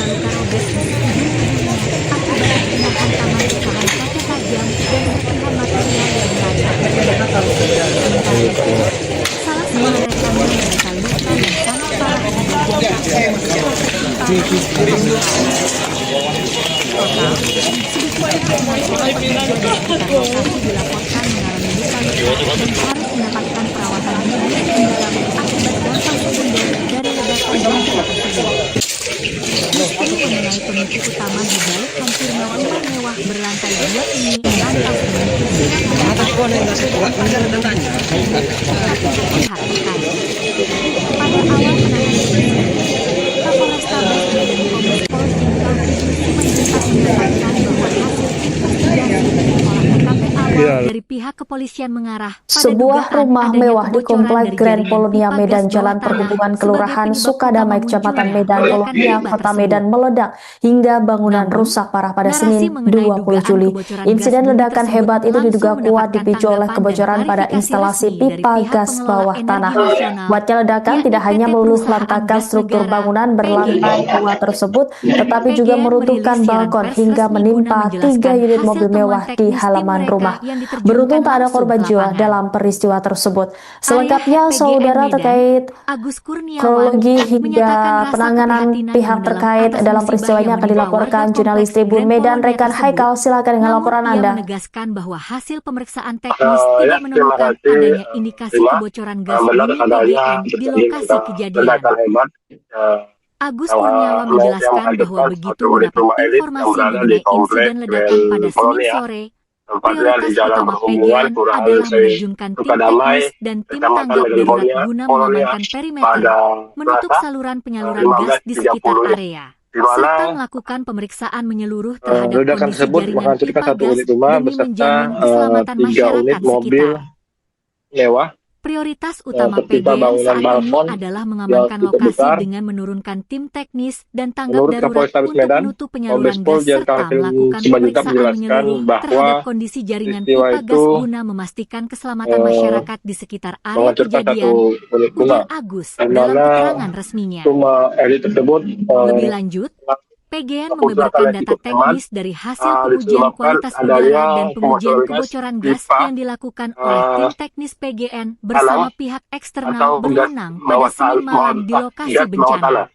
Pemicu utama di balik hancurnya rumah mewah berlantai 2 ini dari pihak kepolisian mengarah sebuah rumah mewah di komplek Grand Polonia Medan Jalan Perhubungan Kelurahan Sukadamai Kecamatan Medan Polonia Kota Medan meledak hingga bangunan rusak parah pada Senin 20 Juli. Insiden ledakan hebat itu diduga kuat dipicu oleh kebocoran pada instalasi pipa gas bawah tanah. Kuatnya ledakan tidak hanya meluluh lantakan struktur bangunan berlantai 2 tersebut, tetapi juga meruntuhkan balkon hingga menimpa 3 unit mobil mewah di halaman rumah. Beruntung tak ada korban jiwa dalam peristiwa tersebut. Selengkapnya, saudara, terkait kronologi hingga penanganan pihak terkait dalam peristiwa ini akan dilaporkan jurnalis Tribun Medan Rekan Haikal. Silakan dengan laporan Anda. Menegaskan bahwa hasil pemeriksaan teknis tidak menemukan adanya indikasi kebocoran gas minum PGN di lokasi kejadian. Agus Kurniawan menjelaskan bahwa begitu mendapat informasi mengenai insiden ledakan pada Senin sore, prioritas utama PGN adalah menerjunkan tim teknis dan tim tanggap darurat guna mengamankan perimeter, menutup saluran penyaluran gas di sekitar area, serta melakukan pemeriksaan menyeluruh terhadap kondisi jaringan pipa gas demi menjamin keselamatan masyarakat sekitar. Prioritas utama PGN saat ini adalah mengamankan lokasi dengan menurunkan tim teknis dan tanggap darurat untuk menutup penyaluran gas serta melakukan pemeriksaan menyeluruh terhadap kondisi jaringan pipa gas guna memastikan keselamatan masyarakat di sekitar area kejadian, ujar Agus dalam keterangan resminya. Lebih lanjut, PGN membeberkan data teknis dari hasil pengujian kualitas udara dan pengujian kebocoran gas yang dilakukan oleh tim teknis PGN bersama pihak eksternal berwenang pada Senin malam di lokasi bencana.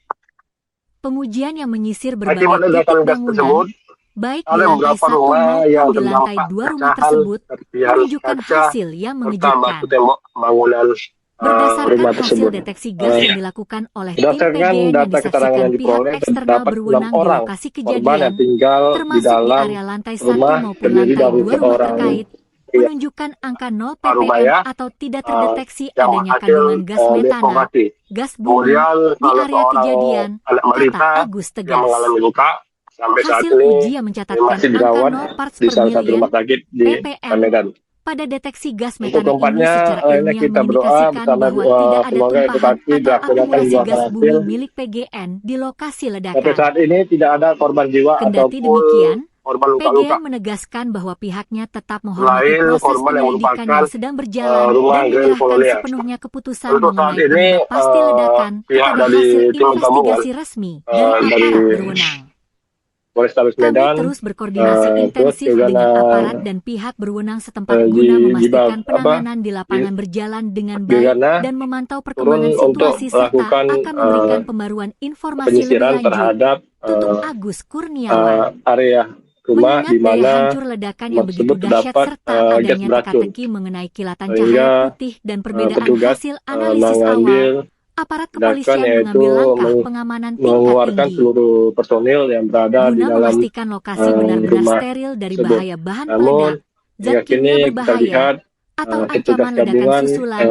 Pengujian yang menyisir berbagai titik bangunan, baik di ada lantai beberapa 1 rumah maupun yang di lantai terdampak 2 rumah pecahan tersebut serpihan menunjukkan kaca hasil yang serta mengejutkan. batu tembok bangunan Berdasarkan rumah hasil tersebut. deteksi gas yang dilakukan oleh tim Berdasarkan PGN yang data keterangan disaksikan yang pihak diperoleh, eksternal terdapat 6 berwenang di orang lokasi korban yang kejadian, tinggal di termasuk di dalam area lantai 1 rumah maupun terdiri lantai dari 2 rumah seorang terkait, menunjukkan angka 0 ppm parubaya atau tidak terdeteksi yang adanya hasil kandungan gas metana, deformasi. gas bumi Kemudian di salah area seorang kejadian, anak kata balita Agus yang tegas. mengalami luka sampai saat Hasil ini uji yang mencatatkan masih angka dirawat 0 parts di per salah satu million rumah sakit di ppm Medan. pada deteksi gas Untuk metana ini keempatnya, secara ini ilmiah kita berdoa mengindikasikan bersama bahwa tidak ada semoga tumpahan edukasi atau dilaksanakan akumulasi buah gas bumi hasil. milik PGN di lokasi Sampai ledakan. saat ini tidak ada korban jiwa Kendati ataupun demikian, korban luka-luka. PGN menegaskan bahwa pihaknya tetap menghormati Selain proses korban yang penyelidikan merupakan yang sedang berjalan rumah dan Grand menyerahkan Colonia. sepenuhnya keputusan Untuk saat mengenai ini penyebab pasti ledakan pihak kepada dari hasil tim gabungan investigasi resmi dari dari aparat berwenang. Polrestabes Kami Medan terus berkoordinasi terus intensif juga dengan aparat dan pihak berwenang setempat guna memastikan penanganan di lapangan berjalan dengan baik Gegana dan memantau turun perkembangan untuk situasi serta melakukan akan memberikan pembaruan informasi lebih penyisiran lanjut. terhadap Tutup Agus Kurniawan. area rumah Mengingat di mana daya hancur ledakan yang begitu tersebut dahsyat terdapat serta gas adanya beracun, teka-teki mengenai kilatan sehingga cahaya putih dan perbedaan petugas hasil analisis mengambil awal, aparat tindakan kepolisian yaitu mengambil langkah pengamanan tingkat mengeluarkan tinggi seluruh personil yang berada di guna dalam memastikan lokasi benar-benar rumah steril dari tersebut. bahaya bahan Namun peledak, hingga zat kini kimia kita berbahaya, lihat atau petugas ancaman ledakan gabungan susulan.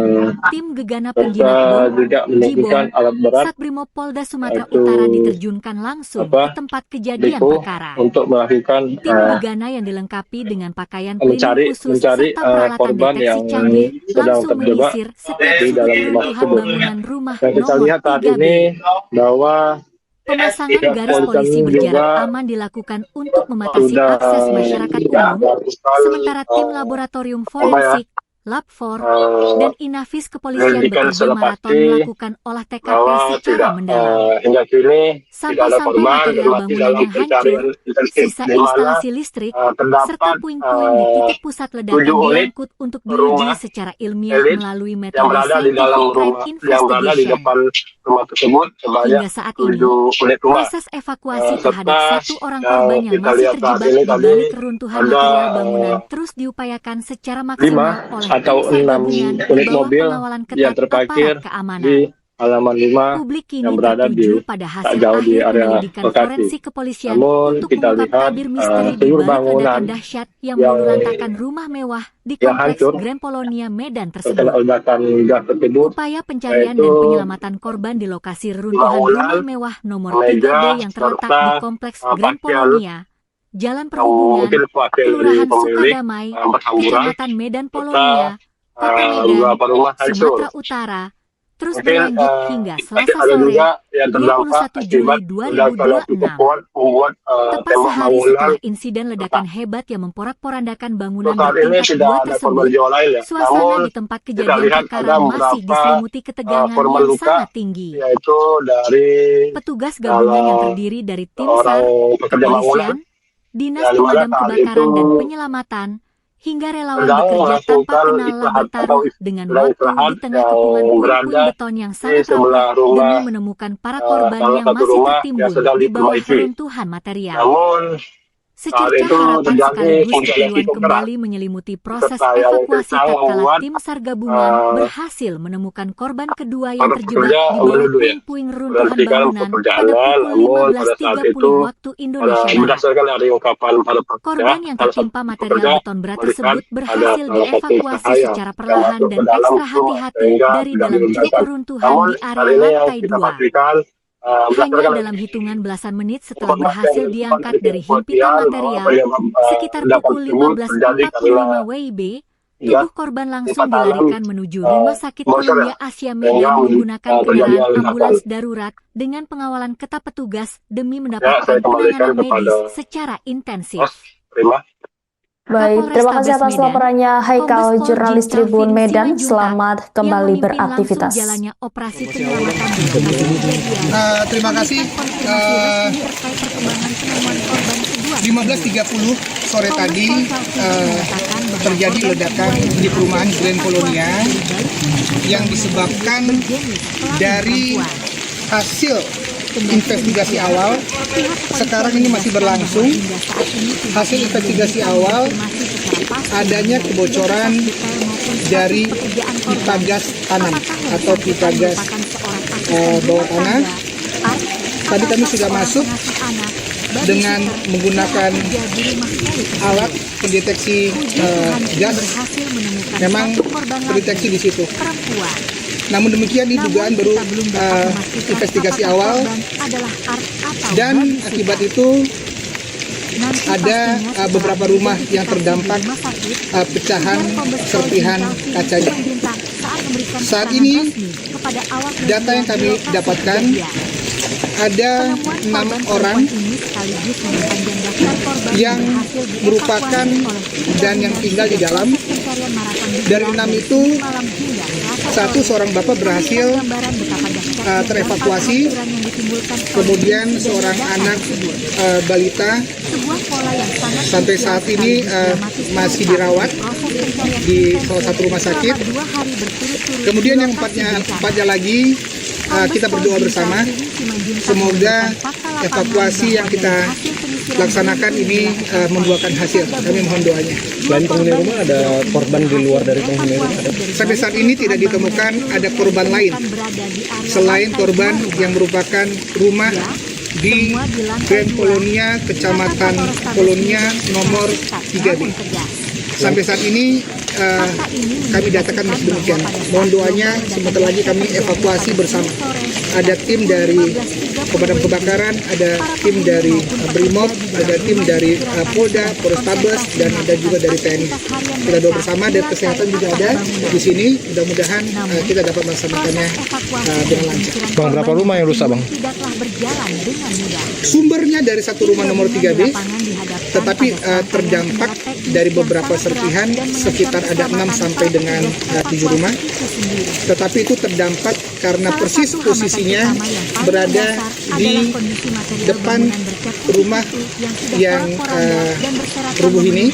Tim Gegana serta Penjinak Bom, juga menurunkan Jibom, alat berat Satbrimob Polda Sumatera yaitu Utara diterjunkan langsung ke tempat kejadian Depo perkara. untuk melakukan Tim Gegana yang dilengkapi dengan pakaian mencari pelindung khusus serta peralatan korban deteksi yang canggih sedang langsung terjebak menyisir setiap di sudut dalam rumah keruntuhan tersebut. bangunan rumah Dan kita nomor lihat saat 3B. ini bahwa Pemasangan pihak garis polisi kepolisian berjarak juga aman dilakukan untuk membatasi sudah akses masyarakat umum, melakukan sementara tim laboratorium forensik, Lab4, dan Inafis Kepolisian penyelidikan bekerja secara maraton pasti melakukan olah TKP bahwa secara tidak mendalam. hingga kini tidak ada Sampai-sampai korban dan material masih bangunan dalam yang hancur, pencarian intensif sisa di mana instalasi listrik, serta terdapat puing-puing di titik pusat ledakan 7 unit diangkut untuk diuji rumah secara ilmiah elit melalui yang metode berada di dalam scientific crime rumah yang berada di investigation. depan rumah tersebut sebanyak Hingga saat ini, 7 unit rumah. proses evakuasi terhadap Serta satu orang yang korban yang kita masih lihat saat terjebak ini di tadi balik keruntuhan ada material bangunan terus diupayakan secara 5 maksimal oleh atau tim SAR 6 gabungan di unit bawah mobil pengawalan yang ketat terparkir aparat keamanan. di halaman rumah Publik kini yang berada di tertuju pada tak hasil jauh di akhir area penyelidikan Bekasi. forensik kepolisian Namun untuk kita mengungkap lihat tabir misteri di seluruh balik ledakan bangunan dahsyat yang yang meluluhlantakkan rumah mewah di yang kompleks hancur Grand Polonia Medan terkena tersebut. ledakan gas tersebut Upaya pencarian yaitu dan penyelamatan korban di lokasi reruntuhan rumah bangunan, mewah nomor meja, 3B yang terletak serta di kompleks Grand pakaian Polonia, Jalan yang Perhubungan, mungkin wakil dari Kelurahan pemilik Sukadamai, berhamburan Kecamatan Medan serta Polonia, Kota Medan, beberapa rumah hancur. Sumatera Utara, terus Mungkin berlanjut hingga Selasa ada sore, juga yang terdampak 21 Juli akibat ledakan yang cukup 2026. kuat membuat Tepat tembok sehari bangunan. setelah insiden ledakan hebat yang memporak-porandakan bangunan Untuk saat ini bertingkat tidak 2 ada korban tersebut, jiwa lain ya. suasana Namun di tempat kita kejadian lihat perkara ada masih beberapa diselimuti ketegangan korban yang luka sangat tinggi. yaitu dari Petugas gabungan yang terdiri dari tim SAR, orang pekerja bangunan kepolisian, dinas yang dimana pemadam saat kebakaran itu dan penyelamatan, hingga relawan sedang bekerja tanpa melakukan kenal istirahat atau bertaruh dengan sedang waktu istirahat di tengah yang kepungan puing-puing berada beton yang di sangat sebelah rapuh rumah demi menemukan para korban salah yang satu masih rumah yang tertimbun sedang di bawah diperbaiki. reruntuhan material. Namun saat Secercah itu harapan terjadi sekaligus hujan yang kepiluan cukup keras kembali menyelimuti proses serta yang evakuasi kencang tatkala membuat tim SAR gabungan berhasil menemukan korban kedua yang para terjebak pekerja di bawah menuduh ya puing-puing reruntuhan berhentikan bangunan pada pekerjaan. pukul Namun pada saat itu 15.30 waktu Indonesia Barat. berdasarkan dari ungkapan para pekerja, Korban yang salah satu tertimpa material pekerja beton berat melihat tersebut ada berhasil salah satu dievakuasi cahaya secara yang perlahan masuk dan ke dalam ekstra rumah hati-hati sehingga dari tidak dalam truk diledakan. keruntuhan Namun di hal area ini yang lantai kita 2. pastikan Hanya berdasarkan dalam hitungan belasan menit setelah informasi berhasil yang diangkat didapat dari dari himpitan kepolisian bahwa material, penyebab sekitar ledakan pukul tersebut terjadi karena 15.45 WIB, gas tubuh korban langsung pipa tanam dilarikan menuju Rumah Sakit bocor Columbia Asia sehingga Medan menggunakan terjadi kendaraan ledakan. ambulans darurat dengan pengawalan ketat petugas demi Ya, mendapatkan saya kembalikan penanganan medis kepada secara intensif. Terima. Baik, terima kasih atas Medan, laporannya Haikal, Kombes Pol jurnalis Jin Tribun Calvin Medan. Simanjuntak Selamat yang kembali memimpin beraktivitas. langsung jalannya operasi penyelamatan di lokasi kejadian. Terima kasih. Terkait perkembangan penemuan korban kedua. 15.30 sore tadi terjadi ledakan di perumahan Grand Polonia yang disebabkan dari hasil investigasi awal. Sekarang ini masih berlangsung. Hasil investigasi awal adanya kebocoran dari pipa gas tanam atau pipa gas bawah tanah. Tadi kami sudah masuk dengan menggunakan alat pendeteksi gas. Memang terdeteksi di situ. Namun demikian ini dugaan baru investigasi awal, dan akibat itu ada beberapa rumah yang terdampak pecahan serpihan kacanya. Saat ini data yang kami dapatkan ada 6 orang yang merupakan dan yang tinggal di dalam. Dari 6 itu, seorang bapak berhasil terevakuasi, kemudian seorang anak balita sampai saat ini masih dirawat di salah satu rumah sakit. Kemudian yang empatnya lagi, kita berdoa bersama, semoga evakuasi yang kita laksanakan ini membuahkan hasil. Kami mohon doanya. Selain penghuni rumah, ada korban di luar dari penghuni rumah? Sampai saat ini tidak ditemukan ada korban lain selain korban yang merupakan rumah di Grand Polonia, Kecamatan Polonia nomor 3B. Sampai saat ini kami datakan masih demikian. Mohon doanya, sebentar lagi kami evakuasi bersama. Ada tim dari pemadam kebakaran, ada tim dari Brimob, ada tim dari Polda, Polrestabes, dan ada juga dari TNI. Kita doa bersama, dan kesehatan juga ada di sini. Mudah-mudahan kita dapat melaksanakannya dengan lancar. Bang, berapa rumah yang rusak, Bang? Sumbernya dari satu rumah nomor 3B, tetapi terdampak dari beberapa serpihan, sekitar ada 6 sampai dengan 7 rumah. Tetapi itu terdampak karena persis posisinya berada di depan rumah yang rubuh ini.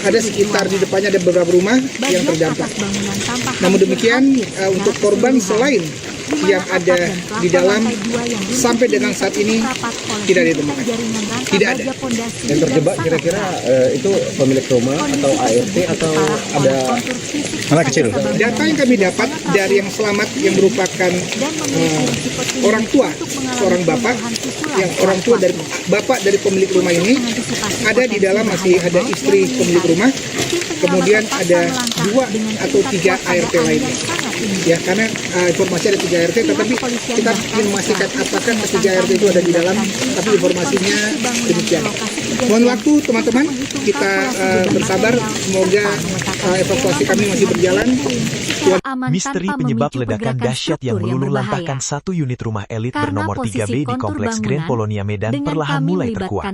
Ada sekitar di depannya ada beberapa rumah yang terdampak. Namun demikian, untuk korban selain yang ada di dalam sampai dengan saat ini tidak ditemukan. Tidak ada. Yang terjebak kira-kira itu pemilik rumah atau ART atau ada anak kecil? Data yang kami dapat dari yang selamat yang merupakan orang tua, seorang bapak, yang orang tua dari bapak dari pemilik rumah ini, ada di dalam masih ada istri pemilik rumah, kemudian ada 2 atau 3 ART lainnya. Ya, karena informasi ada 3 ART, tetapi kita ingin memastikan apakah ketiga ART itu ada di dalam, tapi informasinya demikian. Mohon waktu teman-teman, kita bersabar, semoga evakuasi kami masih berjalan. Misteri penyebab ledakan dahsyat yang meluluhlantahkan satu unit rumah elit bernomor 3B di Kompleks Grand Polonia Medan perlahan mulai terkuak.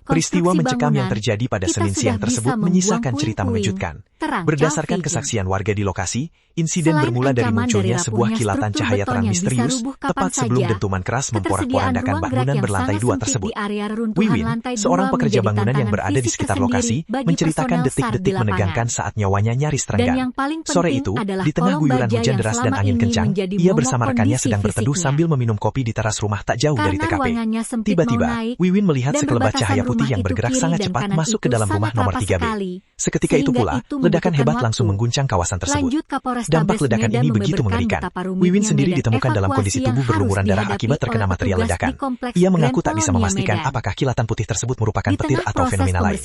Peristiwa mencekam yang terjadi pada Senin siang tersebut menyisakan cerita mengejutkan. Berdasarkan kesaksian warga di lokasi, insiden bermula dari munculnya sebuah kilatan cahaya terang misterius tepat sebelum dentuman keras memporak-porandakan bangunan berlantai 2 tersebut. Wiwin, seorang pekerja bangunan yang berada di sekitar lokasi, menceritakan detik-detik menegangkan saat nyawanya nyaris terenggang. Sore itu, di tengah guyuran hujan deras dan angin kencang, ia bersama rekannya sedang berteduh sambil meminum kopi di teras rumah tak jauh dari TKP. Tiba-tiba, Wiwin melihat sekelebat cahaya putih yang bergerak sangat cepat masuk ke dalam rumah nomor 3B. Seketika itu pula, ledakan hebat langsung mengguncang kawasan tersebut. Dampak ledakan ini begitu mengerikan. Wiwin sendiri ditemukan dalam kondisi tubuh berlumuran darah akibat terkena material ledakan. Ia mengaku tak bisa memastikan apakah kilatan putih tersebut merupakan petir atau fenomena lain.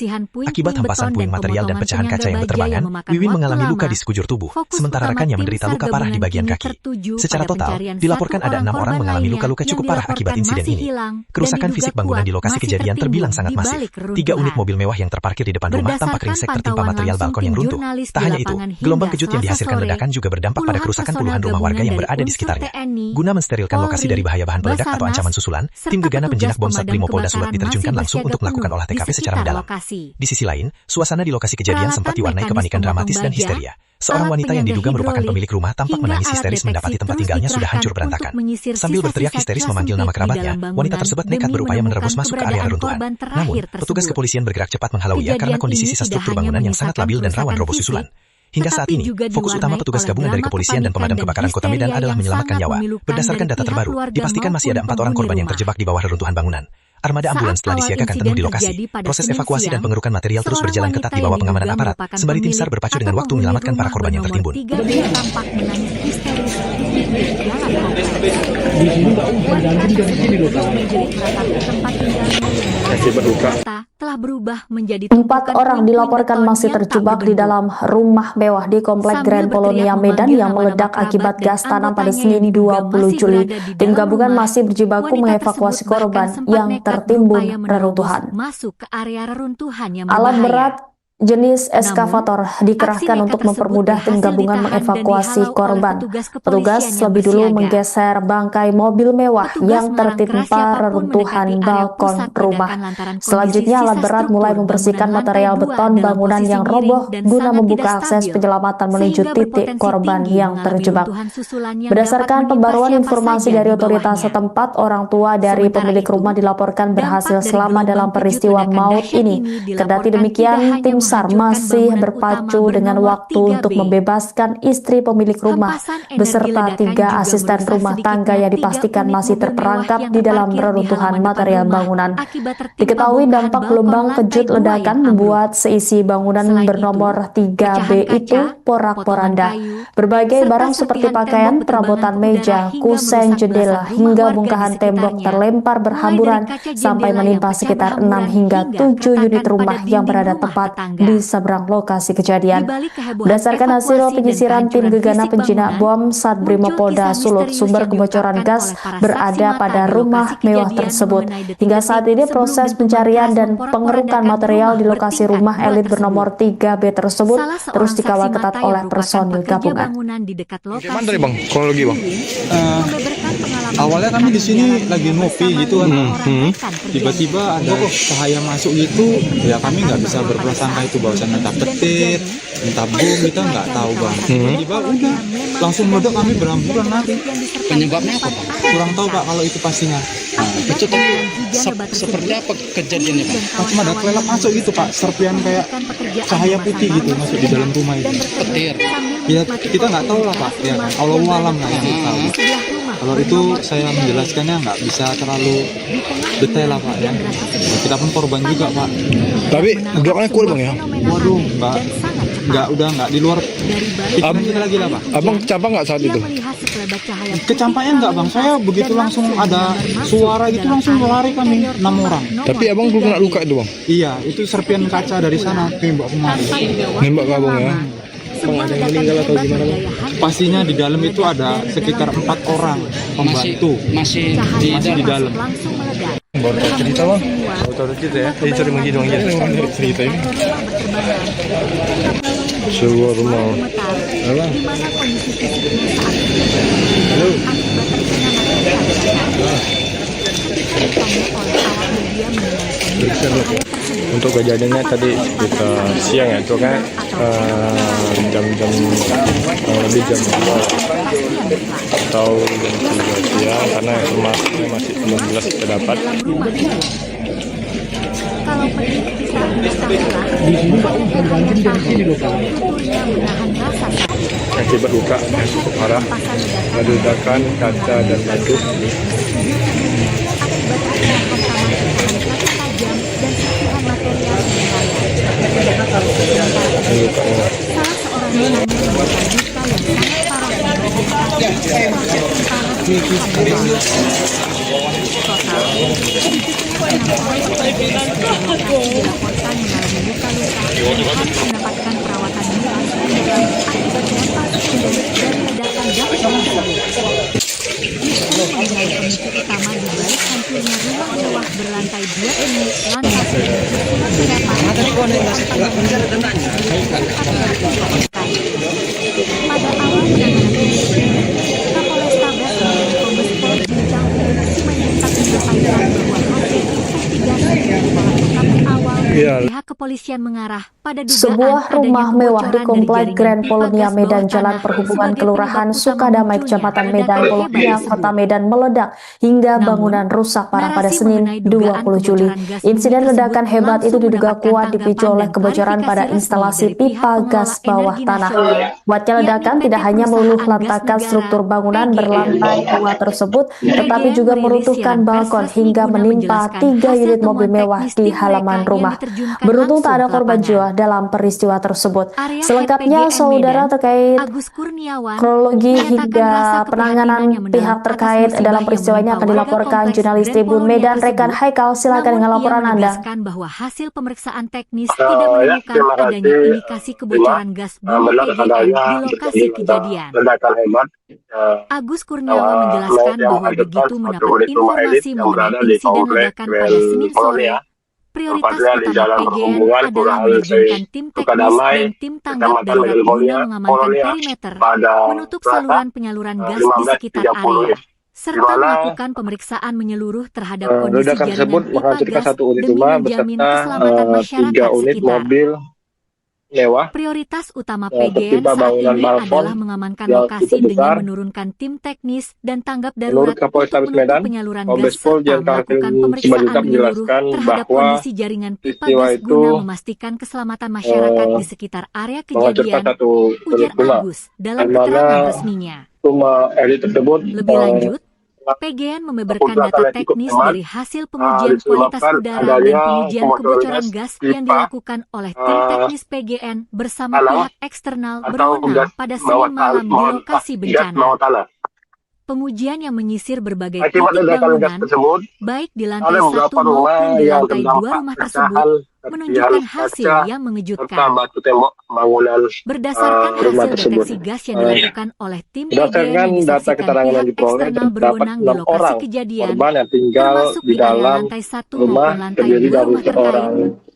Akibat hempasan puing material dan pecahan kaca yang berterbangan, Wiwin mengalami luka di sekujur tubuh, sementara rekannya menderita luka parah di bagian kaki. Secara total, dilaporkan ada 6 orang mengalami luka-luka cukup parah akibat insiden ini. Kerusakan fisik bangunan di lokasi kejadian terbilang sangat masif. 3 unit mobil mewah yang terparkir di depan rumah tampak ringsek tertimpa material balkon yang runtuh. Tak hanya itu, gelombang kejut yang dihasilkan ledakan juga berdampak pada kerusakan puluhan rumah warga yang berada di sekitarnya. Guna mensterilkan lokasi dari bahaya bahan peledak atau ancaman susulan, tim gegana penjinak bom Satrimo Polda Sulat diterjunkan langsung untuk melakukan olah TKP secara mendalam. Di sisi lain, suasana di lokasi kejadian sempat diwarnai kepanikan dramatis dan histeria. Seorang wanita yang diduga merupakan pemilik rumah tampak menangis histeris mendapati tempat tinggalnya sudah hancur berantakan. Sambil berteriak histeris memanggil nama kerabatnya, wanita tersebut nekat berupaya menerobos masuk ke area reruntuhan. Namun, petugas kepolisian bergerak cepat menghalau ia karena kondisi sisa struktur bangunan yang sangat labil dan rawan roboh susulan. Hingga saat ini, fokus utama petugas gabungan dari kepolisian dan pemadam kebakaran Kota Medan adalah menyelamatkan nyawa. Berdasarkan data terbaru, dipastikan masih ada 4 orang korban yang terjebak di bawah reruntuhan bangunan. Armada ambulans telah disiagakan penuh di lokasi. Proses evakuasi dan pengerukan material terus berjalan ketat di bawah pengamanan aparat, sembari tim SAR berpacu dengan waktu menyelamatkan para korban yang tertimbun. Telah berubah menjadi 4 orang dilaporkan masih terjebak di dalam rumah mewah di Komplek Grand Polonia Medan yang meledak akibat gas tanam pada Senin 20 Juli. Tim gabungan masih berjibaku mengevakuasi korban yang tertimbun reruntuhan. Masuk ke area reruntuhan yang Alat berbahaya. berat jenis eskavator dikerahkan untuk mempermudah tim gabungan mengevakuasi korban. Petugas lebih dulu menggeser bangkai mobil mewah yang tertimpa reruntuhan balkon rumah. Selanjutnya alat berat mulai membersihkan material beton bangunan yang roboh guna membuka akses penyelamatan menuju titik korban yang terjebak. Berdasarkan pembaruan informasi dari otoritas setempat, orang tua dari pemilik rumah dilaporkan berhasil selamat dalam peristiwa maut ini. Kendati demikian, tim SAR masih berpacu dengan waktu untuk membebaskan istri pemilik rumah beserta 3 asisten rumah tangga yang dipastikan masih terperangkap di dalam reruntuhan material bangunan. Diketahui dampak gelombang kejut ledakan membuat seisi bangunan bernomor 3B itu porak-poranda. Berbagai barang seperti pakaian, perabotan meja, kusen, jendela, hingga bongkahan tembok terlempar berhamburan sampai menimpa sekitar 6 hingga 7 unit rumah yang berada tepat di seberang lokasi kejadian. Berdasarkan hasil penyisiran tim gegana penjinak bom Satbrimopolda Sulut, sumber kebocoran gas berada pada rumah mewah tersebut. Hingga saat ini proses pencarian dan pengerukan material di lokasi rumah elit bernomor 3B tersebut terus dikawal ketat oleh personil gabungan. Gimana tadi Bang? Kronologi Bang? Awalnya kami di sini lagi ngopi gitu kan. Tiba-tiba ada cahaya masuk gitu, ya kami nggak bisa berprasangka itu bahwasannya entah petir, entah bom, kita nggak tahu Bang. Tiba-tiba udah langsung meledak, kami berhamburan lari. Penyebabnya apa Pak? Kurang tahu Pak kalau itu pastinya. Itu seperti apa kejadiannya Pak? Cuma ada kelelap masuk gitu Pak, serpian kayak cahaya putih gitu masuk di dalam rumah itu. Petir. Ya kita nggak tahu lah Pak, ya kalau alam lah yang kita tahu. Kalau itu saya menjelaskannya nggak bisa terlalu detail lah Pak ya. Kita pun korban juga Pak. Tapi ledakannya kuat Bang ya? Waduh, udah nggak di luar pikiran kita lagi lah Pak. Abang kecampak nggak saat itu? Kecampaknya nggak Bang, saya begitu langsung ada suara gitu langsung lari kami 6 orang. Tapi abang belum kena luka itu Bang? Iya, itu serpian kaca dari sana tembak kemari. Nembak ke abang ya? Bang, ada yang meninggal atau gimana Bang? Pastinya di dalam itu ada sekitar 4 orang pembantu. Masih di dalam. Baru tahu cerita Bang? Baru tahu cerita ya? Tadi cari menggidung dari cerita ini. Sebuah rumah. Halo. Untuk kejadiannya tadi sekitar siang ya, itu kan jam-jam lebih jam 2 atau jam 3 siang karena informasinya masih belum jelas kita dapat. Akibat luka yang cukup parah, ledakan kaca dan batu. Mendapatkan perawatan akibat dampak ledakan gas tersebut. Pemicu utama di balik hancurnya rumah mewah berlantai 2 ini lantas pada awal Kapolres Tabas dan Kombes Pol Jinjang masih menyatakan bahwa hasil investigasi yang dilakukan awal pihak kepolisian mengarah pada dugaan Sebuah rumah adanya mewah di kebocoran Komplek dari Grand jaringan Polonia pipa gas Medan bawah Jalan tanah Perhubungan sebagai Kelurahan penyebab utama Sukadamai munculnya Kecamatan Medan ledakan Polonia hebat Kota tersebut. Medan meledak hingga Namun, bangunan rusak parah pada narasi Senin mengenai dugaan 20 Juli. kebocoran gas bumi Insiden tersebut ledakan hebat itu langsung diduga mendapatkan kuat dipicu tanggapan oleh dan kebocoran klarifikasi pada resmi instalasi dari pihak pipa pengelola gas bawah energi tanah. nasional, Kuatnya yakni ledakan PT tidak hanya meluluh Perusahaan Gas lantakan Negara struktur bangunan (PGN). berlantai 2 tersebut, tetapi PGN juga merilis meruntuhkan siaran pers balkon resmi hingga guna menimpa menjelaskan 3 hasil unit mobil temuan mewah teknis di tim mereka halaman yang rumah. diterjunkan Beruntung tak langsung ada ke korban lapangan. jiwa dalam peristiwa tersebut. Area Head Selengkapnya, PGN saudara, Medan, terkait Agus Kurniawan, kronologi menyatakan hingga rasa penanganan keprihatinannya mendalam pihak atas terkait musibah dalam yang peristiwa ini menimpa akan warga dilaporkan kompleks jurnalis Grand Tribun Polonia Medan rekan tersebut. Haikal. Silakan Namun dengan ia laporan Anda. menegaskan bahwa hasil pemeriksaan teknis tidak menemukan Terima adanya kasih, indikasi kebocoran gas bumi benar PGN adanya di lokasi terjadi kejadian. ledakan hebat Agus Kurniawan menjelaskan yang bahwa mengakibatkan begitu satu mendapat unit rumah elit informasi yang mengenai berada di insiden Komplek ledakan pada Grand Senin Polonia, sore, prioritas tempatnya di utama Jalan PGN Perhubungan adalah Kelurahan menerjunkan tim teknis Sukadamai, dan tim tanggap Kecamatan darurat Medan guna mengamankan Polonia perimeter, pada menutup Selasa saluran penyaluran gas di sekitar 15.30 area, di serta mana melakukan pemeriksaan menyeluruh terhadap kondisi ledakan tersebut jaringan pipa menghancurkan gas satu unit demi rumah menjamin beserta keselamatan 3 masyarakat unit sekitar. mobil mewah. Prioritas utama Tertimpa PGN saat bangunan ini balkon adalah mengamankan yang lokasi cukup dengan besar. menurunkan tim teknis dan tanggap Menurut darurat Kapolres untuk Medan, menutup penyaluran Kombes gas Pol serta Jan Calvin melakukan pemeriksaan Simanjuntak menyeluruh menjelaskan terhadap bahwa kondisi jaringan pipa peristiwa gas itu guna memastikan keselamatan masyarakat di sekitar area menghancurkan kejadian, satu ujar unit rumah, Agus dalam di mana keterangan resminya. rumah elit tersebut Lebih lanjut, PGN membeberkan data teknis dari hasil pengujian kualitas disebabkan udara dan adanya pengujian kebocoran gas yang pipa, dilakukan oleh tim teknis PGN bersama tanah, pihak eksternal atau berwenang gas pada bawah Senin malam di lokasi gas bencana. bawah tanah. Pengujian yang menyisir berbagai Akibat titik ledakan gas bangunan, tersebut, baik di ada lantai 1 beberapa rumah maupun di yang lantai 2 terdampak rumah pecahan tersebut, menunjukkan serpihan hasil kaca yang serta mengejutkan. batu tembok bangunan Berdasarkan rumah hasil tersebut. deteksi gas yang dilakukan oleh tim PGN Berdasarkan yang data disaksikan keterangan yang pihak diperoleh, eksternal terdapat berwenang di 6 lokasi orang kejadian, korban yang tinggal termasuk di di area dalam lantai 1 rumah maupun lantai terdiri 2 dari rumah terkait, seorang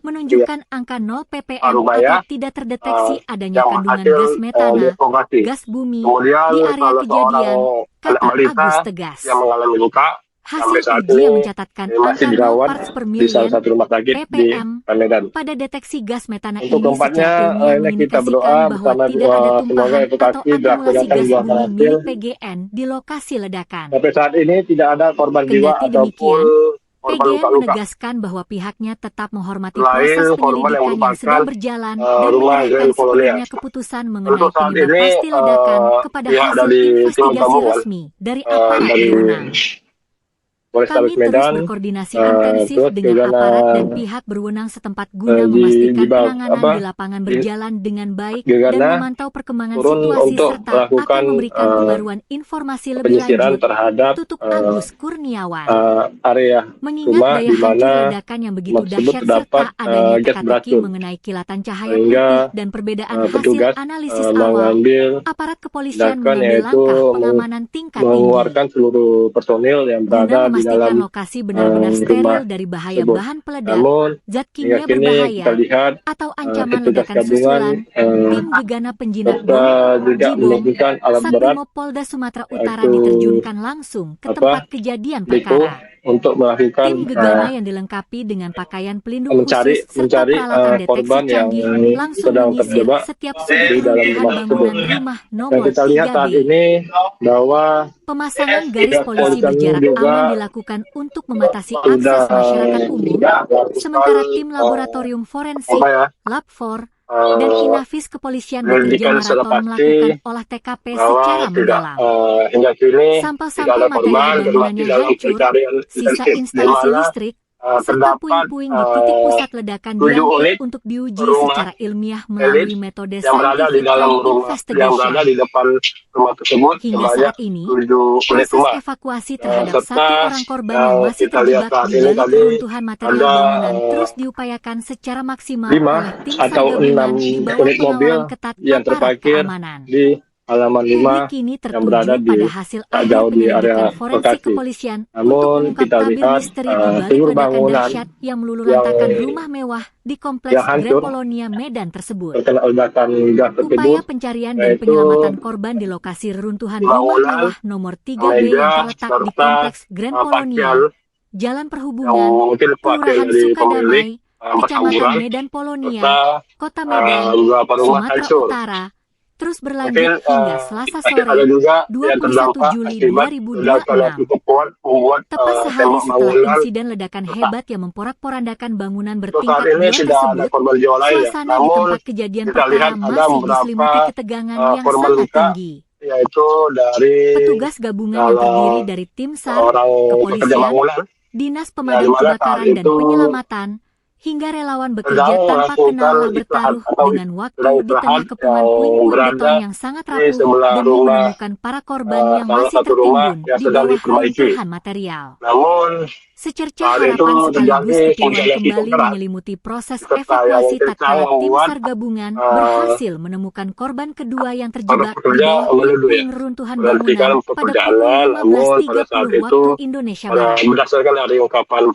menunjukkan angka 0 ppm rumah atau ya, tidak terdeteksi adanya yang kandungan berhasil gas metana, dievakuasi. gas bumi, Kemudian di area salah seorang kejadian, anak kata balita Agus tegas. yang mengalami luka sampai Hasil saat uji yang ini mencatatkan masih angka 0 dirawat parts per di salah million satu rumah sakit di ppm Medan. pada deteksi gas metana Untuk ini keempatnya, secara ilmiah ini kita berdoa mengindikasikan bahwa bersama tidak ada semoga tumpahan atau evakuasi akumulasi dilakukan gas dengan bumi berhasil. milik PGN di lokasi ledakan. Sampai saat ini tidak ada korban jiwa Kendati ataupun demikian, korban PGN luka-luka. menegaskan bahwa pihaknya tetap menghormati Selain proses korban yang penyelidikan yang merupakan sedang berjalan dan rumah menyerahkan Grand Polonia. sepenuhnya keputusan mengenai Untuk saat penyebab ini pasti ledakan kepada pihak hasil dari tim investigasi gabungan resmi dari aparat dari berwenang. Polrestabes Kami terus Medan berkoordinasi intensif terus dengan juga aparat dan pihak berwenang setempat guna memastikan penanganan di lapangan berjalan dengan baik dan Gegana memantau perkembangan turun situasi untuk serta melakukan akan memberikan pembaruan informasi lebih penyisiran lanjut, terhadap tutup Agus Kurniawan. area Mengingat rumah daya di hancur mana ledakan yang begitu rumah tersebut dahsyat terdapat serta adanya gas teka-teki beracun, mengenai kilatan cahaya sehingga putih dan perbedaan hasil petugas analisis awal, mengambil aparat kepolisian tindakan mengambil yaitu langkah pengamanan tingkat tinggi mengeluarkan seluruh personil yang guna berada di memastikan dalam lokasi benar-benar steril rumah dari bahaya tersebut. bahan peledak, Namun zat hingga kimia kini berbahaya, kita lihat atau ancaman petugas ledakan gabungan susulan. Tim Gegana Penjinak serta Bom, juga Jibom, menemukan alat berat Satrimob Polda Sumatera Utara yaitu diterjunkan langsung ke tempat kejadian Liko perkara. untuk melakukan Tim Gegana yang dilengkapi dengan pakaian pelindung mencari khusus serta peralatan deteksi korban yang canggih langsung sedang menyisir terjebak setiap di sudut dalam runtuhan rumah tersebut. bangunan rumah Dan nomor kita lihat saat 3B. ini bahwa Pemasangan garis pihak polisi kepolisian berjarak juga aman dilakukan untuk membatasi sudah akses masyarakat umum, sementara tim laboratorium forensik, Lab 4, dan Inafis kepolisian bekerja Penyelidikan maraton secara pasti melakukan olah TKP bahwa secara tidak mendalam. hingga kini tidak Sampel-sampel ada material korban dan bangunannya masih dalam hancur, pencarian sisa intensif di instalasi mana listrik, serta terdapat puing-puing di titik pusat ledakan 7 unit diangkut untuk diuji rumah secara ilmiah melalui elit metode yang berada di scientific dalam crime rumah, yang berada investigation. di depan rumah tersebut Hingga sebanyak saat ini, 7 unit proses rumah. evakuasi terhadap Serta 1 orang korban yang masih kita lihat terjebak saat di ini balik tadi reruntuhan material ada bangunan terus diupayakan secara maksimal 5 oleh tim SAR atau 6 gabungan di bawah unit mobil pengawalan ketat yang aparat terparkir keamanan. di halaman Publik 5 kini yang berada tertuju di pada hasil tak akhir jauh di area penyelidikan forensik lokasi. kepolisian untuk Namun mengungkap kita tabir lihat misteri di balik seluruh ledakan bangunan dahsyat yang meluluh yang lantakan rumah mewah di kompleks yang Grand hancur Polonia Medan tersebut. terkena ledakan gas tersebut, Upaya pencarian dan yaitu penyelamatan korban di lokasi reruntuhan rumah bangunan, mewah nomor 3B meja, yang terletak di serta kompleks Grand Polonia, pakaian Jalan yang Perhubungan, mungkin pakaian Kelurahan dari Sukadamai, pemilik Kecamatan Medan Polonia, Kota Medan, Sumatera Utara, terus berlanjut hingga Selasa sore 21 Juli 2026. Tepat sehari setelah insiden ledakan hebat yang memporak-porandakan bangunan bertingkat 2 tersebut, suasana di tempat kejadian perkara masih diselimuti ketegangan yang sangat tinggi. Yaitu dari petugas gabungan yang terdiri dari tim SAR, kepolisian, dinas pemadam kebakaran dan penyelamatan, hingga relawan bekerja tanpa kenal bertaruh dengan waktu di tengah kepungan puing-puing beton yang sangat rapuh demi menemukan para korban yang masih tertimbun di bawah reruntuhan material. Secerca harapan sekaligus kepingan kembali menyelimuti proses evakuasi tatkala tim SAR gabungan berhasil menemukan korban kedua yang terjebak di bawah puing reruntuhan bangunan pada pukul 15.30 waktu Indonesia Barat.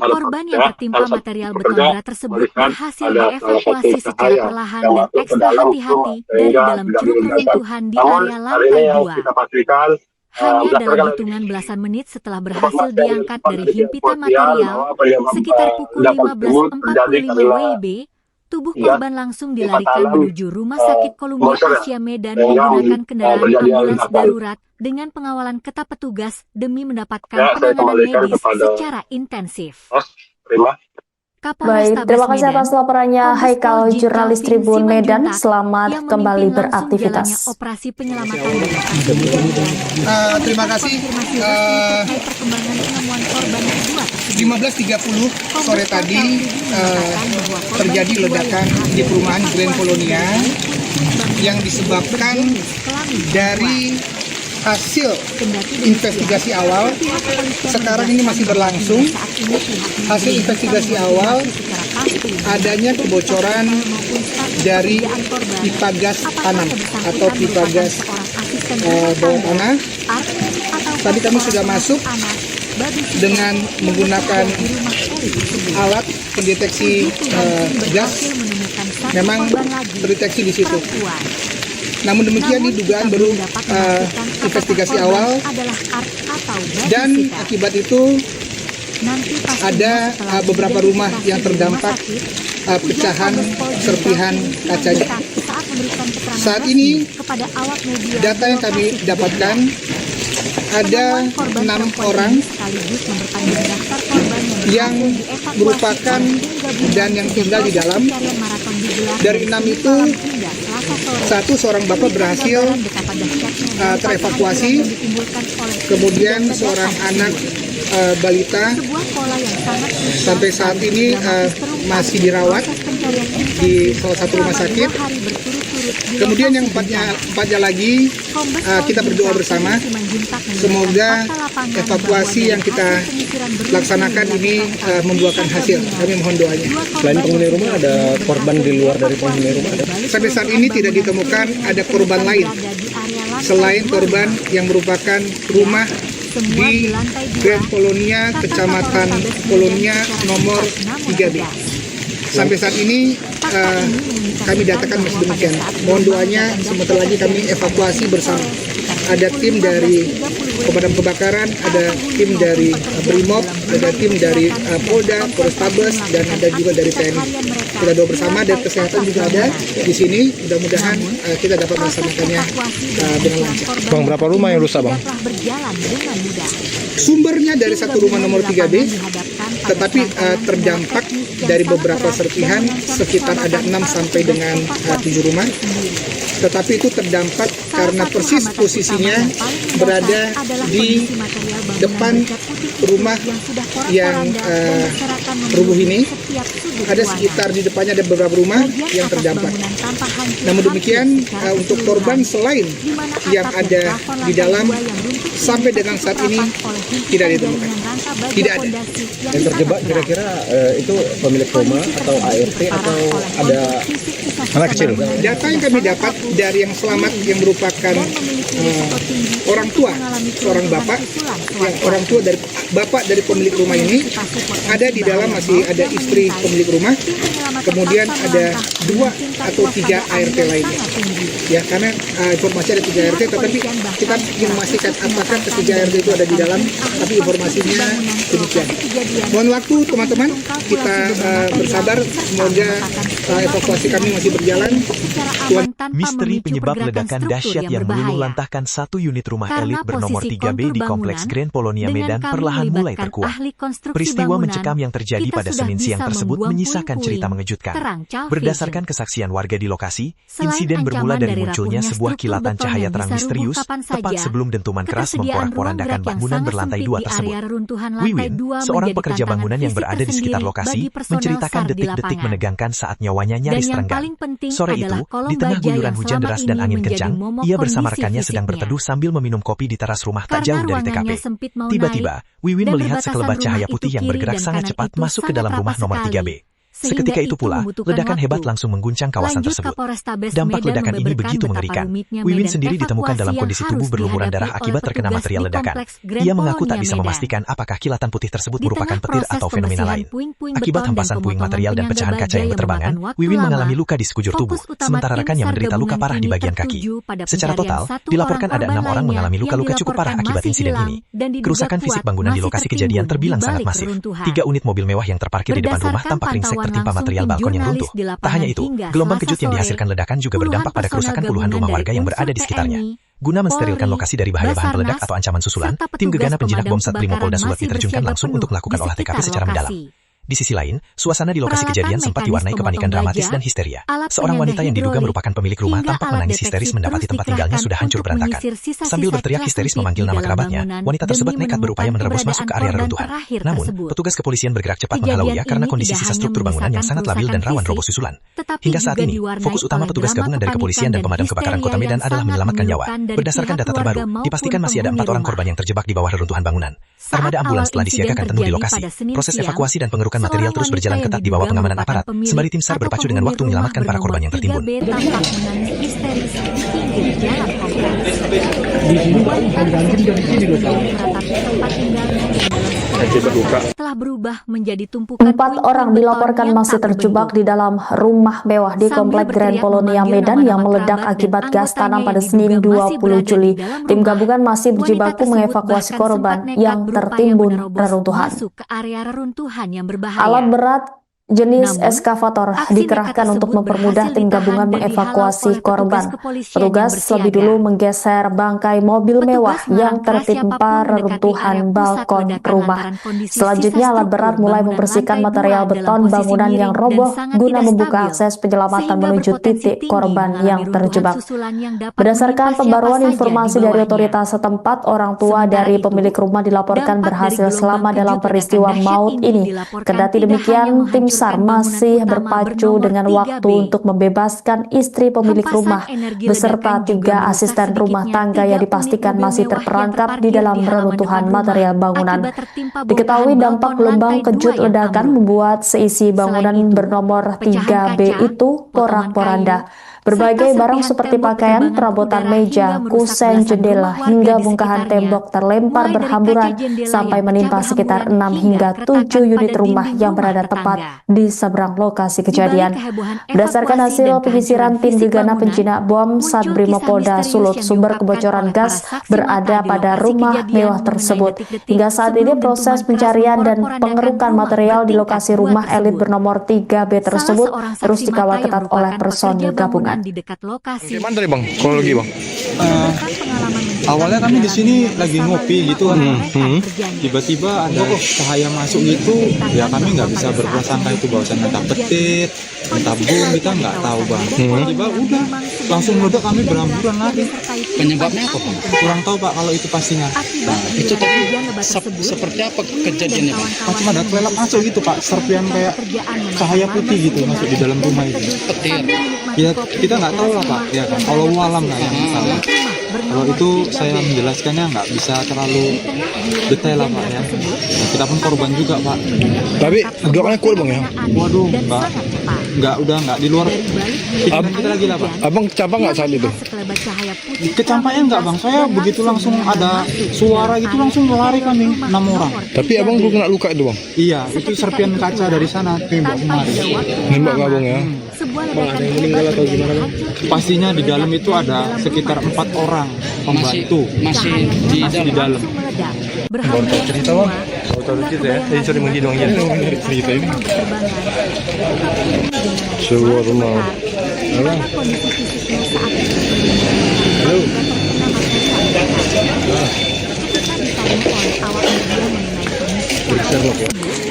Korban yang tertimpa material beton berat tersebut berhasil dievakuasi secara perlahan dan ekstra hati-hati dari dalam curug reruntuhan di area lantai 2. Hanya dalam hitungan belasan menit setelah berhasil diangkat dari himpitan material, sekitar pukul 15.45 WIB, tubuh korban langsung dilarikan menuju Rumah Sakit Columbia Asia Medan menggunakan kendaraan ambulans darurat dengan pengawalan ketat petugas demi mendapatkan penanganan medis secara intensif. Baik, terima kasih atas laporannya Haikal, jurnalis Tribun Medan. Selamat kembali beraktivitas. Operasi penyelamatan. Terima kasih. 15.30 sore tadi terjadi ledakan di perumahan Grand Polonia yang disebabkan dari hasil investigasi awal. Sekarang ini masih berlangsung. Hasil investigasi awal adanya kebocoran dari pipa gas tanam atau pipa gas bawah tanah. Tadi kami sudah masuk dengan menggunakan alat pendeteksi gas. Memang terdeteksi di situ. Namun demikian ini dugaan baru investigasi awal, dan akibat itu ada beberapa rumah yang terdampak pecahan serpihan kacanya. Saat ini data yang kami dapatkan ada 6 orang yang merupakan dan yang tinggal di dalam. Dari 6 itu, seorang bapak berhasil terevakuasi, kemudian seorang anak balita sampai saat ini masih dirawat di salah satu rumah sakit. Kemudian yang empatnya lagi kita berdoa bersama, semoga evakuasi yang kita laksanakan ini membuahkan hasil. Kami mohon doanya. Selain penghuni rumah, ada korban di luar dari penghuni rumah? Sampai saat ini tidak ditemukan ada korban lain selain korban yang merupakan rumah di Grand Polonia, Kecamatan Polonia nomor 3B. Sampai saat ini kami datakan masih demikian. Mohon doanya, sebentar lagi kami evakuasi bersama. Ada tim dari pemadam kebakaran, ada tim dari Brimob, ada tim dari Polda, Polrestabes, dan ada juga dari TNI. Kita doa bersama, dan kesehatan juga ada di sini. Mudah-mudahan kita dapat melaksanakannya dengan lancar. Bang, berapa rumah yang rusak, Bang? Sumbernya dari satu rumah nomor 3B, tetapi terdampak dari beberapa serpihan, sekitar ada 6 sampai dengan 7 rumah. Tetapi itu terdampak karena persis posisinya berada di depan rumah yang rubuh ini. Ada sekitar di depannya ada beberapa rumah yang terdampak. Namun demikian, untuk korban selain yang ada di dalam, sampai dengan saat ini tidak ditemukan. Tidak ada. Yang terjebak kira-kira itu pemilik rumah atau ART atau ada Anak kecil. Data yang kami dapat dari yang selamat yang merupakan orang tua, seorang bapak, orang tua dari bapak dari pemilik rumah ini, ada di dalam masih ada istri pemilik rumah, kemudian ada 2 atau 3 ART lainnya. Ya, karena informasi ada 3 ART, tetapi kita ingin memastikan apakah ketiga ART itu ada di dalam, tapi informasinya demikian. Mohon waktu teman-teman, kita bersabar, semoga evakuasi kami masih berjalan. Misteri penyebab ledakan dahsyat yang meluluhlantahkan satu unit rumah elit bernomor 3B di Kompleks Grand Polonia Medan perlahan mulai terkuak. Peristiwa mencekam yang terjadi pada Senin siang tersebut menyisakan cerita mengejutkan. Berdasarkan kesaksian warga di lokasi, insiden bermula dari munculnya sebuah kilatan cahaya terang misterius tepat sebelum dentuman keras memporak-porandakan bangunan berlantai 2 tersebut. Wiwin, seorang pekerja bangunan yang berada di sekitar lokasi, menceritakan detik-detik menegangkan saat nyawanya nyaris terenggang. Sore itu, di tengah guyuran hujan deras dan angin kencang, ia bersama rekannya sedang berteduh sambil meminum kopi di teras rumah tak jauh dari TKP. Tiba-tiba, Wiwin melihat sekelebat cahaya putih yang bergerak sangat cepat masuk ke dalam rumah nomor 3B. Seketika itu pula, ledakan hebat langsung mengguncang kawasan tersebut. Dampak ledakan ini begitu mengerikan. Wiwin sendiri ditemukan dalam kondisi tubuh berlumuran darah akibat terkena material ledakan. Ia mengaku tak bisa memastikan apakah kilatan putih tersebut merupakan petir atau fenomena lain. Akibat hempasan puing material dan pecahan kaca yang berterbangan, Wiwin mengalami luka di sekujur tubuh, sementara rekannya menderita luka parah di bagian kaki. Secara total, dilaporkan ada 6 orang mengalami luka-luka cukup parah akibat insiden ini. Kerusakan fisik bangunan di lokasi kejadian terbilang sangat masif. 3 unit mobil mewah yang terparkir di depan rumah tampak ringsek tertimpa material balkon yang runtuh. Tak hanya itu, gelombang kejut yang dihasilkan ledakan juga berdampak pada kerusakan puluhan rumah warga yang berada di sekitarnya. Guna mensterilkan lokasi dari bahaya bahan peledak atau ancaman susulan, tim gegana penjinak bom Satrimo Polda Sulut diterjunkan langsung untuk melakukan olah TKP secara mendalam. Di sisi lain, suasana di lokasi kejadian sempat diwarnai kepanikan dramatis dan histeria. Seorang wanita yang diduga merupakan pemilik rumah tampak menangis histeris mendapati tempat tinggalnya sudah hancur berantakan. Sambil berteriak histeris memanggil nama kerabatnya, wanita tersebut nekat berupaya menerobos masuk ke area reruntuhan. Namun, petugas kepolisian bergerak cepat menghalau ia karena kondisi sisa struktur bangunan yang sangat labil dan rawan roboh susulan. Hingga saat ini, fokus utama petugas gabungan dari kepolisian dan pemadam kebakaran Kota Medan adalah menyelamatkan nyawa. Berdasarkan data terbaru, dipastikan masih ada 4 orang korban yang terjebak di bawah reruntuhan bangunan. Armada ambulans telah disiagakan penuh di lokasi. Proses evakuasi dan pengerukan material terus berjalan ketat di bawah pengamanan aparat, sembari tim SAR berpacu dengan waktu menyelamatkan para korban yang tertimbun. Telah berubah menjadi tumpukan 4 orang dilaporkan masih terjebak di dalam rumah mewah di Komplek Grand Polonia Medan yang meledak akibat gas tanam pada Senin 20 Juli. Tim gabungan masih berjibaku mengevakuasi korban yang tertimbun reruntuhan. Alat berat jenis eskavator dikerahkan untuk mempermudah tim gabungan mengevakuasi korban. Petugas lebih dulu menggeser bangkai mobil mewah yang tertimpa reruntuhan balkon rumah. Selanjutnya alat berat mulai membersihkan material beton bangunan yang roboh guna membuka akses penyelamatan menuju titik korban yang terjebak. Berdasarkan pembaruan informasi dari otoritas setempat, orang tua dari pemilik rumah dilaporkan berhasil selamat dalam peristiwa maut ini. Kendati demikian, tim SAR masih berpacu dengan waktu untuk membebaskan istri pemilik rumah beserta 3 asisten rumah tangga yang dipastikan masih terperangkap di dalam reruntuhan material bangunan. Diketahui dampak gelombang kejut ledakan membuat seisi bangunan bernomor 3B itu porak-poranda. Berbagai barang seperti pakaian, perabotan meja, kusen, jendela, hingga bongkahan tembok terlempar berhamburan sampai menimpa sekitar 6 hingga 7 unit rumah yang berada tepat di seberang lokasi kejadian. Berdasarkan hasil penyisiran tim gegana penjinak bom Satrimo Polda Sulut, sumber kebocoran gas berada pada rumah mewah tersebut. Hingga saat ini proses pencarian dan pengerukan material di lokasi rumah elit bernomor 3B tersebut terus dikawal ketat oleh personil gabungan. Di dekat lokasi. Gimana tadi bang? Kronologi bang? Awalnya kami di sini lagi ngopi gitu kan. Tiba-tiba ada cahaya masuk gitu. Ya kami nggak bisa berprasangka itu bahwasannya entah petir, entah bom, kita nggak tahu bang. Tiba-tiba udah langsung meledak, kami berhamburan lari. Penyebabnya apa bang? Kurang tahu pak kalau itu pastinya. Itu tadi seperti apa kejadiannya bang? Macam ada kelelap masuk gitu pak, serpian kayak cahaya putih gitu masuk di dalam rumah itu. Petir. Ya kita nggak tahu lah pak. Ya kan, kalau alam lah yang salah. Kalau itu saya menjelaskannya nggak bisa terlalu detail lah pak ya. Kita pun korban juga pak. Tapi ledakannya kuat bang ya? Waduh mbak. udah nggak di luar pikiran kita lagi lah Bang. Abang kecampak nggak saat itu? Kecampaknya enggak Bang, saya begitu langsung ada suara gitu langsung lari kami 6 orang. Tapi abang belum kena luka itu Bang? Iya, itu serpian kaca dari sana tembak kemarin. Nembak nggak Bang ya? Bang, ada yang meninggal atau gimana Bang? Pastinya di dalam itu ada sekitar 4 orang pembantu. Masih di dalam. Baru tahu cerita Bang? Baru tahu cerita ya? Jadi sering menghidup Bang ya? Cerita ini sebuah rumah. Halo.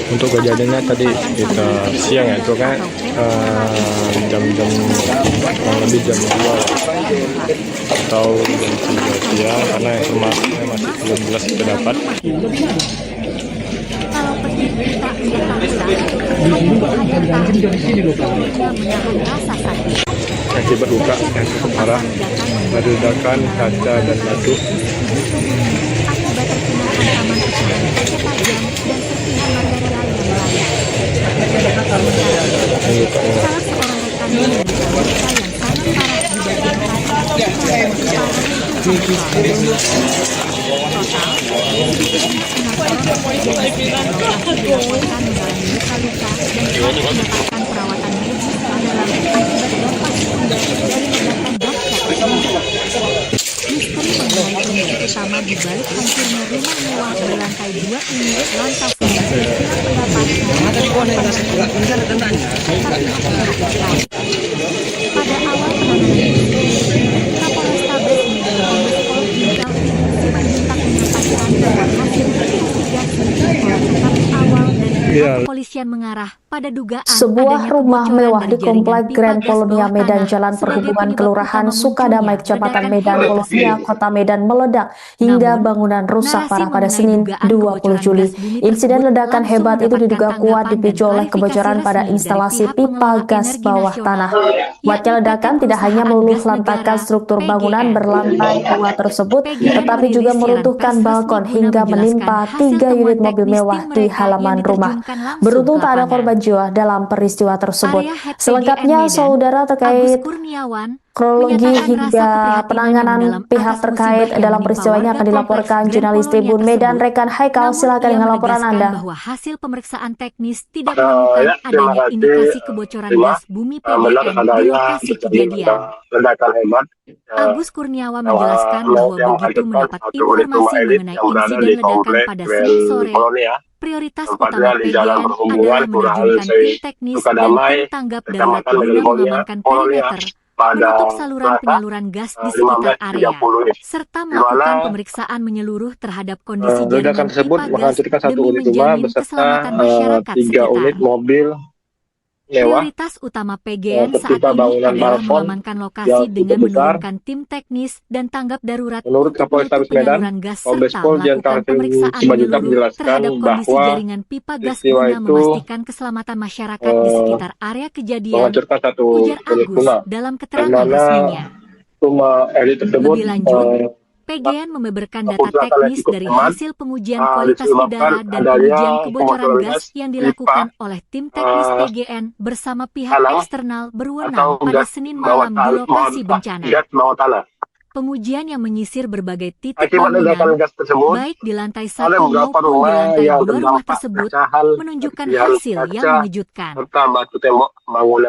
Untuk kejadiannya tadi kita siang ya, itu kan jam-jam lebih jam 2 atau jam 3 siang, karena informasinya masih belum jelas kita dapat. Akibat luka yang cukup parah, ada ledakan kaca dan batu. Utama di balik hancurnya rumah mewah berlantai 2 ini lantas pada awal Kapolrestabes Medan Kombes Pol Ginjal Simanjuntak menyampaikan bahwa hasil investigasi awal dari kepolisian mengarah pada dugaan sebuah rumah mewah di komplek Grand Polonia Medan Jalan Perhubungan Kelurahan Sukadamai Kecamatan Medan Polonia Kota Medan meledak hingga bangunan rusak parah pada Senin 20 Juli. Insiden ledakan hebat itu diduga kuat dipicu oleh kebocoran pada instalasi pipa gas bawah tanah. Kuatnya ledakan tidak hanya meluluhlantakkan struktur bangunan berlantai 2 tersebut, tetapi juga meruntuhkan balkon hingga menimpa 3 unit mobil mewah di halaman rumah. Beruntung tak ada korban jiwa dalam peristiwa tersebut. Selengkapnya, saudara, terkait kronologi hingga penanganan pihak terkait dalam peristiwa ini akan dilaporkan jurnalis Tribun Medan rekan Haikal. Silakan dengan laporan Anda. Bahwa hasil pemeriksaan teknis tidak menemukan adanya indikasi kebocoran gas bumi PDN di lokasi kejadian. Agus Kurniawan menjelaskan bahwa begitu mendapat informasi mengenai insiden ledakan pada Senin sore, prioritas utama PDN adalah menerjunkan tim teknis dan tim tanggap darurat guna mengamankan perimeter, menutup saluran penyaluran gas di sekitar area, serta melakukan pemeriksaan menyeluruh terhadap kondisi jaringan pipa gas demi menjamin keselamatan masyarakat sekitar. Prioritas utama PGN saat ini adalah mengamankan lokasi dengan menurunkan tim teknis dan tanggap darurat untuk menutup penyaluran gas serta melakukan pemeriksaan menyeluruh terhadap kondisi jaringan pipa gas guna memastikan keselamatan masyarakat di sekitar area kejadian, ujar Agus dalam keterangan resminya. Lebih lanjut, PGN membeberkan data teknis dari hasil pengujian kualitas udara dan pengujian kebocoran gas yang dilakukan oleh tim teknis PGN bersama pihak eksternal berwenang pada Senin malam di lokasi bencana. Pengujian yang menyisir berbagai titik bangunan, baik di lantai 1 maupun di lantai 2 rumah tersebut, menunjukkan hasil yang mengejutkan.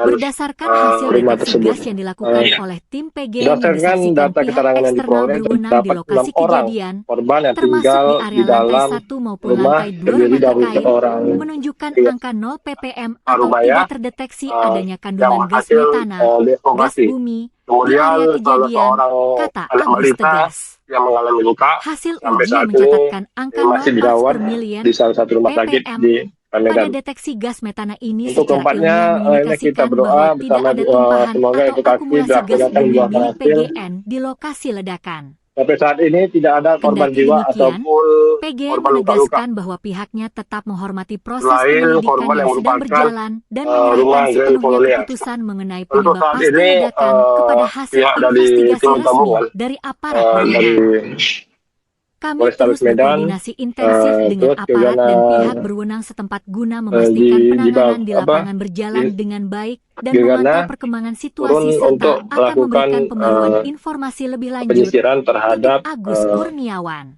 Berdasarkan hasil deteksi gas yang dilakukan oleh tim PGN yang disaksikan pihak eksternal berwenang di lokasi kejadian, termasuk di area lantai 1 maupun lantai 2 rumah terkait, menunjukkan angka 0 ppm atau tidak terdeteksi adanya kandungan gas metana, gas bumi, di area kejadian, kata Agus tegas. Yang mengalami luka hasil uji mencatatkan angka 0 parts per million ppm pada deteksi gas metana ini. Untuk keempatnya, kita berdoa bersama semoga akumulasi gas bumi milik PGN di lokasi ledakan. Sampai saat ini tidak ada korban jiwa ataupun PGN korban luka-luka. menegaskan bahwa pihaknya tetap menghormati proses penyelidikan yang sedang berjalan dan menyerahkan sepenuhnya keputusan mengenai penyebab pasti ledakan kepada hasil investigasi resmi dari aparat berwenang. Kami Polrestabes terus Medan, berkoordinasi intensif dengan terus aparat juga dan pihak berwenang setempat guna memastikan penanganan di lapangan berjalan dengan baik dan memantau perkembangan situasi serta untuk akan memberikan melakukan pembaruan informasi lebih lanjut. penyisiran terhadap Agus Kurniawan.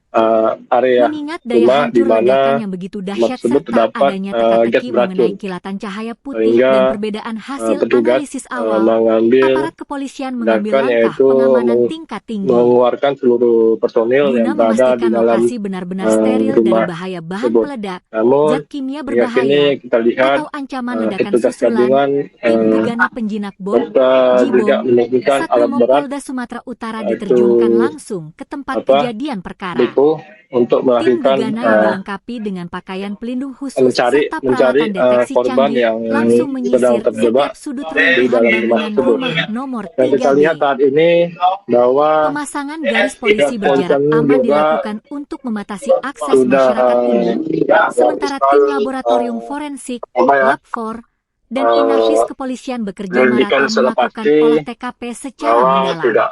area Mengingat daya rumah di hancur ledakan mana yang begitu dahsyat tersebut serta terdapat adanya gas teka-teki beracun. mengenai kilatan cahaya putih Sehingga dan perbedaan hasil petugas analisis awal, mengambil aparat kepolisian mengambil tindakan, langkah yaitu pengamanan tingkat tinggi mengeluarkan seluruh personil guna yang berada di memastikan dalam lokasi benar-benar steril dari rumah bahaya bahan tersebut. peledak, Namun zat kimia hingga berbahaya, kini kita lihat atau ancaman ledakan petugas susulan. gabungan Tim gegana penjinak bom, juga Jibom, menemukan alat Satrimo berat Polda Sumatera Utara yaitu diterjunkan langsung ke tempat kejadian perkara. untuk Tim melakukan gegana yang dilengkapi dengan pakaian pelindung khusus mencari serta peralatan deteksi korban canggih yang langsung sedang menyisir terjebak setiap sudut di runtuhan dalam rumah bangunan tersebut. rumah nomor Dan kita 3B. lihat saat ini bahwa Pemasangan garis polisi pihak berjarak kepolisian aman juga dilakukan untuk membatasi akses sudah masyarakat umum, sementara tim laboratorium forensik, Lab4, dan Inafis kepolisian bekerja menyelidikan maraton secara melakukan pasti olah TKP secara bahwa mendalam. tidak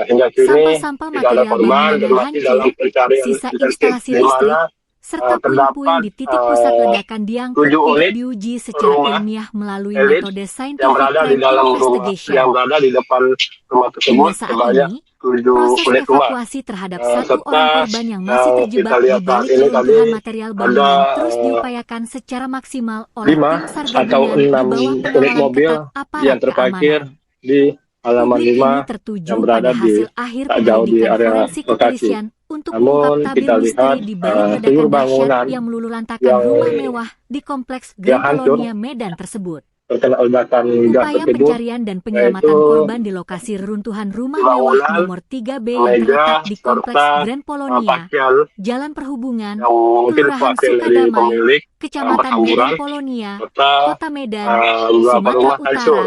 hingga kini Sampah-sampah tidak ada material korban bangunan dan yang masih dalam hancur, pencarian sisa intensif instalasi di listrik, mana serta puing-puing di titik pusat ledakan diangkut 7 untuk unit diuji secara rumah ilmiah melalui elit metode yang scientific berada di crime dalam rumah, investigation. yang berada di depan rumah Hingga tersebut saat sebanyak ini, 7 proses unit rumah. evakuasi terhadap satu Serta orang korban yang masih terjebak kita di lihat saat balik ini reruntuhan tadi material ada bangunan terus diupayakan secara maksimal oleh 5 tim SAR atau gabungan di 6 bawah unit pengawalan mobil ketat aparat yang terparkir keamanan. di halaman Publik ini 5 tertuju yang berada pada di hasil akhir tak jauh di penyelidikan area forensik lokasi. kepolisian untuk mengungkap Namun tabir kita misteri lihat di balik seluruh ledakan bangunan dahsyat yang meluluhlantakan yang rumah mewah di kompleks Grand hancur Polonia Medan tersebut. terkena ledakan gas Upaya tersebut, pencarian dan penyelamatan yaitu korban di lokasi reruntuhan rumah mewah bangunan, nomor 3B yang meja, terletak di kompleks serta Grand Polonia, pakaian Jalan Perhubungan, yang mungkin Kelurahan pakaian dari Sukadamai, pemilik Kecamatan berhamburan, Medan Polonia, serta Kota Medan, beberapa Sumatera rumah Utara, hancur.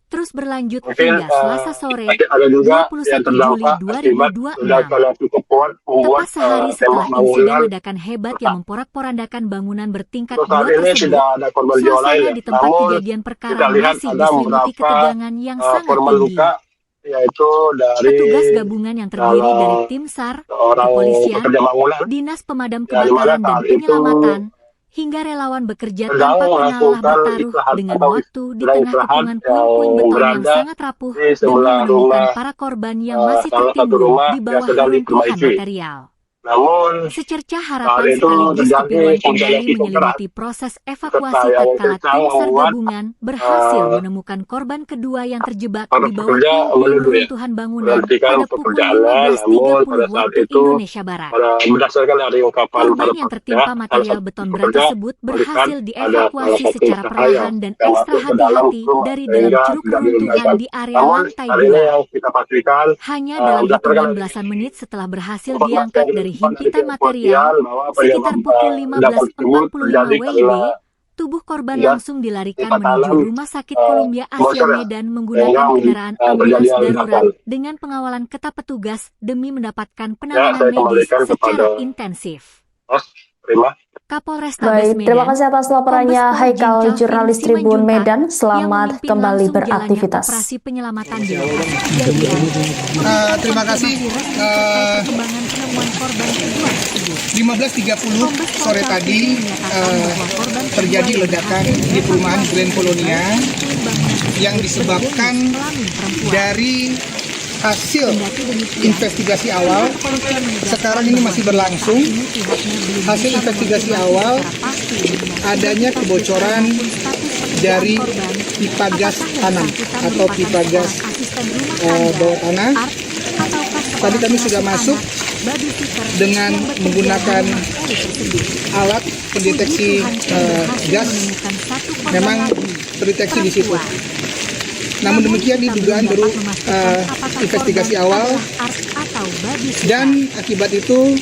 terus berlanjut Mungkin hingga Selasa sore, ada juga 21 yang Juli terdampak akibat 2026. ledakan yang cukup kuat membuat Tepat sehari tembok setelah insiden bangunan ledakan hebat yang memporak-porandakan bangunan bertingkat Untuk 2 saat ini tersebut, tidak ada korban jiwa lain suasana ya. di tempat Namun kejadian perkara kita lihat masih ada diselimuti beberapa ketegangan yang sangat korban tinggi. luka, yaitu dari Petugas gabungan yang terdiri dari tim SAR, orang kepolisian, pekerja bangunan dinas pemadam yang dimana kebakaran dan saat itu penyelamatan, hingga relawan bekerja sedang tanpa kenal lah melakukan bertaruh istirahat dengan atau waktu di sedang tengah istirahat kepungan yang puing-puing beton yang berada sangat rapuh di demi sebelah menemukan rumah para korban yang masih salah satu tertimbun rumah di yang bawah sedang reruntuhan diperbaiki. material. Namun Secerca saat harapan itu sekaligus terjadi kepiluan hujan kembali yang cukup keras menyelimuti proses serta evakuasi yang tatkala kencang tim SAR membuat gabungan berhasil menemukan korban kedua yang terjebak para di bawah pekerja puing-puing menuduh ya reruntuhan bangunan menghentikan pada pukul pekerjaannya. Namun pada 15.30 saat waktu itu Indonesia Barat. berdasarkan dari ungkapan Korban para yang pekerja, tertimpa salah material satu beton berat pekerja tersebut melihat berhasil ada salah dievakuasi satu secara cahaya perlahan dan yang ekstra masuk ke dalam hati-hati rumah dari dalam sehingga curug tidak reruntuhan diledakan. di area Namun lantai hari ini 2. yang kita pastikan Hanya dalam berdasarkan hitungan belasan menit setelah berhasil informasi diangkat yang dari dilakukan himpitan dari material, kepolisian bahwa sekitar pukul ledakan tersebut 15.45 terjadi WIB, karena tubuh korban gas langsung dilarikan pipa menuju tanam Rumah Sakit Columbia Asia bocor ya, Medan sehingga menggunakan kendaraan ambulans terjadi darurat ledakan. dengan pengawalan ketat petugas demi mendapatkan Ya, penanganan saya medis kembalikan secara kepada intensif. host. Terima. Kapolrestabes Baik, terima Medan, kasih atas laporannya Kombes Pol Haikal, Jin Calvin jurnalis Tribun Simanjuntak, Medan. yang Selamat memimpin kembali langsung jalannya beraktivitas. operasi penyelamatan di lokasi kejadian. Terima kasih. Perkembangan penemuan korban kedua tersebut. 15.30 sore tadi terjadi ledakan di perumahan Grand Polonia yang disebabkan dari hasil investigasi awal. Sekarang ini masih berlangsung. Hasil investigasi awal adanya kebocoran dari pipa gas tanam atau pipa gas bawah tanah. Tadi kami sudah masuk dengan menggunakan alat pendeteksi gas, memang terdeteksi di situ. Namun demikian ini dugaan baru investigasi awal, dan akibat itu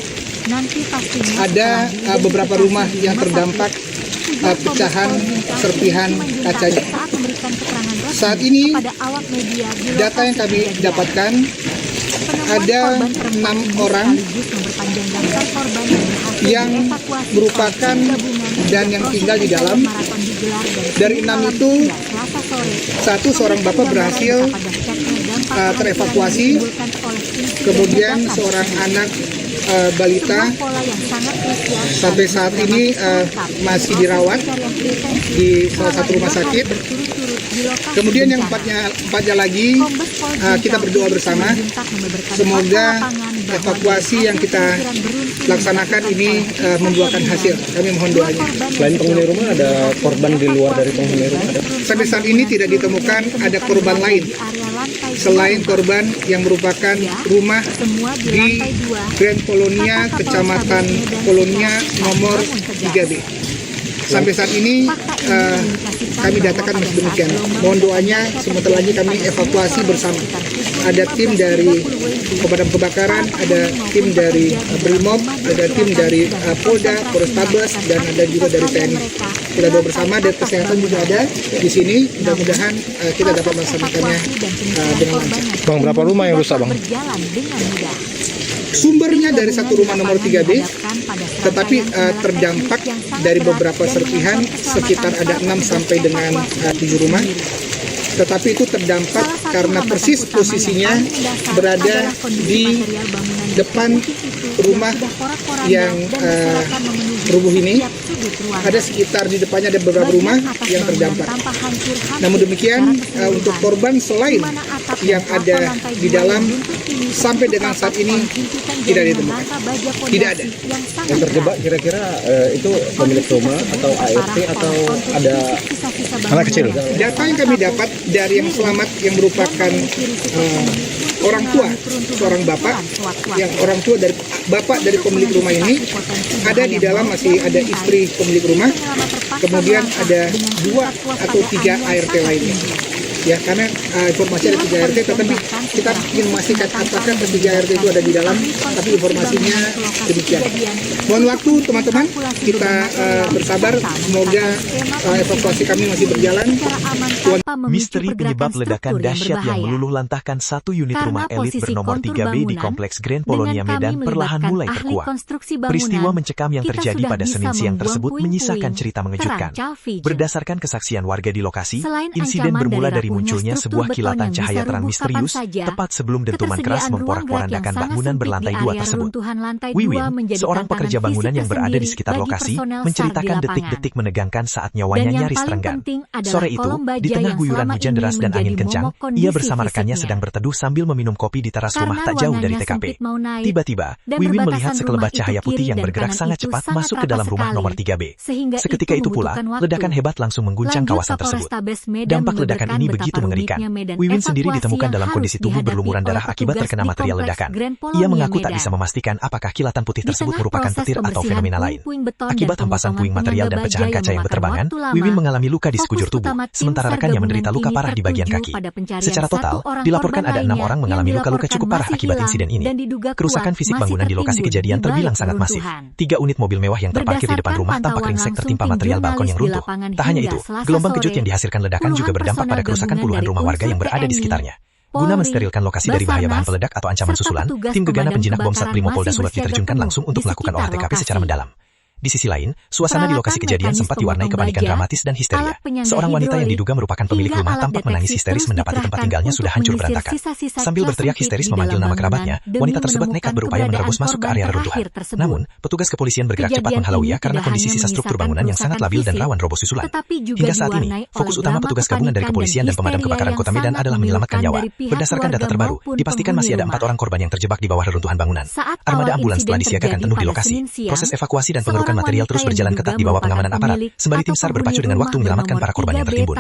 ada beberapa rumah yang terdampak pecahan serpihan kacanya. Saat ini data yang kami dapatkan ada 6 orang yang merupakan dan yang tinggal di dalam. Dari 6 itu, seorang bapak berhasil terevakuasi, kemudian seorang anak balita sampai saat ini masih dirawat di salah satu rumah sakit. Kemudian yang empatnya lagi kita berdoa bersama, semoga evakuasi yang kita laksanakan ini membuahkan hasil. Kami mohon doanya. Selain penghuni rumah, ada korban di luar dari penghuni rumah? Sampai saat ini tidak ditemukan ada korban lain selain korban yang merupakan rumah di Grand Polonia, Kecamatan Polonia nomor 3B. Sampai saat ini kami datakan masih demikian. Mohon doanya, sebentar lagi kami evakuasi bersama. Ada tim dari pemadam kebakaran, ada tim dari Brimob, ada tim dari Polda, Polrestabes, dan ada juga dari TNI. Kita doa bersama, dan kesehatan juga ada di sini. Mudah-mudahan kita dapat melaksanakannya dengan lancar. Bang, berapa rumah yang rusak, Bang? Sumbernya dari satu rumah nomor 3B, tetapi terdampak dari beberapa serpihan, sekitar ada 6 sampai dengan 7 rumah. Tetapi itu terdampak karena persis posisinya berada di depan rumah yang rubuh ini. Ada sekitar di depannya ada beberapa rumah yang terdampak. Namun demikian, untuk korban selain yang ada di dalam, sampai dengan saat ini tidak ditemukan. Tidak ada. Yang terjebak kira-kira itu pemilik rumah atau ART atau ada anak kecil? Data yang kami dapat dari yang selamat yang merupakan orang tua, seorang bapak, yang orang tua dari bapak dari pemilik rumah ini, ada di dalam masih ada istri pemilik rumah, kemudian ada 2 atau 3 ART lainnya. Ya, karena informasi ada 3 ART, tetapi kita ingin memastikan apakah ketiga ART itu ada di dalam, tapi informasinya demikian. Mohon waktu teman-teman, kita bersabar, semoga evakuasi kami masih berjalan. Misteri penyebab ledakan dahsyat yang meluluhlantahkan satu unit rumah elit bernomor 3B di Kompleks Grand Polonia Medan perlahan mulai terkuak. Peristiwa mencekam yang terjadi pada Senin siang tersebut menyisakan cerita mengejutkan. Berdasarkan kesaksian warga di lokasi, insiden bermula dari munculnya sebuah kilatan cahaya terang misterius tepat sebelum dentuman keras memporak-porandakan bangunan berlantai 2 tersebut. Wiwin, seorang pekerja bangunan yang berada di sekitar lokasi, menceritakan detik-detik menegangkan saat nyawanya nyaris terenggan. Sore itu, di tengah guyuran hujan deras dan angin kencang, ia bersama rekannya sedang berteduh sambil meminum kopi di teras rumah tak jauh dari TKP. Tiba-tiba, Wiwin melihat sekelebat cahaya putih yang bergerak sangat cepat masuk ke dalam rumah nomor 3B. Seketika itu pula, ledakan hebat langsung mengguncang kawasan tersebut. Dampak ledakan ini begitu mengerikan. Wiwin sendiri ditemukan dalam kondisi tubuh berlumuran darah akibat terkena material ledakan. Ia mengaku tak bisa memastikan apakah kilatan putih tersebut merupakan petir atau fenomena lain. Akibat hempasan puing material dan pecahan kaca yang berterbangan, Wiwin mengalami luka di sekujur tubuh, sementara rekannya menderita luka parah di bagian kaki. Secara total, dilaporkan ada 6 orang mengalami luka-luka cukup parah akibat insiden ini. Kerusakan fisik bangunan di lokasi kejadian terbilang sangat masif. 3 unit mobil mewah yang terparkir di depan rumah tampak ringsek tertimpa material balkon yang runtuh. Tak hanya itu, gelombang kejut yang dihasilkan ledakan juga berdampak pada kerusakan puluhan rumah warga yang berada di sekitarnya. Guna mensterilkan lokasi dari bahaya bahan peledak atau ancaman susulan, tim gegana penjinak bom Satrimo Polda Sulawesi diterjunkan langsung untuk melakukan olah TKP secara mendalam. Di sisi lain, suasana di lokasi kejadian sempat diwarnai kepanikan dramatis dan histeria. Seorang wanita yang diduga merupakan pemilik rumah tampak menangis histeris mendapati tempat tinggalnya sudah hancur berantakan. Sambil berteriak histeris memanggil nama kerabatnya, wanita tersebut nekat berupaya menerobos masuk ke area reruntuhan. Namun, petugas kepolisian bergerak cepat menghalauinya karena kondisi sisa struktur bangunan yang sangat labil dan rawan roboh susulan. Hingga saat ini, fokus utama petugas gabungan dari kepolisian dan pemadam kebakaran Kota Medan adalah menyelamatkan nyawa. Berdasarkan data terbaru, dipastikan masih ada 4 orang korban yang terjebak di bawah reruntuhan bangunan. Armada ambulans telah disiagakan penuh di lokasi. Proses evakuasi dan pengerukan material terus berjalan ketat di bawah pengamanan aparat, sembari tim SAR berpacu dengan waktu menyelamatkan para korban yang tertimbun.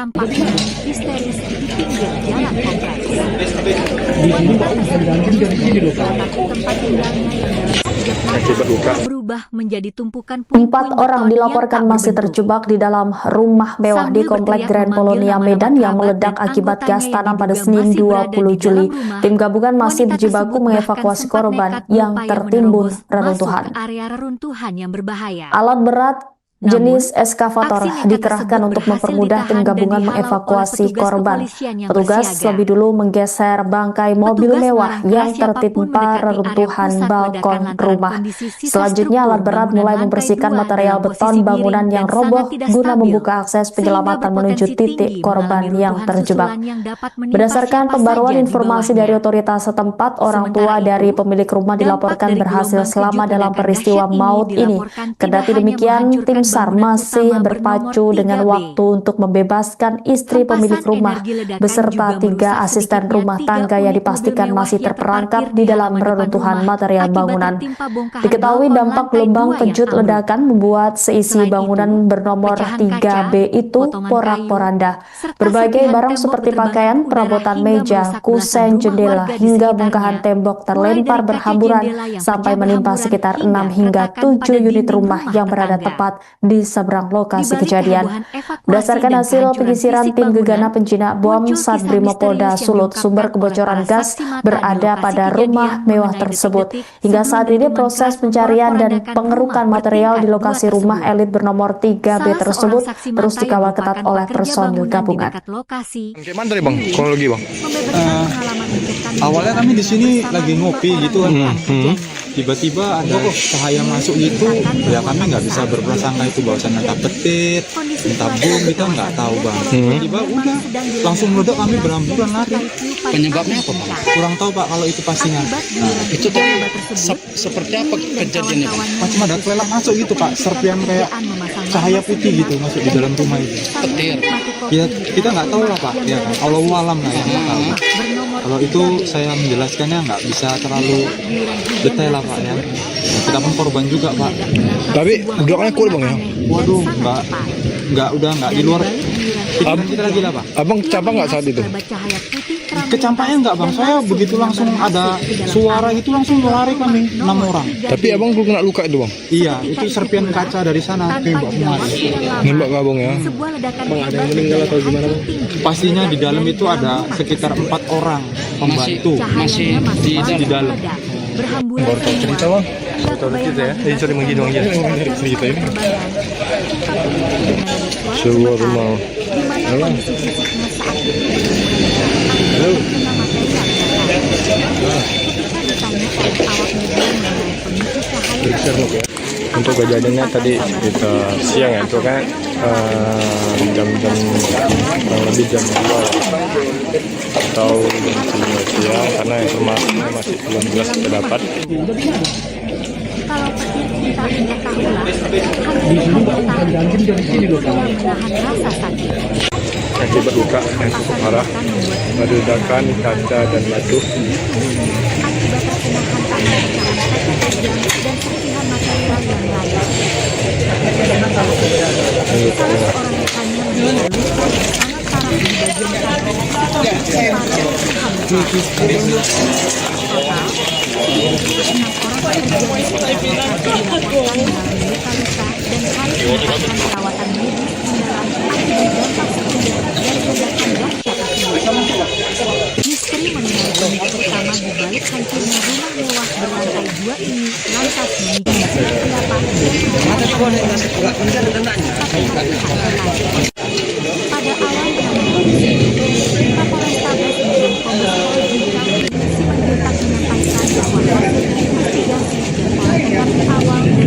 Berubah menjadi tumpukan 4 orang dilaporkan masih terjebak di dalam rumah mewah di Komplek Grand Polonia Medan yang meledak akibat gas tanam pada Senin 20 Juli. Tim gabungan masih berjibaku mengevakuasi korban yang tertimbun reruntuhan. Area reruntuhan yang berbahaya. Alat berat jenis eskavator dikerahkan untuk mempermudah tim gabungan mengevakuasi korban. Petugas lebih dulu menggeser bangkai mobil mewah yang tertimpa reruntuhan balkon rumah. Selanjutnya alat berat mulai membersihkan material beton bangunan yang roboh guna membuka akses penyelamatan menuju titik korban yang terjebak. Berdasarkan pembaruan informasi dari otoritas setempat, orang tua dari pemilik rumah dilaporkan berhasil selamat dalam peristiwa maut ini. Kendati demikian, tim SAR masih berpacu dengan waktu untuk membebaskan istri pemilik rumah beserta 3 asisten rumah tangga yang dipastikan masih terperangkap di dalam reruntuhan material bangunan. Diketahui dampak gelombang kejut ledakan membuat seisi bangunan bernomor 3B itu porak-poranda. Berbagai barang seperti pakaian, perabotan meja, kusen, jendela, hingga bongkahan tembok terlempar berhamburan sampai menimpa sekitar 6 hingga 7 unit rumah yang berada tepat di seberang lokasi kejadian. Berdasarkan hasil penyisiran tim gegana penjinak bom Sat Brimopolda Sulut, sumber kebocoran gas berada pada rumah mewah tersebut. Hingga saat ini proses pencarian dan pengerukan material di lokasi rumah elit bernomor 3B tersebut terus dikawal ketat oleh personil gabungan. Gimana tadi bang? Kronologi bang? Awalnya kami di sini lagi ngopi gitu kan. Tiba-tiba ada cahaya masuk gitu, ya kami nggak bisa berprasangka itu bahwasannya entah petir, entah bom, kita nggak tahu bang. Tiba-tiba udah langsung meledak, kami berhamburan lari. Penyebabnya apa bang? Kurang tahu pak kalau itu pastinya. Itu tuh seperti apa kejadiannya bang? Macam ada kelelap masuk gitu pak, serpian kayak cahaya putih gitu masuk di dalam rumah itu. Petir. Ya kita nggak tahu lah pak, ya kan. Allahu alam lah yang tahu. Kalau itu saya menjelaskannya nggak bisa terlalu detail lah pak ya. Kita pun korban juga pak. Tapi bloknya kuat bang ya? Waduh, nggak di luar kita lagi lah pak. Abang capek nggak saat itu? Kecampaknya nggak bang, saya begitu langsung ada suara itu langsung lari kami 6 orang. Tapi abang belum kena luka itu bang? Iya, itu serpian kaca dari sana tembak kemarin. Nembak ke abang ya? Bang, ada yang meninggal atau gimana bang? Pastinya di dalam itu ada sekitar 4 orang pembantu masih di dalam. Baru tahu cerita bang? Baru tahu cerita ya? Jadi cari begini bang ya? Cerita ini sebuah rumah. Halo? Halo? Untuk kejadiannya tadi sekitar siang ya, itu kan jam-jam lebih jam 2 atau jam 3 siang, karena informasinya masih belum jelas kita dapat. Kalau petir kita mengetahuilah hanya menahan rasa sakit. Akibat luka yang cukup parah, ledakan kaca dan batu. Akibat terkena hantaman pecahan kaca tajam dan serpihan material yang lain. Salah seorang rekannya mengalami luka yang sangat parah di bagian kaki. Total, 6 orang pekerja di dilaporkan mengalami luka-luka dan harus mendapatkan perawatan medis mendalam akibat dampak sekunder dari ledakan dahsyat tersebut. Misteri mengenai penyebab utama di balik hancurnya rumah mewah berlantai 2 ini lantas memicu pendapat pada awalnya Kapolrestabes Medan Kombes Polisi Simanjuntak menyampaikan bahwa hasil investigasi dan olah tkp awal dari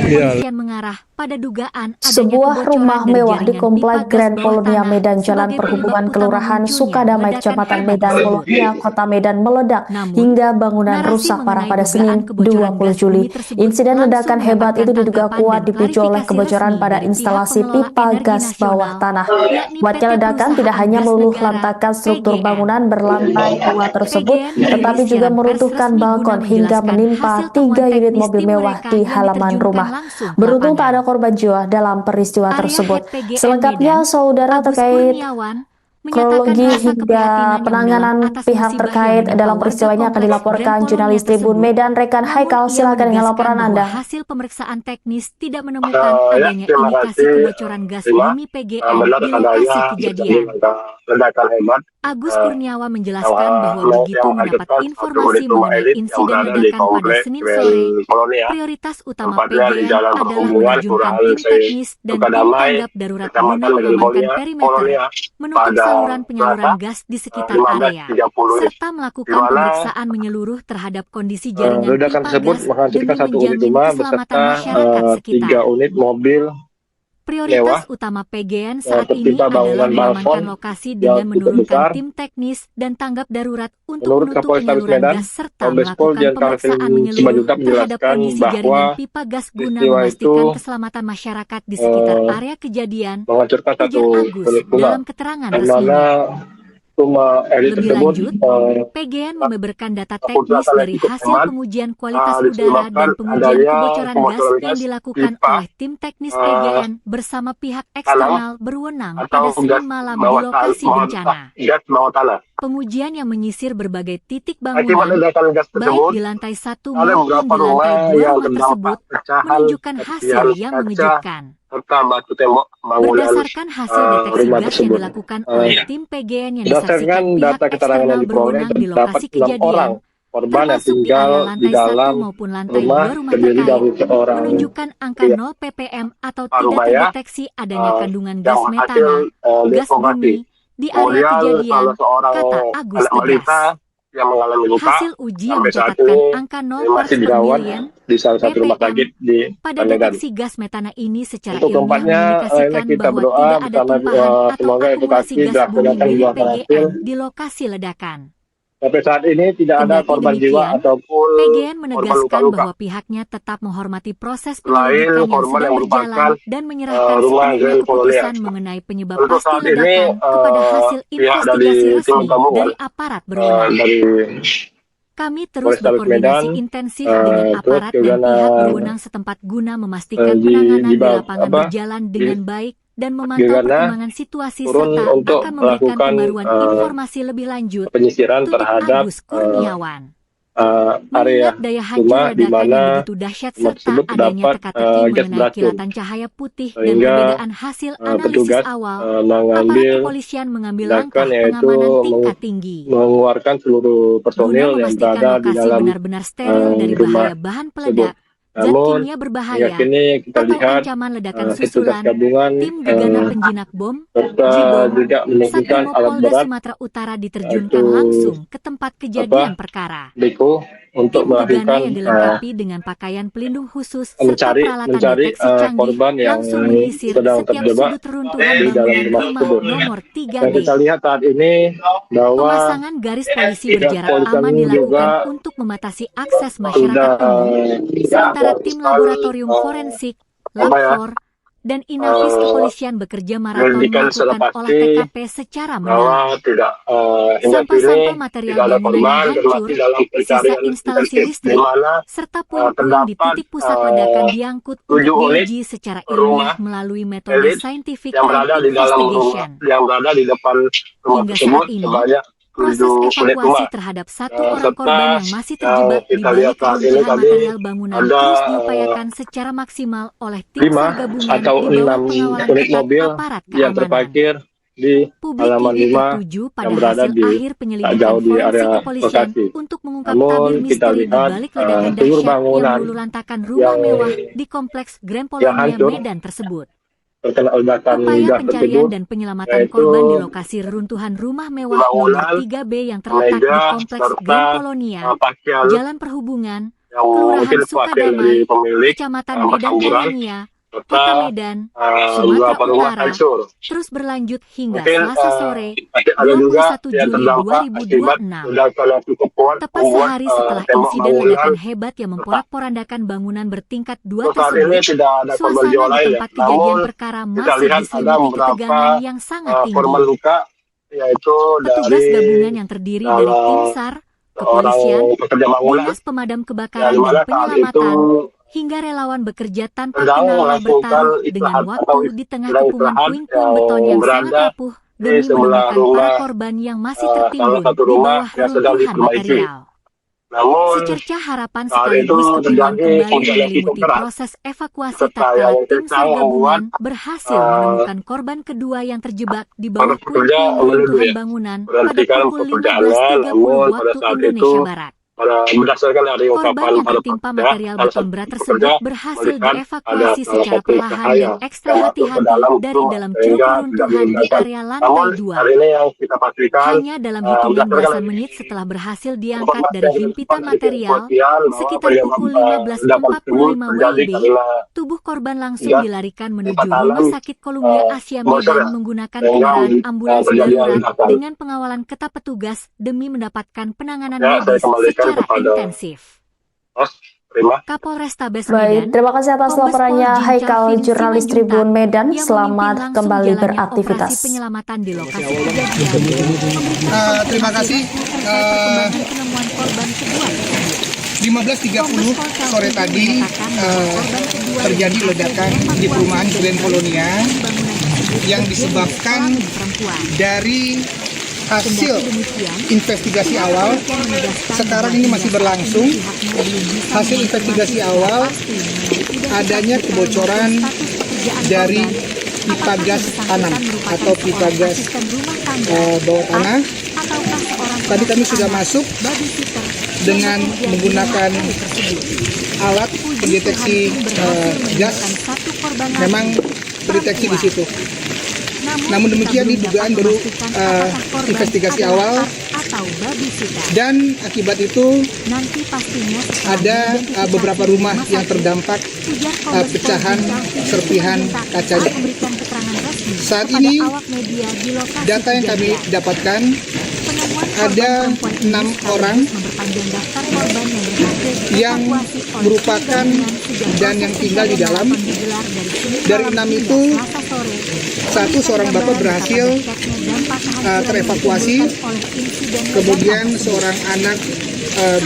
pihak kepolisian mengarah pada dugaan adanya Sebuah rumah mewah di jaringan Komplek pipa Grand gas Polonia bawah Medan tanah Jalan sebagai Perhubungan penyebab Kelurahan utama Sukadamai munculnya Kecamatan ledakan Medan hebat. Polonia Kota Medan meledak Namun, hingga bangunan narasi rusak parah mengenai pada dugaan Senin kebocoran 20 gas Juli. bumi tersebut Insiden langsung ledakan hebat itu mendapatkan diduga tanggapan kuat dan dipicu oleh klarifikasi kebocoran resmi pada dari pihak instalasi pengelola pipa energi gas bawah nasional, tanah. yakni Kuatnya PT ledakan tidak Perusahaan hanya Gas meluluh Negara lantakan struktur PGN. bangunan berlantai 2 tersebut, PGN tetapi merilis juga siaran pers meruntuhkan resmi balkon guna hingga menjelaskan menimpa hasil temuan 3 unit teknis mobil tim mewah mereka di yang halaman diterjunkan rumah. langsung ke Beruntung tak lapangan. ada korban jiwa dalam peristiwa Area tersebut. Head PGN Selengkapnya, Medan, saudara, Agus terkait Kurniawan, menyatakan kronologi rasa hingga keprihatinannya penanganan mendalam atas pihak musibah terkait yang menimpa dalam warga peristiwa ini akan kompleks dilaporkan Grand jurnalis Polonia Tribun tersebut. Medan, rekan Namun, Haikal. ia Silakan dengan menegaskan laporan bahwa Anda. hasil pemeriksaan teknis tidak menemukan adanya terima indikasi kasih. kebocoran gas bumi PGN Benar di adanya lokasi kejadian. ledakan hebat Agus Kurniawan menjelaskan bahwa begitu mendapat informasi mengenai insiden ledakan pada Senin sore, prioritas utama PGN adalah menerjunkan tim teknis dan tim tanggap darurat guna mengamankan perimeter, menutup saluran penyaluran gas di sekitar area, serta melakukan pemeriksaan menyeluruh terhadap kondisi jaringan pipa gas demi menjamin keselamatan masyarakat sekitar. 3 unit mobil Prioritas utama PGN saat ini adalah mengamankan lokasi dengan menurunkan tim teknis dan tanggap darurat untuk menutup penyaluran gas serta melakukan pemeriksaan menyeluruh terhadap kondisi jaringan pipa gas guna memastikan keselamatan masyarakat di sekitar area kejadian, ujar Agus dalam keterangan resminya. Lebih lanjut, PGN membeberkan data teknis dari hasil pengujian kualitas udara dan pengujian kebocoran gas yang dilakukan oleh tim teknis PGN bersama pihak eksternal berwenang pada Senin malam di lokasi bencana. Pengujian yang menyisir berbagai titik bangunan, baik di lantai 1 maupun di lantai 2 rumah tersebut, menunjukkan hasil yang mengejutkan. Berdasarkan hasil deteksi gas yang dilakukan oleh tim PGN yang disaksikan pihak eksternal berwenang di lokasi kejadian, termasuk di area lantai 1 maupun lantai 2 rumah terkait, menunjukkan angka 0 ppm atau tidak terdeteksi adanya kandungan gas metana, gas bumi, di area kejadian, kata Agus tegas. Yang mengalami luka hasil uji mencatatkan angka 0 parts per million di salah satu rumah sakit di pada deteksi gas metana ini secara untuk ilmiah mengindikasikan kita bahwa berdoa tidak ada tumpahan atau akumulasi gas bumi milik PGN berhasil di lokasi ledakan. Sampai saat ini tidak ada korban jiwa ataupun PGN menegaskan bahwa pihaknya tetap menghormati proses penyelidikan yang sedang berjalan dan menyerahkan sepenuhnya keputusan mengenai penyebab pasti ledakan kepada hasil investigasi resmi dari aparat berwenang. Kami terus berkoordinasi intensif dengan aparat dan pihak berwenang setempat guna memastikan penanganan di lapangan berjalan dengan baik dan memantau perkembangan situasi serta akan memberikan pembaruan informasi lebih lanjut. Penyisiran terhadap Agus Kurniawan. Area daya hancur ledakan yang begitu dahsyat serta adanya teka-teki mengenai kilatan cahaya putih dan perbedaan hasil analisis awal, aparat kepolisian mengambil langkah pengamanan tingkat tinggi mengeluarkan seluruh personil guna yang berada di lokasi dalam benar-benar steril dari bahaya bahan peledak, zat kimia berbahaya, atau ancaman ledakan susulan. Tim gegana penjinak bom, Jibom, Satrimo Polda Sumatera Utara diterjunkan langsung ke tempat kejadian perkara. Untuk Tim gegana melakukan yang dilengkapi dengan pakaian pelindung khusus serta mencari peralatan deteksi canggih korban yang langsung menyisir sedang setiap terjebak sudut reruntuhan di dalam bangunan rumah rumah tersebut. nomor Dan 3B. kita lihat saat ini bahwa Pemasangan garis polisi pihak berjarak kepolisian aman juga dilakukan untuk membatasi akses masyarakat umum, sementara tim laboratorium forensik, Labfor, dan Inafis kepolisian bekerja maraton menyelidikan melakukan secara olah pasti TKP secara mendalam. bahwa tidak hingga kini Sampel-sampel material tidak ada bangunan korban yang dan hancur, masih dalam sisa pencarian instalasi intensif di listrik, mana serta puing-puing di terdapat titik pusat ledakan diangkut 7 untuk unit diuji secara rumah ilmiah melalui metode elit scientific yang berada crime di dalam rumah, investigation. yang berada di depan rumah Hingga tersebut saat ini, sebanyak proses 7 unit evakuasi rumah. terhadap satu orang Serta korban yang masih terjebak di kita lihat balik saat ini reruntuhan tadi material bangunan ada terus diupayakan secara maksimal oleh tim 5 SAR gabungan atau di bawah 6 pengawalan unit ketat mobil aparat yang keamanan. terparkir di Publik halaman ini 5 tertuju pada yang berada hasil di akhir tak penyelidikan jauh di forensik area kepolisian lokasi. untuk mengungkap Namun tabir kita misteri di lihat balik ledakan seluruh dahsyat yang bangunan meluluhlantakan rumah yang mewah di kompleks Grand Polonia hancur Medan tersebut. terkena ledakan Upaya gas pencarian tersebut, dan penyelamatan yaitu korban di lokasi reruntuhan rumah mewah nomor bangunan 3B yang terletak di meja kompleks serta Grand Polonia, pakaian Jalan Perhubungan, yang Kelurahan mungkin pakaian dari Sukadamai, pemilik Kecamatan Medan perkampungan Polonia, serta Kota Medan, Sumatera beberapa rumah Utara, hancur. terus berlanjut hingga Mungkin Selasa sore, ada juga 21 yang Juli terdampak akibat 2026. ledakan yang cukup kuat Tepat membuat sehari setelah tembok insiden bangunan. ledakan hebat yang memporak-porandakan bangunan bertingkat 2 Untuk saat ini tersebut, tidak ada korban suasana jiwa di lain. tempat kejadian Namun perkara kita masih lihat ada diselimuti beberapa ketegangan yang sangat korban tinggi. luka, yaitu Petugas dari gabungan yang terdiri dari tim SAR, kepolisian, orang pekerja bangunan dinas pemadam yang kebakaran dimana dan saat itu penyelamatan, hingga relawan bekerja tanpa sedang kenal lelah melakukan bertaruh dengan istirahat atau waktu di tengah sedang kepungan istirahat puing-puing beton yang sangat berada rapuh di demi sebelah menemukan para rumah korban yang masih salah tertimbun satu di rumah bawah yang sedang reruntuhan diperbaiki. material. Namun Secerca harapan saat itu sekaligus kebingungan terjadi kembali kondisi menyelimuti keras. proses evakuasi Serta tatkala yang tim kita SAR gabungan membuat, berhasil menemukan korban kedua yang terjebak di bawah para pekerja puing-puing menuju runtuhan ya, bangunan pada berhentikan pukul pekerjaannya. 15.30 Namun pada waktu saat Indonesia itu Barat. berdasarkan dari Korban ungkapan yang para tertimpa pekerja, material salah beton satu berat pekerja tersebut berhasil melihat ada dievakuasi salah secara satu perlahan cahaya dan ekstra yang masuk ke hati-hati dalam dari rumah dalam curug sehingga tidak reruntuhan di dihindarkan. area Namun lantai 2. hari ini yang kita pastikan Hanya dalam hitungan berdasarkan belasan dari menit setelah berhasil diangkat informasi dari yang himpitan didapat dari material, kepolisian bahwa sekitar pukul ledakan tersebut 15.45 terjadi WIB, karena tubuh korban langsung gas dilarikan menuju tempatan Rumah Sakit Columbia Asia monster Medan menggunakan sehingga kendaraan ambulans terjadi darurat ledakan. dengan pengawalan ketat petugas demi mendapatkan penanganan Ya, saya medis kembalikan secara kepada intensif. Mas, terima. Kapolrestabes Baik, Medan, terima kasih atas Kombes Pol laporannya Jinca Haikal, Firin jurnalis Simanjuntak, Tribun Medan. yang Selamat memimpin langsung kembali jalannya beraktivitas. operasi penyelamatan di lokasi kejadian. Terima kasih. Perkembangan penemuan korban kedua. 15.30 sore tadi terjadi ledakan di perumahan Grand Polonia yang disebabkan dari hasil investigasi awal. Sekarang ini masih berlangsung. Hasil investigasi awal adanya kebocoran dari pipa gas tanam atau pipa gas bawah tanah. Tadi kami sudah masuk dengan menggunakan alat pendeteksi gas. Memang terdeteksi di situ. Namun demikian, ini dugaan baru investigasi awal, dan akibat itu ada beberapa rumah yang terdampak pecahan serpihan kacanya. Saat ini data yang kami dapatkan ada 6 orang yang merupakan dan yang tinggal di dalam. Dari 6 itu, seorang bapak berhasil terevakuasi, kemudian seorang anak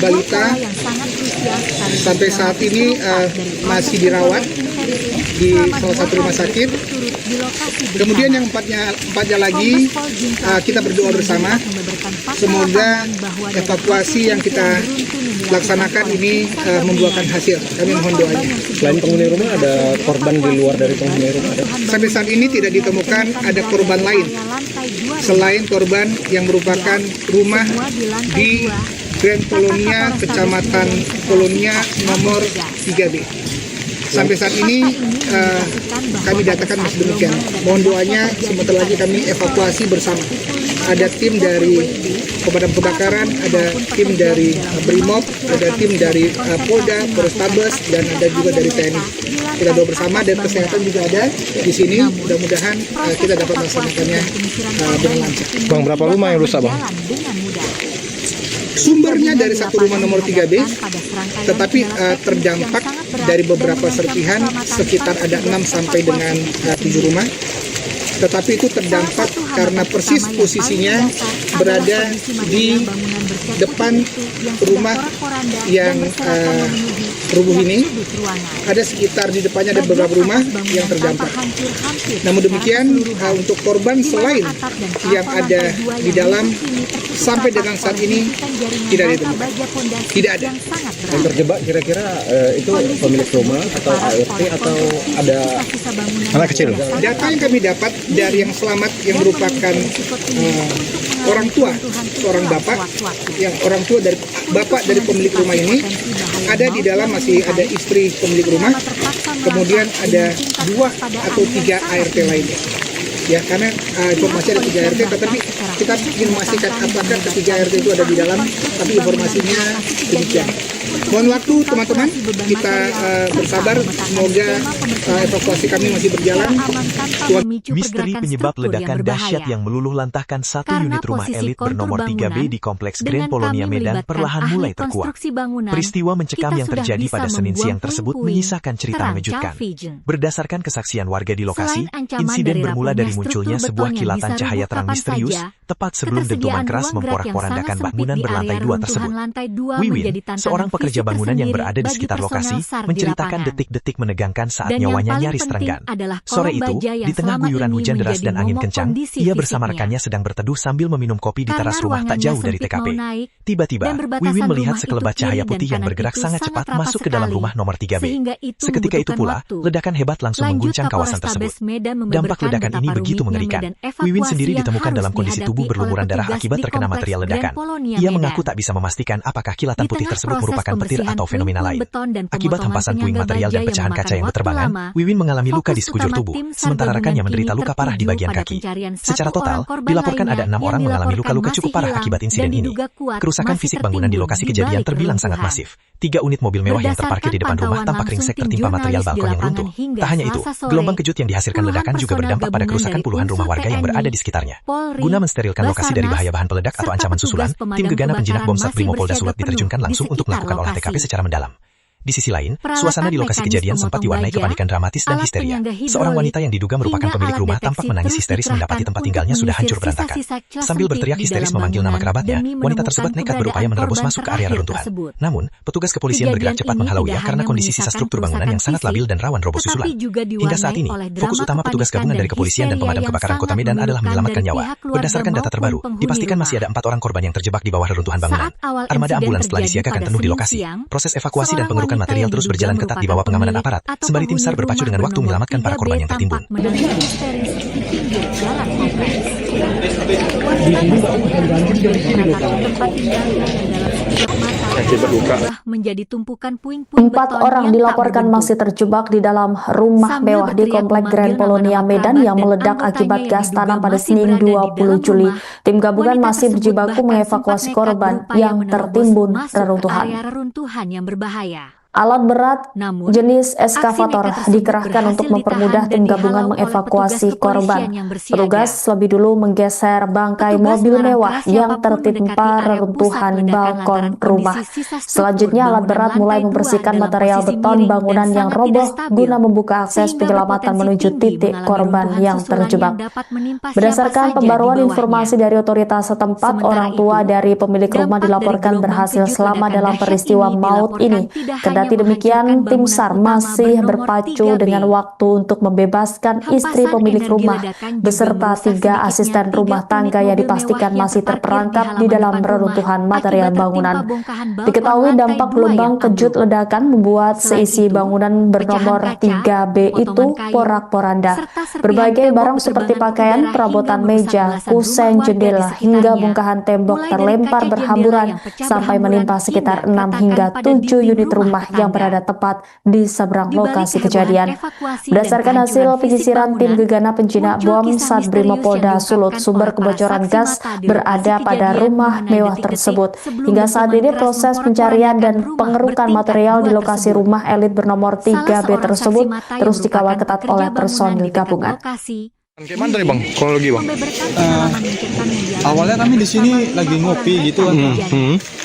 balita sampai saat ini masih dirawat di salah satu rumah sakit. Kemudian yang empatnya lagi, kita berdoa bersama semoga evakuasi yang kita laksanakan ini membuahkan hasil. Kami mohon doanya. Selain penghuni rumah, ada korban di luar dari penghuni rumah? Sampai saat ini tidak ditemukan ada korban lain selain korban yang merupakan rumah di Grand Polonia, Kecamatan Polonia nomor 3B. Sampai saat ini kami datakan masih demikian. Mohon doanya, sebentar lagi kami evakuasi bersama. Ada tim dari pemadam kebakaran, ada tim dari Brimob, ada tim dari Polda, Polrestabes, dan ada juga dari TNI. Kita doa bersama, dan kesehatan juga ada di sini. Mudah-mudahan kita dapat melaksanakannya dengan lancar. Bang, berapa rumah yang rusak, Bang? Sumbernya dari satu rumah nomor 3B, tetapi terdampak dari beberapa serpihan, sekitar ada 6 sampai dengan 7 rumah. Tetapi itu terdampak karena persis posisinya berada di depan rumah yang rubuh ini. Ada sekitar di depannya ada beberapa rumah yang terdampak. Namun demikian, untuk korban selain yang ada di dalam, sampai dengan saat ini tidak ditemukan. Tidak ada. Yang terjebak kira-kira itu pemilik rumah atau ART atau ada anak kecil? Data yang kami dapat dari yang selamat yang merupakan orang tua, seorang bapak, yang orang tua dari bapak dari pemilik rumah ini, ada di dalam masih ada istri pemilik rumah, kemudian ada 2 atau 3 ART lainnya. Ya, karena informasi ada 3 ART, tetapi kita ingin memastikan apakah ketiga ART itu ada di dalam, tapi informasinya demikian. Mohon waktu teman-teman, kita bersabar, semoga evakuasi kami masih berjalan. Misteri penyebab ledakan dahsyat yang meluluh lantahkan satu unit rumah elit bernomor 3B di Kompleks Grand Polonia Medan perlahan mulai terkuak. Peristiwa mencekam yang terjadi pada Senin siang tersebut menyisakan cerita mengejutkan. Berdasarkan kesaksian warga di lokasi, insiden bermula dari munculnya sebuah kilatan cahaya terang misterius tepat sebelum dentuman keras memporak-porandakan bangunan berlantai 2 tersebut. Wiwin, seorang pekerja pekerja bangunan yang berada di sekitar lokasi menceritakan detik-detik menegangkan saat nyawanya nyaris terenggan. Sore itu, di tengah guyuran hujan deras dan angin kencang, ia bersama rekannya sedang berteduh sambil meminum kopi di teras rumah tak jauh dari TKP. Tiba-tiba, Wiwin melihat sekelebat cahaya putih yang bergerak sangat cepat masuk ke dalam rumah nomor 3B. Seketika itu pula, ledakan hebat langsung mengguncang kawasan tersebut. Dampak ledakan ini begitu mengerikan. Wiwin sendiri ditemukan dalam kondisi tubuh berlumuran darah akibat terkena material ledakan. Ia mengaku tak bisa memastikan apakah kilatan putih tersebut merupakan petir atau fenomena lain. Akibat hempasan puing material dan pecahan kaca yang berterbangan, Wiwin mengalami luka di sekujur tubuh, sementara rekannya menderita luka parah di bagian kaki. Secara total, dilaporkan ada 6 orang mengalami luka-luka cukup parah akibat insiden ini. Kerusakan fisik bangunan di lokasi kejadian terbilang sangat masif. 3 unit mobil mewah yang terparkir di depan rumah tampak ringsek tertimpa material balkon yang runtuh. Tak hanya itu, gelombang kejut yang dihasilkan ledakan juga berdampak pada kerusakan puluhan rumah warga yang berada di sekitarnya. Guna mensterilkan lokasi dari bahaya bahan peledak atau ancaman susulan, tim gegana penjinak bom Satbrimo Polda Sulut diterjunkan langsung untuk melakukan olah TKP secara mendalam. Di sisi lain, suasana di lokasi kejadian sempat diwarnai kepanikan dramatis dan histeria. Seorang wanita yang diduga merupakan pemilik rumah tampak menangis histeris mendapati tempat tinggalnya sudah hancur berantakan. Sambil berteriak histeris memanggil nama kerabatnya, wanita tersebut nekat berupaya menerobos masuk ke area reruntuhan. Namun, petugas kepolisian bergerak cepat menghalauinya karena kondisi sisa struktur bangunan yang sangat labil dan rawan roboh susulan. Hingga saat ini, fokus utama petugas gabungan dari kepolisian dan pemadam kebakaran Kota Medan adalah menyelamatkan nyawa. Berdasarkan data terbaru, dipastikan masih ada 4 orang korban yang terjebak di bawah reruntuhan bangunan. Armada ambulans telah disiagakan penuh di lokasi. Proses evakuasi dan pengerukan material terus berjalan ketat di bawah pengamanan aparat, sembari tim SAR berpacu dengan waktu menyelamatkan para korban yang tertimbun. Empat orang dilaporkan masih terjebak di dalam rumah mewah di Komplek Grand Polonia Medan yang meledak akibat gas tanam pada Senin 20 Juli. Tim gabungan masih berjibaku mengevakuasi korban yang tertimbun reruntuhan. Alat berat jenis eskavator dikerahkan untuk mempermudah tim gabungan mengevakuasi korban. Petugas lebih dulu menggeser bangkai mobil mewah yang tertimpa reruntuhan balkon rumah. Selanjutnya alat berat mulai membersihkan material beton bangunan yang roboh guna membuka akses penyelamatan menuju titik korban yang terjebak. Berdasarkan pembaruan informasi dari otoritas setempat, orang tua dari pemilik rumah dilaporkan berhasil selamat dalam peristiwa maut ini. Kendati demikian, tim SAR masih berpacu dengan waktu untuk membebaskan istri pemilik rumah beserta 3 asisten rumah tangga yang dipastikan masih terperangkap di dalam reruntuhan material bangunan. Diketahui dampak gelombang kejut ledakan membuat seisi bangunan bernomor 3B itu porak-poranda. Berbagai barang seperti pakaian, perabotan meja, kusen, jendela, hingga bongkahan tembok terlempar berhamburan sampai menimpa sekitar 6 hingga 7 unit rumah yang berada tepat di seberang lokasi kejadian. Berdasarkan hasil penyisiran tim gegana penjinak bom Satbrimo Polda Sulut, sumber kebocoran gas berada pada rumah mewah tersebut. Hingga saat ini proses pencarian dan pengerukan material di lokasi rumah elit bernomor 3B tersebut terus dikawal ketat oleh personil gabungan. Gimana tadi bang? Kronologi bang? Awalnya kami di sini lagi ngopi gitu kan.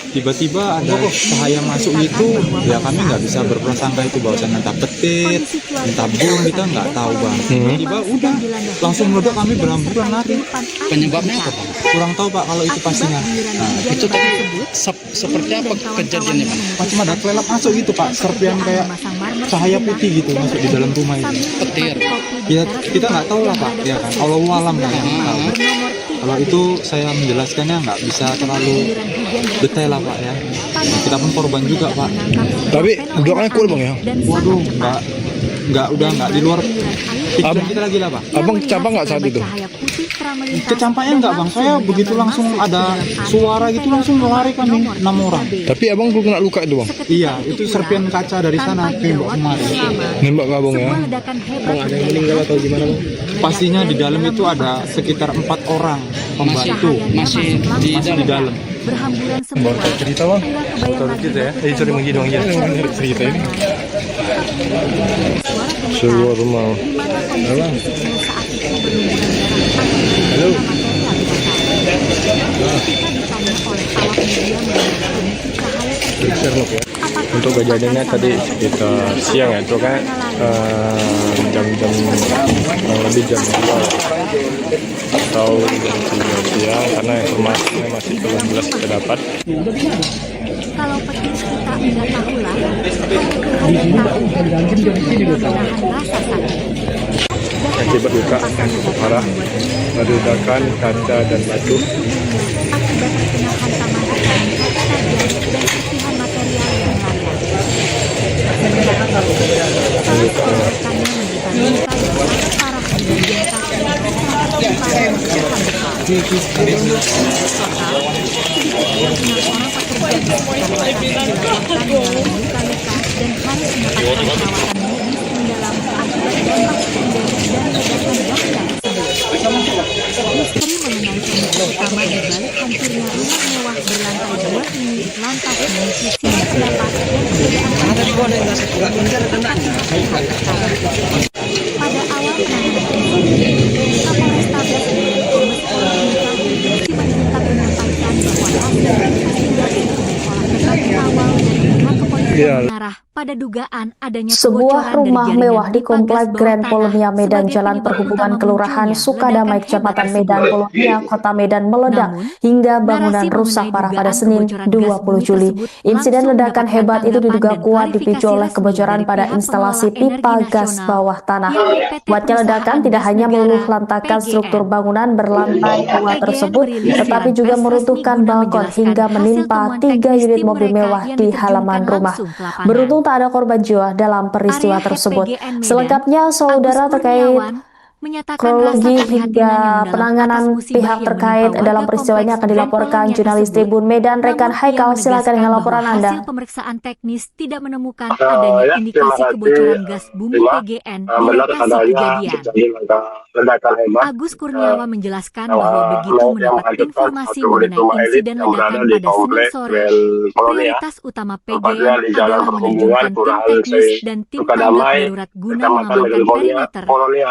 Tiba-tiba ada cahaya masuk gitu, ya kami nggak bisa berprasangka itu bahwasan entah petir, entah bom, kita nggak tahu bang. Tiba-tiba udah langsung meledak, kami berhamburan lari. Penyebabnya apa bang? Kurang tahu pak kalau itu pastinya. Itu tadi seperti apa kejadiannya bang? Macam ada kelelap masuk gitu pak, serpian kayak cahaya putih gitu masuk di dalam rumah itu. Petir. Ya kita nggak tahu lah pak, ya kan. Allahu alam kan yang tahu. Kalau itu saya menjelaskannya nggak bisa terlalu detail lah pak ya. Kita pun korban juga pak. Tapi doanya cool bang ya? Waduh, nggak di luar pikiran kita lagi lah pak. Abang kecampak nggak saat itu? Kecampaknya enggak bang, saya begitu langsung ada suara gitu langsung lari kami 6 orang. Tapi abang belum kena luka itu bang? Iya, itu serpian kaca dari sana tembok kemarin. Nembak abang ya? Bang ada yang meninggal atau gimana bang? Pastinya di dalam itu ada sekitar 4 orang pembantu. Masih di dalam. Baru cerita bang? Baru cerita ya? Sorry menggidu bang, cerita ini. Sebuah rumah. Halo. Halo. Untuk kejadiannya tadi sekitar siang ya, itu kan jam-jam lebih jam 2 atau jam 3 siang, karena informasinya masih belum jelas kita dapat. Kalau petis kita enggak tahulah, hanya Tuhan yang tahu bagaimana menahan rasa sakit. Akibat luka yang cukup parah, ledakan kaca dan batu. Akibat terkena hantaman tajam dan serpihan material yang layak. Salah seorang rekannya menderita luka yang sangat parah di bagian kaki serta tertimpa reruntuhan besar. Total, sedikitnya 6 orang pekerja di sekitar lokasi dilaporkan mengalami luka-luka dan harus mendapatkan perawatan medis mendalam akibat dampak sekunder dari ledakan dahsyat tersebut. Misteri mengenai pemicu utama di balik hancurnya rumah mewah berlantai 2 ini lantas memicu simak pendapat dan perbedaan pendapat antara pihak. Pada awal penanganan insiden, Kapolrestabes dan Kombes Pol Simanjuntak menyampaikan bahwa hasil investigasi dan olah tkp awal dari pihak kepolisian mengarah pada dugaan adanya sebuah rumah mewah di Komplek Grand Polonia Medan Jalan Perhubungan Kelurahan Sukadamai Kecamatan Medan Polonia Kota Medan meledak hingga bangunan rusak parah pada Senin 20 Juli. Insiden ledakan hebat itu diduga kuat dipicu oleh kebocoran pada instalasi pipa gas bawah tanah. Kuatnya ledakan tidak hanya meluluhlantakkan struktur bangunan berlantai 2 tersebut, tetapi juga meruntuhkan balkon hingga menimpa 3 unit mobil mewah di halaman rumah. Beruntung tak ada korban jiwa dalam peristiwa tersebut. Selengkapnya, saudara, terkait kronologi hingga penanganan pihak terkait dalam peristiwa ini akan dilaporkan jurnalis Tribun Medan rekan Haikal. Silakan dengan laporan Anda. Hasil pemeriksaan teknis tidak menemukan adanya indikasi kebocoran gas bumi PGN di lokasi kejadian. Agus Kurniawan menjelaskan bahwa begitu mendapat informasi mengenai insiden ledakan pada Senin sore, prioritas utama PGN adalah menerjunkan tim teknis dan tim tanggap darurat guna mengamankan perimeter,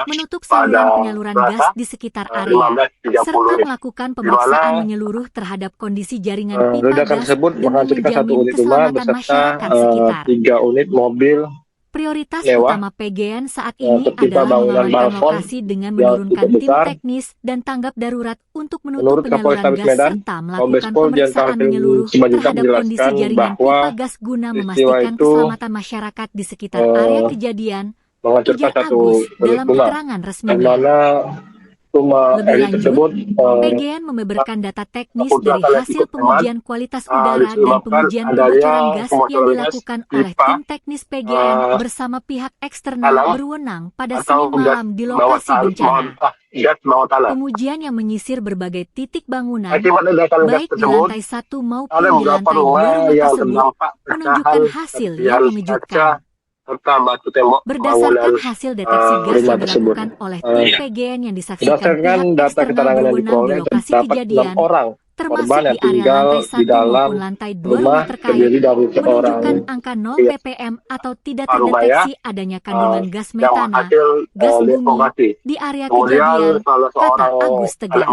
menutup saluran penyaluran gas di sekitar area, serta melakukan pemeriksaan menyeluruh terhadap kondisi jaringan pipa gas demi menjamin keselamatan masyarakat sekitar. 3 unit mobil prioritas utama PGN saat ini adalah mengamankan lokasi dengan menurunkan tim teknis dan tanggap darurat untuk menutup penyaluran gas serta melakukan pemeriksaan menyeluruh terhadap kondisi jaringan pipa gas guna memastikan keselamatan masyarakat di sekitar area kejadian. Ujar Agus dalam keterangan resminya. Lebih lanjut, PGN membeberkan data teknis dari hasil pengujian kualitas udara dan pengujian kebocoran gas yang dilakukan oleh tim teknis PGN bersama pihak eksternal berwenang pada Senin malam di lokasi bencana. Pengujian yang menyisir berbagai titik bangunan, baik di lantai 1 maupun di lantai 2 rumah tersebut, menunjukkan hasil yang mengejutkan. Berdasarkan hasil deteksi gas yang dilakukan oleh tim PGN yang disaksikan pihak eksternal berwenang di lokasi kejadian, termasuk di area lantai 1 maupun lantai 2 rumah terkait, menunjukkan angka 0 ppm atau tidak terdeteksi adanya kandungan gas metana, gas bumi, di area kejadian, kata Agus tegas.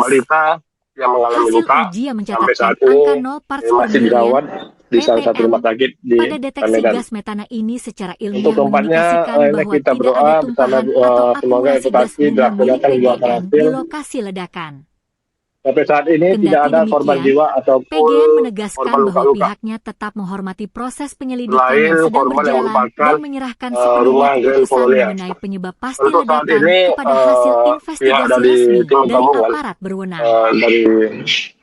Hasil uji yang mencatatkan angka 0 parts per million di salah satu rumah sakit di pada deteksi gas metana ini secara ilmiah untuk mengindikasikan bahwa tidak ada tumpahan atau akumulasi gas bumi PGN di lokasi ledakan. Sampai saat ini tidak ada korban jiwa ataupun PGN menegaskan bahwa pihaknya tetap menghormati proses penyelidikan yang sedang berjalan dan menyerahkan sepenuhnya keputusan mengenai penyebab pasti ledakan kepada hasil investigasi resmi dari aparat berwenang.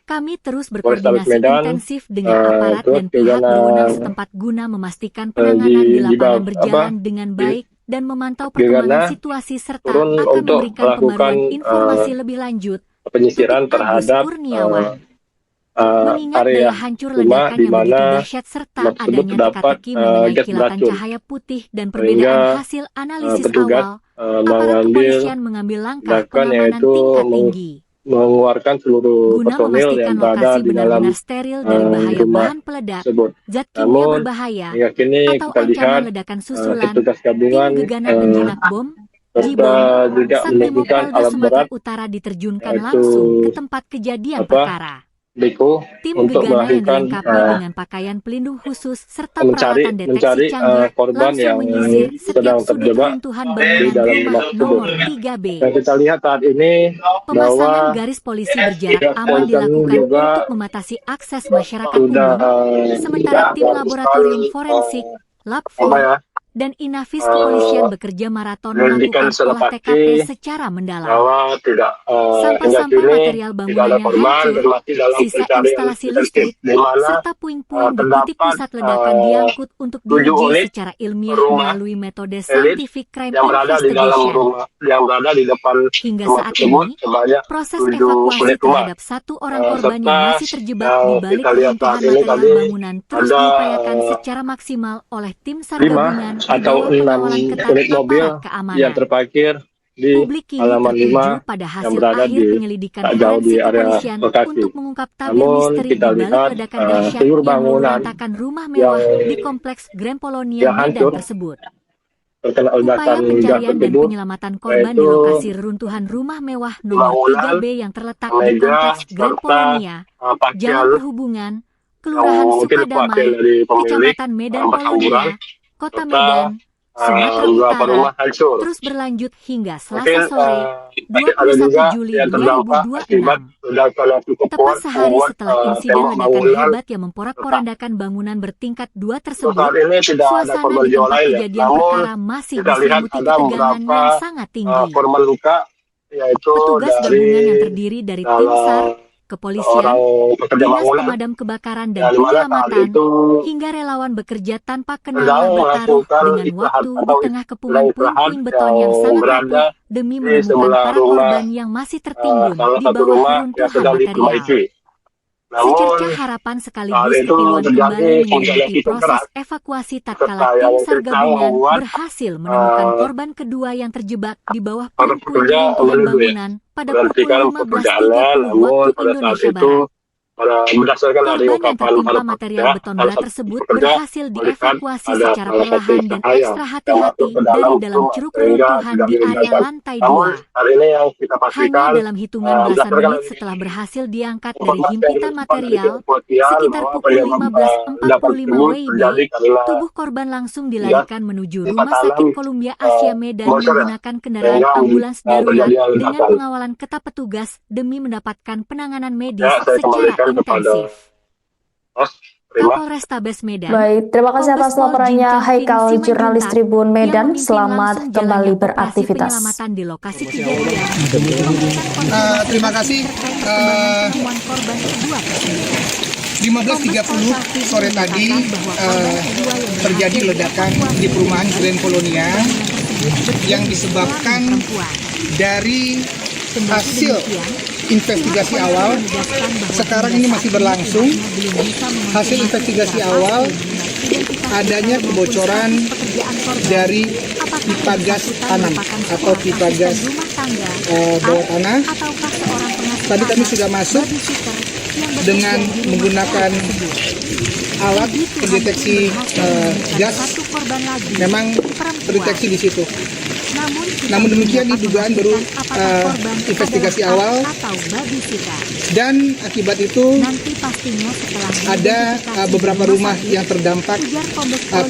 Kami terus berkoordinasi intensif dengan aparat dan pihak berwenang setempat guna memastikan penanganan di lapangan berjalan dengan baik dan memantau perkembangan situasi serta akan memberikan pembaruan informasi lebih lanjut. Penyisiran terhadap mengingat daya hancur ledakan yang begitu dahsyat serta adanya teka-teki mengenai kilatan cahaya putih dan perbedaan hasil analisis awal, aparat kepolisian mengambil langkah pengamanan tingkat tinggi mengeluarkan seluruh guna personil yang memastikan berada lokasi di dalam benar-benar steril dari bahaya bahan peledak, zat kimia berbahaya, atau ancaman ledakan susulan. Tim gegana penjinak bom Jibom, Satrimob Polda Sumatera Utara diterjunkan langsung ke tempat kejadian perkara. Beko Tim untuk gegana yang melakukan dilengkapi dengan pakaian pelindung khusus serta peralatan deteksi mencari canggih korban langsung yang menyisir setiap sedang sudut terjebak runtuhan di bangunan dalam rumah rumah tersebut. nomor 3B. Dan kita lihat saat ini Pemasangan bahwa garis polisi berjarak aman kepolisian dilakukan juga untuk membatasi akses masyarakat sudah umum, sementara tim laboratorium forensik, Labfor, dan Inafis kepolisian bekerja maraton melakukan olah TKP secara mendalam. bahwa tidak Sampah-sampah material bangunan yang hancur, sisa instalasi listrik, serta puing-puing di titik pusat ledakan diangkut untuk diuji secara ilmiah melalui metode scientific crime yang berada di dalam investigation. rumah, yang berada di depan Hingga rumah saat tersebut ini, sebanyak proses 7 evakuasi unit rumah. terhadap satu orang korban yang masih terjebak di balik kita lihat runtuhan saat ini material tadi bangunan terus ada, diupayakan secara maksimal oleh tim SAR 5 gabungan di atau bawah 6 pengawalan ketat unit mobil aparat keamanan. yang terparkir di Publik kini halaman tertuju 5 pada yang hasil berada akhir di penyelidikan tak jauh di forensik area kepolisian lokasi. untuk mengungkap tabir Namun misteri di kita balik lihat ledakan dahsyat seluruh yang bangunan meluluhlantakkan rumah mewah di kompleks Grand Polonia yang Medan hancur tersebut. terkena Upaya ledakan gas pencarian dan tersebut, penyelamatan korban di yaitu lokasi reruntuhan rumah mewah nomor bangunan, 3B yang terletak di meja, kompleks Grand serta Polonia, Jalan pakaian Perhubungan, Kelurahan yang mungkin Sukadamai, wakil dari pemilik Kecamatan Medan berhamburan, Polonia, Kota serta Medan, Sumatera beberapa Utara, rumah hancur. terus berlanjut hingga Mungkin Selasa sore, ada juga 21 Juli yang terdampak akibat 2026. ledakan yang cukup Tepat kuat sehari membuat setelah insiden tembok ledakan bangunan hebat yang memporak-porandakan bangunan bertingkat 2 Untuk tersebut, saat ini tidak ada suasana korban di jiwa tempat lain ya. kejadian Namun perkara masih kita lihat diselimuti ada ketegangan beberapa yang sangat tinggi. korban luka, yaitu Petugas dari gabungan yang terdiri dari tim SAR, kepolisian, orang pekerja dinas bangunan pemadam kebakaran dan yang dimana saat penyelamatan, itu hingga relawan bekerja tanpa kenal sedang bertaruh melakukan dengan istirahat waktu di atau tengah sedang kepungan istirahat puing-puing beton yang yang sangat berada rapuh demi di menemukan sebelah para rumah korban yang masih tertimbun salah di satu bawah rumah yang reruntuhan sedang material. diperbaiki. Namun Secercah harapan saat sekaligus itu kepiluan terjadi kembali hujan yang menyelimuti cukup proses keras evakuasi serta tatkala yang tim SAR kencang gabungan membuat berhasil menemukan korban kedua yang terjebak di bawah para puing-puing pekerja reruntuhan menunggu ya, bangunan pada pukul berhentikan pekerjaannya. 15.30 Namun waktu pada saat Indonesia itu Barat. berdasarkan dari Korban yang ungkapan tertimpa para material pekerja, beton salah berat satu tersebut pekerja berhasil melihat dievakuasi ada secara salah satu perlahan dan cahaya ekstra yang hati-hati masuk ke dari dalam dalam rumah ceruk sehingga reruntuhan tidak di area meninggalkan. lantai Namun 2. hari ini yang kita Hanya pastikan dalam hitungan belasan berdasarkan menit setelah berhasil diangkat dari informasi yang himpitan kita material, kepolisian sekitar bahwa pukul penyebab ledakan 15.45 tersebut WIB, terjadi karena tubuh korban langsung dilarikan menuju pipa Rumah Sakit tanam Columbia Asia Medan bocor ya, menggunakan kendaraan sehingga ambulans darurat terjadi dengan ledakan. pengawalan ketat petugas demi mendapatkan penanganan medis Ya, saya secara kembalikan kepada intensif. host. Terima. Kapolrestabes Medan. Baik, terima kasih atas Kombes Pol laporannya Jincang Haikal, Vin jurnalis Simanjuntak, Tribun yang Medan. memimpin Selamat langsung kembali jalannya operasi beraktivitas. penyelamatan di lokasi kejadian. Terima kasih. 15.30 sore tadi terjadi ledakan di perumahan Grand Polonia yang disebabkan dari hasil investigasi awal. Sekarang ini masih berlangsung. Hasil investigasi awal adanya kebocoran dari pipa gas tanam atau pipa gas bawah tanah. Tadi kami sudah masuk dengan menggunakan alat pendeteksi gas, memang terdeteksi di situ. Namun demikian, ini dugaan baru investigasi awal, dan akibat itu ada beberapa rumah yang terdampak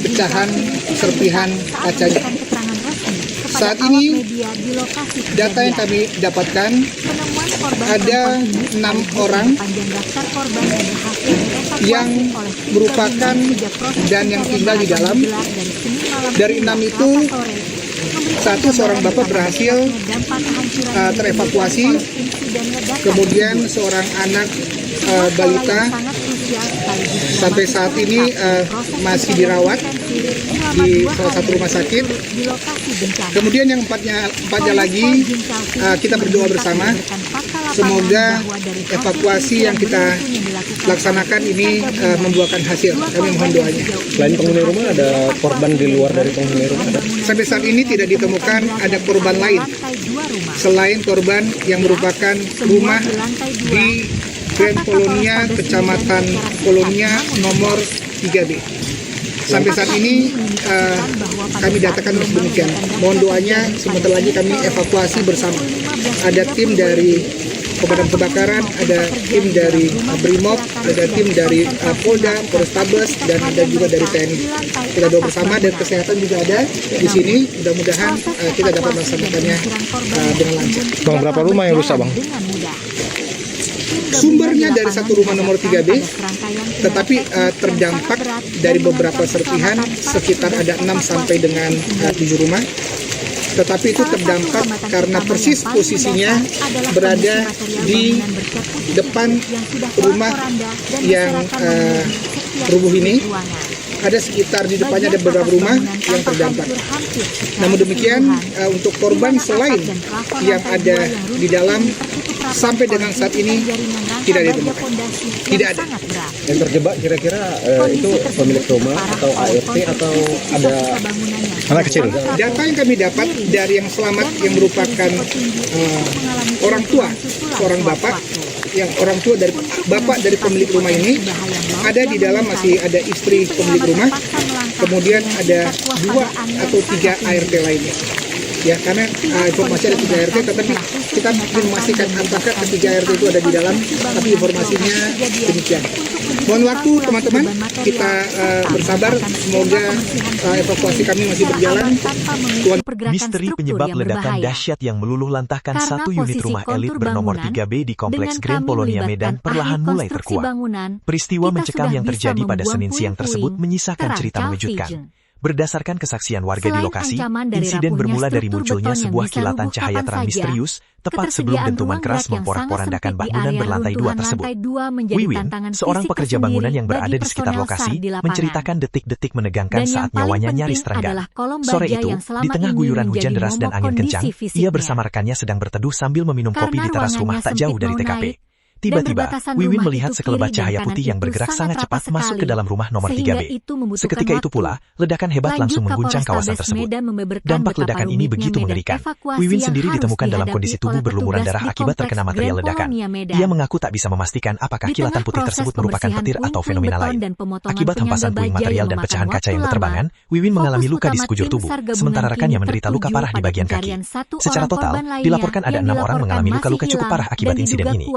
pecahan serpihan kacanya. Saat ini data yang kami dapatkan ada 6 orang yang merupakan dan yang tinggal di dalam. Dari 6 itu, seorang bapak berhasil terevakuasi, kemudian seorang anak balita sampai saat ini masih dirawat di salah satu rumah sakit. Kemudian yang empatnya lagi, kita berdoa bersama semoga evakuasi yang kita laksanakan ini membuahkan hasil. Kami mohon doanya. Selain penghuni rumah, ada korban di luar dari penghuni rumah? Sampai saat ini tidak ditemukan ada korban lain selain korban yang merupakan rumah di Grand Polonia, Kecamatan Polonia nomor 3B. Sampai saat ini kami datakan demikian. Mohon doanya, sebentar lagi kami evakuasi bersama. Ada tim dari pemadam kebakaran, ada tim dari Brimob, ada tim dari Polda, Polrestabes, dan ada juga dari TNI. Kita doa bersama, dan kesehatan juga ada di sini. Mudah-mudahan kita dapat melaksanakannya dengan lancar. Bang, berapa rumah yang rusak, Bang? Sumbernya dari satu rumah nomor 3B, tetapi terdampak dari beberapa serpihan, sekitar ada 6 sampai dengan 7 rumah. Tetapi itu terdampak karena persis posisinya berada di depan rumah yang rubuh ini. Ada sekitar di depannya ada beberapa rumah yang terdampak. Namun demikian, untuk korban selain yang ada di dalam, sampai dengan saat ini tidak ditemukan. Tidak ada. Yang terjebak kira-kira itu pemilik rumah atau ART atau ada anak kecil? Data yang kami dapat dari yang selamat yang merupakan orang tua, seorang bapak, yang orang tua dari bapak dari pemilik rumah ini, ada di dalam masih ada istri pemilik rumah, kemudian ada 2 atau 3 ART lainnya. Ya, karena informasi ada 3 ART, tetapi kita belum memastikan apakah ketiga ART itu ada di dalam, tapi informasinya demikian. Mohon waktu teman-teman, kita bersabar, semoga evakuasi kami masih berjalan. Misteri penyebab ledakan dahsyat yang meluluh lantahkan satu unit rumah elit bernomor 3B di Kompleks Grand Polonia Medan perlahan mulai terkuak. Peristiwa mencekam yang terjadi pada Senin siang tersebut menyisakan cerita mengejutkan. Berdasarkan kesaksian warga di lokasi, insiden bermula dari munculnya sebuah kilatan cahaya terang misterius, tepat sebelum dentuman keras memporak-porandakan bangunan berlantai 2 tersebut. Wiwin, seorang pekerja bangunan yang berada di sekitar lokasi, menceritakan detik-detik menegangkan saat nyawanya nyaris terenggang. Sore itu, di tengah guyuran hujan deras dan angin kencang, ia bersama rekannya sedang berteduh sambil meminum kopi di teras rumah tak jauh dari TKP. Tiba-tiba, Wiwin melihat sekelebat cahaya putih yang bergerak sangat cepat masuk ke dalam rumah nomor 3B. Seketika itu pula, ledakan hebat langsung mengguncang kawasan tersebut. Dampak ledakan ini begitu mengerikan. Wiwin sendiri ditemukan dalam kondisi tubuh berlumuran darah akibat terkena material ledakan. Ia mengaku tak bisa memastikan apakah kilatan putih tersebut merupakan petir atau fenomena lain. Akibat hempasan puing material dan pecahan kaca yang berterbangan, Wiwin mengalami luka di sekujur tubuh, sementara rekannya menderita luka parah di bagian kaki. Secara total, dilaporkan ada 6 orang mengalami luka-luka cukup parah akibat insiden ini.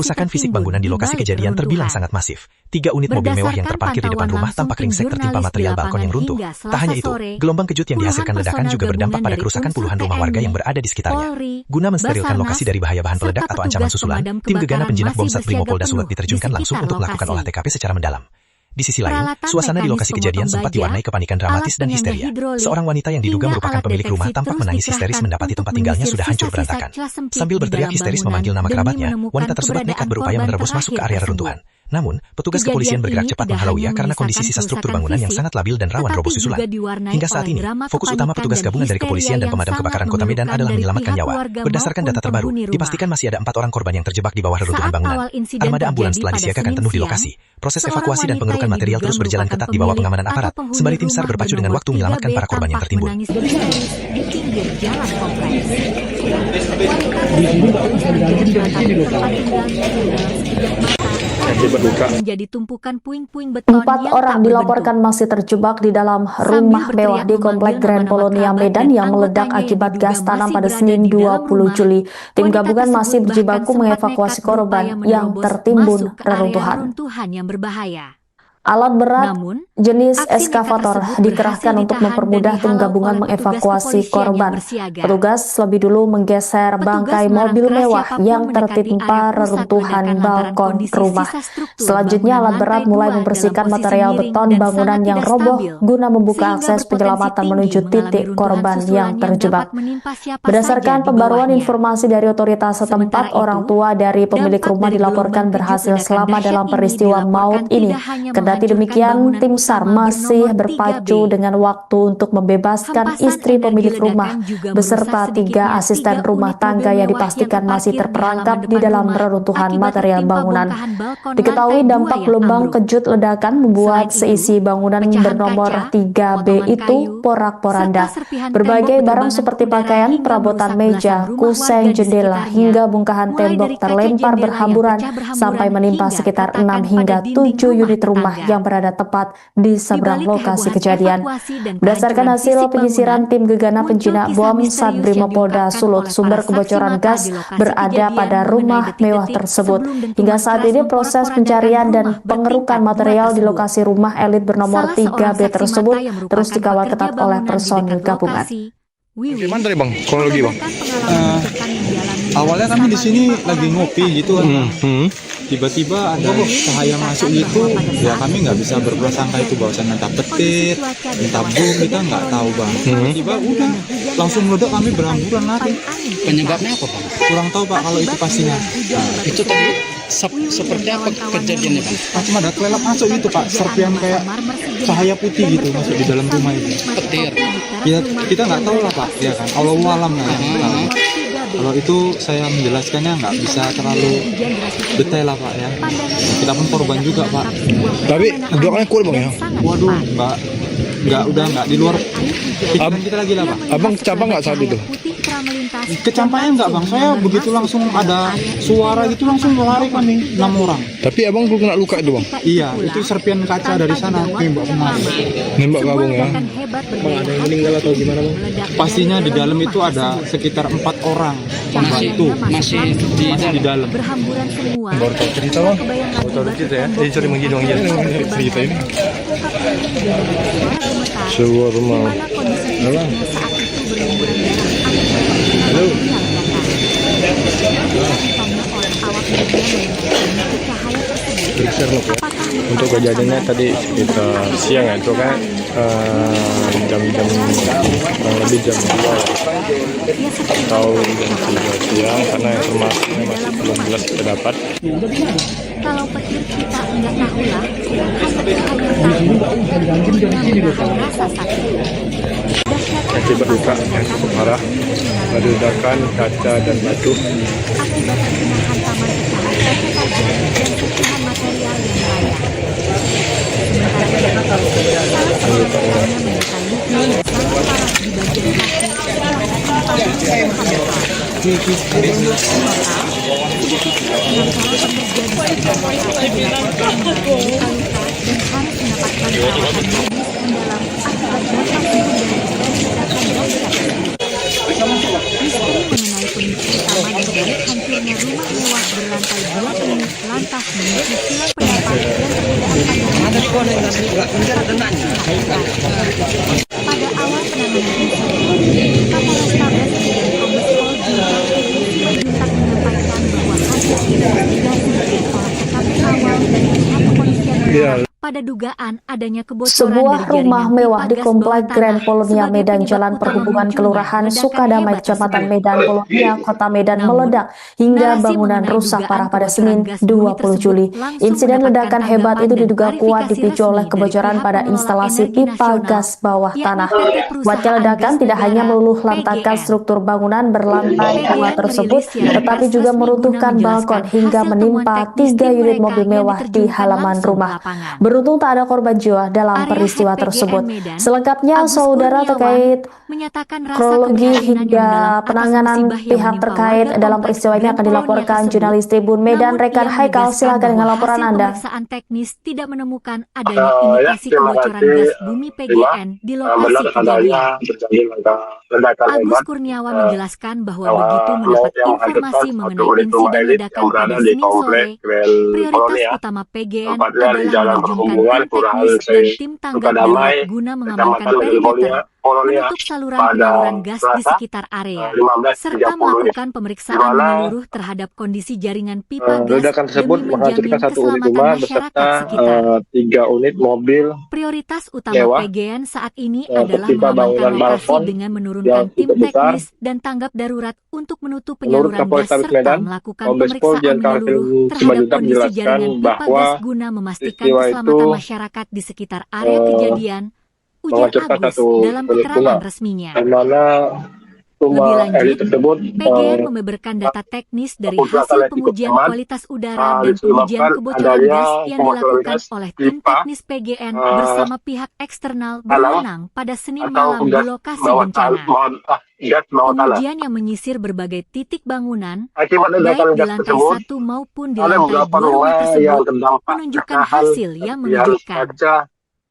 Kerusakan fisik bangunan di lokasi kejadian terbilang sangat masif. 3 unit mobil mewah yang terparkir di depan rumah tampak ringsek tertimpa material balkon yang runtuh. Tak hanya itu, gelombang kejut yang dihasilkan ledakan juga berdampak pada kerusakan puluhan rumah warga yang berada di sekitarnya. Guna mensterilkan lokasi dari bahaya bahan peledak atau ancaman susulan, tim gegana penjinak bom Sat Brimopolda Sulut diterjunkan langsung untuk melakukan olah TKP secara mendalam. Di sisi lain, suasana di lokasi kejadian sempat diwarnai kepanikan dramatis dan histeria. Seorang wanita yang diduga merupakan pemilik rumah tampak menangis histeris mendapati tempat tinggalnya sudah hancur berantakan. Sambil berteriak histeris memanggil nama kerabatnya, wanita tersebut nekat berupaya menerobos masuk ke area reruntuhan. Namun, petugas kepolisian bergerak cepat menghalauinya karena kondisi sisa struktur bangunan yang sangat labil dan rawan roboh susulan. Hingga saat ini, fokus utama petugas gabungan dari kepolisian dan pemadam kebakaran Kota Medan adalah menyelamatkan nyawa. Berdasarkan data terbaru, dipastikan masih ada 4 orang korban yang terjebak di bawah reruntuhan bangunan. Armada ambulans telah disiagakan penuh di lokasi. Proses evakuasi dan pengerukan material terus berjalan ketat di bawah pengamanan aparat, sembari tim SAR berpacu dengan waktu menyelamatkan para korban yang tertimbun. Menjadi tumpukan puing-puing beton. 4 orang dilaporkan masih terjebak di dalam rumah mewah di Komplek Grand Polonia Medan yang meledak akibat gas tanam pada Senin 20 Juli. Tim gabungan masih berjibaku mengevakuasi korban yang tertimbun reruntuhan. Yang berbahaya. Alat berat jenis eskavator dikerahkan untuk mempermudah tim gabungan mengevakuasi korban. Petugas lebih dulu menggeser bangkai mobil mewah yang tertimpa reruntuhan balkon rumah. Selanjutnya alat berat mulai membersihkan material beton bangunan yang roboh guna membuka akses penyelamatan menuju titik korban yang terjebak. Berdasarkan pembaruan informasi dari otoritas setempat, orang tua dari pemilik rumah dilaporkan berhasil selamat dalam peristiwa maut ini. Kendati demikian, tim SAR masih berpacu dengan waktu untuk membebaskan istri pemilik rumah beserta 3 asisten rumah tangga yang dipastikan masih terperangkap di dalam reruntuhan material bangunan. Diketahui dampak gelombang kejut ledakan membuat seisi bangunan bernomor 3B itu porak-poranda. Berbagai barang seperti pakaian, perabotan meja, kusen, jendela, hingga bongkahan tembok terlempar berhamburan sampai menimpa sekitar 6 hingga 7 unit rumah yang berada tepat di seberang lokasi kejadian. Berdasarkan hasil penyisiran tim gegana penjinak bom Satbrimopolda Sulut, sumber kebocoran gas berada pada rumah mewah tersebut. Hingga saat ini proses pencarian dan pengerukan material di lokasi rumah elit bernomor 3B tersebut terus dikawal ketat oleh personil gabungan. Gimana tadi Bang? Kronologi Bang? Awalnya kami di sini lagi ngopi gitu kan. Tiba-tiba ada cahaya masuk gitu, ya kami nggak bisa berprasangka itu bahwasan entah petir, entah bom, kita nggak tahu Bang. Tiba udah langsung meledak, kami berhamburan lari. Penyebabnya apa Bang? Kurang tahu Pak kalau itu pastinya. Itu tadi seperti apa kejadiannya Bang? Macam ada kelelap masuk gitu Pak, serpian kayak cahaya putih gitu masuk di dalam rumah itu. Petir. Ya kita nggak tahu lah Pak, ya kan. Allahu alam lah yang tahu. Kalau itu saya menjelaskannya nggak bisa terlalu detail lah Pak ya. Kita pun korban juga Pak. Tapi doanya kuat Bang ya? Waduh, udah nggak di luar pikiran kita lagi lah Pak. Abang kecapa nggak saat itu? Kecampaknya nggak Bang, saya begitu langsung ada suara gitu langsung lari kami 6 orang. Tapi abang belum kena luka itu Bang? Iya, itu serpian kaca dari sana nembak kemari. Nembak ke abang ya? Bang, ada yang meninggal atau gimana Bang? Pastinya di dalam itu ada sekitar 4 orang pembantu masih di dalam. Berhamburan semua. Baru tahu cerita Bang? Baru tahu cerita ya? Jadi sering menghitung aja cerita ini. Sebuah rumah. Halo. Halo. Untuk kejadiannya tadi sekitar siang ya, itu kan jam-jam kurang lebih jam 2 atau jam 3 siang, karena informasinya masih belum jelas kita dapat. Kalau petir kita enggak tahu lah, hanya rasa sakit. Akibat luka yang cukup parah, ada ledakan kaca dan batu. Akibat terkena hantaman pecahan dan sentuhan material yang layak. Sementara itu, salah seorang rekannya menderita luka yang sangat parah di bagian kaki setelah mengenai pemicu utama dari hancurnya rumah mewah berlantai 2 ini lantas menuju silang pendapat dan perbedaan pada awal penanganan insiden, Kapolres Tabes dan Kombes Pol Juntak menyampaikan bahwa hasil investigasi dari olah TKP awal dari pihak kepolisian pada dugaan adanya kebocoran sebuah rumah mewah di komplek Grand Polonia Medan Jalan Perhubungan Kelurahan Sukadamai Kecamatan Medan Polonia Kota Medan meledak hingga bangunan rusak parah pada Senin 20 Juli. Insiden ledakan hebat itu diduga kuat dipicu oleh kebocoran pada instalasi pipa gas bawah tanah. Buatnya ledakan tidak hanya meluluh lantakan struktur bangunan berlantai 2 tersebut, tetapi juga meruntuhkan balkon hingga menimpa 3 unit mobil mewah di halaman rumah. Beruntung tak ada korban jiwa dalam peristiwa tersebut. Selengkapnya, saudara, terkait kronologi hingga penanganan pihak terkait dalam peristiwa ini akan dilaporkan jurnalis Tribun Medan, rekan Haikal. Silakan dengan laporan Anda. Pemeriksaan teknis tidak menemukan adanya indikasi kebocoran gas bumi PGN di lokasi kejadian. Agus Kurniawan menjelaskan bahwa begitu mendapat informasi mengenai insiden ledakan pada Senin sore, prioritas utama PGN adalah menerjunkan tim teknis dan tim tanggap darurat guna mengamankan perimeter, menutup saluran penyaluran gas di sekitar area, serta melakukan pemeriksaan menyeluruh terhadap kondisi jaringan pipa gas demi menjamin keselamatan masyarakat sekitar. 3 unit mobil. Prioritas utama PGN saat ini adalah mengamankan lokasi dengan menurunkan tim teknis dan tanggap darurat untuk menutup penyaluran gas serta melakukan pemeriksaan menyeluruh terhadap kondisi jaringan pipa gas guna memastikan keselamatan masyarakat di sekitar area kejadian, ujar Agus dalam keterangan resminya. Lebih lanjut, PGN membeberkan data teknis dari hasil pengujian kualitas udara dan pengujian kebocoran gas yang dilakukan oleh tim teknis PGN bersama pihak eksternal berwenang pada Senin malam di lokasi bencana. Pengujian yang menyisir berbagai titik bangunan, baik di lantai 1 maupun di lantai 2 rumah tersebut, menunjukkan hasil yang mengejutkan.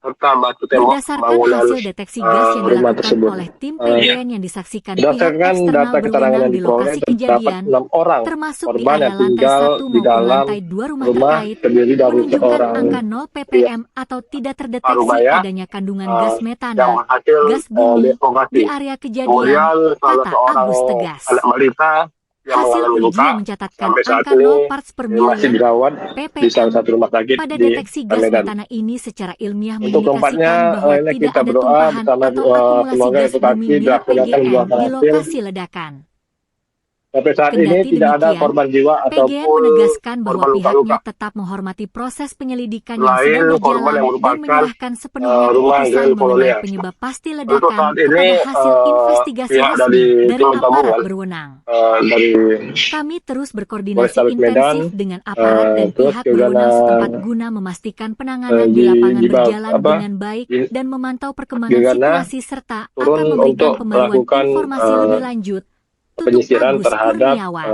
serta batu tembok Berdasarkan bangunan hasil deteksi gas yang rumah dilakukan tersebut. oleh tim PGN yang disaksikan pihak Berdasarkan eksternal data keterangan berwenang yang di diperoleh, lokasi terdapat kejadian, 6 orang termasuk di korban area yang lantai tinggal 1 di maupun dalam lantai 2 rumah rumah terkait, terdiri dari menunjukkan seorang angka 0 ppm atau tidak terdeteksi parubaya adanya kandungan gas yang metana, berhasil gas bumi, dievakuasi. di area kejadian, Kemudian salah kata seorang Agus tegas. anak balita yang Hasil mengalami uji luka yang mencatatkan sampai saat angka ini 0 parts per masih million dirawat di salah ppm satu rumah sakit pada di deteksi gas Medan. metana ini secara ilmiah Untuk keempatnya, mengindikasikan bahwa ini tidak kita ada berdoa tumpahan bersama atau akumulasi semoga gas evakuasi bumi minyak dilaksanakan PGN bukan di hasil. lokasi ledakan. Sampai saat ini Kendati tidak ada demikian, korban jiwa PGN ataupun menegaskan bahwa korban pihaknya luka-luka. tetap menghormati proses penyelidikan yang Selain sedang korban berjalan yang dan merupakan menyerahkan sepenuhnya rumah keputusan Grand mengenai Polonia. penyebab pasti Untuk ledakan saat ini kepada hasil investigasi pihak resmi dari tim aparat gabungan berwenang. dari Kami terus berkoordinasi Polrestabes Medan, intensif dengan aparat dan terus pihak juga berwenang setempat guna memastikan penanganan di lapangan berjalan dengan baik dan memantau perkembangan Gegana situasi serta turun akan memberikan untuk pembaruan melakukan informasi lebih lanjut. Tutup penyisiran Agus terhadap Kurniawan.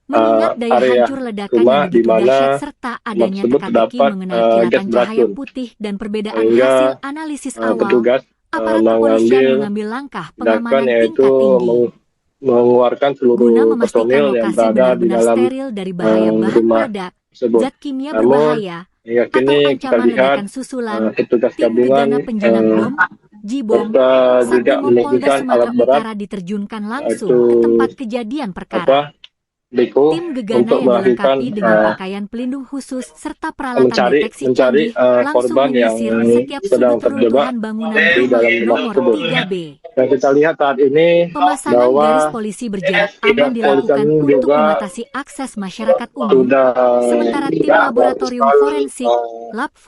Mengingat daya area hancur ledakan rumah yang di begitu mana dahsyat serta adanya tersebut teka-teki terdapat mengenai gas kilatan cahaya beracun. putih dan perbedaan Sehingga hasil analisis awal, petugas aparat kepolisian mengambil langkah tindakan pengamanan yaitu tingkat tinggi mengeluarkan guna seluruh memastikan personil yang lokasi berada di benar-benar dalam steril dari bahaya bahan rumah peledak, tersebut. zat kimia Namun berbahaya, hingga atau kini kita ancaman lihat ledakan susulan. petugas Tim gabungan Gegana Penjinak Bom, Jibom, serta juga Satrimob Polda menunjukkan Sumatera alat berat Utara diterjunkan langsung yaitu ke tempat kejadian perkara. Beko Tim Gegana untuk yang melakukan dilengkapi dengan pakaian pelindung khusus serta peralatan deteksi mencari canggih langsung korban yang menyisir setiap sedang sudut terjebak reruntuhan bangunan di rumah dalam rumah nomor tersebut. 3B. Dan kita lihat saat ini Pemasangan bahwa garis polisi berjarak aman pihak dilakukan polisian untuk juga membatasi akses masyarakat umum. sudah Sementara tim laboratorium forensik, Lab4,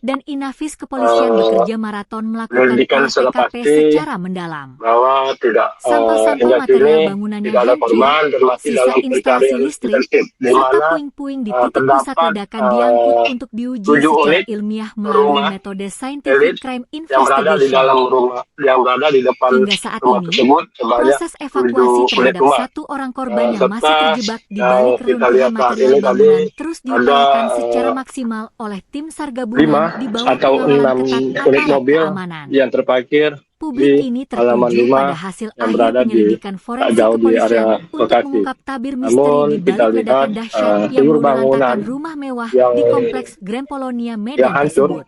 dan Inafis kepolisian bekerja maraton melakukan penyelidikan olah secara TKP pasti secara mendalam. bahwa tidak Sampah-sampah hingga material kini bangunan yang tidak ada hancur, korban dan masih sisa dalam instalasi pencarian listrik, intensif di serta mana puing-puing di titik pusat terdapat ledakan diangkut untuk diuji 7 secara unit ilmiah melalui rumah metode scientific elit crime yang berada di investigation. dalam rumah, yang berada di depan Hingga saat rumah ini, tersebut sebanyak proses evakuasi 7 unit terhadap rumah. satu orang korban yang masih Serta terjebak di yang balik kita reruntuhan lihat saat material ini tadi bangunan terus ada diupayakan secara maksimal oleh tim SAR 5 gabungan di bawah atau pengawalan 6 ketat unit aparat mobil keamanan. yang terparkir Publik di kini halaman tertuju 5 pada hasil yang akhir berada di penyelidikan tak forensik jauh di kepolisian area untuk lokasi. mengungkap tabir misteri Namun di kita balik lihat ledakan dahsyat yang seluruh meluluh lantakkan bangunan rumah mewah yang di kompleks Grand Polonia Medan hancur tersebut.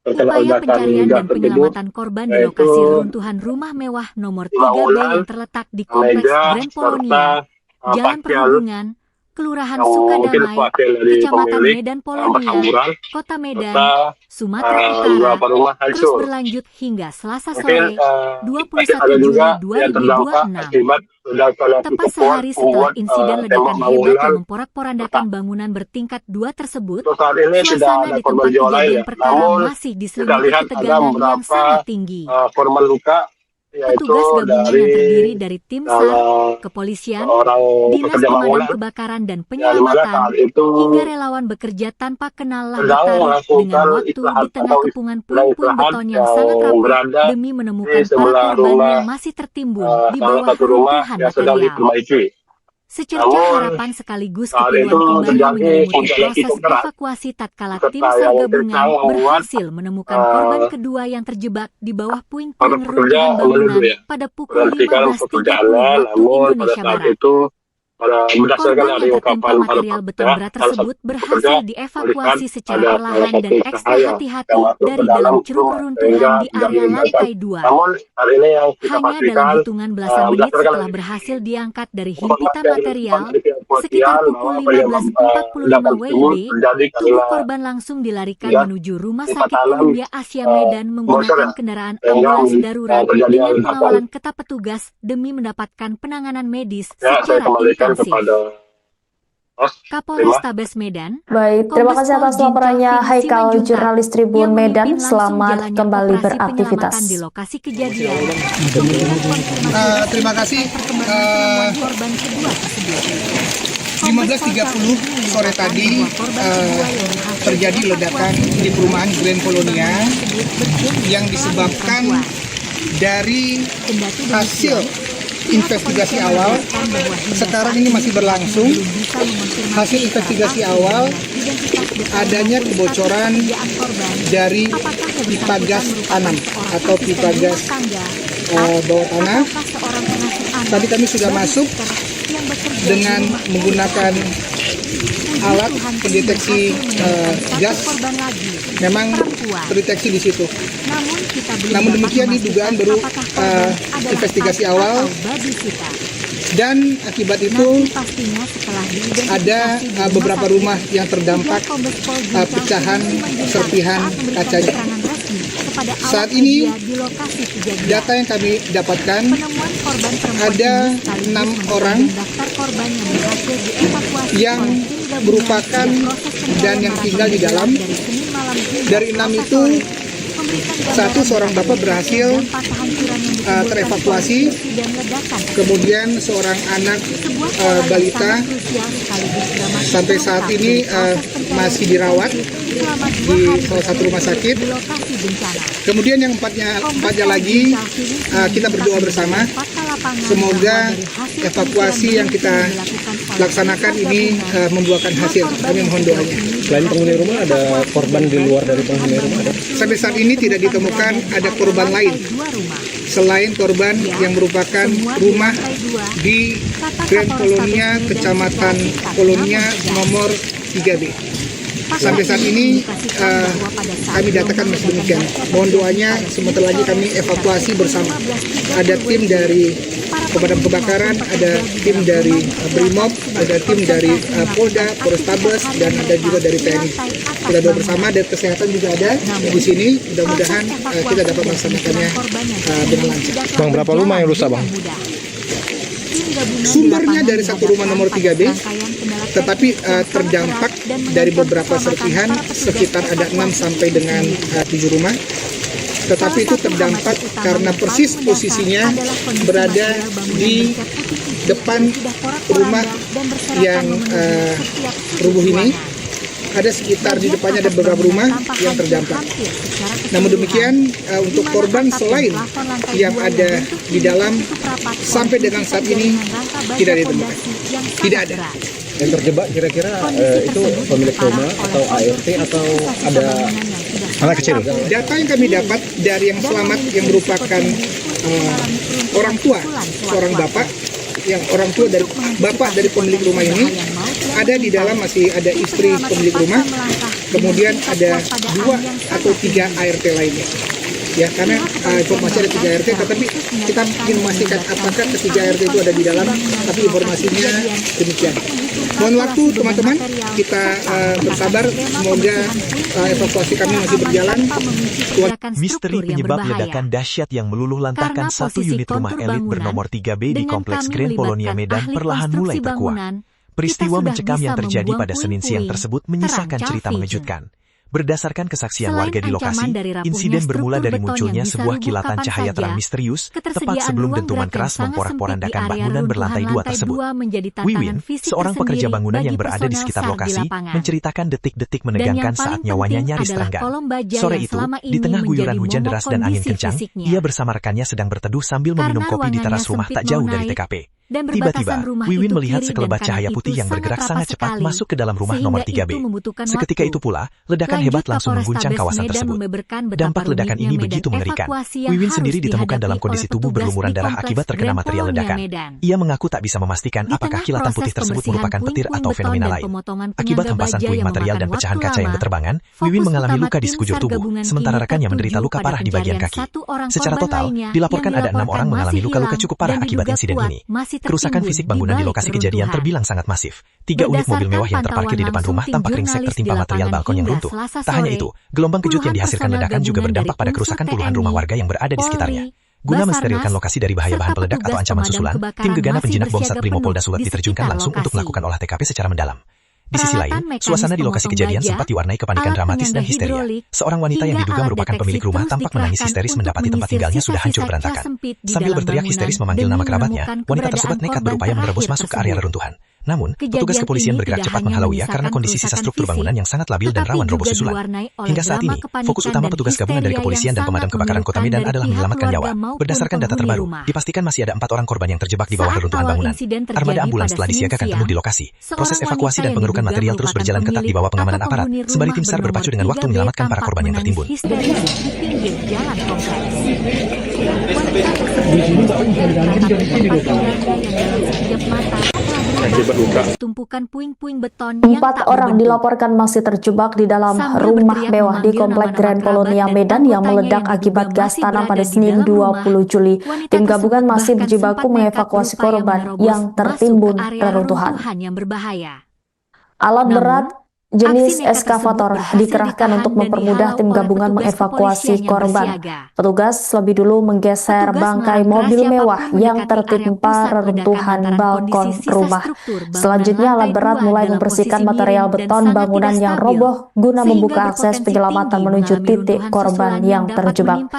terkena Upaya ledakan pencarian gas dan tersebut, penyelamatan korban di yaitu lokasi reruntuhan rumah mewah nomor 3B bangunan, yang terletak di kompleks meja, Grand Polonia, serta Jalan parkir Perhubungan, Kelurahan yang mungkin Sukadamai, wakil dari Kecamatan pemilik Medan Polonia, berhamburan Kota Medan, serta Sumatera Utara, beberapa rumah terus hancur. berlanjut hingga Selasa Mungkin sore, masih 21 ada juga Juli yang terdampak 2026. akibat ledakan api Tepat tersebut sehari setelah membuat insiden tembok ledakan hebat bangunan yang memporak-porandakan bangunan bertingkat 2 tersebut, untuk saat ini tidak suasana ada di korban tempat jiwa lain kejadian ya. perkara Namun masih kita diselimuti lihat ada ketegangan yang beberapa sangat tinggi. korban luka, yaitu Petugas gabungan dari yang terdiri dari tim SAR, salah kepolisian, seorang Dinas pekerja Pemadam bangunan Kebakaran dan yang dimana Penyelamatan, saat itu hingga relawan bekerja tanpa kenal lalu sedang tarih dengan melakukan waktu istirahat di tengah atau kepungan sedang puing-puing istirahat beton yang sangat yang rapuh berada demi di menemukan para sebelah korban rumah yang masih tertimbun di salah bawah satu rumah reruntuhan yang sedang material. diperbaiki. Secerca Namun harapan sekaligus saat kepiluan itu kembali terjadi menyelimuti hujan yang proses cukup deras evakuasi tatkala serta tim SAR yang gabungan kencang membuat berhasil menemukan korban kedua yang terjebak di bawah para puing-puing pekerja reruntuhan menuduh bangunan ya pada pukul berhentikan 15.30 pekerjaannya. waktu Namun pada Indonesia saat Barat. itu berdasarkan Korban dari yang tertimpa ungkapan para material beton pekerja, berat salah tersebut satu berhasil pekerja melihat dievakuasi secara ada salah perlahan dan satu ekstra cahaya hati-hati yang masuk dari ke dalam dalam ceruk rumah reruntuhan sehingga di tidak area menyebabkan. lantai 2. Namun hari ini yang kita Hanya dalam pastikan hitungan belasan menit berdasarkan setelah berhasil diangkat dari informasi himpitan yang material, dari pihak sekitar kepolisian pukul bahwa penyebab 15.45 ledakan tersebut WIB, terjadi tubuh karena korban langsung dilarikan gas menuju Rumah pipa Sakit tanam Columbia Asia Medan bocor menggunakan ya, kendaraan sehingga ambulans darurat terjadi dengan ledakan. pengawalan ketat petugas demi mendapatkan penanganan medis Ya, saya secara kembalikan intensif. kepada host. Kapolrestabes Medan, Baik, terima kasih atas laporannya Haikal, jurnalis Tribun yang Medan. memimpin langsung Selamat jalannya kembali operasi beraktivitas. penyelamatan di lokasi kejadian. Memberikan konfirmasi Terima kasih. perkembangan korban kedua tersebut. 15.30 sore tadi terjadi ledakan di perumahan Grand Polonia yang disebabkan dari hasil investigasi awal. Sekarang ini masih berlangsung. Hasil investigasi awal adanya kebocoran dari pipa gas tanam atau pipa gas bawah tanah. Tadi kami sudah masuk dengan menggunakan alat pendeteksi gas, memang terdeteksi di situ. Namun demikian di dugaan baru investigasi awal, dan akibat itu ada beberapa rumah yang terdampak pecahan serpihan kacanya. Saat ini data yang kami dapatkan ada 6 orang yang merupakan dan yang tinggal di dalam. Dari 6 itu seorang bapak berhasil terevakuasi, kemudian seorang anak balita sampai saat ini masih dirawat di salah satu rumah sakit. Kemudian yang empatnya lagi kita berdoa bersama, semoga evakuasi yang kita laksanakan ini membuahkan hasil. Kami mohon doanya. Selain penghuni rumah, ada korban di luar dari penghuni rumah? Sampai saat ini tidak ditemukan ada korban lain selain korban yang merupakan rumah di Grand Polonia, Kecamatan Polonia nomor 3B. Sampai saat ini kami datakan masih demikian. Mohon doanya, sebentar lagi kami evakuasi bersama. Ada tim dari pemadam kebakaran, ada tim dari Brimob, ada tim dari Polda, Polrestabes, dan ada juga dari TNI. Kita doa bersama, dan kesehatan juga ada di sini. Mudah-mudahan kita dapat melaksanakannya dengan lancar. Bang, berapa rumah yang rusak, Bang? Sumbernya dari satu rumah nomor 3B, tetapi terdampak dari beberapa serpihan, sekitar ada 6 sampai dengan 7 rumah. Tetapi itu terdampak karena persis posisinya berada di depan rumah yang rubuh ini. Ada sekitar di depannya ada beberapa rumah yang terdampak. Namun demikian untuk korban selain yang ada di dalam sampai dengan saat ini tidak ditemukan. Tidak ada. Yang terjebak kira-kira itu pemilik rumah atau ART atau ada anak kecil? Data yang kami dapat dari yang selamat yang merupakan orang tua, seorang bapak, yang orang tua dari bapak dari pemilik rumah ini, ada di dalam masih ada istri pemilik rumah, kemudian ada 2 atau 3 ART lainnya. Ya, karena informasi ada 3 ART, tetapi kita ingin memastikan apakah ketiga ART itu ada di dalam, tapi informasinya demikian. Mohon waktu teman-teman, kita bersabar, semoga evakuasi kami masih berjalan. Misteri penyebab ledakan dahsyat yang meluluh lantahkan satu unit rumah elit bernomor 3B di Kompleks Grand Polonia Medan perlahan mulai terkuak. Peristiwa mencekam yang terjadi pada Senin siang tersebut menyisakan cerita mengejutkan. Berdasarkan kesaksian warga di lokasi, insiden bermula dari munculnya sebuah kilatan cahaya terang misterius tepat sebelum dentuman keras memporak-porandakan bangunan berlantai 2 tersebut. Wiwin, seorang pekerja bangunan yang berada di sekitar lokasi, menceritakan detik-detik menegangkan saat nyawanya nyaris terenggan. Sore itu, di tengah guyuran hujan deras dan angin kencang, ia bersama rekannya sedang berteduh sambil meminum kopi di teras rumah tak jauh dari TKP. Tiba-tiba, Wiwin melihat sekelebat cahaya putih yang bergerak sangat cepat masuk ke dalam rumah nomor 3B. Seketika itu pula, ledakan hebat langsung mengguncang kawasan tersebut. Dampak ledakan ini begitu mengerikan. Wiwin sendiri ditemukan dalam kondisi tubuh berlumuran darah akibat terkena material ledakan. Ia mengaku tak bisa memastikan apakah kilatan putih tersebut merupakan petir atau fenomena lain. Akibat hempasan puing material dan pecahan kaca yang berterbangan, Wiwin mengalami luka di sekujur tubuh, sementara rekannya menderita luka parah di bagian kaki. Secara total, dilaporkan ada 6 orang mengalami luka-luka cukup parah akibat insiden ini. Kerusakan fisik bangunan di lokasi kejadian terbilang sangat masif. 3 unit mobil mewah yang terparkir di depan rumah tampak ringsek tertimpa material balkon yang runtuh. Tak hanya itu, gelombang kejut yang dihasilkan ledakan juga berdampak pada kerusakan puluhan rumah warga yang berada di sekitarnya. Guna mensterilkan lokasi dari bahaya bahan peledak atau ancaman susulan, tim gegana penjinak bom Satprimo Polda Sulut diterjunkan langsung untuk melakukan olah TKP secara mendalam. Di sisi lain, suasana di lokasi kejadian sempat diwarnai kepanikan dramatis dan histeria. Seorang wanita yang diduga merupakan pemilik rumah tampak menangis histeris mendapati tempat tinggalnya sudah hancur berantakan. Sambil berteriak histeris memanggil nama kerabatnya, wanita tersebut nekat berupaya menerobos masuk ke area reruntuhan. Namun, petugas kepolisian bergerak cepat menghalauinya karena kondisi sisa struktur bangunan yang sangat labil dan rawan roboh susulan. Hingga saat ini, fokus utama petugas gabungan dari kepolisian dan pemadam kebakaran Kota Medan adalah menyelamatkan nyawa. Berdasarkan data terbaru, dipastikan masih ada 4 orang korban yang terjebak di bawah reruntuhan bangunan. Armada ambulans telah disiagakan penuh di lokasi. Proses evakuasi dan pengerukan material terus berjalan ketat di bawah pengamanan aparat, sembari tim SAR berpacu dengan waktu menyelamatkan para korban yang tertimbun. Empat orang dilaporkan masih terjebak di dalam rumah mewah di Komplek Grand Polonia Medan yang meledak akibat gas tanam pada Senin 20 Juli. Tim gabungan masih berjibaku mengevakuasi korban yang tertimbun reruntuhan. Alat berat jenis eskavator dikerahkan untuk mempermudah tim gabungan mengevakuasi korban. Petugas lebih dulu menggeser bangkai mobil mewah yang tertimpa reruntuhan balkon rumah. Selanjutnya alat berat mulai membersihkan material beton bangunan yang roboh guna membuka akses penyelamatan menuju titik korban yang terjebak.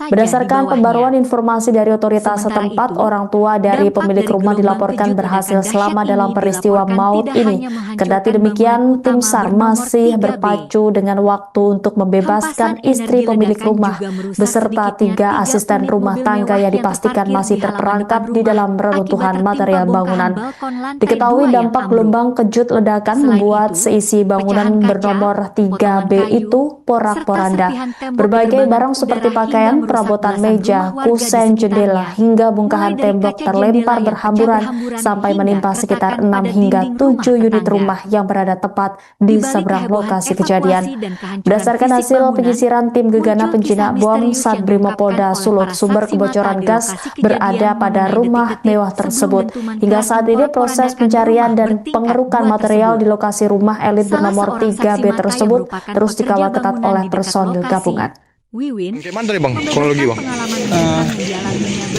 Berdasarkan pembaruan informasi dari otoritas setempat, orang tua dari pemilik rumah dilaporkan berhasil selamat dalam peristiwa maut ini. Kendati demikian, tim SAR masih berpacu dengan waktu untuk membebaskan istri pemilik rumah beserta 3 asisten rumah tangga yang dipastikan masih terperangkap di dalam reruntuhan material bangunan. Diketahui dampak gelombang kejut ledakan membuat seisi bangunan bernomor 3B itu porak-poranda. Berbagai barang seperti pakaian, perabotan meja, kusen, jendela, hingga bongkahan tembok terlempar berhamburan sampai menimpa sekitar 6 hingga 7 unit rumah yang berada tepat di seberang lokasi kejadian. Berdasarkan hasil penyisiran tim gegana penjinak bom Sat Brimopolda Sulut, sumber kebocoran gas berada pada rumah mewah tersebut. Hingga saat ini proses pencarian dan pengerukan material di lokasi rumah elit bernomor 3B tersebut terus dikawal ketat oleh personil gabungan. Gimana tadi bang? Kronologi bang?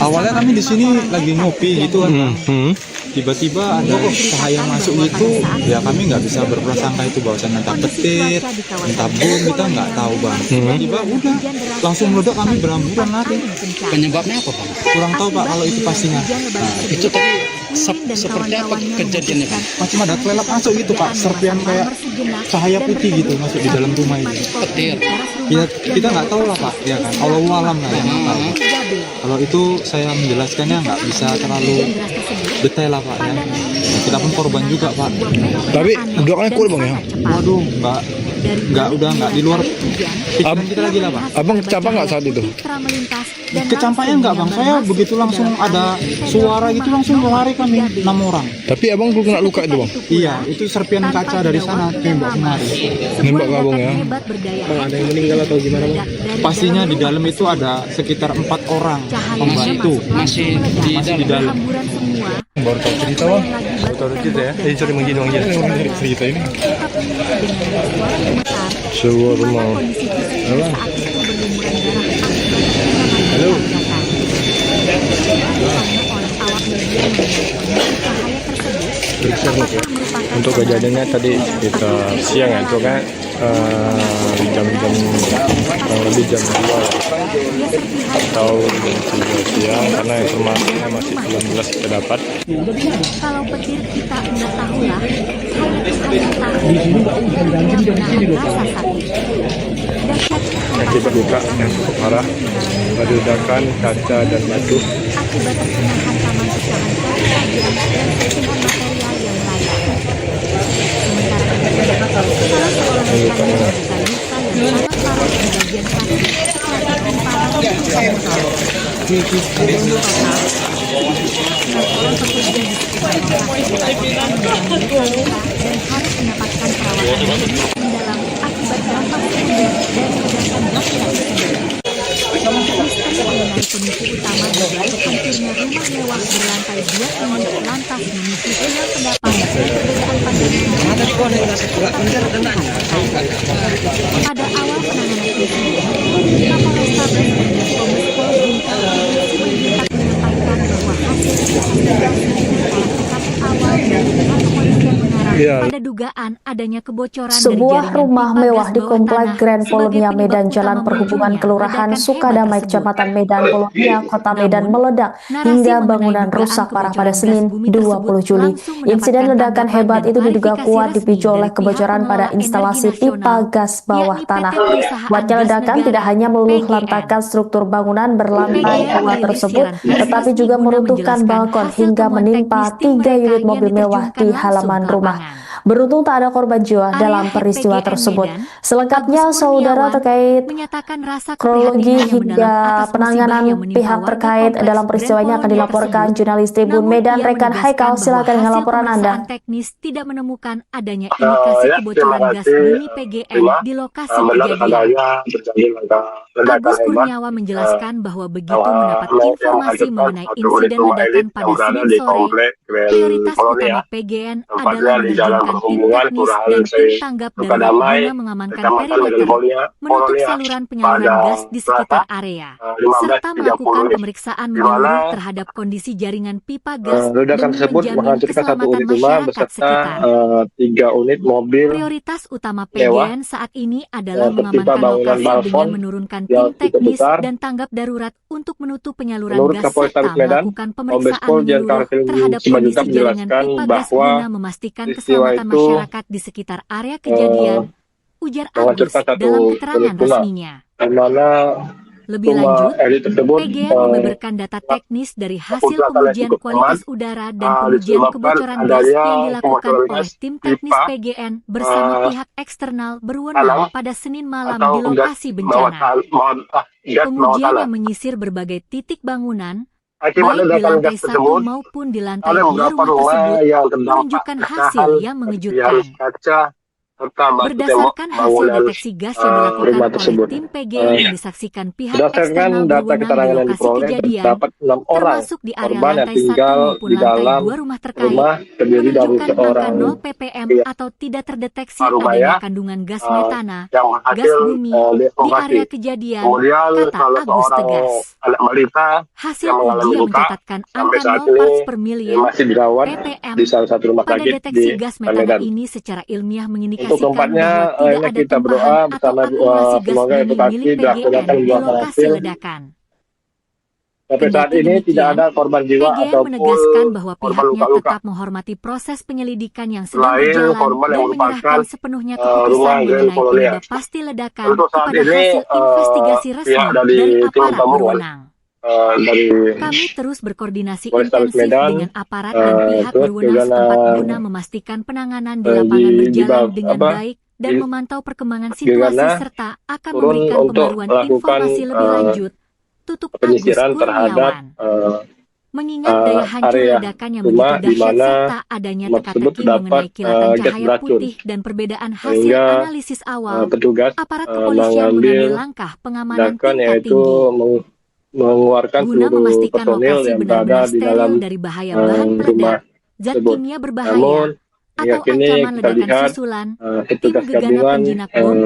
Awalnya kami di sini lagi ngopi gitu kan. Tiba-tiba ada cahaya masuk gitu, ya kami nggak bisa berprasangka itu bahwasannya entah petir, entah bom, kita nggak tahu bang. Tiba-tiba udah langsung meledak, kami berhamburan lari. Penyebabnya apa Pak? Kurang tahu Pak kalau itu pastinya. Itu tadi seperti apa kejadiannya Pak? Macam ada kelelap masuk gitu Pak, serpian kayak cahaya putih gitu masuk di dalam rumah itu. Petir. Ya, kita nggak tahu lah Pak, ya kan. Allahu alam lah yang tahu. Kalau itu saya menjelaskannya nggak bisa terlalu detail lah Pak ya. Kita pun korban juga Pak. Tapi doanya kurang bang ya? Waduh, udah nggak di luar pikiran kita lagi lah Pak. Abang kecampak nggak saat itu? Kecampaknya enggak bang, saya begitu langsung ada suara gitu langsung lari kami 6 orang. Tapi abang belum kena luka itu bang? Iya, itu serpian kaca dari sana tembak kemari. Nembak ke abang ya? Bang, ada yang meninggal atau gimana bang? Pastinya di dalam itu ada sekitar 4 orang pembantu Masih di dalam. Baru tahu cerita bang? Baru tahu cerita ya? Jadi sering manggil cerita ini. Sebuah rumah. Halo. Untuk kejadiannya tadi kita siang ya, itu kan jam-jam lebih jam 2 atau jam 3 siang, karena informasinya masih belum jelas kita dapat. Kalau petir kita nggak tahu lah, Akibat luka yang cukup parah, ada ledakan kaca dan batu. Akibat terkena hantaman pecahan kaca dan serpihan material yang layak. Sementara salah seorang rekannya menderita luka yang sangat parah di bagian kaki setelah tertimpa reruntuhan motor. Orang pekerja di sekitar lokasi dilaporkan mengalami luka dan harus mendapatkan perawatan medis mendalam akibat dampak sekunder dari ledakan bakar tersebut. Misteri mengenai pemicu utama dari hancurnya rumah mewah berlantai 2 ini lantas memicu banyak pendapat dan perbedaan pandangan. Pada awal penanganan insiden, Kapolrestabes dan Kombes Pol Bintang Simanjuntak menyampaikan bahwa hasil investigasi oleh TKP awal dari pihak kepolisian mengarah pada dugaan adanya kebocoran dari Sebuah jaringan rumah pipa mewah gas di bawah Komplek tanah Grand sebagai Polonia penyebab Medan Jalan utama Perhubungan munculnya Kelurahan ledakan Sukadamai hebat tersebut. Kecamatan Medan Polonia Kota Medan Namun, meledak narasi hingga mengenai bangunan dugaan rusak parah pada kebocoran gas Senin bumi 20 tersebut Juli. langsung mendapatkan Insiden ledakan tanggapan hebat dan itu diduga klarifikasi kuat resmi dipicu oleh dari pihak kebocoran pada pengelola instalasi energi pipa nasional, gas bawah yakni tanah. PT Perusahaan Kuatnya Gas ledakan Negara, tidak hanya meluluh PGN. lantakan struktur bangunan berlantai PGN 2 merilis tersebut, siaran pers tetapi resmi juga guna meruntuhkan menjelaskan balkon hasil hingga temuan menimpa teknis tim 3 mereka unit yang mobil mewah diterjunkan di langsung halaman ke rumah. lapangan. Beruntung tak ada korban jiwa Area dalam Head peristiwa PGN tersebut. Medan, Selengkapnya, Agus saudara, Kurniawan, terkait menyatakan rasa kronologi keprihatinannya mendalam hingga atas musibah penanganan yang menimpa pihak warga terkait kompleks dalam peristiwa Grand ini akan Polonia dilaporkan tersebut. jurnalis Tribun Namun Medan ia Rekan menegaskan Haikal. bahwa Silakan dengan hasil laporan Anda. pemeriksaan teknis tidak menemukan adanya indikasi Terima kebocoran gas kasih. bumi PGN di lokasi Benar kejadian. adanya terjadi ledakan Agus hebat Kurniawan menjelaskan bahwa begitu mendapat yang informasi menghancurkan mengenai satu unit insiden rumah ledakan elit yang pada berada Senin di sore, Komplek Grand prioritas Polonia, utama PGN tempatnya adalah di Jalan menerjunkan tim Perhubungan teknis Kelurahan dan tim tanggap darurat Sukadamai, guna mengamankan Kecamatan Medan perimeter, menutup Polonia saluran penyaluran pada gas di sekitar area, serta 15.30 melakukan pemeriksaan di mana menyeluruh terhadap kondisi jaringan pipa gas ledakan demi tersebut menjamin menghancurkan satu keselamatan unit rumah masyarakat beserta sekitar. 3 unit mobil Prioritas utama mewah PGN saat ini adalah tertimpa mengamankan bangunan lokasi dengan balkon menurunkan yang tim cukup teknis besar. dan tanggap darurat untuk menutup penyaluran Menurut gas Kapolrestabes serta Medan, melakukan Kombes pemeriksaan Pol Jan menyeluruh Kartini terhadap Simanjuntak kondisi jaringan menjelaskan pipa gas bahwa guna memastikan peristiwa keselamatan itu masyarakat di sekitar area kejadian, ujar Agus menghancurkan satu dalam keterangan unit rumah, resminya. di mana Lebih rumah lanjut, elit tersebut PGN membeberkan data teknis dari hasil pengujian kualitas udara dan pengujian kebocoran gas yang dilakukan oleh tim teknis PGN bersama pihak eksternal berwenang pada Senin malam di lokasi bencana. Pengujian yang menyisir berbagai titik bangunan, baik di lantai 1 maupun di lantai 2 rumah tersebut, menunjukkan hasil yang mengejutkan. Berdasarkan hasil deteksi gas yang dilakukan oleh tim PGN yang disaksikan pihak eksternal berwenang di lokasi kejadian, termasuk di area lantai 1 maupun lantai 2 rumah terkait, menunjukkan angka 0 ppm atau tidak terdeteksi adanya kandungan gas metana, gas bumi, di area kejadian, kata Agus tegas. Hasil uji yang mencatatkan angka 0 parts per million ppm pada deteksi gas metana ini secara ilmiah mengindikasikan untuk keempatnya, bahwa tidak ada kita berdoa tumpahan atau bersama akumulasi gas semoga bumi edukasi milik dilaksanakan PGN di dengan lokasi berhasil. ledakan. Sampai saat Kendati ini tidak demikian, ada korban jiwa PGN ataupun menegaskan bahwa korban pihaknya luka-luka. tetap menghormati proses penyelidikan yang sedang Selain berjalan korban dan yang menyerahkan merupakan sepenuhnya rumah keputusan Grand mengenai Polonia. penyebab pasti ledakan Untuk saat kepada ini, hasil investigasi resmi pihak dari dari tim aparat gabungan berwenang. Dari Kami terus berkoordinasi Polrestabes intensif Medan, dengan aparat dan pihak terus berwenang juga setempat guna memastikan penanganan di lapangan berjalan dengan baik dan memantau perkembangan situasi serta akan turun memberikan untuk pembaruan melakukan informasi lebih lanjut. Tutup Agus penyisiran terhadap Kurniawan. Mengingat daya hancur area ledakan yang rumah begitu di dahsyat mana serta adanya rumah tersebut teka-teki terdapat mengenai kilatan gas cahaya beracun. putih dan perbedaan hasil Sehingga analisis awal, petugas aparat kepolisian mengambil mengambil langkah pengamanan tindakan tingkat yaitu tinggi mengeluarkan guna seluruh memastikan personil lokasi yang benar-benar berada di dalam steril dari bahaya bahan rumah peledak, zat tersebut. kimia Namun berbahaya, atau hingga kini ancaman kita ledakan lihat susulan, tim petugas gegana gabungan penjinak bom,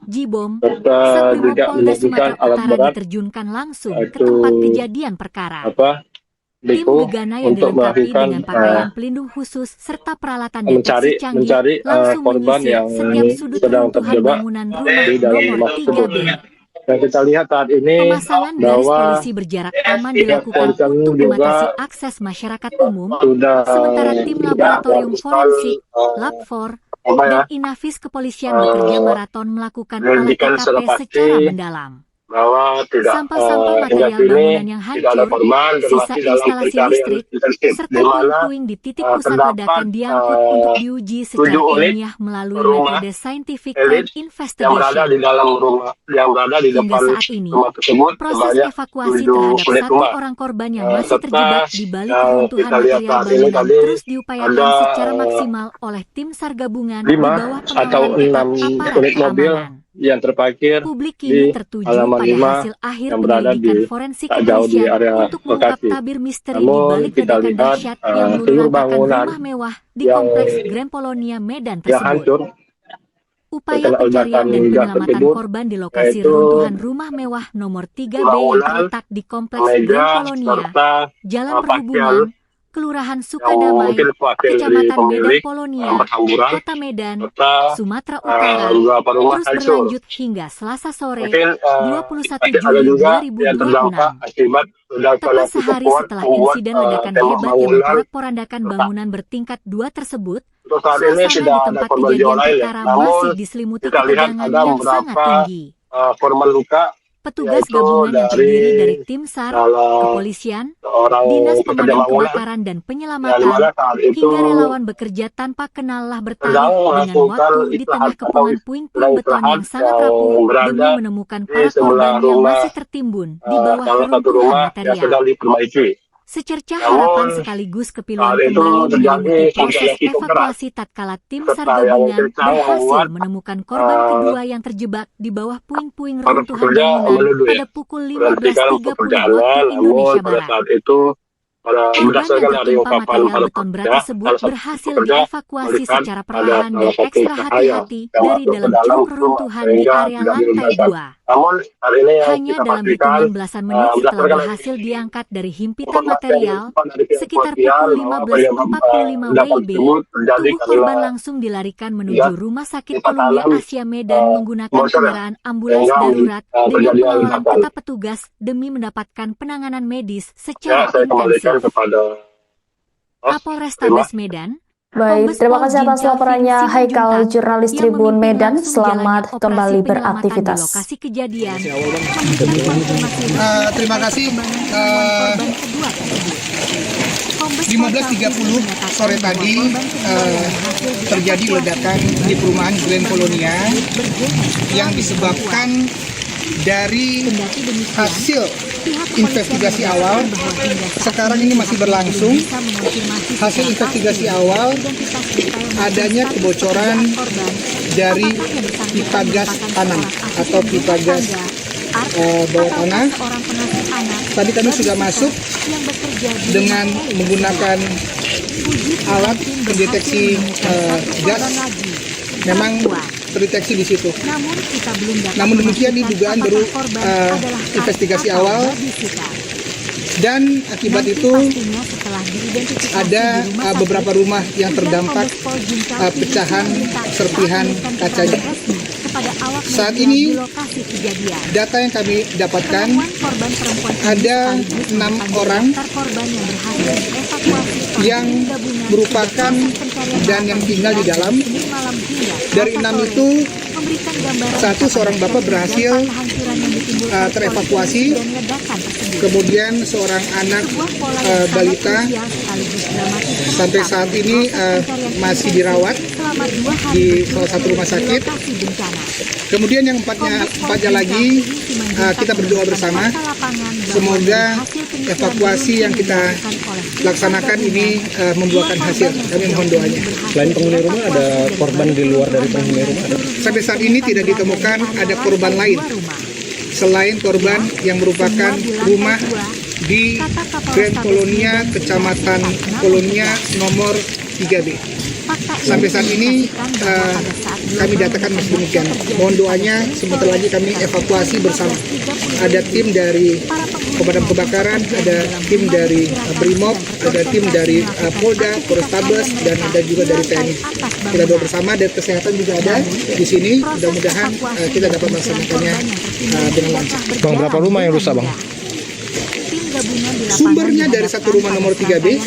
J-bom, serta Satrimob juga Polda menemukan Sumatera alat Utara berat diterjunkan langsung ke yaitu tempat kejadian perkara. Tim Beko gegana yang untuk dilengkapi melakukan dengan pakaian pelindung khusus serta peralatan mencari deteksi canggih langsung korban menyisir yang setiap sudut sedang runtuhan terjebak bangunan rumah di dalam nomor rumah tersebut. 3B. Dan kita lihat saat ini Pemasangan garis bahwa polisi berjarak aman pihak dilakukan kepolisian untuk juga membatasi akses masyarakat umum, sudah sementara tim laboratorium melakukan, forensik, Lab4, dan Inafis kepolisian bekerja maraton melakukan olah menyelidikan TKP secara pasti secara mendalam. bahwa tidak Sampah-sampah hingga material kini bangunan yang tidak ada hancur, korban sisa termasuk dalam instalasi pencarian listrik, intensif serta di mana puing-puing di titik pusat terdapat ledakan diangkut untuk diuji 7 secara unit ilmiah melalui rumah metode scientific elit crime yang berada di investigation. dalam rumah, yang berada di Hingga depan saat ini, rumah tersebut proses sebanyak evakuasi 7 terhadap unit 1 rumah. orang korban yang masih Serta terjebak di balik yang reruntuhan kita lihat material saat ini bangunan tadi terus diupayakan ada secara maksimal oleh tim SAR gabungan di 5 bawah atau pengawalan ketat 6 aparat unit mobil keamanan. yang terparkir Publik di kini tertuju halaman pada 5 hasil akhir yang berada penyelidikan di forensik tak jauh di kepolisian area untuk mengungkap lokasi. tabir misteri di Namun balik kita ledakan lihat dahsyat yang meluluh seluruh lantakan bangunan rumah mewah di yang kompleks Grand Polonia Medan yang tersebut. hancur Upaya terkena pencarian ledakan dan gas penyelamatan tersebut korban di lokasi yaitu reruntuhan rumah mewah nomor 3B yang bangunan, terletak di kompleks meja Grand Polonia, serta Jalan pakaian Perhubungan, Kelurahan Sukadamai, Kecamatan Medan Polonia, Kota Medan, Sumatera Utara, terus berlanjut hingga Selasa sore, 21 Juli 2026. Tepat sehari setelah insiden ledakan hebat yang memporak-porandakan bangunan bertingkat 2 tersebut, suasana di tempat kejadian perkara masih diselimuti ketegangan yang sangat tinggi. Korban luka Petugas gabungan yang terdiri dari tim SAR, kepolisian, Dinas Pemadam Kebakaran dan Penyelamatan, hingga relawan bekerja tanpa kenal lelah bertaruh dengan waktu di tengah kepungan puing-puing beton yang sangat rapuh demi menemukan para korban yang masih tertimbun di bawah reruntuhan material. Secercah harapan sekaligus kepiluan kembali menyelimuti proses evakuasi tatkala tim SAR gabungan berhasil menemukan korban kedua yang terjebak di bawah puing-puing reruntuhan bangunan pada pukul 15.30 waktu Indonesia Barat. Korban yang tertimpa material beton berat tersebut berhasil dievakuasi secara perlahan dan ekstra hati-hati dari dalam curug reruntuhan di area lantai 2. Hanya dalam hitungan belasan menit setelah berhasil diangkat dari himpitan material, sekitar pukul 15.45 WIB, tubuh korban langsung dilarikan menuju Rumah Sakit Columbia Asia Medan menggunakan kendaraan ambulans darurat dengan pengawalan ketat petugas demi mendapatkan penanganan medis secara intensif. Kapolrestabes Medan. Baik, terima kasih atas laporannya Haikal, jurnalis Tribun Medan. Selamat kembali beraktivitas. Lokasi kejadian. Terima kasih. 15.30 sore tadi terjadi ledakan di perumahan Grand Polonia yang disebabkan dari hasil investigasi awal. Sekarang ini masih berlangsung. Hasil investigasi awal adanya kebocoran dari pipa gas tanam atau pipa gas bawah tanah. Tadi kami sudah masuk dengan menggunakan alat pendeteksi gas. Memang terdeteksi di situ. Namun demikian ini dugaan baru investigasi awal, dan akibat itu ada beberapa rumah yang terdampak pecahan serpihan kacanya. Saat ini data yang kami dapatkan ada 6 orang yang merupakan dan yang tinggal di dalam. Dari 6 itu, seorang bapak berhasil terevakuasi, kemudian seorang anak balita sampai saat ini masih dirawat di salah satu rumah sakit. Kemudian yang empatnya lagi kita berdoa bersama, semoga evakuasi yang kita laksanakan ini membuahkan hasil. Kami mohon doanya. Selain penghuni rumah, ada korban di luar dari penghuni rumah? Sampai saat ini tidak ditemukan ada korban lain selain korban yang merupakan rumah di Grand Polonia, Kecamatan Polonia nomor 3B. Sampai saat ini kami datakan masih demikian. Mohon doanya, sebentar lagi kami evakuasi bersama. Ada tim dari pemadam kebakaran, ada tim dari Brimob, ada tim dari Polda, Polrestabes, dan ada juga dari TNI. Kita doa bersama, dan kesehatan juga ada di sini. Mudah-mudahan kita dapat melaksanakannya dengan lancar. Bang, berapa rumah yang rusak, Bang? Sumbernya dari satu rumah nomor 3B,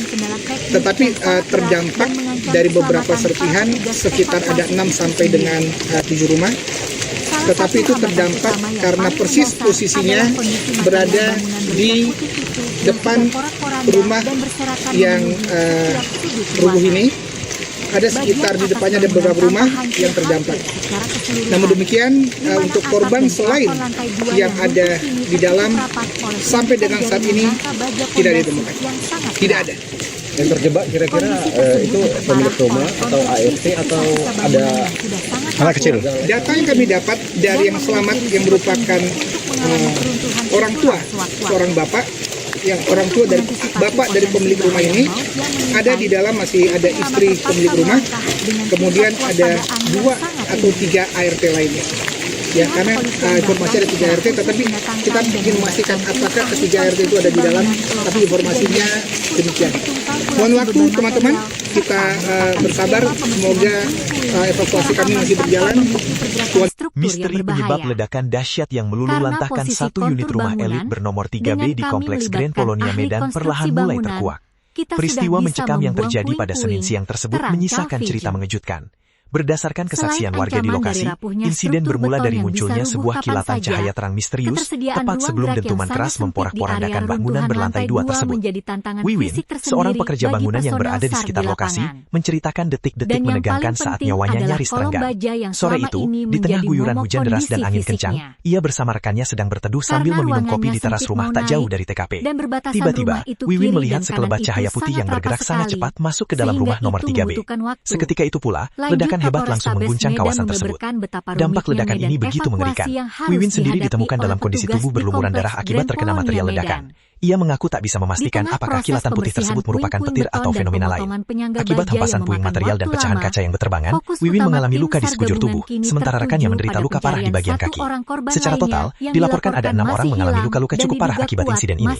tetapi terdampak dari beberapa serpihan, sekitar ada 6 sampai dengan 7 rumah. Tetapi itu terdampak karena persis posisinya berada di depan rumah yang rubuh ini. Ada sekitar di depannya ada beberapa rumah yang terdampak. Namun demikian, untuk korban selain yang ada di dalam, sampai dengan saat ini tidak ditemukan. Tidak ada. Yang terjebak kira-kira itu pemilik rumah atau ART atau ada anak kecil? Data yang kami dapat dari yang selamat yang merupakan orang tua, seorang bapak, yang orang tua dari bapak dari pemilik rumah ini, ada di dalam masih ada istri pemilik rumah, kemudian ada 2 atau 3 ART lainnya. Ya, karena informasi ada 3 RT, tetapi kita ingin memastikan apakah ketiga RT itu ada di dalam, tapi informasinya demikian. Mohon waktu teman-teman, kita bersabar, semoga evakuasi kami masih berjalan. Misteri penyebab ledakan dahsyat yang meluluhlantahkan satu unit rumah elit bernomor 3B di Kompleks Grand Polonia Medan perlahan mulai terkuak. Peristiwa mencekam yang terjadi pada Senin siang tersebut menyisakan cerita mengejutkan. Berdasarkan kesaksian warga di lokasi, insiden bermula dari munculnya sebuah kilatan cahaya terang misterius tepat sebelum dentuman keras memporak-porandakan bangunan berlantai 2 tersebut. Wiwin, seorang pekerja bangunan yang berada di sekitar lokasi, menceritakan detik-detik menegangkan saat nyawanya nyaris terenggang. Sore itu, di tengah guyuran hujan deras dan angin kencang, ia bersama rekannya sedang berteduh sambil meminum kopi di teras rumah tak jauh dari TKP. Tiba-tiba, Wiwin melihat sekelebat cahaya putih yang bergerak sangat cepat masuk ke dalam rumah nomor 3B. Seketika itu pula, ledakan hebat langsung mengguncang kawasan tersebut. Dampak ledakan ini begitu mengerikan. Wiwin sendiri ditemukan dalam kondisi tubuh berlumuran darah akibat terkena material ledakan. Ia mengaku tak bisa memastikan apakah kilatan putih tersebut merupakan petir atau fenomena lain. Akibat hempasan puing material dan pecahan kaca yang berterbangan, Wiwin mengalami luka di sekujur tubuh, sementara rekannya menderita luka parah di bagian kaki. Secara total, dilaporkan ada 6 orang mengalami luka-luka cukup parah akibat insiden ini.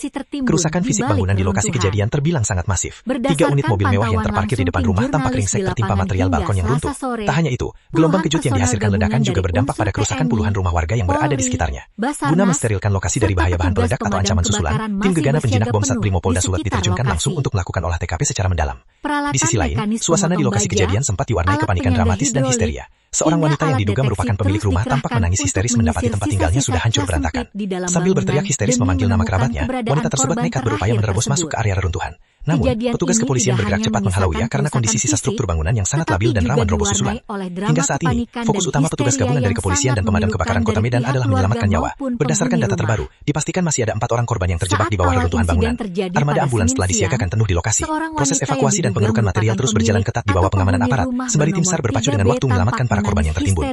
Kerusakan fisik bangunan di lokasi kejadian terbilang sangat masif. 3 unit mobil mewah yang terparkir di depan rumah tampak ringsek tertimpa material balkon yang runtuh. Tak hanya itu, gelombang kejut yang dihasilkan ledakan juga berdampak pada kerusakan puluhan rumah warga yang berada di sekitarnya. Guna mensterilkan lokasi dari bahaya bahan peledak atau ancaman susulan, tim gegana penjinak bom Satbrimopolda Sulut diterjunkan langsung untuk melakukan olah TKP secara mendalam. Di sisi lain, suasana di lokasi kejadian sempat diwarnai kepanikan dramatis dan histeria. Seorang wanita yang diduga merupakan pemilik rumah tampak menangis histeris mendapati tempat tinggalnya sudah hancur berantakan. Sambil berteriak histeris memanggil nama kerabatnya, wanita tersebut nekat berupaya menerobos masuk ke area reruntuhan. Namun, petugas kepolisian bergerak cepat menghalauinya karena kondisi sisa struktur bangunan yang sangat labil dan rawan roboh susulan. Hingga saat ini, fokus utama petugas gabungan dari kepolisian dan pemadam kebakaran Kota Medan adalah menyelamatkan nyawa. Berdasarkan data terbaru, dipastikan masih ada 4 orang korban yang terjebak di bawah reruntuhan bangunan. Armada ambulans telah disiagakan penuh di lokasi. Proses evakuasi dan pengerukan material terus berjalan ketat di bawah pengamanan aparat, sembari tim SAR berpacu dengan waktu menyelamatkan para korban yang tertimbun.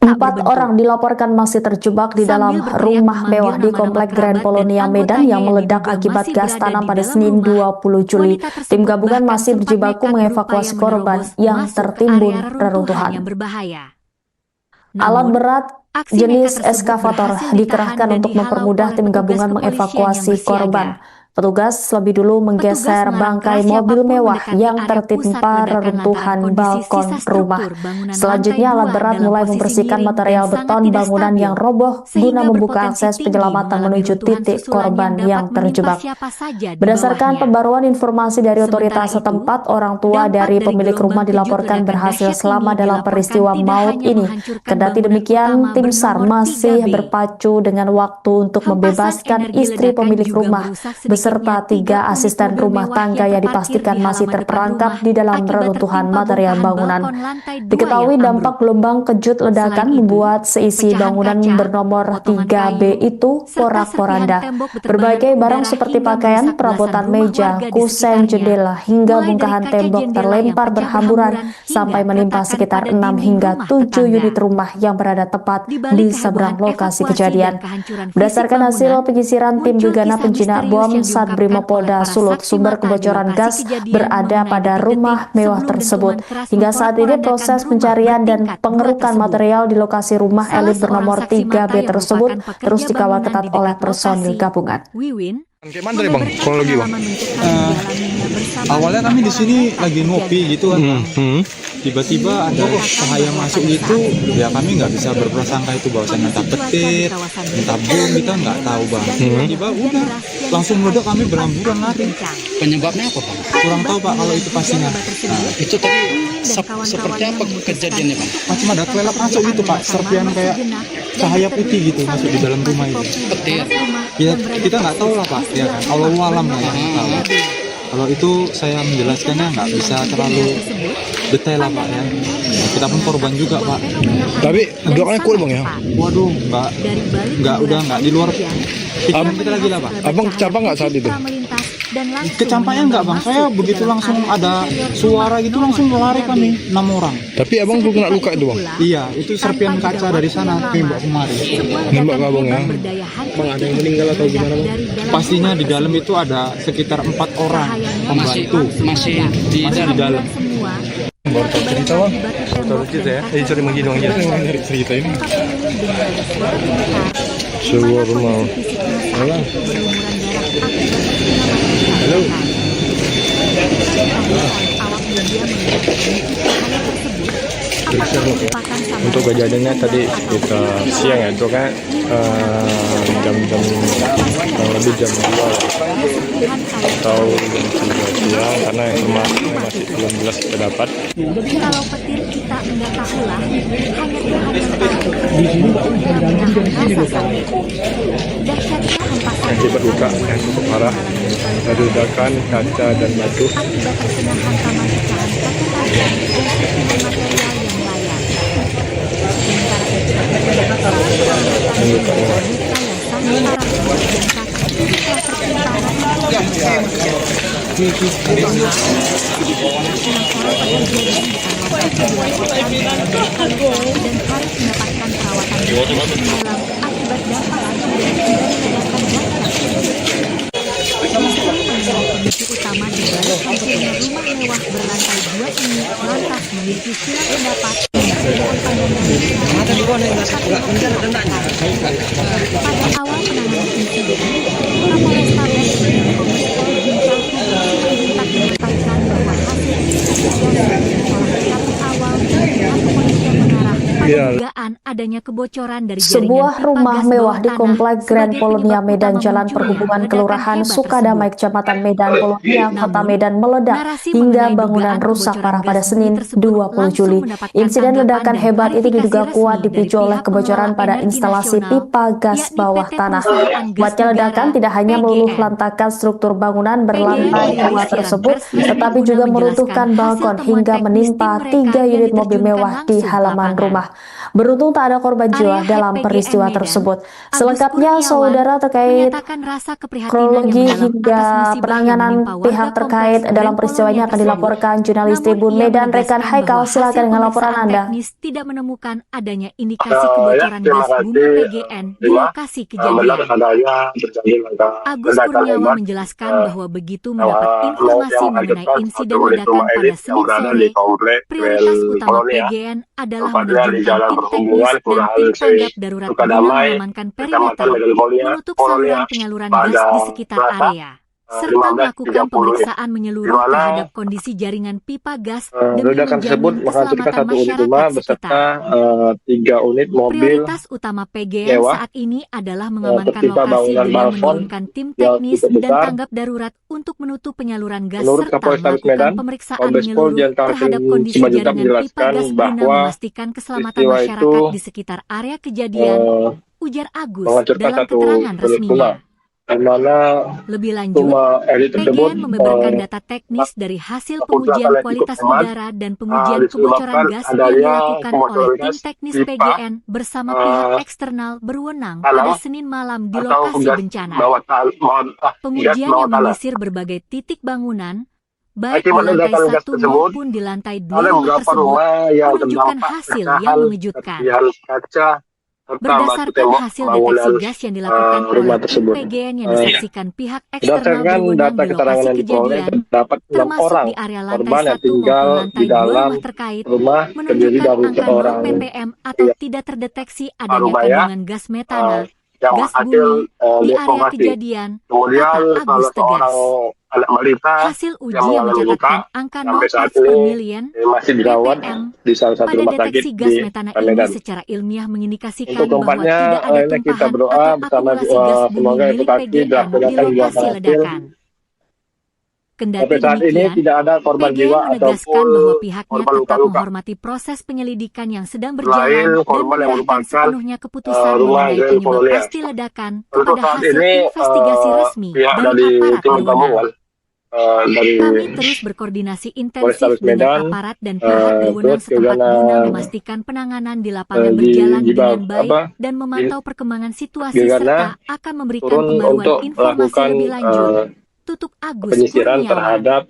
Empat orang dilaporkan masih terjebak di dalam rumah mewah di Komplek Grand Polonia Medan yang meledak akibat gas tanam pada Senin 20 Juli. Tim gabungan masih berjibaku mengevakuasi korban yang tertimbun reruntuhan. Alat berat jenis eskavator dikerahkan untuk mempermudah tim gabungan mengevakuasi korban. Petugas lebih dulu menggeser bangkai mobil mewah yang tertimpa reruntuhan balkon rumah. Selanjutnya alat berat mulai membersihkan material beton bangunan yang roboh guna membuka akses penyelamatan menuju titik korban yang terjebak. Berdasarkan pembaruan informasi dari otoritas setempat, orang tua dari pemilik rumah dilaporkan berhasil selamat dalam peristiwa maut ini. Kendati demikian, tim SAR masih berpacu dengan waktu untuk membebaskan istri pemilik rumah serta 3 asisten rumah tangga yang dipastikan masih terperangkap di dalam reruntuhan material bangunan. Diketahui dampak gelombang kejut ledakan membuat seisi bangunan bernomor 3B itu porak-poranda. Berbagai barang seperti pakaian, perabotan meja, kusen, jendela, hingga bongkahan tembok terlempar berhamburan sampai menimpa sekitar 6 hingga 7 unit rumah yang berada tepat di seberang lokasi kejadian. Berdasarkan hasil penyisiran tim gegana penjinak bom Satbrimopolda Sulut, sumber kebocoran gas berada pada rumah mewah tersebut. Hingga saat ini proses pencarian dan pengerukan material di lokasi rumah elit bernomor 3B tersebut terus dikawal ketat oleh personil gabungan. Gimana tadi Bang? Kronologi Bang? Awalnya kami di sini lagi ngopi gitu kan. Tiba-tiba ada cahaya masuk gitu, ya kami nggak bisa berprasangka itu bahwasannya entah petir, entah bom, kita nggak tahu Bang. Tiba-tiba udah langsung meledak, kami berhamburan lari. Penyebabnya apa Bang? Kurang tahu Pak kalau itu pastinya. Itu tadi seperti apa kejadiannya Bang? Macam ada kelelap masuk gitu Pak, serpian kayak cahaya putih gitu masuk di dalam rumah itu. Petir? Ya kita nggak tahu lah Pak, ya kan. Allahu alam lah ya. Kalau itu saya menjelaskannya nggak bisa terlalu detail lah Pak ya. Kita pun korban juga Pak. Tapi doanya cool Bang ya? Waduh, udah nggak di luar pikiran kita lagi lah Pak. Abang capek nggak saat itu? dan langsung Kecampaknya enggak bang, saya begitu langsung ada suara gitu langsung lari kami 6 orang. Tapi abang belum kena luka itu bang? Iya, itu serpian kaca dari sana tembak kemari. Nembak ke abang ya? Bang, ada yang meninggal atau gimana bang? Pastinya di dalam itu ada sekitar 4 orang pembantu. Masih di dalam. Baru tahu cerita bang? Baru tahu cerita ya? Sorry begini bang, nyari cerita ini. Sebuah rumah. Halo. Halo. Untuk kejadiannya tadi kita siang ya, itu kan jam-jam lebih jam 2 atau jam 3 siang, karena informasi masih belum jelas kita dapat. Kalau petir kita enggak tahulah, hanya Tuhan yang tahu. Dia menahan rasa sakit. Dahsyatnya hempasan Akibat luka yang cukup parah, dari ledakan kaca dan batu. akibat terkena hantaman pecahan kaca tajam dan serpihan material yang layak. Sementara itu, salah seorang luka yang sangat parah dan kaki telah tertimpa dan harus mendapatkan perawatan mendalam akibat dampak dari ledakan kondisi utama di balik hancurnya rumah mewah berlantai 2 ini lantas memiliki silang pendapat pada awal penanganan insiden, Kapolrestabes dan Kombes Pol Bincang Diminta menyampaikan bahwa hasil investigasi olah tkp awal dan kepolisian mengarah pada dugaan adanya kebocoran dari jaringan Sebuah pipa rumah gas mewah bawah di tanah Komplek Grand sebagai Polonia penyebab Medan utama Jalan munculnya Perhubungan ledakan Kelurahan hebat Sukadamai tersebut. Kecamatan Medan Polonia Kota Medan meledak narasi hingga mengenai bangunan dugaan rusak kebocoran parah pada gas Senin tersebut 20 langsung Juli. mendapatkan Insiden tanggapan ledakan dan hebat itu klarifikasi diduga kuat resmi dipicu dari oleh pihak kebocoran pengelola pada energi instalasi nasional, pipa gas yakni bawah PT tanah. Perusahaan Gas Kuatnya ledakan Negara, tidak hanya meluluh PGN. lantakan struktur bangunan berlantai PGN 2 tersebut, merilis siaran tetapi guna juga menjelaskan meruntuhkan hasil balkon temuan hingga teknis menimpa tim mereka 3 yang unit mobil diterjunkan mewah di langsung ke halaman lapangan. rumah. Beruntung tak ada korban jiwa Area dalam PGN peristiwa Medan, tersebut. Agus Selengkapnya, Kurniawan, saudara, terkait menyatakan rasa keprihatinan yang kronologi mendalam hingga atas musibah yang penanganan menimpa warga pihak terkait kompleks dalam Grand peristiwa ini Polonia akan tersebut. dilaporkan jurnalis Namun Tribun ia Medan rekan menegaskan Haikal. bahwa Silakan hasil dengan laporan pemeriksaan Anda. teknis tidak menemukan adanya indikasi Ya, kebocoran terima gas bumi kasih. PGN di Terima. lokasi Benar kejadian. adanya terjadi Agus ledakan Kurniawan hebat menjelaskan bahwa begitu yang mendapat informasi yang mengenai mengakibatkan insiden satu unit ledakan rumah pada elit yang Senin berada sore, di komplek prioritas Grand utama Polonia, PGN adalah tepatnya di menerjunkan Jalan tim teknis Perhubungan dan Kelurahan tim tanggap darurat guna Sukadamai, mengamankan Kecamatan perimeter, Medan menutup Polonia saluran penyaluran gas pada di sekitar Selasa area, serta melakukan 15.30 pemeriksaan menyeluruh di mana terhadap kondisi jaringan pipa gas demi ledakan tersebut menjamin menghasilkan keselamatan satu unit rumah masyarakat beserta sekitar. 3 unit mobil Prioritas utama PGN mewah saat ini adalah mengamankan tertimpa lokasi bangunan dengan balkon menurunkan tim yang teknis cukup dan besar. tanggap darurat untuk menutup penyaluran gas Menurut serta Kapolrestabes melakukan Medan, pemeriksaan Kombes Pol menyeluruh Jenderal terhadap kondisi Simanjuntak jaringan pipa menjelaskan gas guna bahwa memastikan keselamatan peristiwa masyarakat itu di sekitar area kejadian, ujar Agus menghancurkan dalam satu keterangan unit resminya. rumah, di mana Lebih lanjut, rumah elit tersebut PGN membeberkan data teknis dari hasil pengujian kualitas udara dan pengujian kebocoran gas yang dilakukan oleh tim teknis PGN bersama pihak eksternal berwenang pada Senin malam di lokasi bencana. Pengujian yang menyisir berbagai titik bangunan, baik di lantai 1 maupun di lantai 2 rumah tersebut, menunjukkan hasil yang mengejutkan. Berdasarkan hasil deteksi gas yang dilakukan oleh tim PGN yang disaksikan pihak eksternal berwenang di lokasi kejadian, termasuk di area lantai 1 maupun lantai 2 rumah terkait, menunjukkan angka 0 ppm atau tidak terdeteksi adanya kandungan gas metana, gas bumi di area kejadian, kata Agus tegas. Hasil uji yang mencatatkan angka 0 parts per million masih dirawat ppm di salah satu pada rumah sakit deteksi gas di metana Medan. ini secara ilmiah mengindikasikan Untuk bahwa tempatnya, tidak ada ini kita tumpahan berdoa atau bersama akumulasi gas bumi semoga milik evakuasi PGN di dilaksanakan lokasi berhasil. ledakan. Kendati Sampai saat ini demikian, tidak ada korban PGN jiwa menegaskan ataupun bahwa pihaknya korban tetap luka-luka. menghormati proses penyelidikan yang sedang Selain berjalan dan korban yang menyerahkan merupakan sepenuhnya keputusan rumah mengenai Grand penyebab Polonia. pasti ledakan Untuk kepada saat hasil ini investigasi resmi pihak dari dari aparat tim berwenang. gabungan dari Kami terus berkoordinasi intensif Polrestabes dengan Medan, aparat dan pihak berwenang terus setempat juga guna memastikan penanganan di lapangan berjalan dengan baik dan memantau perkembangan situasi serta akan memberikan turun pembaruan untuk informasi melakukan lebih lanjut. tutup Agus penyisiran Kurniawan. terhadap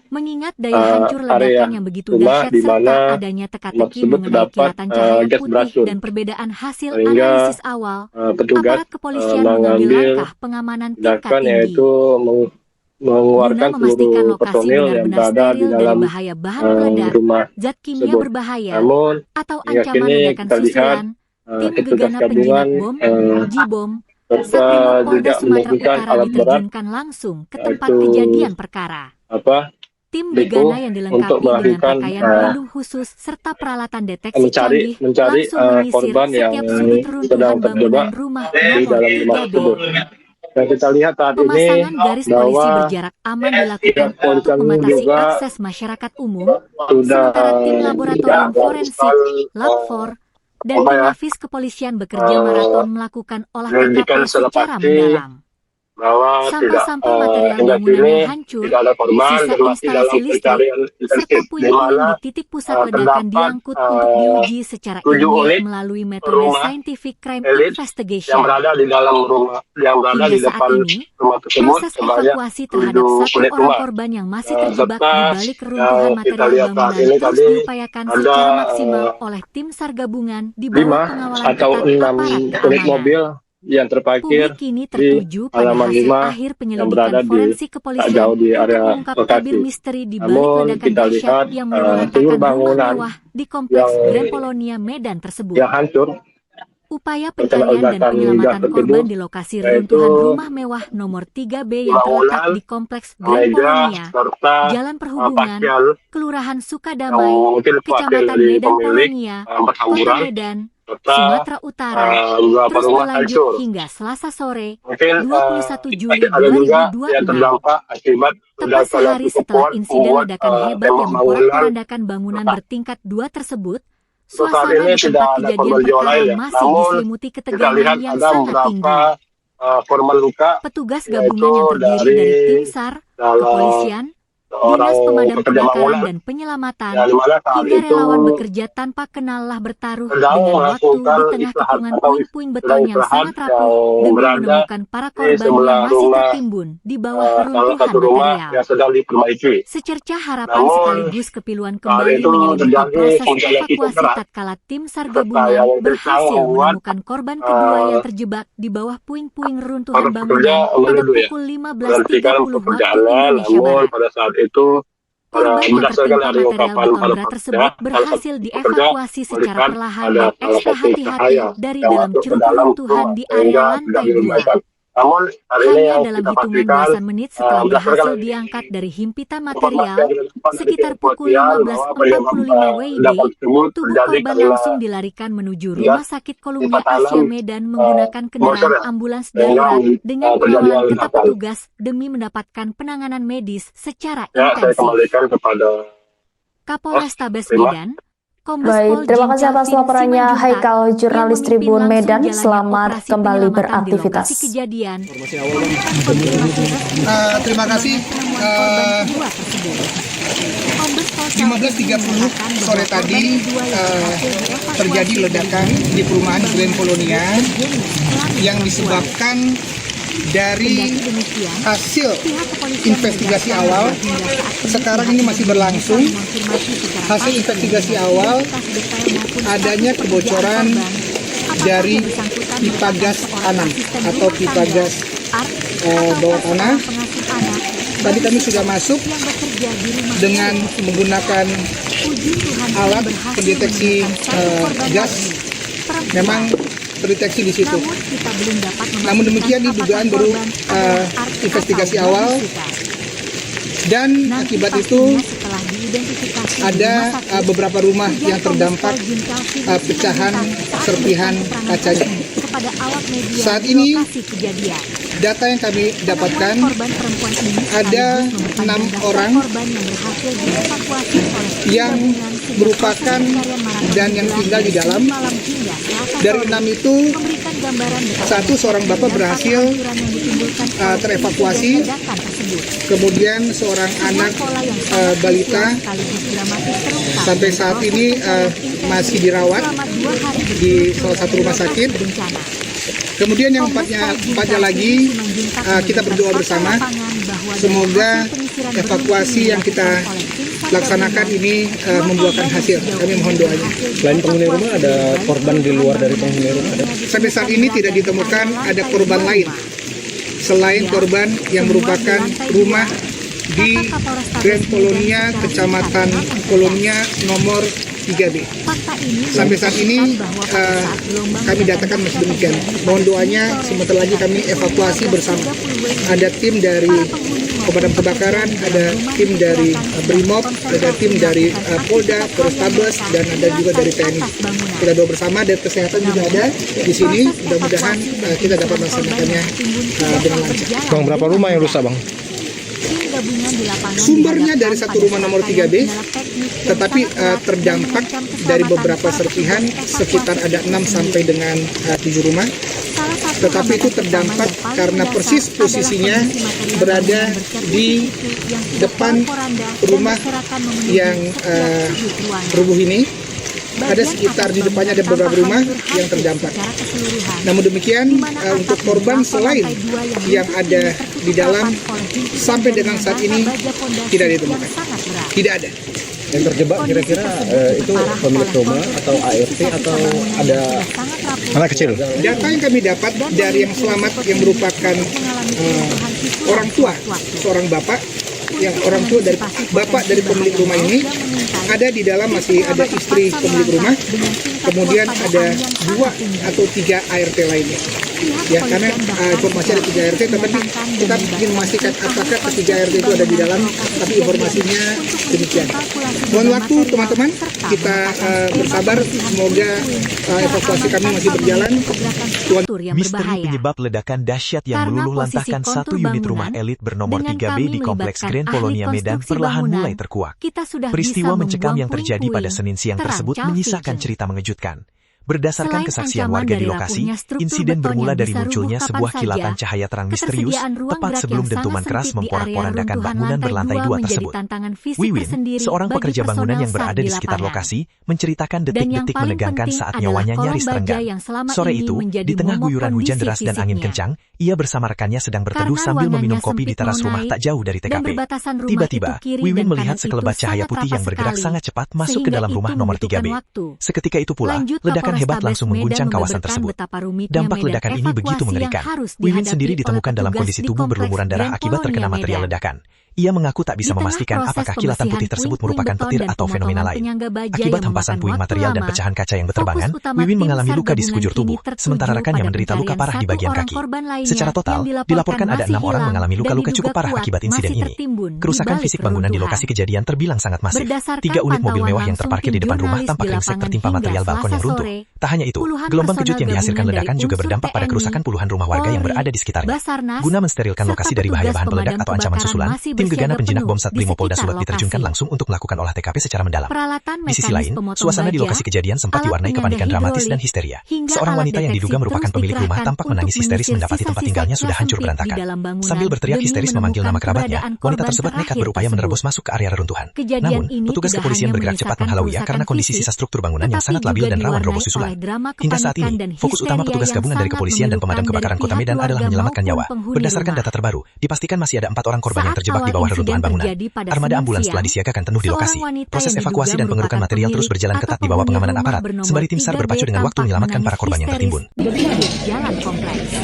Mengingat daya hancur area ledakan yang begitu rumah dahsyat di serta mana adanya rumah teka-teki tersebut mengenai terdapat kilatan cahaya gas putih beracun, dan perbedaan hasil sehingga analisis awal, petugas aparat kepolisian mengambil mengambil langkah pengamanan tingkat tindakan tinggi. yaitu Guna mengeluarkan memastikan seluruh lokasi personil yang benar-benar berada di steril dari dalam bahaya bahan peledak, rumah zat kimia tersebut. berbahaya, Namun atau hingga ancaman kini ledakan kita lihat susulan, tim petugas gegana gabungan penjinak bom, J-bom, serta Satrimob Polda juga Sumatera menemukan Utara alat berat diterjunkan langsung ke tempat yaitu kejadian perkara. Tim itu gegana yang untuk dilengkapi dengan melakukan pakaian pelindung khusus serta peralatan deteksi canggih mencari langsung menyisir korban yang setiap sudut sedang runtuhan terjebak bangunan rumah di nomor dalam rumah 3B. tersebut. Dan kita lihat saat ini Pemasangan garis polisi bahwa berjarak aman dilakukan untuk kepolisian membatasi juga akses masyarakat umum, sudah sementara tim laboratorium forensik, Lab4, dan Inafis kepolisian bekerja maraton melakukan olah TKP secara mendalam. bahwa Sampah-sampah material hingga bangunan kini yang hancur, tidak ada korban sisa dan masih dalam instalasi listrik, pencarian serta intensif, di puing-puing mana di titik pusat ledakan diangkut untuk diuji secara 7 ilmiah unit melalui metode rumah scientific crime elit investigation. yang berada di dalam rumah, yang berada Hingga di saat depan ini, rumah tersebut proses sebanyak evakuasi terhadap 7 satu unit orang rumah. korban yang masih terjebak Serta di balik reruntuhan yang kita material lihat saat bangunan ini terus tadi diupayakan ada secara maksimal oleh tim SAR gabungan di bawah 5 pengawalan atau ketat 6 aparat unit keamanan. mobil yang terparkir Publik kini di tertuju pada halaman hasil 5 akhir yang penyelidikan berada di forensik tak kepolisian jauh di untuk area mengungkap tabir lokasi. misteri di balik Namun ledakan kita dahsyat lihat yang seluruh meluluhlantakkan rumah bangunan mewah di kompleks yang Grand Polonia Medan tersebut. hancur Upaya terkena pencarian dan ledakan gas penyelamatan tersebut, korban di lokasi yaitu reruntuhan rumah mewah nomor 3B yang terletak bangunan, di kompleks Grand meja, Polonia, serta Jalan Perhubungan, pakaian Kelurahan yang Sukadamai, mungkin wakil Kecamatan dari Medan pemilik Polonia, Kota berhamburan, Medan, serta Sumatera Utara, beberapa terus rumah berlanjut hancur. hingga Selasa sore, Mungkin 21 Juli ada juga yang 2026. terdampak akibat Tepat ledakan yang sehari cukup setelah kuat insiden membuat ledakan hebat tembok yang bangunan memporak-porandakan bangunan bertingkat 2 tersebut, saat suasana ini di tidak tempat ada kejadian korban jiwa perkara lain ya. masih Namun diselimuti kita ketegangan lihat yang ada sangat tinggi. beberapa korban luka, Petugas yaitu gabungan yang terdiri dari tim SAR, kepolisian, Dinas Pemadam pekerja Kebakaran bangunan dan Penyelamatan, yang dimana saat hingga itu relawan bekerja tanpa kenal lelah bertaruh sedang dengan waktu melakukan di tengah istirahat kepungan atau puing-puing beton yang istirahat sangat rapuh yang demi berada menemukan para di korban sebelah yang masih rumah tertimbun di bawah salah reruntuhan satu rumah material. yang sedang diperbaiki. Secercah harapan Namun sekaligus kepiluan saat kembali itu menyelimuti terjadi proses hujan yang cukup evakuasi deras tatkala tim SAR serta gabungan yang kencang berhasil membuat menemukan korban kedua yang terjebak di bawah puing-puing reruntuhan para pekerja bangunan pada menuduh ya pukul 15.30 menghentikan waktu pekerjaannya. Indonesia Namun Barat. pada saat itu Korban yang berdasarkan tertimpa dari material ungkapan beton para berat pekerja, tersebut salah berhasil satu pekerja dievakuasi secara melihat perlahan ada dan salah ekstra satu hati-hati cahaya dari yang dalam masuk ke ceruk dalam reruntuhan rumah di sehingga area tidak lantai 2. dilemparkan. Namun hari ini Hanya yang dalam kita hitungan pastikan belasan menit setelah berdasarkan berhasil diangkat dari himpitan informasi material, yang kita dapat dari sekitar pukul kepolisian bahwa penyebab 15.45 WIB, ledakan tersebut tubuh terjadi korban karena langsung dilarikan menuju gas Rumah Sakit Columbia pipa Asia tanam Medan menggunakan kendaraan mortar ya, ambulans sehingga darurat dengan terjadi pengawalan ketat ledakan. petugas demi mendapatkan penanganan medis secara Ya, saya intensif. kembalikan kepada Kapolrestabes Terima. Medan, Kombes Baik, Pol terima kasih Jenderal atas Vin laporannya Simanjuntak Haikal, yang jurnalis memimpin Tribun langsung Medan. jalannya Selamat operasi kembali penyelamatan di beraktivitas. lokasi kejadian. Terima kasih. 15.30 sore tadi terjadi ledakan di perumahan Grand Polonia yang disebabkan dari hasil investigasi awal. Sekarang ini masih berlangsung. Hasil investigasi awal adanya kebocoran dari pipa gas tanah atau pipa gas bawah tanah. Tadi kami sudah masuk dengan menggunakan alat pendeteksi gas. Memang terdeteksi di situ. Namun demikian ini dugaan baru investigasi awal, dan akibat itu ada beberapa rumah yang terdampak pecahan serpihan kacanya. Saat ini data yang kami dapatkan ada 6 orang yang merupakan dan yang tinggal di dalam. Dari 6 itu, seorang bapak berhasil terevakuasi, kemudian seorang anak balita sampai saat ini masih dirawat di salah satu rumah sakit. Kemudian yang empatnya lagi, kita berdoa bersama. Semoga evakuasi yang kita laksanakan ini membuahkan hasil. Kami mohon doanya. Selain penghuni rumah, ada korban di luar dari penghuni rumah? Sampai saat ini tidak ditemukan ada korban lain selain korban yang merupakan rumah di Grand Polonia, Kecamatan Polonia nomor 3B. Sampai saat ini kami datakan masih demikian. Mohon doanya, sebentar lagi kami evakuasi bersama. Ada tim dari pemadam kebakaran, ada tim dari Brimob, ada tim dari Polda, Polrestabes, dan ada juga dari TNI. Kita doa bersama, dan kesehatan juga ada di sini. Mudah-mudahan kita dapat melaksanakannya dengan lancar. Bang, berapa rumah yang rusak, Bang? Sumbernya dari satu rumah nomor 3B, tetapi terdampak dari beberapa serpihan, sekitar ada 6 sampai dengan 7 rumah. Tetapi itu terdampak karena persis posisinya berada di depan rumah yang rubuh ini. Ada sekitar di depannya ada beberapa rumah yang terdampak. Namun demikian, untuk korban selain yang ada di dalam, sampai dengan saat ini tidak ditemukan. Tidak ada. Yang terjebak kira-kira itu pemilik rumah atau ART atau ada anak kecil? Data yang kami dapat dari yang selamat yang merupakan orang tua, seorang bapak, yang orang tua dari bapak dari pemilik rumah ini, ada di dalam masih ada istri pemilik rumah, kemudian ada 2 atau 3 ART lainnya. Ya, karena informasi ada 3 ART, tetapi kita ingin memastikan apakah ketiga ART itu ada di dalam, tapi informasinya demikian. Mohon waktu teman-teman, kita bersabar, semoga evakuasi kami masih berjalan. Misteri penyebab ledakan dahsyat yang meluluh lantahkan satu unit rumah elit bernomor 3B di Kompleks Grand Polonia Medan perlahan mulai terkuak. Peristiwa mencekam yang terjadi pada Senin siang tersebut menyisakan cerita mengejutkan. Berdasarkan kesaksian warga di lokasi, insiden bermula dari munculnya sebuah kilatan cahaya terang misterius tepat sebelum dentuman keras memporak-porandakan bangunan berlantai 2 tersebut. Wiwin, seorang pekerja bangunan yang berada di sekitar lokasi, menceritakan detik-detik menegangkan saat nyawanya nyaris terenggang. Sore itu, di tengah guyuran hujan deras dan angin kencang, ia bersama rekannya sedang berteduh sambil meminum kopi di teras rumah tak jauh dari TKP. Tiba-tiba, Wiwin melihat sekelebat cahaya putih yang bergerak sangat cepat masuk ke dalam rumah nomor 3B. Seketika itu pula, ledakan hebat langsung mengguncang kawasan tersebut. Dampak ledakan ini begitu mengerikan. Wiwin sendiri ditemukan dalam kondisi tubuh berlumuran darah akibat terkena material ledakan. Ia mengaku tak bisa memastikan apakah kilatan putih tersebut merupakan petir atau fenomena lain. Akibat hempasan puing material dan pecahan kaca yang berterbangan, Wiwin mengalami luka di sekujur tubuh, sementara rekannya menderita luka parah di bagian kaki. Secara total, dilaporkan ada 6 orang mengalami luka-luka cukup parah akibat insiden ini. Kerusakan fisik bangunan di lokasi kejadian terbilang sangat masif. 3 unit mobil mewah yang terparkir di depan rumah tampak ringsek tertimpa material balkon yang runtuh. Tak hanya itu, gelombang kejut yang dihasilkan ledakan juga berdampak pada kerusakan puluhan rumah warga yang berada di sekitarnya. Guna mensterilkan lokasi dari bahaya bahan peledak atau ancaman susulan, tim gegana penjinak bom Satbrimo Polda Sulut diterjunkan langsung untuk melakukan olah TKP secara mendalam. Di sisi lain, suasana di lokasi kejadian sempat diwarnai kepanikan dramatis dan histeria. Seorang wanita yang diduga merupakan pemilik rumah tampak menangis histeris mendapati tempat tinggalnya sudah hancur berantakan. Sambil berteriak histeris memanggil nama kerabatnya, wanita tersebut nekat berupaya menerobos masuk ke area reruntuhan. Namun, petugas kepolisian bergerak cepat menghalauinya karena kondisi sisa struktur bangunan yang sangat labil dan rawan roboh susulan. Hingga saat ini, fokus utama petugas gabungan dari kepolisian dan pemadam kebakaran Kota Medan adalah menyelamatkan nyawa. Berdasarkan data terbaru, dipastikan masih ada 4 orang korban yang terjebak di bawah reruntuhan bangunan. Armada ambulans telah disiagakan penuh di lokasi. Proses evakuasi dan pengerukan material terus berjalan ketat di bawah pengamanan aparat, sembari tim SAR berpacu dengan waktu menyelamatkan para korban yang tertimbun. Jalan kompleks.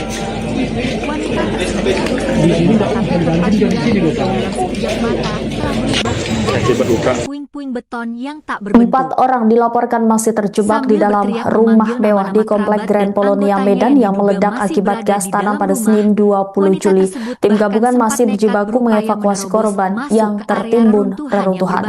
Puing-puing beton yang tak berbentuk. 4 orang dilaporkan masih terjebak di dalam rumah mewah di Komplek Grand Polonia Medan yang meledak akibat gas tanam pada Senin 20 Juli. Tim gabungan masih berjibaku mengevakuasi korban yang tertimbun reruntuhan.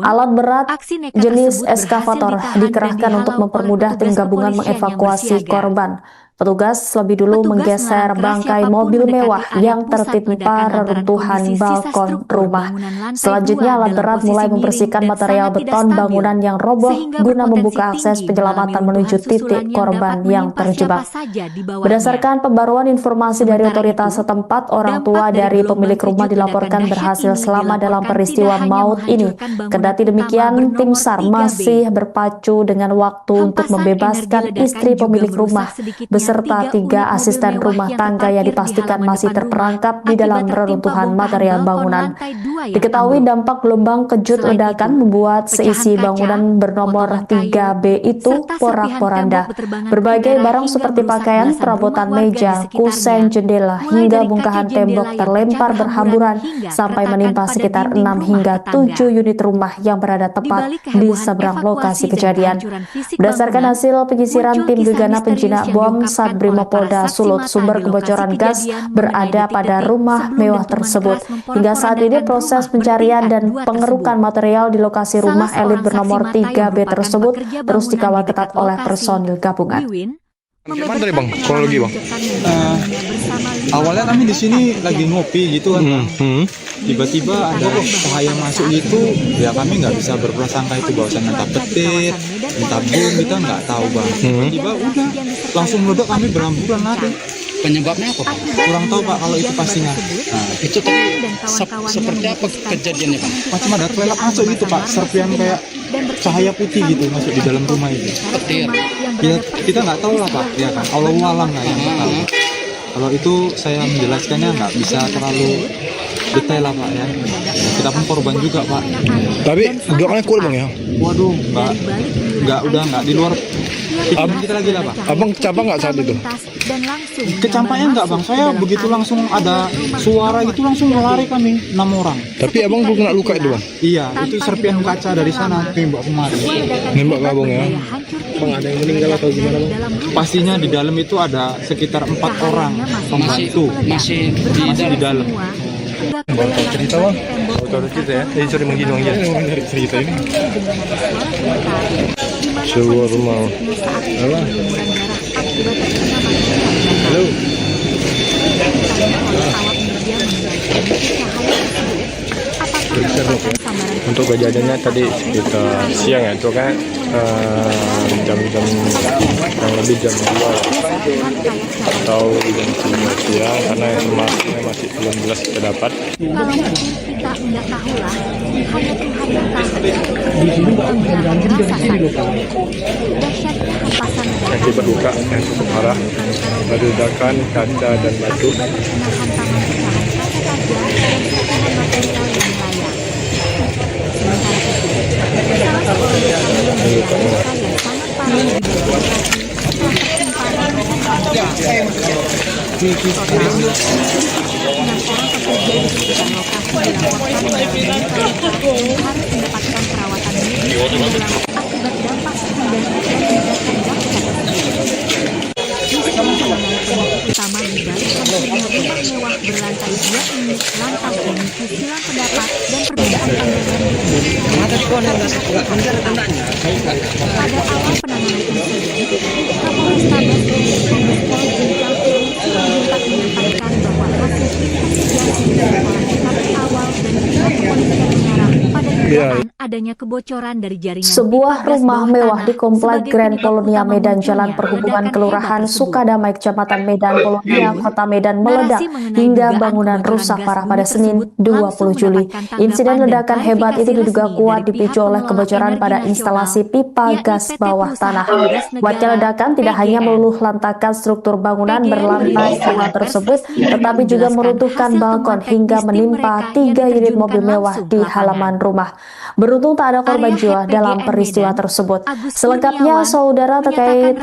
Alat berat jenis eskavator dikerahkan untuk mempermudah tim gabungan mengevakuasi korban. Petugas lebih dulu menggeser bangkai mobil mewah yang tertimpa reruntuhan balkon rumah. Selanjutnya alat berat mulai membersihkan material beton bangunan yang roboh guna membuka akses penyelamatan menuju titik korban yang terjebak. Berdasarkan pembaruan informasi dari otoritas setempat, orang tua dari pemilik rumah dilaporkan berhasil selamat dalam peristiwa maut ini. Kendati demikian, tim SAR masih berpacu dengan waktu untuk membebaskan istri pemilik rumah beserta 3 asisten rumah tangga yang dipastikan masih terperangkap di dalam reruntuhan material bangunan. Diketahui dampak gelombang kejut ledakan membuat seisi bangunan bernomor 3B itu porak-poranda. Berbagai barang seperti pakaian, perabotan meja, kusen, jendela, hingga bongkahan tembok terlempar berhamburan sampai menimpa sekitar 6 hingga 7 unit rumah yang berada tepat di seberang lokasi kejadian. Berdasarkan hasil penyisiran tim gegana penjinak bom Satbrimopolda Sulut, sumber kebocoran gas berada pada rumah mewah tersebut. Hingga saat ini proses pencarian dan pengerukan material di lokasi rumah elit bernomor 3B tersebut terus dikawal ketat oleh personil gabungan. Gimana tadi bang? Kronologi bang? Awalnya kami di sini lagi ngopi gitu kan, tiba-tiba ada cahaya masuk gitu, ya kami nggak bisa berprasangka itu bahwasan entah petir, entah bom, kita nggak tahu bang. Tiba udah langsung meledak, kami berhamburan lari. Penyebabnya apa Pak? Kurang tahu Pak kalau itu pastinya. Itu tadi seperti apa kejadiannya Pak? Macam ada kelelap masuk gitu Pak, serpian kayak cahaya putih gitu masuk di dalam rumah itu. Petir. Ya kita nggak tahu lah Pak, ya kan. Allahu alam lah yang tahu. Kalau itu saya menjelaskannya nggak bisa terlalu detail lah Pak ya. Kita pun korban juga Pak. Tapi doanya cool bang ya? Waduh, nggak di luar pikiran kita lagi lah Pak. Abang kecampak nggak saat itu? Kecampaknya enggak bang, saya begitu langsung ada suara gitu langsung lari kami 6 orang. Tapi abang belum kena luka itu bang? Iya, itu serpian kaca dari sana tembak kemarin. Nembak abang ya? Bang ada yang meninggal atau gimana bang? Pastinya di dalam itu ada sekitar 4 orang pembantu masih di dalam. Baru tahu cerita bang? Baru cerita ya? Jadi cari mengginung aja dari cerita ini. Sebuah rumah. Apa? Halo. Untuk kejadiannya tadi sekitar siang ya, itu kan jam-jam kurang lebih jam 2 atau jam 3 siang, karena informasinya masih belum jelas kita dapat. Kalau kita nggak tahu lah, hanya Tuhan yang tahu. Dahsyatnya hempasan Akibat luka yang cukup parah, ledakan kaca dan batu. mendapatkan perawatan medis akibat dampak dari utama di balik rumah mewah berlantai 2 ini lantas memicu silang pendapat dan perbedaan pandangan. Pada awal penanganan insiden, Kapolrestabes Kombes Pol Jenderal Sempat menyampaikan bahwa hasil investigasi dari olah tkp awal dan pihak kepolisian mengarah pada dugaan adanya kebocoran dari jaringan. Sebuah rumah mewah di Komplek Grand Polonia Medan Jalan Perhubungan Kelurahan Sukadamai Kecamatan Medan Polonia Kota Medan meledak hingga bangunan rusak parah pada Senin 20 Juli. Insiden ledakan hebat itu diduga kuat dipicu oleh kebocoran pada instalasi pipa gas bawah tanah. Kuatnya ledakan tidak hanya meluluh lantakan struktur bangunan berlantai 2 tersebut, tetapi juga meruntuhkan balkon hingga menimpa 3 unit mobil mewah di halaman rumah. Beruntung tak ada korban jiwa dalam peristiwa tersebut. Selengkapnya, saudara, terkait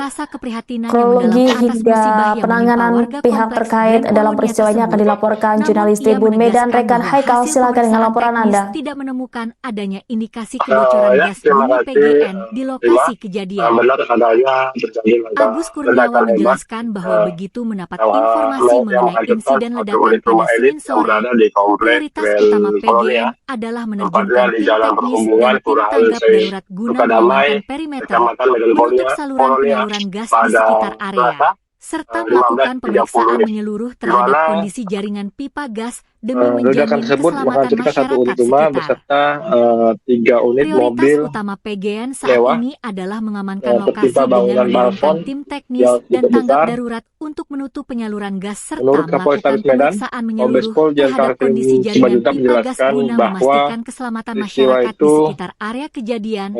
kronologi hingga penanganan pihak terkait dalam peristiwa ini akan dilaporkan jurnalis Tribun Medan rekan Haikal. Silakan dengan laporan Anda. Tidak menemukan adanya indikasi kebocoran gas mini PGN di lokasi kejadian. Agus Kurniawan menjelaskan bahwa begitu mendapat informasi mengenai insiden ledakan pada Senin sore, prioritas utama PGN adalah menerjunkan tim teknis dan tim tanggap darurat guna mengamankan perimeter menutup saluran penyaluran gas di sekitar area. serta melakukan pemeriksaan menyeluruh terhadap kondisi jaringan pipa gas demi menjamin keselamatan masyarakat sekitar. Beserta 3 unit mobil Prioritas utama PGN saat ini adalah mengamankan lokasi dengan menurunkan tim teknis dan tanggap darurat untuk menutup penyaluran gas serta melakukan pemeriksaan menyeluruh terhadap kondisi jaringan pipa gas guna memastikan keselamatan masyarakat di sekitar area kejadian,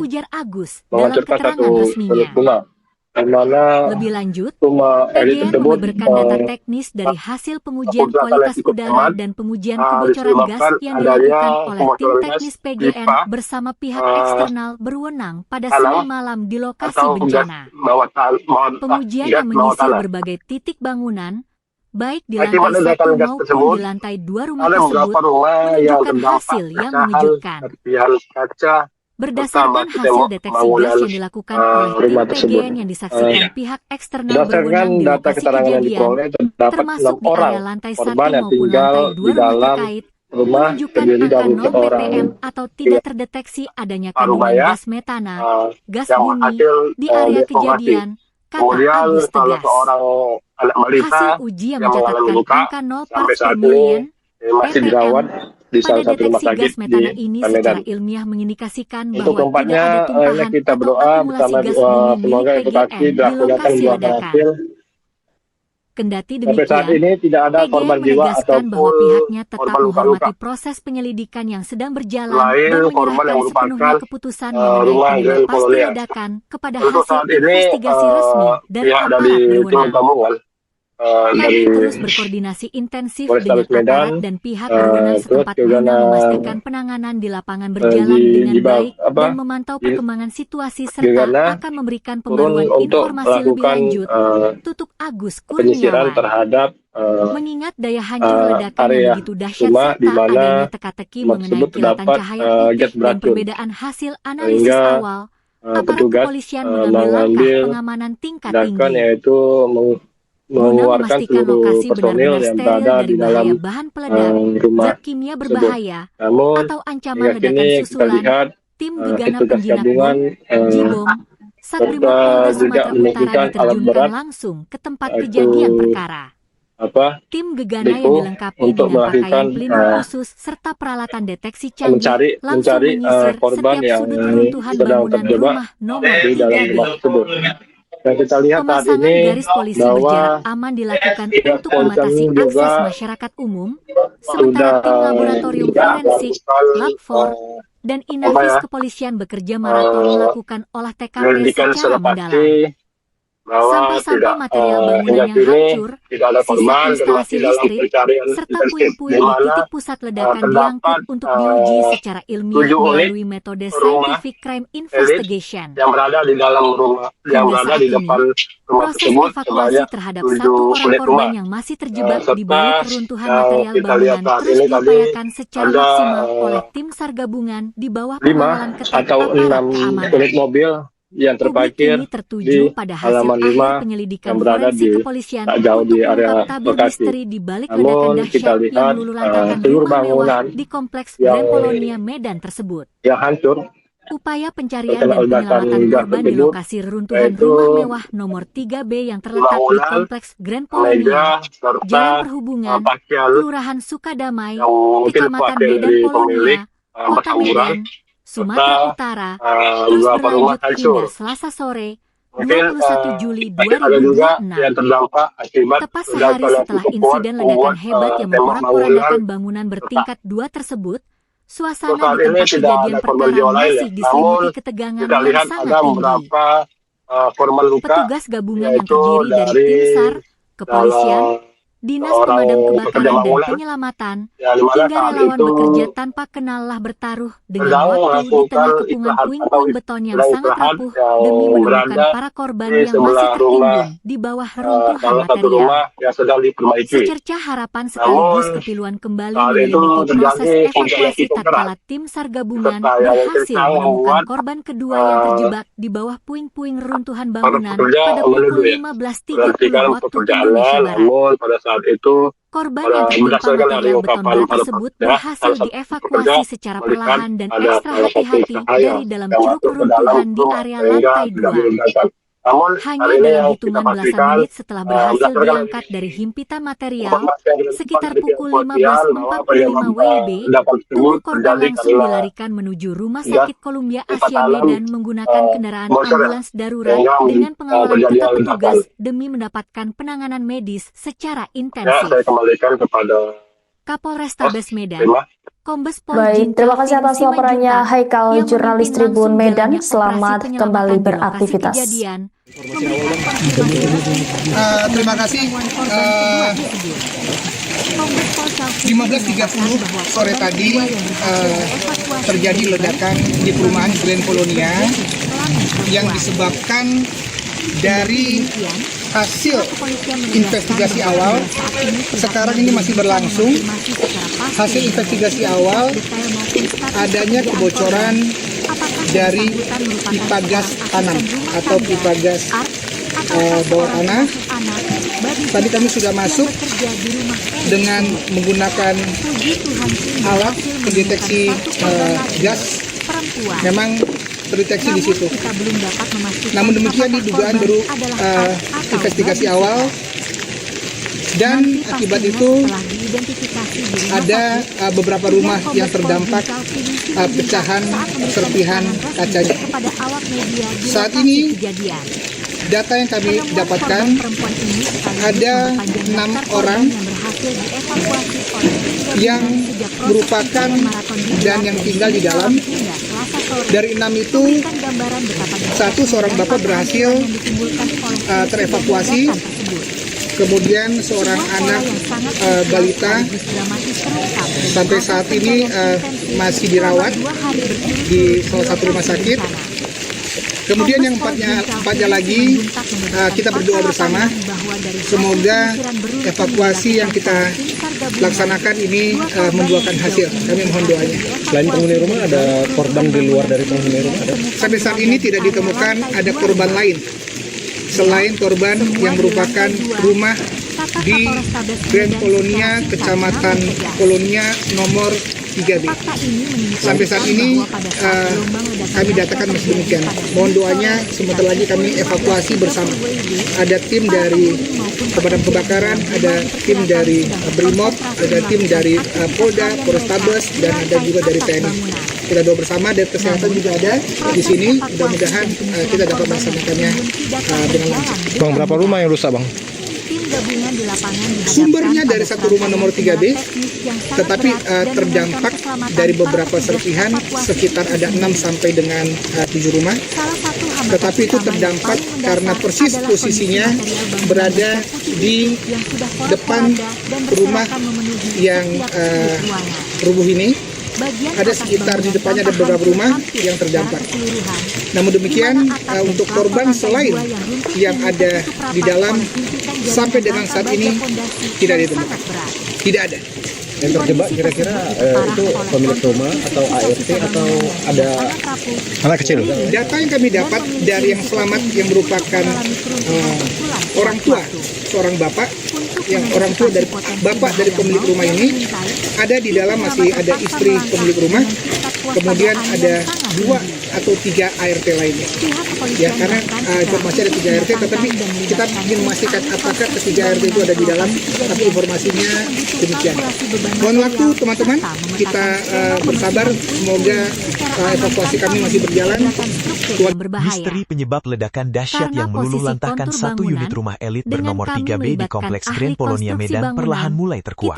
ujar Agus dalam keterangan resminya. Lebih lanjut, PGN membeberkan data teknis dari hasil pengujian kualitas udara dan pengujian kebocoran gas yang dilakukan oleh tim teknis PGN bersama pihak eksternal berwenang pada Senin malam di lokasi bencana. Pengujian yang menyisir berbagai titik bangunan, baik di lantai 1 maupun di lantai 2 rumah tersebut, menunjukkan hasil yang mengejutkan. Berdasarkan hasil deteksi gas yang dilakukan oleh tim PGN yang disaksikan pihak eksternal berwenang di lokasi kejadian, termasuk di area lantai 1 maupun lantai 2 rumah terkait, menunjukkan angka 0 ppm atau tidak terdeteksi adanya kandungan gas metana, gas bumi di area kejadian, kata Agus tegas. Hasil uji yang mencatatkan angka 0 parts per million ppm pada deteksi gas metana ini secara ilmiah mengindikasikan bahwa tidak ada tumpahan atau akumulasi gas bumi milik PGN di lokasi ledakan. Kendati demikian, PGN menegaskan bahwa pihaknya tetap menghormati proses penyelidikan yang sedang berjalan dan menyerahkan sepenuhnya keputusan mengenai penyebab pasti ledakan kepada hasil investigasi resmi dari aparat berwenang. PGN terus berkoordinasi intensif dengan aparat dan pihak berwenang setempat guna memastikan penanganan di lapangan berjalan dengan baik dan memantau perkembangan situasi serta akan memberikan pembaruan informasi lebih lanjut, tutup Agus Kurniawan. Mengingat daya hancur ledakan yang begitu dahsyat serta adanya teka-teki mengenai kilatan cahaya titik dan perbedaan hasil analisis awal, aparat kepolisian mengambil langkah pengamanan tingkat tinggi guna memastikan lokasi benar-benar steril dari bahaya bahan peledak, zat kimia berbahaya, atau ancaman ledakan susulan. Tim Gegana Penjinak Bom, Jibom, Satrimob Polda Sumatera Utara diterjunkan langsung ke tempat kejadian perkara. Tim Gegana yang dilengkapi dengan pakaian pelindung khusus serta peralatan deteksi canggih langsung menyisir setiap sudut runtuhan bangunan rumah nomor 3B. Dan kita lihat saat Pemasangan ini garis polisi berjarak aman dilakukan untuk membatasi akses masyarakat umum, sementara tim laboratorium forensik, Lab 4, dan Inafis kepolisian bekerja maraton melakukan olah TKP secara mendalam. Sampah-sampah material bangunan yang hancur, sisa instalasi listrik, serta puing-puing di titik pusat ledakan diangkut untuk diuji secara ilmiah melalui metode scientific crime investigation. Yang berada di dalam rumah, yang berada di depan rumah proses tersebut, evakuasi terhadap 1 orang korban yang masih terjebak di balik keruntuhan material bangunan terus diupayakan secara maksimal oleh tim SAR gabungan di bawah pengawalan ketat atau aparat 6 keamanan. unit mobil yang terparkir Publik ini tertuju di pada hasil halaman 5 akhir penyelidikan yang berada forensik di kepolisian tak jauh untuk di area mengungkap tabir lokasi. misteri di balik ledakan Namun kita dahsyat yang lihat meluluhlantakan seluruh rumah mewah bangunan di kompleks yang Grand Polonia Medan tersebut. yang hancur Upaya pencarian terkena dan ledakan penyelamatan gas korban di tersebut, lokasi reruntuhan yaitu rumah mewah nomor 3B yang terletak di bangunan, kompleks Grand Polonia, meja, serta Jalan Perhubungan, pakaian Kelurahan Sukadamai, yang mungkin Kecamatan dipakai Medan di Polonia, pemilik Kota berhamburan, Medan, Sumatera serta Utara, terus beberapa rumah berlanjut hancur. hingga Selasa sore, Mungkin 21 Juli mungkin ada juga 2026. yang terdampak akibat Tepat ledakan sehari yang setelah cukup kuat insiden ledakan membuat hebat yang tembok memporak-porandakan bangunan bertingkat 2 tersebut, suasana saat di ini tempat tidak kejadian ada korban perkara jiwa lain, masih ya. diselimuti Namun ketegangan kita yang lihat sangat ada tinggi. beberapa korban luka, Petugas gabungan yang yaitu terdiri dari tim SAR, kepolisian, Dinas orang Pemadam pekerja Kebakaran dan bangunan, Penyelamatan, yang dimana hingga saat relawan itu bekerja tanpa kenallah bertaruh dengan sedang waktu di melakukan tengah kepungan istirahat atau puing-puing beton yang sedang sangat istirahat rapuh yang demi menemukan berada para korban di yang masih sebelah tertimbun rumah di bawah runtuhan salah satu material. rumah yang sedang diperbaiki. Secercah harapan sekaligus Namun kepiluan kembali saat itu menyelimuti terjadi proses hujan yang evakuasi cukup deras tatkala tim SAR gabungan serta yang berhasil kencang menemukan membuat korban kedua yang terjebak di bawah puing-puing reruntuhan para bangunan pekerja pada pukul menuduh ya 15.30 berhentikan waktu pekerjaannya. Indonesia Barat. Namun pada saat itu Korban yang tertimpa berdasarkan dari material beton ungkapan berat para tersebut pekerja, berhasil salah satu dievakuasi pekerja secara melihat perlahan dan ada ekstra salah satu hati-hati cahaya dari dalam yang curug masuk ke dalam reruntuhan di rumah area sehingga lantai tidak 2. meledakan. Namun Hanya hari ini dalam yang kita hitungan belasan pastikan menit setelah berhasil berdasarkan diangkat dari himpitan material, informasi yang kita sekitar dapatkan pukul dari kepolisian bahwa 15.45 WIB, ledakan tersebut tubuh korban terjadi langsung karena dilarikan menuju Rumah Sakit Columbia Asia kebakaran, Medan menggunakan kendaraan bocor ya, ambulans darurat sehingga dengan pengawalan terjadi ketat ledakan. petugas demi mendapatkan penanganan medis secara Ya, intensif. saya kembalikan kepada Kapolrestabes Medan, Terima. Kombes Pol Baik, Jinka terima kasih atas Vin laporannya Simanjuntak Haikal, yang jurnalis memimpin Tribun langsung Medan. jalannya Selamat operasi kembali penyelamatan di lokasi beraktivitas. kejadian. Terima kasih. 15.30 sore tadi terjadi ledakan di perumahan Grand Polonia yang disebabkan dari hasil investigasi awal. Sekarang ini masih berlangsung. Hasil investigasi awal adanya kebocoran dari pipa gas tanam atau pipa gas bawah tanah. Tadi kami sudah masuk dengan menggunakan alat pendeteksi gas. Memang terdeteksi di situ. Namun demikian di dugaan baru investigasi awal, dan akibat itu ada beberapa rumah yang terdampak pecahan serpihan kacanya. Saat ini data yang kami dapatkan ada 6 orang yang merupakan dan yang tinggal di dalam. Dari 6 itu, seorang bapak berhasil terevakuasi, kemudian seorang anak balita sampai saat ini masih dirawat di salah satu rumah sakit. Kemudian yang empatnya lagi kita berdoa bersama, semoga evakuasi yang kita laksanakan ini membuahkan hasil. Kami mohon doanya. Selain penghuni rumah, ada korban di luar dari penghuni rumah? Sampai saat ini tidak ditemukan ada korban lain selain korban yang merupakan rumah di Grand Polonia, Kecamatan Polonia nomor 3B. Sampai saat ini kami datakan masih demikian. Mohon doanya, sebentar lagi kami evakuasi bersama. Ada tim dari pemadam kebakaran, ada tim dari Brimob, ada tim dari Polda, Polrestabes, dan ada juga dari TNI. Kita doa bersama, dan kesehatan juga ada di sini. Mudah-mudahan kita dapat melaksanakannya dengan lancar. Bang, berapa rumah yang rusak, Bang? Sumbernya dari satu rumah nomor 3B, tetapi terdampak dari beberapa serpihan, sekitar ada 6 sampai dengan 7 rumah. Tetapi itu terdampak karena persis posisinya berada di depan rumah yang rubuh ini. Ada sekitar di depannya ada beberapa rumah yang terdampak. Namun demikian, untuk korban selain yang ada di dalam, sampai dengan saat ini tidak ditemukan. Tidak ada. Yang terjebak kira-kira itu pemilik rumah atau ART atau ada anak kecil? Data yang kami dapat dari yang selamat yang merupakan orang tua, seorang bapak, yang orang tua dari bapak dari pemilik rumah ini, ada di dalam masih ada istri pemilik rumah, kemudian ada 2 atau 3 ART lainnya. Ya, karena informasi ada 3 ART, tetapi kita ingin memastikan apakah ketiga ART itu ada di dalam, tapi informasinya demikian. Mohon waktu teman-teman, kita bersabar, semoga evakuasi kami masih berjalan. Misteri penyebab ledakan dahsyat yang meluluhlantahkan satu unit rumah elit bernomor 3B di Kompleks Grand Polonia Medan perlahan mulai terkuak.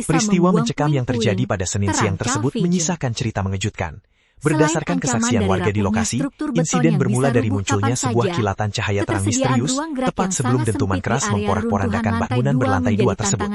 Peristiwa mencekam yang terjadi pada Senin siang tersebut menyisakan cerita mengejutkan. Berdasarkan kesaksian warga di lokasi, insiden bermula dari munculnya sebuah kilatan cahaya terang misterius, tepat sebelum dentuman keras memporak-porandakan bangunan berlantai 2 tersebut.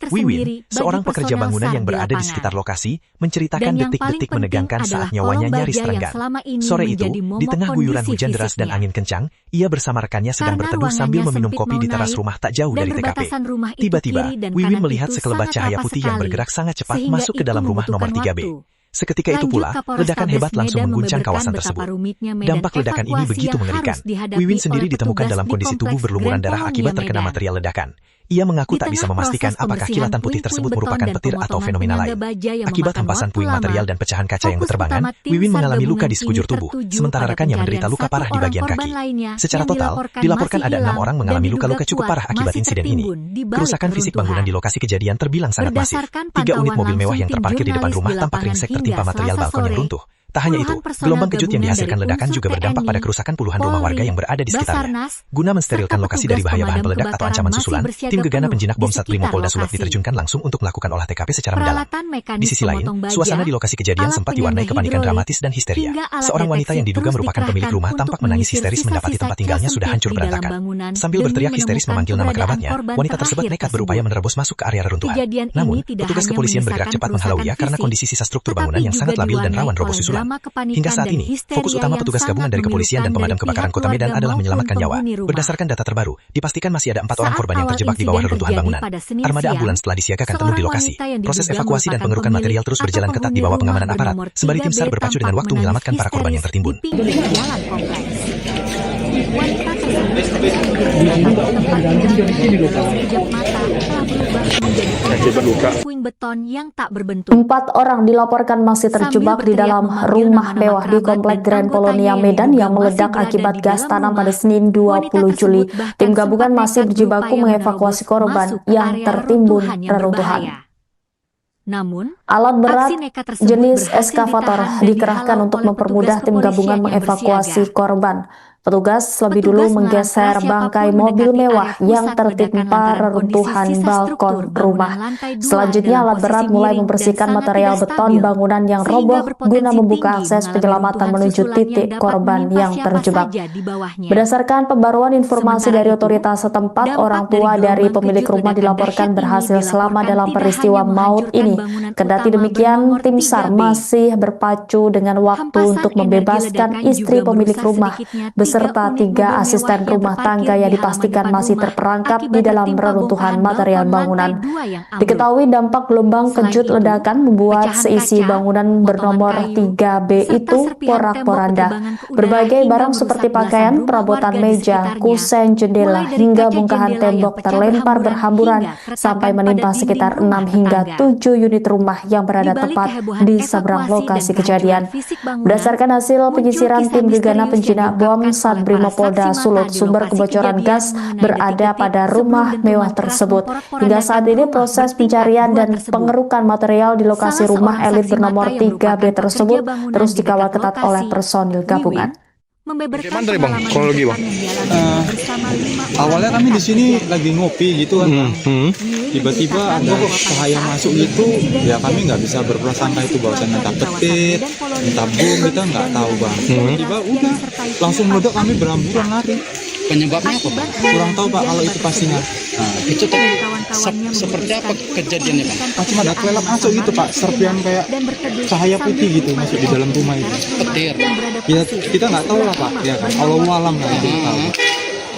Wiwin, seorang pekerja bangunan yang berada di sekitar lokasi, menceritakan detik-detik menegangkan saat nyawanya nyaris terenggan. Sore itu, di tengah guyuran hujan deras dan angin kencang, ia bersama rekannya sedang berteduh sambil meminum kopi di teras rumah tak jauh dari TKP. Tiba-tiba, Wiwin melihat sekelebat cahaya putih yang bergerak sangat cepat masuk ke dalam rumah nomor 3B. Seketika itu pula, ledakan hebat langsung mengguncang kawasan tersebut. Dampak ledakan ini begitu mengerikan. Wiwin sendiri ditemukan dalam kondisi tubuh berlumuran darah akibat terkena material ledakan. Ia mengaku tak bisa memastikan apakah kilatan putih tersebut merupakan petir atau fenomena lain. Akibat hempasan puing material dan pecahan kaca yang berterbangan, Wiwin mengalami luka di sekujur tubuh, sementara rekannya menderita luka parah di bagian kaki. Secara total, dilaporkan ada 6 orang mengalami luka-luka cukup parah akibat insiden ini. Kerusakan fisik bangunan di lokasi kejadian terbilang sangat masif. 3 unit mobil mewah yang terparkir di depan rumah tampak ringsek tertimpa material balkon yang runtuh. Tak hanya itu, gelombang kejut yang dihasilkan ledakan juga berdampak pada kerusakan puluhan rumah warga yang berada di sekitarnya. Guna mensterilkan lokasi dari bahaya bahan peledak atau ancaman susulan, tim gegana penjinak bom Satrimo Polda Sulut diterjunkan langsung untuk melakukan olah TKP secara mendalam. Di sisi lain, suasana di lokasi kejadian sempat diwarnai kepanikan dramatis dan histeria. Seorang wanita yang diduga merupakan pemilik rumah tampak menangis histeris mendapati tempat tinggalnya sudah hancur berantakan. Sambil berteriak histeris memanggil nama kerabatnya, wanita tersebut nekat berupaya menerobos masuk ke area reruntuhan. Namun, petugas kepolisian bergerak cepat menghalauinya karena kondisi sisa struktur bangunan yang sangat labil dan rawan roboh susulan. Hingga saat ini, fokus utama petugas gabungan dari kepolisian dan pemadam kebakaran Kota Medan adalah menyelamatkan nyawa. Berdasarkan data terbaru, dipastikan masih ada 4 orang korban yang terjebak di bawah reruntuhan bangunan. Armada ambulans telah disiagakan penuh di lokasi. Proses evakuasi dan pengerukan material terus berjalan ketat di bawah pengamanan aparat, sembari tim SAR berpacu dengan waktu menyelamatkan para korban yang tertimbun. Empat orang dilaporkan masih terjebak di dalam rumah mewah di Komplek Grand Polonia Medan yang meledak akibat gas tanam pada Senin 20 Juli. Tim gabungan masih berjibaku mengevakuasi korban yang tertimbun reruntuhan. Namun, alat berat jenis eskavator dikerahkan untuk mempermudah tim gabungan mengevakuasi korban. Petugas lebih dulu menggeser bangkai mobil mewah yang tertimpa reruntuhan balkon rumah. Selanjutnya alat berat mulai membersihkan material beton bangunan yang roboh guna membuka akses penyelamatan menuju titik korban yang terjebak. Berdasarkan pembaruan informasi dari otoritas setempat, orang tua dari pemilik rumah dilaporkan berhasil selamat dalam peristiwa maut ini. Kendati demikian, tim SAR masih berpacu dengan waktu untuk membebaskan istri pemilik rumah beserta 3 asisten rumah tangga yang dipastikan masih terperangkap di dalam reruntuhan material bangunan. Diketahui dampak gelombang kejut ledakan membuat seisi bangunan bernomor 3B itu porak-poranda. Berbagai barang seperti pakaian, perabotan meja, kusen, jendela, hingga bongkahan tembok terlempar berhamburan sampai menimpa sekitar 6 hingga 7 unit rumah yang berada tepat di seberang lokasi kejadian. Berdasarkan hasil penyisiran tim gegana penjinak bom Satrimo Polda Sulut, sumber kebocoran gas berada pada rumah mewah tersebut. Hingga saat ini proses pencarian dan pengerukan material di lokasi rumah elit bernomor 3B tersebut terus dikawal ketat oleh personil gabungan. Membeberkan Bang, kronologi Bang. Awalnya kami di sini lagi ngopi gitu kan. Tiba-tiba ada cahaya masuk gitu, ya kami nggak bisa berprasangka itu bahwasannya entah petir, entah bom, kita nggak tahu Bang. Tiba-tiba udah langsung meledak, kami berhamburan lari. Penyebabnya apa Bang? Kurang tahu Pak kalau itu pastinya. Nah, itu seperti apa kejadiannya Bang? Cuma ada kelap masuk gitu Pak, serpian kayak cahaya putih gitu masuk di dalam rumah itu. Petir. Ya kita nggak tahu lah Pak, ya kan. Allah alam nggak tahu.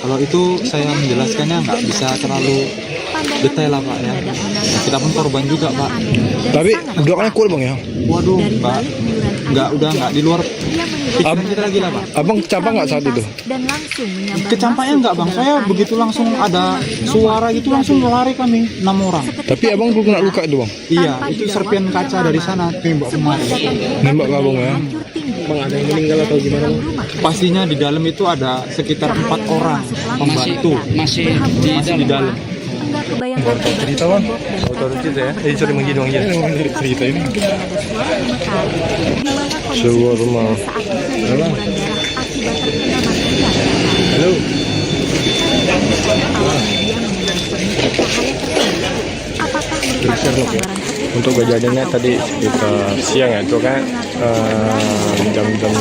Kalau itu saya menjelaskannya nggak bisa terlalu detail lah Pak ya. Kita pun korban juga Pak. Tapi belakangnya kuat Bang ya? Waduh Mbak, udah nggak di luar pikiran kita lagi lah Pak. Abang kecampak nggak saat itu? Kecampaknya nggak Bang, saya begitu langsung ada suara gitu langsung lari kami 6 orang. Tapi abang belum kena luka itu Bang? Iya, itu serpian kaca dari sana tembak kemarin. Nembak ke abang ya? Bang, ada yang meninggal atau gimana Bang? Pastinya di dalam itu ada sekitar 4 orang pembantu masih di dalam. Cerita Bang? Tahu cerita ya? Sorry manggil cerita ini. Sebuah rumah. Halo. Untuk kejadiannya tadi sekitar siang ya, itu kan jam-jam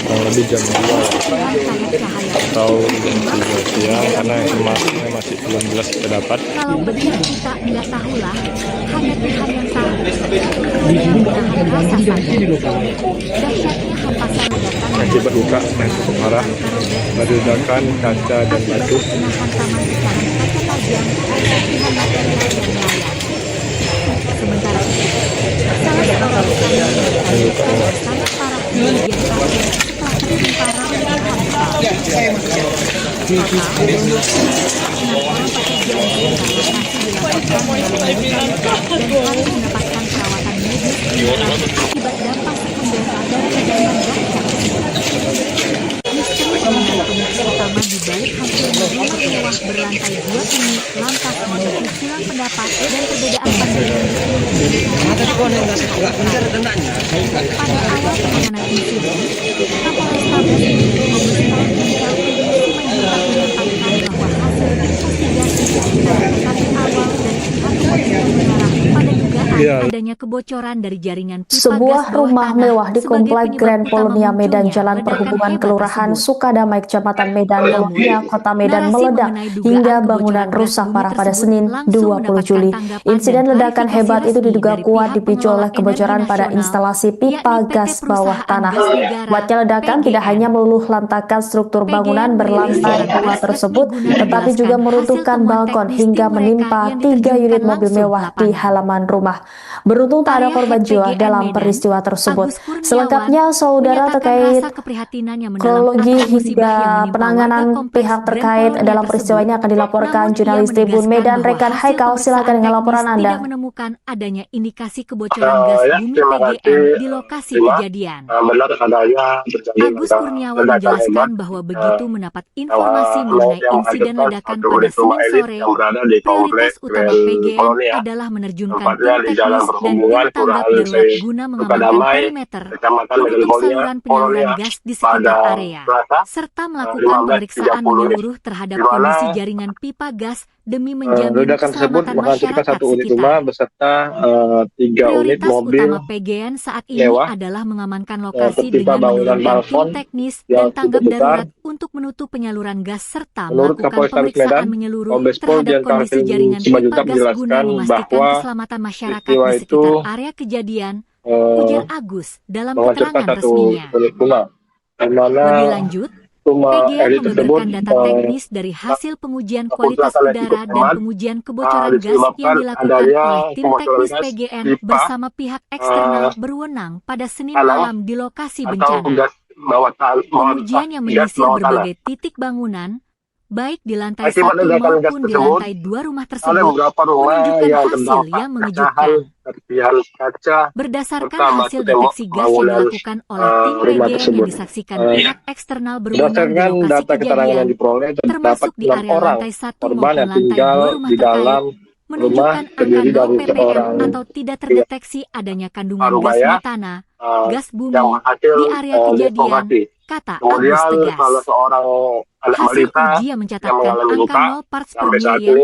kurang lebih jam 2 atau jam 3 siang, karena informasinya masih belum jelas kita dapat. Kalau begitu kita nggak tahu lah, hanya Tuhan yang tahu. Akibat luka yang cukup parah, dari ledakan kaca dan batu. Sementara itu, salah seorang yang sangat parah di bagian kaki setelah Utama di balik hancurnya rumah mewah berlantai 2 ini lantas memicu silang pendapat dan perbedaan pandangan. Pada awal penanganan insiden, Kapolres Tabes menyampaikan bahwa hasil investigasi dari tkp awal dari pihak kepolisian mengarah pada dugaan adanya kebocoran dari jaringan pipa Sebuah gas rumah bawah tanah mewah di sebagai Komplek penyebab Grand utama Polonia Medan munculnya Jalan ledakan Perhubungan hebat Kelurahan tersebut. Sukadamai Kecamatan Medan Polonia Kota Medan Narasi meledak mengenai dugaan hingga kebocoran bangunan gas rusak bumi parah pada tersebut Senin langsung 20 mendapatkan Juli. tanggapan Insiden dan ledakan klarifikasi hebat itu resmi diduga dari kuat pihak dipicu pengelola oleh kebocoran energi pada nasional, instalasi pipa yakni PT gas bawah Perusahaan tanah. Gas Negara, Kuatnya ledakan tidak PGN. hanya meluluh lantakan struktur bangunan PGN merilis berlantai siaran 2 pers tersebut, resmi guna tetapi juga menjelaskan hasil meruntuhkan temuan balkon teknis hingga tim mereka menimpa yang 3 unit diterjunkan mobil langsung mewah ke di lapangan. halaman rumah. Beruntung tak ada Area korban Head jiwa PGN dalam Medan, peristiwa tersebut. Agus Kurniawan, Selengkapnya, saudara, menyatakan terkait rasa keprihatinannya mendalam kronologi atas musibah yang hingga menimpa penanganan warga kompleks pihak Grand terkait Polonia dalam peristiwa tersebut. ini akan dilaporkan Namun, ia jurnalis Tribun menegaskan Medan bahwa Rekan hasil Haikal. Silakan pemeriksaan dengan laporan teknis Anda. tidak menemukan adanya indikasi kebocoran gas bumi Terima PGN kasih. di lokasi Terima. kejadian. Benar adanya terjadi Agus Kurniawan menjelaskan bahwa begitu mendapat informasi mengenai insiden ledakan pada Senin sore, prioritas utama PGN adalah menerjunkan tim teknis dan tim tanggap darurat guna mengamankan perimeter, menutup saluran penyaluran gas di sekitar area, serta melakukan pemeriksaan menyeluruh terhadap kondisi jaringan pipa gas demi menjamin ledakan tersebut keselamatan menghancurkan masyarakat satu unit rumah sekitar. beserta 3 unit Prioritas mobil utama PGN saat ini mewah adalah mengamankan lokasi tertimpa dengan bangunan menurunkan tim balkon teknis yang dan tanggap cukup besar. darurat untuk menutup penyaluran gas serta Menurut melakukan Kapolres pemeriksaan Medan, menyeluruh Kombes Pol terhadap Dian kondisi Calvin jaringan Simanjuntak pipa gas guna menjelaskan memastikan bahwa keselamatan masyarakat peristiwa di itu sekitar area kejadian, ujar Agus dalam menghancurkan keterangan satu resminya. unit rumah, di mana Lebih lanjut, rumah PGN elit tersebut membeberkan data teknis dari hasil pengujian kualitas keputusan yang udara cukup dan aman, pengujian kebocoran gas disebabkan yang dilakukan adanya oleh tim kebocoran teknis gas PGN pipa, bersama pihak eksternal berwenang pada Senin tanah, malam di lokasi atau bencana. gas bawah tanah, Pengujian yang gas menyisir bawah tanah. berbagai titik bangunan, baik di lantai Akibat 1 ledakan gas maupun di tersebut, lantai 2 rumah ada tersebut, beberapa rumah menunjukkan yang hasil terdampak yang mengejutkan. serpihan kaca Berdasarkan serta hasil batu tembok deteksi gas yang bangunan dilakukan oleh tim rumah PGN tersebut. yang disaksikan pihak eksternal berwenang di Berdasarkan lokasi data keterangan yang kejadian, diperoleh, terdapat termasuk di 6 area orang lantai 1 korban maupun yang lantai tinggal 2 rumah di terkait, dalam rumah menunjukkan angka terdiri 0 dari ppm seorang atau tidak terdeteksi adanya kandungan gas Parubaya, metana, gas yang bumi, hasil di area kejadian, evakuasi. kata Agus Kemudian tegas. salah seorang anak Hasil balita uji yang yang mencatatkan mengalami angka luka 0 parts per sampai saat million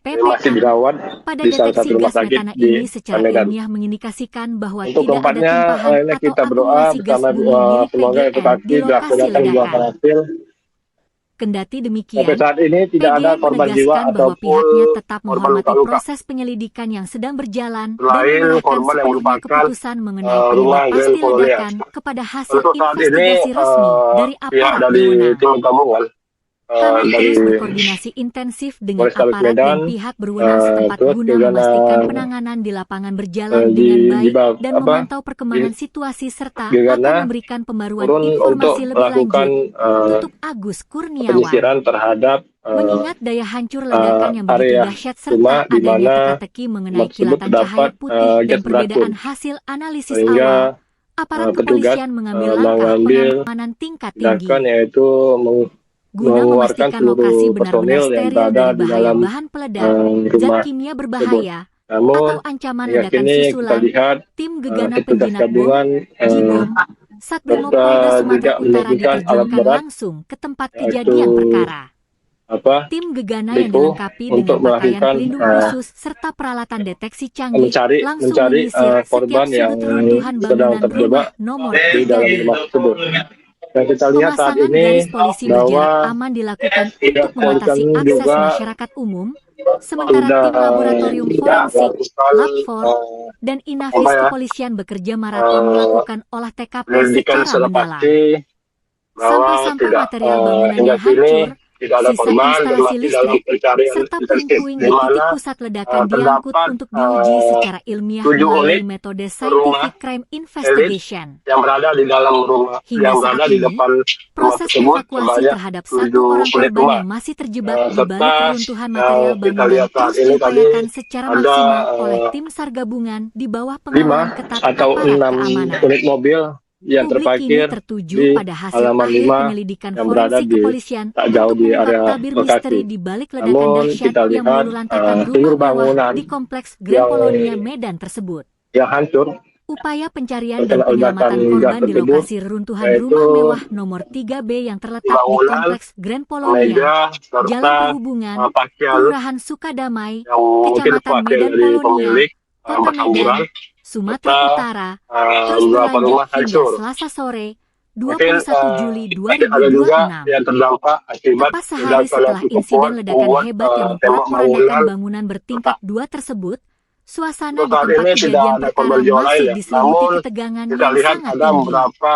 ini masih PPM dirawat pada di salah deteksi satu rumah gas sakit metana di ini secara Medan. ilmiah mengindikasikan bahwa Untuk tidak ada keempatnya, tumpahan ini atau kita berdoa akumulasi gas bersama bumi milik semoga PGN evakuasi di lokasi dilaksanakan buahkan ledakan. hasil. Kendati Sampai demikian, saat ini tidak ada PGN korban jiwa menegaskan bahwa ataupun pihaknya tetap korban menghormati luka-luka. proses penyelidikan yang sedang berjalan dan Selain menyerahkan korban yang sepenuhnya merupakan keputusan mengenai rumah penyebab Grand pasti Polonia. ledakan kepada hasil Untuk saat ini investigasi resmi dari pihak aparat dari berwenang. tim gabungan Kami dari terus berkoordinasi intensif dengan Polres Tabes aparat dan Medan, pihak berwenang setempat terus guna juga memastikan penanganan di lapangan berjalan dengan baik dan memantau perkembangan situasi serta akan memberikan pembaruan turun untuk informasi lebih melakukan lanjut. Tutup Agus Kurniawan. penyisiran terhadap Mengingat daya hancur ledakan yang begitu area dahsyat rumah serta di adanya mana teka-teki mengenai tersebut kilatan cahaya terdapat putih dan gas perbedaan beracun, hasil analisis sehingga awal, aparat petugas kepolisian mengambil langkah mengambil pengamanan tingkat tinggi tindakan yaitu guna mengeluarkan memastikan lokasi seluruh benar-benar personil yang steril berada dari di bahaya dalam bahan peledak, zat rumah kimia tersebut. berbahaya, Namun atau ancaman hingga ledakan kini kita susulan. lihat Tim gegana petugas penjinak bom, gabungan Jibom, Satbrimob Polda Sumatera tidak Utara menemukan alat diterjunkan berat langsung ke tempat yaitu kejadian perkara. Tim gegana yang Beko dilengkapi untuk dengan pakaian melakukan pelindung khusus serta peralatan deteksi canggih langsung mencari menyisir korban setiap yang sudut runtuhan sedang bangunan terjebak rumah nomor di dalam 3B. rumah tersebut. Dan kita lihat saat Pemasangan ini garis polisi berjarak bahwa aman dilakukan pihak untuk membatasi polisi akses juga masyarakat umum, sementara sudah tim laboratorium forensik, melakukan Lab4, dan Inafis kepolisian bekerja maraton melakukan olah TKP penyelidikan secara mendalam. selepasi bahwa Sampah-sampah tidak material bangunan hingga yang hancur kini tidak ada Sisa korban dan instalasi masih dalam listrik, pencarian serta intensif, puing-puing di di titik mana pusat ledakan diangkut terdapat untuk diuji secara ilmiah 7 melalui unit metode rumah Scientific Crime elit Investigation. yang berada di dalam rumah, Hingga yang saat berada di ini, depan rumah proses tersebut evakuasi sebanyak terhadap 7 satu orang unit korban rumah. yang masih terjebak di Serta balik reruntuhan yang material kita bangunan lihat saat terus ini tadi diupayakan secara ada maksimal oleh tim SAR gabungan di bawah 5 pengawalan ketat atau aparat 6 keamanan. unit mobil yang Publik kini terparkir tertuju di pada hasil halaman akhir 5 penyelidikan yang berada forensik di kepolisian tak jauh untuk di mengungkap area tabir misteri Bekasi. di balik ledakan Namun dahsyat kita yang lihat meluluhlantakan seluruh rumah mewah bangunan di kompleks Grand yang Polonia Medan tersebut. hancur Upaya pencarian dan terkena penyelamatan ledakan gas korban di tersebut, lokasi reruntuhan yaitu rumah mewah nomor 3B yang terletak di bangunan, kompleks Grand Polonia, meja, serta Jalan Perhubungan, pakaian Kelurahan Sukadamai, yang mungkin Kecamatan pakaian Medan dari Polonia, pemilik Kota berhamburan, Medan, Sumatera serta Utara, terus beberapa berlanjut rumah hingga hancur. Selasa sore, Mungkin 21 Juli ada juga 2026. yang terdampak akibat Tepat sehari setelah insiden ledakan hebat yang memporak-porandakan bangunan bertingkat 2 tersebut, suasana di saat tempat ini tidak kejadian ada perkara korban jiwa lain masih ya. diselimuti Namun ketegangan kita yang lihat sangat ada tinggi. beberapa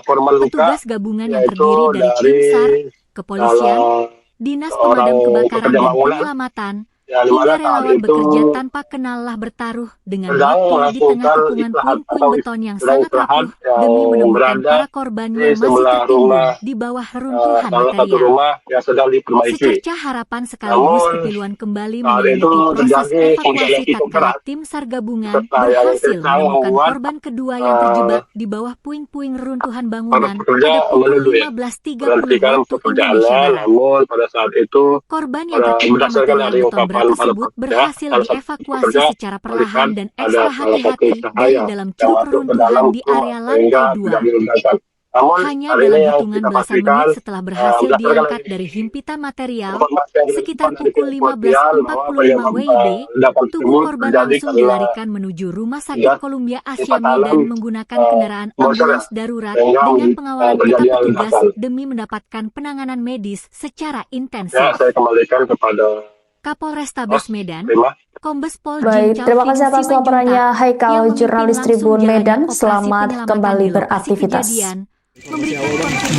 korban luka, Petugas gabungan yang yaitu terdiri dari tim SAR, kepolisian, salah dinas seorang pemadam kebakaran pekerja dan bangunan penyelamatan, yang hingga dimana saat relawan itu bekerja tanpa kenallah bertaruh dengan sedang waktu di tengah melakukan kepungan istirahat puing-puing atau beton yang sedang sangat istirahat rapuh yang demi menemukan berada para korban di yang masih sebelah tertimbun rumah di bawah reruntuhan salah satu material. rumah yang sedang diperbaiki. Secerca harapan sekaligus Namun kepiluan kembali saat itu menyelimuti proses terjadi hujan evakuasi yang cukup tatkala keras tim SAR gabungan serta yang berhasil kencang menemukan membuat korban kedua yang terjebak di bawah puing-puing reruntuhan para bangunan pekerja pada pukul menuduh ya 15.30 berhentikan waktu pekerjaannya. Indonesia Barat. Namun pada saat itu Korban yang tertimpa berdasarkan material dari beton ungkapan berat para tersebut pekerja, berhasil salah satu dievakuasi pekerja secara melihat perlahan dan ada ekstra salah satu hati-hati dari cahaya dalam yang ceruk masuk ke reruntuhan dalam di rumah area sehingga lantai 2. tidak diledakan. Namun Hanya hal dalam ini yang hitungan kita belasan pastikan menit setelah berhasil berdasarkan diangkat dari dari himpitan material, informasi yang sekitar didapat dari pukul pihak kepolisian bahwa 15.45 penyebab WIB, ledakan tubuh tersebut korban terjadi langsung karena dilarikan menuju Rumah Sakit gas Columbia Asia pipa Medan tanam menggunakan kendaraan bocor ya, ambulans darurat sehingga dengan pengawalan ketat terjadi petugas ledakan. demi mendapatkan penanganan medis secara Ya, intensif. saya kembalikan kepada Kapolrestabes Medan, Terima. Kombes Pol Baik, Jincal terima kasih atas Simanjuntak laporannya yang Haikal, memimpin jurnalis langsung Tribun jalannya Medan. operasi Selamat penyelamatan kembali di lokasi beraktivitas. kejadian, memberikan konfirmasi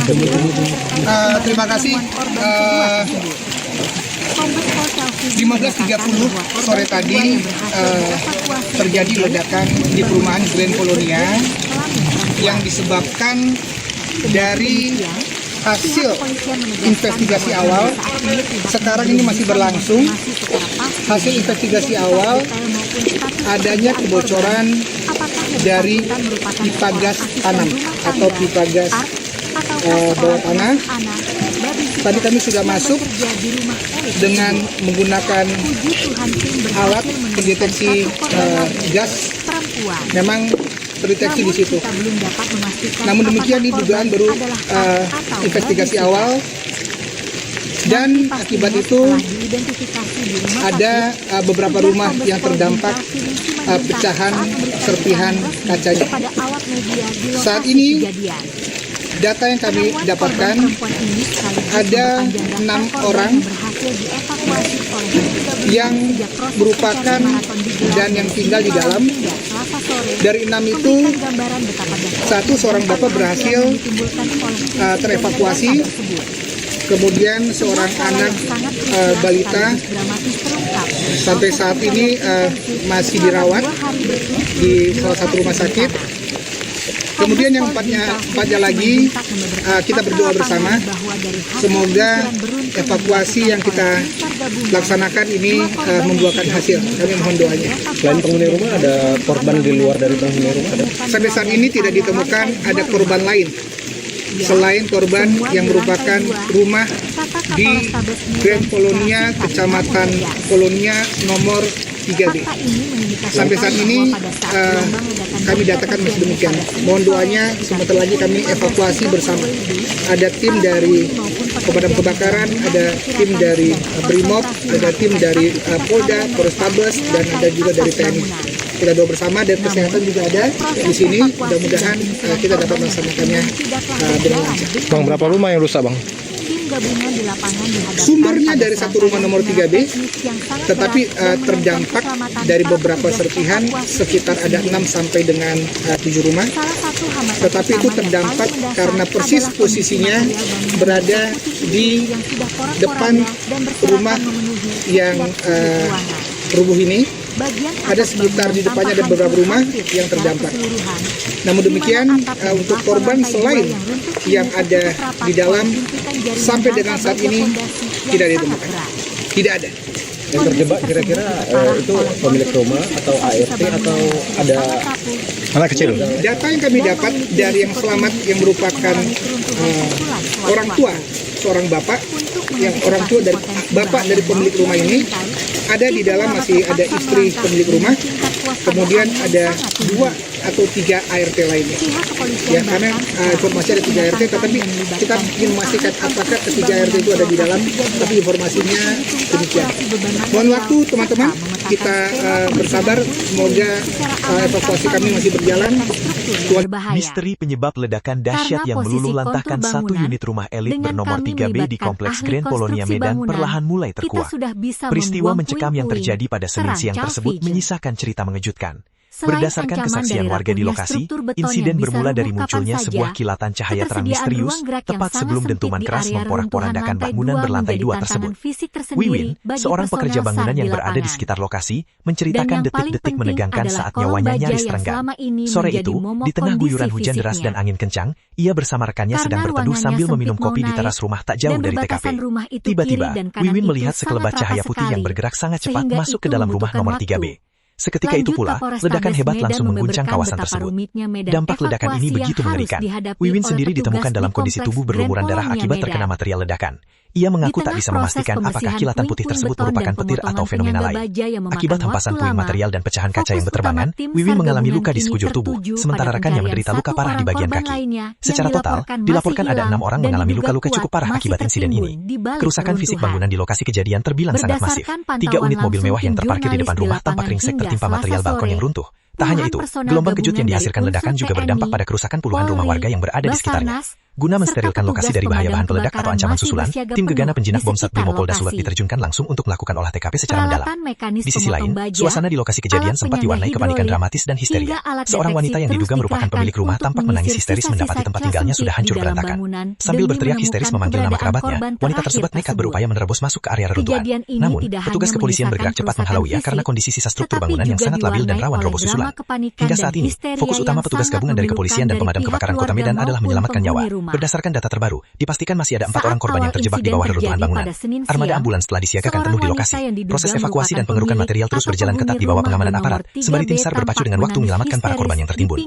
Terima kasih. 15.30 sore tadi terjadi ledakan di perumahan Grand Polonia yang disebabkan dari hasil investigasi awal. Sekarang ini masih berlangsung. Hasil investigasi awal adanya kebocoran dari pipa gas tanam atau pipa gas bawah tanah. Tadi kami sudah masuk dengan menggunakan alat pendeteksi gas. Memang terdeteksi di situ. Namun demikian ini dugaan baru investigasi awal, dan akibat itu ada beberapa rumah yang terdampak pecahan serpihan kacanya. Saat ini data yang kami dapatkan ada 6 orang yang merupakan dan yang tinggal di dalam. Dari 6 itu, seorang bapak berhasil terevakuasi, kemudian seorang anak balita sampai saat ini masih dirawat di salah satu rumah sakit. Kemudian yang empatnya lagi, kita berdoa bersama, semoga evakuasi yang kita laksanakan ini membuahkan hasil. Kami mohon doanya. Selain penghuni rumah, ada korban di luar dari penghuni rumah? Sampai saat ini tidak ditemukan ada korban lain selain korban yang merupakan rumah di Grand Polonia, Kecamatan Polonia nomor 3B. Sampai saat ini kami datakan masih demikian. Mohon doanya, sebentar lagi kami evakuasi bersama. Ada tim dari pemadam kebakaran, ada tim dari Brimob, ada tim dari Polda, Polrestabes, dan ada juga dari TNI. Kita doa bersama, dan kesehatan juga ada di sini. Mudah-mudahan kita dapat melaksanakannya dengan lancar. Bang, berapa rumah yang rusak, Bang? Sumbernya dari satu rumah nomor 3B, tetapi terdampak dari beberapa serpihan sekitar ada 6 sampai dengan 7 rumah. Tetapi itu terdampak karena persis posisinya berada di depan rumah yang rubuh ini. Ada sekitar di depannya ada beberapa rumah yang terdampak. Namun demikian untuk korban selain yang ada di dalam sampai dengan saat ini tidak ditemukan. Tidak ada. Yang terjebak kira-kira itu pemilik rumah atau ART atau ada anak kecil? Data yang kami dapat dari yang selamat yang merupakan orang tua seorang bapak, yang orang tua dari bapak dari pemilik rumah ini ada di dalam, masih ada istri pemilik rumah, kemudian ada 2 atau 3 ART lainnya. Ya, karena informasi ada 3 ART, tetapi kita ingin memastikan apakah ketiga ART itu ada di dalam, tapi informasinya demikian. Mohon waktu teman-teman, kita bersabar, semoga evakuasi kami masih berjalan. Misteri penyebab ledakan dahsyat yang meluluhlantahkan satu unit rumah elit bernomor 3B di Kompleks Grand Polonia Medan perlahan mulai terkuak. Peristiwa mencekam yang terjadi pada Senin siang tersebut menyisakan cerita mengejutkan. Berdasarkan kesaksian warga di lokasi, insiden bermula dari munculnya sebuah kilatan cahaya terang misterius tepat sebelum dentuman keras memporak-porandakan bangunan berlantai 2 tersebut. Wiwin, seorang pekerja bangunan yang berada di sekitar lokasi, menceritakan detik-detik menegangkan saat nyawanya nyaris terenggang. Sore itu, di tengah guyuran hujan deras dan angin kencang, ia bersama rekannya sedang berteduh sambil meminum kopi di teras rumah tak jauh dari TKP. Tiba-tiba, Wiwin melihat sekelebat cahaya putih yang bergerak sangat cepat masuk ke dalam rumah nomor 3B. Seketika itu pula, ledakan hebat langsung mengguncang kawasan tersebut. Dampak ledakan ini begitu mengerikan. Wiwin sendiri ditemukan dalam kondisi tubuh berlumuran darah akibat terkena material ledakan. Ia mengaku tak bisa memastikan apakah kilatan putih tersebut merupakan petir atau fenomena lain. Akibat hempasan puing material dan pecahan kaca yang berterbangan, Wiwin mengalami luka di sekujur tubuh, sementara rekannya menderita luka parah di bagian kaki. Secara total, dilaporkan ada 6 orang mengalami luka-luka cukup parah akibat insiden ini. Kerusakan fisik bangunan di lokasi kejadian terbilang sangat masif. 3 unit mobil mewah yang terparkir di depan rumah tampak ringsek tertimpa material balkon yang runtuh. Tak hanya itu, gelombang kejut yang dihasilkan ledakan juga berdampak pada kerusakan puluhan rumah warga yang berada di sekitarnya. Guna mensterilkan lokasi dari bahaya bahan peledak atau ancaman susulan, tim gegana penjinak bom Satbrimo Polda Sulut diterjunkan langsung untuk melakukan olah TKP secara mendalam. Di sisi lain, suasana di lokasi kejadian sempat diwarnai kepanikan dramatis dan histeria. Seorang wanita yang diduga merupakan pemilik rumah tampak menangis histeris mendapati tempat tinggalnya sudah hancur berantakan. Sambil berteriak histeris memanggil nama kerabatnya, wanita tersebut nekat berupaya menerobos masuk ke area reruntuhan. Namun, petugas kepolisian bergerak cepat menghalau ia karena kondisi sisa struktur bangunan yang sangat labil dan rawan roboh susulan. Hingga saat ini, fokus utama petugas gabungan dari kepolisian dan pemadam kebakaran Kota Medan adalah menyelamatkan nyawa. Berdasarkan data terbaru, dipastikan masih ada 4 orang korban yang terjebak di bawah reruntuhan bangunan. Armada ambulans telah disiagakan penuh di lokasi. Proses evakuasi dan pengerukan material terus berjalan ketat di bawah pengamanan aparat, sembari tim SAR berpacu dengan waktu menyelamatkan para korban yang tertimbun.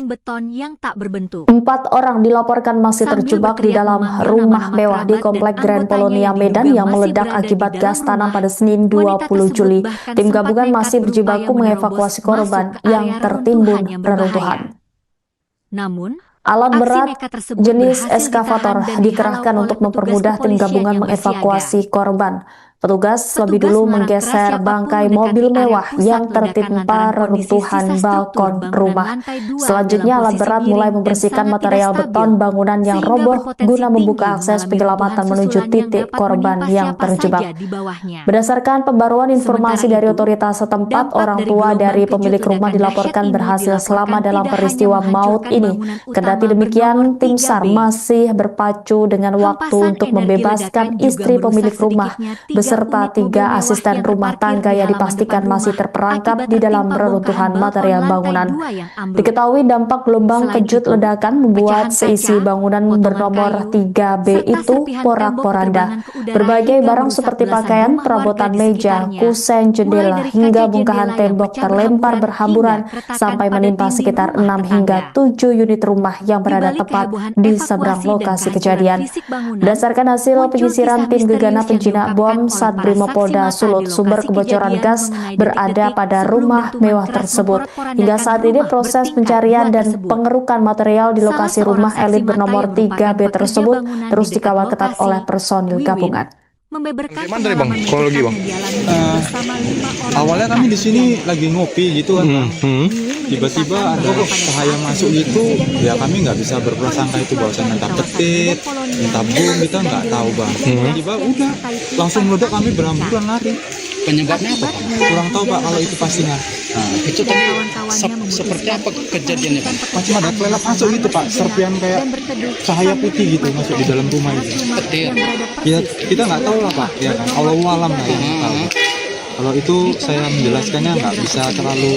Beton yang tak berbentuk. 4 orang dilaporkan masih terjebak di dalam rumah mewah di Komplek Grand Polonia Medan yang meledak akibat gas tanam pada Senin 20 Juli. Tim gabungan masih berjibaku mengevakuasi korban yang tertimbun reruntuhan. Namun, alat berat jenis eskavator dikerahkan untuk mempermudah tim gabungan mengevakuasi korban. Petugas lebih dulu menggeser bangkai mobil mewah yang tertimpa reruntuhan balkon rumah. Selanjutnya alat berat mulai membersihkan material beton bangunan yang roboh guna membuka akses penyelamatan menuju titik korban yang terjebak. Berdasarkan pembaruan informasi dari otoritas setempat, orang tua dari pemilik rumah dilaporkan berhasil selamat dalam peristiwa maut ini. Kendati demikian, tim SAR masih berpacu dengan waktu untuk membebaskan istri pemilik rumah serta 3 asisten rumah tangga yang dipastikan masih terperangkap di dalam reruntuhan material bangunan. Diketahui dampak gelombang kejut ledakan membuat seisi bangunan bernomor 3B itu porak-poranda. Berbagai barang seperti pakaian, perabotan meja, kusen, jendela, hingga bongkahan tembok terlempar berhamburan sampai menimpa sekitar 6 hingga 7 unit rumah yang berada tepat di seberang lokasi kejadian. Berdasarkan hasil penyisiran tim gegana penjinak bom Satbrimo Polda Sulut, sumber kebocoran gas berada pada rumah mewah tersebut. Hingga saat ini proses pencarian dan pengerukan material di lokasi rumah elit bernomor 3B tersebut terus dikawal ketat oleh personil gabungan. membeberkan Mana tadi, Bang? Kronologi, Bang. bersama 5 orang. Awalnya kami di sini lagi ngopi gitu kan, tiba-tiba ada cahaya masuk gitu, ya kami nggak bisa berprasangka itu bahwasan entah petir, entah bom, kita nggak tahu bang. Tiba-tiba udah langsung meledak, kami berhamburan lari. Penyebabnya apa? Kurang tahu pak kalau itu pastinya. Itu tadi seperti apa kejadiannya, Pak? Macam ada kelelap masuk gitu pak, serpian kayak cahaya putih gitu masuk di dalam rumah itu. Petir. Ya kita nggak tahu lah pak, ya kan. Allahu alam lah yang tahu. Kalau itu saya menjelaskannya nggak bisa terlalu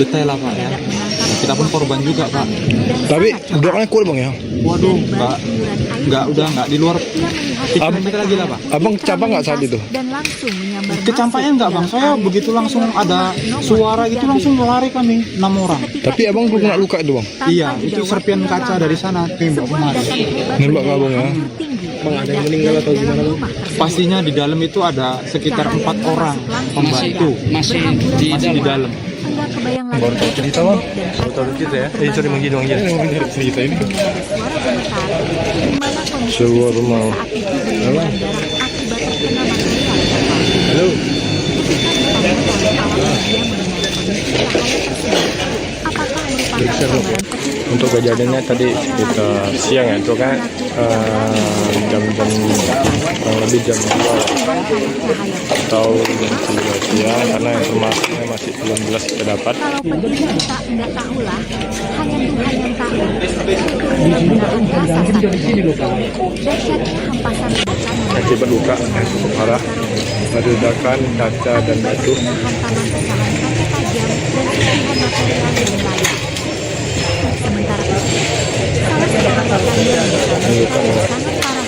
detail lah pak ya. Kita pun korban juga pak. Tapi ledakannya kuat bang ya? Waduh, nggak di luar 3 meter lagi lah pak. Abang kecampak nggak saat itu? Kecampaknya nggak bang, saya begitu langsung ada suara gitu langsung lari kami 6 orang. Tapi abang belum kena luka itu bang? Iya, itu serpian kaca dari sana tembak kemarin. Nembak ke abang ya? Bang, ada yang meninggal atau gimana bang? Pastinya di dalam itu ada sekitar 4 orang pembantu Masih di dalam. Baru tahu cerita bang? Baru tahu cerita ya? Sorry bang Gino, ya. Cerita ini. Sebuah rumah. Halo. Untuk kejadiannya tadi sekitar siang ya, itu kan jam-jam kurang lebih jam 2 atau jam 3 siang, karena informasinya masih belum jelas kita dapat. Kalau petir kita enggak tahulah, hanya Tuhan yang tahu. Penggunaan rasa sakit. Dahsyatnya hempasan ledakan Akibat luka yang cukup parah, ledakan kaca dan batu. Sementara itu, salah seorang petani yang sangat parah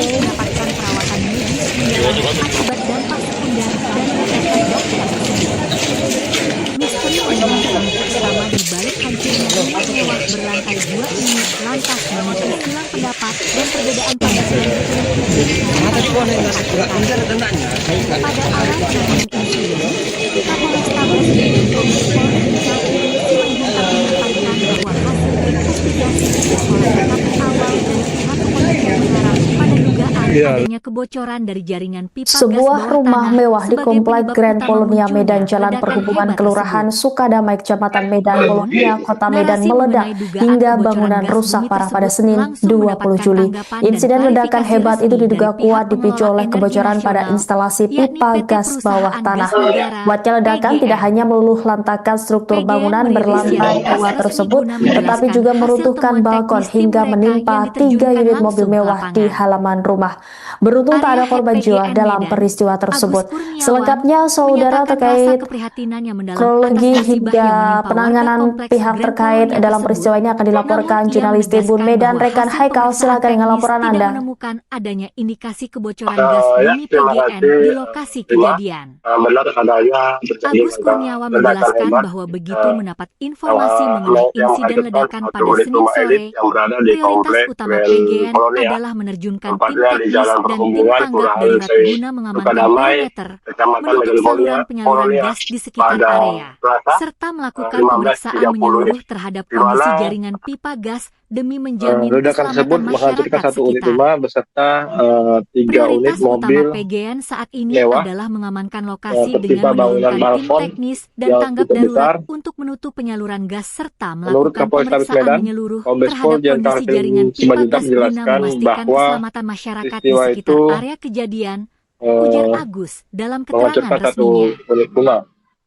mendapatkan perawatan medis akibat dampak sekunder dari ledakan misteri penyebab utama di balik hancurnya rumah mewah berlantai 2 ini lantas memicu silang pendapat dan perbedaan pandangan. Pada awal Kapolres Tabes dan Kombes Pol Indonesia menyampaikan bahwa hasil investigasi oleh tkp awal dari pihak kepolisian mengarah pada dugaan adanya kebocoran dari jaringan pipa gas Sebuah bawah rumah tanah mewah di sebagai Komplek penyebab Grand utama Polonia munculnya Medan, Jalan ledakan Perhubungan hebat Kelurahan tersebut. Sukadamai, Kecamatan Medan, Polonia, Kota Medan Narasi meledak mengenai dugaan hingga kebocoran bangunan gas rusak bumi parah pada tersebut Senin langsung 20 mendapatkan Juli. tanggapan dan Insiden ledakan klarifikasi hebat itu resmi diduga dari pihak kuat dipicu pengelola oleh energi kebocoran pada nasional, instalasi yakni pipa PT gas bawah Perusahaan tanah. Gas Negara, Kuatnya ledakan PGN. tidak hanya meluluh lantakan struktur PGN bangunan merilis berlantai siaran 2 pers tersebut, resmi guna tetapi menjelaskan juga hasil meruntuhkan temuan balkon teknis tim hingga mereka menimpa yang 3 diterjunkan unit mobil langsung ke mewah di lapangan. halaman rumah. Beruntung tak ada Area korban Head jiwa PGN dalam Medan, peristiwa Agus tersebut. Kurniawan, Selengkapnya, saudara, menyatakan rasa terkait keprihatinan yang mendalam kronologi atas musibah hingga yang menimpa penanganan warga kompleks pihak Grand terkait Polonia dalam tersebut. peristiwa ini akan dilaporkan Namun, ia jurnalis Tribun menegaskan Medan, bahwa rekan hasil Haikal. pemeriksaan Silakan dengan teknis laporan tidak Anda. menemukan adanya indikasi kebocoran gas bumi terima PGN kasih. di lokasi kejadian. Benar adanya terjadi Agus Kurniawan ledakan menjelaskan hebat. bahwa begitu mendapat informasi mengenai yang insiden menghancurkan ledakan satu pada unit Senin rumah sore, elit yang berada di prioritas Komplek utama Grand PGN Polonia, adalah menerjunkan tim tempatnya di teknis Jalan dan tim Perhubungan tanggap Kelurahan darurat guna mengamankan Sukadamai, perimeter, Kecamatan menutup Medan saluran penyaluran Polonia gas di sekitar pada area, Selasa serta melakukan 15.30 pemeriksaan menyeluruh terhadap di mana kondisi jaringan pipa gas demi menjamin ledakan tersebut keselamatan menghancurkan masyarakat satu unit sekitar. rumah beserta 3 unit Prioritas utama mobil PGN saat ini mewah adalah mengamankan lokasi tertimpa dengan bangunan menurunkan tim balkon teknis dan yang tanggap cukup darurat besar. untuk menutup penyaluran gas serta Menurut melakukan Kapolres Tabes pemeriksaan Medan, menyeluruh Kombes Pol terhadap Jenderal kondisi jaringan pipa Simanjuntak gas guna menjelaskan memastikan bahwa keselamatan masyarakat di peristiwa sekitar itu area kejadian, ujar Agus dalam keterangan menghancurkan satu resminya. unit rumah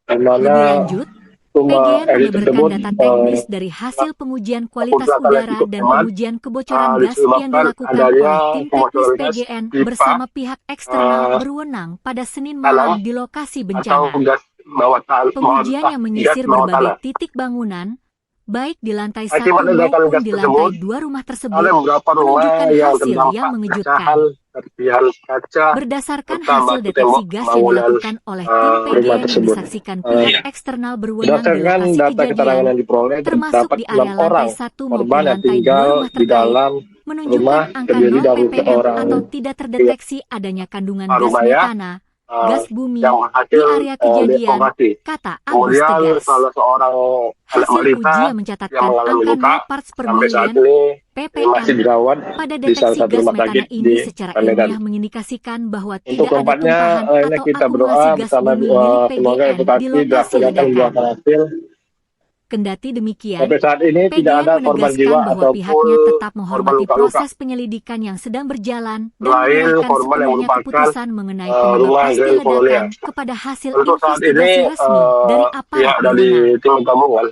di mana Lebih lanjut, rumah PGN elit menyebarkan tersebut data teknis dari hasil pengujian kualitas data yang udara cukup dan aman, pengujian kebocoran gas yang disebabkan dilakukan adanya oleh tim teknis kebocoran gas PGN pipa, bersama pihak eksternal berwenang pada Senin tanah, malam di lokasi atau bencana. gas bawah tanah. Pengujian yang menyisir gas bawah berbagai tanah. titik bangunan, baik di lantai 1 Akibat ledakan maupun gas di tersebut, lantai 2 rumah tersebut, ada beberapa rumah menunjukkan yang hasil terdampak yang mengejutkan. pecahan serpihan kaca Berdasarkan serta hasil batu deteksi tembok gas yang bangunan dilakukan oleh tim rumah PGN yang tersebut. disaksikan pihak eksternal berwenang di Berdasarkan lokasi data keterangan kejadian, yang diperoleh, termasuk terdapat di area 6 orang lantai 1 maupun korban yang lantai 2 tinggal rumah di terkait, dalam menunjukkan rumah angka terdiri 0 dari ppm seorang atau tidak terdeteksi adanya kandungan gas rumah ya, metana gas bumi yang di hasil area kejadian, deformasi. kata Agus Kemudian tegas. salah seorang anak Hasil balita uji yang yang mencatatkan mengalami angka luka 0 parts per sampai saat million ini ppm masih dirawat pada di salah deteksi satu gas rumah metana sakit ini di secara Medan. ilmiah mengindikasikan bahwa Untuk tidak ada keempatnya, tumpahan ini atau kita berdoa akumulasi gas bersama bumi milik semoga PGN di evakuasi lokasi dilaksanakan ledakan. buah hasil. Kendati demikian, Sampai saat ini tidak PGN ada korban menegaskan jiwa bahwa pihaknya ataupun tetap korban menghormati luka-luka. proses penyelidikan yang sedang berjalan dan Selain menyerahkan korban yang sepenuhnya merupakan keputusan mengenai penyebab rumah pasti Grand Colonia. ledakan kepada hasil Untuk saat ini investigasi resmi dari aparat pihak dari berwenang. tim gabungan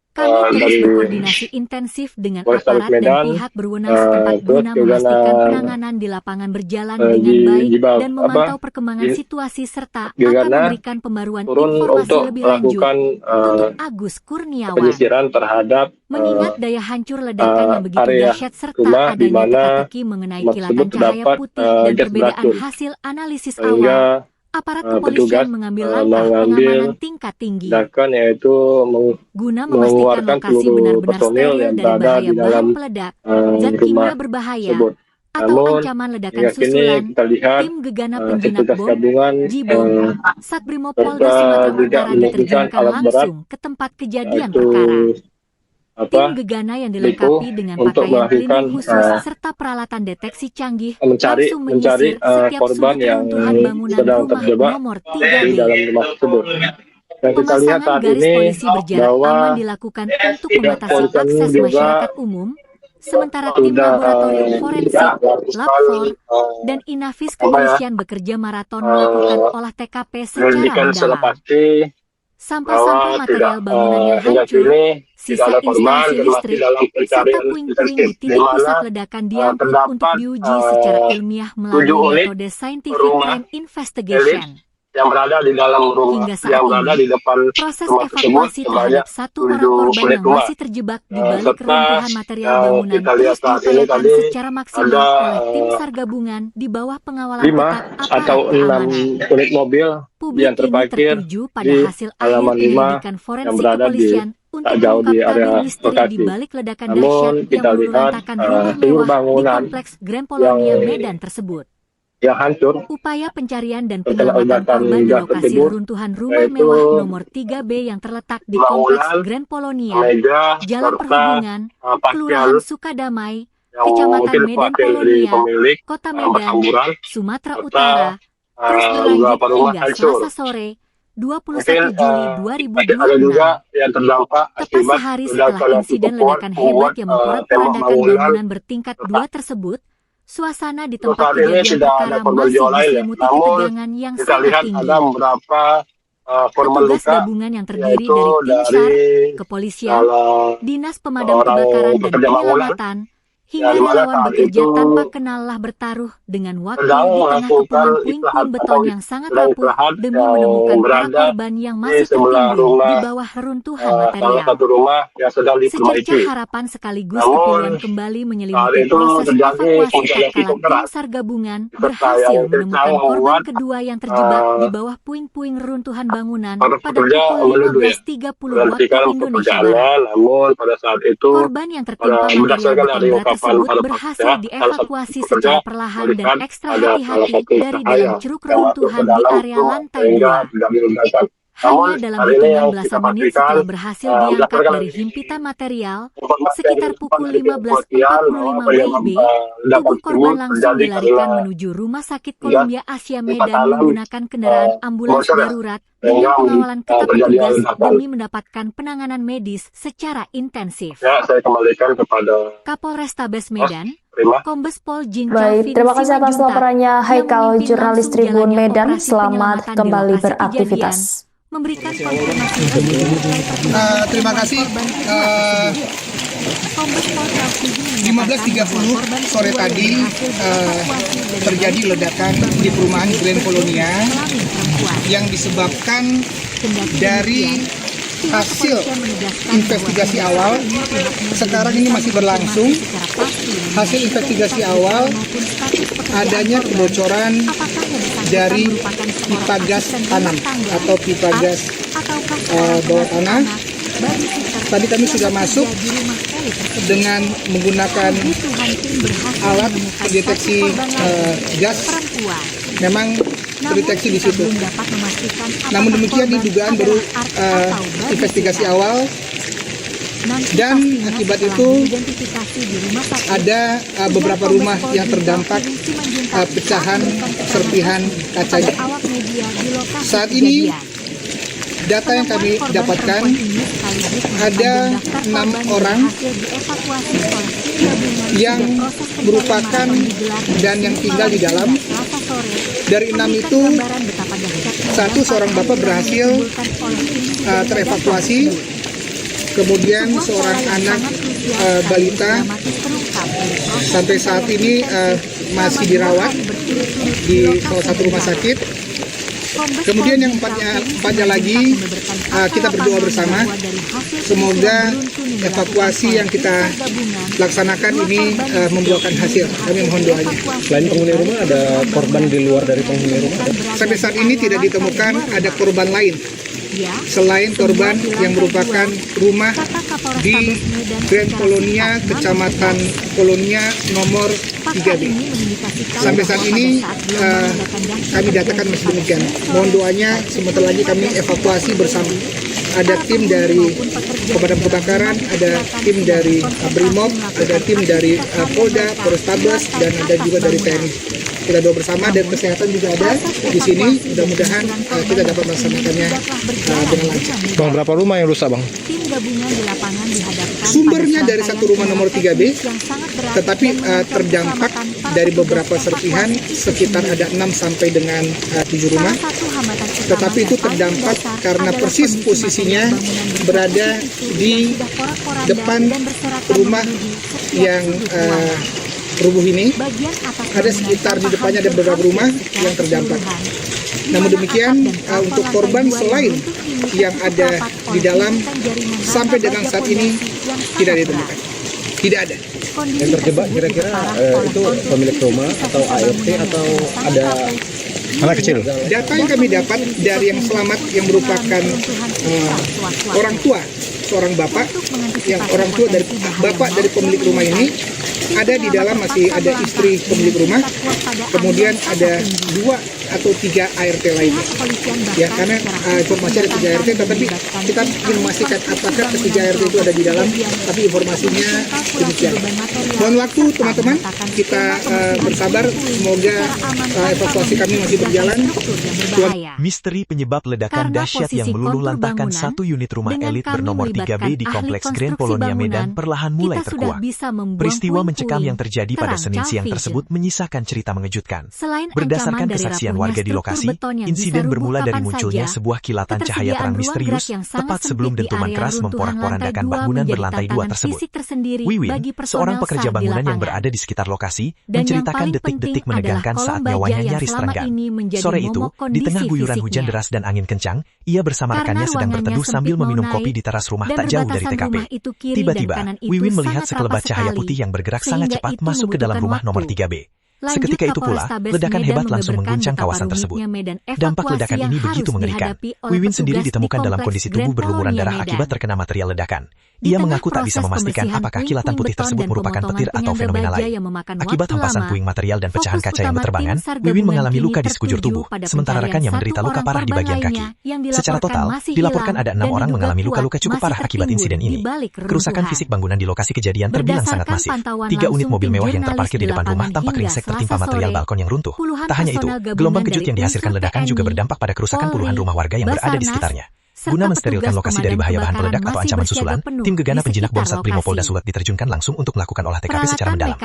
Kami terus dari berkoordinasi intensif dengan Polrestabes aparat dan Medan, pihak berwenang setempat terus guna juga memastikan penanganan di lapangan berjalan dengan baik dan memantau perkembangan situasi serta akan memberikan pembaruan turun informasi untuk lebih lanjut. melakukan Untuk Agus Kurniawan, penyisiran terhadap mengingat daya hancur ledakan yang begitu area dahsyat serta rumah di adanya mana teka-teki mengenai rumah kilatan tersebut cahaya terdapat, putih dan gas perbedaan beracun. hasil analisis Sehingga awal, aparat kepolisian petugas mengambil langkah mengambil pengamanan tingkat tinggi tindakan yaitu guna memastikan mengeluarkan lokasi seluruh benar-benar personil steril yang dari berada bahaya di dalam bahan peledak, zat kimia rumah berbahaya, tersebut. atau Namun ancaman ledakan hingga kini susulan. kita lihat Tim gegana penjinak petugas bom, gabungan Jibom, Satbrimopolda serta Sumatera juga Utara menemukan diterjunkan alat berat langsung ke tempat kejadian yaitu perkara. Tim apa gegana yang Lipo dilengkapi dengan untuk pakaian melakukan pelindung khusus serta peralatan deteksi canggih mencari langsung menyisir setiap korban sudut yang runtuhan bangunan sedang rumah terjebak nomor di 3B. dalam rumah tersebut. Dan kita lihat Pemasangan saat garis ini polisi berjarak bahwa aman dilakukan untuk pihak membatasi kepolisian akses juga masyarakat umum, sementara tim sudah laboratorium forensik, Lab4, dan Inafis apa ya, kepolisian bekerja maraton melakukan olah TKP secara menyelidikan secara mendalam. pasti Sampah-sampah bahwa material tidak bangunan yang hingga hancur, kini tidak sisa ada korban instalasi dan masih listrik, dalam serta pencarian puing-puing intensif di di titik mana pusat ledakan diangkut untuk terdapat diuji secara ilmiah 7 melalui unit metode scientific rumah crime elit investigation. yang berada di dalam rumah, Hingga saat yang berada ini, di depan proses rumah tersebut evakuasi sebanyak terhadap 1 orang 7 korban unit yang rumah. masih terjebak di balik Serta reruntuhan material yang bangunan kita lihat terus saat ini diupayakan tadi secara maksimal ada oleh tim SAR gabungan di bawah pengawalan 5 ketat atau aparat 6 keamanan. unit mobil Publik yang ini terparkir tertuju pada di hasil akhir halaman 5 penyelidikan yang forensik berada di kepolisian untuk tak jauh di mengungkap area tabir misteri di lokasi. balik ledakan dahsyat Namun yang kita lihat meluluhlantakan rumah seluruh mewah di bangunan kompleks Grand Polonia yang Medan tersebut. hancur Upaya pencarian dan terkena penyelamatan ledakan korban di gas lokasi tersebut, reruntuhan rumah yaitu mewah nomor 3B yang terletak di kompleks bangunan, Grand Polonia, meja, Jalan serta Perhubungan, Kelurahan pakaian Sukadamai, yang Kecamatan mungkin Medan wakil dari Polonia, pemilik Kota Medan, berhamburan Sumatera serta Utara, terus berlanjut beberapa rumah hingga hancur. Selasa sore, 21 Mungkin Juli masih ada juga 2026. yang terdampak Tepat akibat sehari ledakan setelah yang insiden cukup kuat ledakan hebat membuat yang tembok memporak-porandakan bangunan bangunan bertingkat 2 tersebut, suasana di Untuk tempat saat ini kejadian tidak ada perkara korban masih jiwa lain ya. diselimuti Namun ketegangan yang kita sangat lihat tinggi. ada beberapa korban Petugas luka gabungan yang terdiri yaitu dari tim dari SAR, kepolisian, salah dinas pemadam orang kebakaran dan pekerja bangunan penyelamatan, hingga yang dimana relawan saat bekerja itu tanpa kenallah bertaruh dengan waktu sedang di tengah melakukan kepungan istirahat puing-puing atau beton yang sangat sedang rapuh istirahat demi yang menemukan para berada korban yang di masih sebelah tertimbun di rumah bawah reruntuhan salah material. satu rumah yang sedang Secerca diperbaiki. harapan sekaligus Namun kepiluan kembali saat menyelimuti itu proses terjadi evakuasi hujan yang tatkala cukup tim deras SAR gabungan serta berhasil yang kencang menemukan korban membuat kedua yang terjebak di eh, bawah puing-puing reruntuhan bangunan para pada pekerja pukul menuduh ya 15.30 waktu menghentikan Indonesia Barat. pekerjaannya. Namun pada saat itu Korban yang tertimpa material berdasarkan dari beton berat ungkapan tersebut para berhasil pekerja, salah satu dievakuasi pekerja secara perlahan dan melihat ekstra ada salah hati-hati satu dari cahaya dalam ceruk yang masuk ke reruntuhan di dalam area rumah lantai sehingga 2. tidak diledakan. Namun Hanya dalam hari ini hitungan yang kita belasan menit pastikan setelah berhasil diangkat berdasarkan dari himpitan material, informasi sekitar yang pukul dari kepolisian bahwa 15.45 penyebab WIB, ledakan tubuh korban tersebut langsung terjadi dilarikan karena menuju Rumah Sakit gas Columbia Asia tempat Medan alam menggunakan kendaraan ambulans bocor ya, darurat sehingga dengan pengawalan ketat terjadinya petugas ledakan. demi mendapatkan penanganan medis secara intensif. Ya, saya kembalikan kepada Kapolrestabes Medan, Prima. Kombes Pol Jin Baik, Calvin terima kasih atas Simanjuntak laporannya yang Haikal, memimpin jurnalis langsung Tribun jalannya Medan. operasi Selamat penyelamatan di kembali lokasi beraktivitas. kejadian, memberikan konfirmasi resmi terkait perkembangan Terima kasih. korban kedua tersebut. Kombes Pol Calvin menyatakan bahwa 15.30 sore tadi terjadi ledakan di perumahan Grand Polonia yang disebabkan dari hasil investigasi awal. Sekarang ini masih berlangsung. Hasil investigasi awal adanya kebocoran dari pipa gas tanam atau pipa gas bawah tanah. Tadi kami sudah masuk dengan menggunakan alat pendeteksi gas. Memang terdeteksi di situ. Namun demikian di dugaan baru investigasi awal, dan akibat itu ada beberapa rumah yang terdampak pecahan serpihan kaca. Saat ini data yang kami dapatkan ada 6 orang yang merupakan dan yang tinggal di dalam. Dari 6 itu, seorang bapak berhasil terevakuasi, kemudian seorang anak balita sampai saat ini masih dirawat di salah satu rumah sakit. Kemudian yang empatnya lagi, kita berdoa bersama, semoga evakuasi yang kita laksanakan ini membuahkan hasil. Kami mohon doanya. Selain penghuni rumah, ada korban di luar dari penghuni rumah? Sampai saat ini tidak ditemukan ada korban lain selain korban yang merupakan rumah di Grand Polonia, Kecamatan Polonia nomor 3B. Sampai saat ini kami datakan masih demikian. Mohon doanya, sebentar lagi kami evakuasi bersama. Ada tim dari pemadam kebakaran, ada tim dari Brimob, ada tim dari Polda, Polrestabes, dan ada juga dari TNI. Kita doa bersama, dan kesehatan juga ada di sini. Mudah-mudahan kita dapat melaksanakannya dengan lancar. Bang, berapa rumah yang rusak, Bang? Sumbernya dari satu rumah nomor 3B, tetapi terdampak dari beberapa serpihan, sekitar ada 6 sampai dengan 7 rumah. Tetapi itu terdampak karena persis posisinya berada di depan rumah yang rubuh ini. Ada sekitar di depannya ada beberapa rumah yang terdampak. Namun demikian, untuk korban selain yang ada di dalam, sampai dengan saat ini tidak ditemukan. Tidak ada. Yang terjebak kira-kira itu pemilik rumah atau ART atau ada anak kecil? Data yang kami dapat dari yang selamat yang merupakan orang tua, seorang bapak, yang orang tua dari bapak dari pemilik rumah ini, ada di dalam masih ada istri pemilik rumah, kemudian ada 2 atau 3 ART lainnya. Ya, karena informasi ada 3 ART, tetapi kita ingin memastikan apakah ketiga ART itu ada di dalam, tapi informasinya demikian. Mohon waktu teman-teman, kita bersabar, semoga evakuasi kami masih berjalan. Misteri penyebab ledakan dahsyat yang meluluh lantahkan satu unit rumah elit bernomor 3B di Kompleks Grand Polonia Medan perlahan mulai terkuak. Peristiwa mencekam yang terjadi pada Senin siang tersebut menyisakan cerita mengejutkan. Berdasarkan kesaksian warga di lokasi, insiden bermula dari munculnya sebuah kilatan cahaya terang misterius tepat sebelum dentuman keras memporak-porandakan bangunan berlantai 2 tersebut. Wiwin, seorang pekerja bangunan yang berada di sekitar lokasi, menceritakan detik-detik menegangkan saat nyawanya nyaris terenggang. Sore itu, di tengah guyuran hujan deras dan angin kencang, ia bersama rekannya sedang berteduh sambil meminum kopi di teras rumah tak jauh dari TKP. Tiba-tiba, Wiwin melihat sekelebat cahaya putih yang bergerak sangat cepat masuk ke dalam rumah nomor 3B. Seketika itu pula, ledakan hebat langsung mengguncang kawasan tersebut. Dampak ledakan ini begitu mengerikan. Wiwin sendiri ditemukan dalam kondisi tubuh berlumuran darah akibat terkena material ledakan. Ia mengaku tak bisa memastikan apakah kilatan putih tersebut merupakan petir atau fenomena lain. Akibat hempasan puing material dan pecahan kaca yang berterbangan, Wiwin mengalami luka di sekujur tubuh, sementara rekannya menderita luka parah di bagian kaki. Secara total, dilaporkan ada 6 orang mengalami luka-luka cukup parah akibat insiden ini. Kerusakan fisik bangunan di lokasi kejadian terbilang sangat masif. 3 unit mobil mewah yang terparkir di depan rumah tampak ringsek tertimpa material balkon yang runtuh. Tak hanya itu, gelombang kejut yang dihasilkan ledakan juga berdampak pada kerusakan puluhan rumah warga yang berada di sekitarnya. Guna mensterilkan lokasi dari bahaya bahan peledak atau ancaman susulan, tim gegana penjinak bom Satbrimo Polda Sulut diterjunkan langsung untuk melakukan olah TKP secara mendalam.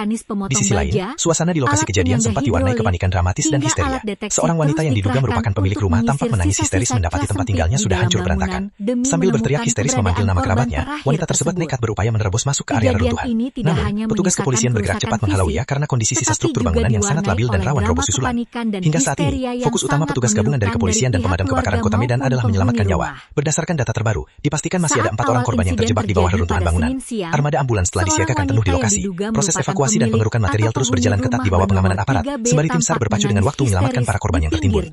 Di sisi lain, suasana di lokasi kejadian sempat diwarnai kepanikan dramatis dan histeria. Seorang wanita yang diduga merupakan pemilik rumah tampak menangis histeris mendapati tempat tinggalnya sudah hancur berantakan. Sambil berteriak histeris memanggil nama kerabatnya, wanita tersebut nekat berupaya menerobos masuk ke area reruntuhan. Namun, petugas kepolisian bergerak cepat menghalauinya karena kondisi sisa struktur bangunan yang sangat labil dan rawan roboh susulan. Hingga saat ini, fokus utama petugas gabungan dari kepolisian dan pemadam kebakaran Kota Medan adalah menyelamatkan nyawa. Berdasarkan data terbaru, dipastikan masih ada 4 orang korban yang terjebak di bawah reruntuhan bangunan. Armada ambulans telah disiagakan penuh di lokasi. Proses evakuasi dan pengerukan material terus berjalan ketat di bawah pengamanan aparat, sembari tim SAR berpacu dengan waktu menyelamatkan para korban yang tertimbun.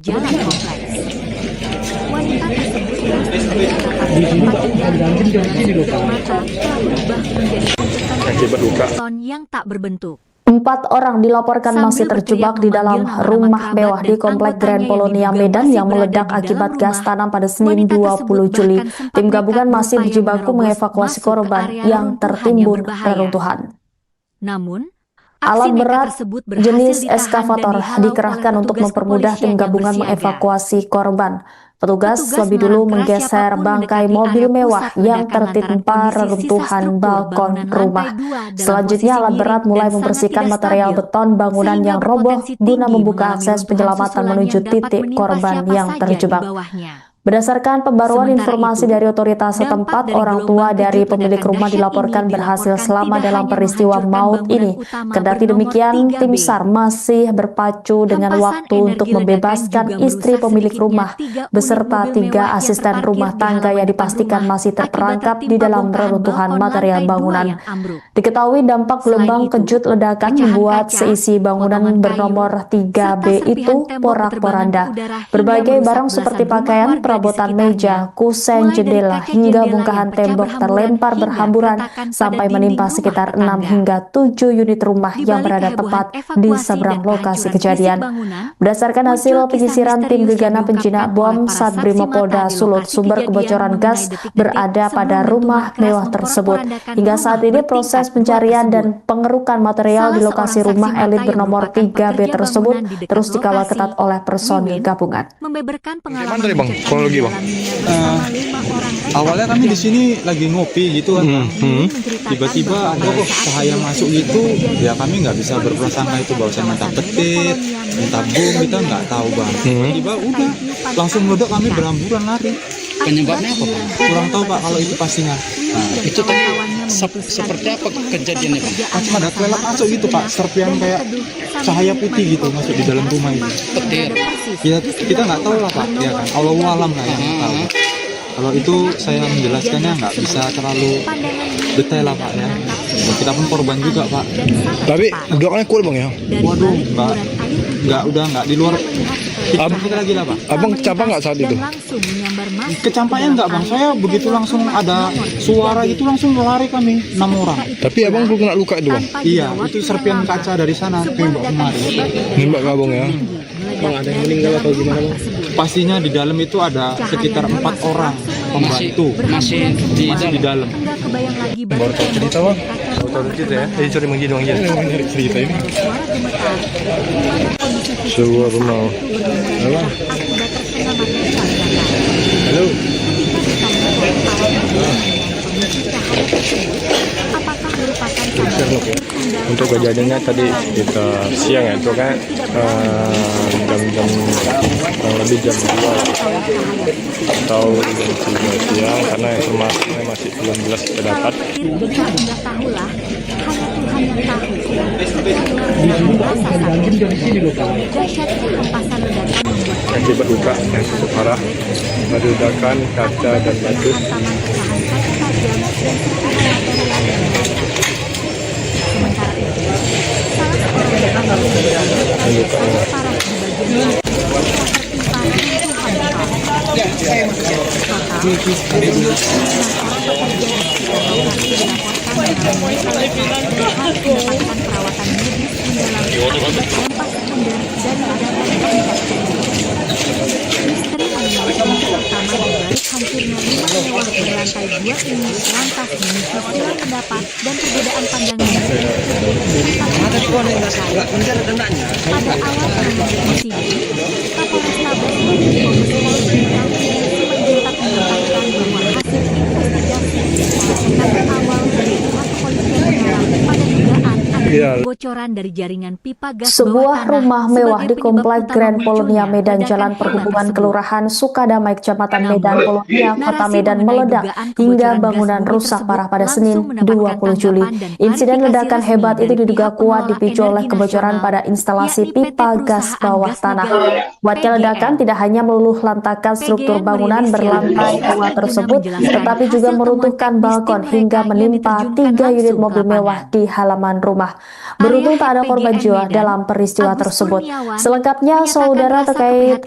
Akibat luka yang tak berbentuk. 4 orang dilaporkan masih terjebak di dalam rumah mewah di Komplek Grand Polonia Medan yang meledak akibat gas tanam pada Senin 20 Juli. Tim gabungan masih berjibaku mengevakuasi korban yang tertimbun reruntuhan. Namun, alat berat jenis eskavator dikerahkan untuk mempermudah tim gabungan mengevakuasi korban. Petugas lebih dulu menggeser bangkai mobil mewah yang tertimpa reruntuhan balkon rumah. Selanjutnya alat berat mulai membersihkan material beton bangunan yang roboh guna membuka akses penyelamatan menuju titik korban yang terjebak. Berdasarkan pembaruan informasi dari otoritas setempat, orang tua dari pemilik rumah dilaporkan berhasil selamat dalam peristiwa maut ini. Kendati demikian, tim SAR masih berpacu dengan waktu untuk membebaskan istri pemilik rumah beserta 3 asisten rumah tangga yang dipastikan masih terperangkap di dalam reruntuhan material bangunan. Diketahui dampak gelombang kejut ledakan membuat seisi bangunan bernomor 3B itu porak-poranda. Berbagai barang seperti pakaian, perabotan meja, kusen, jendela, hingga bongkahan tembok terlempar berhamburan sampai menimpa sekitar 6 hingga 7 unit rumah yang berada tepat di seberang lokasi kejadian. Berdasarkan hasil penyisiran tim gegana penjinak bom Satbrimopolda Sulut, sumber kebocoran gas berada pada rumah mewah tersebut. Hingga saat ini proses pencarian dan pengerukan material di lokasi rumah elit bernomor 3B tersebut terus dikawal ketat oleh personil gabungan. Awalnya kami di sini lagi ngopi gitu kan, tiba-tiba ada cahaya masuk gitu, ya kami nggak bisa berprasangka itu bahwasannya entah petir, entah bom, kita nggak tahu bang. Tiba udah langsung meledak, kami berhamburan lari. Penyebabnya apa Pak? Kurang tahu Pak kalau itu pastinya. Itu tadi seperti apa kejadiannya Pak? Ada kelelap masuk gitu Pak, serpian kayak cahaya putih gitu masuk di dalam rumah itu. Petir. Ya kita nggak tahu lah Pak, ya kan. Allahu alam lah yang tahu. Kalau itu saya menjelaskannya nggak bisa terlalu detail lah Pak ya. Kita pun korban juga Pak. Tapi doanya cool bang ya? Waduh, udah nggak di luar. Kita lagi lah Pak. Abang kecampak nggak saat itu? Kecampaknya nggak Bang, saya begitu langsung ada suara itu langsung lari kami 6 orang. Tapi abang belum kena luka itu bang? Iya, itu serpian kaca dari sana tembak kemarin. Nembak abang ya? Bang, ada yang meninggal atau gimana bang? Pastinya di dalam itu ada sekitar 4 orang pembantu. Masih di dalam. Baru tahu cerita bang? Baru tahu cerita ya? Jadi cari menggidong aja. Nyari cerita ini. Sebuah rumah. Halo. Halo. Untuk kejadiannya tadi kita siang ya, itu kan jam-jam kurang lebih jam 2 atau jam 3 siang, karena informasinya masih belum jelas kita dapat. Akibat luka yang cukup parah, ledakan kaca dan batu. Hancurnya rumah mewah berlantai 2 ini lantas memicu silang pendapat dan perbedaan pandangan. Pada awal penanganan insiden, Kapolres Tabes menjuntak menyampaikan bahwa hasil investigasi pada awal dari pihak kepolisian mengarah pada dugaan adanya bocoran dari jaringan pipa gas sebuah rumah mewah di Komplek Grand Polonia Medan, Jalan Perhubungan Kelurahan Sukadamai, Kecamatan Medan, Polonia, Kota Medan meledak hingga bangunan rusak parah pada Senin 20 Juli. Insiden ledakan hebat itu diduga kuat dipicu oleh kebocoran pada instalasi pipa gas bawah tanah. Kuatnya ledakan tidak hanya meluluh lantakan struktur bangunan berlantai 2 tersebut, tetapi juga meruntuhkan balkon hingga menimpa 3 unit mobil mewah di halaman rumah. Beruntung tak ada korban jiwa dalam peristiwa tersebut. Selengkapnya, saudara, terkait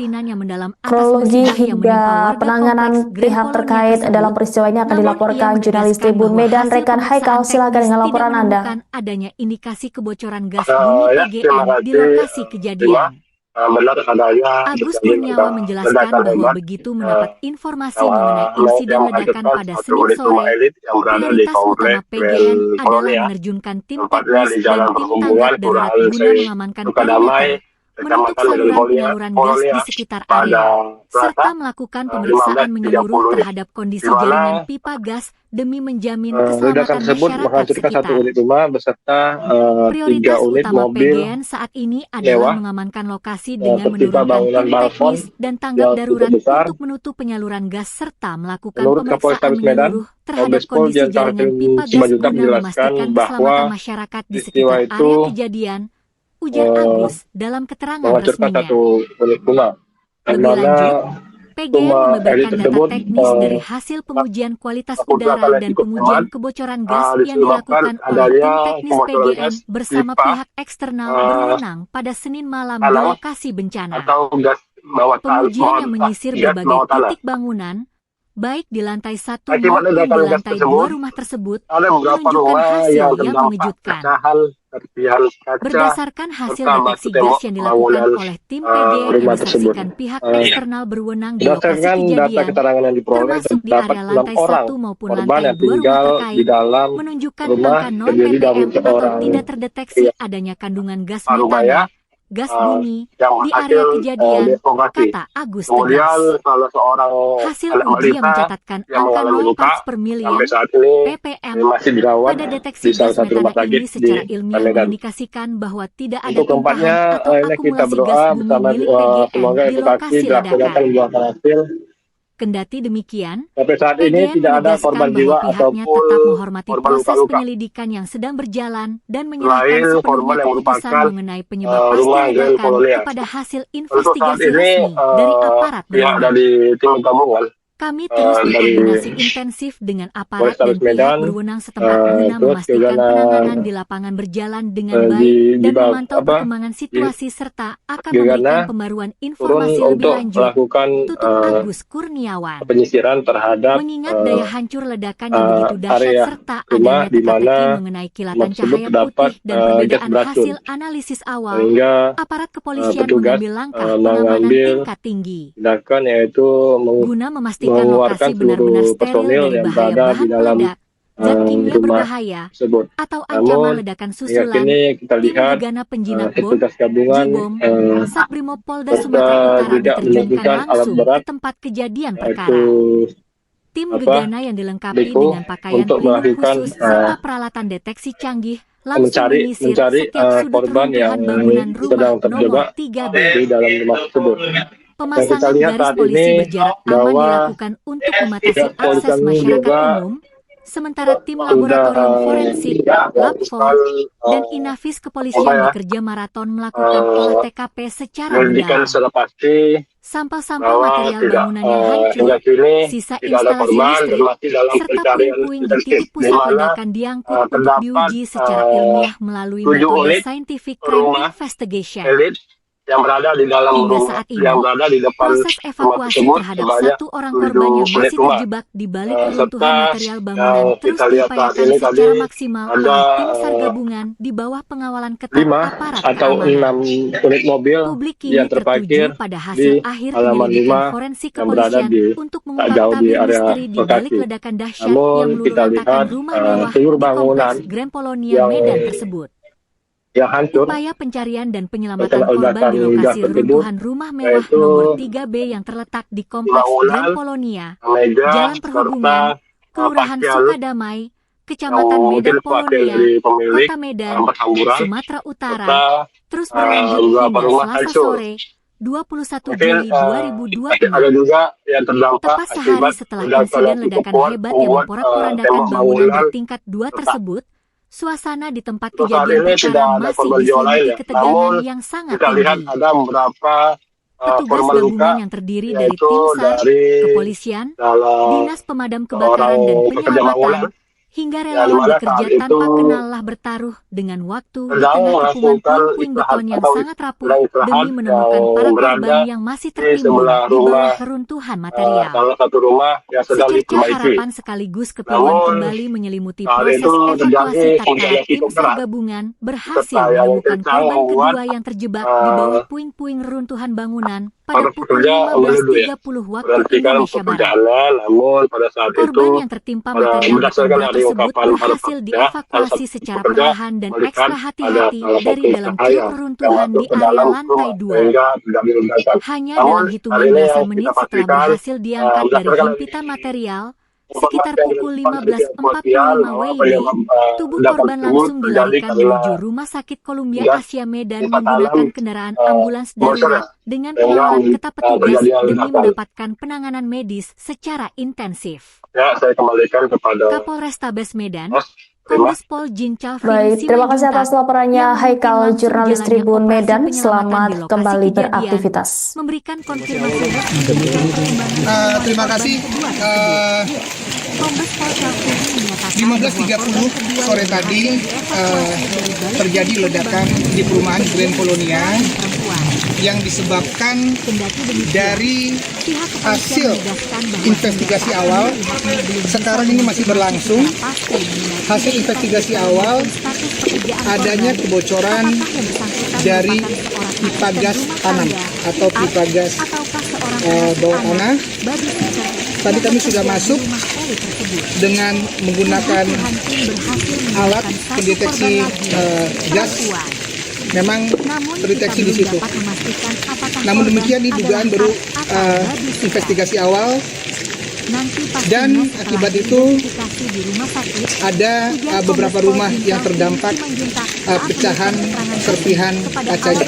kronologi hingga penanganan pihak terkait dalam peristiwa ini akan dilaporkan jurnalis Tribun Medan rekan Haikal. Silakan dengan laporan Anda. Adanya indikasi kebocoran gas bumi PGN di lokasi kejadian. Benar adanya Agus Kurniawan menjelaskan bahwa begitu mendapat informasi mengenai insiden ledakan pada Senin sore, prioritas utama PGN adalah menerjunkan tim teknis dan tim tanggap darurat guna mengamankan perimeter, menutup saluran penyaluran gas di sekitar area, serta melakukan pemeriksaan menyeluruh terhadap kondisi jaringan pipa gas demi menjamin keselamatan ledakan tersebut masyarakat menghancurkan sekitar. 1 unit rumah beserta 3 Prioritas unit utama mobil PGN saat ini adalah mewah, mengamankan lokasi dengan tertimpa menurunkan bangunan tim balkon teknis dan tanggap yang darurat cukup besar. untuk menutup penyaluran gas serta melakukan Menurut pemeriksaan Kapolrestabes Medan, menyeluruh terhadap Kombes Pol kondisi Jenderal jaringan pipa gas Simanjuntak guna menjelaskan memastikan bahwa keselamatan masyarakat di peristiwa sekitar itu area kejadian, ujar Agus dalam keterangan menghancurkan resminya. 1 unit rumah. Di Lebih mana lanjut, PGN rumah membeberkan elit data tersebut teknis dari hasil pengujian kualitas udara dan pengujian kebocoran gas yang dilakukan oleh tim teknis PGN bersama pihak eksternal berwenang pada Senin malam di lokasi bencana. atau gas bawah Pengujian yang menyisir gas berbagai bawah tanah. titik bangunan, baik di lantai 1 Akibat maupun di ledakan gas lantai 2 tersebut, rumah tersebut, Ada beberapa menunjukkan rumah hasil yang yang terdampak mengejutkan. pecahan, serpihan kaca, Berdasarkan hasil serta deteksi batu tembok gas yang dilakukan bangunan, oleh tim PGN yang rumah tersebut. disaksikan pihak eksternal berwenang di lokasi Berdasarkan data kejadian, keterangan yang diperoleh, termasuk di terdapat area 6 lantai orang 1 maupun korban lantai yang 2 rumah tinggal di terkait, dalam menunjukkan rumah angka non terdiri dari ppm atau seorang tidak terdeteksi adanya kandungan gas Parubaya, metana, gas bumi yang di area hasil kejadian, dievakuasi. kata Agus Kemudian tegas. salah seorang Hasil anak uji yang balita mencatatkan yang angka mengalami 0 luka parts per million sampai saat ini ppm masih dirawat pada deteksi di salah gas satu rumah metana sakit ini di secara ilmiah Medan. mengindikasikan bahwa tidak ada Untuk keempatnya, tumpahan atau ini kita akumulasi berdoa gas bumi bersama milik PGN semoga di edukasi lokasi dilaksanakan ledakan. membuahkan hasil. Kendati demikian, Sampai saat ini PGN tidak ada menegaskan korban bahwa jiwa pihaknya ataupun tetap menghormati korban proses luka-luka. penyelidikan yang sedang berjalan dan menyerahkan Selain sepenuhnya korban yang keputusan merupakan mengenai penyebab pasti rumah Grand ledakan Colonia. kepada hasil Untuk saat investigasi ini resmi dari aparat pihak berwenang. dari tim gabungan Kami terus dari berkoordinasi intensif dengan aparat dan Polrestabes pihak Medan, berwenang setempat guna terus memastikan juga penanganan di lapangan berjalan dengan baik dan memantau perkembangan situasi serta akan memberikan pembaruan turun informasi lebih untuk lanjut. melakukan Tutup Agus Kurniawan. penyisiran terhadap Mengingat daya hancur ledakan yang begitu dahsyat area serta rumah adanya di mana teka-teki mengenai kilatan rumah tersebut cahaya terdapat putih dan gas perbedaan beracun. hasil analisis awal, Sehingga aparat kepolisian petugas mengambil langkah pengamanan mengambil tingkat tinggi tindakan yaitu guna memastikan mengeluarkan lokasi benar-benar seluruh steril personil dari yang bahaya berada di bahan dalam peledak, zat kimia rumah berbahaya, tersebut. atau ancaman Namun ledakan hingga susulan. kini kita Tim lihat gegana penjinak bom, petugas gabungan Jibom, Sabrimob Polda serta Sumatera Utara juga diterjunkan menunjukkan alat langsung berat ke tempat kejadian yaitu perkara. Tim gegana yang dilengkapi Diko dengan pakaian untuk pelindung melakukan khusus serta peralatan deteksi canggih langsung mencari menyisir setiap sudut korban yang runtuhan bangunan rumah sedang nomor terjebak 3B. di dalam rumah tersebut. Pemasangan lihat garis saat polisi ini berjarak aman bahwa dilakukan untuk membatasi pihak akses polisian masyarakat juga umum, sementara tim laboratorium forensik, Lab 4, dan Inafis kepolisian bekerja maraton melakukan olah TKP secara menyelidikan mendalam. secara pasti Sampel-sampel bahwa material tidak bangunan yang hancur, hingga kini sisa tidak ada instalasi korban dan listrik, masih dalam serta pencarian puing-puing di intensif titik di pusat mana ledakan diangkut untuk terdapat diuji secara ilmiah melalui 7 metode unit scientific crime rumah investigation. elit yang berada di dalam Hingga rumah saat ini, yang berada di depan proses rumah evakuasi tersebut terhadap sebanyak 1 orang 7 korban yang unit masih rumah. terjebak di balik Serta reruntuhan material bangunan yang terus kita lihat saat diupayakan ini secara tadi maksimal ada oleh tim SAR gabungan di bawah pengawalan ketat 5 aparat atau keamanan. 6 unit mobil Publik kini yang terparkir tertuju pada di hasil akhir halaman penyelidikan 5 forensik yang berada kepolisian di untuk tak mengungkap jauh di tabir area misteri di balik lokasi. ledakan dahsyat yang Namun meluluh kita lihat lantakan rumah mewah seluruh di bangunan kompleks Grand Polonia yang Medan tersebut. yang hancur Upaya pencarian dan penyelamatan setelah korban ledakan di gas lokasi tersebut, reruntuhan rumah mewah yaitu nomor 3B yang terletak di kompleks bangunan, Grand Polonia, Mega, Jalan Perhubungan, serta Kelurahan parsial Sukadamai, Kecamatan yang Medan mungkin wakil Polonia, dari pemilik Kota Medan, berhamburan Sumatera Utara, serta terus berlanjut beberapa hingga rumah Selasa hancur. sore, 21 Mungkin Juli 2024. ada juga yang terdampak Tepat sehari akibat setelah ledakan insiden yang cukup ledakan kuat hebat yang membuat memporak-porandakan tembok bangunan bangunan bertingkat 2 tersebut, suasana di tempat untuk saat kejadian ini tidak perkara ada masih korban jiwa lain diselimuti ya. ketegangan Namun yang sangat kita lihat tinggi. ada beberapa Petugas korban luka gabungan yang terdiri dari yaitu tim SAR, dari kepolisian, dalam Dinas Pemadam Kebakaran dan orang pekerja bangunan Penyelamatan, hingga Ya, relawan dimana bekerja saat itu tanpa kenallah bertaruh dengan waktu di sedang tengah kepungan melakukan puing-puing istirahat beton yang atau sangat rapuh sedang istirahat demi menemukan yang para berada korban yang masih di tertimbun sebelah di rumah bawah reruntuhan material. salah satu rumah yang sedang Secerca diperbaiki. harapan sekaligus kepiluan Namun kembali menyelimuti saat proses itu terjadi evakuasi tatkala hujan yang tim cukup SAR deras gabungan berhasil serta yang menemukan kencang korban membuat kedua yang terjebak di bawah puing-puing reruntuhan bangunan pada para pukul pekerja menuduh ya 15.30 waktu berhentikan Indonesia Barat. pekerjaannya. Namun pada saat itu Korban yang tertimpa material berdasarkan beton dari tersebut ungkapan para berhasil pekerja, salah dievakuasi satu secara pekerja perlahan dan melihat ekstra ada hati-hati salah dari satu dalam cahaya truk reruntuhan masuk di ke area dalam lantai truk 2. sehingga terjadi ledakan. Hanya Namun dalam hitungan hari ini belasan yang menit kita setelah pastikan berhasil diangkat dari berdasarkan himpitan material, informasi sekitar yang pukul dilakukan oleh pihak 15.45 kepolisian bahwa WIB, penyebab tubuh ledakan korban tersebut langsung terjadi dilarikan karena menuju Rumah Sakit Columbia gas Asia Medan sisa tanam menggunakan kendaraan ambulans bocor ya, darurat dengan sehingga pengawalan ketat petugas terjadi demi ledakan. mendapatkan penanganan medis secara intensif. Ya, saya kembalikan kepada Kapolrestabes Medan, Mas. Kombes Pol Jincal Baik, terima kasih atas laporannya Haikal, jurnalis Tribun Medan. Selamat kembali beraktivitas. Memberikan konfirmasi Terima kasih. 15.30 sore tadi terjadi ledakan di perumahan Grand Polonia yang disebabkan dari hasil investigasi awal. Sekarang ini masih berlangsung. Hasil investigasi awal adanya kebocoran dari pipa gas tanam atau pipa gas bawah tanah. Tadi kami sudah masuk dengan menggunakan alat pendeteksi gas. Memang terdeteksi di situ. Namun demikian ini dugaan baru investigasi awal. Dan akibat itu ada beberapa rumah yang terdampak pecahan serpihan kacanya.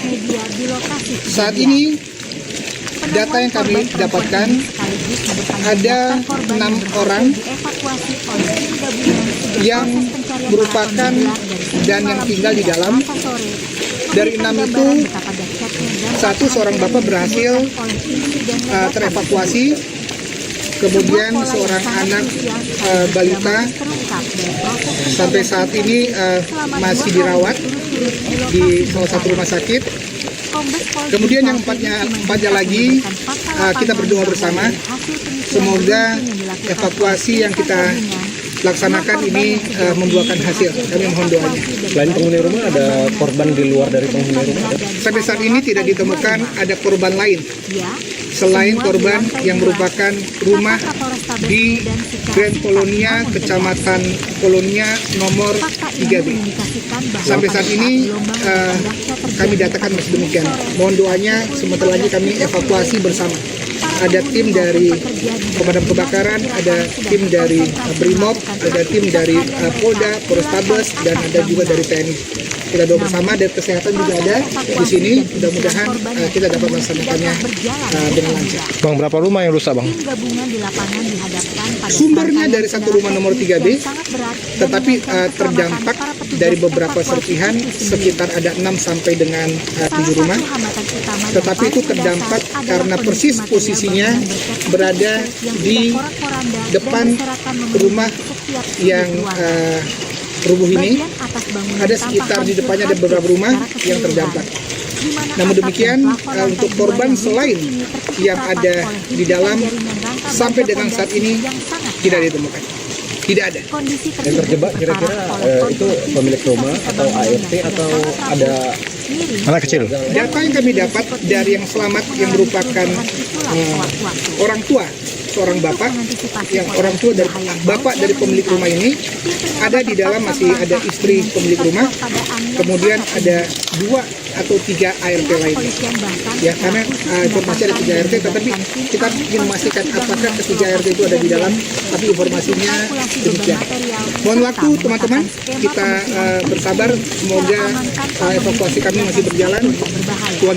Saat ini data yang kami dapatkan ada 6 orang yang merupakan dan yang tinggal di dalam. Dari 6 itu seorang bapak berhasil terevakuasi, kemudian seorang anak balita sampai saat ini masih dirawat di salah satu rumah sakit. Kemudian yang empatnya lagi kita berdoa bersama, semoga evakuasi yang kita laksanakan ini membuahkan hasil. Kami mohon doanya. Selain penghuni rumah, ada korban di luar dari penghuni rumah? Sampai saat ini tidak ditemukan ada korban lain selain korban yang merupakan rumah di Grand Polonia, Kecamatan Polonia nomor 3B. Sampai saat ini kami datakan masih demikian. Mohon doanya, sebentar lagi kami evakuasi bersama. Ada tim dari pemadam kebakaran, ada tim dari Brimob, ada tim dari Polda, Polrestabes, dan ada juga dari TNI. Kita doa bersama, dan kesehatan juga ada di sini. Mudah-mudahan kita dapat melaksanakannya dengan lancar. Bang, berapa rumah yang rusak, Bang? Sumbernya dari satu rumah nomor 3B, tetapi terdampak dari beberapa serpihan, sekitar ada 6 sampai dengan 7 rumah. Tetapi itu terdampak karena persis posisinya berada di depan rumah yang rubuh ini. Ada sekitar di depannya ada beberapa rumah yang terdampak. Namun demikian, untuk korban selain yang ada di dalam, sampai dengan saat ini tidak ditemukan. Tidak ada. Yang terjebak kira-kira itu pemilik rumah atau ART atau ada anak kecil? Data yang kami dapat dari yang selamat yang merupakan orang tua, seorang bapak, yang orang tua dari bapak dari pemilik rumah ini, ada di dalam masih ada istri pemilik rumah, kemudian ada 2 atau 3 ART lainnya. Ya, karena informasi ada 3 ART, tetapi kita ingin memastikan apakah ketiga ART itu ada di dalam, tapi informasinya demikian. Mohon waktu teman-teman, kita bersabar, semoga evakuasi kami masih berjalan. Tuhan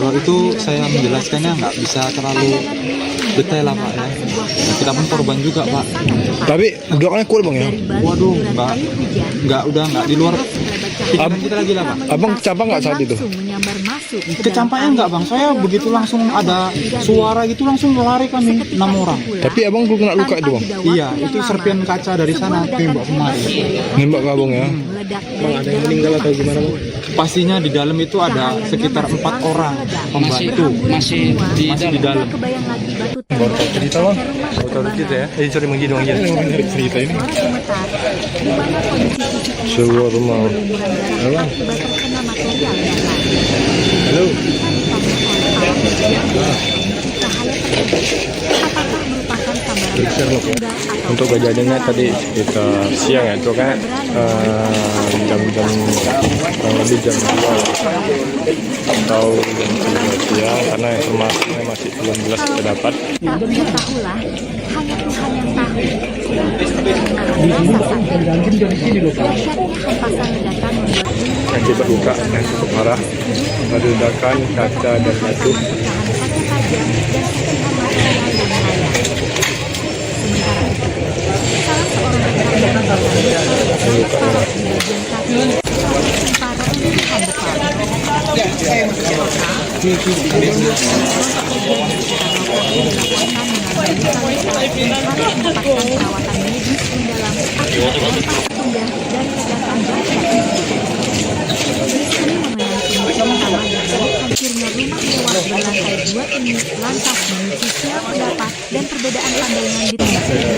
Kalau itu saya menjelaskannya nggak bisa terlalu detail lah Pak ya. Nah, kita pun korban juga Pak. Tapi doanya kuat bang ya? Waduh, nggak di luar pikiran kita lagi lah Pak. Abang kecampak nggak saat itu? Kecampaknya enggak Bang, saya begitu langsung ada suara gitu langsung lari kami 6 orang. Tapi abang belum kena luka itu bang? Iya, itu serpian kaca dari sana tembak kemari. Nembak ke abang ya? Bang, ada yang meninggal atau gimana bang? Pastinya di dalam itu ada sekitar 4 orang pembantu. Masih di dalam. Baru tahu cerita bang? Baru tahu cerita ya? Sorry menggidu aja. Cerita ini. Sebuah rumah. Abang. ledakan. Halo. Apakah merupakan sambaran tunggal atau Untuk kejadiannya tadi sekitar siang ya, itu kan jam-jam kurang lebih jam 2 atau jam 3 siang, karena informasinya masih belum jelas kita dapat. Tak mengetahulah, hanya Tuhan yang tahu. Rasa sakit. Dahsyatnya hempasan ledakan membuat Akibat luka yang cukup parah, ada ledakan kaca dan batu. Hancurnya rumah mewah berlantai 2 ini lantas memicu silang pendapat dan perbedaan pandangan di tengah publik.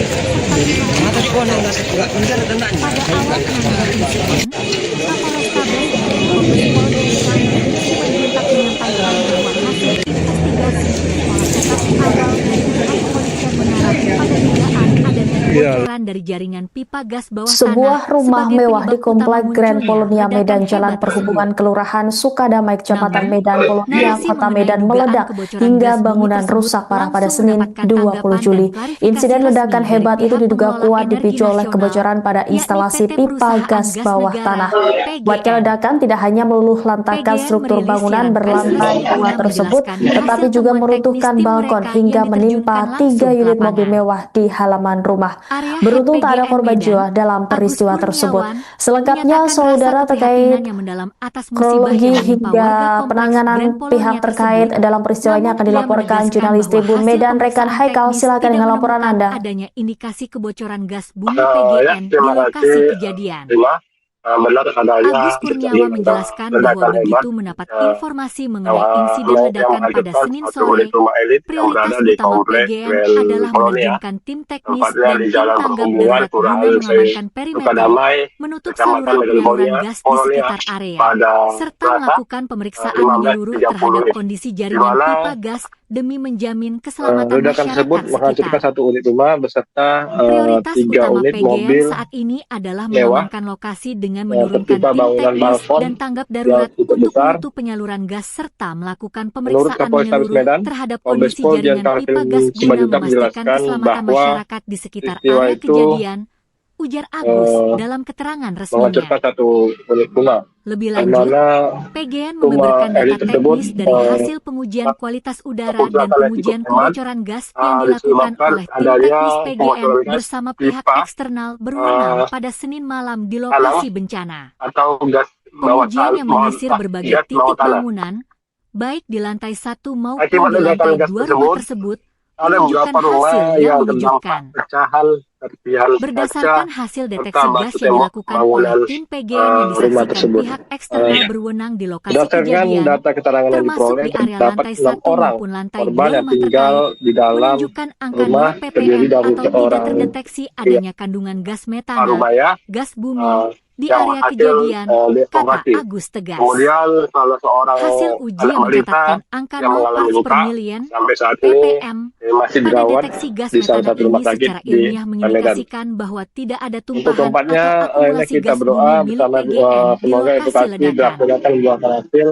Pada awal penanganan insiden, Kapolres Tabes dan Kombes Pol Desa menyentak menyampaikan bahwa hasil investigasi olah tkp awal dari pihak kepolisian mengarah pada dugaan adanya kebocoran dari jaringan pipa gas bawah tanah. Sebuah rumah sebagai mewah di penyebab Komplek utama Grand munculnya Polonia ledakan Medan Jalan hebat Perhubungan Kelurahan Sukadamai Kecamatan Medan Polonia Narasi Kota mengenai Medan dugaan meledak kebocoran hingga gas bumi bangunan tersebut rusak parah pada langsung Senin mendapatkan 20 tanggapan Juli. dan klarifikasi Insiden resmi ledakan dari hebat itu pihak diduga pengelola kuat energi dipicu oleh nasional, kebocoran pada yakni instalasi PT pipa Perusahaan gas Gas bawah Negara, tanah. PGN. Buatnya ledakan tidak hanya meluluh lantakan PGN struktur merilis bangunan siaran pers berlantai resmi 2 guna tersebut, menjelaskan tetapi hasil juga temuan meruntuhkan teknis tim balkon mereka hingga yang menimpa diterjunkan langsung 3 ke unit mobil lapangan. mewah di halaman rumah. Area Beruntung tak ada PGN korban Medan, jiwa dalam Agus peristiwa tersebut. Kurniawan, Selengkapnya, menyatakan saudara, rasa terkait keprihatinan yang mendalam atas musibah kronologi yang menimpa hingga warga kompleks penanganan Grand Polonia pihak terkait tersebut. dalam peristiwa ini Namun, akan ia dilaporkan menegaskan jurnalis bahwa Tribun hasil Medan Rekan pemeriksaan Haikal. teknis Silakan tidak dengan laporan menemukan Anda. adanya indikasi kebocoran gas bumi PGN di Terima lokasi kasih. kejadian. Benar adanya Agus Kurniawan menjelaskan bahwa begitu mendapat informasi mengenai insiden ledakan pada Senin sore, prioritas utama PGN adalah menerjunkan tim teknis dan tim tanggap darurat guna mengamankan perimeter, menutup saluran penyaluran gas di sekitar area, serta melakukan pemeriksaan menyeluruh terhadap kondisi jaringan pipa gas demi menjamin keselamatan ledakan tersebut masyarakat menghancurkan sekitar. 1 unit rumah beserta Prioritas 3 utama unit PGN mobil saat ini adalah mewah, mengamankan lokasi dengan menurunkan tertimpa tim bangunan teknis balkon dan tanggap yang darurat cukup untuk besar. menutup penyaluran gas serta melakukan Menurut pemeriksaan Kapolres Tabes menyeluruh Medan, terhadap Kombes kondisi Pol jaringan Jenderal pipa gas guna Simanjuntak memastikan menjelaskan keselamatan bahwa masyarakat di sekitar peristiwa area itu kejadian, ujar Agus dalam keterangan resminya. menghancurkan 1 unit rumah, Lebih di lanjut, mana PGN rumah membeberkan data elit tersebut teknis dari hasil pengujian kualitas udara dan keputusan pengujian cukup hemat, kebocoran gas yang dilakukan disebabkan oleh tim adanya teknis PGN kebocoran gas bersama pihak pipa, eksternal berwenang pada Senin malam di lokasi bencana. atau gas bawah Pengujian yang menyisir tanah, berbagai gas bawah titik tanah. bangunan, baik di lantai 1 maupun Akibat di ledakan lantai gas 2 rumah tersebut, menunjukkan hasil yang mengejutkan. pecahan serpihan Berdasarkan kaca hasil deteksi serta gas batu yang tembok dilakukan oleh bangunan tim PGN yang rumah disaksikan tersebut. pihak eksternal berwenang di lokasi Berdasarkan kejadian, data keterangan yang termasuk diperoleh, di area terdapat lantai 6 1 orang maupun lantai 2 korban yang rumah tinggal terkait, di dalam menunjukkan angka rumah, 0 terdiri ppm dari atau tidak seorang terdeteksi adanya kandungan gas metana, rumah ya, gas bumi, di yang area hasil kejadian, kata deformasi. Agus tegas. Kemudian salah seorang Hasil uji anak yang balita mencatatkan angka yang 0 mengalami parts per luka million sampai saat ini ppm masih pada dirawat deteksi gas di salah metana satu rumah ini sakit secara di ilmiah Medan. mengindikasikan bahwa tidak ada Untuk tumpahan keempatnya, atau akumulasi kita gas berdoa bumi milik bersama PGN di semoga lokasi edukasi ledakan. dilaksanakan membuahkan hasil.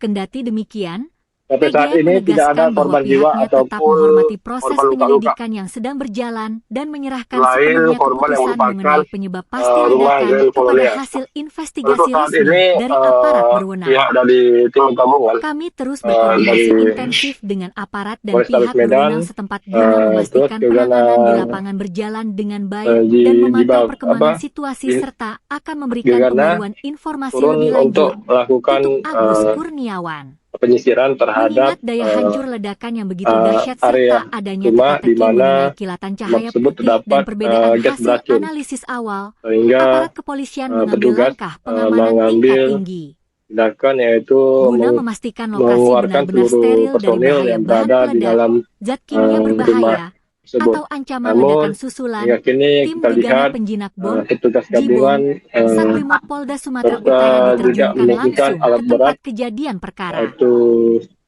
Kendati demikian, Sampai saat PGN ini tidak ada menegaskan bahwa korban jiwa pihaknya tetap ataupun menghormati proses korban luka-luka. penyelidikan yang sedang berjalan dan menyerahkan Selain sepenuhnya korban yang keputusan merupakan mengenai penyebab pasti rumah ledakan Grand kepada Polonia. hasil Untuk investigasi saat resmi ini dari aparat berwenang. pihak dari tim gabungan Kami terus berkoordinasi dari intensif dengan aparat dan Polres Tabes pihak Medan, berwenang setempat guna memastikan terus juga penanganan di lapangan berjalan dengan baik dan memantau perkembangan situasi serta akan memberikan pembaruan informasi turun lebih lanjut. untuk melakukan Tutup Agus Kurniawan. penyisiran terhadap Mengingat daya hancur ledakan yang begitu dahsyat area serta adanya rumah di teka-teki mana mengenai kilatan cahaya tersebut putih dan terdapat perbedaan gas hasil beracun, analisis awal, sehingga aparat kepolisian mengambil petugas langkah pengamanan tingkat mengambil tinggi tindakan yaitu guna memastikan lokasi mengeluarkan benar-benar seluruh steril dari personil bahaya yang bahan berada di peledak, dalam zat kimia rumah berbahaya, tersebut. atau ancaman Namun, ledakan susulan, hingga kini tim kita lihat gegana penjinak bom, petugas Jibom, gabungan Satrimob Polda Sumatera serta Utara juga diterjunkan menemukan langsung alat ke berat, tempat kejadian perkara. yaitu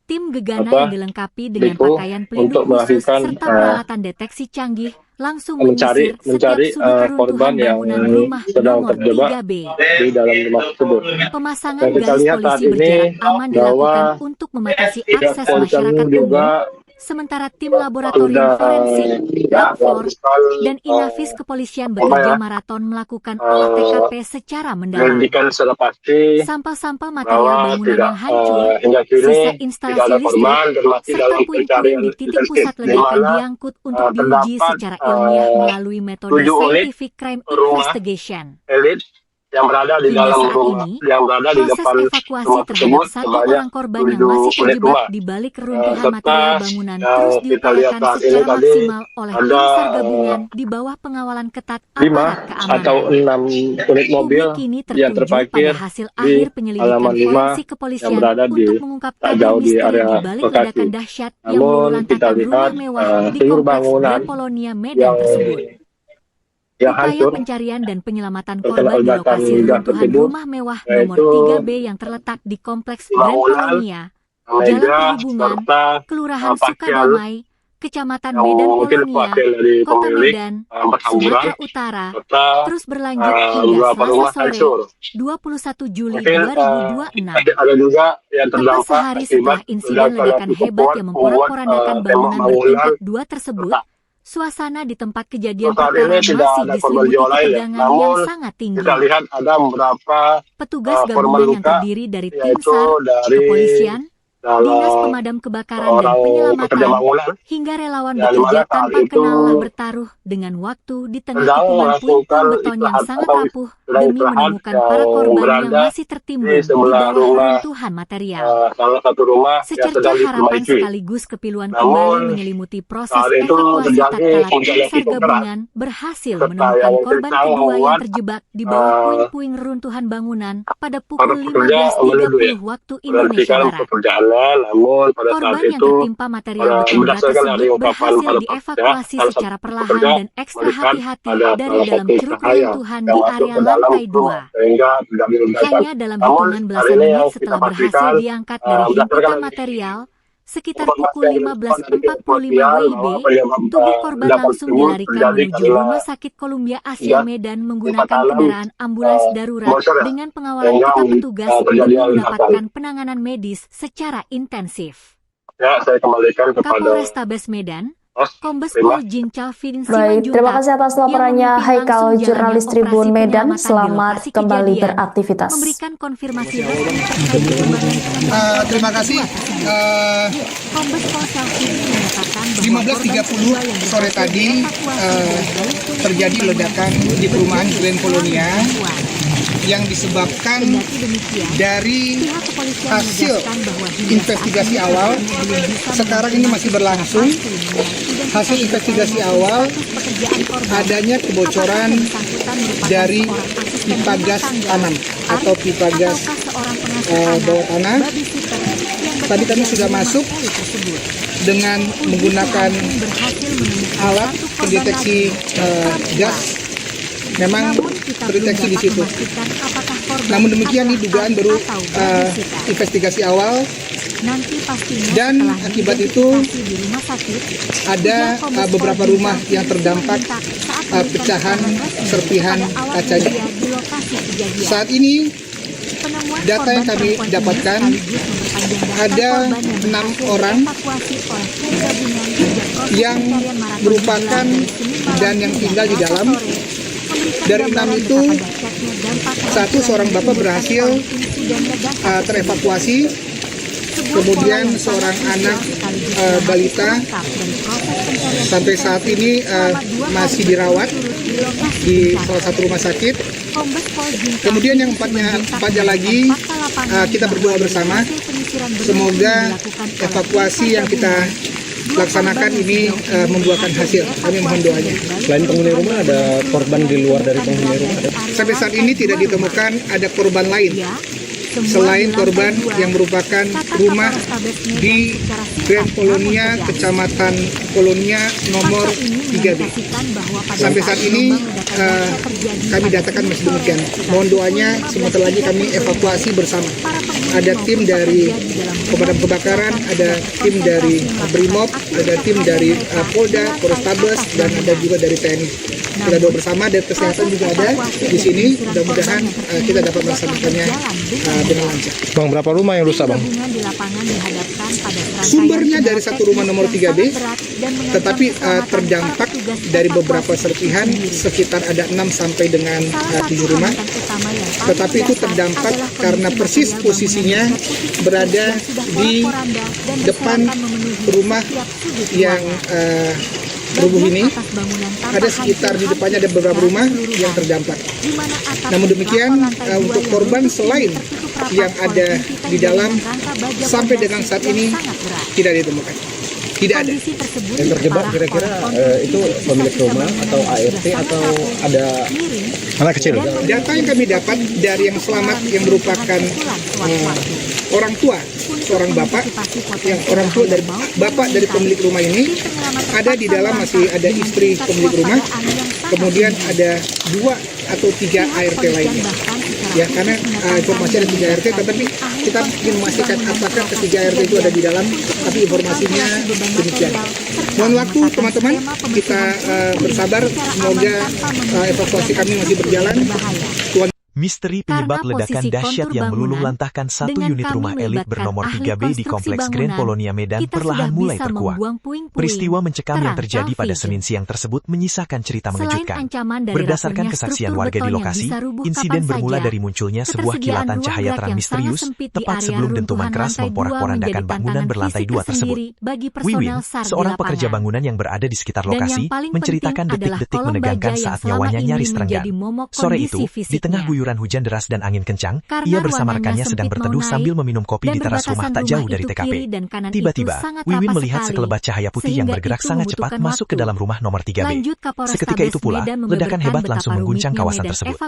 Tim gegana apa, yang dilengkapi dengan Liku, pakaian pelindung untuk khusus melakukan serta peralatan deteksi canggih langsung mencari menyisir setiap sudut korban keruntuhan yang bangunan rumah sedang nomor terjebak 3B. di dalam rumah tersebut. Pemasangan Dan kita garis lihat saat polisi ini berjarak aman bahwa dilakukan untuk membatasi pihak akses kepolisian masyarakat juga umum, sementara tim laboratorium sudah forensik, Lab4, dan melakukan Inafis kepolisian bekerja maraton melakukan olah TKP secara mendalam. penyelidikan secara pasti Sampel-sampel bahwa material bangunan tidak yang hancur, hingga sisa kini tidak instalasi ada listrik, korban dan masih serta dalam puing-puing pencarian di titik intensif, pusat di ledakan mana diangkut untuk diuji terdapat secara ilmiah melalui metode 7 unit scientific crime rumah investigation. elit yang berada di Hingga dalam saat rumah, ini, yang berada di proses depan evakuasi rumah terhadap tersebut satu sebanyak orang korban 7 yang masih unit terjebak rumah. di balik keruntuhan Serta material bangunan yang terus kita lihat diupayakan saat ini secara tadi maksimal oleh tim ada SAR gabungan di bawah pengawalan ketat 5 aparat atau keamanan. 6 unit mobil Publik kini yang tertuju terparkir pada hasil di akhir penyelidikan halaman 5 forensik yang kepolisian berada di untuk mengungkap tak kabar jauh di misteri area di balik Bekasi. ledakan dahsyat yang meluluh Namun kita lantakan rumah lihat mewah di seluruh kompleks bangunan Grand Polonia Medan yang tersebut. yang Upaya hancur pencarian dan penyelamatan terkena korban di ledakan lokasi gas reruntuhan tersebut, rumah mewah nomor yaitu 3B yang terletak di kompleks Grand bangunan, Polonia, Jalan meja, Perhubungan, serta Kelurahan pakaian Sukadamai, Kecamatan yang Medan mungkin Polonia, pakaian dari Kota pemilik Medan, berhamburan, Sumatera Utara, serta terus berlanjut hingga beberapa Selasa rumah sore, hancur. 21 Juli Mungkin 2026. ada juga yang Tepat terdampak sehari akibat setelah insiden ledakan hebat yang memporak-porandakan bangunan bertingkat 2 tersebut, suasana di tempat kejadian saat perkara ini tidak masih ada korban diselimuti jiwa lain, ketegangan namun yang sangat tinggi. kita lihat ada beberapa Petugas korban gabungan yang luka, terdiri dari tim yaitu SAR, dari kepolisian, Dinas dalam Pemadam Kebakaran dan orang pekerja Penyelamatan, bangunan hingga relawan yang bekerja dimana saat tanpa itu kenal bertaruh dengan waktu di tengah sedang kepungan melakukan puing-puing beton yang istirahat sangat atau rapuh sedang demi istirahat menemukan para yang korban yang berada masih di tertimbun di sebelah bawah rumah reruntuhan material. salah satu rumah yang Secerca sedang harapan diperbaiki. sekaligus kepiluan kembali Namun menyelimuti proses saat itu evakuasi terjadi tatkala tim hujan yang SAR cukup deras gabungan berhasil serta menemukan yang korban kencang kedua yang membuat terjebak di bawah puing-puing reruntuhan bangunan pada para pukul pekerja menuduh 15.30 waktu Indonesia menghentikan Barat. pekerjaannya. Namun pada saat Korban yang itu tertimpa material beton berat berdasarkan dari tersebut ungkapan berhasil para pekerja, dievakuasi salah secara satu perlahan pekerja dan ekstra melihat hati-hati ada dari salah dalam satu ceruk cahaya reruntuhan yang di masuk area ke dalam lantai rumah 2. sehingga terjadi ledakan. Hanya dalam Namun hitungan hari belasan ini menit yang kita setelah berhasil pastikan diangkat dari berdasarkan himpitan material, sekitar pukul informasi yang didapat dari 15.45 kepolisian WIB, bahwa penyebab tubuh korban ledakan langsung tersebut dilarikan terjadi menuju karena Rumah Sakit Columbia Asia gas Medan tingkat menggunakan alam kendaraan ambulans darurat bocor ya, dengan pengawalan sehingga ketat petugas terjadi demi ledakan. mendapatkan penanganan medis secara intensif. Ya, saya kembalikan kepada Kapolrestabes Medan, Kombes Pol Jincal Fidin Baik, terima kasih atas laporannya Haikal, jurnalis Tribun Medan. Selamat kembali beraktivitas. Memberikan konfirmasi resmi terkait perkembangan Terima kasih. Kombes Pol Salfini menyatakan bahwa 15.30 sore tadi terjadi ledakan di perumahan Grand Polonia yang disebabkan dari hasil investigasi awal. Sekarang ini masih berlangsung. Hasil investigasi awal adanya kebocoran dari pipa gas tanam atau pipa gas bawah tanah. Tadi kami sudah masuk dengan menggunakan alat pendeteksi gas. Memang terdeteksi di situ. Namun demikian ini dugaan baru investigasi awal. Dan akibat itu ada beberapa rumah yang terdampak pecahan serpihan kacanya. Saat ini data yang kami dapatkan ada 6 orang yang merupakan dan yang tinggal di dalam. Dari 6 itu, seorang bapak berhasil terevakuasi, kemudian seorang anak balita sampai saat ini masih dirawat di salah satu rumah sakit. Kemudian yang empatnya lagi kita berdoa bersama, semoga evakuasi yang kita laksanakan ini membuahkan hasil. Kami mohon doanya. Selain penghuni rumah, ada korban di luar dari penghuni rumah? Sampai saat ini tidak ditemukan ada korban lain selain korban yang merupakan rumah di Grand Polonia, Kecamatan Polonia nomor 3B. Sampai saat ini kami datakan masih demikian. Mohon doanya, sebentar lagi kami evakuasi bersama. Ada tim dari pemadam kebakaran, ada tim dari Brimob, ada tim dari Polda, Polrestabes, dan ada juga dari TNI. Kita doa bersama, dan kesehatan juga ada di sini. Mudah-mudahan kita dapat melaksanakannya dengan lancar. Bang, berapa rumah yang rusak, Bang? Sumbernya dari satu rumah nomor 3B, tetapi terdampak dari beberapa serpihan, sekitar ada 6 sampai dengan 7 rumah. Tetapi itu terdampak karena persis posisinya berada di depan rumah yang rubuh ini. Ada sekitar di depannya ada beberapa rumah yang terdampak. Namun demikian, untuk korban selain yang ada di dalam sampai dengan saat ini tidak ditemukan. Tidak ada. Yang terjebak kira-kira itu pemilik rumah atau ART atau ada anak kecil? Data yang kami dapat dari yang selamat yang merupakan orang tua, seorang bapak, yang orang tua dari bapak dari pemilik rumah ini, ada di dalam masih ada istri pemilik rumah, kemudian ada 2 atau 3 ART lainnya. Ya, karena informasi ada 3 ART, tetapi kita ingin memastikan apakah ketiga ART itu ada di dalam, tapi informasinya demikian. Mohon waktu teman-teman, kita bersabar, semoga evakuasi kami masih berjalan. Tuhan. Misteri penyebab ledakan dahsyat yang meluluh lantahkan satu unit rumah elit bernomor 3B di Kompleks Grand Polonia Medan perlahan mulai terkuak. Peristiwa mencekam yang terjadi pada Senin siang tersebut menyisakan cerita mengejutkan. Berdasarkan kesaksian warga di lokasi, insiden bermula dari munculnya sebuah kilatan cahaya terang misterius tepat sebelum dentuman keras memporak-porandakan bangunan berlantai 2 tersebut. Wiwin, seorang pekerja bangunan yang berada di sekitar lokasi, menceritakan detik-detik menegangkan saat nyawanya nyaris terenggan. Sore itu, di tengah guyuran hujan deras dan angin kencang, ia bersama rekannya sedang berteduh sambil meminum kopi di teras rumah tak jauh dari TKP. Tiba-tiba, Wiwin melihat sekelebat cahaya putih yang bergerak sangat cepat masuk ke dalam rumah nomor 3B. Seketika itu pula, ledakan hebat langsung mengguncang kawasan tersebut.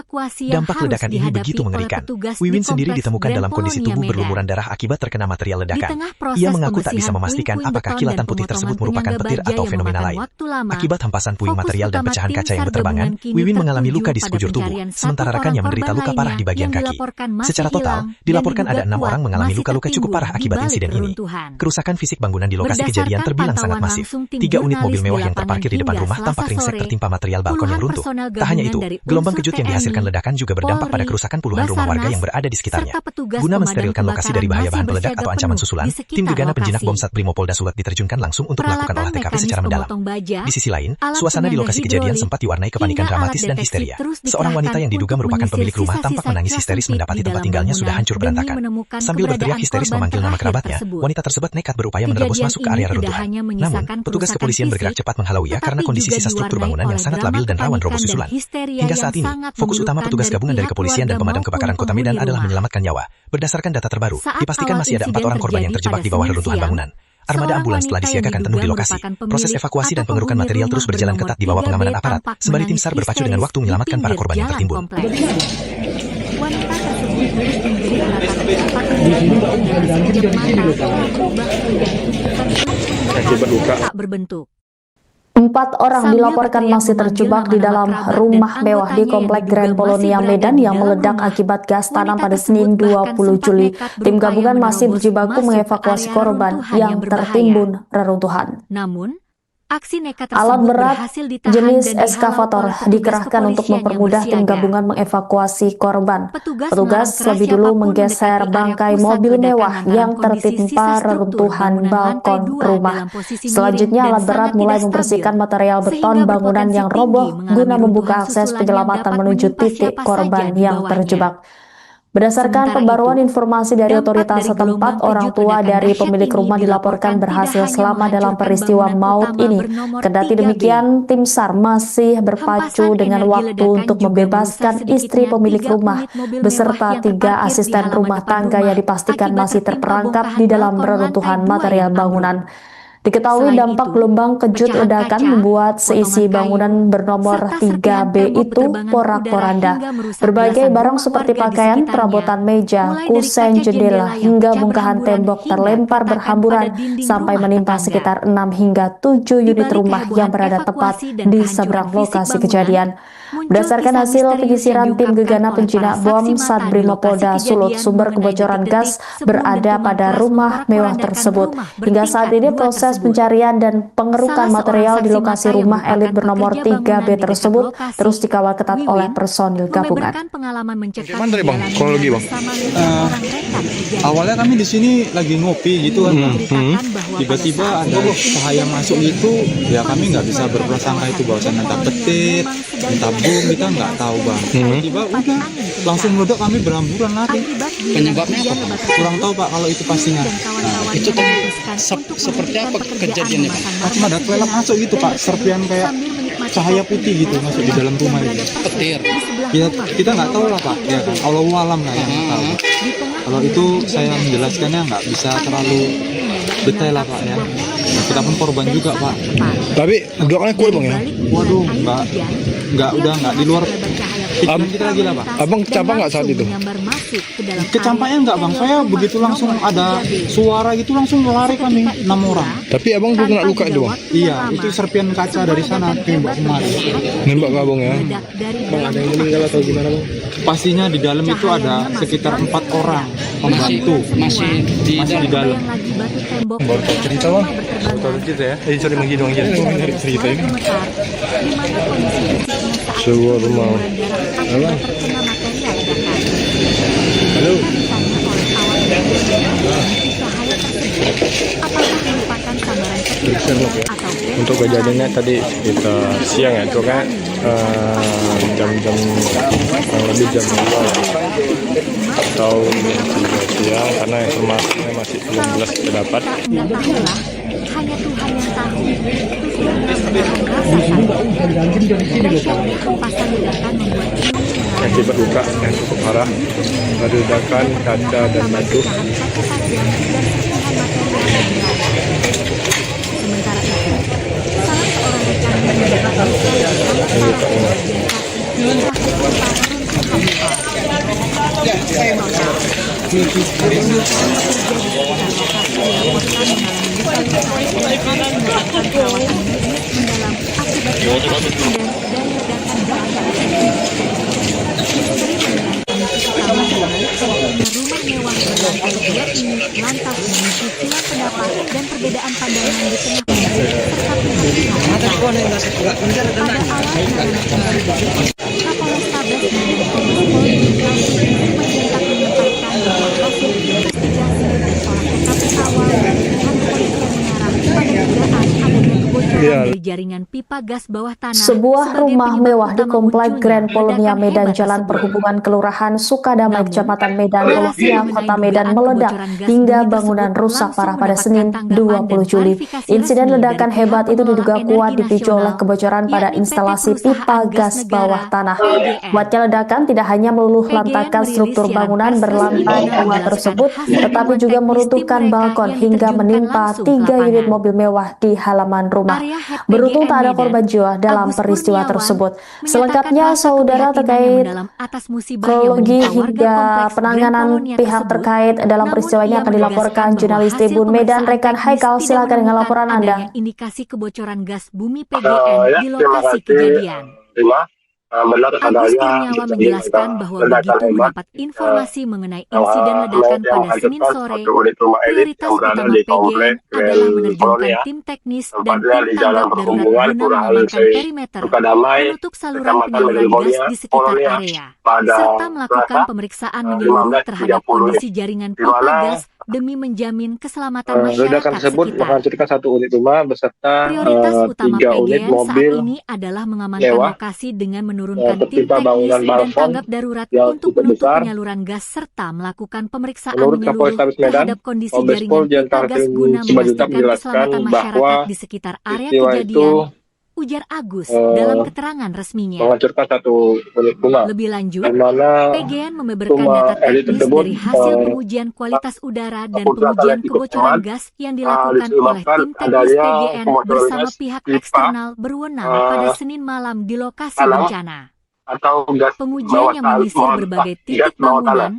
Dampak ledakan ini begitu mengerikan. Wiwin sendiri ditemukan dalam kondisi tubuh berlumuran darah akibat terkena material ledakan. Ia mengaku tak bisa memastikan apakah kilatan putih tersebut merupakan petir atau fenomena lain. Akibat hempasan puing material dan pecahan kaca yang berterbangan, Wiwin mengalami luka di sekujur tubuh, sementara rekannya menderita luka parah di bagian kaki. Secara total, dilaporkan ada 6 orang mengalami luka-luka cukup parah akibat insiden ini. Kerusakan fisik bangunan di lokasi kejadian terbilang sangat masif. 3 unit mobil mewah yang terparkir di depan rumah tampak ringsek tertimpa material balkon yang runtuh. Tak hanya itu, gelombang kejut yang dihasilkan ledakan juga berdampak pada kerusakan puluhan rumah warga yang berada di sekitarnya. Guna mensterilkan lokasi dari bahaya bahan peledak atau ancaman susulan, tim gegana penjinak bom Satbrimo Polda Sulut diterjunkan langsung untuk melakukan olah TKP secara mendalam. Di sisi lain, suasana di lokasi kejadian sempat diwarnai kepanikan dramatis dan histeria. Seorang wanita yang diduga merupakan pemilik rumah tampak menangis histeris mendapati tempat tinggalnya sudah hancur berantakan. Sambil berteriak histeris memanggil nama kerabatnya, wanita tersebut nekat berupaya menerobos masuk ke area reruntuhan. Namun, petugas kepolisian bergerak cepat menghalawinya karena kondisi sisa struktur bangunan yang sangat labil dan rawan roboh susulan. Hingga saat ini, fokus utama petugas gabungan dari kepolisian dan pemadam kebakaran Kota Medan adalah menyelamatkan nyawa. Berdasarkan data terbaru, dipastikan masih ada 4 orang korban yang terjebak di bawah reruntuhan bangunan. Armada ambulans telah disiagakan penuh di lokasi. Proses evakuasi dan pengerukan material terus berjalan ketat di bawah pengamanan aparat, sembari tim SAR berpacu dengan waktu menyelamatkan para korban yang tertimbun. Wanita tersebut tak berbentuk. 4 orang dilaporkan masih terjebak di dalam rumah mewah di Komplek Grand Polonia Medan yang meledak akibat gas tanam pada Senin 20 Juli. Tim gabungan masih berjibaku mengevakuasi korban yang tertimbun reruntuhan. Namun, aksi nekat alat tersebut berat berhasil ditahan jenis dan eskavator dihalau petugas dikerahkan untuk kepolisian yang mempermudah tim bersiaga. gabungan mengevakuasi korban. Petugas melarang lebih siapapun dulu mendekati menggeser area bangkai pusat mobil ledakan mewah lantaran yang kondisi tertimpa sisa struktur reruntuhan bangunan balkon lantai 2 rumah. dalam posisi Selanjutnya miring alat dan berat sangat mulai tidak membersihkan stabil, material beton sehingga bangunan berpotensi yang tinggi roboh mengalami guna membuka runtuhan akses susulan penyelamatan yang dapat menuju menimpa titik siapa korban saja di yang bawahnya. terjebak. Berdasarkan Sementara pembaruan itu, informasi dari dampak otoritas dari setempat, gelombang orang kejut tua ledakan dari dahsyat pemilik ini rumah dilaporkan dilaporkan berhasil tidak hanya selamat dalam menghancurkan peristiwa bangunan maut utama ini. bernomor Kendati 3B. demikian, tim SAR masih berpacu Hempasan dengan energi waktu ledakan untuk juga membebaskan merusak istri sedikitnya pemilik 3 rumah unit mobil beserta mewah yang 3 terparkir di asisten halaman rumah depan tangga rumah yang dipastikan akibat masih tertimpa terperangkap bongkahan di dalam balkon reruntuhan lantai 2 material yang ambruk. bangunan. Diketahui dampak gelombang kejut ledakan membuat seisi bangunan bernomor 3B itu porak-poranda. Berbagai barang seperti pakaian, perabotan meja, kusen, jendela, hingga bongkahan tembok terlempar berhamburan sampai menimpa sekitar 6 hingga 7 unit rumah yang berada tepat di seberang lokasi kejadian. Berdasarkan hasil penyisiran tim gegana penjinak bom Satbrimopolda Sulut, sumber kebocoran gas berada pada rumah mewah tersebut. Hingga saat ini proses pencarian dan pengerukan material di lokasi rumah elit bernomor 3B tersebut terus dikawal ketat oleh personil gabungan. Gimana tadi Bang? Kronologi Bang? Awalnya kami di sini lagi ngopi gitu kan. Tiba-tiba ada cahaya masuk itu, ya kami nggak bisa berprasangka itu bahwasan entah petir, entah bom, kita nggak tahu Bang. Tiba-tiba udah langsung meledak, kami berhamburan lari. Penyebabnya apa? Kurang tahu Pak kalau itu pastinya. Itu tuh seperti apa kejadiannya Pak? Cuma ada kelelap masuk gitu Pak, serpian kayak cahaya putih gitu masuk di dalam rumah itu. Petir. Kita nggak tahu lah Pak, ya kan. Allahu alam lah yang tahu. Kalau itu saya menjelaskannya nggak bisa terlalu detail lah Pak ya. Nah, kita pun korban juga Pak. Tapi ledakannya kuat Bang ya? Waduh, nggak di luar pikiran kita lagi lah Pak. Abang kecampak nggak saat itu? Kecampaknya nggak Bang, saya begitu langsung ada suara gitu langsung lari kami 6 orang. Tapi abang belum kena luka itu Bang? Iya, itu serpian kaca dari sana tembak kemarin. Nembak ke abang ya? Bang, ada yang meninggal atau gimana Bang? Pastinya di dalam itu ada sekitar 4 orang pembantu masih di dalam. Baru tahu cerita Bang? Baru tahu cerita ya? Sorry Bang Gidong aja. Dari cerita ini. Sebuah rumah. Halo. Halo. Untuk kejadiannya tadi sekitar siang ya, itu kan jam-jam lebih jam 2 ya, atau jam 3 siang, karena informasinya masih belum jelas terdapat. Akibat luka yang cukup parah, ada ledakan kaca dan batu. Lantas memicu silang pendapat dan perbedaan pandangan di tengah dari jaringan pipa gas bawah tanah. Sebuah rumah mewah di Komplek Grand Polonia Medan Jalan Perhubungan Kelurahan Sukadamai, Kecamatan Medan, Polonia, Kota Medan meledak hingga bangunan rusak parah pada Senin 20 Juli. Insiden ledakan hebat itu diduga kuat dipicu oleh kebocoran pada instalasi pipa gas bawah tanah. Kuatnya ledakan tidak hanya meluluh lantakan struktur bangunan berlantai 2 tersebut, tetapi juga meruntuhkan balkon hingga menimpa 3 unit mobil mewah di halaman rumah. Beruntung tak ada korban jiwa dalam peristiwa tersebut. Selengkapnya, saudara, terkait kronologi hingga penanganan pihak terkait dalam peristiwa ini akan dilaporkan jurnalis Tribun Medan rekan Haikal. Silakan dengan laporan Anda. Indikasi kebocoran gas bumi PGN di lokasi kejadian. Benar Agus Kurniawan menjelaskan bahwa begitu mendapat informasi mengenai insiden ledakan pada Senin sore, prioritas utama PGN adalah menerjunkan tim teknis dan tim tanggap darurat guna mengamankan perimeter, menutup saluran penyaluran gas di sekitar area, serta melakukan pemeriksaan menyeluruh terhadap kondisi jaringan pipa gas demi menjamin keselamatan masyarakat ledakan tersebut sekitar. menghancurkan 1 unit rumah beserta Prioritas utama 3 unit PGN mobil saat ini adalah mengamankan mewah, lokasi dengan menurunkan tim tertimpa bangunan teknis dan balkon tanggap darurat yang untuk cukup menutup besar. penyaluran gas serta melakukan pemeriksaan Menurut menyeluruh Kapolrestabes Medan, terhadap kondisi Kombes jaringan Pol pipa Jenderal gas guna Simanjuntak memastikan menjelaskan keselamatan bahwa masyarakat di sekitar area peristiwa kejadian. itu ujar Agus dalam keterangan resminya. menghancurkan satu unit bunga. Lebih lanjut, Di mana PGN membeberkan rumah data elit teknis tersebut, dari hasil pengujian kualitas udara dan apabila pengujian kalian kebocoran ikut gas yang dilakukan oleh disebabkan tim teknis adanya PGN kebocoran bersama gas pihak pipa, eksternal berwenang pada Senin malam di lokasi tanah, bencana. atau gas Pengujian bawah yang tanah, menyisir berbagai gas titik bawah tanah. bangunan,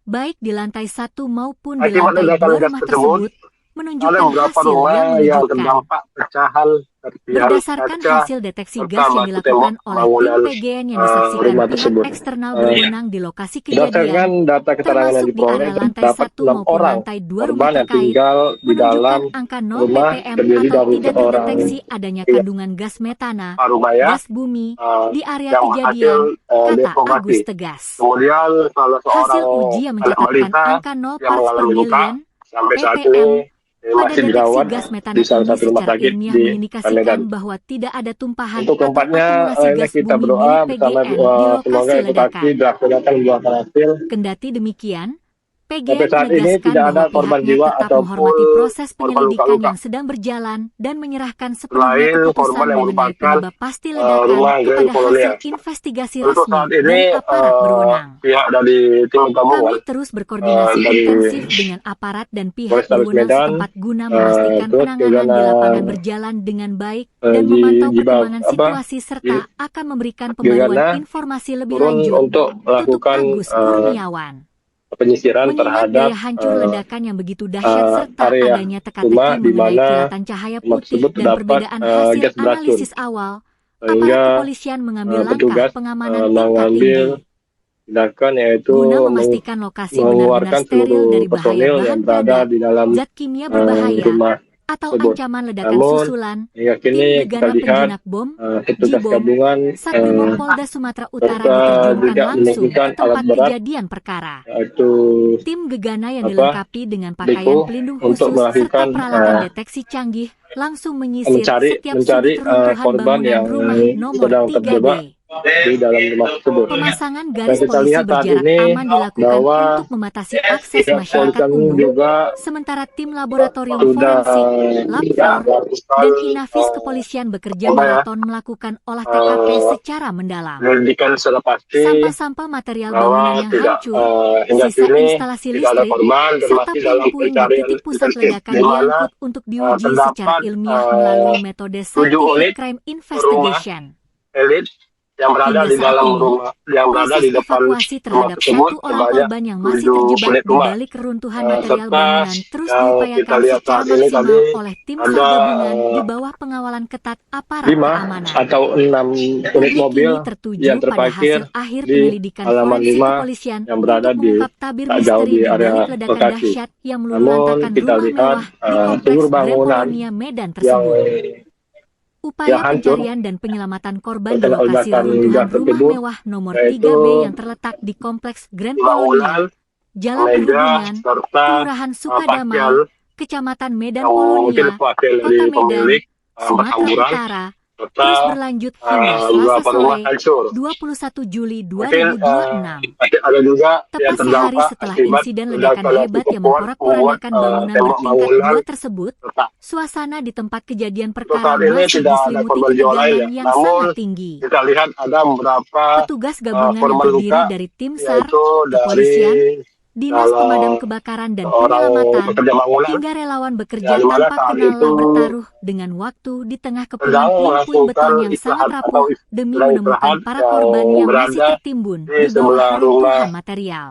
baik di lantai 1 maupun di Akibat lantai 2 ledakan gas rumah tersebut, tersebut, ada menunjukkan beberapa hasil rumah yang yang mengejutkan. terdampak pecahan serpihan Berdasarkan kaca hasil deteksi serta gas yang batu dilakukan tembok oleh tim bangunan PGN yang disaksikan rumah pihak tersebut. eksternal berwenang di lokasi Berdasarkan kejadian, data keterangan yang termasuk di diperoleh, area lantai terdapat 1 6 maupun orang lantai 2 rumah korban yang terkait, tinggal di dalam menunjukkan angka 0 rumah ppm terdiri atau dari tidak seorang terdeteksi adanya kandungan gas metana, paruh maya gas bumi, di area yang kejadian, berhasil kata dievakuasi. Agus tegas. Kemudian salah Hasil seorang uji yang anak mencatatkan balita angka 0 yang parts per mengalami luka million sampai saat ppm ini pada masih deteksi dirawat gas metana di salah ini satu rumah secara sakit ilmiah di mengindikasikan Medan. bahwa tidak ada tumpahan Untuk atau keempatnya, akumulasi ini gas kita bumi berdoa milik bersama PGN di semoga lokasi evakuasi ledakan. dilaksanakan buahkan hasil. Kendati demikian, Sampai PGN saat ini menegaskan tidak ada bahwa korban pihaknya jiwa tetap ataupun menghormati proses korban penyelidikan luka-luka. yang sedang berjalan dan menyerahkan sepenuhnya Selain keputusan korban yang mengenai merupakan penyebab pasti ledakan rumah Grand kepada hasil Colonial. investigasi Untuk resmi saat ini dari aparat berwenang. pihak dari tim gabungan Kami terus berkoordinasi dari intensif dengan aparat dan pihak Polrestabes berwenang Medan, setempat guna memastikan terus penanganan juga di lapangan berjalan dengan baik dan di memantau Jibab perkembangan situasi serta akan memberikan Gegana pembaruan informasi lebih turun lanjut. untuk Tutup melakukan Agus Kurniawan. penyisiran Mengingat terhadap daya hancur ledakan yang begitu dahsyat serta area adanya rumah teka-teki di mengenai mana kilatan cahaya rumah putih tersebut dan terdapat perbedaan hasil gas beracun, analisis awal, sehingga aparat kepolisian mengambil petugas langkah pengamanan tingkat mengambil tinggi tindakan yaitu guna memastikan lokasi benar-benar mengeluarkan steril seluruh dari bahaya personil yang bahan berada peledak, di dalam zat kimia berbahaya, rumah atau tersebut. ancaman ledakan Namun susulan, hingga tim kini kita gegana lihat penjinak bom, petugas Jibom, gabungan Satbrimob Polda Sumatera Utara serta diterjunkan juga langsung menunjukkan ke alat tempat berat kejadian perkara. yaitu Tim gegana yang apa, dilengkapi dengan pakaian Diko, pelindung untuk khusus serta melakukan peralatan deteksi canggih langsung menyisir setiap mencari sudut runtuhan korban bangunan yang rumah nomor sedang 3B. terjebak di dalam rumah tersebut. Pemasangan Dan garis kita polisi lihat saat berjarak ini aman dilakukan bahwa untuk membatasi akses pihak masyarakat kepolisian umum, juga sementara tim laboratorium sudah forensik, Lab4, melakukan dan Inafis kepolisian bekerja maraton melakukan olah TKP secara mendalam. penyelidikan secara pasti Sampah-sampah material bahwa bangunan yang tidak hancur, hingga sisa kini instalasi tidak ada listrik, korban dan serta masih dalam puing-puing di pencarian titik pusat intensif ledakan di mana diangkut untuk diuji secara terdapat ilmiah melalui metode 7 scientific unit crime rumah investigation. elit yang berada Hingga di saat dalam ini, rumah yang berada proses di depan evakuasi rumah terhadap tersebut satu orang sebanyak korban yang masih 7 terjebak unit di rumah. balik keruntuhan material Serta bangunan terus yang kita diupayakan lihat secara saat ini maksimal tadi oleh tim ada SAR gabungan di bawah pengawalan ketat aparat 5 keamanan. atau 6 unit Publik mobil ini tertuju yang pada terparkir hasil akhir di penyelidikan halaman forensik 5 kepolisian yang berada untuk di mengungkap tabir tak jauh misteri di di area balik ledakan Bekasi. dahsyat yang Namun meluluhlantakkan kita rumah lihat mewah di kompleks seluruh Grand bangunan Polonia Medan yang tersebut. Upaya hancur pencarian dan penyelamatan korban di terkena lokasi ledakan reruntuhan gas rumah tersebut, mewah nomor yaitu 3B yang terletak di kompleks Grand bangunan, Polonia, Jalan meja, Perhubungan, serta Kelurahan Sukadamai, pakaian Kecamatan Medan yang mungkin Polonia, wakil Kota dari Medan, pemilik Sumatera berhamburan Utara, terus serta berlanjut hingga Selasa beberapa rumah sore, hancur. 21 Juli Mungkin 2026. ada juga yang Tepat sehari terdampak setelah akibat insiden ledakan ledakan hebat yang cukup kuat memporak-porandakan bangunan tembok bertingkat bangunan 2 tersebut, retak. suasana di tempat kejadian Untuk perkara saat ini masih tidak ada diselimuti korban jiwa lain ketegangan ya. yang Namun sangat tinggi. kita lihat ada beberapa Petugas gabungan yang korban terdiri luka dari tim SAR, yaitu kepolisian, dari dinas salah pemadam kebakaran dan seorang penyelamatan, pekerja bangunan hingga relawan bekerja yang dimana tanpa saat kenal itu bertaruh dengan waktu di tengah kepungan sedang puing-puing beton melakukan yang sangat istirahat atau rapuh demi sedang menemukan istirahat para yang korban yang masih berada tertimbun di di bawah sebelah rumah reruntuhan material.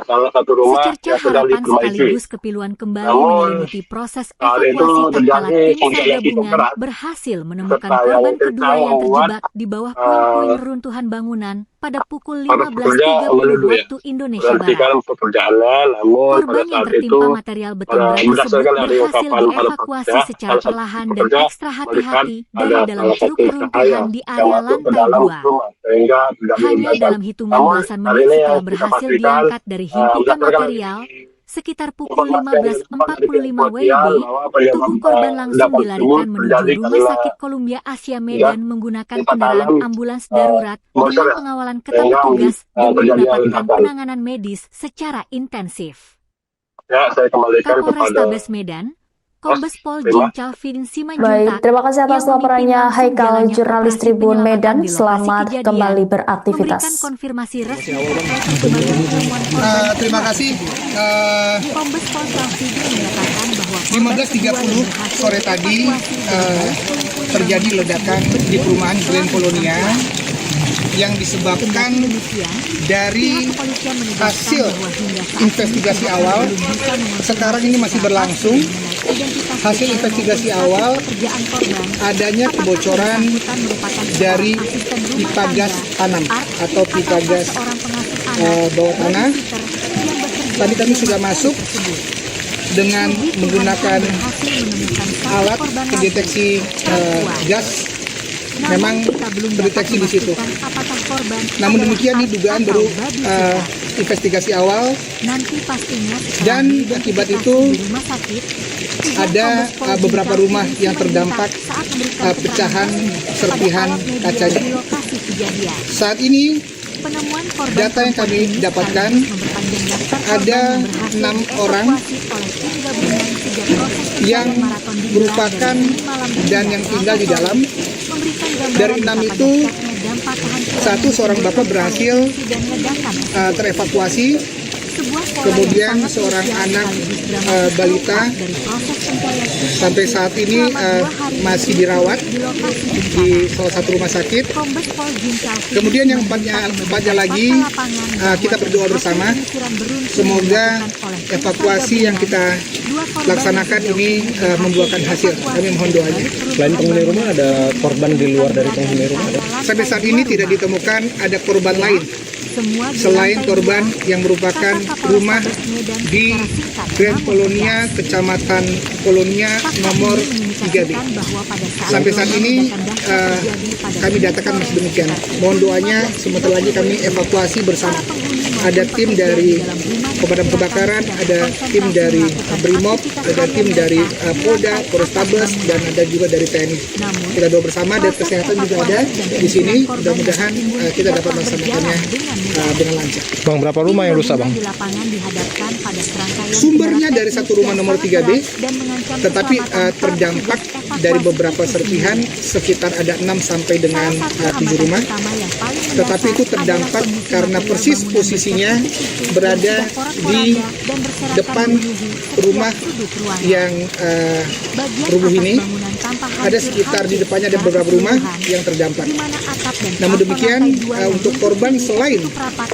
salah satu rumah Secerca yang sedang harapan diperbaiki. sekaligus kepiluan kembali Namun menyelimuti proses saat itu evakuasi tatkala terjadi tim SAR hujan yang cukup gabungan keras berhasil menemukan serta yang korban kedua kencang yang membuat terjebak di bawah puing-puing reruntuhan bangunan pada pukul para pekerja 15.30 menuduh ya waktu Indonesia Barat. berhentikan pekerjaannya. Namun pada Korban yang saat itu tertimpa material beton berat tersebut berdasarkan dari berhasil ungkapan para dievakuasi pekerja, secara salah satu perlahan dan pekerja ekstra melihat hati-hati dari ada dalam salah ceruk satu reruntuhan cahaya di yang area masuk ke lantai dalam 2. rumah sehingga terjadi Hanya ledakan. dalam hitungan Namun belasan hari menit ini setelah yang kita berhasil pastikan diangkat dari himpitan berdasarkan material, sekitar pukul informasi yang didapat dari pihak 15.45 kepolisian WIB, bahwa penyebab tubuh korban langsung ledakan tersebut dilarikan menuju terjadi Rumah karena Sakit Columbia Asia Medan menggunakan gempa kendaraan tanam ambulans darurat bocor dengan ya, pengawalan ketat sehingga petugas demi terjadi mendapatkan ledakan. penanganan medis secara intensif. Ya, saya kembalikan kepada Kapolrestabes Medan, Kombes Pol Jencal Fidin Simanjuntak. Baik, terima kasih atas laporannya Haikal, jurnalis Tribun Medan. Selamat kembali beraktivitas. Konfirmasi resmi terima kasih. Kombes Pol Fidin menyatakan bahwa 15.30 sore tadi terjadi ledakan di perumahan Grand Polonia yang disebabkan dari hasil investigasi awal. Sekarang ini masih berlangsung. Hasil investigasi awal adanya kebocoran dari pipa gas tanam atau pipa gas bawah tanah. Tadi kami sudah masuk dengan menggunakan alat pendeteksi gas. Memang terdeteksi di situ. Namun demikian ini dugaan baru investigasi awal, dan akibat itu ada beberapa rumah yang terdampak pecahan serpihan kacanya. Saat ini data yang kami dapatkan ada 6 orang yang merupakan dan yang tinggal di dalam. Dari 6 itu, seorang bapak berhasil terevakuasi, kemudian seorang anak balita sampai saat ini masih dirawat di salah satu rumah sakit. Kemudian yang empatnya lagi, kita berdoa bersama semoga evakuasi yang kita laksanakan ini membuahkan hasil. Kami mohon doanya. Selain penghuni rumah, ada korban di luar dari penghuni rumah? Sampai saat ini tidak ditemukan ada korban lain selain korban yang merupakan rumah di Grand Polonia, Kecamatan Polonia nomor 3B. Sampai saat ini kami datakan masih demikian. Mohon doanya, sebentar lagi kami evakuasi bersama. Ada tim dari pemadam kebakaran, ada tim dari Brimob, ada tim dari Polda, Polrestabes, dan ada juga dari TNI. Kita doa bersama, dan kesehatan juga ada di sini. Mudah-mudahan kita dapat melaksanakannya dengan lancar. Bang, berapa rumah yang rusak, Bang? Sumbernya dari satu rumah nomor 3B, tetapi terdampak dari beberapa serpihan, sekitar ada 6 sampai dengan 7 rumah. Tetapi itu terdampak karena persis posisinya berada di depan rumah yang rubuh ini. Ada sekitar di depannya ada beberapa rumah yang terdampak. Namun demikian, untuk korban selain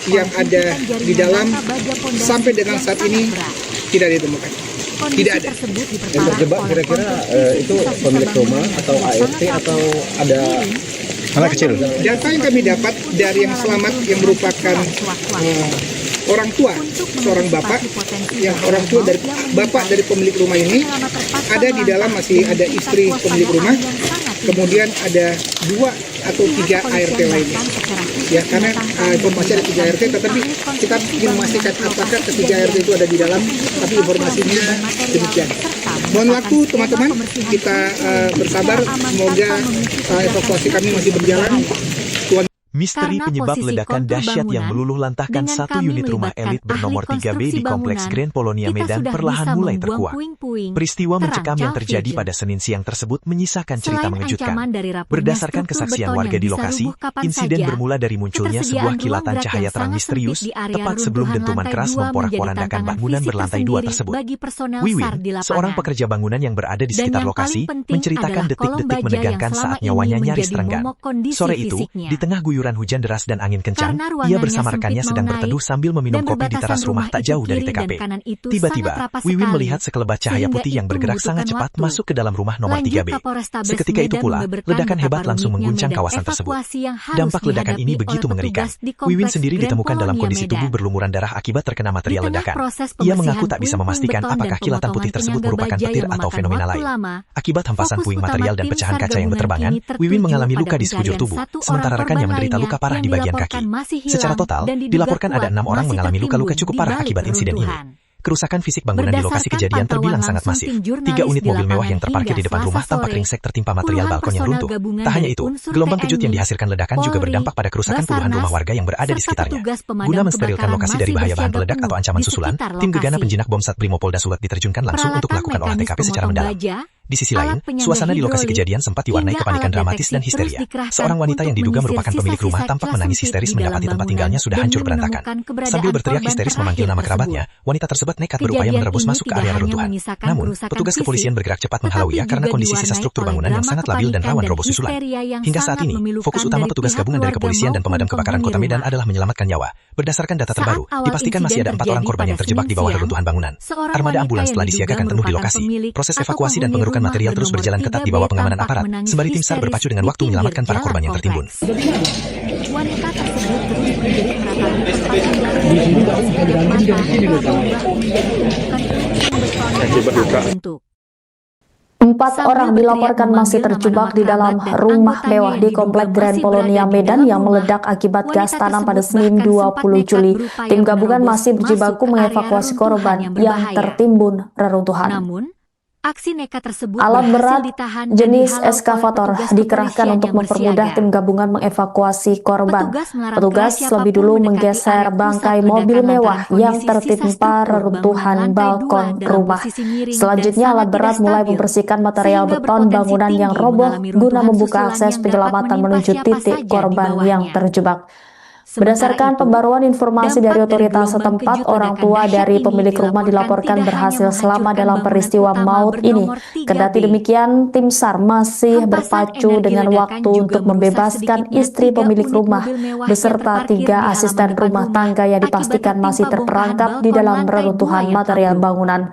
yang ada di dalam, sampai dengan saat ini tidak ditemukan. Tidak ada. Yang terjebak kira-kira itu pemilik rumah atau ART atau ada anak kecil? Data yang kami dapat dari yang selamat yang merupakan orang tua, seorang bapak, yang orang tua dari bapak dari pemilik rumah ini, ada di dalam masih ada istri pemilik rumah, kemudian ada 2 atau 3 ART lainnya. Ya, karena informasi ada 3 ART, tetapi kita ingin memastikan apakah ketiga ART itu ada di dalam, tapi informasinya demikian. Mohon waktu teman-teman, kita bersabar, semoga evakuasi kami masih berjalan. Misteri penyebab ledakan dahsyat yang meluluh lantahkan satu unit rumah elit bernomor 3B di Kompleks Grand Polonia Medan perlahan mulai terkuak. Peristiwa mencekam yang terjadi pada Senin siang tersebut menyisakan cerita mengejutkan. Berdasarkan kesaksian warga di lokasi, insiden bermula dari munculnya sebuah kilatan cahaya terang misterius tepat sebelum dentuman keras memporak-porandakan bangunan berlantai 2 tersebut. Wiwin, seorang pekerja bangunan yang berada di sekitar lokasi, menceritakan detik-detik menegangkan saat nyawanya nyaris terenggan. Sore itu, di tengah guyuran hujan deras dan angin kencang, ia bersama rekannya sedang berteduh sambil meminum kopi di teras rumah tak jauh dari TKP. Tiba-tiba, Wiwin melihat sekelebat cahaya putih yang bergerak sangat cepat masuk ke dalam rumah nomor 3B. Seketika itu pula, ledakan hebat langsung mengguncang kawasan tersebut. Dampak ledakan ini begitu mengerikan. Wiwin sendiri ditemukan dalam kondisi tubuh berlumuran darah akibat terkena material ledakan. Ia mengaku tak bisa memastikan apakah kilatan putih tersebut merupakan petir atau fenomena lain. Akibat hempasan puing material dan pecahan kaca yang berterbangan, Wiwin mengalami luka di sekujur tubuh, sementara rekannya menderita luka parah di bagian kaki. Secara total, dilaporkan ada 6 orang mengalami luka-luka cukup parah akibat insiden ini. Kerusakan fisik bangunan di lokasi kejadian terbilang sangat masif. 3 unit mobil mewah yang terparkir di depan rumah tampak ringsek tertimpa material balkon yang runtuh. Tak hanya itu, gelombang kejut yang dihasilkan ledakan juga berdampak pada kerusakan puluhan rumah warga yang berada di sekitarnya. Guna mensterilkan lokasi dari bahaya bahan peledak atau ancaman susulan, tim gegana penjinak bom Sat Brimopolda Sulut diterjunkan langsung untuk melakukan olah TKP secara mendalam. Di sisi lain, suasana di lokasi kejadian sempat diwarnai kepanikan dramatis dan histeria. Seorang wanita yang diduga merupakan pemilik rumah tampak menangis histeris mendapati tempat tinggalnya sudah hancur berantakan. Sambil berteriak histeris memanggil nama kerabatnya, wanita tersebut nekat berupaya menerobos masuk ke area reruntuhan. Namun, petugas kepolisian bergerak cepat menghalauinya karena kondisi sisa struktur bangunan yang sangat labil dan rawan roboh susulan. Hingga saat ini, fokus utama petugas gabungan dari kepolisian dan pemadam kebakaran Kota Medan adalah menyelamatkan nyawa. Berdasarkan data terbaru, dipastikan masih ada 4 orang korban yang terjebak di bawah reruntuhan bangunan. Armada ambulans telah disiagakan penuh di lokasi. Proses evakuasi dan pengerukan material terus berjalan ketat di bawah pengamanan aparat, sembari tim SAR berpacu dengan waktu menyelamatkan para korban yang tertimbun. Wanita tersebut terus menjerit meratapi 4 orang dilaporkan masih terjebak di dalam rumah mewah di Komplek Grand Polonia Medan yang meledak akibat gas tanam pada Senin 20 Juli. Tim gabungan masih berjibaku mengevakuasi korban yang tertimbun reruntuhan. Aksi nekat tersebut alat berat jenis eskavator dikerahkan untuk mempermudah tim gabungan mengevakuasi korban. Petugas lebih dulu menggeser bangkai mobil mewah yang tertimpa reruntuhan balkon rumah. Selanjutnya alat berat mulai membersihkan material beton bangunan yang roboh guna membuka akses penyelamatan menuju titik korban yang terjebak. Berdasarkan pembaruan informasi dari otoritas setempat, orang tua dari pemilik rumah dilaporkan berhasil selamat dalam peristiwa maut ini. Kendati demikian, tim SAR masih berpacu dengan waktu untuk membebaskan istri pemilik rumah beserta 3 asisten rumah tangga yang dipastikan masih terperangkap di dalam reruntuhan material bangunan.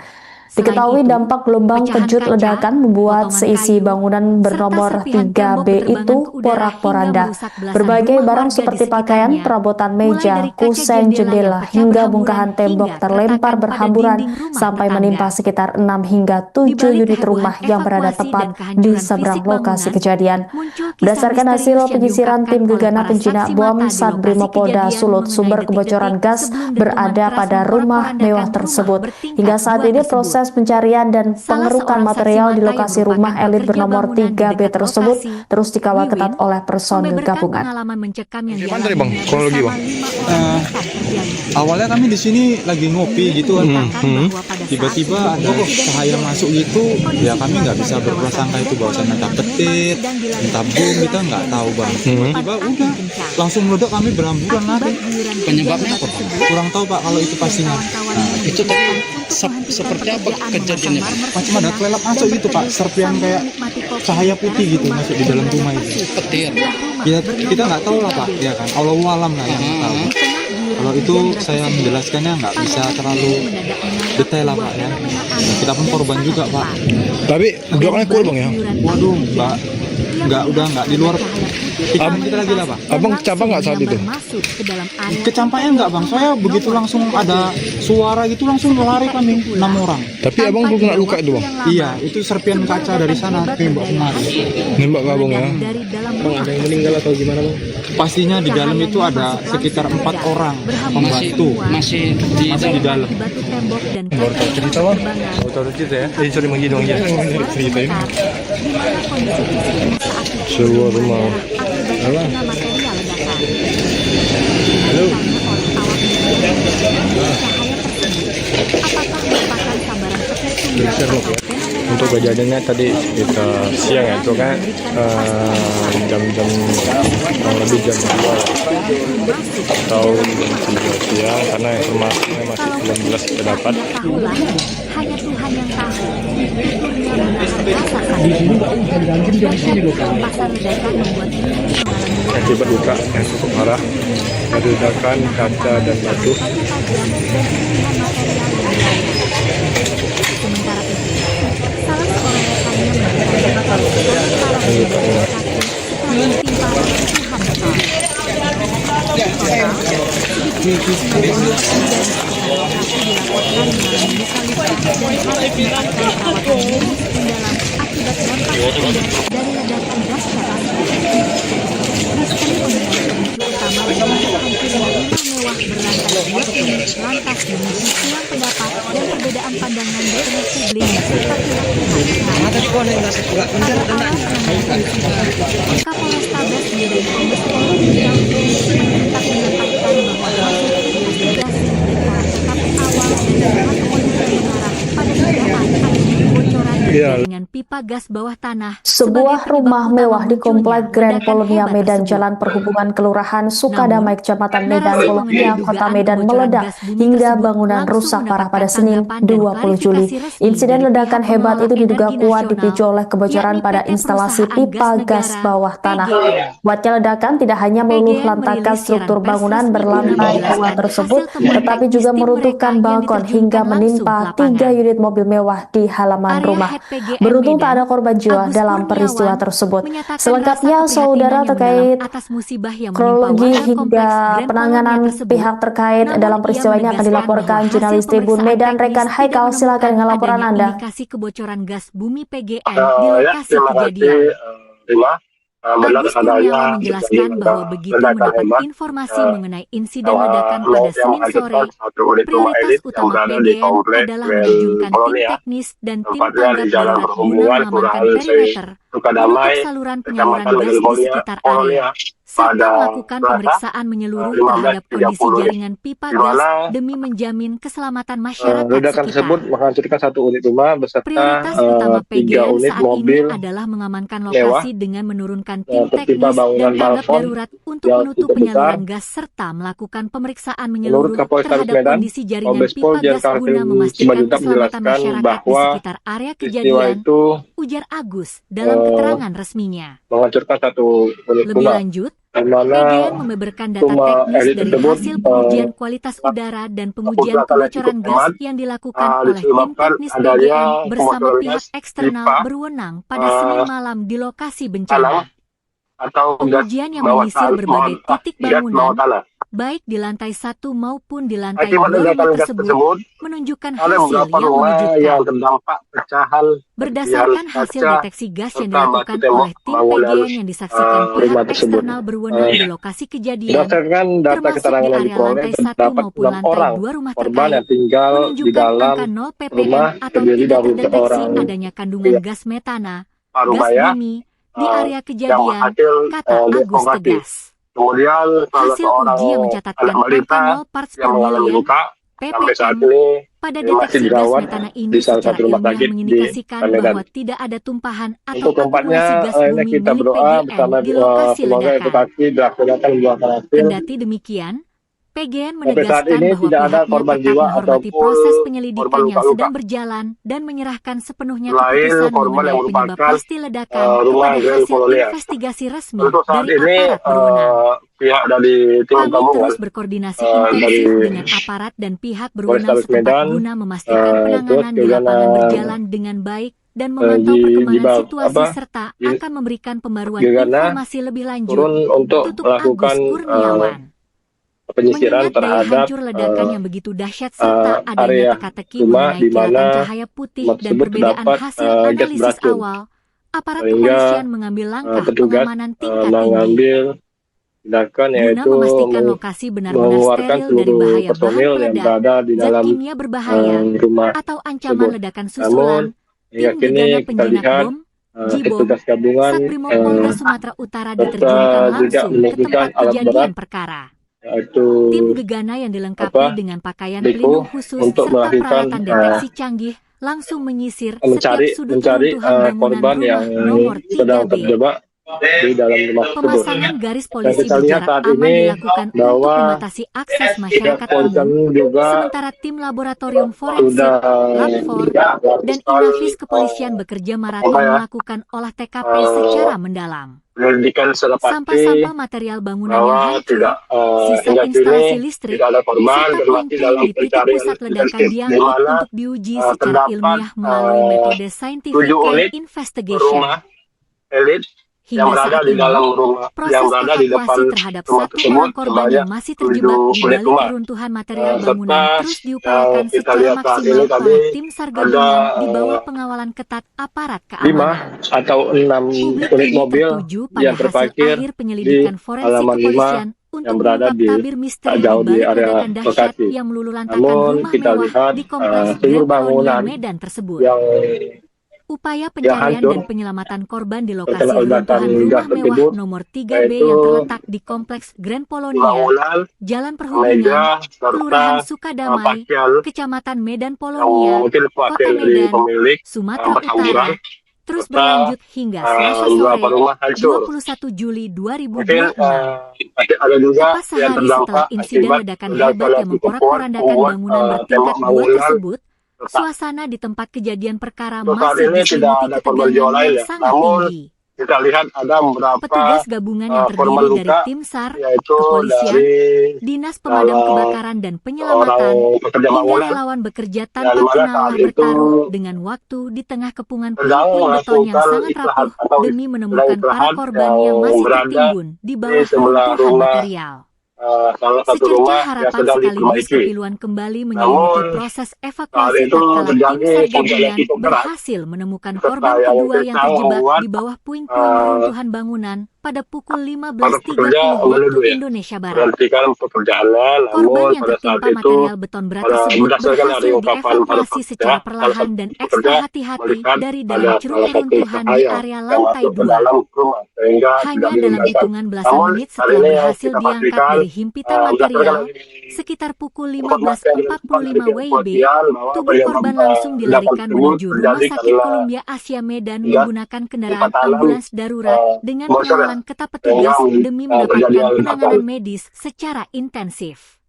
Diketahui dampak gelombang kejut ledakan membuat seisi bangunan bernomor 3B itu porak-poranda. Berbagai barang seperti pakaian, perabotan meja, kusen, jendela, hingga bongkahan tembok terlempar berhamburan sampai menimpa sekitar 6 hingga 7 unit rumah yang berada tepat di seberang lokasi kejadian. Berdasarkan hasil penyisiran tim gegana penjinak bom Sat Brimopolda Sulut, sumber kebocoran gas berada pada rumah mewah tersebut. Hingga saat ini proses pencarian dan pengerukan material di lokasi rumah elit bernomor 3B tersebut terus dikawal ketat oleh personil gabungan. Gimana tadi Bang? Kronologi Bang? Awalnya kami di sini lagi ngopi gitu kan. Tiba-tiba ada cahaya masuk gitu, ya kami nggak bisa berprasangka itu bahwasannya entah petir, entah bom, kita nggak tahu Bang. Tiba udah langsung meledak, kami berhamburan lari. Penyebabnya apa Pak? Kurang tahu Pak kalau itu pastinya. Itu tadi seperti apa kejadiannya Pak? Macam ada kelelap masuk gitu Pak, serpian kayak cahaya putih gitu masuk di dalam rumah itu. Petir. Ya kita nggak tahu lah Pak, ya kan. Allahu alam lah yang tahu. Kalau itu saya menjelaskannya nggak bisa terlalu detail lah Pak ya. Kita pun korban juga Pak. Tapi doanya kuat Bang ya? Waduh Mbak, nggak di luar pikiran kita lagi lah Pak. Abang kecampak nggak saat itu? Kecampaknya nggak Bang, saya begitu langsung ada suara gitu langsung lari kami 6 orang. Tapi abang belum kena luka itu Bang? Iya, itu serpian kaca dari sana tembak kemari. Nembak nggak Bang ya? Bang, ada yang meninggal atau gimana Bang? Pastinya di dalam itu ada sekitar 4 orang pembantu Masih di dalam. Baru tahu cerita Bang? Baru tahu cerita ya? Sorry Bang Gidong ya. Cerita ini. Seluar rumah. Halo. Halo. Untuk kejadiannya tadi sekitar siang ya, itu kan jam-jam kurang lebih jam 2 atau jam 3 siang, karena informasinya masih belum jelas kita dapat. Hanya Tuhan yang tahu. Akibat luka yang cukup parah dari ledakan kaca dan batu. lantas menuju silang pendapat dan perbedaan pandangan di tengah publik serta pihak-pihak. Kapolrestabes Medan Kombes Pol Bintang Polisi menyatakan bahwa hasil investigasi dan olah TKP awal dan pihak kepolisian mengarah pada dugaan adanya kebocoran jaringan pipa gas bawah tanah. Sebuah rumah mewah di Komplek Grand Polonia Medan Jalan Perhubungan Kelurahan Sukadamai Kecamatan Medan Polonia Kota Medan meledak hingga bangunan rusak parah pada Senin 20 Juli. Insiden ledakan hebat itu diduga kuat dipicu oleh kebocoran pada instalasi pipa gas bawah tanah. Kuatnya ledakan tidak hanya meluluh lantakan struktur bangunan berlantai 2 tersebut, tetapi juga meruntuhkan balkon hingga menimpa 3 unit mobil mewah di halaman rumah. Beruntung tak ada korban jiwa dalam peristiwa tersebut. Selengkapnya, saudara, terkait kronologi hingga penanganan pihak terkait dalam peristiwa ini akan dilaporkan jurnalis Tribun Medan rekan Haikal. Silakan dengan laporan Anda. Indikasi kebocoran gas bumi PGN di lokasi kejadian. Agus Kurniawan menjelaskan bahwa begitu mendapat informasi mengenai insiden ledakan pada Senin sore, prioritas utama PGN adalah menerjunkan tim teknis dan tim tanggap darurat guna mengamankan perimeter untuk saluran penyaluran gas di sekitar area, serta melakukan pemeriksaan menyeluruh terhadap kondisi jaringan pipa gas demi menjamin keselamatan masyarakat ledakan tersebut sekitar. menghancurkan 1 unit rumah beserta Prioritas utama 3 PGN unit saat mobil ini adalah mengamankan lokasi dengan menurunkan tim tertimpa teknis bangunan dan tanggap balkon darurat untuk yang menutup cukup penyaluran besar. gas serta melakukan pemeriksaan Menurut menyeluruh Kapolrestabes terhadap Medan, kondisi jaringan Kombes pipa Pol gas Jenderal guna Tni memastikan Simanjuntak keselamatan menjelaskan masyarakat di bahwa sekitar area peristiwa kejadian, itu ujar Agus dalam keterangan resminya. menghancurkan 1 unit Lebih rumah, lanjut, di mana PGN membeberkan data rumah teknis elit dari tersebut hasil pengujian kualitas udara dan pengujian kebocoran gas yang dilakukan oleh tim disebabkan teknis adanya PGN bersama kebocoran pihak gas eksternal pipa berwenang pada Senin malam di lokasi bencana. tanah atau gas Pengujian yang bawah menyisir berbagai titik gas bawah bangunan, tanah. baik di lantai 1 maupun di lantai 2 Akibat rumah ledakan gas tersebut, tersebut, menunjukkan ada hasil beberapa yang rumah yang mengejutkan. terdampak pecahan Berdasarkan kaca hasil deteksi gas yang serta dilakukan batu tembok oleh tim bangunan PGN yang disaksikan rumah pihak tersebut. eksternal berwenang di lokasi kejadian, Berdasarkan data termasuk keterangan di yang area diperoleh, lantai 1 terdapat maupun 6 lantai orang 2 rumah korban terkait, yang tinggal di menunjukkan dalam angka 0 ppm rumah atau terdiri tidak dari terdeteksi orang adanya kandungan gas metana, gas Parubaya bumi di area yang kejadian, hasil kata Agus dievakuasi. tegas. Kemudian salah Hasil seorang uji yang mencatatkan anak balita angka 0 parts per yang mengalami million luka sampai saat ppm ini pada masih deteksi gas dirawat metana ini di salah secara satu rumah ilmiah sakit di mengindikasikan Medan. bahwa tidak ada tumpahan atau Untuk tempatnya, akumulasi gas ini bumi kita milik berdoa PGN bersama di lokasi semoga ledakan. evakuasi dilaksanakan buahkan hasil. Kendati demikian, PGN Sampai saat menegaskan ini bahwa tidak ada pihaknya korban tetap jiwa menghormati ataupun proses korban penyelidikan yang luka-luka. sedang berjalan dan menyerahkan sepenuhnya Selain keputusan korban mengenai yang penyebab merupakan pasti ledakan rumah kepada Grand hasil Polonia. investigasi resmi Untuk saat dari ini aparat berwenang. pihak dari tim Kami gabungan terus berkoordinasi dari intensif dengan aparat dan pihak berwenang Polrestabes setempat Medan, guna memastikan terus penanganan di juga lapangan berjalan dengan baik dan memantau perkembangan situasi serta akan memberikan pembaruan informasi lebih lanjut. turun untuk Tutup melakukan Agus Kurniawan. penyisiran Mengingat daya terhadap hancur ledakan yang begitu dahsyat serta adanya area teka-teki rumah mengenai di mana kilatan cahaya putih rumah dan tersebut perbedaan terdapat hasil gas analisis beracun. awal, aparat Sehingga kepolisian mengambil langkah petugas pengamanan tingkat tinggi mengambil tindakan guna yaitu memastikan lokasi benar-benar mengeluarkan steril dari seluruh bahaya bahan personil yang peledak, berada di zat dalam kimia berbahaya, rumah atau ancaman tersebut. ledakan Namun susulan. hingga Tim kini gegana kita penjinak lihat bom, Jibom, petugas gabungan Satrimo Polda Sumatera Utara diterjunkan juga langsung ke menunjukkan tempat alat kejadian berat perkara. yaitu Tim gegana yang dilengkapi dengan pakaian Diko pelindung khusus untuk serta melakukan peralatan deteksi canggih langsung menyisir mencari setiap sudut reruntuhan bangunan korban rumah yang nomor sedang 3B. terjebak di dalam rumah tersebut. Pemasangan garis polisi kita lihat berjarak saat aman ini dilakukan untuk bahwa membatasi akses masyarakat kepolisian umum, juga sementara tim laboratorium forensik, sudah Lab4, dan Inafis kepolisian bekerja maraton melakukan olah TKP secara mendalam. penyelidikan secara pasti Sampah-sampah material bangunan yang bahwa hancur, tidak sisa hingga instalasi kini listrik, tidak ada korban serta dan masih puing-puing dalam di titik pencarian pusat ledakan intensif, di diangkut mana untuk diuji secara terdapat ilmiah melalui metode scientific 7 unit investigation. rumah elit yang Hingga berada saat di ini, dalam rumah proses yang berada di depan evakuasi terhadap rumah satu tersebut orang korban sebanyak yang masih terjebak 7 di unit balik rumah. reruntuhan material Serta bangunan terus diupayakan kita secara lihat saat ini maksimal tadi oleh tim SAR gabungan ada di bawah pengawalan ketat aparat 5 keamanan. atau 6 Publik unit ini mobil tertuju pada yang hasil terparkir akhir di penyelidikan forensik halaman kepolisian yang berada di jauh di area lokasi. Namun kita lihat seluruh bangunan yang upaya pencarian dan penyelamatan korban di lokasi runtuhan rumah mewah nomor 3B yang terletak di Kompleks Grand Polonia, Jalan Perhubungan, Kelurahan Sukadamai, Kecamatan Medan Polonia, Kota Medan, Sumatera Utara, terus berlanjut hingga Selasa sore 21 Juli 2026. Tepat sehari setelah insiden ledakan hebat yang memporak-porandakan bangunan bertingkat 2 tersebut, suasana di tempat kejadian perkara masih diselimuti ketegangan yang sangat tinggi. Kita lihat ada beberapa petugas gabungan yang terdiri dari tim SAR, kepolisian, dinas pemadam kebakaran dan penyelamatan, hingga relawan bekerja tanpa kenal bertaruh dengan waktu di tengah kepungan puing-puing beton yang sangat rapuh demi menemukan para korban yang masih tertimbun di bawah runtuhan material. Secerca harapan sekaligus kepiluan kembali menyelimuti proses evakuasi tatkala tim SAR gabungan berhasil menemukan korban kedua yang terjebak di bawah puing-puing runtuhan bangunan pada pukul 15.30 waktu Indonesia Barat. Korban yang tertimpa material beton berat tersebut berhasil dievakuasi secara perlahan dan ekstra hati-hati dari dalam ceruk runtuhan di area lantai 2. Hanya dalam hitungan belasan menit setelah berhasil diangkat dari himpitan material, sekitar pukul 15.45 WIB, tubuh korban langsung dilarikan menuju Rumah Sakit Columbia Asia Medan menggunakan kendaraan ambulans darurat dengan pengawalan ketat petugas demi mendapatkan penanganan medis secara intensif.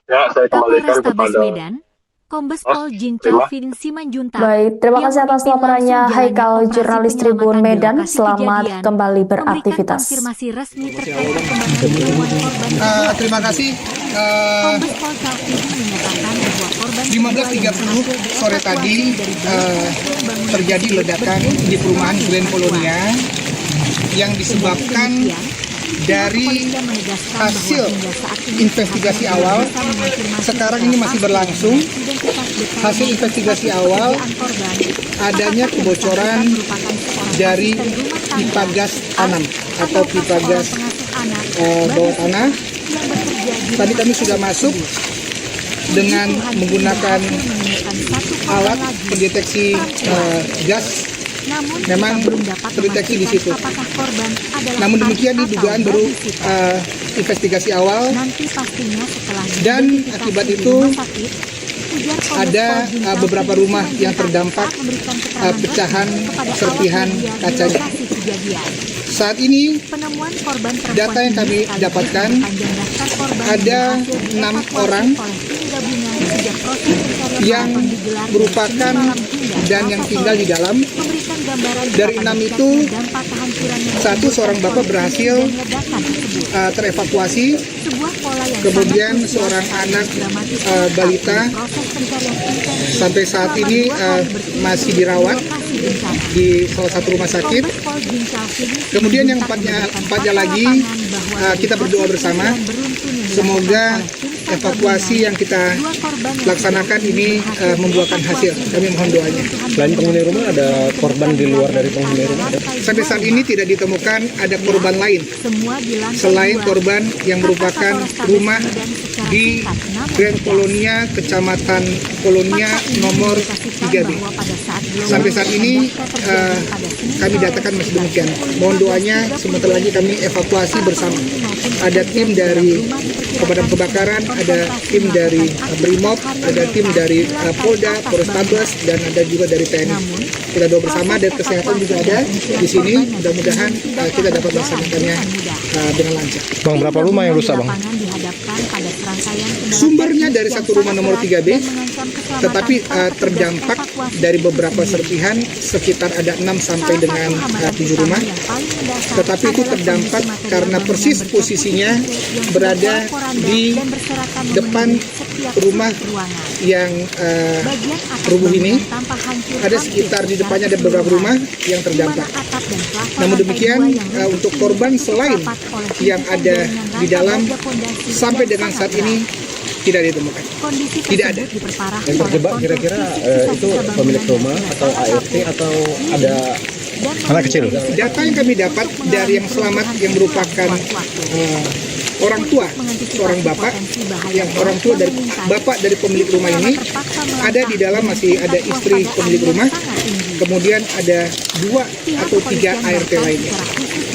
Kapolrestabes Medan, Kombes Pol Jincal Fidin Simanjuntak. Baik, terima kasih atas laporannya Haikal, jurnalis Tribun Medan. Selamat kembali beraktivitas. Konfirmasi resmi terkait perkembangan korban. Terima kasih. Kombes Pol Fidin menyatakan bahwa korban 15.30 sore tadi terjadi ledakan di perumahan Grand Polonia yang disebabkan dari hasil investigasi awal. Sekarang ini masih berlangsung. Hasil investigasi awal adanya kebocoran dari pipa gas tanam atau pipa gas bawah tanah. Tadi kami sudah masuk dengan menggunakan alat pendeteksi gas. Memang terdeteksi di situ. Namun demikian di dugaan baru investigasi awal, dan akibat itu ada beberapa rumah yang terdampak pecahan serpihan kacanya. Saat ini data yang kami dapatkan ada 6 orang yang merupakan dan yang tinggal di dalam. Dari 6 itu, seorang bapak berhasil terevakuasi, kemudian seorang anak balita sampai saat ini masih dirawat di salah satu rumah sakit. Kemudian yang empatnya lagi kita berdoa bersama, semoga evakuasi yang kita laksanakan ini membuahkan hasil. Kami mohon doanya. Selain penghuni rumah, ada korban di luar dari penghuni rumah? Sampai saat ini tidak ditemukan ada korban lain selain korban yang merupakan rumah di Grand Polonia, Kecamatan Polonia nomor 3B. Sampai saat ini kami datakan masih demikian. Mohon doanya, sebentar lagi kami evakuasi bersama. Ada tim dari pemadam kebakaran, ada tim dari Brimob, ada tim dari Polda, Polrestabes, dan ada juga dari TNI. Kita doa bersama, dan kesehatan juga ada di sini. Mudah-mudahan kita dapat melaksanakannya dengan lancar. Bang, berapa rumah yang rusak, Bang? Sumbernya dari satu rumah nomor 3B, tetapi terdampak dari beberapa serpihan, sekitar ada 6 sampai dengan 7 rumah. Tetapi itu terdampak karena persis posisinya berada di depan rumah yang rubuh ini. Ada sekitar di depannya ada beberapa rumah yang terdampak. Namun demikian, untuk korban selain yang ada di dalam, sampai dengan saat ini tidak ditemukan. Tidak ada. Yang terjebak kira-kira itu pemilik rumah atau ART atau ada anak kecil? Data yang kami dapat dari yang selamat yang merupakan orang tua, seorang bapak, yang orang tua dari bapak dari pemilik rumah ini ada di dalam, masih ada istri pemilik rumah, kemudian ada 2 atau 3 ART lainnya.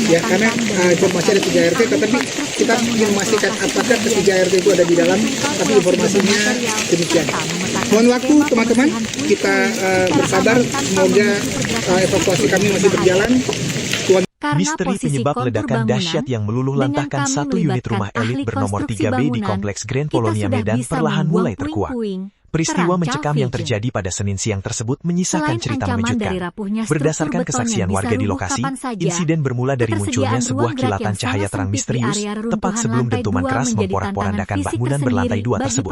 Ya, karena masih ada 3 ART, tetapi kita ingin memastikan apakah ketiga ART itu ada di dalam, tapi informasinya demikian. Mohon waktu teman-teman, kita bersabar, semoga evakuasi kami masih berjalan. Misteri penyebab ledakan dahsyat yang meluluh lantahkan satu unit rumah elit bernomor 3B di Kompleks Grand Polonia Medan perlahan mulai terkuak. Peristiwa mencekam yang terjadi pada Senin siang tersebut menyisakan cerita mengejutkan. Berdasarkan kesaksian warga di lokasi, insiden bermula dari munculnya sebuah kilatan cahaya terang misterius, tepat sebelum dentuman keras memporak-porandakan bangunan berlantai 2 tersebut.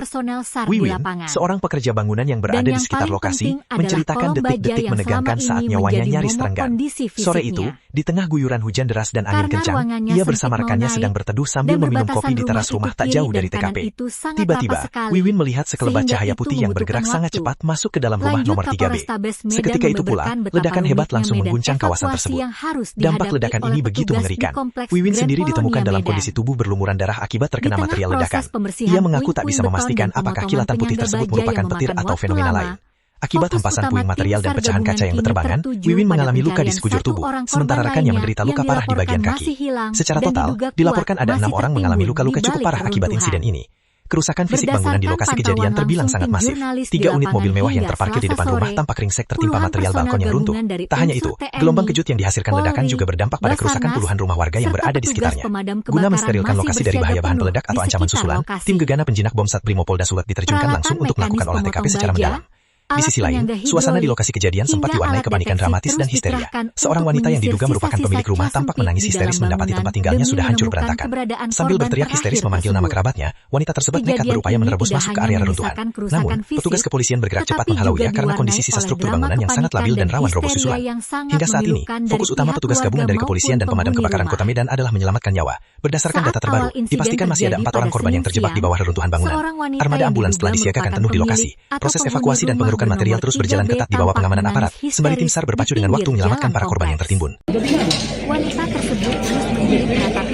Wiwin, seorang pekerja bangunan yang berada di sekitar lokasi, menceritakan detik-detik menegangkan saat nyawanya nyaris terenggan. Sore itu, di tengah guyuran hujan deras dan angin kencang, ia bersama rekannya sedang berteduh sambil meminum kopi di teras rumah tak jauh dari TKP. Tiba-tiba, Wiwin melihat sekelebat cahaya putih yang bergerak sangat cepat masuk ke dalam rumah nomor 3B. Seketika itu pula, ledakan hebat langsung mengguncang kawasan tersebut. Dampak ledakan ini begitu mengerikan. Wiwin sendiri ditemukan dalam kondisi tubuh berlumuran darah akibat terkena material ledakan. Ia mengaku tak bisa memastikan apakah kilatan putih tersebut merupakan petir atau fenomena lain. Akibat hempasan puing material dan pecahan kaca yang berterbangan, Wiwin mengalami luka di sekujur tubuh, sementara rekannya menderita luka parah di bagian kaki. Secara total, dilaporkan ada 6 orang mengalami luka-luka cukup parah akibat insiden ini. Kerusakan fisik bangunan di lokasi kejadian terbilang sangat masif. 3 unit mobil mewah yang terparkir di depan rumah tampak ringsek tertimpa material balkon yang runtuh. Tak hanya itu, gelombang kejut yang dihasilkan ledakan juga berdampak pada kerusakan puluhan rumah warga yang berada di sekitarnya. Guna mensterilkan lokasi dari bahaya bahan peledak atau ancaman susulan, tim gegana penjinak bom Satbrimo Polda Sulut diterjunkan langsung untuk melakukan olah TKP secara mendalam. Di sisi lain, suasana di lokasi kejadian sempat diwarnai kepanikan dramatis dan histeria. Seorang wanita yang diduga merupakan pemilik rumah tampak menangis histeris mendapati tempat tinggalnya sudah hancur berantakan. Sambil berteriak histeris memanggil nama kerabatnya, wanita tersebut nekat berupaya menerobos masuk ke area reruntuhan. Namun, petugas kepolisian bergerak cepat menghalauinya karena kondisi sisa struktur bangunan yang sangat labil dan rawan roboh susulan. Hingga saat ini, fokus utama petugas gabungan dari kepolisian dan pemadam kebakaran Kota Medan adalah menyelamatkan nyawa. Berdasarkan data terbaru, dipastikan masih ada 4 orang korban yang terjebak di bawah reruntuhan bangunan. Armada ambulans telah disiagakan penuh di lokasi. Proses evakuasi dan pengerukan material terus berjalan ketat di bawah pengamanan aparat, sembari tim SAR berpacu dengan waktu menyelamatkan para korban yang tertimbun. Wanita tersebut terus menjadi tempat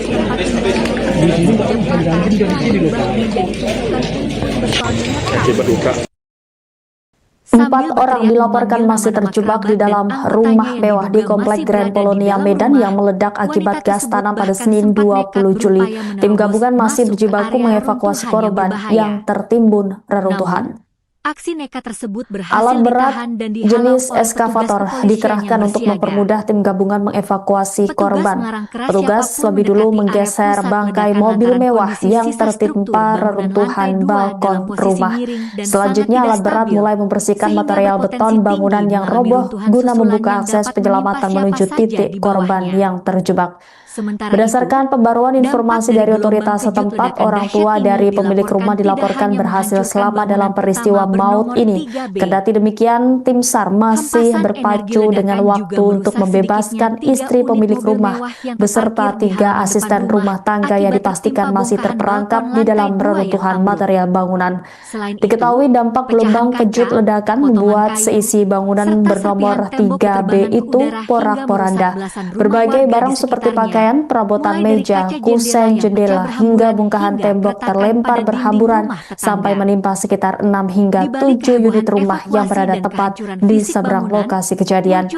4 orang dilaporkan masih terjebak di dalam rumah mewah di Komplek Grand Polonia Medan yang meledak akibat gas tanam pada Senin 20 Juli. Tim gabungan masih berjibaku mengevakuasi korban yang tertimbun reruntuhan. Aksi nekat tersebut berhasil Alat berat ditahan dan jenis eskavator dikerahkan untuk mempermudah tim gabungan mengevakuasi korban. Petugas lebih dulu menggeser bangkai mobil mewah yang tertimpa reruntuhan balkon rumah. Selanjutnya alat berat mulai membersihkan material beton bangunan yang roboh guna membuka akses penyelamatan menuju titik korban yang terjebak. Berdasarkan pembaruan informasi dari otoritas setempat, orang tua dari pemilik rumah dilaporkan berhasil selamat dalam peristiwa maut ini. Kendati demikian, tim SAR masih berpacu dengan waktu untuk membebaskan istri pemilik rumah beserta 3 asisten rumah tangga yang dipastikan masih terperangkap di dalam reruntuhan material bangunan. Diketahui dampak gelombang kejut ledakan membuat seisi bangunan bernomor 3B itu porak-poranda. Berbagai barang seperti pakaian, perabotan meja, kusen, jendela, hingga bongkahan tembok terlempar berhamburan sampai menimpa sekitar 6 hingga 7 unit rumah yang berada tepat di seberang lokasi kejadian.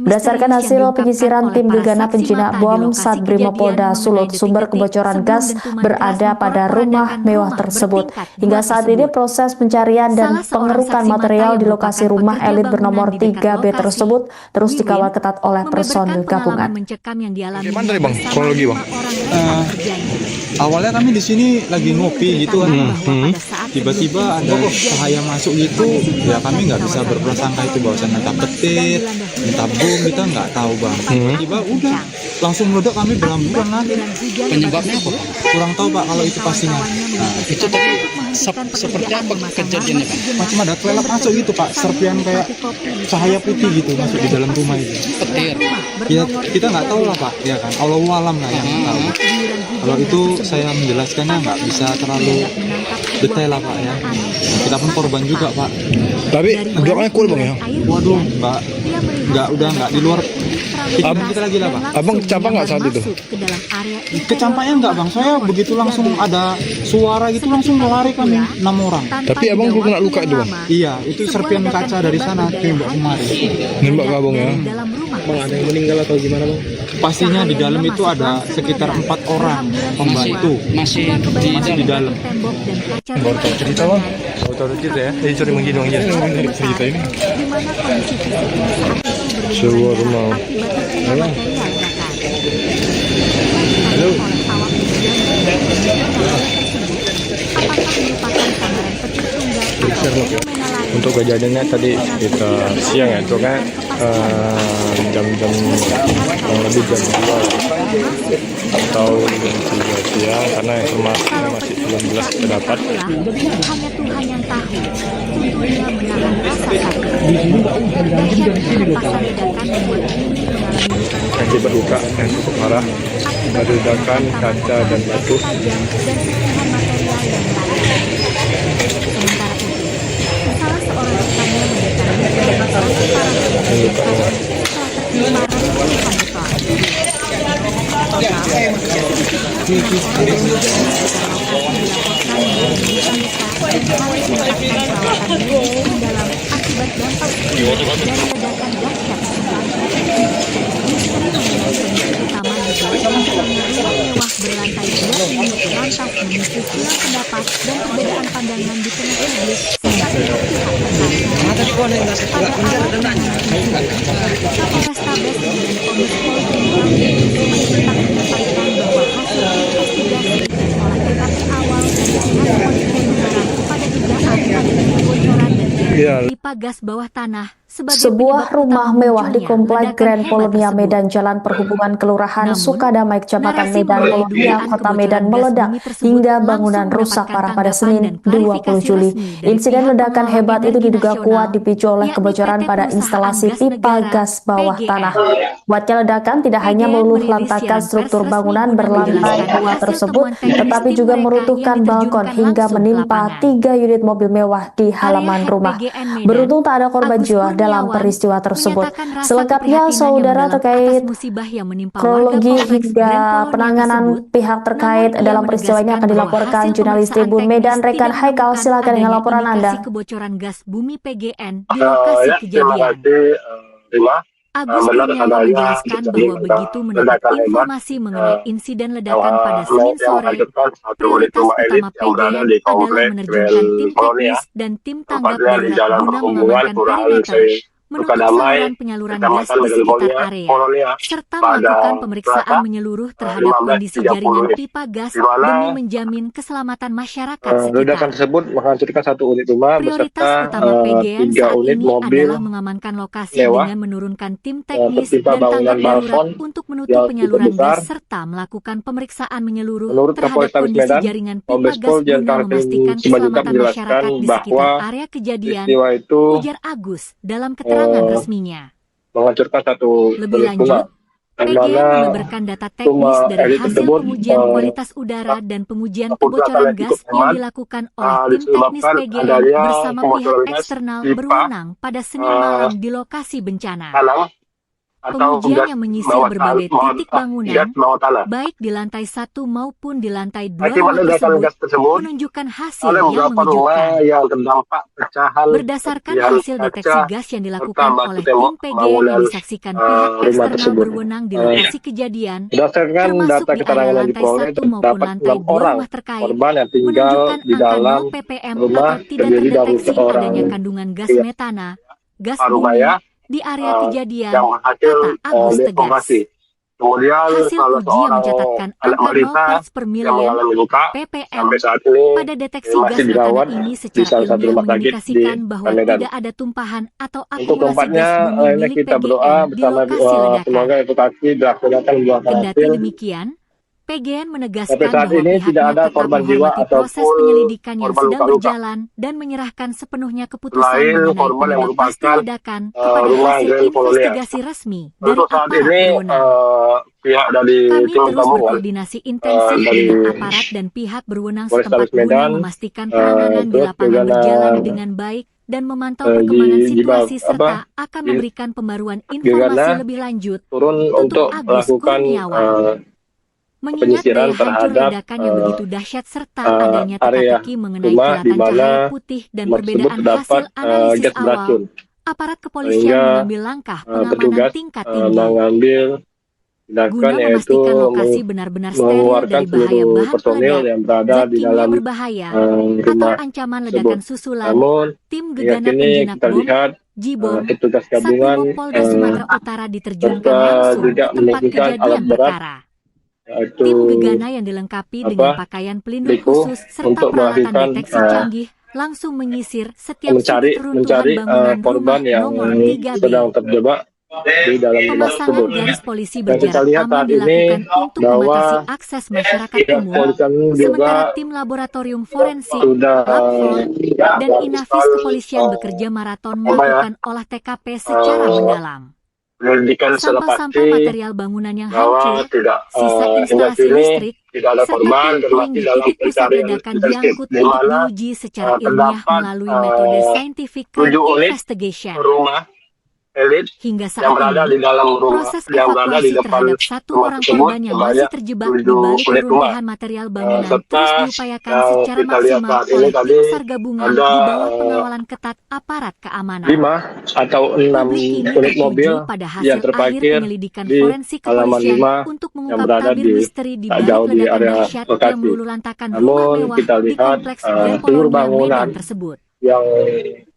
Berdasarkan hasil penyisiran tim gegana penjinak bom Satbrimo Polda Sulut, sumber kebocoran gas berada pada rumah mewah tersebut. Hingga saat ini proses pencarian dan pengerukan material di lokasi rumah elit bernomor 3B tersebut terus dikawal ketat oleh personil gabungan. Gimana tadi Bang? Kronologi Bang. Awalnya kami di sini lagi ngopi gitu kan. Tiba-tiba ada cahaya masuk gitu. Ya kami nggak bisa berprasangka itu bahwasan entah petir, entah bom, kita nggak tahu Bang. Tiba-tiba udah langsung meledak, kami berhamburan lagi. Penyebabnya apa? Kurang tahu Pak kalau itu pastinya. Itu tadi seperti apa kejadiannya Pak? Macam ada kelelap masuk gitu Pak, serpian kayak cahaya putih gitu masuk di dalam rumah itu. Petir. Ya kita nggak tahu lah Pak, ya kan. Allahu alam lah yang tahu. Kalau itu saya menjelaskannya nggak bisa terlalu detail lah Pak ya. Kita pun korban juga Pak. Tapi gelapnya cool Bang ya. Waduh, udah di luar kita lagi lah Pak. Abang kecampak nggak saat itu? Kecampaknya enggak Bang, saya begitu langsung ada suara gitu langsung lari kami 6 orang. Tapi abang belum kena luka itu Bang? Iya, itu serpian kaca dari sana tembak kemari. Nembak ke abang ya? Bang, ada yang meninggal atau gimana Bang? Pastinya di dalam itu ada sekitar 4 orang pembantu masih di dalam. Baru tahu cerita Bang? Baru tahu cerita ya? Jadi sorry menggini Bang, cerita ini. Sebuah rumah. Halo. Halo. Untuk kejadiannya tadi kita siang ya, itu kan jam-jam lebih jam 2 atau jam 3 siang, karena informasinya masih belum jelas terdapat. Hanya Tuhan yang tahu. Tentunya menahan rasa sakit. Akibat luka yang cukup parah dari ledakan kaca dan batu. Pipa gas bawah tanah. Sebuah rumah mewah di Komplek Grand Polonia Medan, Jalan Perhubungan Kelurahan Sukadamai, Kecamatan Medan, Polonia, Kota Medan meledak hingga bangunan rusak parah pada Senin 20 Juli. Insiden ledakan hebat itu diduga kuat dipicu oleh kebocoran pada instalasi pipa gas bawah tanah. Kuatnya ledakan tidak hanya meluluh lantakan struktur bangunan berlantai 2 tersebut, tetapi juga meruntuhkan balkon hingga menimpa 3 unit mobil mewah di halaman rumah. Beruntung tak ada korban jiwa dalam peristiwa tersebut. Selengkapnya, saudara, terkait kronologi hingga penanganan pihak terkait dalam peristiwa ini akan dilaporkan jurnalis Tribun Medan Rekan Haikal. Silakan dengan laporan Anda. Kebocoran gas bumi PGN di lokasi kejadian. Agus Kurniawan menjelaskan bahwa begitu mendapat informasi mengenai insiden ledakan pada Senin sore, prioritas utama PGN adalah menerjunkan tim teknis dan tim tanggap darurat guna mengamankan perimeter, menutup saluran penyaluran gas di sekitar area, serta melakukan pemeriksaan menyeluruh terhadap kondisi jaringan pipa gas demi menjamin keselamatan masyarakat sekitar. Ledakan tersebut menghancurkan 1 unit rumah Prioritas utama PGN 3 saat unit ini mobil adalah mengamankan lokasi dengan menurunkan tim teknis dan tanggap darurat untuk menutup penyaluran gas serta melakukan pemeriksaan menyeluruh terhadap kondisi jaringan pipa gas guna memastikan keselamatan masyarakat di sekitar area kejadian, ujar Agus dalam keterangan resminya. Menghancurkan 1 Lebih lanjut, PGN membeberkan data teknis dari hasil pengujian kualitas udara dan pengujian kebocoran gas yang dilakukan oleh tim teknis PGN bersama pihak eksternal berwenang pada Senin malam di lokasi bencana. Pengujian yang menyisir berbagai titik bangunan, baik di lantai 1 maupun di lantai 2 rumah tersebut, menunjukkan hasil yang mengejutkan. Berdasarkan hasil deteksi gas yang dilakukan oleh tim PGN yang disaksikan pihak eksternal berwenang di lokasi kejadian, termasuk di area lantai 1 maupun lantai 2 rumah terkait, menunjukkan angka 0 ppm atau tidak terdeteksi adanya kandungan gas metana, gas bumi, di area kejadian, kata Agus tegas. Hasil uji yang mencatatkan angka 0 parts per million ppm pada deteksi gas metana ini secara ilmiah mengindikasikan bahwa tidak ada tumpahan atau akumulasi gas bumi milik PGN di lokasi ledakan. Kendati demikian, PGN menegaskan Sampai saat bahwa ini pihaknya tidak ada tetap korban jiwa menghormati proses ataupun penyelidikan yang korban sedang luka-luka. berjalan dan menyerahkan sepenuhnya keputusan Selain mengenai korban yang penyebab pasti merupakan ledakan kepada rumah hasil Grand Polonia. investigasi resmi dari Untuk saat aparat ini berwenang. pihak dari Kami tim terus gabungan berkoordinasi intensif dari dengan aparat dan pihak berwenang setempat Polrestabes Medan, guna memastikan penanganan di terus lapangan juga berjalan dengan baik dan memantau perkembangan situasi serta akan memberikan pembaruan informasi lebih lanjut. turun untuk Agus melakukan Kurniawan. Mengingat penyisiran daya hancur terhadap ledakan yang begitu dahsyat serta adanya area teka-teki mengenai rumah di kilatan mana cahaya putih dan rumah tersebut perbedaan terdapat hasil analisis gas beracun. awal, aparat kepolisian Sehingga mengambil langkah pengamanan petugas tingkat tinggi mengambil tindakan guna yaitu memastikan lokasi benar-benar steril mengeluarkan dari bahaya seluruh bahan personil peledak, yang berada zat di kimia dalam berbahaya, atau rumah ancaman tersebut. ledakan susulan. Namun Tim hingga gegana kini penjinak kita bom, lihat Jibom, petugas gabungan Satrimob Polda Sumatera Utara diterjunkan serta langsung juga ke tempat meninggikan alat kejadian berat perkara. yaitu Tim gegana yang dilengkapi dengan pakaian pelindung Liku khusus serta untuk peralatan melakukan deteksi canggih langsung menyisir setiap mencari sudut runtuhan bangunan korban rumah yang nomor 3B. sedang terjebak di dalam rumah Pemasangan tersebut. garis polisi Dan kita berjarak lihat aman saat ini dilakukan untuk bahwa membatasi akses masyarakat umum, kepolisian juga sementara tim laboratorium forensik, sudah Lab4, dan Inafis kepolisian bekerja maraton melakukan olah TKP secara mendalam. penyelidikan secara Sampah-sampah pasti material bangunan yang bahwa hancur, tidak sisa hingga instalasi kini listrik, tidak ada serta korban dan puing-puing masih di dalam titik pusat pencarian ledakan intensif diangkut di untuk mana diuji secara ilmiah terdapat melalui metode scientific crime 7 unit investigation. rumah elit Hingga saat yang berada ini, di dalam rumah proses yang berada di evakuasi depan terhadap satu rumah orang tersebut korban yang masih sebanyak terjebak di 7 balik unit rumah. reruntuhan material bangunan Serta terus diupayakan secara kita lihat maksimal saat ini oleh tadi tim SAR gabungan ada di bawah pengawalan ketat aparat keamanan. 5 atau 6 Publik kini unit mobil tertuju pada yang hasil akhir terparkir penyelidikan di forensik halaman kepolisian 5 untuk yang mengungkap berada tabir di misteri di tak balik jauh di ledakan area dahsyat yang Bekasi. meluluhlantakkan rumah Namun mewah kita di lihat kompleks Grand seluruh Polonia bangunan Medan tersebut. yang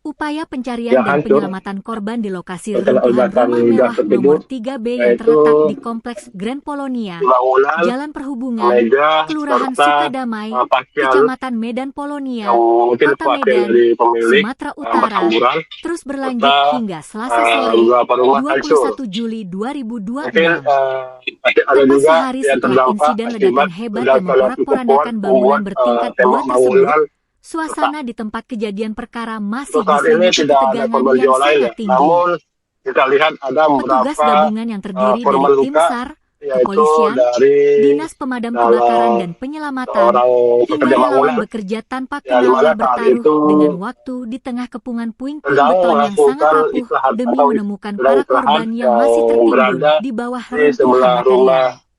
Upaya pencarian dan hancur penyelamatan korban di lokasi terkena reruntuhan ledakan rumah gas mewah tersebut, nomor 3B yang yaitu terletak di kompleks Grand Polonia, bangunan, Jalan Perhubungan, meja, Kelurahan serta Sukadamai, pakaian Kecamatan Medan Polonia, yang mungkin Kota dipakai Medan, dari pemilik Sumatera Utara, berhamburan terus berlanjut serta hingga Selasa sore, beberapa rumah hancur. 21 Juli 2026. Mungkin ada Tepat juga sehari yang setelah terdampak insiden ledakan hebat yang memporak-porandakan bangunan bertingkat 2 tersebut, suasana di tempat kejadian perkara masih saat ini diselimuti tidak ada ketegangan korban yang jiwa lain, sangat tinggi. namun kita lihat ada Petugas beberapa gabungan yang terdiri korban dari tim luka, SAR, yaitu kepolisian, dari dinas pemadam kebakaran dan penyelamatan, orang hingga pekerja relawan bangunan bekerja tanpa yang kenal dimana saat bertaruh itu dengan waktu di tengah kepungan puing-puing sedang beton yang sangat melakukan rapuh istirahat demi atau menemukan sedang para istirahat korban yang masih tertimbun berada di bawah di reruntuhan sebelah rumah material.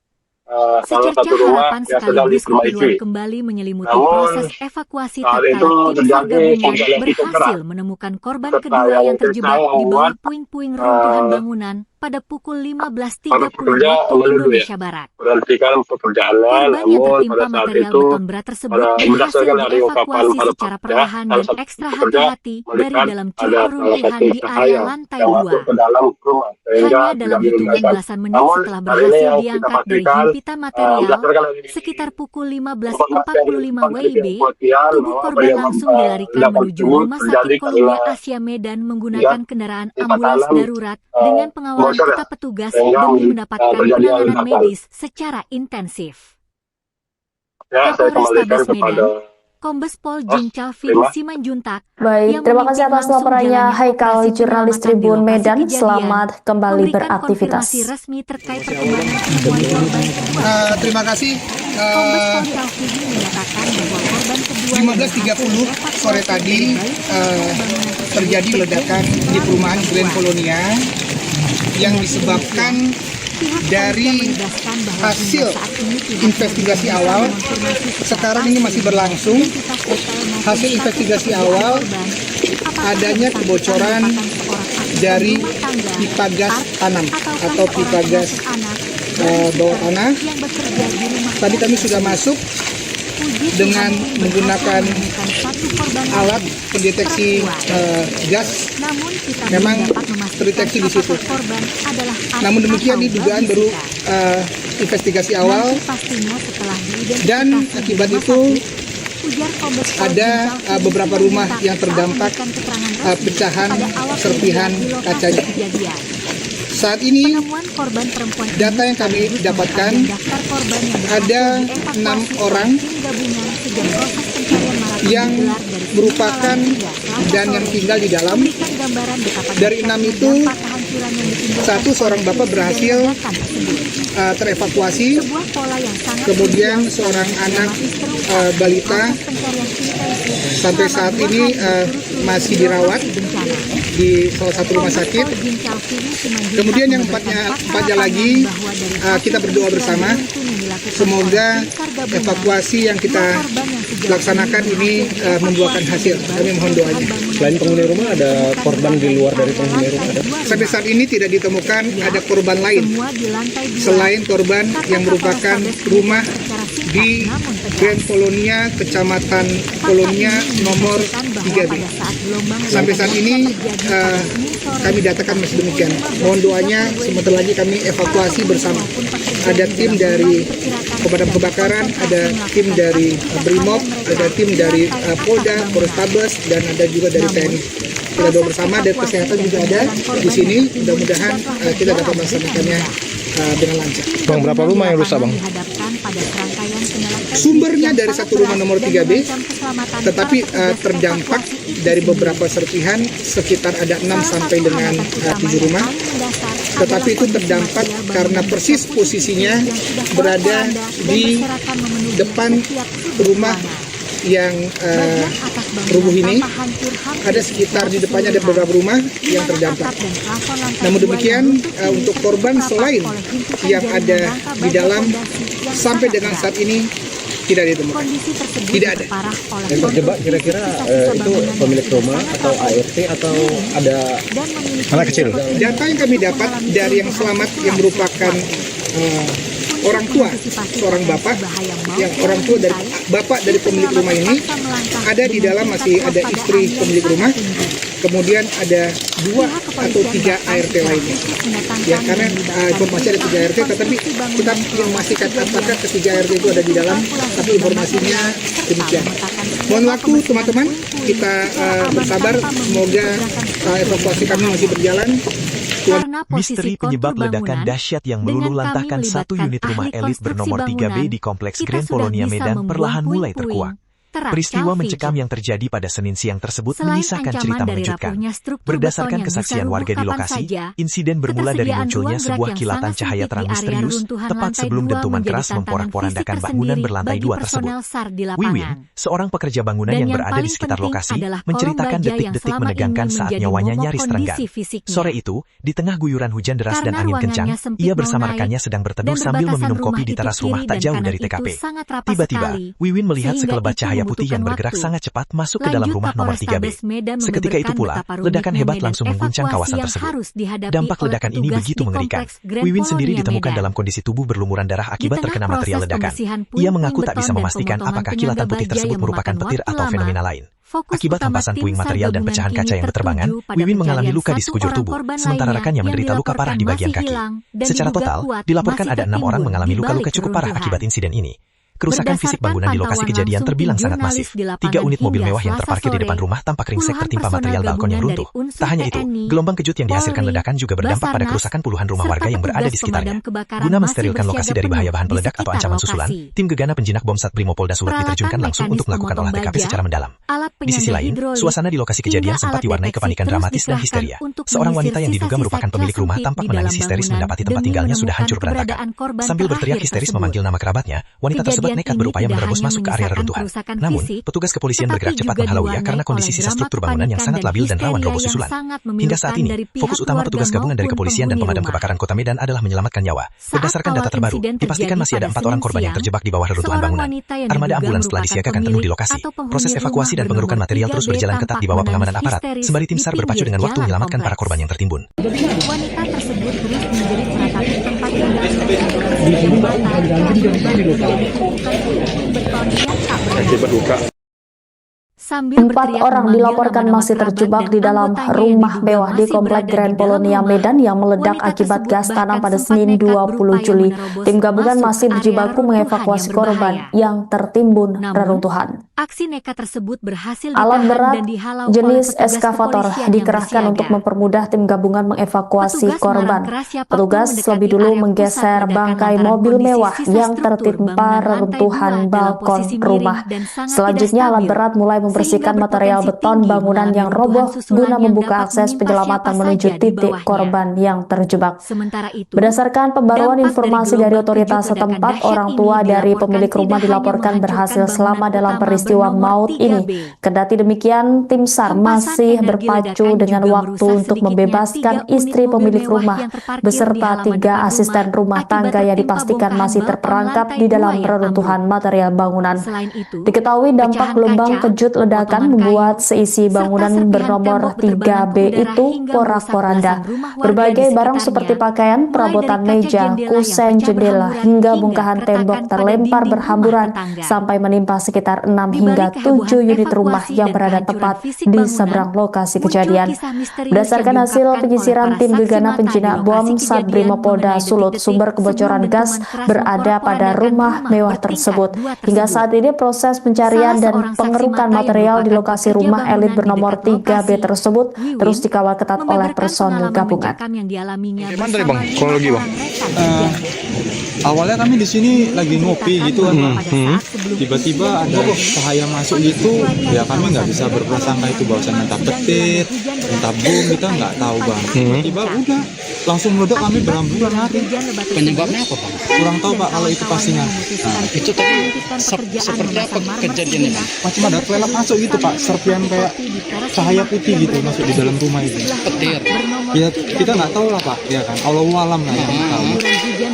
salah Secerca satu rumah harapan yang sedang sekaligus kepiluan diperbaiki. kembali menyelimuti Namun, proses evakuasi saat tatkala itu tim SAR terjadi gabungan hujan yang cukup berhasil deras menemukan korban serta kedua yang yang terjebak kencang di bawah membuat puing-puing reruntuhan bangunan pada pukul para 15.30 pekerja waktu menuju Indonesia Barat. berhentikan pekerjaannya. Korban yang Namun tertimpa pada saat material itu beton berat tersebut berhasil berdasarkan dari ungkapan dievakuasi para secara pekerja, perlahan salah dan satu ekstra pekerja hati-hati dari melihat dalam ada celah salah reruntuhan satu di area cahaya lantai yang masuk 2. ke dalam rumah sehingga Hanya tidak dalam hitungan diledakan. belasan menit Namun setelah hal ini berhasil yang kita diangkat dari pastikan himpitan material, berdasarkan dari sekitar pukul informasi yang 15.45 dilakukan WIB, kepolisian tubuh bahwa korban langsung dilarikan ledakan menuju tersebut Rumah terjadi Sakit Columbia karena Asia Medan menggunakan kendaraan pipa ambulans tanam darurat dengan pengawalan bocor ya, ketat petugas sehingga demi mendapatkan terjadi penanganan ledakan. medis secara intensif. Ya, saya kembalikan Kapolrestabes kepada Medan, Kombes Pol Jin Calvin terima. Simanjuntak. Baik, terima kasih atas laporannya Haikal, jurnalis Tribun Medan. Selamat kembali beraktivitas. Konfirmasi resmi terkait perkembangan penemuan korban kedua. Terima kasih. Kombes Pol Calvin menyatakan bahwa korban kedua 15.30 sore tadi terjadi ledakan di perumahan Grand Polonia yang disebabkan dari hasil investigasi awal. Sekarang ini masih berlangsung. Hasil investigasi awal adanya kebocoran dari pipa gas tanam atau pipa gas bawah tanah. Tadi kami sudah masuk dengan menggunakan alat pendeteksi gas. Memang terdeteksi di situ. Namun demikian ini dugaan baru investigasi awal, dan akibat itu ada beberapa rumah yang terdampak pecahan serpihan kacanya. Saat ini data yang kami dapatkan ada 6 orang yang merupakan dan yang tinggal di dalam. Dari 6 itu, seorang bapak berhasil terevakuasi, kemudian seorang anak balita sampai saat ini masih dirawat di salah satu rumah sakit. Kemudian yang empatnya lagi, kita berdoa bersama semoga evakuasi yang kita laksanakan ini membuahkan hasil. Kami mohon doanya. Selain penghuni rumah, ada korban di luar dari penghuni rumah? Sampai saat ini tidak ditemukan ada korban lain selain korban yang merupakan rumah di Grand Polonia, Kecamatan Polonia nomor 3B. Sampai saat ini kami datakan masih demikian. Mohon doanya, sebentar lagi kami evakuasi bersama. Ada tim dari pemadam kebakaran, ada tim dari Brimob, ada tim dari Polda, Polrestabes, dan ada juga dari TNI. Kita doa bersama, dan kesehatan juga ada di sini. Mudah-mudahan kita dapat melaksanakannya dengan lancar. Bang, berapa rumah yang rusak, Bang? Sumbernya dari satu rumah nomor 3B, tetapi terdampak dari beberapa serpihan sekitar ada 6 sampai dengan 7 rumah. Tetapi itu terdampak karena persis posisinya berada di depan rumah yang rubuh ini. Ada sekitar di depannya ada beberapa rumah yang terdampak. Namun demikian, untuk korban selain yang ada di dalam sampai dengan saat ini tidak ditemukan. Tidak ada. Yang terjebak kira-kira itu pemilik rumah atau ART atau ada anak kecil? Data yang kami dapat dari yang selamat yang merupakan orang tua, seorang bapak, yang orang tua dari bapak dari pemilik rumah ini, ada di dalam masih ada istri pemilik rumah, kemudian ada 2 atau 3 ART lainnya. Ya, karena informasi ada 3 ART, tetapi kita ingin memastikan apakah ketiga ART itu ada di dalam, tapi informasinya demikian. Mohon waktu teman-teman, kita bersabar, semoga evakuasi kami masih berjalan. Misteri penyebab ledakan dahsyat yang meluluh lantahkan satu unit rumah elit bernomor 3B di Kompleks Grand Polonia Medan perlahan mulai terkuak. Peristiwa mencekam yang terjadi pada Senin siang tersebut menyisakan cerita mengejutkan. Berdasarkan kesaksian warga di lokasi, insiden bermula dari munculnya sebuah kilatan cahaya terang misterius, tepat sebelum dentuman keras memporak-porandakan bangunan berlantai 2 tersebut. Wiwin, seorang pekerja bangunan yang berada di sekitar lokasi, menceritakan detik-detik menegangkan saat nyawanya nyaris terenggan. Sore itu, di tengah guyuran hujan deras dan angin kencang, ia bersama rekannya sedang berteduh sambil meminum kopi di teras rumah tak jauh dari TKP. Tiba-tiba, Wiwin melihat sekelebat cahaya putih yang bergerak sangat cepat masuk ke dalam rumah nomor 3B. Seketika itu pula, ledakan hebat langsung mengguncang kawasan tersebut. Dampak ledakan ini begitu mengerikan. Wiwin sendiri ditemukan dalam kondisi tubuh berlumuran darah akibat terkena material ledakan. Ia mengaku tak bisa memastikan apakah kilatan putih tersebut merupakan petir atau fenomena lain. Akibat hempasan puing material dan pecahan kaca yang berterbangan, Wiwin mengalami luka di sekujur tubuh, sementara rekannya menderita luka parah di bagian kaki. Secara total, dilaporkan ada 6 orang mengalami luka-luka cukup parah akibat insiden ini. Kerusakan fisik bangunan di lokasi kejadian terbilang sangat masif. 3 unit mobil mewah yang terparkir di depan rumah tampak ringsek tertimpa material balkon yang runtuh. Tak hanya itu, gelombang kejut yang dihasilkan ledakan juga berdampak pada kerusakan puluhan rumah warga yang berada di sekitarnya. Guna mensterilkan lokasi dari bahaya bahan peledak atau ancaman susulan, tim gegana penjinak bom Sat Brimopolda Sulut diterjunkan langsung untuk melakukan olah TKP secara mendalam. Di sisi lain, suasana di lokasi kejadian sempat diwarnai kepanikan dramatis dan histeria. Seorang wanita yang diduga merupakan pemilik rumah tampak menangis histeris mendapati tempat tinggalnya sudah hancur berantakan. Sambil berteriak histeris memanggil nama kerabatnya, wanita tersebut nekat berupaya menerobos masuk ke area reruntuhan. Namun, petugas kepolisian bergerak cepat menghalauinya karena kondisi sisa struktur bangunan yang sangat labil dan rawan roboh susulan. Hingga saat ini, fokus utama petugas gabungan dari kepolisian dan pemadam kebakaran Kota Medan adalah menyelamatkan nyawa. Berdasarkan data terbaru, dipastikan masih ada 4 orang korban yang terjebak di bawah reruntuhan bangunan. Armada ambulans telah disiagakan penuh di lokasi. Proses evakuasi dan pengerukan material terus berjalan ketat di bawah pengamanan aparat, sembari tim SAR berpacu dengan waktu menyelamatkan para korban yang tertimbun. Wanita tersebut terus menjerit meratapi tempat tinggal. Empat orang dilaporkan masih terjebak di dalam rumah mewah di Komplek Grand Polonia Medan yang meledak akibat gas tanam pada Senin 20 Juli. Tim gabungan masih berjibaku mengevakuasi korban yang tertimbun reruntuhan. Aksi nekat tersebut berhasil Alat ditahan berat dan dihalau jenis oleh petugas eskavator kepolisian yang dikerahkan untuk bersiaga. mempermudah tim gabungan mengevakuasi Petugas korban. melarang keras siapapun Petugas mendekati lebih dulu area pusat menggeser ledakan bangkai lantaran mobil kondisi mewah sisa yang struktur tertimpa bangunan lantai reruntuhan 2 dalam balkon posisi miring rumah. dan sangat Selanjutnya, tidak alat stabil, berat mulai membersihkan sehingga material berpotensi beton tinggi bangunan mengalami yang runtuhan roboh susulan guna yang membuka dapat akses menimpa penyelamatan siapa menuju saja di titik bawahnya. korban yang terjebak. Sementara itu, Berdasarkan pembaruan dampak informasi dari gelombang otoritas 7 ledakan setempat, dahsyat orang ini tua dari dilaporkan pemilik rumah tidak hanya dilaporkan menghancurkan berhasil bangunan selamat dalam utama peristiwa bernomor maut 3B. ini. Kendati demikian, tim SAR Hempasan masih energi berpacu ledakan dengan juga waktu merusak untuk sedikitnya membebaskan 3 unit istri mobil pemilik mewah rumah yang terparkir di beserta halaman 3 depan asisten rumah akibat tangga yang tertimpa dipastikan bongkahan masih balkon terperangkap lantai di 2 dalam yang reruntuhan ambruk. material bangunan. Selain itu, Diketahui dampak pecahan gelombang kaca, kejut ledakan potongan membuat kayu, seisi serta bangunan serpihan bernomor tembok berterbangan 3B ke udara itu hingga merusak porak-poranda. belasan rumah warga Berbagai di barang sekitarnya, seperti pakaian, mulai perabotan dari kaca meja, jendela yang kusen pecah jendela, berhamburan hingga hingga bongkahan keretakan tembok pada terlempar dinding berhamburan rumah tetangga. sampai menimpa sekitar 6 Di hingga balik kehebohan 7 unit rumah evakuasi yang dan berada kehancuran tepat fisik di bangunan, seberang lokasi muncul kejadian. kisah misterius Berdasarkan yang hasil diungkapkan penyisiran oleh tim para gegana saksi mata penjinak di bom lokasi Sat kejadian Brimopolda mengenai Sulut, detik-detik sumber sebelum kebocoran gas dentuman keras berada pada memporak-porandakan rumah mewah bertingkat tersebut. 2 Hingga tersebut. saat ini proses pencarian Salah dan seorang saksi pengerukan mata yang material di merupakan lokasi pekerja rumah elit bangunan di bernomor dekat 3B lokasi, tersebut Wiwin, terus dikawal ketat oleh membeberkan personil pengalaman gabungan. mencekam yang dialaminya Gimana tadi, bersama Bang? 5 Kronologi, Bang. orang rekan kerjanya. Awalnya kami di sini lagi ngopi gitu kan, tiba-tiba ada cahaya masuk gitu, ya kami nggak bisa berprasangka itu bahwasannya entah petir, entah bom, kita nggak tahu bang. Tiba-tiba udah langsung meledak, kami berhamburan lari. Penyebabnya apa, Bang? Kurang tahu pak kalau itu pastinya. Itu tadi seperti apa kejadiannya, Bang? Macam ada kelelap masuk gitu pak, serpian kayak cahaya putih gitu masuk di dalam rumah itu. Petir. Ya kita nggak tahu lah pak, ya kan. Allahu alam lah yang tahu.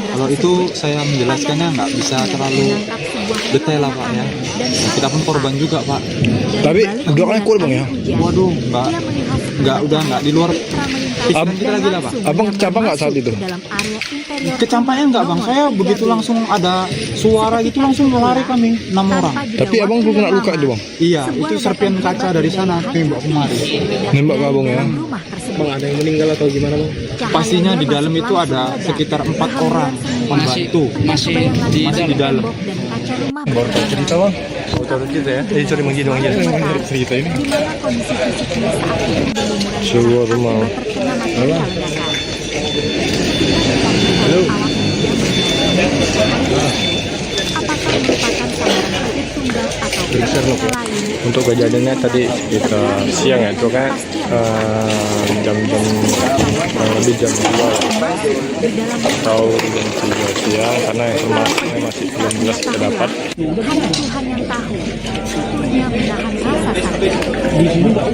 Kalau itu saya menjelaskannya nggak bisa terlalu detail lah pak ya. Nah, kita pun korban juga pak. Tapi doanya kuat bang ya? Waduh, udah nggak di luar pikiran kita lagi lah pak. Abang kecampak nggak saat itu? Kecampaknya nggak bang, saya begitu langsung ada suara gitu langsung lari kami 6 orang. Tapi abang belum kena luka itu bang? Iya, itu serpian kaca dari sana tembok kemari. Nembak ke abang ya? Bang, ada yang meninggal atau gimana bang? Pastinya di dalam itu ada sekitar 4 orang pembantu. Masih Masih di dalam. Baru tahu cerita bang? Baru tahu cerita ya? Jadi cari menggidu aja. Cerita ini. Sebuah rumah. Halo. Halo. Untuk kejadiannya tadi sekitar siang ya, itu kan jam-jam lebih jam 2 atau jam 3 siang, karena informasinya masih belum jelas kita dapat. Hanya Tuhan yang tahu, syukurnya menahan rasa sakit. Dahsyatnya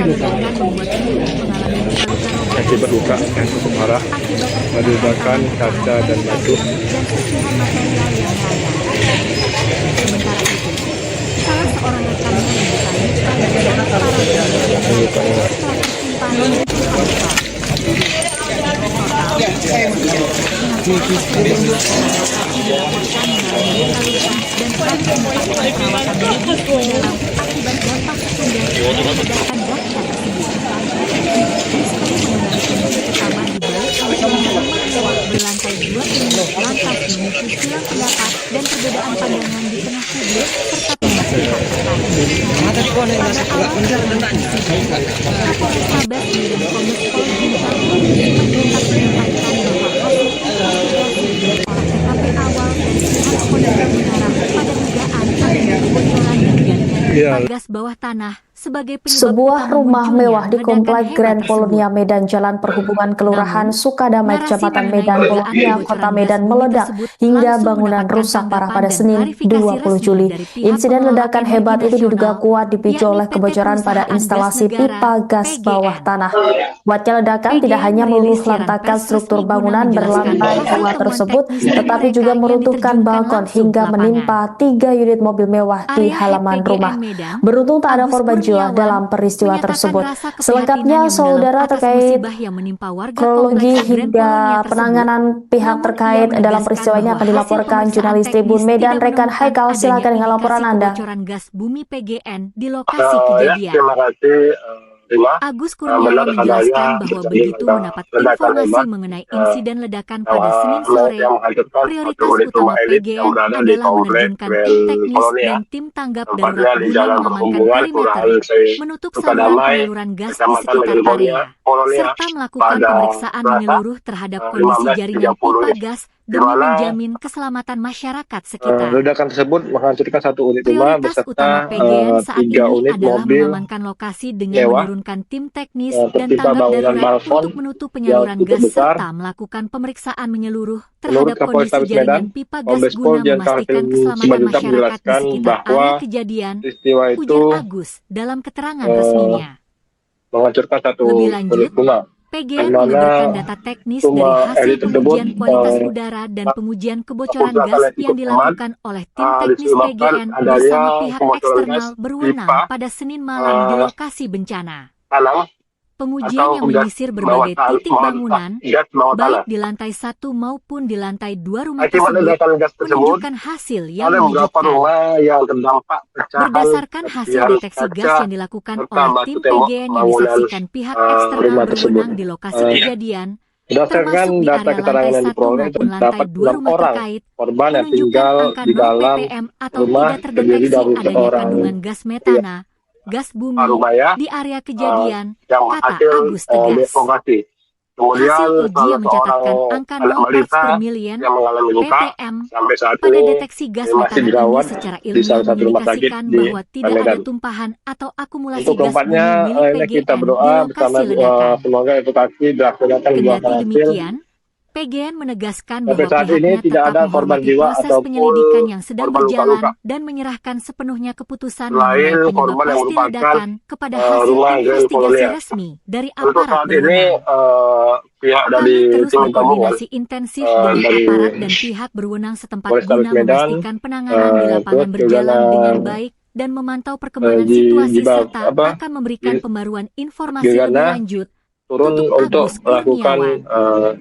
ledakan membuat Wiwin mengalami luka-luka Akibat luka yang cukup parah, meledakan kaca dan batu. dan sejumlah material yang layak. Sementara itu, salah seorang rekannya yang luka dan para setelah tertimpa luka. Berlantai 2 ini lantas memicu silang pendapat dan perbedaan pandangan di tengah publik serta pihak terkait. Pada awal Kapolres Tabas dan Kombes Pol Bintang mendapat menyampaikan bahwa hasil investigasi olah TKP awal dan pihak polda mengarah pada dugaan adanya kebocoran dan galian gas bawah tanah sebagai penyebab Sebuah utama rumah munculnya mewah di ledakan Komplek hebat Grand tersebut. Polonia Medan, Jalan Perhubungan Kelurahan Namun, Sukadamai, narasi Kecamatan mengenai Medan, dugaan Polonia, kebocoran Kota gas Medan bumi meledak tersebut hingga langsung bangunan mendapatkan rusak parah tanggapan pada dan Senin klarifikasi 20 resmi Juli. dari pihak Insiden pengelola ledakan energi hebat itu diduga nasional, kuat dipicu yakni oleh PT kebocoran pada Perusahaan instalasi Gas Negara, pipa gas PGN. bawah tanah. Kuatnya ledakan tidak hanya meluluh lantakan struktur bangunan berlantai 2 tersebut, tetapi juga meruntuhkan balkon hingga menimpa 3 unit mobil mewah di halaman rumah. Beruntung tak ada korban jiwa dalam peristiwa tersebut. Selengkapnya, saudara, terkait kronologi hingga penanganan pihak terkait dalam peristiwa ini akan dilaporkan jurnalis Tribun Medan, rekan Haikal. Silakan dengan laporan Anda. Kebocoran gas bumi PGN di lokasi Ya, kejadian. terima kasih. Agus Kurniawan menjelaskan bahwa begitu mendapat informasi mengenai insiden ledakan pada Senin sore, prioritas utama PGN adalah menerjunkan tim teknis dan tim tanggap darurat guna mengamankan perimeter, menutup saluran penyaluran gas di sekitar area, serta melakukan pemeriksaan menyeluruh terhadap kondisi jaringan pipa gas demi menjamin keselamatan masyarakat sekitar. Ledakan tersebut menghancurkan satu unit rumah Prioritas beserta utama PGN saat ini 3 unit adalah mobil mengamankan lokasi dengan menurunkan tim teknis dan tertimpa tanggap bangunan darurat balkon untuk menutup penyaluran cukup gas besar. serta melakukan pemeriksaan menyeluruh Menurut terhadap Kapolres kondisi Medan, jaringan pipa gas Kombes guna Pol Jan memastikan Calvin keselamatan Simanjuntak masyarakat di menjelaskan sekitar bahwa area kejadian, peristiwa itu ujar Agus dalam keterangan resminya. menghancurkan satu Lebih lanjut, unit rumah. PGN Di mana membeberkan data teknis dari semua hasil elit tersebut, pengujian kualitas udara dan pengujian kebocoran Fokus gas data yang cukup dilakukan oleh tim teknis disebabkan PGN adanya bersama pihak kebocoran eksternal gas berwenang pipa, pada Senin malam di lokasi bencana. tanah Pengujian atau yang menyisir berbagai titik bangunan, gas bawah tanah. baik di lantai 1 maupun di lantai 2 rumah Akibat tersebut, ledakan gas tersebut, menunjukkan hasil yang ada beberapa mengejutkan. rumah yang terdampak pecahan Berdasarkan hasil serpihan deteksi gas kaca yang dilakukan serta oleh batu tim tembok PGN yang bangunan disaksikan pihak eksternal rumah tersebut. berwenang di lokasi kejadian, Berdasarkan termasuk di data area keterangan lantai yang 1 diperoleh, maupun lantai terdapat 2 6 rumah orang terkait, korban yang menunjukkan tinggal angka di 0 dalam ppm atau rumah tidak terdiri terdeteksi dari adanya seorang kandungan gas metana, gas bumi rumah ya, di area kejadian, yang kata hasil Agus tegas. deformasi. Kemudian Hasil uji yang salah seorang mencatatkan angka anak 0 parts balita per million yang mengalami luka ppm sampai saat pada ini deteksi gas masih metana ini dirawat secara di ilmiah salah satu rumah sakit mengindikasikan di bahwa tidak ada Medan. tumpahan atau akumulasi Untuk gas bumi keempatnya, milik ini kita PGN berdoa di bersama lokasi ledakan. semoga evakuasi dilaksanakan buah Kendati hasil. demikian, PGN menegaskan Sampai bahwa saat ini pihaknya tidak tetap ada korban menghormati jiwa proses ataupun penyelidikan yang sedang korban berjalan luka-luka. dan menyerahkan sepenuhnya keputusan Selain mengenai penyebab korban yang pasti merupakan ledakan kepada hasil rumah Grand investigasi Colonia. resmi dari Untuk aparat saat ini berwenang. pihak Kami dari terus tim gabungan berkoordinasi intensif dengan dari aparat dan pihak berwenang setempat Polrestabes guna Medan, memastikan penanganan di lapangan terus berjalan juga dengan baik dan memantau perkembangan di situasi bawah- serta apa, akan memberikan di- pembaruan informasi Gegana lebih lanjut. turun Tutup untuk Agus melakukan Kurniawan.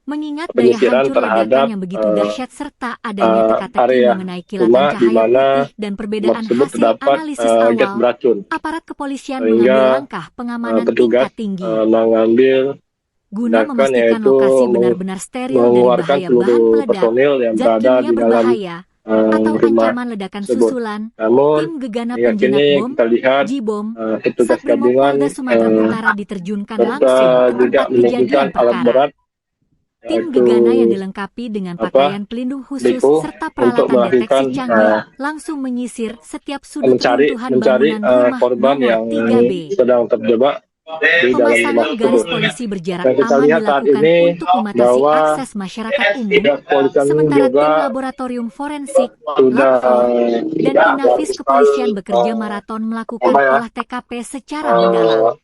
Mengingat daya penyisiran hancur terhadap ledakan yang begitu dahsyat serta adanya teka-teki area mengenai kilatan rumah di cahaya mana putih dan perbedaan tersebut hasil terdapat analisis gas awal, beracun, aparat kepolisian sehingga mengambil langkah pengamanan petugas tingkat tinggi mengambil guna tindakan memastikan yaitu lokasi benar-benar steril dari mengeluarkan bahaya bahan seluruh peledak, personil yang zat berada kimia di dalam berbahaya, atau rumah ancaman ledakan tersebut. susulan. Namun Tim gegana hingga penjinak kini bom, kita lihat J-bom, petugas Satrimob gabungan Polda Sumatera Utara diterjunkan serta langsung ke juga tempat kejadian menemukan alat perkara. berat Tim yaitu gegana yang dilengkapi dengan pakaian pelindung khusus Liku serta untuk peralatan deteksi melakukan canggih langsung menyisir setiap sudut mencari runtuhan bangunan rumah korban nomor yang 3B. sedang terjebak di dalam rumah Pemasangan garis tersebut. polisi berjarak Dan kita aman lihat saat dilakukan ini untuk membatasi bahwa akses masyarakat umum, kepolisian sementara juga tim laboratorium forensik, sudah Labfor, dan Inafis kepolisian bekerja maraton melakukan olah TKP secara mendalam.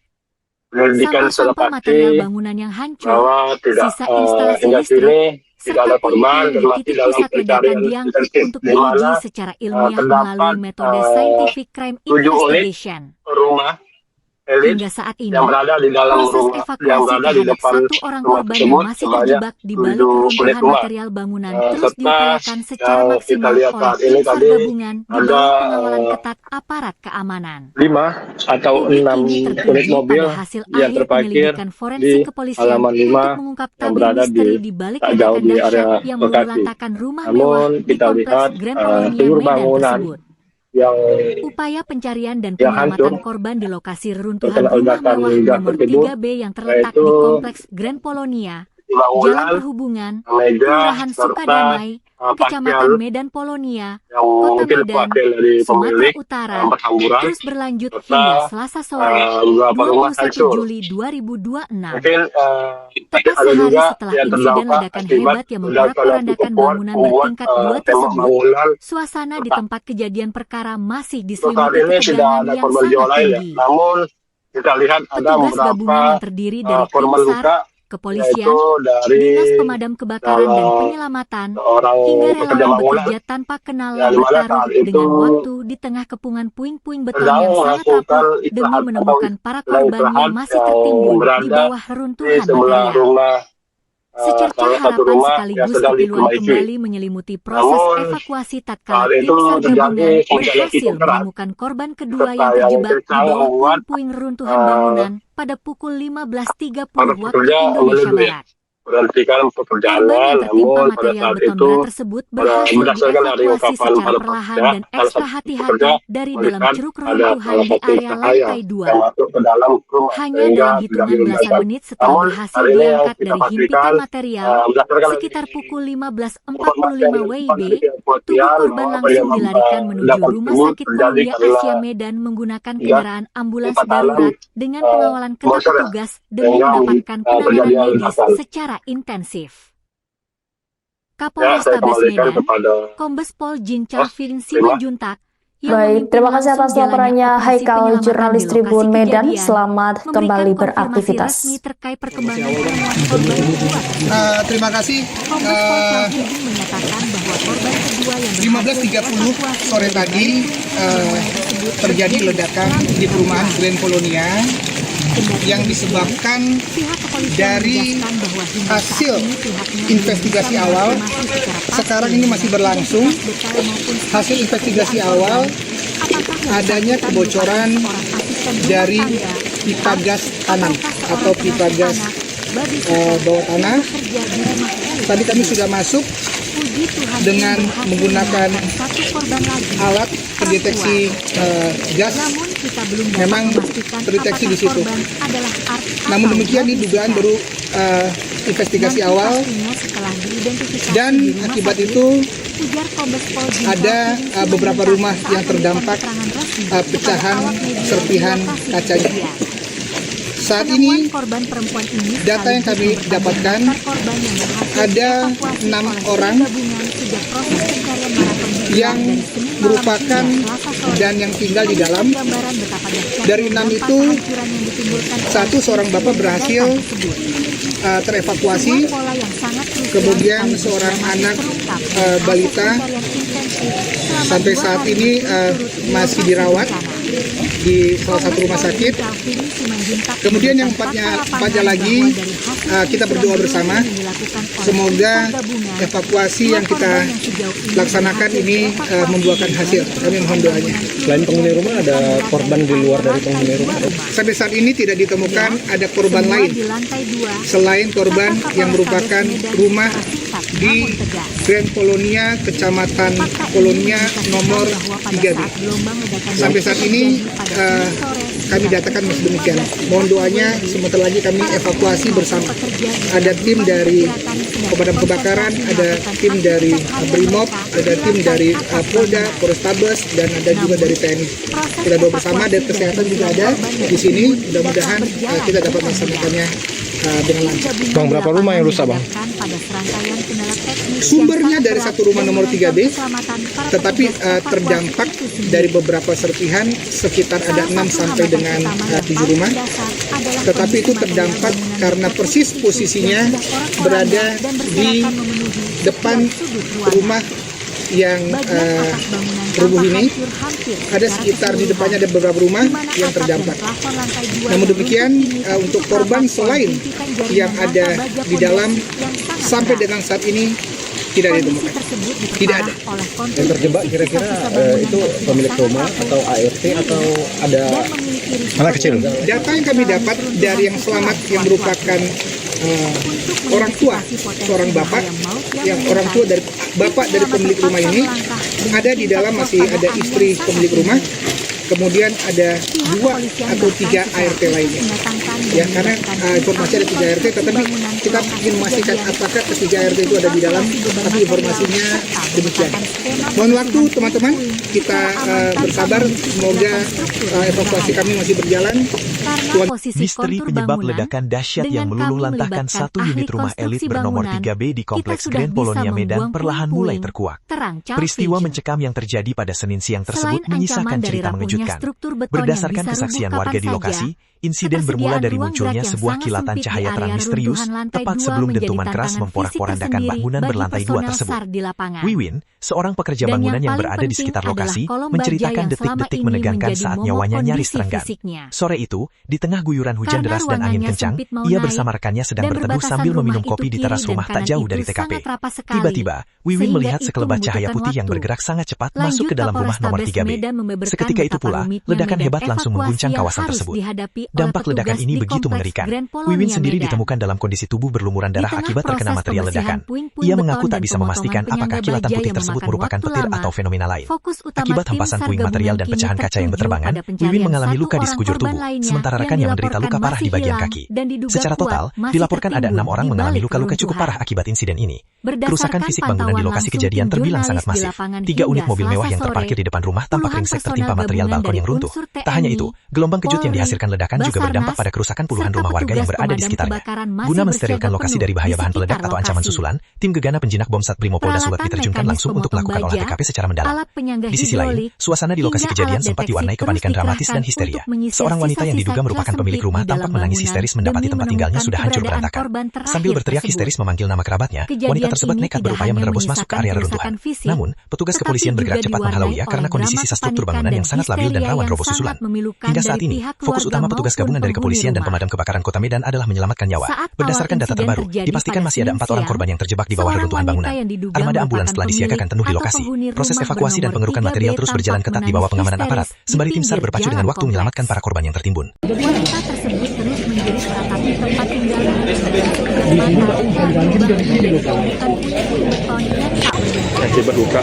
penyelidikan secara Sampah-sampah pasti material bangunan yang hancur, bahwa tidak sisa instalasi hingga listrik, kini tidak serta ada korban puing-puing di termasuk titik dalam pusat ledakan pencarian diangkut intensif untuk di diuji mana secara ilmiah terdapat melalui metode Scientific Crime 7 unit Investigation. rumah elit Hingga saat ini, yang berada di dalam proses rumah, yang evakuasi berada di terhadap depan satu orang rumah korban yang tersebut masih sebanyak terjebak di balik 7 unit reruntuhan rumah. material bangunan terus Serta diupayakan secara kita maksimal lihat oleh saat tim ini SAR tadi gabungan di ada bawah pengawalan ketat aparat keamanan. 5 atau Publik 6 kini unit tertuju mobil pada hasil yang akhir terparkir penyelidikan di forensik kepolisian halaman 5 untuk mengungkap yang tabir berada misteri di balik tak jauh ledakan di area dahsyat yang Bekasi. meluluhlantakkan rumah mewah Namun di kita kompleks lihat Grand Polonia seluruh Medan bangunan tersebut. yang Upaya pencarian dan yang hancur penyelamatan korban di lokasi reruntuhan terkena rumah ledakan mewah gas nomor tersebut 3B yang terletak yaitu di kompleks Grand Polonia, Jalan bangunan, Perhubungan, meja, Kelurahan serta Sukadamai, Kecamatan pakaian Medan Polonia, yang Kota mungkin Medan, wakil dari Sumatera pemilik Utara, berhamburan terus berlanjut serta hingga Selasa sore, beberapa rumah 21 hancur. Juli 2026. Mungkin Tepat ada sehari juga setelah yang insiden terdampak ledakan akibat hebat yang memporak-porandakan bangunan bertingkat 2 tembak tersebut, bangunan. suasana di tempat kejadian perkara masih Untuk saat diselimuti ini tidak ketegangan ada yang korban jiwa sangat lain ya. tinggi. Namun kita lihat ada Petugas beberapa gabungan yang terdiri dari tim korban SAR, luka kepolisian, yaitu dari Dinas Pemadam Kebakaran dan salah Penyelamatan, seorang hingga pekerja relawan bangunan bekerja tanpa kenal yang lambat dimana taruh saat itu dengan waktu di tengah kepungan puing-puing beton sedang yang sangat melakukan rapuh demi istirahat menemukan para sedang korban yang istirahat masih tertimbun di berada bawah di reruntuhan sebelah material. rumah Secerca harapan sekaligus kepiluan kembali menyelimuti proses evakuasi tatkala tim SAR gabungan berhasil menemukan korban kedua yang terjebak di bawah puing reruntuhan bangunan pada pukul 15.30 waktu Indonesia Barat. Berhentikan pekerjaannya, namun pada saat itu berdasarkan dari ungkapan para pekerja, salah satu pekerja dari dalam ceruk reruntuhan di area lantai 2. Hanya Hanya dalam hitungan belasan menit setelah berhasil diangkat dari himpitan material, sekitar pukul 15.45 WIB, tubuh korban langsung dilarikan menuju Rumah Sakit Polonia Asia Medan menggunakan kendaraan ambulans darurat dengan pengawalan ketat petugas demi mendapatkan penanganan medis secara intensif. Kapolrestabes Medan, Kombes Pol Jinca Vin Simanjuntak. Baik, terima kasih atas laporannya Haikal, jurnalis Tribun Medan. Selamat kembali beraktivitas. Terkait perkembangan penemuan korban kedua. Terima kasih. Kombes Pol Syafruddin menyatakan bahwa korban kedua yang 15.30 sore tadi terjadi ledakan di perumahan Grand Polonia yang disebabkan dari hasil investigasi awal. Sekarang ini masih berlangsung. Hasil investigasi awal adanya kebocoran dari pipa gas tanam atau pipa gas bawah tanah. Tadi kami sudah masuk dengan menggunakan alat pendeteksi gas, memang terdeteksi di situ. Namun demikian ini dugaan baru investigasi awal, dan akibat itu ada beberapa rumah yang terdampak pecahan serpihan kacanya. Saat ini data yang kami dapatkan ada 6 orang yang merupakan dan yang tinggal di dalam. Dari 6 itu, seorang bapak berhasil terevakuasi, kemudian seorang anak balita sampai saat ini masih dirawat di salah satu rumah sakit. Kemudian yang empatnya lagi kita berdoa bersama, semoga evakuasi yang kita laksanakan ini membuahkan hasil. Kami mohon doanya. Selain penghuni rumah, ada korban di luar dari penghuni rumah? Sampai saat ini tidak ditemukan ada korban lain selain korban yang merupakan rumah di Grand Polonia, Kecamatan Polonia nomor 3B. Sampai saat ini kami datakan masih demikian. Mohon doanya, sebentar lagi kami evakuasi bersama. Ada tim dari pemadam kebakaran, ada tim dari Brimob, ada tim dari Polda, Polrestabes, dan ada juga dari TNI. Kita doa bersama, dan kesehatan juga ada di sini. Mudah-mudahan kita dapat melaksanakannya dengan lancar. Bang, berapa rumah yang rusak, Bang? Sumbernya dari satu rumah nomor 3B, tetapi terdampak dari beberapa serpihan, sekitar ada 6 sampai dengan 7 rumah. Tetapi itu terdampak karena persis posisinya berada di depan rumah yang rubuh ini. Ada sekitar di depannya ada beberapa rumah yang terdampak. Namun demikian, untuk korban selain yang ada di dalam sampai dengan saat ini tidak ditemukan. Tidak ada. Yang terjebak kira-kira itu pemilik rumah atau ART atau ada anak kecil? Data yang kami dapat dari yang selamat yang merupakan orang tua, seorang bapak, yang orang tua dari bapak dari pemilik rumah ini, ada di dalam masih ada istri pemilik rumah, kemudian ada 2 atau 3 ART lainnya. Ya, karena informasi ada 3 ART, tetapi kita ingin memastikan apakah ketiga ART itu ada di dalam, tapi informasinya demikian. Mohon waktu teman-teman, kita bersabar, semoga evakuasi kami masih berjalan. Misteri penyebab ledakan dahsyat yang meluluhlantahkan satu unit rumah elit bernomor 3B di Kompleks Grand Polonia Medan perlahan mulai terkuak. Peristiwa mencekam yang terjadi pada Senin siang tersebut menyisakan cerita mengejutkan. Berdasarkan kesaksian warga di lokasi, insiden bermula dari munculnya sebuah kilatan cahaya terang misterius tepat sebelum dentuman keras memporak-porandakan bangunan berlantai 2 tersebut. Wiwin, seorang pekerja bangunan yang berada di sekitar lokasi, menceritakan detik-detik menegangkan saat nyawanya nyaris terenggan. Sore itu, di tengah guyuran hujan deras dan angin kencang, ia bersama rekannya sedang berteduh sambil meminum kopi di teras rumah tak jauh dari TKP. Tiba-tiba, Wiwin melihat sekelebat cahaya putih yang bergerak sangat cepat masuk ke dalam rumah nomor 3B. Seketika itu pula, ledakan hebat langsung mengguncang kawasan tersebut. Dampak ledakan ini begitu mengerikan. Wiwin sendiri ditemukan dalam kondisi tubuh berlumuran darah akibat terkena material ledakan. Ia mengaku tak bisa memastikan apakah kilatan putih tersebut merupakan petir atau fenomena lain. Akibat hempasan puing material dan pecahan kaca yang berterbangan, Wiwin mengalami luka di sekujur tubuh, sementara rekannya menderita luka parah di bagian kaki. Secara total, dilaporkan ada 6 orang mengalami luka-luka cukup parah akibat insiden ini. Kerusakan fisik bangunan di lokasi kejadian terbilang sangat masif. 3 unit mobil mewah yang terparkir di depan rumah tampak ringsek tertimpa material balkon yang runtuh. Tak hanya itu, gelombang kejut yang dihasilkan ledakan juga berdampak pada kerusakan puluhan rumah warga yang berada di sekitarnya. Guna mensterilkan lokasi dari bahaya bahan peledak atau ancaman susulan, tim gegana penjinak bom Satbrimo Polda Sulut diterjunkan langsung untuk melakukan olah TKP secara mendalam. Di sisi lain, suasana di lokasi kejadian sempat diwarnai kepanikan dramatis dan histeria. Seorang wanita yang diduga merupakan pemilik rumah tampak menangis histeris mendapati tempat tinggalnya sudah hancur berantakan. Sambil berteriak histeris memanggil nama kerabatnya, wanita tersebut nekat berupaya menerobos masuk ke area reruntuhan. Namun, petugas kepolisian bergerak cepat menghalauinya karena kondisi sisa struktur bangunan yang sangat labil dan rawan roboh susulan. Hingga saat ini, fokus utama petugas gabungan dari kepolisian dan pemadam kebakaran Kota Medan adalah menyelamatkan nyawa. Berdasarkan data terbaru, dipastikan masih ada 4 orang korban yang terjebak di bawah reruntuhan bangunan. Armada ambulans telah disiagakan penuh di lokasi. Proses evakuasi dan pengerukan material terus berjalan ketat di bawah pengamanan aparat, sembari tim SAR berpacu dengan waktu menyelamatkan para korban yang tertimbun. Wanita tersebut terus menjerit meratapi tempat tinggalnya. Akibat luka.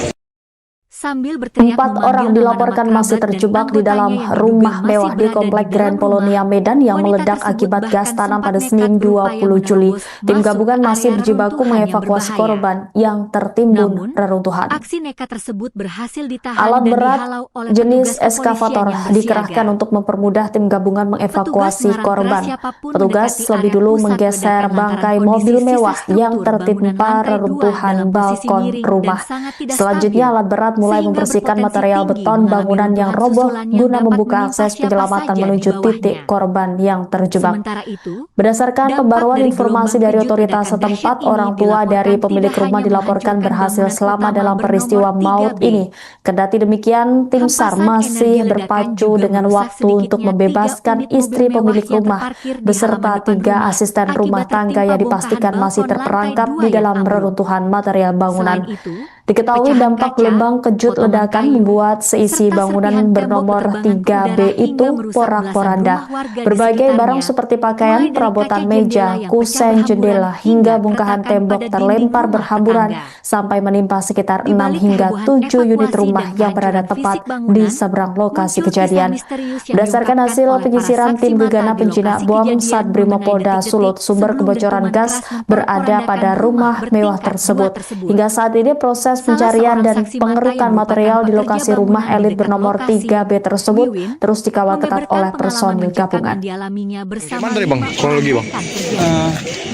Sambil berteriak 4 orang dilaporkan masih terjebak di dalam rumah mewah di Komplek Grand Polonia Medan yang meledak akibat gas tanam pada Senin 20 Juli. Tim gabungan masih berjibaku mengevakuasi korban yang tertimbun reruntuhan. Aksi nekat tersebut berhasil ditahan Alat dan berat dihalau oleh jenis petugas eskavator kepolisian yang dikerahkan bersiaga. untuk mempermudah tim gabungan mengevakuasi Petugas korban. melarang siapapun Petugas mendekati lebih area dulu pusat menggeser ledakan bangkai lantaran mobil kondisi mewah struktur yang bangunan tertimpa lantai 2 reruntuhan dalam posisi balkon miring dan rumah. sangat tidak Selanjutnya stabil, alat berat mulai sehingga membersihkan berpotensi material tinggi beton mengalami bangunan yang runtuhan roboh susulan yang guna dapat membuka menimpa akses siapa penyelamatan saja menuju di bawahnya. titik korban yang terjebak. Sementara itu, Berdasarkan dampak pembaruan dari informasi gelombang dari kejut otoritas ledakan setempat, dahsyat ini orang tua dari dilaporkan pemilik tidak rumah hanya dilaporkan menghancurkan berhasil bangunan selamat utama dalam bernomor peristiwa maut 3B. ini. Kendati demikian, tim SAR Hempasan masih energi ledakan berpacu juga dengan merusak waktu untuk sedikitnya membebaskan 3 unit istri mobil mewah pemilik yang rumah terparkir di beserta halaman depan 3 rumah asisten rumah akibat tangga tertimpa yang dipastikan bongkahan masih balkon terperangkap lantai 2 di yang dalam ambruk. reruntuhan material bangunan. Selain itu, Diketahui pecahan dampak kaca, gelombang kejut potongan ledakan kayu, membuat seisi serta bangunan serpihan tembok bernomor berterbangan 3B udara hingga itu merusak porak-poranda. belasan rumah warga di Berbagai sekitarnya, barang seperti pakaian, mulai dari perabotan kaca meja, jendela yang pecah kusen berhamburan jendela, hingga hingga bongkahan keretakan tembok pada terlempar dinding rumah berhamburan tetangga. sampai menimpa sekitar Di 6 balik hingga kehebohan 7 unit evakuasi rumah dan yang berada kehancuran tepat fisik bangunan, di seberang lokasi muncul kejadian. kisah misterius yang Berdasarkan diungkapkan hasil oleh para penyisiran saksi tim mata gegana di penjinak lokasi bom kejadian Satbrimo mengenai Polda detik-detik Sulut, sumber sebelum kebocoran dentuman gas keras berada pada memporak-porandakan rumah mewah bertingkat 2 tersebut. tersebut. Hingga saat ini proses Salah pencarian seorang dan saksi mata pengerukan yang merupakan material di pekerja lokasi rumah bangunan di elit dekat bernomor lokasi, 3B tersebut Wiwin, terus dikawal ketat membeberkan oleh pengalaman personil mencekam gabungan. yang dialaminya bersama Gimana tadi, Bang? 5 Kronologi, orang Bang. rekan kerja.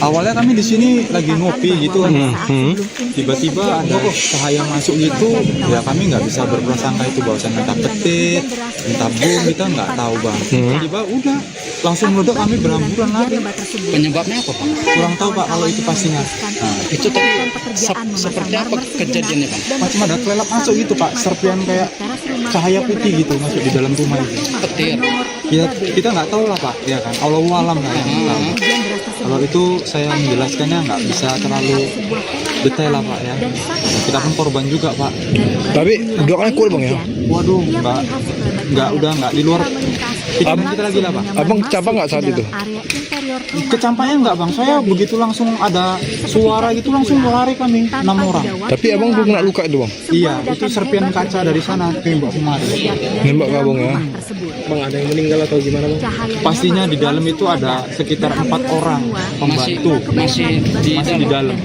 Awalnya kami di sini lagi ngopi gitu kan. Tiba-tiba ada cahaya masuk gitu, ya kami nggak bisa berprasangka itu bahwasan entah petir, entah bom, kita nggak tahu bang. Tiba-tiba udah langsung meledak, kami berhamburan lari. Penyebabnya apa, Pak? Kurang tahu pak kalau itu pastinya. Itu tadi seperti apa kejadiannya, Pak? Macam ada kelelap masuk gitu pak, serpian kayak cahaya putih gitu masuk di dalam rumah itu. Petir. Ya kita nggak tahu lah pak, ya kan. Allahu alam lah yang tahu. Kalau itu saya menjelaskannya nggak bisa terlalu detail lah pak ya. Kita pun korban juga pak. Tapi doanya kuat bang ya? Waduh, nggak di luar pikiran kita lagi lah pak. Abang kecampak nggak saat itu? Kecampaknya nggak bang, saya begitu langsung ada suara gitu langsung lari kami 6 orang. Tapi abang belum kena luka itu bang? Iya, itu serpian kaca dari sana tembak kemarin. Nembak ke abang ya? Bang, ada yang meninggal atau gimana bang? Pastinya di dalam itu ada sekitar 4 orang pembantu Masih di dalam.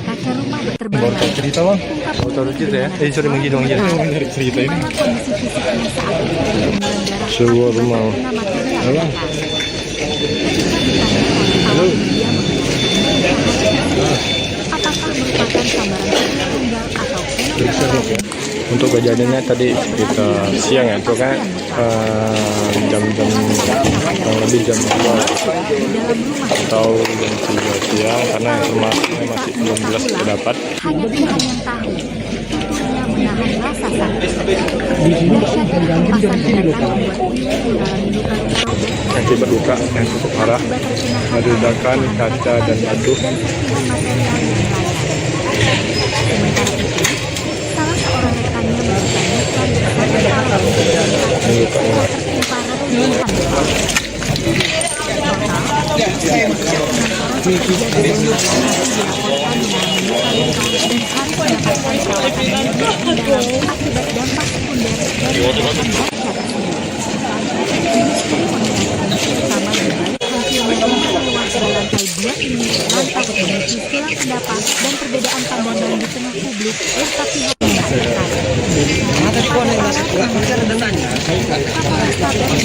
Baru tahu cerita bang? Baru tahu cerita ya? Sorry bang Gidong ya. Menarik cerita ini. Sebuah rumah. Abang. Halo. Apakah merupakan gambaran tunggal atau fenomena? Untuk kejadiannya tadi sekitar siang ya, itu kan jam-jam kurang lebih jam 2 atau jam 3 siang karena informasinya masih belum jelas terdapat. Hanya Tuhan yang tahu. Tentunya menahan rasa sakit. Dahsyatnya hempasan ledakan membuat Wiwin mengalami luka robek akibat luka yang cukup parah dari ledakan kaca dan batu. Pendapat dan perbedaan pandangan di tengah publik serta pihak masyarakat.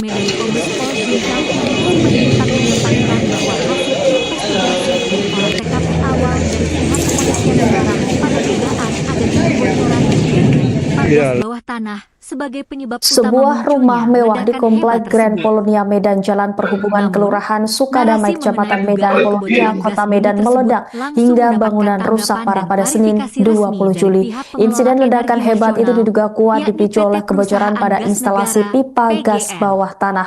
Medan Kombes Pol Bintang menyimpulkan bahwa hasil investigasi oleh TKP awal dari pihak kepolisian negara pada dugaan adanya kebocoran di jaringan bawah tanah sebagai penyebab sebuah rumah mewah di komplek Grand Polonia Medan Jalan Perhubungan Kelurahan Sukadamai Kecamatan Medan Polonia Kota Medan meledak hingga bangunan rusak parah pada Senin 20 Juli. Insiden ledakan hebat itu diduga kuat dipicu oleh kebocoran pada instalasi pipa gas bawah tanah.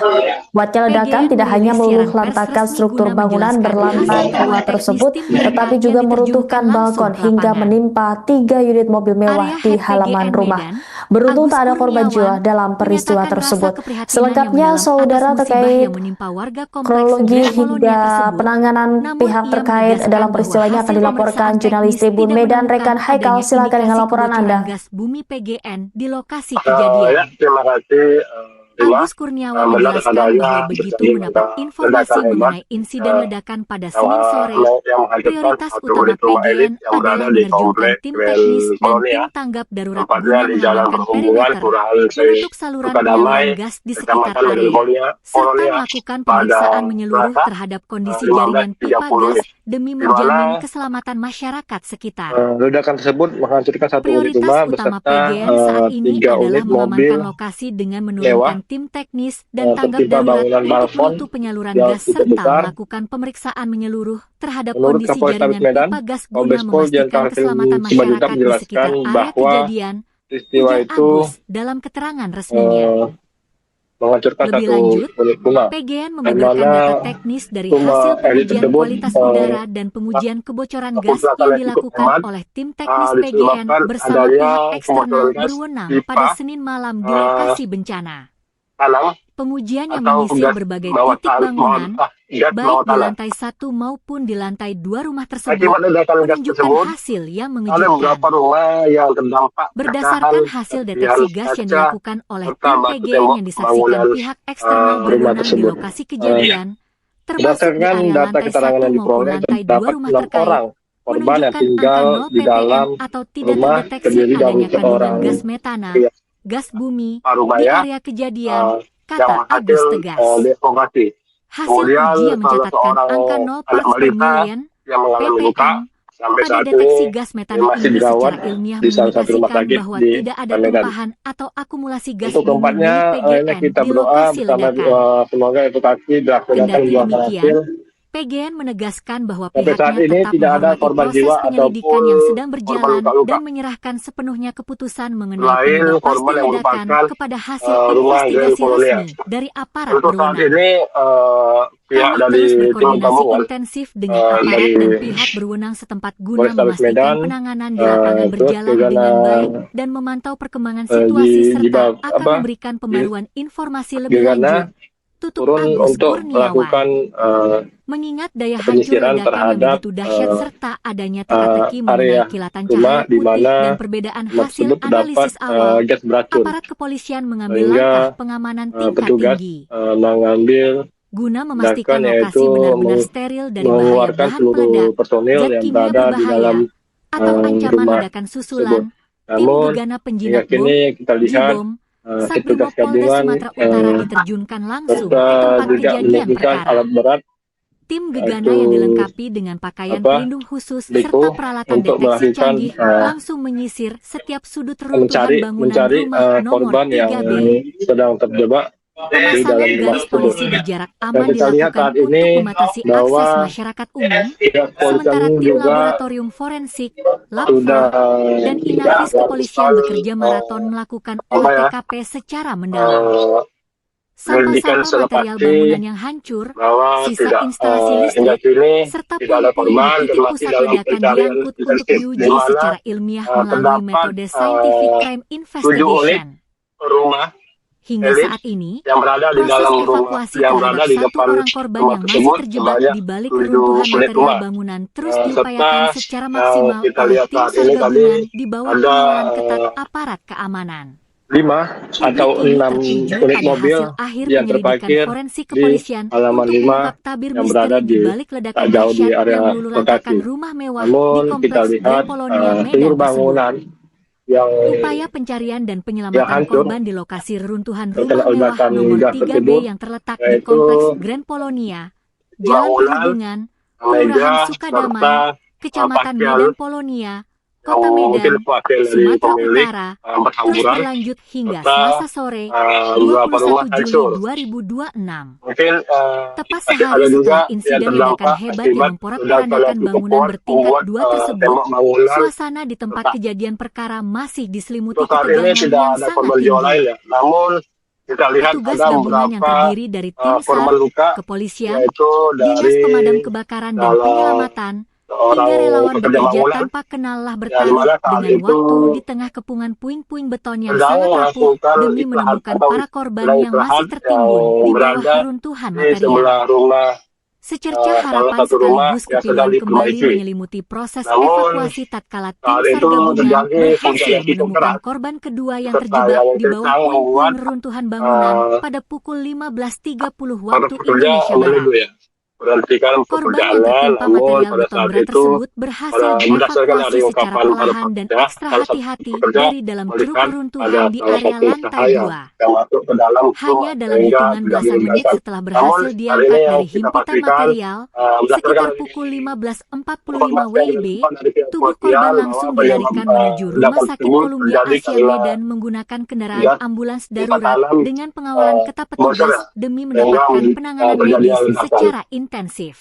Kuatnya ledakan tidak hanya meluluhlantakkan struktur bangunan berlantai 2 tersebut, tetapi juga meruntuhkan balkon hingga menimpa 3 unit mobil mewah di halaman rumah. Beruntung tak ada korban jiwa dalam peristiwa tersebut. Selengkapnya, saudara, terkait kronologi hingga penanganan pihak terkait dalam peristiwa ini akan dilaporkan jurnalis Tribun Medan rekan Haikal. Silakan dengan laporan Anda. Gas bumi PGN di lokasi kejadian. Terima kasih. Agus Kurniawan menjelaskan bahwa begitu mendapat informasi mengenai insiden ledakan pada Senin sore, prioritas utama PGN adalah menerjunkan tim teknis dan tim tanggap darurat guna mengamankan perimeter menutup saluran penyaluran gas di sekitar area, serta melakukan pemeriksaan menyeluruh terhadap kondisi jaringan pipa gas demi menjamin keselamatan masyarakat sekitar. Ledakan tersebut menghancurkan satu unit Prioritas rumah utama beserta PGN saat ini 3 adalah unit mobil mengamankan lokasi dengan menurunkan tim teknis dan tanggap darurat untuk menutup penyaluran gas serta melakukan pemeriksaan menyeluruh terhadap kondisi jaringan pipa gas guna memastikan keselamatan masyarakat di sekitar area kejadian. Peristiwa itu dalam keterangan resminya. menghancurkan Lebih satu lanjut, unit bunga. PGN membeberkan data teknis dari hasil pengujian kualitas udara dan pengujian kebocoran gas yang dilakukan oleh tim teknis PGN bersama pihak eksternal berwenang pada Senin malam di lokasi bencana. Pengujian yang menyisir berbagai titik bangunan, baik di lantai 1 maupun di lantai 2 rumah tersebut, menunjukkan hasil yang mengejutkan. Berdasarkan hasil deteksi gas yang dilakukan oleh tim PGN yang disaksikan pihak eksternal berwenang di lokasi kejadian, termasuk di area lantai 1 maupun lantai 2 rumah terkait, korban yang menunjukkan tinggal angka 0 di dalam ppm atau tidak rumah terdeteksi terdiri dari adanya kandungan seorang gas metana, gas bumi rumah di ya, area kejadian, yang kata Agus hasil tegas. deformasi. Hasil Kemudian uji yang mencatatkan salah angka 0 seorang anak parts per balita million yang mengalami luka ppm sampai pada saat deteksi ini gas metana masih ini dirawat secara ilmiah di salah satu rumah mengindikasikan sakit bahwa di tidak ada Medan. tumpahan atau akumulasi gas Untuk bumi keempatnya, milik PGN kita di berdoa lokasi bersama ledakan. semoga evakuasi dilaksanakan Kendati buah hasil. demikian, PGN menegaskan bahwa Sampai saat pihaknya ini tetap tidak ada menghormati korban proses jiwa penyelidikan ataupun yang sedang korban berjalan luka-luka. dan menyerahkan sepenuhnya keputusan mengenai Selain penyebab pasti korban yang ledakan merupakan kepada hasil rumah Grand investigasi Polonia. resmi dari aparat Untuk saat berwenang. ini pihak Kami dari terus tim berkoordinasi gabungan intensif dengan aparat dari dan pihak berwenang setempat guna Polrestabes memastikan Medan, penanganan di lapangan terus berjalan juga dengan baik dan memantau perkembangan situasi serta akan memberikan pembaruan informasi lebih lanjut. Tutup turun Agus untuk Kurniawan. melakukan Mengingat daya hancur penyisiran ledakan yang terhadap begitu dahsyat serta adanya teka-teki mengenai area kilatan rumah cahaya di putih mana dan perbedaan rumah hasil tersebut terdapat analisis awal, gas beracun. aparat kepolisian mengambil Sehingga langkah pengamanan tingkat petugas tinggi mengambil guna memastikan tindakan, lokasi yaitu benar-benar steril dari bahaya mengeluarkan bahan seluruh peledak, personil zat yang kimia berada di berbahaya, dalam atau ancaman rumah ledakan susulan. Tim Namun, gegana hingga penjinak bom, kini kita lihat Jibom, petugas Sabrimob Polda gabungan Sumatera Utara diterjunkan langsung ke serta tempat juga kejadian menyiapkan perkara. alat berat Tim gegana yang dilengkapi dengan pakaian pelindung khusus Beko serta peralatan untuk deteksi melakukan canggih langsung menyisir setiap sudut reruntuhan bangunan mencari rumah nomor korban yang 3B. sedang terjebak di dalam Pemasangan rumah garis tersebut. polisi berjarak Dan aman kita lihat dilakukan saat ini untuk membatasi bahwa akses masyarakat umum, pihak sementara polisian tim juga laboratorium forensik, sudah Lab4, dan Inafis kepolisian bekerja maraton melakukan olah TKP secara mendalam. penyelidikan secara material pasti bangunan yang hancur, bahwa sisa tidak instalasi hingga listrik, kini serta tidak ada korban dan masih pusat dalam ledakan pencarian diangkut untuk intensif, diuji di mana secara ilmiah melalui terdapat metode scientific crime 7 unit investigation. rumah Hingga elit saat ini, yang berada di proses dalam rumah evakuasi yang terhadap berada di satu depan orang korban rumah yang masih tersebut terjebak sebanyak di balik 7 keruntuhan unit material rumah. bangunan terus Serta diupayakan secara maksimal kita oleh lihat tim saat SAR ini tadi gabungan di bawah ada pengawalan ketat aparat keamanan. 5 atau 6 unit mobil yang terparkir forensik di kepolisian halaman untuk 5 mengungkap tabir yang misteri berada di di balik ledakan tak jauh di dahsyat area yang meluluhlantakkan lokasi. rumah mewah Namun di kita kompleks lihat Grand Polonia Medan seluruh tersebut. bangunan yang Upaya pencarian dan penyelamatan hancur korban di lokasi reruntuhan terkena rumah mewah ledakan nomor gas 3B tersebut, yang terletak di yaitu kompleks Grand Polonia, Jalan bangunan, Perhubungan, meja, Kelurahan Sukadamai, serta Kecamatan pakaian Medan Polonia, yang Kota mungkin Medan, wakil dari Sumatera pemilik Utara, terus berhamburan berlanjut hingga serta Selasa sore, beberapa rumah 21 hancur. Juli 2026. Mungkin Tepat masih sehari ada juga setelah insiden yang ledakan terdampak hebat yang akibat ledakan memporak-porandakan yang cukup bangunan kuat bertingkat membuat 2 tersebut, tembok bangunan suasana di tempat retak. kejadian perkara masih diselimuti Untuk saat ini ketegangan tidak yang ada sangat korban jiwa lain tinggi. ya. Namun kita lihat Petugas ada gabungan yang beberapa terdiri dari tim SAR, korban luka, kepolisian, yaitu Dinas dari Pemadam Kebakaran dan Penyelamatan, hingga seorang relawan pekerja bekerja bangunan tanpa kenallah yang bertaruh dimana saat dengan itu waktu di tengah kepungan puing-puing beton yang sedang sangat rapuh melakukan demi istirahat menemukan atau para korban sedang yang masih istirahat tertimbun yang di bawah berada reruntuhan di material. sebelah rumah Secerca salah harapan satu rumah sekaligus yang sedang kepingan kembali diperbaiki. menyelimuti proses Namun evakuasi tatkala tim saat SAR itu gabungan terjadi hujan berhasil yang cukup menemukan keras korban kedua yang serta terjebak yang di bawah kencang membuat puing-puing reruntuhan bangunan pada pukul 15.30 para waktu pekerja Indonesia memilih Barat. ya berhentikan Korban yang pekerjaannya. tertimpa Namun material pada beton saat berat itu tersebut berhasil berdasarkan dari dievakuasi secara ungkapan para perlahan dan pekerja, ekstra salah satu hati-hati pekerja dari dalam ceruk melihat ada reruntuhan di salah area satu lantai cahaya 2. yang masuk ke dalam Hanya rumah dalam sehingga hitungan tidak belasan menit diledakan. setelah Namun berhasil hari diangkat ini yang dari kita himpitan pastikan material, berdasarkan sekitar dari pukul 15.45 informasi yang WIB, ditemukan dari pihak tubuh korban kepolisian langsung bahwa dilarikan menuju Rumah ledakan Sakit tersebut Columbia terjadi Asia karena Medan menggunakan kendaraan gas ambulans pipa darurat tanam dengan pengawalan ketat bocor petugas ya, demi sehingga mendapatkan penanganan terjadi medis ledakan. secara intensif.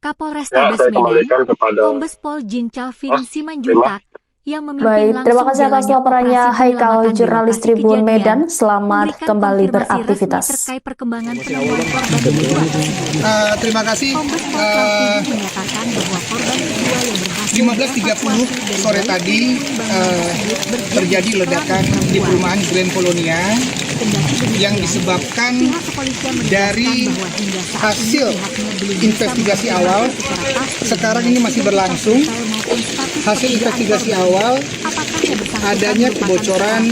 Ya, Kapolrestabes saya Medan, kembalikan kepada Kombes Pol Jin Calvin Terima. Simanjuntak, yang memimpin Baik, terima langsung kasih atas jalannya laporannya operasi Haikal, penyelamatan di jurnalis lokasi Tribun kejadian, Medan. Selamat memberikan kembali konfirmasi resmi beraktivitas. terkait perkembangan penemuan korban kedua tersebut. Terima kasih. Kombes Pol Calvin menyatakan bahwa korban kedua yang berhasil 15.30 sore tadi terjadi ledakan di perumahan Grand Polonia yang disebabkan dari hasil investigasi awal. Sekarang ini masih berlangsung. Hasil investigasi awal adanya kebocoran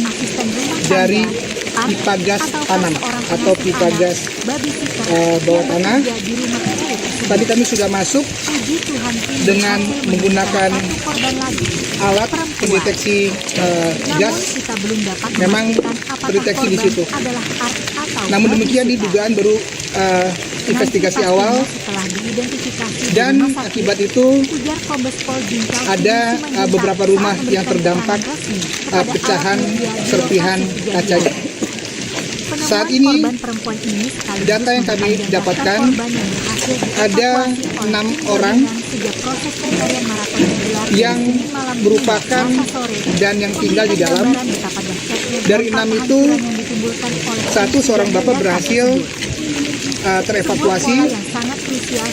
dari pipa gas tanam atau pipa gas bawah tanah. Tadi kami sudah masuk dengan menggunakan alat pendeteksi gas, memang terdeteksi di situ. Namun demikian di dugaan baru investigasi awal, dan akibat itu ada beberapa rumah yang terdampak pecahan serpihan kacanya. Saat ini data yang kami dapatkan ada 6 orang yang merupakan dan yang tinggal di dalam. Dari 6 itu, seorang bapak berhasil terevakuasi,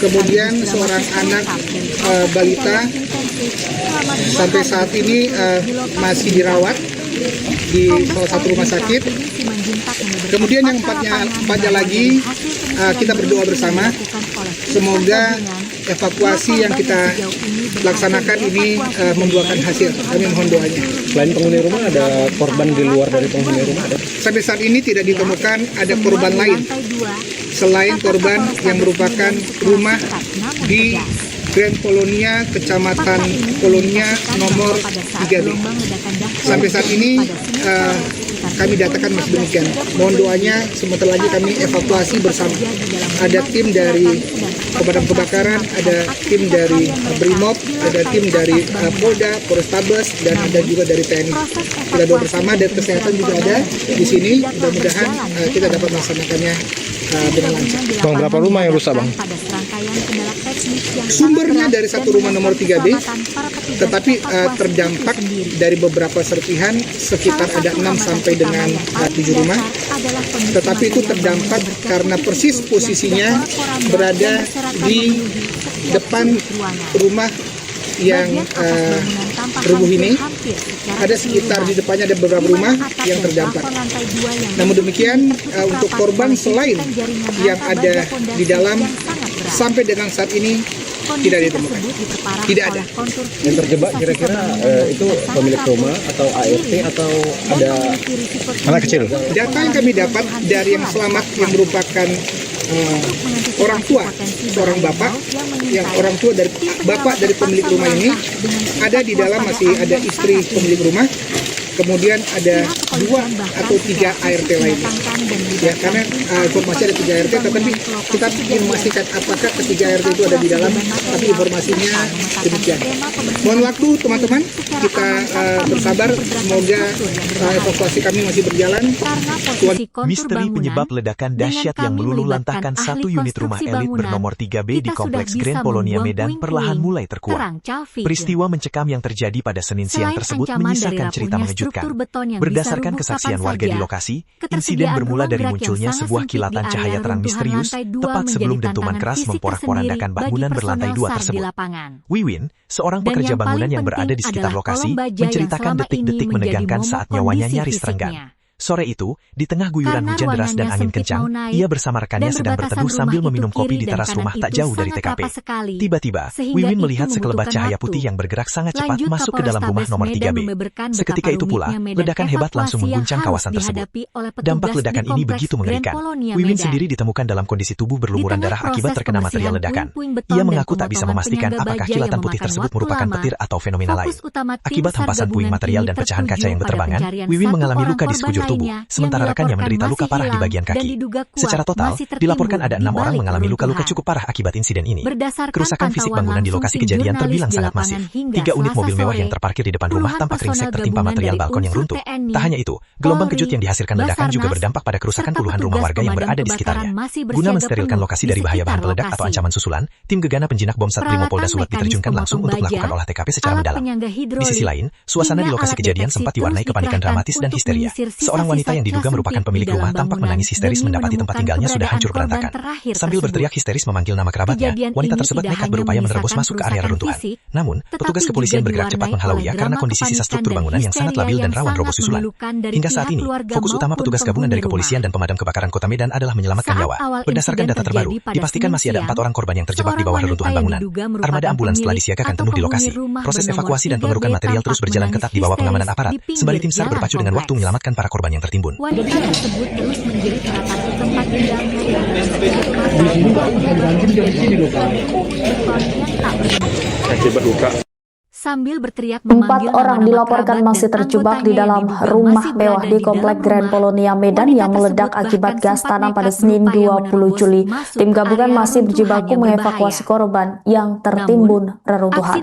kemudian seorang anak balita sampai saat ini masih dirawat di salah satu rumah sakit. Kemudian yang empatnya lagi, kita berdoa bersama semoga evakuasi yang kita laksanakan ini membuahkan hasil. Kami mohon doanya. Selain penghuni rumah, ada korban di luar dari penghuni rumah? Sampai saat ini tidak ditemukan ada korban lain selain korban yang merupakan rumah di Grand Polonia, Kecamatan Polonia nomor 3B. Sampai saat ini kami datakan masih demikian. Mohon doanya, sebentar lagi kami evakuasi bersama. Ada tim dari pemadam kebakaran, ada tim dari Brimob, ada tim dari Polda, Polrestabes, dan ada juga dari TNI. Kita doa bersama, dan kesehatan juga ada di sini. Mudah-mudahan kita dapat melaksanakannya dengan lancar. Bang, berapa rumah yang rusak, Bang? Sumbernya dari satu rumah nomor 3B tetapi terdampak dari beberapa serpihan sekitar ada 6 sampai dengan 7 rumah. Tetapi itu terdampak karena persis posisinya berada di depan rumah yang rubuh ini. Ada sekitar di depannya ada beberapa rumah yang terdampak. Namun demikian untuk korban selain yang ada di dalam sampai dengan saat ini tidak ditemukan. Tidak ada. Yang terjebak kira-kira itu pemilik rumah atau ART atau ada anak kecil. Data yang kami dapat dari yang selamat yang merupakan orang tua, seorang bapak, yang orang tua dari bapak dari pemilik rumah ini ada di dalam, masih ada istri pemilik rumah, kemudian ada 2 atau 3 ART lainnya. Ya, karena informasi ada 3 ART, tetapi kita ingin memastikan apakah ketiga ART itu ada di dalam, tapi informasinya demikian. Mohon waktu teman-teman, kita bersabar, semoga evakuasi kami masih berjalan. Misteri penyebab ledakan dahsyat yang meluluh lantahkan satu unit rumah elit bernomor 3B di Kompleks Grand Polonia Medan perlahan mulai terkuak. Peristiwa mencekam yang terjadi pada Senin siang tersebut menyisakan cerita mengejutkan. Berdasarkan kesaksian warga di lokasi, insiden bermula dari munculnya sebuah kilatan cahaya terang misterius tepat sebelum dentuman keras memporak-porandakan bangunan berlantai 2 tersebut. Wiwin, seorang pekerja bangunan yang berada di sekitar lokasi, menceritakan detik-detik menegangkan saat nyawanya nyaris terenggan. Sore itu, di tengah guyuran hujan deras dan angin kencang, ia bersama rekannya sedang berteduh sambil meminum kopi di teras rumah tak jauh dari TKP. Tiba-tiba, Wiwin melihat sekelebat cahaya putih yang bergerak sangat cepat masuk ke dalam rumah nomor 3B. Seketika itu pula, ledakan hebat langsung mengguncang kawasan tersebut. Dampak ledakan ini begitu mengerikan. Wiwin sendiri ditemukan dalam kondisi tubuh berlumuran darah akibat terkena material ledakan. Ia mengaku tak bisa memastikan apakah kilatan putih tersebut merupakan petir atau fenomena lain. Akibat hampasan puing material dan pecahan kaca yang berterbangan, Wiwin mengalami luka di sekujur tubuh, sementara rekannya menderita luka parah di bagian kaki. Secara total, dilaporkan ada 6 orang mengalami luka-luka cukup parah akibat insiden ini. Kerusakan fisik bangunan di lokasi kejadian terbilang sangat masif. 3 unit mobil mewah yang terparkir di depan rumah tampak ringsek tertimpa material balkon yang runtuh. Tak hanya itu, gelombang kejut yang dihasilkan ledakan juga berdampak pada kerusakan puluhan rumah warga yang berada di sekitarnya. Guna mensterilkan lokasi dari bahaya bahan peledak atau ancaman susulan, tim gegana penjinak bom Satrimo Polda Sulut diterjunkan langsung untuk melakukan olah TKP secara mendalam. Di sisi lain, suasana di lokasi kejadian sempat diwarnai kepanikan dramatis dan histeria. Seorang wanita yang diduga merupakan pemilik rumah tampak menangis histeris mendapati tempat tinggalnya sudah hancur berantakan. Sambil berteriak histeris memanggil nama kerabatnya, wanita tersebut nekat berupaya menerobos masuk ke area reruntuhan. Namun, petugas kepolisian bergerak cepat menghalau ia karena kondisi sisa struktur bangunan yang sangat labil dan rawan roboh susulan. Hingga saat ini, fokus utama petugas gabungan dari kepolisian dan pemadam kebakaran Kota Medan adalah menyelamatkan nyawa. Berdasarkan data terbaru, dipastikan masih ada 4 orang korban yang terjebak di bawah reruntuhan bangunan. Armada ambulans telah disiagakan penuh di lokasi. Proses evakuasi dan pengerukan material terus berjalan ketat di bawah pengamanan aparat, sembari tim SAR berpacu dengan waktu menyelamatkan para korban yang tertimbun. Tersebut terus menjadi salah satu tempat tinggal sambil berteriak 4 orang dilaporkan masih terjebak di dalam rumah mewah di Komplek Grand Polonia Medan yang meledak akibat gas tanam pada Senin 20 Juli. Tim gabungan masih berjibaku mengevakuasi korban yang tertimbun reruntuhan.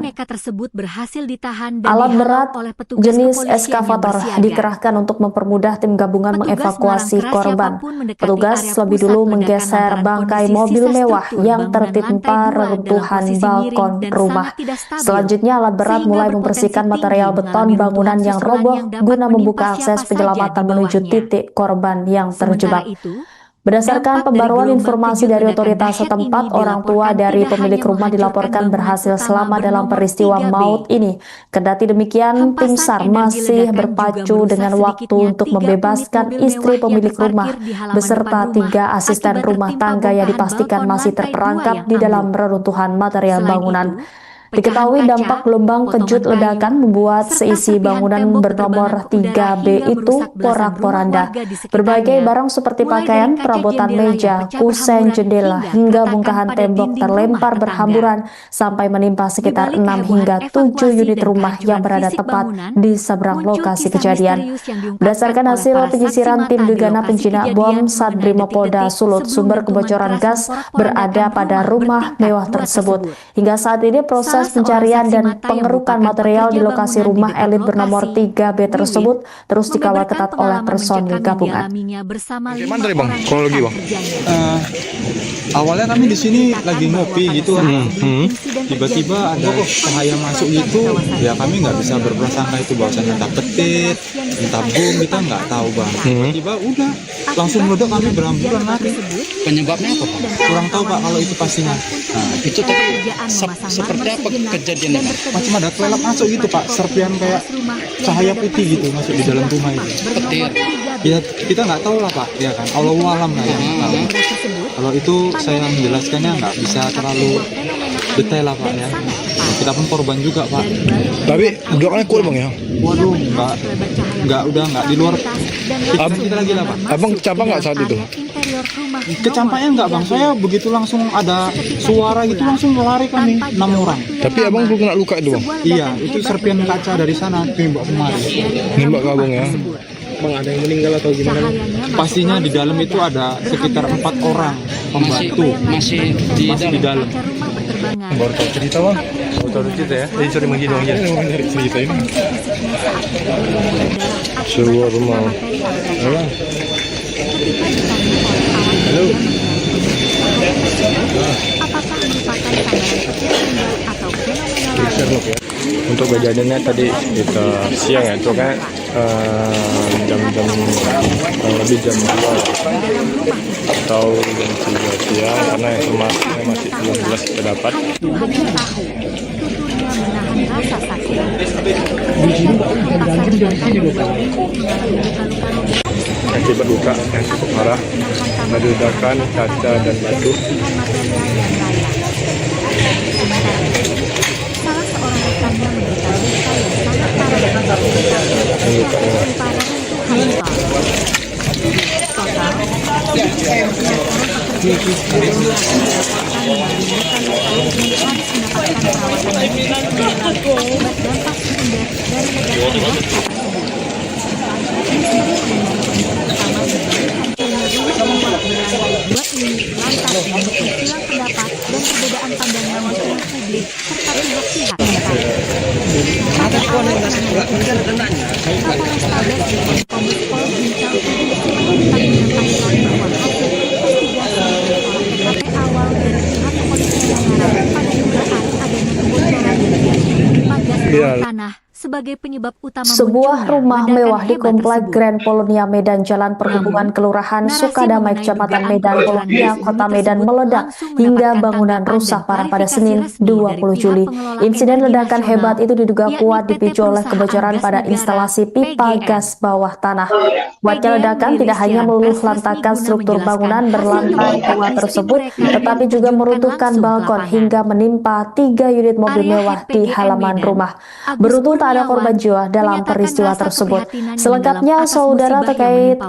Alat berat jenis eskavator dikerahkan untuk mempermudah tim gabungan mengevakuasi korban. Petugas lebih dulu menggeser bangkai mobil mewah yang tertimpa reruntuhan balkon rumah. Selanjutnya alat berat mulai membersihkan material beton bangunan yang roboh guna membuka akses penyelamatan menuju titik korban yang terjebak. Berdasarkan pembaruan informasi dari otoritas setempat, orang tua dari pemilik rumah dilaporkan berhasil selamat dalam peristiwa maut ini. Kendati demikian, tim SAR masih berpacu dengan waktu untuk membebaskan istri pemilik rumah beserta 3 asisten rumah tangga yang dipastikan masih terperangkap di dalam reruntuhan material bangunan. Diketahui dampak gelombang kejut ledakan membuat seisi bangunan bernomor 3B itu porak-poranda. Berbagai barang seperti pakaian, perabotan meja, kusen, jendela, hingga bongkahan tembok terlempar berhamburan sampai menimpa sekitar 6 hingga 7 unit rumah yang berada tepat di seberang lokasi kejadian. Berdasarkan hasil penyisiran tim gegana penjinak bom Satrimo Polda Sulut, sumber kebocoran gas berada pada rumah mewah tersebut. Hingga saat ini proses Proses pencarian dan pengerukan material di lokasi rumah elit bernomor 3B tersebut terus dikawal ketat oleh personil gabungan. Gimana tadi Bang? Kronologi Bang? Awalnya kami di sini lagi ngopi gitu kan. Tiba-tiba ada cahaya masuk gitu, ya kami nggak bisa berprasangka itu bahwasannya entah petir, entah bom, kita nggak tahu Bang. Tiba-tiba udah langsung meledak, kami berhamburan lari. Penyebabnya apa Pak? Kurang tahu Pak kalau itu pastinya. Itu tadi seperti apa kejadiannya Pak? Macam ada kelelap masuk gitu Pak, serpian kayak cahaya putih gitu masuk di dalam rumah itu. Petir. Ya kita nggak tahu lah Pak, ya kan. Allahu alam lah yang tahu. Kalau itu saya menjelaskannya nggak bisa terlalu detail lah Pak ya. Kita pun korban juga Pak. Tapi doanya kuat Bang ya? Waduh, nggak di luar. Kita lagi lah Pak. Abang kecapa nggak saat itu? Kecampaknya nggak Bang, saya begitu langsung ada suara gitu langsung lari kami 6 orang. Tapi abang belum kena luka itu Bang? Iya, itu serpian kaca dari sana nembak kemari. Nembak ke abang ya? Bang, ada yang meninggal atau gimana? Pastinya di dalam itu ada sekitar 4 orang pembantu masih di dalam. Baru tahu cerita Bang? Baru tahu cerita ya? Jadi sorry Bang Gidong ya? Dari cerita ini sebuah rumah. Halo? Halo? Untuk kejadiannya tadi kita siang ya, itu kan jam-jam lebih jam 2 atau jam 3 siang, karena informasinya masih belum jelas kita dapat. Akibat luka yang cukup parah, ada ledakan kaca dan batu. Tanah sebagai penyebab utama sebuah rumah mewah di komplek Grand Polonia Medan, Jalan Perhubungan Kelurahan Sukadamai, Kecamatan Medan, Polonia, Kota Medan meledak hingga bangunan rusak parah pada Senin 20 Juli. Insiden ledakan hebat itu diduga kuat dipicu oleh kebocoran pada instalasi pipa gas bawah tanah. Kuatnya ledakan tidak hanya meluluh lantakan struktur bangunan berlantai 2 tersebut, tetapi juga meruntuhkan balkon hingga menimpa 3 unit mobil mewah di halaman rumah. Beruntung tak ada korban jiwa dalam peristiwa tersebut. Selengkapnya, saudara, terkait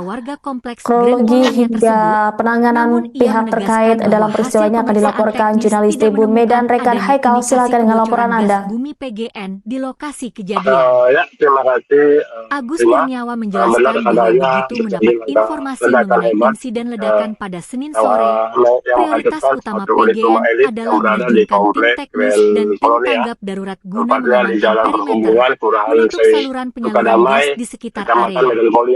kronologi hingga penanganan pihak terkait dalam peristiwa ini akan dilaporkan jurnalis Tribun Medan, rekan Haikal. Silakan dengan laporan Anda. Bumi PGN di lokasi kejadian. Ya, terima kasih. Agus Kurniawan menjelaskan bahwa begitu mendapat informasi mengenai insiden ledakan pada Senin sore, prioritas utama PGN adalah menerjunkan tim teknis dan tim tanggap darurat guna mengamankan perimeter, menutup saluran penyaluran gas di sekitar area,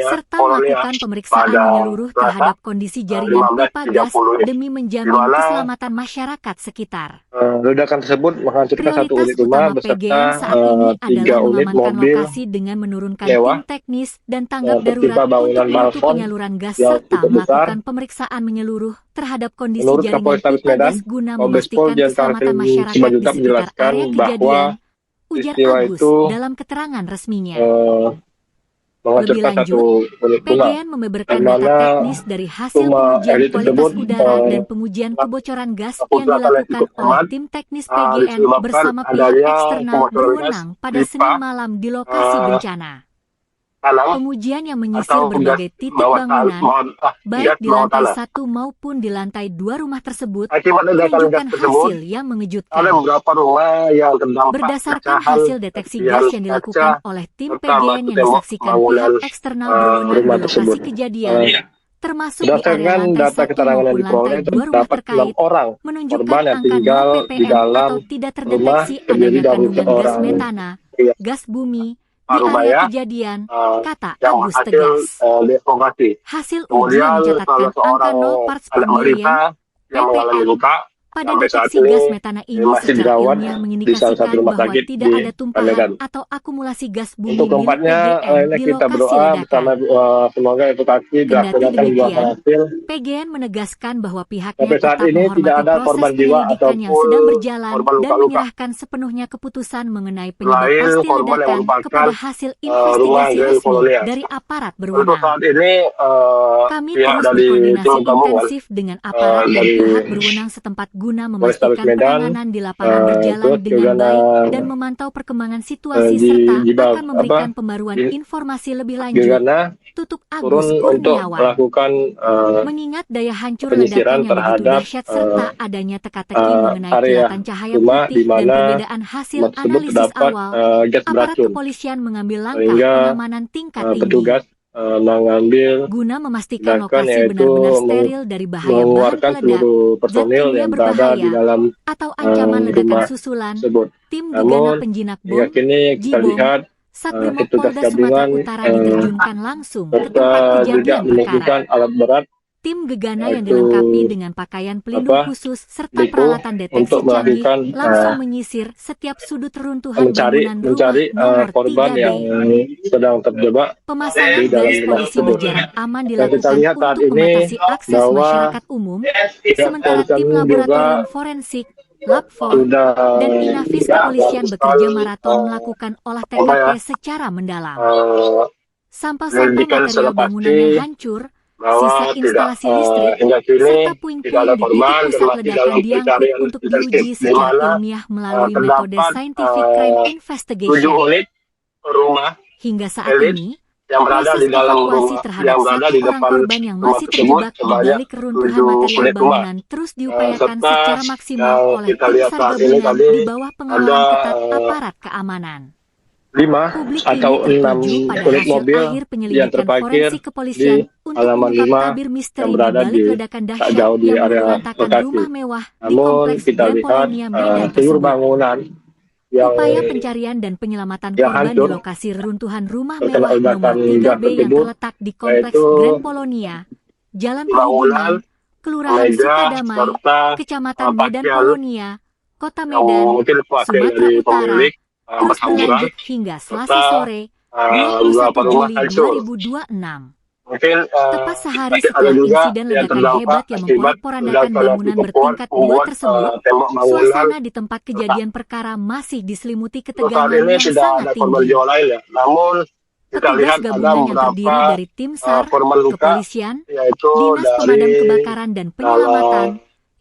serta melakukan pemeriksaan menyeluruh terhadap kondisi jaringan pipa gas demi menjamin keselamatan masyarakat sekitar. Ledakan tersebut menghancurkan satu unit rumah beserta 3 unit mobil lokasi dengan menurunkan tim teknis dan tanggap darurat untuk menutup penyaluran gas serta melakukan pemeriksaan menyeluruh terhadap kondisi jaringan pipa gas guna memastikan keselamatan masyarakat di sekitar area kejadian. Ujar Agus dalam keterangan resminya. Lebih lanjut, PGN membeberkan data teknis dari hasil pengujian kualitas udara dan pengujian kebocoran gas yang dilakukan oleh tim teknis PGN bersama pihak eksternal berwenang pada Senin malam di lokasi bencana. Pengujian yang menyisir berbagai titik bangunan, baik di lantai 1 maupun di lantai 2 rumah tersebut, menunjukkan hasil yang mengejutkan. Berdasarkan hasil deteksi gas yang dilakukan oleh tim PGN yang disaksikan pihak eksternal berwenang di lokasi kejadian, termasuk di area Berdasarkan lantai data 1 keterangan yang maupun diperoleh, lantai 2 rumah terdapat 6 terkait, orang menunjukkan korban yang angka tinggal 0 di ppm dalam atau tidak rumah terdeteksi terdiri adanya dari kandungan gas seorang metana, pria gas bumi di rumah area ya, kejadian, kata yang Agus hasil tegas. dievakuasi. Hasil uji Kemudian mencatatkan salah angka seorang 0 parts per anak balita million yang mengalami ppm luka pada sampai saat deteksi ini gas metana ini masih secara dirawat ilmiah di salah satu mengindikasikan rumah bahwa sakit tidak di ada tumpahan Medan. atau akumulasi gas bumi Untuk milik keempatnya, PGN ini di kita lokasi berdoa bersama ledakan. semoga evakuasi Kendati dilaksanakan buah demikian, hasil. PGN menegaskan bahwa pihaknya Sampai saat tetap ini tidak menghormati ada proses korban jiwa penyelidikan yang ataupun sedang berjalan korban dan luka-luka. menyerahkan sepenuhnya keputusan mengenai penyebab Selain pasti korban yang ledakan merupakan kepada hasil rumah investigasi Grand resmi Polonia. dari aparat Untuk berwenang. saat ini Kami pihak terus dari berkoordinasi tim gabungan intensif dengan aparat dan dari pihak berwenang setempat guna Polrestabes memastikan Medan, penanganan di lapangan berjalan terus dengan juga baik dan memantau perkembangan situasi serta akan memberikan pembaruan informasi lebih lanjut. Gegana Tutup turun Agus untuk Kurniawan. melakukan Mengingat daya hancur penyisiran ledakan yang begitu terhadap dahsyat serta adanya teka-teki mengenai area kilatan cahaya rumah putih di dan mana perbedaan hasil rumah tersebut analisis terdapat awal, gas aparat beracun, kepolisian mengambil langkah sehingga pengamanan tingkat tinggi petugas mengambil guna memastikan tindakan lokasi yaitu benar-benar steril dari bahaya bahan mengeluarkan peledak, seluruh zat personil kimia yang berada di berbahaya, dalam atau ancaman ledakan rumah susulan. tersebut. Tim gegana Namun penjinak hingga bom, kini kita Jibom, lihat Satbrimob petugas Polda Sumatera gabungan Utara diterjunkan langsung ke serta tempat juga kejadian menunjukkan perkara. alat berat Tim gegana yang yaitu dilengkapi dengan pakaian pelindung khusus serta liku peralatan deteksi untuk canggih melakukan langsung menyisir setiap sudut runtuhan mencari bangunan rumah nomor korban 3B. yang sedang terjebak Pemasangan di dalam garis rumah polisi tersebut. berjarak aman Dan kita dilakukan lihat saat untuk ini membatasi akses bahwa masyarakat umum, pihak sementara kepolisian tim juga laboratorium forensik, Labfor, sudah dan Inafis kepolisian bekerja maraton melakukan olah TKP secara mendalam. Sampah-sampah menyelidikan material secara bangunan pasti yang hancur, bahwa sisa tidak instalasi listrik, hingga kini serta tidak puing-puing ada di titik korban dan pusat masih ledakan dalam diangkut pencarian untuk intensif diuji di secara mana ilmiah melalui metode terdapat Scientific Crime 7 Investigation. unit rumah Hingga saat elit ini, yang berada proses di dalam evakuasi rumah, terhadap yang berada satu di orang depan korban yang rumah masih tersebut terjebak di sebanyak balik keruntuhan 7 material unit rumah. bangunan terus diupayakan Serta secara maksimal yang oleh kita tim lihat SAR saat ini gabungan tadi di bawah pengawalan ada ketat aparat keamanan. 5 Publik atau ini 6 tertuju pada unit hasil mobil akhir yang penyelidikan terparkir forensik di kepolisian untuk halaman mengungkap 5 tabir yang misteri di berada balik di ledakan tak dahsyat jauh di yang area meluluhlantakkan Bekasi. rumah mewah di Namun kompleks kita Grand lihat Polonia Medan seluruh tersebut. bangunan yang Upaya pencarian dan penyelamatan yang korban di hancur lokasi reruntuhan rumah terkena mewah nomor ledakan gas 3B yang tersebut, terletak di kompleks yaitu Grand Polonia, Jalan bangunan, Perhubungan, Kelurahan meja, Sukadamai, serta Kecamatan Medan pakaian Polonia, Kota yang Medan, mungkin kuatir Sumatera dari Utara, pemilik terus berhamburan berlanjut hingga Selasa serta sore, beberapa 21 rumah Juli hancur. 2026. Mungkin Tepat sehari masih ada setelah juga insiden yang ledakan terdampak hebat yang akibat memporak-porandakan ledakan yang bangunan cukup kuat bertingkat 2 membuat tersebut, tembok bangunan suasana di tempat kejadian perkara masih diselimuti untuk saat ketegangan ini yang tidak sangat ada korban tinggi. jiwa lain ya. Namun kita Petugas lihat ada gabungan yang beberapa terdiri dari tim SAR, korban luka kepolisian, yaitu Dinas Pemadam dari Kebakaran dan Penyelamatan,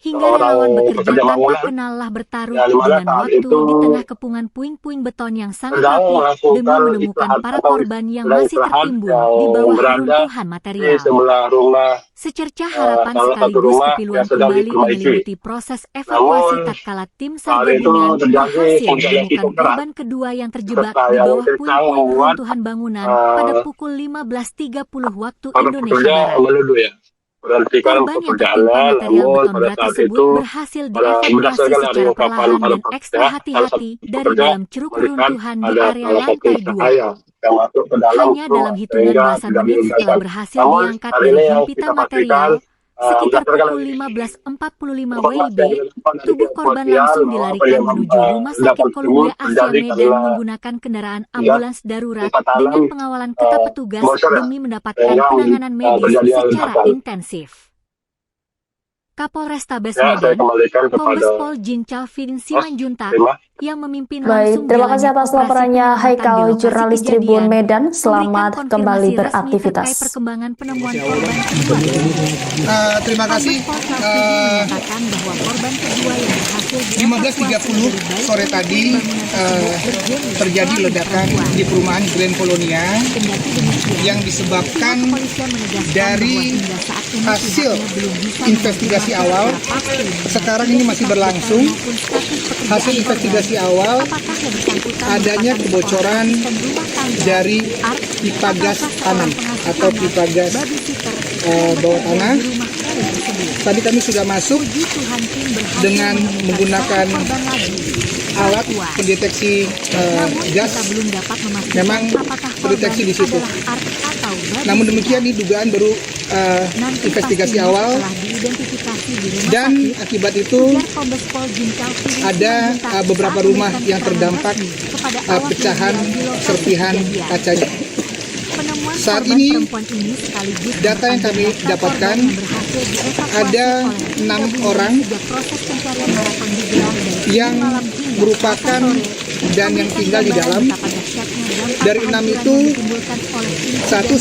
hingga relawan bekerja pekerja tanpa bangunan kenallah bertaruh yang dimana dengan saat waktu itu di tengah kepungan puing-puing beton yang sangat sedang rapuh demi melakukan menemukan istirahat para atau korban yang sedang masih istirahat tertimbun yang di bawah berada reruntuhan di material. sebelah rumah Secercah harapan salah satu sekaligus rumah yang kepiluan sedang kembali diperbaiki. menyelimuti proses evakuasi Namun tatkala tim SAR saat itu gabungan terjadi berhasil hujan yang menemukan cukup keras korban kedua yang terjebak serta di yang bawah kencang puing-puing membuat reruntuhan bangunan pada pukul 15.30 waktu para Indonesia pekerja Barat. menuduh ya berhentikan Korban yang tertimpa pekerjaannya. material Namun beton pada berat saat tersebut itu berhasil dievakuasi berdasarkan dari secara ungkapan perlahan para dan pekerja, ekstra salah satu hati-hati dari pekerja dalam ceruk melihat reruntuhan di ada area salah satu lantai 2. cahaya yang masuk ke dalam Hanya dalam rumah hitungan sehingga belasan tidak menit setelah diledakan. berhasil Namun diangkat hari dari ini yang himpitan kita pastikan material, sekitar berdasarkan pukul dari 15.45 informasi WIB, yang didapat dari tubuh korban kepolisian langsung bahwa dilarikan penyebab menuju Rumah Sakit ledakan Columbia tersebut Asia terjadi Medan karena menggunakan kendaraan gas ambulans darurat kebakaran dengan pengawalan ketat petugas bocor ya, demi mendapatkan sehingga penanganan medis terjadi secara ledakan. intensif. Kapolrestabes Ya, saya Medan, kembalikan Kombes kepada Pol Jincal Fidin Mas Simanjuntak Prima. yang memimpin Baik, langsung terima kasih jalannya atas operasi laporannya penyelamatan di Haikal, lokasi jurnalis Tribun kejadian, Medan. memberikan Selamat konfirmasi kembali resmi terkait beraktivitas. perkembangan penemuan korban kedua. Terima kasih. Kombes Pol Syafrin menyatakan bahwa korban kedua yang berhasil 15.30 sore tadi terjadi ledakan di perumahan Grand Polonia yang disebabkan dari hasil investigasi awal. Sekarang ini masih berlangsung hasil investigasi awal adanya kebocoran dari pipa gas tanam atau pipa gas bawah tanah. Tadi kami sudah masuk dengan menggunakan alat pendeteksi gas, memang terdeteksi di situ. Namun demikian ini dugaan baru investigasi awal, dan akibat itu ada beberapa rumah yang terdampak pecahan serpihan kacanya. Saat ini data yang kami dapatkan ada 6 orang yang merupakan dan yang tinggal di dalam. Dari 6 itu,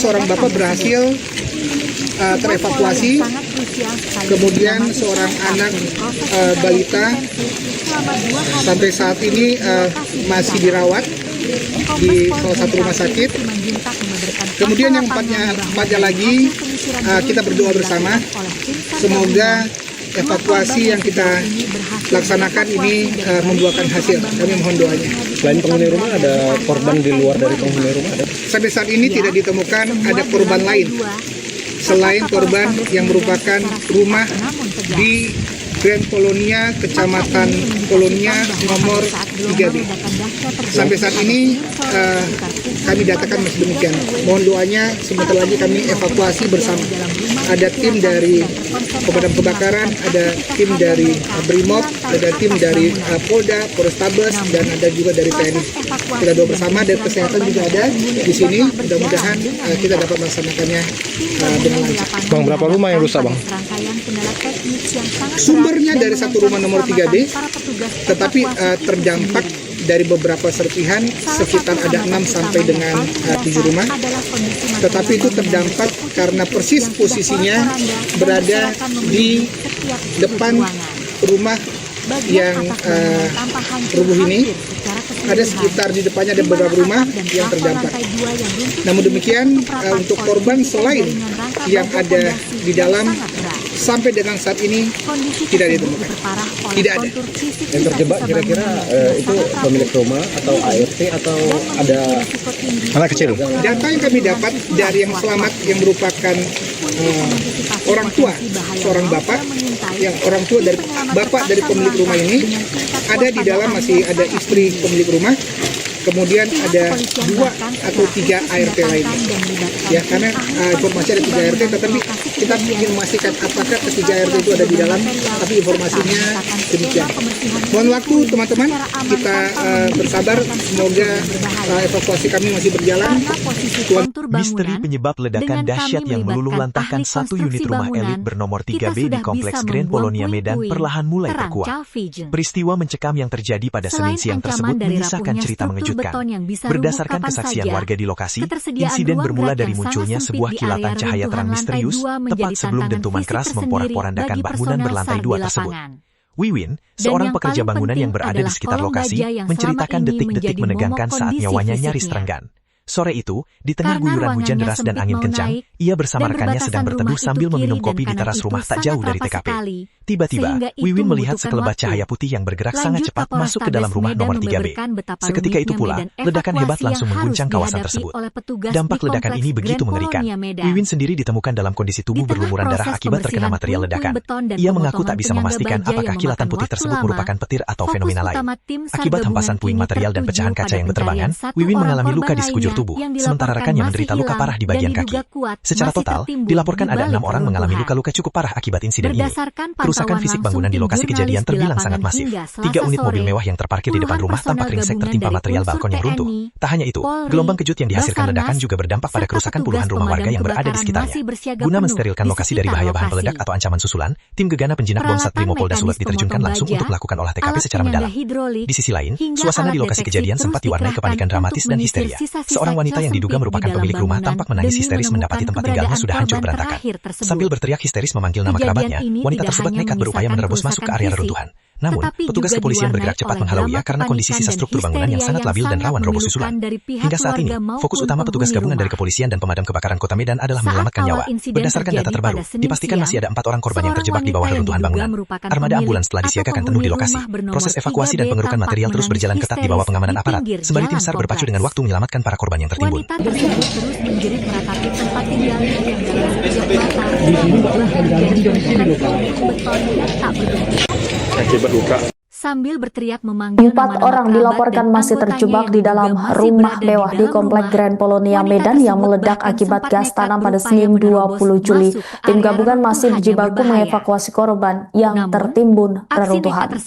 seorang bapak berhasil terevakuasi, kemudian seorang anak balita sampai saat ini masih dirawat di salah satu rumah sakit. Kemudian yang empatnya lagi kita berdoa bersama, semoga evakuasi yang kita laksanakan ini membuahkan hasil. Kami mohon doanya. Selain penghuni rumah, ada korban di luar dari penghuni rumah? Sampai saat ini tidak ditemukan ada korban lain selain korban yang merupakan rumah di Grand Polonia, Kecamatan Polonia, nomor 3B. Sampai saat ini kami datakan masih demikian. Mohon doanya, sebentar lagi kami evakuasi bersama. Ada tim dari pemadam kebakaran, ada tim dari Brimob, ada tim dari Polda, Polrestabes, dan ada juga dari TNI. Kita doa bersama, dan kesehatan juga ada di sini. Mudah-mudahan kita dapat melaksanakannya dengan lancar. Bang, berapa rumah yang rusak, Bang? Sumbernya dari satu rumah nomor 3B, tetapi terdampak dari beberapa serpihan, sekitar ada 6 sampai dengan 7 rumah. Tetapi itu terdampak karena persis posisinya berada di depan rumah yang rubuh ini. Ada sekitar di depannya ada beberapa rumah yang terdampak. Namun demikian, untuk korban selain yang ada di dalam, sampai dengan saat ini tidak ditemukan. Tidak ada. Yang terjebak kira-kira itu pemilik rumah atau ART atau ada anak kecil? Data yang kami dapat dari yang selamat yang merupakan orang tua, seorang bapak, yang orang tua dari bapak dari pemilik rumah ini, ada di dalam masih ada istri pemilik rumah. Kemudian ada 2 atau 3 ART lainnya. Ya, karena informasi ada 3 ART, tetapi kita ingin memastikan apakah ketiga ART itu ada di dalam, tapi informasinya demikian. Mohon waktu teman-teman, kita bersabar, semoga evakuasi kami masih berjalan. Misteri penyebab ledakan dahsyat yang meluluhlantahkan satu unit rumah elit bernomor 3B di Kompleks Grand Polonia Medan perlahan mulai terkuak. Peristiwa mencekam yang terjadi pada Senin siang tersebut menyisakan cerita mengejutkan. Berdasarkan kesaksian warga di lokasi, insiden bermula dari munculnya sebuah kilatan cahaya terang misterius tepat sebelum dentuman keras memporak-porandakan bangunan berlantai 2 tersebut. Wiwin, seorang pekerja bangunan yang berada di sekitar lokasi, menceritakan detik-detik menegangkan saat nyawanya nyaris terenggan. Sore itu, di tengah guyuran hujan deras dan angin kencang, ia bersama rekannya sedang berteduh sambil meminum kopi di teras rumah tak jauh dari TKP. Tiba-tiba, Wiwin melihat sekelebat cahaya putih yang bergerak sangat cepat masuk ke dalam rumah nomor 3B. Seketika itu pula, ledakan hebat langsung mengguncang kawasan tersebut. Dampak ledakan ini begitu mengerikan. Wiwin sendiri ditemukan dalam kondisi tubuh berlumuran darah akibat terkena material ledakan. Ia mengaku tak bisa memastikan apakah kilatan putih tersebut merupakan petir atau fenomena lain. Akibat hempasan puing material dan pecahan kaca yang berterbangan, Wiwin mengalami luka di sekujur tubuh, sementara rekannya menderita luka parah di bagian kaki. Secara total, dilaporkan ada 6 orang mengalami luka-luka cukup parah akibat insiden ini. Kerusakan fisik bangunan di lokasi kejadian terbilang sangat masif. 3 unit mobil mewah yang terparkir di depan rumah tampak ringsek tertimpa material balkon yang runtuh. Tak hanya itu, gelombang kejut yang dihasilkan ledakan juga berdampak pada kerusakan puluhan rumah warga yang berada di sekitarnya. Guna mensterilkan lokasi dari bahaya bahan peledak atau ancaman susulan, tim gegana penjinak bom Satbrimo Polda Sulut diterjunkan langsung untuk melakukan olah TKP secara mendalam. Di sisi lain, suasana di lokasi kejadian sempat diwarnai kepanikan dramatis dan histeria. Seorang wanita yang diduga merupakan pemilik rumah tampak menangis histeris mendapati tempat tinggalnya sudah hancur berantakan. Sambil berteriak histeris memanggil nama kerabatnya, wanita tersebut nekat berupaya menerobos masuk ke area reruntuhan. Namun, petugas kepolisian bergerak cepat menghalauinya karena kondisi sisa struktur bangunan yang sangat labil dan rawan roboh susulan. Hingga saat ini, fokus utama petugas gabungan dari kepolisian dan pemadam kebakaran Kota Medan adalah menyelamatkan nyawa. Berdasarkan data terbaru, dipastikan masih ada 4 orang korban yang terjebak di bawah reruntuhan bangunan. Armada ambulans telah disiagakan penuh di lokasi. Proses evakuasi dan pengerukan material terus berjalan ketat di bawah pengamanan aparat, sembari tim SAR berpacu dengan waktu menyelamatkan para korban yang tertimbun. Wanita tersebut terus menjerit meratapi tempat tinggalnya yang dalam sekejap mata berubah menjadi beton yang tak berbentuk. Akibat luka. Sambil berteriak memanggil 4 orang dilaporkan masih terjebak di dalam rumah mewah di Komplek Grand Polonia Medan yang meledak akibat gas tanam pada Senin 20 Juli. Tim gabungan masih berjibaku mengevakuasi korban yang tertimbun reruntuhan.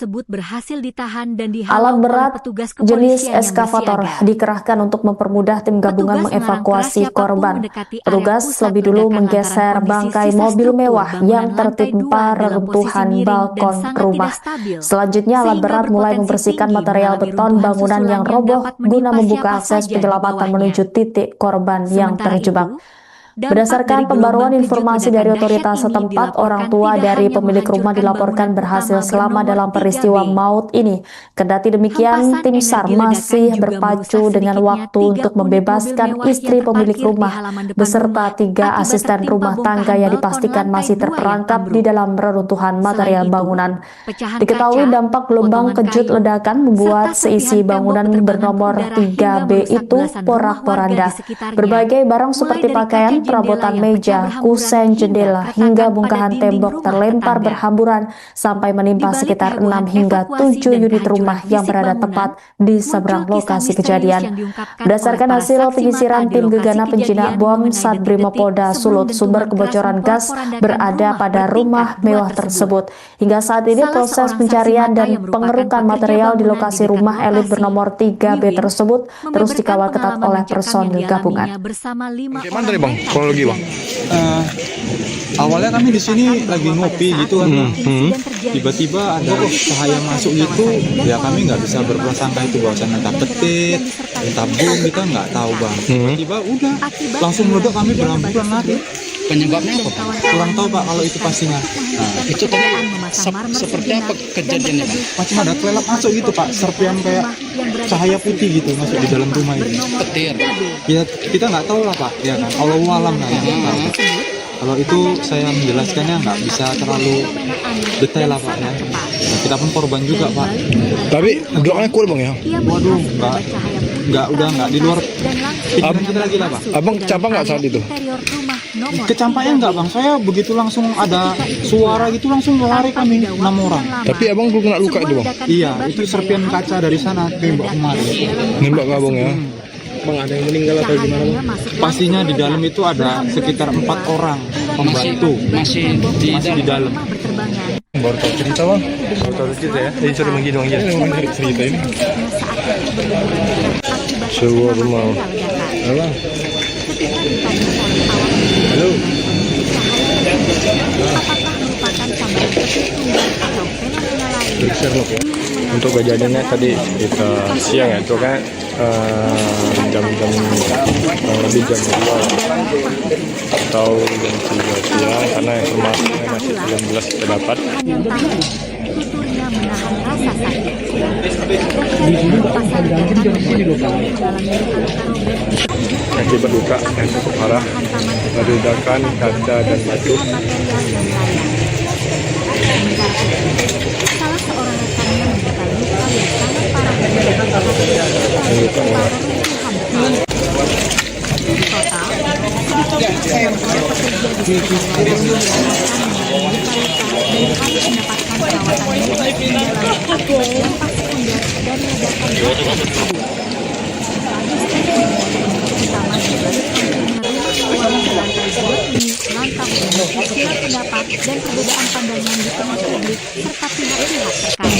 Alat berat jenis eskavator dikerahkan untuk mempermudah tim gabungan mengevakuasi korban. Petugas lebih dulu menggeser bangkai mobil mewah yang tertimpa reruntuhan balkon rumah. Selanjutnya alat berat mulai membersihkan material beton bangunan yang roboh guna membuka akses penyelamatan menuju titik korban yang terjebak. Berdasarkan pembaruan informasi dari otoritas setempat, orang tua dari pemilik rumah dilaporkan berhasil selamat dalam peristiwa maut ini. Kendati demikian, tim SAR masih berpacu dengan waktu untuk membebaskan istri pemilik rumah beserta 3 asisten rumah tangga yang dipastikan masih terperangkap di dalam reruntuhan material bangunan. Diketahui dampak gelombang kejut ledakan membuat seisi bangunan bernomor 3B itu porak-poranda. Berbagai barang seperti pakaian, perabotan meja, kusen, jendela, hingga bongkahan tembok terlempar berhamburan sampai menimpa sekitar 6 hingga 7 unit rumah yang berada tepat di seberang lokasi kejadian. Berdasarkan hasil penyisiran tim gegana penjinak bom Satbrimopolda Sulut, sumber kebocoran gas berada pada rumah mewah tersebut. Hingga saat ini proses pencarian dan pengerukan material di lokasi rumah elit bernomor 3B tersebut terus dikawal ketat oleh personil gabungan. Gimana tadi Bang? Kronologi Bang. Awalnya kami di sini lagi ngopi gitu kan, tiba-tiba ada cahaya masuk gitu, ya kami nggak bisa berprasangka itu bahwasannya entah petir, entah bom, kita nggak tahu Bang. Tiba-tiba udah langsung meledak, kami berhamburan lari. Penyebabnya apa? Kurang tahu Pak kalau itu pastinya. Itu tadi seperti apa kejadiannya Bang? Macam ada kelelap masuk gitu Pak, serpian kayak cahaya putih gitu masuk di dalam rumah ini. Petir. Ya kita nggak tahu lah Pak, ya kan. Allahu alam lah yang tahu. Kalau itu saya menjelaskannya nggak bisa terlalu detail lah Pak ya. Nah, kita pun korban juga Pak. Tapi bloknya kuat Bang ya? Waduh, nggak di luar pikiran kita lagi lah Pak. Abang kecampak nggak saat itu? Kecampaknya enggak Bang, saya begitu langsung ada suara gitu langsung lari kami 6 orang. Tapi abang belum kena luka itu Bang? Iya, itu serpian kaca dari sana tembak kemarin. Nembak nggak Bang ya? Bang, ada yang meninggal atau gimana Bang? Pastinya di dalam itu ada sekitar 4 orang pembantu masih di dalam. Baru tahu cerita Bang? Baru tahu cerita ya? Jadi sudah begini Bang ya? Cerita ini sebuah rumah. Halo. Halo. Sherlock ya. Untuk kejadiannya tadi kita siang ya, itu kan jam-jam lebih jam 2 atau jam 3 siang, karena informasinya masih belum jelas kita dapat. Tuturnya menahan rasa sakit. Akibat luka yang cukup parah, ledakan kaca dan batu. Salah seorang rekannya menderita luka yang sangat parah di total pendapat dan perbedaan pandangan di tengah publik serta pihak-pihak terkait.